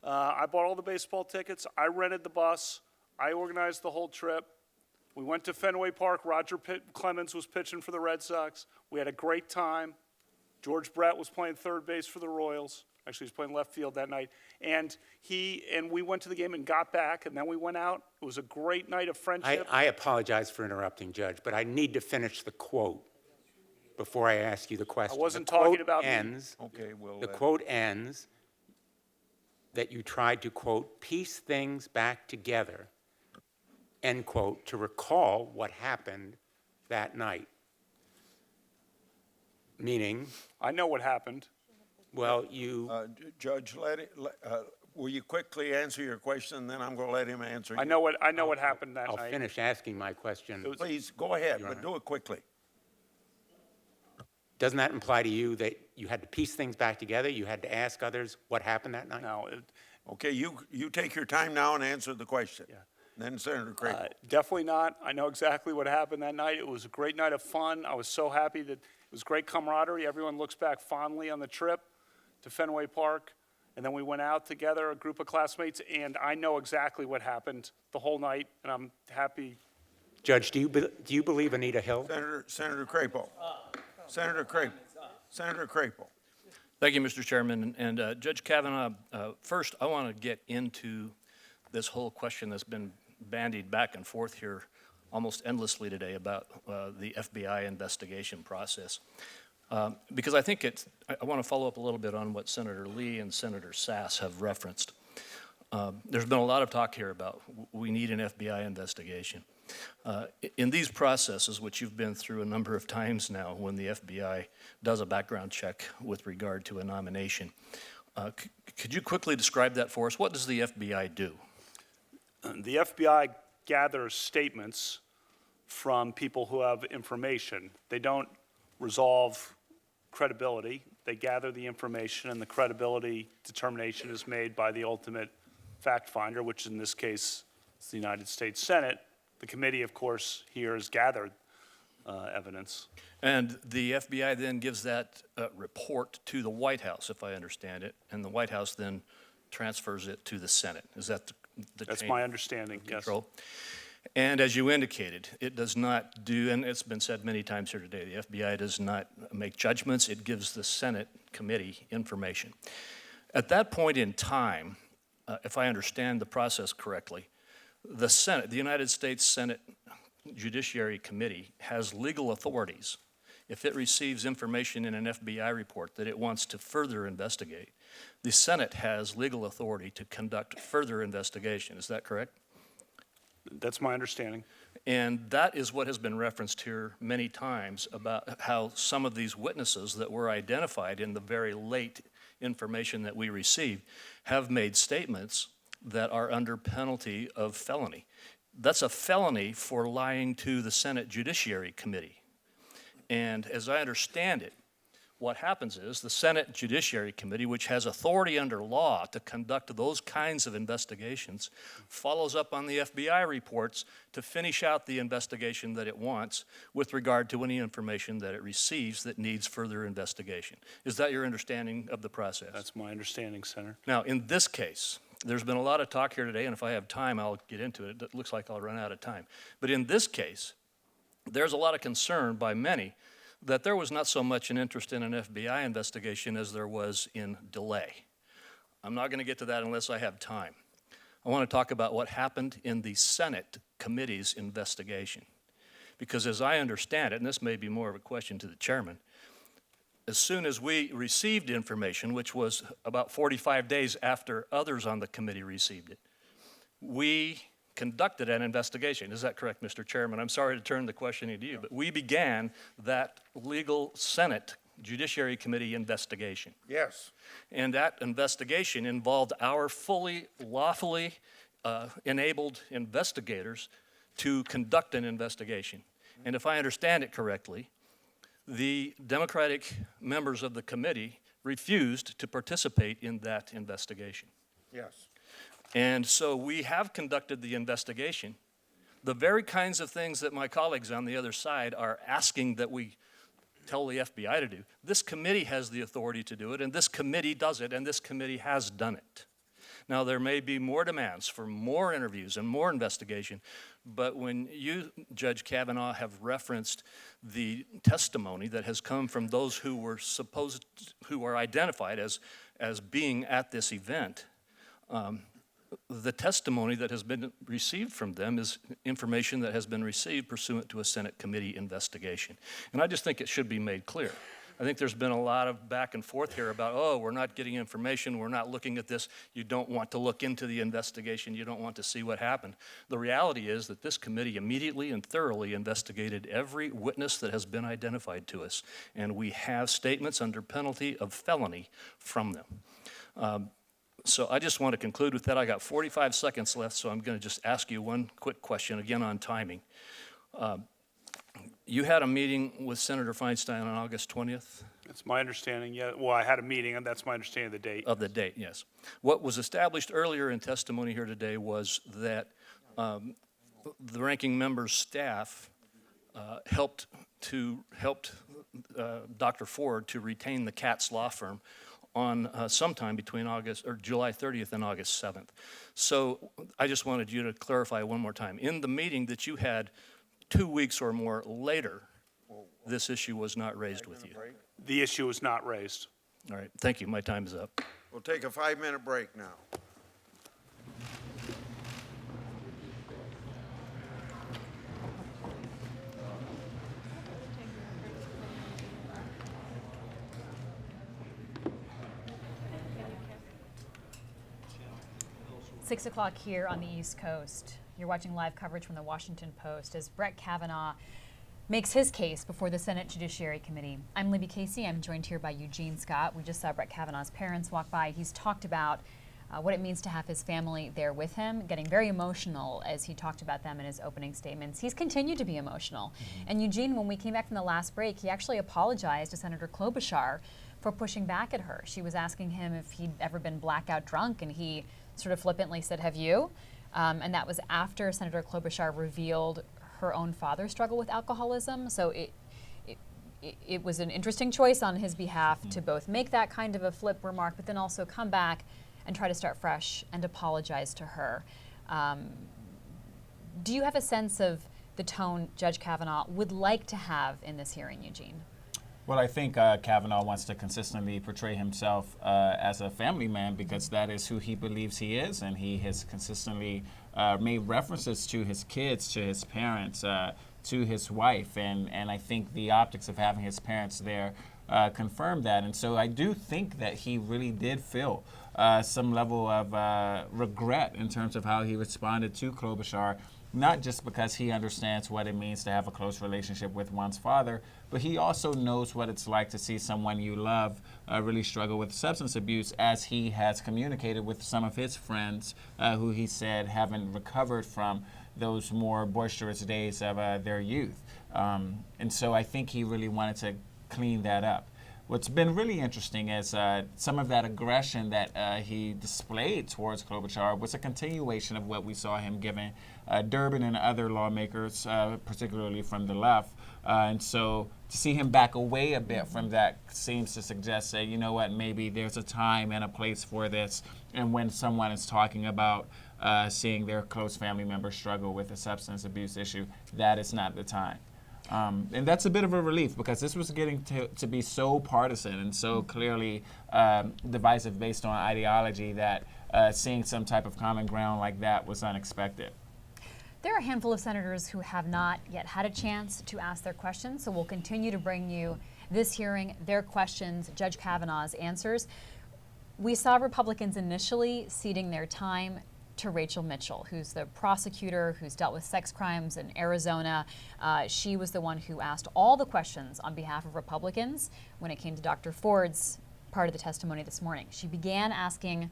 I bought all the baseball tickets. I rented the bus. I organized the whole trip. We went to Fenway Park. Roger Clemens was pitching for the Red Sox. We had a great time. George Brett was playing third base for the Royals. Actually, he was playing left field that night. And we went to the game and got back, and then we went out. It was a great night of friendship. I apologize for interrupting, Judge, but I need to finish the quote before I ask you the question. I wasn't The quote talking about me. ends, Okay, well, the quote ends that you tried to, quote, piece things back together, end quote, to recall what happened that night. Meaning, I know what happened. well, you, Judge, will you quickly answer your question, then I'm going to let him answer. I know what happened that I'll night. finish asking my question. Please, go ahead, Your but Honor. do it quickly. Doesn't that imply to you that you had to piece things back together? You had to ask others what happened that night? No, Okay, you take your time now and answer the question. Yeah. Then Senator Craig. definitely not. I know exactly what happened that night. It was a great night of fun. I was so happy that it was great camaraderie. Everyone looks back fondly on the trip to Fenway Park. And then we went out together, a group of classmates, and I know exactly what happened the whole night, and I'm happy. Judge, do you believe Anita Hill? Senator Crapo. Senator Crapo. Senator Crapo. Thank you, Mr. Chairman. And Judge Kavanaugh, first, I want to get into this whole question that's been bandied back and forth here almost endlessly today about the FBI investigation process. Because I think I want to follow up a little bit on what Senator Lee and Senator Sass have referenced. There's been a lot of talk here about we need an FBI investigation. In these processes, which you've been through a number of times now when the FBI does a background check with regard to a nomination, could you quickly describe that for us? What does the FBI do? The FBI gathers statements from people who have information. They don't resolve credibility. They gather the information, and the credibility determination is made by the ultimate fact finder, which in this case is the United States Senate. The committee, of course, here has gathered evidence. And the FBI then gives that report to the White House, if I understand it, and the White House then transfers it to the Senate. Is that the That's chain my understanding, of yes. control? And as you indicated, it does not do, and it's been said many times here today, the FBI does not make judgments. It gives the Senate committee information. At that point in time, if I understand the process correctly, the Senate, the United States Senate Judiciary Committee has legal authorities. If it receives information in an FBI report that it wants to further investigate, the Senate has legal authority to conduct further investigation. Is that correct? That's my understanding. And that is what has been referenced here many times about how some of these witnesses that were identified in the very late information that we received have made statements that are under penalty of felony. That's a felony for lying to the Senate Judiciary Committee. And as I understand it, what happens is the Senate Judiciary Committee, which has authority under law to conduct those kinds of investigations, follows up on the FBI reports to finish out the investigation that it wants with regard to any information that it receives that needs further investigation. Is that your understanding of the process? That's my understanding, Senator. Now, in this case, there's been a lot of talk here today, and if I have time, I'll get into it. It looks like I'll run out of time. But in this case, there's a lot of concern by many that there was not so much an interest in an FBI investigation as there was in delay. I'm not going to get to that unless I have time. I want to talk about what happened in the Senate committee's investigation. Because as I understand it, and this may be more of a question to the chairman, as soon as we received information, which was about 45 days after others on the committee received it, we conducted an investigation. Is that correct, Mr. Chairman? I'm sorry to turn the questioning to you, but we began that legal Senate Judiciary Committee investigation. Yes. And that investigation involved our fully, lawfully enabled investigators to conduct an investigation. And if I understand it correctly, the Democratic members of the committee refused to participate in that investigation. Yes. And so we have conducted the investigation. The very kinds of things that my colleagues on the other side are asking that we tell the FBI to do. This committee has the authority to do it, and this committee does it, and this committee has done it. Now, there may be more demands for more interviews and more investigation, but when you, Judge Kavanaugh, have referenced the testimony that has come from those who were identified as being at this event, the testimony that has been received from them is information that has been received pursuant to a Senate committee investigation. And I just think it should be made clear. I think there's been a lot of back and forth here about, oh, we're not getting information, we're not looking at this, you don't want to look into the investigation, you don't want to see what happened. The reality is that this committee immediately and thoroughly investigated every witness that has been identified to us, and we have statements under penalty of felony from them. So I just want to conclude with that. I got 45 seconds left, so I'm going to just ask you one quick question, again on timing. You had a meeting with Senator Feinstein on August 20th? That's my understanding, yeah. Well, I had a meeting, and that's my understanding of the date. Of the date, yes. What was established earlier in testimony here today was that the ranking member's staff helped Dr. Ford to retain the Katz law firm on sometime between July 30th and August 7th. So I just wanted you to clarify one more time. In the meeting that you had 2 weeks or more later, this issue was not raised with you. The issue was not raised. All right, thank you. My time is up. We'll take a 5-minute break now. Six o'clock here on the East Coast. You're watching live coverage from the Washington Post as Brett Kavanaugh makes his case before the Senate Judiciary Committee. I'm Libby Casey. I'm joined here by Eugene Scott. We just saw Brett Kavanaugh's parents walk by. He's talked about what it means to have his family there with him, getting very emotional as he talked about them in his opening statements. He's continued to be emotional. And Eugene, when we came back from the last break, he actually apologized to Senator Klobuchar for pushing back at her. She was asking him if he'd ever been blackout drunk, and he sort of flippantly said, "Have you?" And that was after Senator Klobuchar revealed her own father's struggle with alcoholism. So it was an interesting choice on his behalf to both make that kind of a flip remark, but then also come back and try to start fresh and apologize to her. Do you have a sense of the tone Judge Kavanaugh would like to have in this hearing, Eugene? Well, I think Kavanaugh wants to consistently portray himself as a family man because that is who he believes he is, and he has consistently made references to his kids, to his parents, to his wife, and I think the optics of having his parents there confirm that. And so I do think that he really did feel some level of regret in terms of how he responded to Klobuchar, not just because he understands what it means to have a close relationship with one's father, but he also knows what it's like to see someone you love really struggle with substance abuse, as he has communicated with some of his friends who he said haven't recovered from those more boisterous days of their youth. And so I think he really wanted to clean that up. What's been really interesting is some of that aggression that he displayed towards Klobuchar was a continuation of what we saw him giving Durbin and other lawmakers, particularly from the left. And so to see him back away a bit from that seems to suggest that, you know what, maybe there's a time and a place for this. And when someone is talking about seeing their close family member struggle with a substance abuse issue, that is not the time. And that's a bit of a relief because this was getting to be so partisan and so clearly divisive based on ideology that seeing some type of common ground like that was unexpected. There are a handful of senators who have not yet had a chance to ask their questions, so we'll continue to bring you this hearing, their questions, Judge Kavanaugh's answers. We saw Republicans initially ceding their time to Rachel Mitchell, who's the prosecutor who's dealt with sex crimes in Arizona. She was the one who asked all the questions on behalf of Republicans when it came to Dr. Ford's part of the testimony this morning. She began asking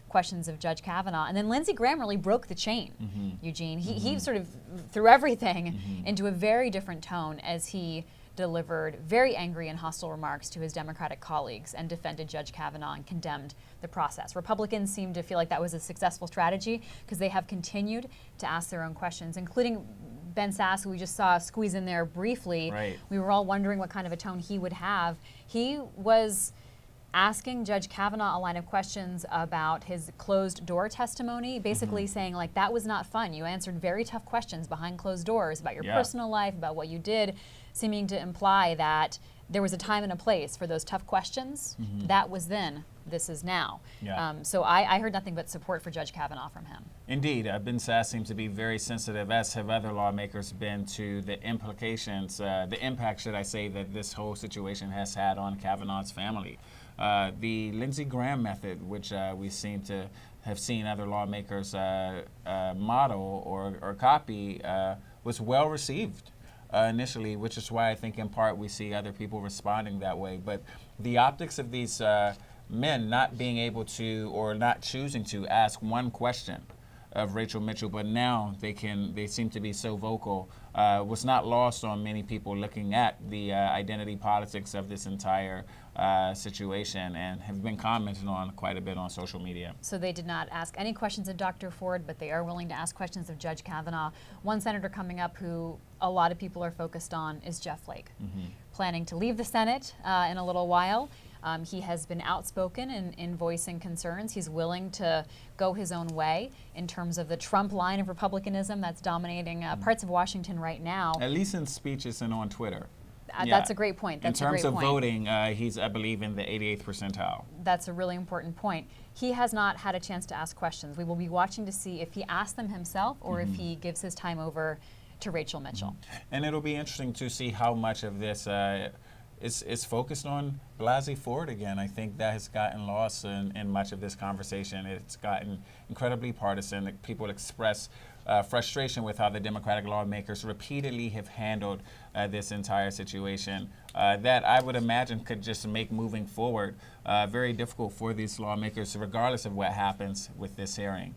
questions of Judge Kavanaugh, and then Lindsey Graham really broke the chain, Eugene. He sort of threw everything into a very different tone as he delivered very angry and hostile remarks to his Democratic colleagues and defended Judge Kavanaugh and condemned the process. Republicans seem to feel like that was a successful strategy because they have continued to ask their own questions, including Ben Sasse, who we just saw squeeze in there briefly. Right. We were all wondering what kind of a tone he would have. He was asking Judge Kavanaugh a line of questions about his closed door testimony, basically saying like, that was not fun. You answered very tough questions behind closed doors about your personal life, about what you did, seeming to imply that there was a time and a place for those tough questions. That was then, this is now. So I heard nothing but support for Judge Kavanaugh from him. Indeed, Ben Sasse seems to be very sensitive, as have other lawmakers been, to the implications, the impact, should I say, that this whole situation has had on Kavanaugh's family. The Lindsey Graham method, which we seem to have seen other lawmakers model or copy, was well received initially, which is why I think in part we see other people responding that way. But the optics of these men not being able to or not choosing to ask one question of Rachel Mitchell, but now they seem to be so vocal, was not lost on many people looking at the identity politics of this entire situation and have been commented on quite a bit on social media. So they did not ask any questions of Dr. Ford, but they are willing to ask questions of Judge Kavanaugh. One senator coming up who a lot of people are focused on is Jeff Flake, planning to leave the Senate in a little while. He has been outspoken in voicing concerns. He's willing to go his own way in terms of the Trump line of republicanism that's dominating parts of Washington right now. At least in speeches and on Twitter. That's a great point. That's in terms a great of point. voting, he's, I believe, in the 88th percentile. That's a really important point. He has not had a chance to ask questions. We will be watching to see if he asks them himself or if he gives his time over to Rachel Mitchell. And it'll be interesting to see how much of this is focused on Blasey Ford again. I think that has gotten lost in much of this conversation. It's gotten incredibly partisan. People express frustration with how the Democratic lawmakers repeatedly have handled this entire situation that I would imagine could just make moving forward very difficult for these lawmakers regardless of what happens with this hearing.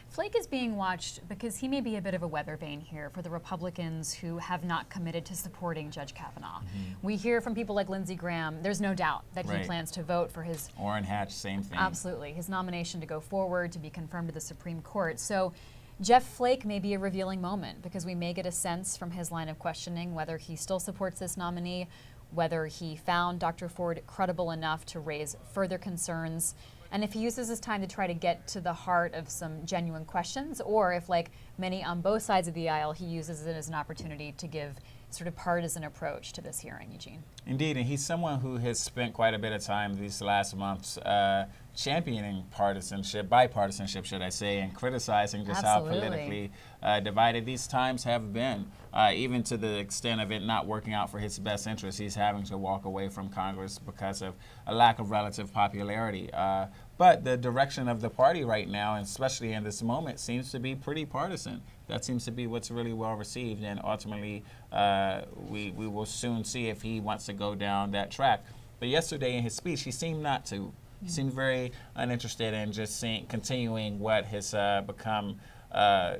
Flake is being watched because he may be a bit of a weather vane here for the Republicans who have not committed to supporting Judge Kavanaugh. We hear from people like Lindsey Graham, there's no doubt that he plans to vote for his... Orrin Hatch, same thing. Absolutely. His nomination to go forward, to be confirmed to the Supreme Court. So Jeff Flake may be a revealing moment because we may get a sense from his line of questioning whether he still supports this nominee, whether he found Dr. Ford credible enough to raise further concerns, and if he uses his time to try to get to the heart of some genuine questions, or if, like many on both sides of the aisle, he uses it as an opportunity to give sort of partisan approach to this hearing, Eugene. Indeed, and he's someone who has spent quite a bit of time these last months championing bipartisanship, should I say, and criticizing just how politically divided these times have been, even to the extent of it not working out for his best interest. He's having to walk away from Congress because of a lack of relative popularity. But the direction of the party right now, and especially in this moment, seems to be pretty partisan. That seems to be what's really well received, and ultimately we will soon see if he wants to go down that track. But yesterday in his speech, he seemed not to. He seemed very uninterested in just continuing what has become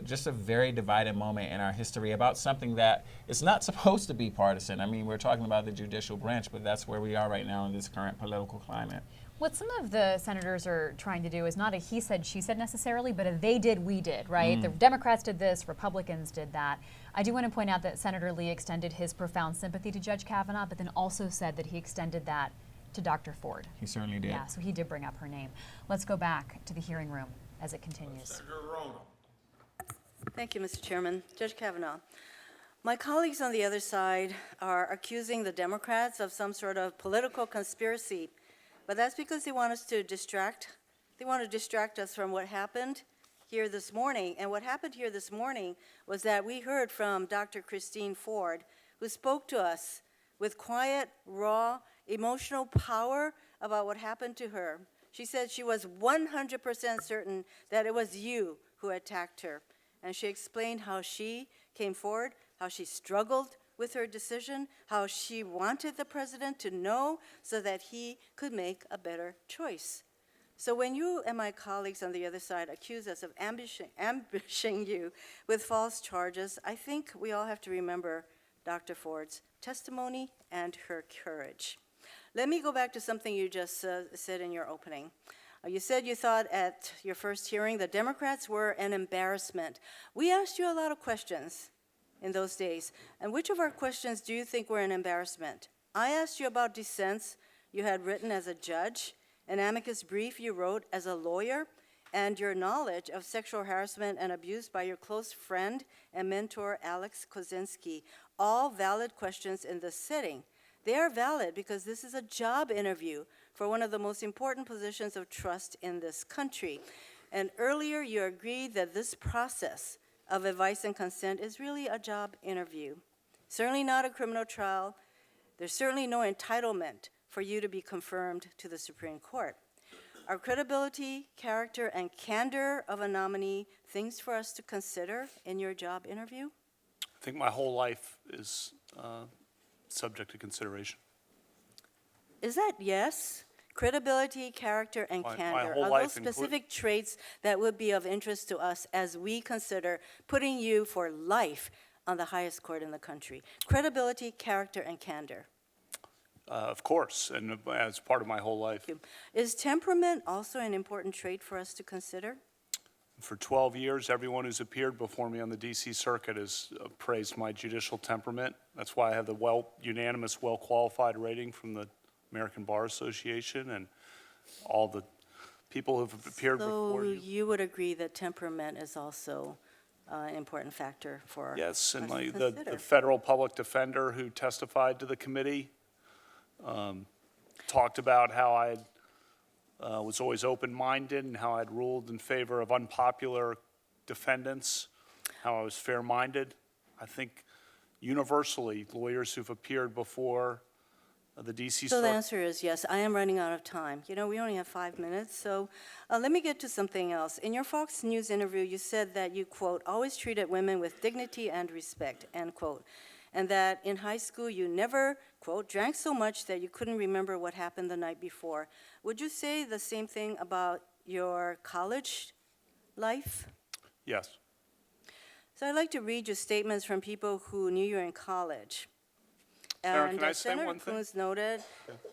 just a very divided moment in our history about something that is not supposed to be partisan. I mean, we're talking about the judicial branch, but that's where we are right now in this current political climate. What some of the senators are trying to do is not a he said, she said necessarily, but a they did, we did, right? The Democrats did this, Republicans did that. I do want to point out that Senator Lee extended his profound sympathy to Judge Kavanaugh, but then also said that he extended that to Dr. Ford. He certainly did. Yeah, so he did bring up her name. Let's go back to the hearing room as it continues. Thank you, Mr. Chairman. Judge Kavanaugh, my colleagues on the other side are accusing the Democrats of some sort of political conspiracy, but that's because they want us to distract. They want to distract us from what happened here this morning. And what happened here this morning was that we heard from Dr. Christine Ford, who spoke to us with quiet, raw, emotional power about what happened to her. She said she was 100% certain that it was you who attacked her. And she explained how she came forward, how she struggled with her decision, how she wanted the president to know so that he could make a better choice. So when you and my colleagues on the other side accuse us of ambushing you with false charges, I think we all have to remember Dr. Ford's testimony and her courage. Let me go back to something you just said in your opening. You said you thought at your first hearing the Democrats were an embarrassment. We asked you a lot of questions in those days. And which of our questions do you think were an embarrassment? I asked you about dissents you had written as a judge, an amicus brief you wrote as a lawyer, and your knowledge of sexual harassment and abuse by your close friend and mentor, Alex Kozinski. All valid questions in this setting. They are valid because this is a job interview for one of the most important positions of trust in this country. And earlier you agreed that this process of advice and consent is really a job interview. Certainly not a criminal trial. There's certainly no entitlement for you to be confirmed to the Supreme Court. Are credibility, character, and candor of a nominee things for us to consider in your job interview? I think my whole life is subject to consideration. Is that yes? Credibility, character, and My candor. whole Are life those specific traits that would be of interest to us as we consider putting you for life on the highest court in the country? Credibility, character, and candor. Of course, and as part of my whole life. Is temperament also an important trait for us to consider? For 12 years, everyone who's appeared before me on the D.C. Circuit has praised my judicial temperament. That's why I have the unanimous, well-qualified rating from the American Bar Association and all the people who have appeared before you. So you would agree that temperament is also an important factor for Yes, and us to the consider? federal public defender who testified to the committee talked about how I was always open-minded and how I'd ruled in favor of unpopular defendants, how I was fair-minded. I think universally, lawyers who've appeared before the D.C. So the Circuit. answer is yes. I am running out of time. You know, we only have 5 minutes, so let me get to something else. In your Fox News interview, you said that you, quote, always treated women with dignity and respect, end quote, and that in high school you never, quote, drank so much that you couldn't remember what happened the night before. Would you say the same thing about your college life? Yes. So I'd like to read you statements from people who knew you in college. Sarah, And can I say Senator one thing? Coons noted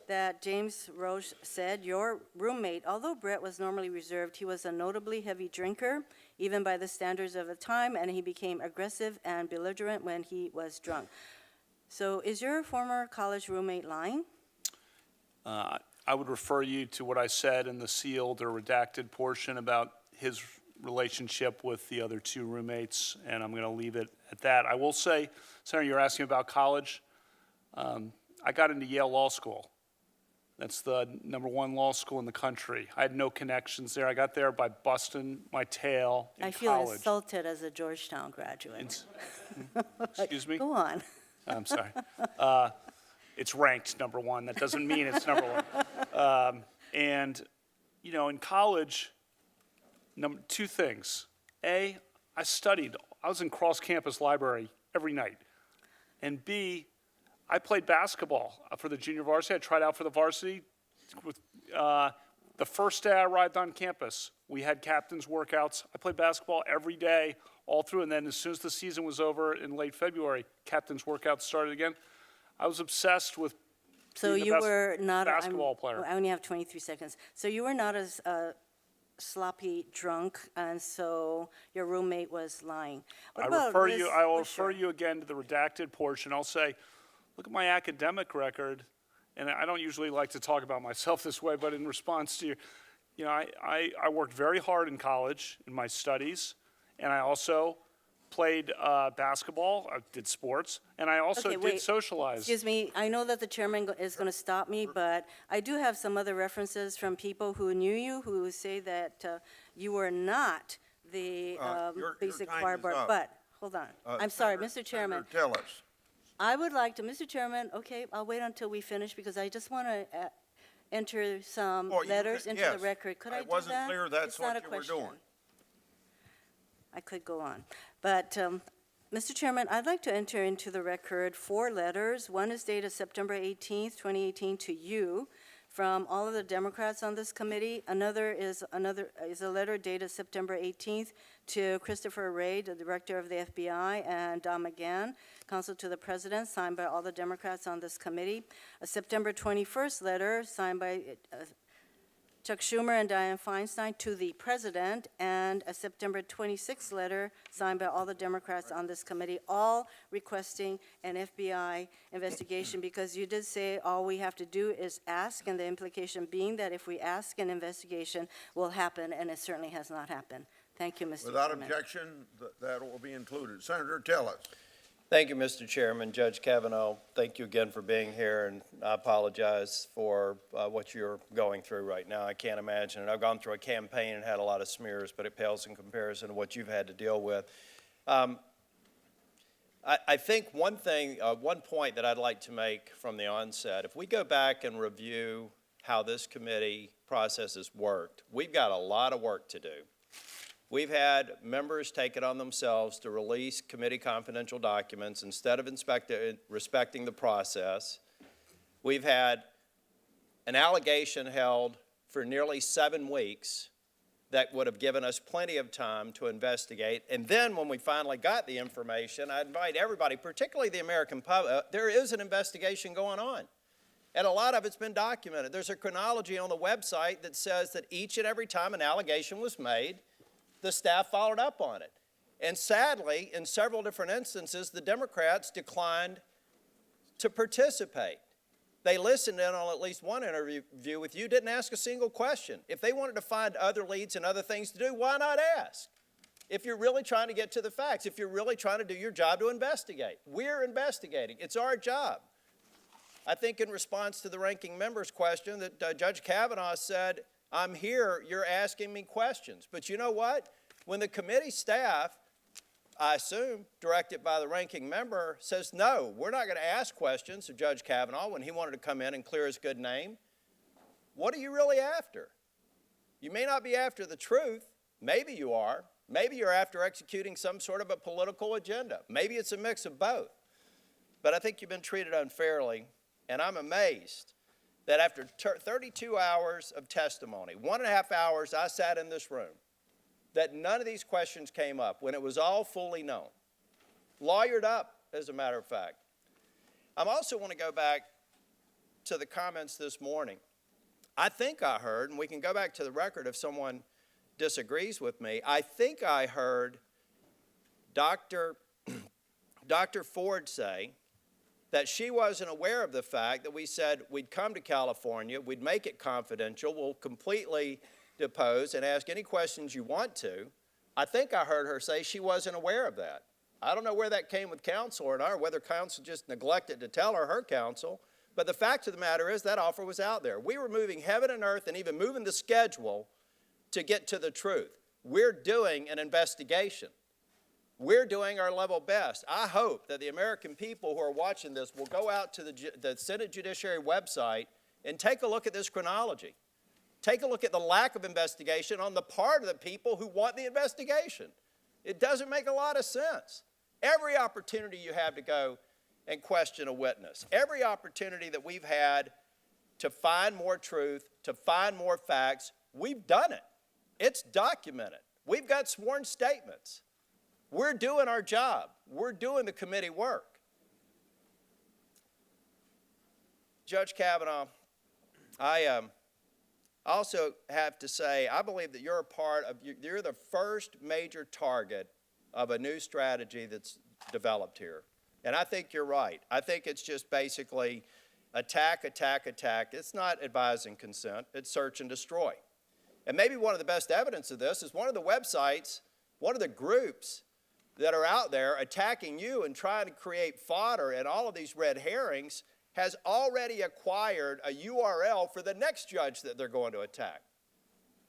that James Roche said, your roommate, although Brett was normally reserved, he was a notably heavy drinker, even by the standards of the time, and he became aggressive and belligerent when he was drunk. So is your former college roommate lying? I would refer you to what I said in the sealed or redacted portion about his relationship with the other two roommates, and I'm going to leave it at that. I will say, Senator, you're asking about college. I got into Yale Law School. That's the #1 law school in the country. I had no connections there. I got there by busting my tail in I feel college. insulted as a Georgetown graduate. Excuse me? Go on. I'm sorry. It's ranked #1. That doesn't mean it's #1. And, you know, in college, two things. A, I studied. I was in cross-campus library every night. And B, I played basketball for the junior varsity. I tried out for the varsity. The first day I arrived on campus, we had captain's workouts. I played basketball every day, all through, and then as soon as the season was over in late February, captain's workouts started again. I was obsessed with So being the you best were not. basketball player. I only have 23 seconds. So you were not as sloppy drunk, and so your roommate was lying. What I about refer Liz you. I will Busher? refer you again to the redacted portion. I'll say, look at my academic record, and I don't usually like to talk about myself this way, but in response to your, I worked very hard in college in my studies, and I also played basketball. I did sports, and I also Okay, did wait. socialize. Excuse me, I know that the chairman is going to stop me, but I do have some other references from people who knew you, who say that you were not the Your basic time choir is bar. up. But, hold on, I'm sorry, Mr. Chairman. Senator Tillis. I would like to, Mr. Chairman, okay, I'll wait until we finish, because I just want to enter some Oh, you letters can- into the yes. record. Could I do that? wasn't clear that's It's not what a you were question. doing. I could go on. But, Mr. Chairman, I'd like to enter into the record 4 letters. One is dated September 18th, 2018, to you from all of the Democrats on this committee. Another is a letter dated September 18th to Christopher Wray, the Director of the FBI, and Don McGahn, Counsel to the President, signed by all the Democrats on this committee. A September 21st letter signed by Chuck Schumer and Dianne Feinstein to the President, and a September 26th letter signed by all the Democrats on this committee, all requesting an FBI investigation, because you did say all we have to do is ask, and the implication being that if we ask, an investigation will happen, and it certainly has not happened. Thank you, Mr. Without Chairman. objection, that will be included. Senator Tillis. Thank you, Mr. Chairman. Judge Kavanaugh, thank you again for being here, and I apologize for what you're going through right now. I can't imagine it. I've gone through a campaign and had a lot of smears, but it pales in comparison to what you've had to deal with. I think one point that I'd like to make from the onset, if we go back and review how this committee process has worked, we've got a lot of work to do. We've had members take it on themselves to release committee confidential documents instead of respecting the process. We've had an allegation held for nearly 7 weeks that would have given us plenty of time to investigate. And then when we finally got the information, I invite everybody, particularly the American public, there is an investigation going on. And a lot of it's been documented. There's a chronology on the website that says that each and every time an allegation was made, the staff followed up on it. And sadly, in several different instances, the Democrats declined to participate. They listened in on at least one interview with you, didn't ask a single question. If they wanted to find other leads and other things to do, why not ask? If you're really trying to get to the facts, if you're really trying to do your job to investigate. We're investigating. It's our job. I think in response to the ranking member's question that Judge Kavanaugh said, I'm here, you're asking me questions. But you know what? When the committee staff, I assume, directed by the ranking member, says, no, we're not going to ask questions of Judge Kavanaugh when he wanted to come in and clear his good name, what are you really after? You may not be after the truth. Maybe you are. Maybe you're after executing some sort of a political agenda. Maybe it's a mix of both. But I think you've been treated unfairly, and I'm amazed that after 32 hours of testimony, 1.5 hours I sat in this room, that none of these questions came up when it was all fully known. Lawyered up, as a matter of fact. I also want to go back to the comments this morning. I think I heard, and we can go back to the record if someone disagrees with me, I think I heard Dr. Ford say that she wasn't aware of the fact that we said we'd come to California, we'd make it confidential, we'll completely depose and ask any questions you want to. I think I heard her say she wasn't aware of that. I don't know where that came with counsel or not, or whether counsel just neglected to tell her counsel, but the fact of the matter is that offer was out there. We were moving heaven and earth and even moving the schedule to get to the truth. We're doing an investigation. We're doing our level best. I hope that the American people who are watching this will go out to the Senate Judiciary website and take a look at this chronology. Take a look at the lack of investigation on the part of the people who want the investigation. It doesn't make a lot of sense. Every opportunity you have to go and question a witness, every opportunity that we've had to find more truth, to find more facts. We've done it. It's documented. We've got sworn statements. We're doing our job. We're doing the committee work. Judge Kavanaugh, I also have to say, I believe that you're you're the first major target of a new strategy that's developed here. And I think you're right. I think it's just basically attack, attack, attack. It's not advise and consent. It's search and destroy. And maybe one of the best evidence of this is one of the websites, one of the groups that are out there attacking you and trying to create fodder and all of these red herrings has already acquired a URL for the next judge that they're going to attack.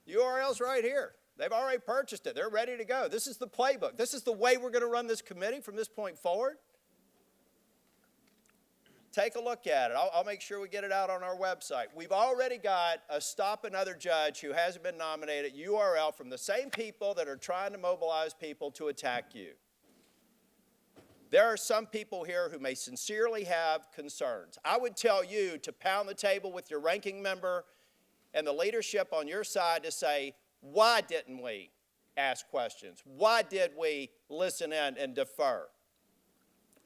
The URL's right here. They've already purchased it. They're ready to go. This is the playbook. This is the way we're going to run this committee from this point forward. Take a look at it. I'll make sure we get it out on our website. We've already got a Stop Another Judge who hasn't been nominated URL from the same people that are trying to mobilize people to attack you. There are some people here who may sincerely have concerns. I would tell you to pound the table with your ranking member and the leadership on your side to say, why didn't we ask questions? Why did we listen in and defer?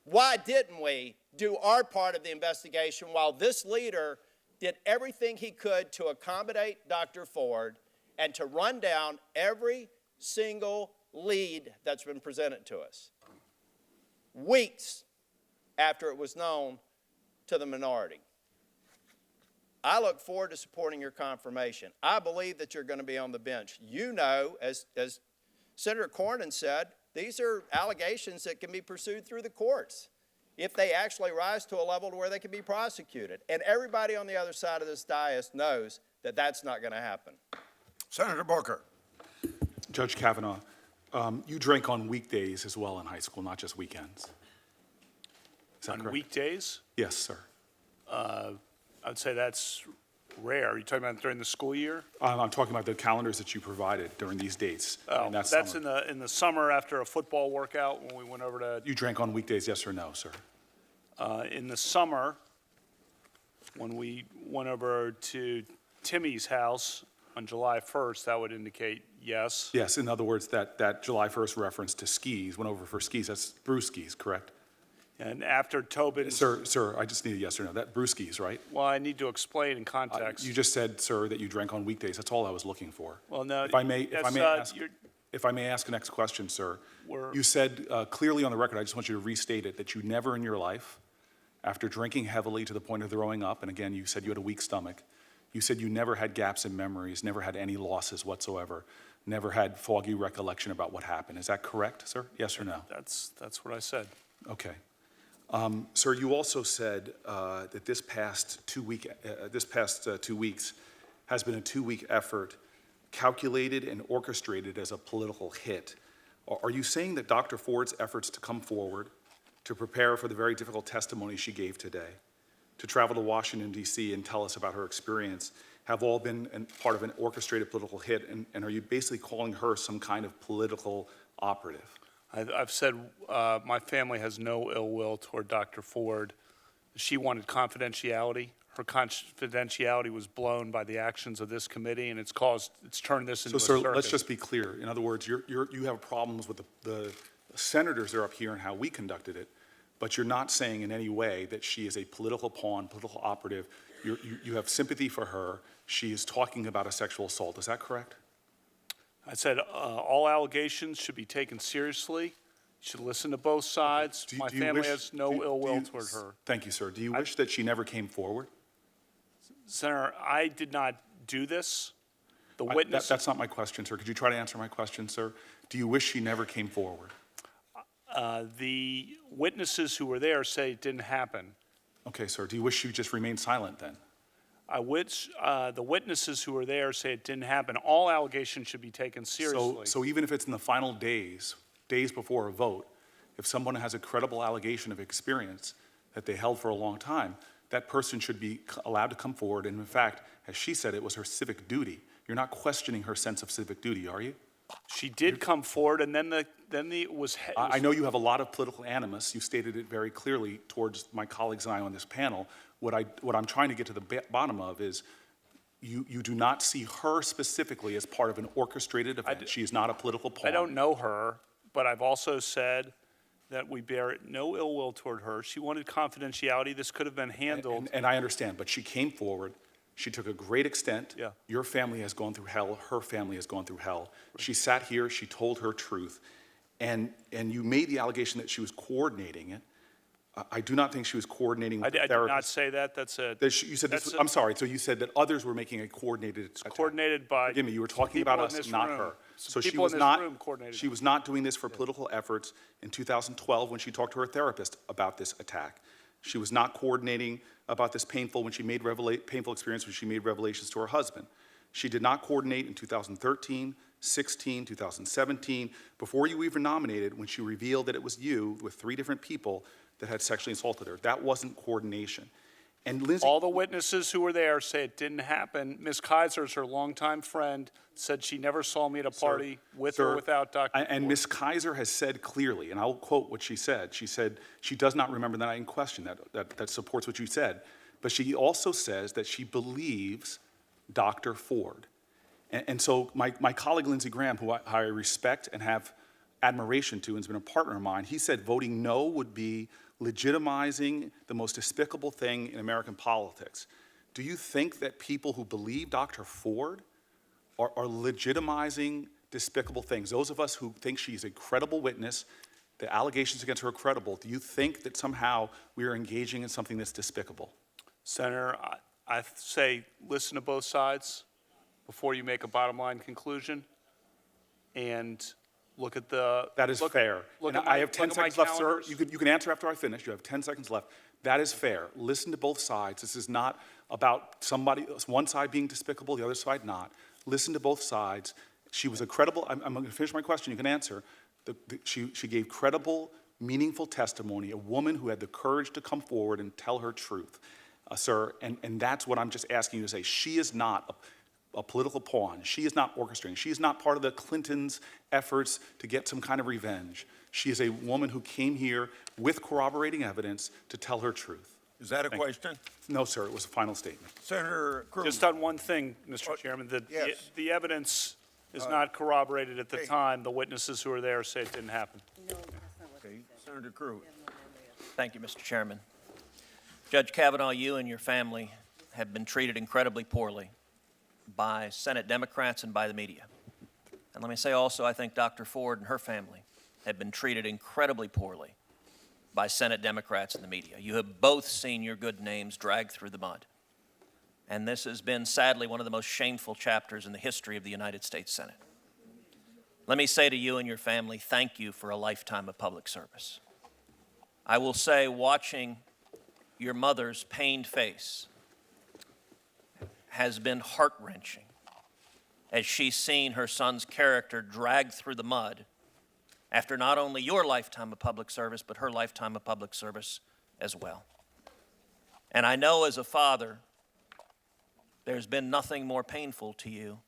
Why didn't we do our part of the investigation while this leader did everything he could to accommodate Dr. Ford and to run down every single lead that's been presented to us? Weeks after it was known to the minority. I look forward to supporting your confirmation. I believe that you're going to be on the bench. You know, as Senator Cornyn said, these are allegations that can be pursued through the courts if they actually rise to a level to where they can be prosecuted. And everybody on the other side of this dais knows that that's not going to happen. Senator Booker. Judge Kavanaugh, you drank on weekdays as well in high school, not just weekends. Is that On correct? weekdays, Yes, sir. I'd say that's rare. Are you talking about during the school year? I'm talking about the calendars that you provided during these dates. Oh, and that's that's summer. in the summer after a football workout when we went over to, You drank on weekdays, yes or no, sir? in the summer, when we went over to Timmy's house on July 1st, that would indicate yes. Yes, in other words, that July 1st reference to skis, went over for skis, that's Brewskis, correct? And after Tobin. Sir, I just need a yes or no. That Brewskis, right? Well, I need to explain in context. You just said, sir, that you drank on weekdays. That's all I was looking for. Well, no, If I may that's, ask the next question, sir. We're- You said clearly on the record, I just want you to restate it, that you never in your life, after drinking heavily to the point of throwing up, and again, you said you had a weak stomach, you said you never had gaps in memories, never had any losses whatsoever, never had foggy recollection about what happened. Is that correct, sir? Yes or no? That's what I said. Okay. Sir, you also said that this past 2 weeks has been a 2-week effort calculated and orchestrated as a political hit. Are you saying that Dr. Ford's efforts to come forward, to prepare for the very difficult testimony she gave today, to travel to Washington, D.C. and tell us about her experience, have all been part of an orchestrated political hit? And are you basically calling her some kind of political operative? I've said my family has no ill will toward Dr. Ford. She wanted confidentiality. Her confidentiality was blown by the actions of this committee, and it's turned this into a So, circus. sir, let's just be clear. In other words, you have problems with the senators that are up here and how we conducted it, but you're not saying in any way that she is a political pawn, political operative. You have sympathy for her. She is talking about a sexual assault. Is that correct? I said all allegations should be taken seriously. You should listen to both sides. My family has no ill will toward her. Thank you, sir. Do you wish that she never came forward? Senator, I did not do this. The witness. That's not my question, sir. Could you try to answer my question, sir? Do you wish she never came forward? The witnesses who were there say it didn't happen. Okay, sir. Do you wish she just remained silent then? The witnesses who were there say it didn't happen. All allegations should be taken seriously. So even if it's in the final days before a vote, if someone has a credible allegation of experience that they held for a long time, that person should be allowed to come forward. And in fact, as she said, it was her civic duty. You're not questioning her sense of civic duty, are you? She did come forward, and then it was. I know you have a lot of political animus. You stated it very clearly towards my colleagues and I on this panel. What I'm trying to get to the bottom of is you do not see her specifically as part of an orchestrated event. She is not a political pawn. I don't know her, but I've also said that we bear no ill will toward her. She wanted confidentiality. This could have been handled. And I understand, but she came forward. She took a great extent. Yeah. Your family has gone through hell. Her family has gone through hell. She sat here. She told her truth. And you made the allegation that she was coordinating it. I do not think she was coordinating with the I therapist. did not say that. That's a. You said this, I'm sorry. So you said that others were making a coordinated attack. Coordinated by. Forgive me. You were talking about us, not her. So she people was in this not. room coordinated. She was not doing this for political efforts in 2012 when she talked to her therapist about this attack. She was not coordinating about this painful experience when she made revelations to her husband. She did not coordinate in 2013, 16, 2017, before you even nominated, when she revealed that it was you with 3 different people that had sexually assaulted her. That wasn't coordination. And Lindsay, All the witnesses who were there say it didn't happen. Ms. Kaiser is her longtime friend, said she never saw me at a party with or without Dr. And Ms. Kaiser has said clearly, and I'll quote what she said. She said she does not remember the night in question. That supports what you said. But she also says that she believes Dr. Ford. And so my colleague Lindsey Graham, who I respect and have admiration to and has been a partner of mine, he said voting no would be legitimizing the most despicable thing in American politics. Do you think that people who believe Dr. Ford are legitimizing despicable things? Those of us who think she's a credible witness, the allegations against her are credible, do you think that somehow we are engaging in something that's despicable? Senator, I say listen to both sides before you make a bottom line conclusion, and look at the. That is fair. Look And at my, I have 10 look at my seconds left, sir. calendars. You can answer after I finish. You have 10 seconds left. That is fair. Listen to both sides. This is not about one side being despicable, the other side not. Listen to both sides. She was a credible, I'm going to finish my question, you can answer. She gave credible, meaningful testimony, a woman who had the courage to come forward and tell her truth, sir. And that's what I'm just asking you to say. She is not a political pawn. She is not orchestrating. She is not part of the Clintons' efforts to get some kind of revenge. She is a woman who came here with corroborating evidence to tell her truth. Is that a question? No, sir, it was a final statement. Senator Cruz. Just on one thing, Mr. Chairman, yes. the evidence is not corroborated at the time. The witnesses who were there say it didn't happen. Okay, Senator Cruz. Thank you, Mr. Chairman. Judge Kavanaugh, you and your family have been treated incredibly poorly by Senate Democrats and by the media. And let me say also, I think Dr. Ford and her family have been treated incredibly poorly by Senate Democrats and the media. You have both seen your good names dragged through the mud. And this has been, sadly, one of the most shameful chapters in the history of the United States Senate. Let me say to you and your family, thank you for a lifetime of public service. I will say, watching your mother's pained face has been heart-wrenching as she's seen her son's character dragged through the mud after not only your lifetime of public service, but her lifetime of public service as well. And I know as a father, there's been nothing more painful to you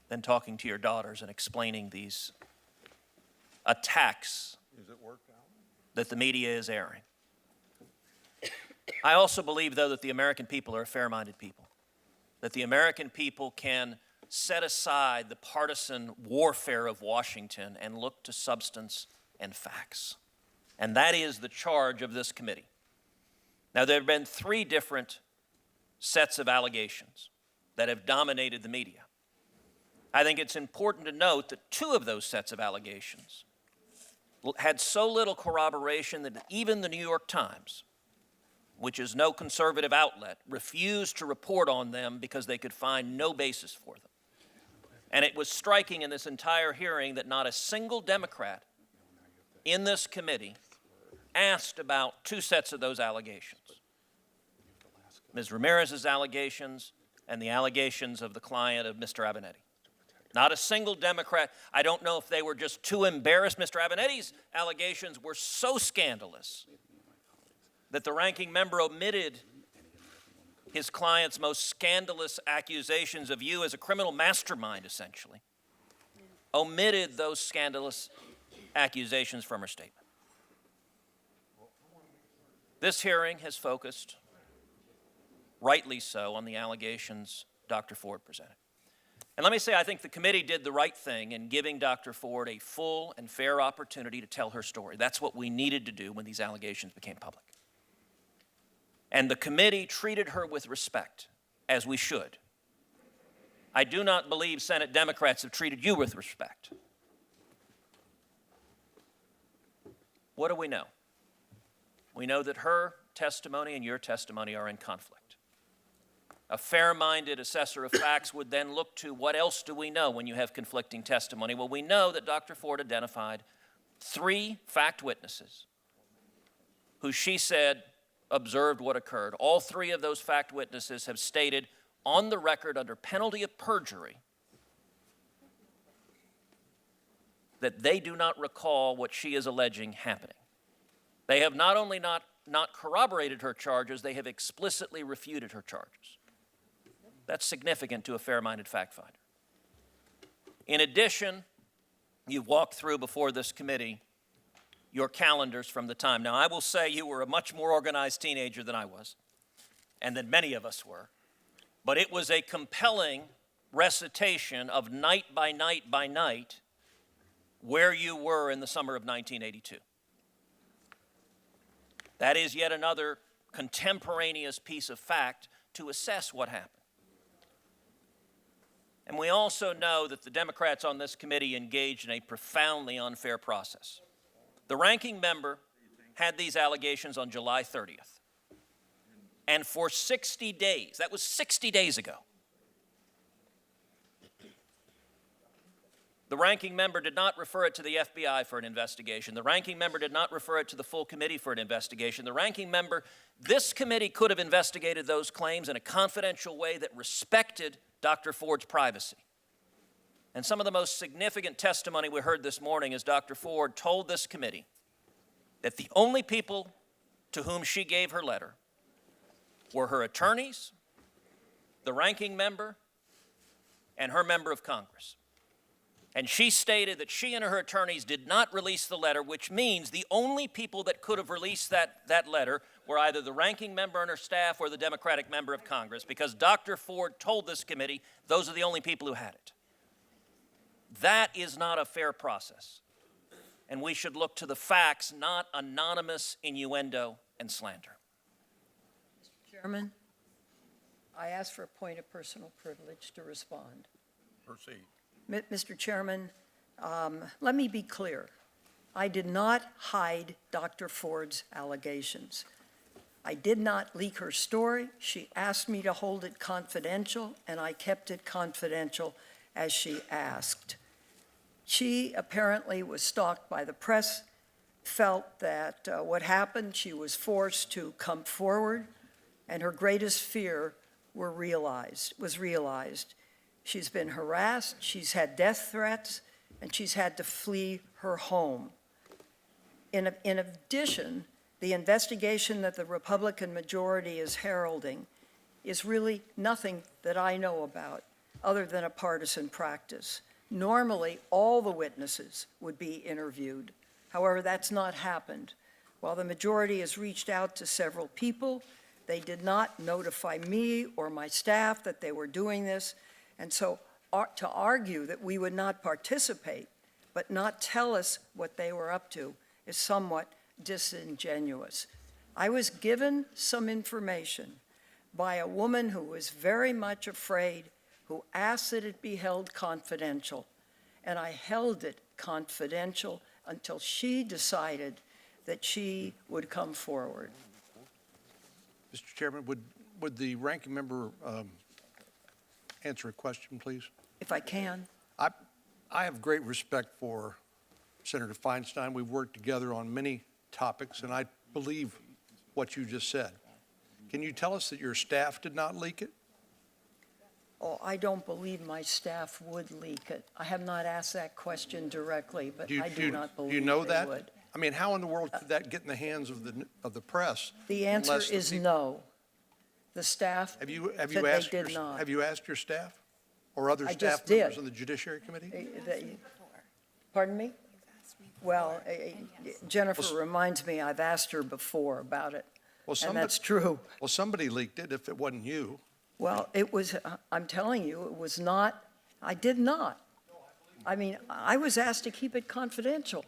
than talking to your daughters and explaining these attacks that the media is airing. I also believe, though, that the American people are a fair-minded people, that the American people can set aside the partisan warfare of Washington and look to substance and facts. And that is the charge of this committee. Now, there have been 3 different sets of allegations that have dominated the media. I think it's important to note that 2 of those sets of allegations had so little corroboration that even the New York Times, which is no conservative outlet, refused to report on them because they could find no basis for them. And it was striking in this entire hearing that not a single Democrat in this committee asked about 2 sets of those allegations. Ms. Ramirez's allegations and the allegations of the client of Mr. Avenatti. Not a single Democrat. I don't know if they were just too embarrassed. Mr. Avenatti's allegations were so scandalous that the ranking member omitted his client's most scandalous accusations of you as a criminal mastermind, essentially. omitted those scandalous accusations from her statement. This hearing has focused, rightly so, on the allegations Dr. Ford presented. And let me say, I think the committee did the right thing in giving Dr. Ford a full and fair opportunity to tell her story. That's what we needed to do when these allegations became public. And the committee treated her with respect, as we should. I do not believe Senate Democrats have treated you with respect. What do we know? We know that her testimony and your testimony are in conflict. A fair-minded assessor of facts would then look to what else do we know when you have conflicting testimony? Well, we know that Dr. Ford identified 3 fact witnesses who she said observed what occurred. All 3 of those fact witnesses have stated on the record under penalty of perjury that they do not recall what she is alleging happening. They have not only not corroborated her charges, they have explicitly refuted her charges. That's significant to a fair-minded fact finder. In addition, you've walked through before this committee your calendars from the time. Now, I will say you were a much more organized teenager than I was, and than many of us were. But it was a compelling recitation of night by night by night where you were in the summer of 1982. That is yet another contemporaneous piece of fact to assess what happened. And we also know that the Democrats on this committee engaged in a profoundly unfair process. The ranking member had these allegations on July 30th. And for 60 days, that was 60 days ago, the ranking member did not refer it to the FBI for an investigation. The ranking member did not refer it to the full committee for an investigation. The ranking member, this committee could have investigated those claims in a confidential way that respected Dr. Ford's privacy. And some of the most significant testimony we heard this morning is Dr. Ford told this committee that the only people to whom she gave her letter were her attorneys, the ranking member, and her member of Congress. And she stated that she and her attorneys did not release the letter, which means the only people that could have released that letter were either the ranking member and her staff or the Democratic member of Congress, because Dr. Ford told this committee those are the only people who had it. That is not a fair process. And we should look to the facts, not anonymous innuendo and slander. Mr. Chairman, I ask for a point of personal privilege to respond. Proceed. Mr. Chairman, let me be clear. I did not hide Dr. Ford's allegations. I did not leak her story. She asked me to hold it confidential, and I kept it confidential as she asked. She apparently was stalked by the press, felt that what happened, she was forced to come forward, and her greatest fear was realized. She's been harassed, she's had death threats, and she's had to flee her home. In addition, the investigation that the Republican majority is heralding is really nothing that I know about other than a partisan practice. Normally, all the witnesses would be interviewed. However, that's not happened. While the majority has reached out to several people, they did not notify me or my staff that they were doing this. And so to argue that we would not participate, but not tell us what they were up to, is somewhat disingenuous. I was given some information by a woman who was very much afraid, who asked that it be held confidential, and I held it confidential until she decided that she would come forward. Mr. Chairman, would the ranking member answer a question, please? If I can. I have great respect for Senator Feinstein. We've worked together on many topics, and I believe what you just said. Can you tell us that your staff did not leak it? Oh, I don't believe my staff would leak it. I have not asked that question directly, but I do not believe do you know they that? would. I mean, how in the world could that get in the hands of the press? The answer unless the is people- no. The staff Have you said asked they did not. Have you asked your staff or other I staff just members did. on the Judiciary Committee? Pardon me? Well, Jennifer reminds me, I've asked her before about it, and that's true. Well, somebody leaked it if it wasn't you. Well, it was, I'm telling you, it was not, I did not. I mean, I was asked to keep it confidential,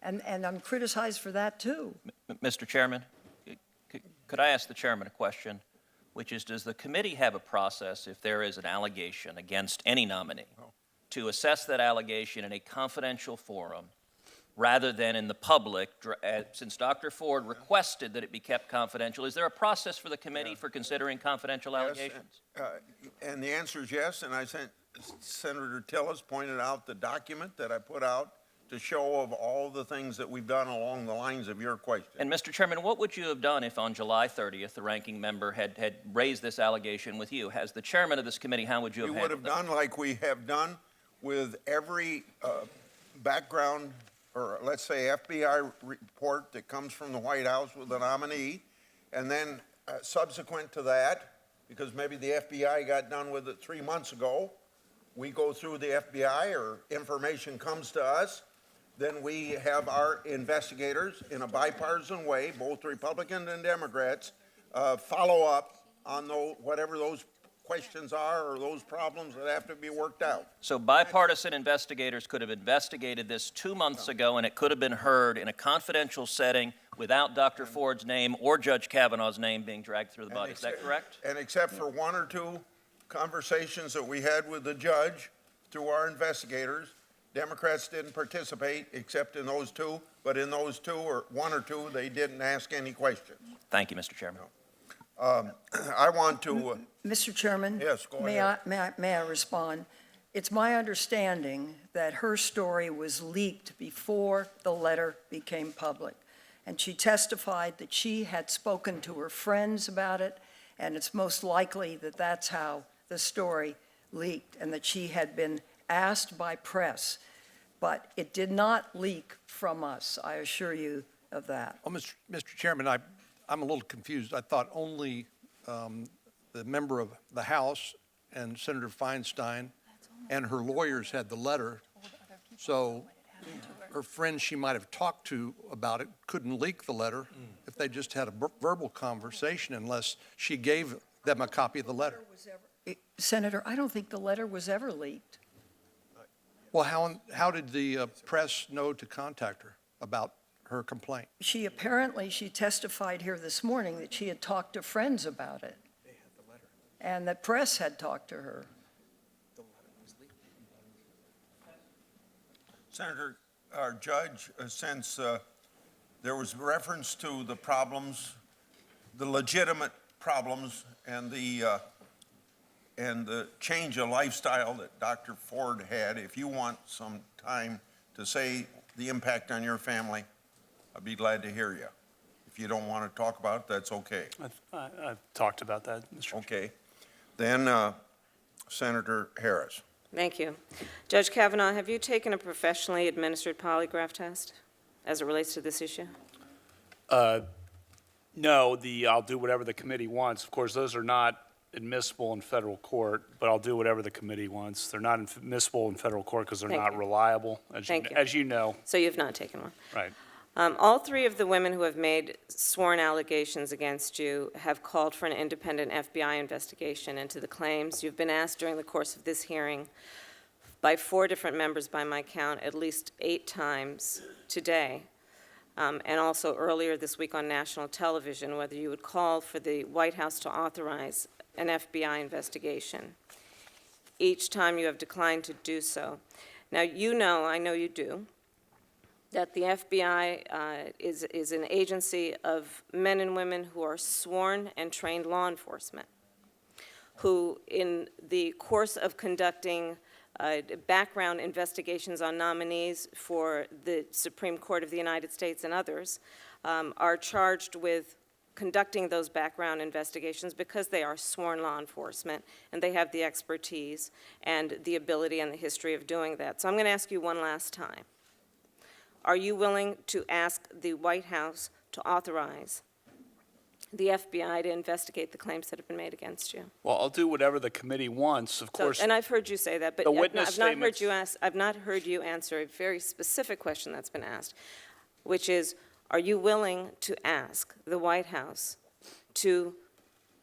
and I'm criticized for that, too. Mr. Chairman, could I ask the chairman a question, which is, does the committee have a process if there is an allegation against any nominee to assess that allegation in a confidential forum rather than in the public, since Dr. Ford requested that it be kept confidential? Is there a process for the committee for considering confidential allegations? And the answer is yes, and I sent Senator Tillis pointed out the document that I put out to show of all the things that we've done along the lines of your question. And Mr. Chairman, what would you have done if on July 30th the ranking member had raised this allegation with you? As the chairman of this committee, how would you have handled it? We would have done like we have done with every background, or let's say FBI report that comes from the White House with the nominee, and then subsequent to that, because maybe the FBI got done with it 3 months ago, we go through the FBI or information comes to us, then we have our investigators in a bipartisan way, both Republicans and Democrats, follow up on whatever those questions are or those problems that have to be worked out. So bipartisan investigators could have investigated this 2 months ago, and it could have been heard in a confidential setting without Dr. Ford's name or Judge Kavanaugh's name being dragged through the body. Is that correct? And except for one or two conversations that we had with the judge through our investigators, Democrats didn't participate except in those two, but in those two, or one or two, they didn't ask any questions. Thank you, Mr. Chairman. I want to... Mr. Chairman? Yes, go ahead. May I respond? It's my understanding that her story was leaked before the letter became public. And she testified that she had spoken to her friends about it, and it's most likely that that's how the story leaked, and that she had been asked by press. But it did not leak from us, I assure you of that. Well, Mr. Chairman, I'm a little confused. I thought only the member of the House and Senator Feinstein and her lawyers had the letter. So her friends she might have talked to about it couldn't leak the letter if they just had a verbal conversation, unless she gave them a copy of the letter. Senator, I don't think the letter was ever leaked. Well, how did the press know to contact her about her complaint? She testified here this morning that she had talked to friends about it. And that press had talked to her. Senator, our judge, since there was reference to the problems, the legitimate problems, and the change of lifestyle that Dr. Ford had, if you want some time to say the impact on your family, I'd be glad to hear you. If you don't want to talk about it, that's okay. I've talked about that, Mr. Chairman. Okay. Then Senator Harris. Thank you. Judge Kavanaugh, have you taken a professionally administered polygraph test as it relates to this issue? No, I'll do whatever the committee wants. Of course, those are not admissible in federal court, but I'll do whatever the committee wants. They're not admissible in federal court because they're Thank not you. reliable, Thank you. as you know. So you've not taken one? Right. All three of the women who have made sworn allegations against you have called for an independent FBI investigation into the claims. You've been asked during the course of this hearing by 4 different members, by my count, at least 8 times today, and also earlier this week on national television, whether you would call for the White House to authorize an FBI investigation. Each time you have declined to do so. Now, you know, I know you do, that the FBI is an agency of men and women who are sworn and trained law enforcement, who in the course of conducting background investigations on nominees for the Supreme Court of the United States and others, are charged with conducting those background investigations because they are sworn law enforcement and they have the expertise and the ability and the history of doing that. So I'm going to ask you one last time. Are you willing to ask the White House to authorize the FBI to investigate the claims that have been made against you? Well, I'll do whatever the committee wants, of So, course. and I've heard you say that, but the I've witness not heard statements- you I've not heard you answer a very specific question that's been asked, which is, are you willing to ask the White House to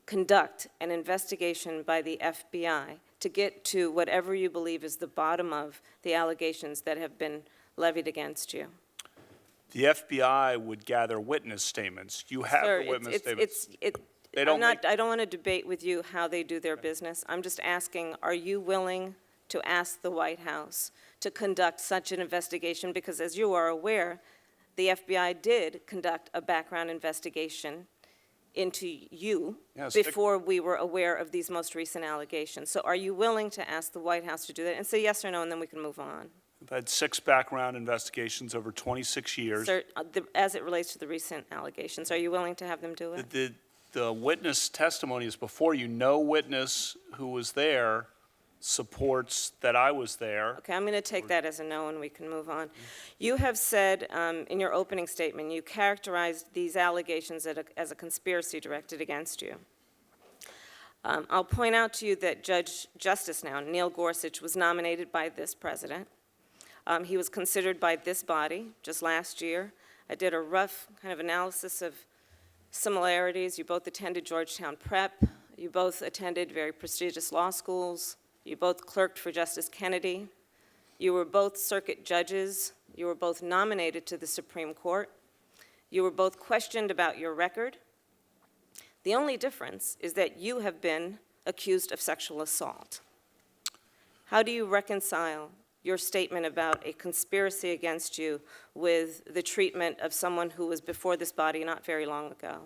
conduct an investigation by the FBI to get to whatever you believe is the bottom of the allegations that have been levied against you? The FBI would gather witness statements. You have Sir, the witness it's- statements. They don't I don't want to debate with you how they do their business. I'm just asking, are you willing to ask the White House to conduct such an investigation? Because as you are aware, the FBI did conduct a background investigation into you Yes, before we were aware of these most recent allegations. So are you willing to ask the White House to do that? And say yes or no, and then we can move on. I've had 6 background investigations over 26 years. Sir, as it relates to the recent allegations, are you willing to have them do it? The witness testimony is before you. No witness who was there supports that I was there. Okay, I'm going to take that as a no, and we can move on. You have said in your opening statement, you characterized these allegations as a conspiracy directed against you. I'll point out to you that Justice now, Neil Gorsuch, was nominated by this president. He was considered by this body just last year. I did a rough kind of analysis of similarities. You both attended Georgetown Prep. You both attended very prestigious law schools. You both clerked for Justice Kennedy. You were both circuit judges. You were both nominated to the Supreme Court. You were both questioned about your record. The only difference is that you have been accused of sexual assault. How do you reconcile your statement about a conspiracy against you with the treatment of someone who was before this body not very long ago?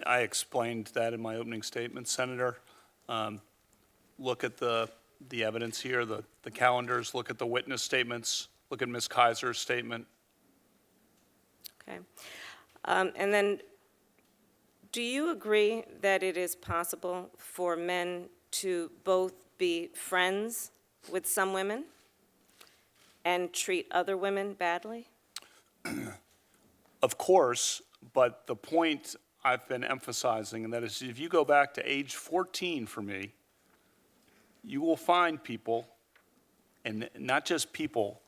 I explained that in my opening statement, Senator. Look at the evidence here, the calendars, look at the witness statements, look at Ms. Kaiser's statement. Okay. And then, do you agree that it is possible for men to both be friends with some women and treat other women badly? Of course, but the point I've been emphasizing, and that is if you go back to age 14 for me, you will find people, and not just people,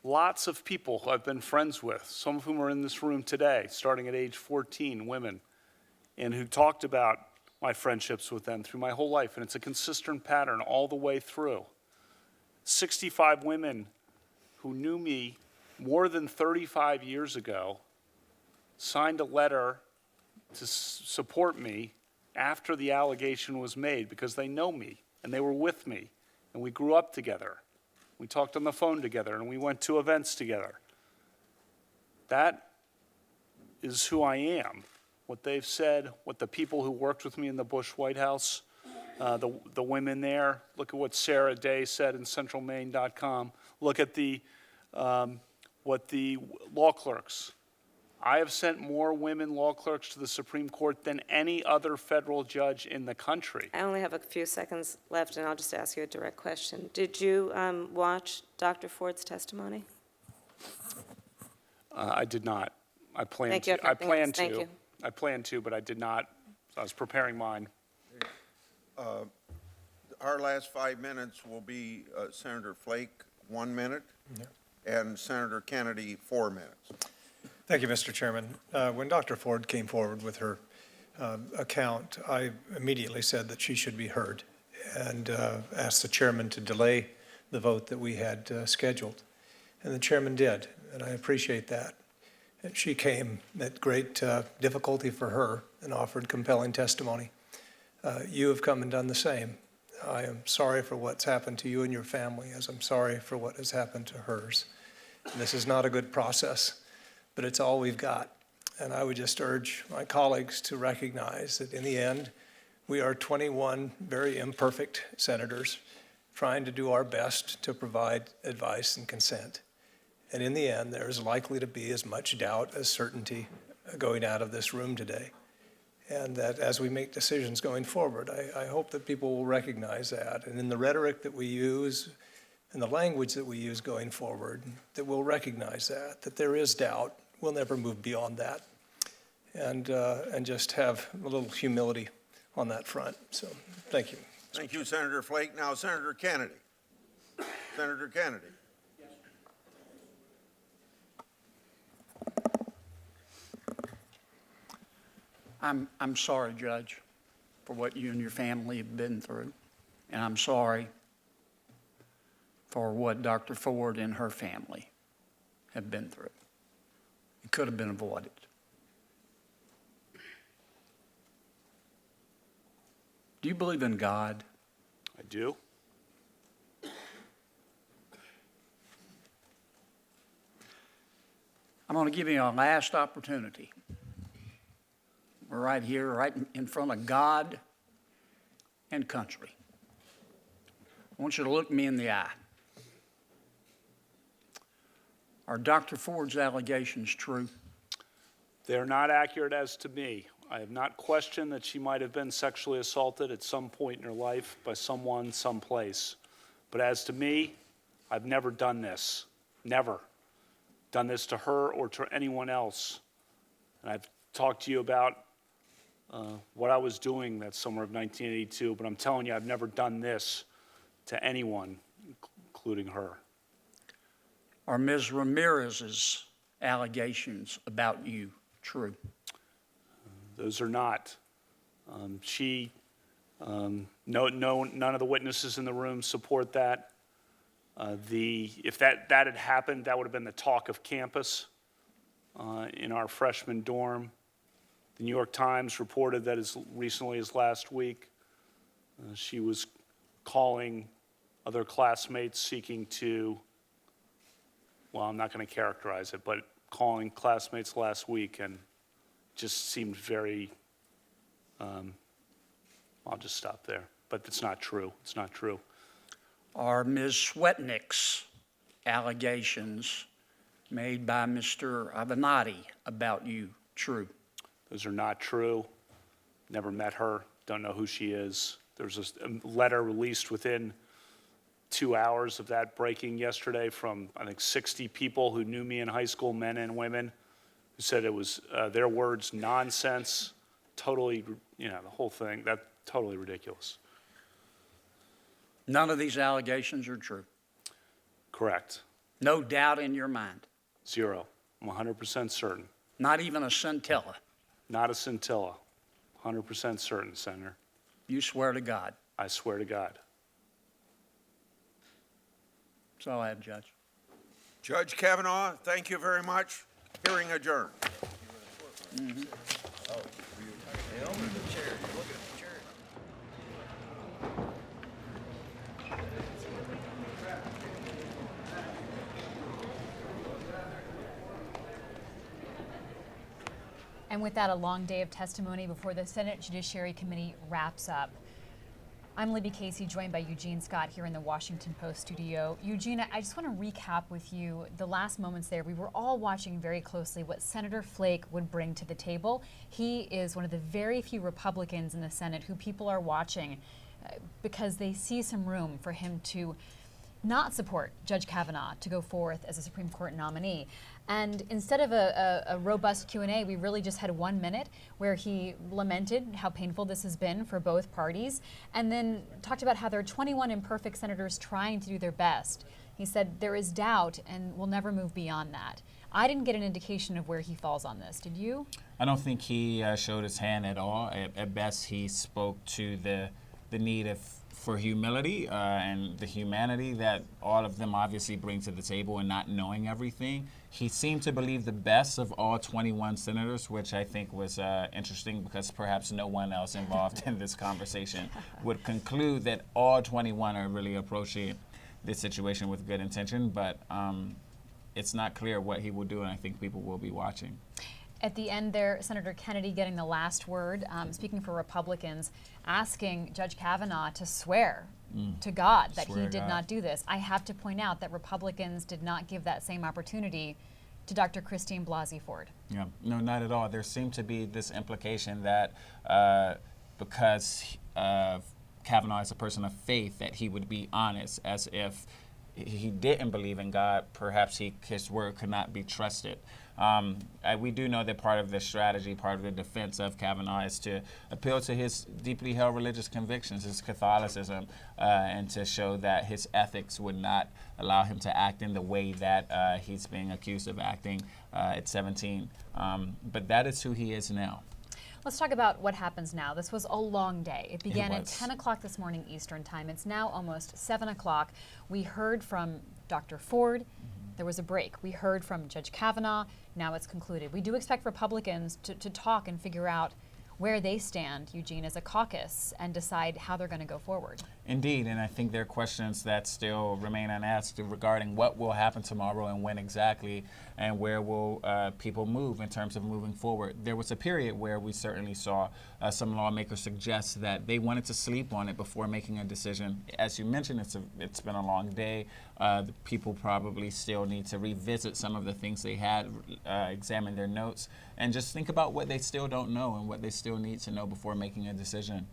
lots of people who I've been friends with, some of whom are in this room today, starting at age 14, women, and who talked about my friendships with them through my whole life, and it's a consistent pattern all the way through. 65 women who knew me more than 35 years ago signed a letter to support me after the allegation was made because they know me and they were with me and we grew up together. We talked on the phone together and we went to events together. That is who I am. What they've said, what the people who worked with me in the Bush White House, the women there, look at what Sarah Day said in centralmaine.com. Look at what the law clerks. I have sent more women law clerks to the Supreme Court than any other federal judge in the country. I only have a few seconds left, and I'll just ask you a direct question. Did you watch Dr. Ford's testimony? I did not. I planned Thank you. to. I planned Thank to. you. I planned to, but I did not. I was preparing mine. Our last 5 minutes will be Senator Flake, 1 minute, and Senator Kennedy, 4 minutes. Thank you, Mr. Chairman. When Dr. Ford came forward with her account, I immediately said that she should be heard and asked the chairman to delay the vote that we had scheduled. And the chairman did, and I appreciate that. And she came at great difficulty for her and offered compelling testimony. You have come and done the same. I am sorry for what's happened to you and your family, as I'm sorry for what has happened to hers. And this is not a good process, but it's all we've got. And I would just urge my colleagues to recognize that in the end, we are 21 very imperfect senators trying to do our best to provide advice and consent. And in the end, there is likely to be as much doubt as certainty going out of this room today. And that as we make decisions going forward, I hope that people will recognize that. And in the rhetoric that we use and the language that we use going forward, that we'll recognize that there is doubt. We'll never move beyond that. and just have a little humility on that front. So, thank you. Thank you, Senator Flake. Now, Senator Kennedy. Senator Kennedy. I'm sorry, Judge, for what you and your family have been through. And I'm sorry for what Dr. Ford and her family have been through. It could have been avoided. Do you believe in God? I do. I'm going to give you a last opportunity. We're right here, right in front of God and country. I want you to look me in the eye. Are Dr. Ford's allegations true? They're not accurate as to me. I have not questioned that she might have been sexually assaulted at some point in her life by someone, someplace. But as to me, I've never done this. Never done this to her or to anyone else. And I've talked to you about what I was doing that summer of 1982, but I'm telling you, I've never done this to anyone, including her. Are Ms. Ramirez's allegations about you true? Those are not. None of the witnesses in the room support that. If that had happened, that would have been the talk of campus in our freshman dorm. The New York Times reported that as recently as last week, she was calling other classmates seeking to, well, I'm not going to characterize it, but calling classmates last week and just seemed very, I'll just stop there. But it's not true. It's not true. Are Ms. Swetnick's allegations made by Mr. Avenatti about you true? Those are not true. Never met her. Don't know who she is. There was a letter released within 2 hours of that breaking yesterday from, I think, 60 people who knew me in high school, men and women, who said it was, their words, nonsense, totally, the whole thing, that's totally ridiculous. None of these allegations are true? Correct. No doubt in your mind? Zero. I'm 100% certain. Not even a scintilla? Not a scintilla. 100% certain, Senator. You swear to God? I swear to God. That's all I have, Judge. Judge Kavanaugh, thank you very much. Hearing adjourned. And with that, a long day of testimony before the Senate Judiciary Committee wraps up. I'm Libby Casey, joined by Eugene Scott here in the Washington Post studio. Eugene, I just want to recap with you the last moments there. We were all watching very closely what Senator Flake would bring to the table. He is one of the very few Republicans in the Senate who people are watching because they see some room for him to not support Judge Kavanaugh to go forth as a Supreme Court nominee. And instead of a robust Q&A, we really just had 1 minute where he lamented how painful this has been for both parties, and then talked about how there are 21 imperfect senators trying to do their best. He said there is doubt and we'll never move beyond that. I didn't get an indication of where he falls on this. Did you? I don't think he showed his hand at all. At best, he spoke to the need for humility and the humanity that all of them obviously bring to the table and not knowing everything. He seemed to believe the best of all 21 senators, which I think was interesting because perhaps no one else involved in this conversation would conclude that all 21 are really approaching this situation with good intention, but it's not clear what he will do, and I think people will be watching. At the end there, Senator Kennedy getting the last word, speaking for Republicans, asking Judge Kavanaugh to swear to God that he did not do this. I have to point out that Republicans did not give that same opportunity to Dr. Christine Blasey Ford. Yeah, no, not at all. There seemed to be this implication that because Kavanaugh is a person of faith, that he would be honest, as if he didn't believe in God, perhaps his word could not be trusted. We do know that part of the strategy, part of the defense of Kavanaugh is to appeal to his deeply held religious convictions, his Catholicism, and to show that his ethics would not allow him to act in the way that he's being accused of acting at 17. But that is who he is now. Let's talk about what happens now. This was a long day. It began at was. 10 o'clock this morning Eastern time. It's now almost 7 o'clock. We heard from Dr. Ford. There was a break. We heard from Judge Kavanaugh. Now it's concluded. We do expect Republicans to talk and figure out where they stand, Eugene, as a caucus and decide how they're going to go forward. Indeed, and I think there are questions that still remain unasked regarding what will happen tomorrow and when exactly, and where will people move in terms of moving forward. There was a period where we certainly saw some lawmakers suggest that they wanted to sleep on it before making a decision. As you mentioned, it's been a long day. The people probably still need to revisit some of the things they had, examine their notes, and just think about what they still don't know and what they still need to know before making a decision.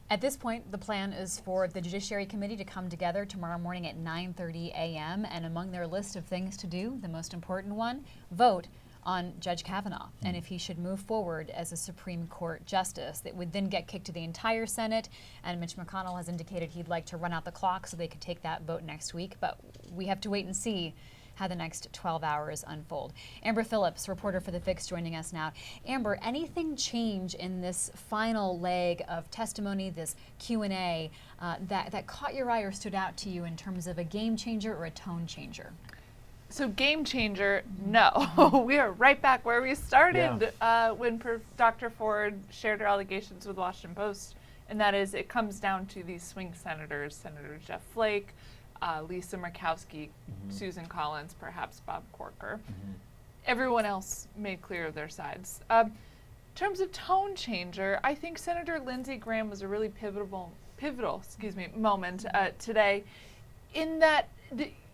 At this point, the plan is for the Judiciary Committee to come together tomorrow morning at 9:30 a.m. and among their list of things to do, the most important one, vote on Judge Kavanaugh and if he should move forward as a Supreme Court justice. That would then get kicked to the entire Senate, and Mitch McConnell has indicated he'd like to run out the clock so they could take that vote next week, but we have to wait and see how the next 12 hours unfold. Amber Phillips, reporter for The Fix, joining us now. Amber, anything change in this final leg of testimony, this Q&A, that caught your eye or stood out to you in terms of a game changer or a tone changer? So game changer, no. We are right back where we started when Dr. Ford shared her allegations with the Washington Post, and that is it comes down to these swing senators, Senator Jeff Flake, Lisa Murkowski, Susan Collins, perhaps Bob Corker. Everyone else made clear of their sides. In terms of tone changer, I think Senator Lindsey Graham was a really pivotal moment today, in that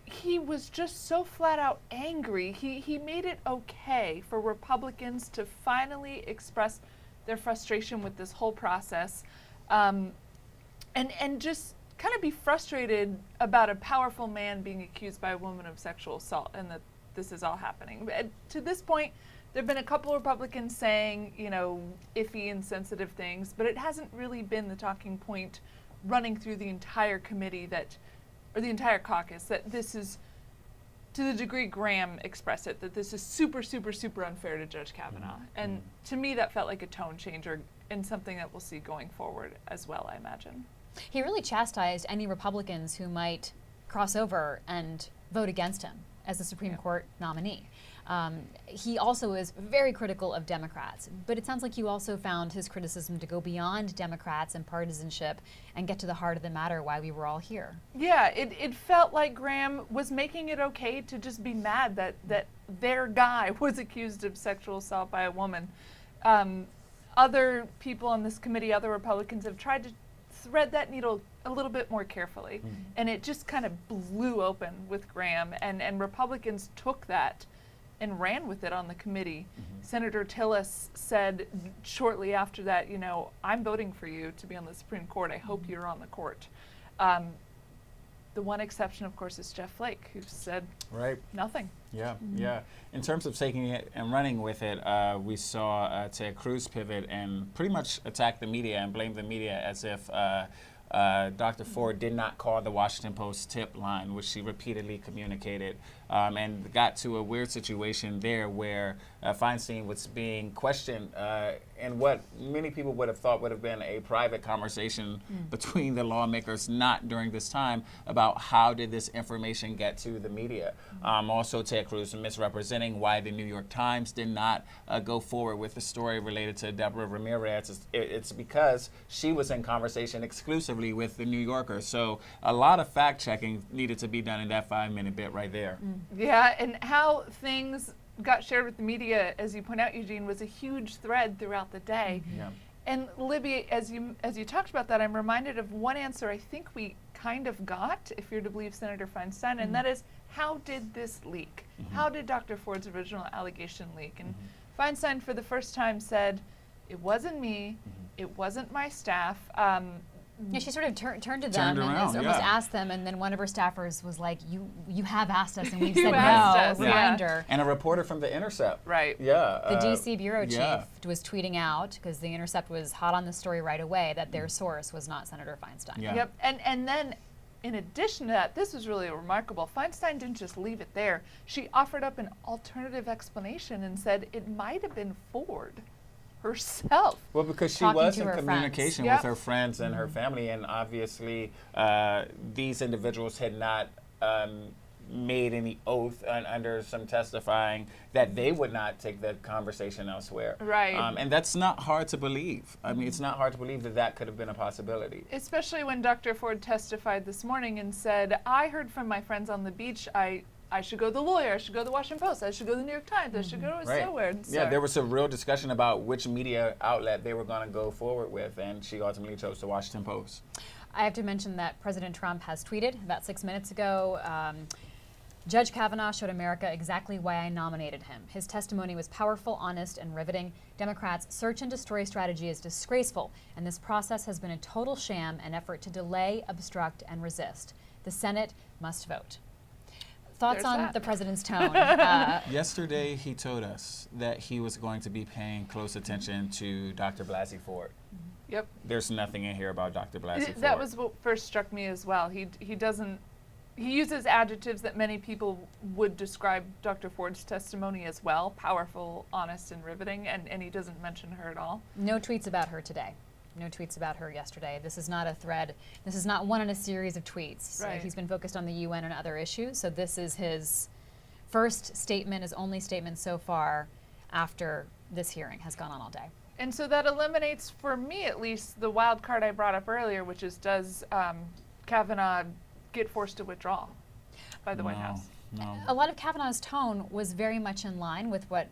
he was just so flat out angry. He made it okay for Republicans to finally express their frustration with this whole process, and just kind of be frustrated about a powerful man being accused by a woman of sexual assault, and that this is all happening. But to this point, there have been a couple of Republicans saying, iffy and sensitive things, but it hasn't really been the talking point running through the entire committee or the entire caucus, that this is, to the degree Graham expressed it, that this is super, super, super unfair to Judge Kavanaugh. And to me, that felt like a tone changer and something that we'll see going forward as well, I imagine. He really chastised any Republicans who might cross over and vote against him as the Supreme Court nominee. He also is very critical of Democrats, but it sounds like you also found his criticism to go beyond Democrats and partisanship and get to the heart of the matter, why we were all here. Yeah, it felt like Graham was making it okay to just be mad that their guy was accused of sexual assault by a woman. Other people on this committee, other Republicans, have tried to thread that needle a little bit more carefully, and it just kind of blew open with Graham, and Republicans took that and ran with it on the committee. Senator Tillis said shortly after that, I'm voting for you to be on the Supreme Court. I hope you're on the court. The one exception, of course, is Jeff Flake, who said nothing. Yeah. In terms of taking it and running with it, we saw Ted Cruz pivot and pretty much attack the media and blame the media as if Dr. Ford did not call the Washington Post tip line, which she repeatedly communicated, and got to a weird situation there where Feinstein was being questioned in what many people would have thought would have been a private conversation between the lawmakers, not during this time, about how did this information get to the media. Also, Ted Cruz misrepresenting why the New York Times did not go forward with the story related to Deborah Ramirez. It's because she was in conversation exclusively with the New Yorker. So a lot of fact checking needed to be done in that 5-minute bit right there. Yeah, and how things got shared with the media, as you point out, Eugene, was a huge thread throughout the day. And Libby, as you talked about that, I'm reminded of one answer I think we kind of got, if you're to believe Senator Feinstein, and that is, how did this leak? How did Dr. Ford's original allegation leak? And Feinstein, for the first time, said, it wasn't me, it wasn't my staff. Yeah, she sort of turned to them Turned and around, almost yeah. asked them, and then one of her staffers was like, "You have asked us, and we've You said asked no." us, yeah. Reminder. And a reporter from The Intercept. Right. Yeah. The DC bureau chief yeah. was tweeting out, because The Intercept was hot on the story right away, that their source was not Senator Feinstein. Yeah. Yep. And then, in addition to that, this was really remarkable. Feinstein didn't just leave it there. She offered up an alternative explanation and said it might have been Ford herself. Well, because she Talking was to in her friends. communication Yep. with her friends and her family, and obviously these individuals had not made any oath under some testifying that they would not take the conversation elsewhere. Right. And that's not hard to believe. I mean, it's not hard to believe that that could have been a possibility. Especially when Dr. Ford testified this morning and said, I heard from my friends on the beach, I should go to the lawyer, I should go to the Washington Post, I should go to the New York Times, I should go to somewhere. And Yeah, so- there was a real discussion about which media outlet they were going to go forward with, and she ultimately chose the Washington Post. I have to mention that President Trump has tweeted about 6 minutes ago, Judge Kavanaugh showed America exactly why I nominated him. His testimony was powerful, honest, and riveting. Democrats' search and destroy strategy is disgraceful, and this process has been a total sham, an effort to delay, obstruct, and resist. The Senate must vote. Thoughts There's on that. the president's tone? Yesterday, he told us that he was going to be paying close attention to Dr. Blasey Ford. Yep. There's nothing in here about Dr. Blasey Ford. That was what first struck me as well. He uses adjectives that many people would describe Dr. Ford's testimony as well, powerful, honest, and riveting, and he doesn't mention her at all. No tweets about her today. No tweets about her yesterday. This is not a thread. This is not one in a series of tweets. Right. He's been focused on the UN and other issues, so this is his first statement, his only statement so far after this hearing has gone on all day. And so that eliminates, for me at least, the wild card I brought up earlier, which is does Kavanaugh get forced to withdraw by the White House? No. A lot of Kavanaugh's tone was very much in line with what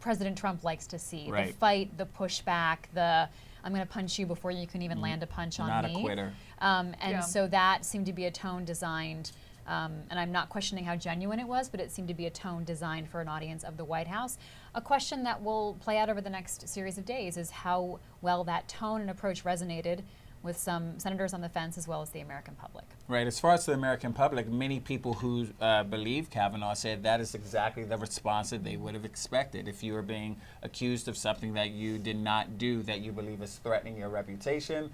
President Trump likes to see. Right. The fight, the pushback, the I'm going to punch you before you can even land a punch on Not me. a quitter. And Yeah. so that seemed to be a tone designed, and I'm not questioning how genuine it was, but it seemed to be a tone designed for an audience of the White House. A question that will play out over the next series of days is how well that tone and approach resonated with some senators on the fence as well as the American public. Right. As far as the American public, many people who believe Kavanaugh said that is exactly the response that they would have expected. If you were being accused of something that you did not do, that you believe is threatening your reputation,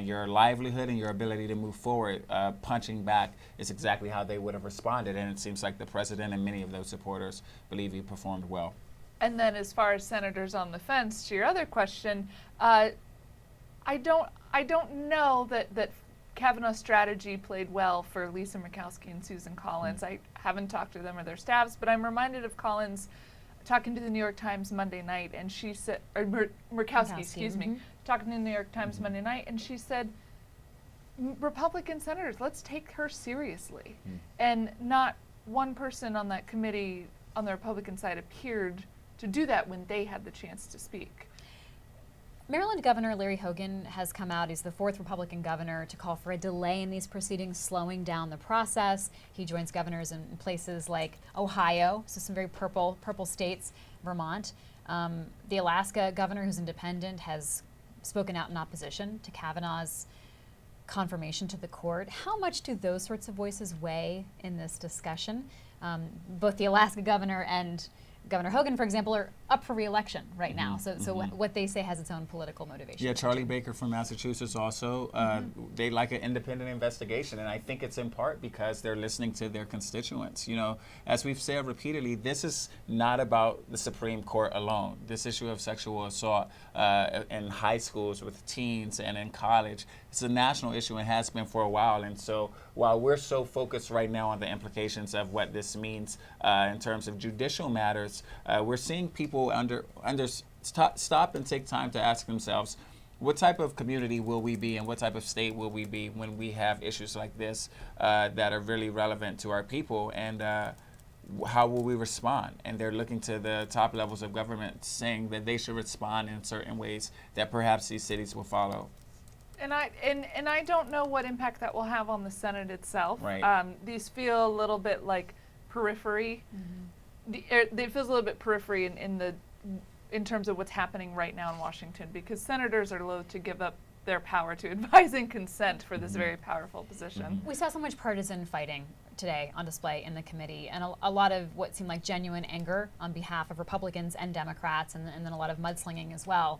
your livelihood, and your ability to move forward, punching back is exactly how they would have responded. And it seems like the president and many of those supporters believe he performed well. And then as far as senators on the fence, to your other question, I don't know that Kavanaugh's strategy played well for Lisa Murkowski and Susan Collins. I haven't talked to them or their staffs, but I'm reminded of Collins talking to the New York Times Monday night, and she said, or Murkowski, excuse me, talking to the New York Times Monday night, and she said, Republican senators, let's take her seriously. And not one person on that committee on the Republican side appeared to do that when they had the chance to speak. Maryland Governor Larry Hogan has come out. He's the fourth Republican governor to call for a delay in these proceedings, slowing down the process. He joins governors in places like Ohio, so some very purple states, Vermont. The Alaska governor, who's independent, has spoken out in opposition to Kavanaugh's confirmation to the court. How much do those sorts of voices weigh in this discussion? Both the Alaska governor and Governor Hogan, for example, are up for re-election right now. So what they say has its own political motivation. Yeah, Charlie Baker from Massachusetts also, they like an independent investigation, and I think it's in part because they're listening to their constituents. You know, as we've said repeatedly, this is not about the Supreme Court alone. This issue of sexual assault in high schools with teens and in college, it's a national issue and has been for a while. And so while we're so focused right now on the implications of what this means in terms of judicial matters, we're seeing people stop and take time to ask themselves, what type of community will we be and what type of state will we be when we have issues like this that are really relevant to our people, and how will we respond? And they're looking to the top levels of government saying that they should respond in certain ways that perhaps these cities will follow. And I don't know what impact that will have on the Senate itself. Right. These feel a little bit like periphery. They feel a little bit periphery in terms of what's happening right now in Washington, because senators are loath to give up their power to advise and consent for this very powerful position. We saw so much partisan fighting today on display in the committee, and a lot of what seemed like genuine anger on behalf of Republicans and Democrats, and then a lot of mudslinging as well.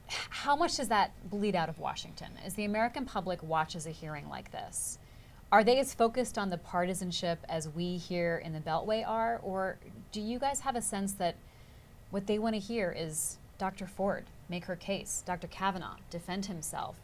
How much does that bleed out of Washington? As the American public watches a hearing like this, are they as focused on the partisanship as we here in the Beltway are, or do you guys have a sense that what they want to hear is Dr. Ford make her case, Dr. Kavanaugh defend himself?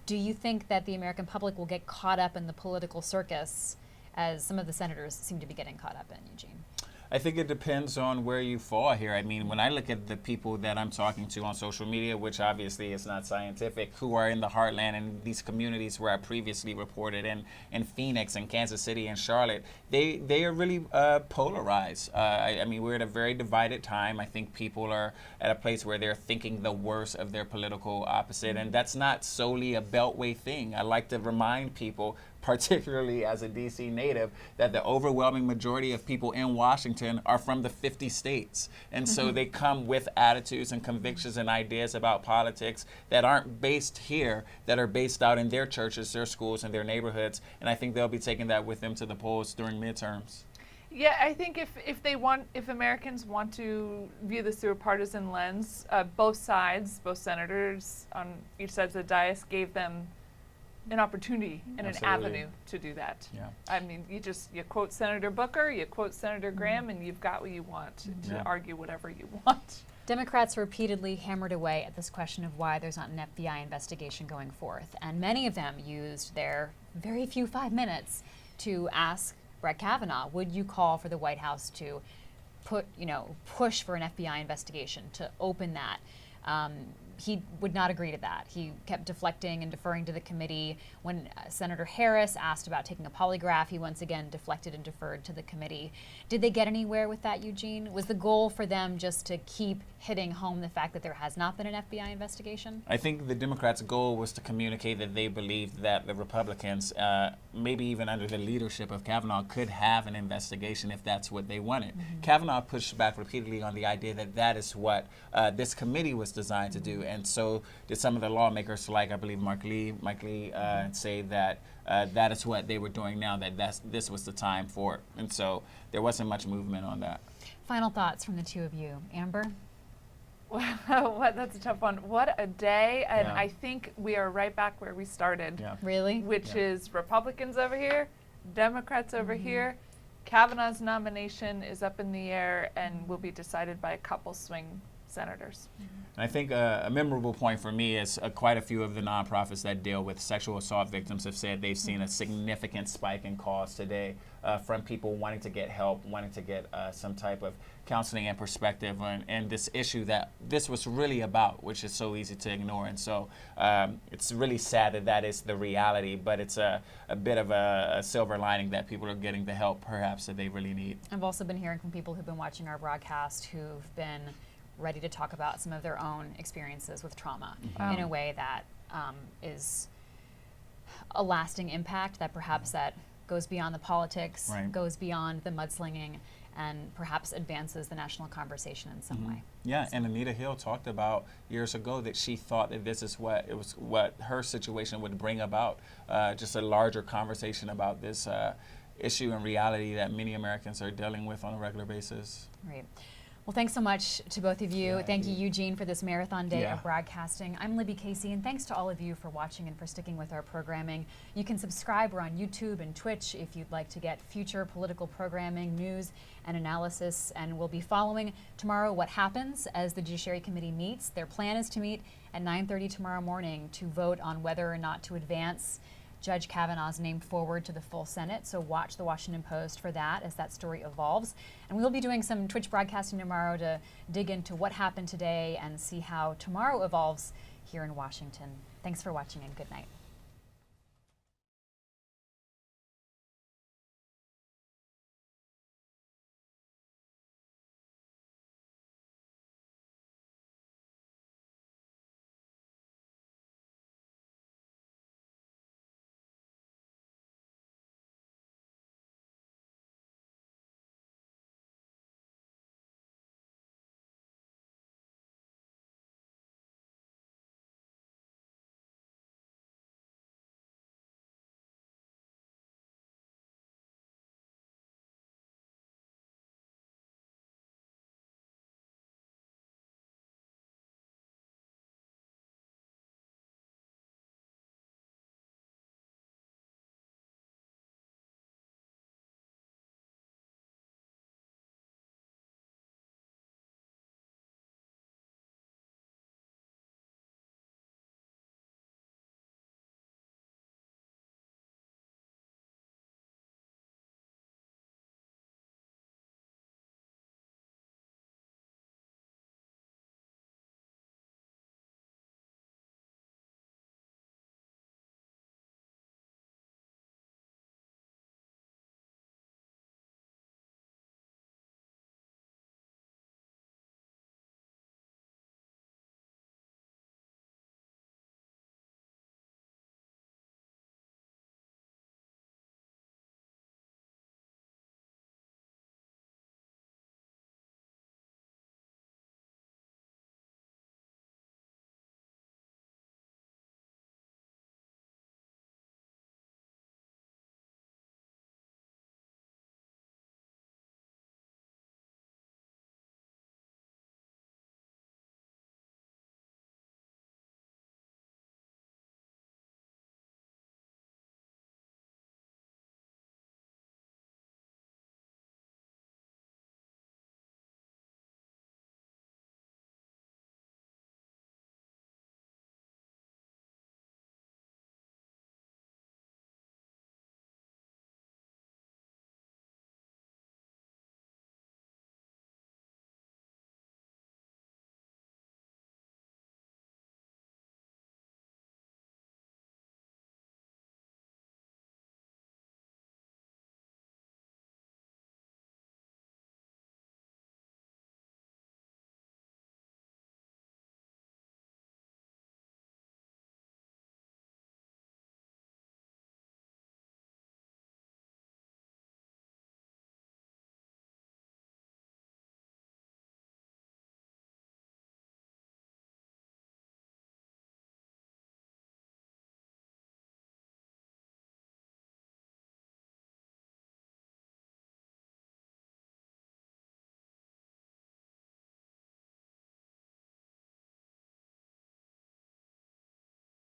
Do you think that the American public will get caught up in the political circus as some of the senators seem to be getting caught up in, Eugene? I think it depends on where you fall here. I mean, when I look at the people that I'm talking to on social media, which obviously is not scientific, who are in the heartland and these communities where I previously reported in Phoenix and Kansas City and Charlotte, they are really polarized. I mean, we're at a very divided time. I think people are at a place where they're thinking the worst of their political opposite, and that's not solely a Beltway thing. I like to remind people, particularly as a DC native, that the overwhelming majority of people in Washington are from the 50 states. And so they come with attitudes and convictions and ideas about politics that aren't based here, that are based out in their churches, their schools, and their neighborhoods. And I think they'll be taking that with them to the polls during midterms. Yeah, I think if Americans want to view this through a partisan lens, both sides, both senators on each side of the dais gave them an opportunity and an avenue to do that. Yeah. I mean, you quote Senator Booker, you quote Senator Graham, and you've got what you want to argue whatever you want. Democrats repeatedly hammered away at this question of why there's not an FBI investigation going forth, and many of them used their very few 5 minutes to ask Brett Kavanaugh, would you call for the White House to push for an FBI investigation, to open that? He would not agree to that. He kept deflecting and deferring to the committee. When Senator Harris asked about taking a polygraph, he once again deflected and deferred to the committee. Did they get anywhere with that, Eugene? Was the goal for them just to keep hitting home the fact that there has not been an FBI investigation? I think the Democrats' goal was to communicate that they believed that the Republicans, maybe even under the leadership of Kavanaugh, could have an investigation if that's what they wanted. Kavanaugh pushed back repeatedly on the idea that that is what this committee was designed to do. And so did some of the lawmakers, like I believe Mike Lee, say that that is what they were doing now, that this was the time for it. And so there wasn't much movement on that. Final thoughts from the two of you. Amber? That's a tough one. What a day. And I think we are right back where we started. Yeah. Really? Which is Republicans over here, Democrats over here. Kavanaugh's nomination is up in the air and will be decided by a couple swing senators. And I think a memorable point for me is quite a few of the nonprofits that deal with sexual assault victims have said they've seen a significant spike in calls today from people wanting to get help, wanting to get some type of counseling and perspective on this issue that this was really about, which is so easy to ignore. And so it's really sad that that is the reality, but it's a bit of a silver lining that people are getting the help perhaps that they really need. I've also been hearing from people who've been watching our broadcast who've been ready to talk about some of their own experiences with trauma in a way that is a lasting impact, that perhaps that goes beyond the politics, goes beyond the mudslinging, and perhaps advances the national conversation in some way. Yeah, and Anita Hill talked about years ago that she thought that this is what her situation would bring about, just a larger conversation about this issue and reality that many Americans are dealing with on a regular basis. Right. Well, thanks so much to both of you. Thank you, Eugene, for this marathon day of broadcasting. I'm Libby Casey, and thanks to all of you for watching and for sticking with our programming. You can subscribe. We're on YouTube and Twitch if you'd like to get future political programming, news, and analysis. And we'll be following tomorrow what happens as the Judiciary Committee meets. Their plan is to meet at 9:30 tomorrow morning to vote on whether or not to advance Judge Kavanaugh's name forward to the full Senate, so watch the Washington Post for that as that story evolves. And we'll be doing some Twitch broadcasting tomorrow to dig into what happened today and see how tomorrow evolves here in Washington. Thanks for watching and good night.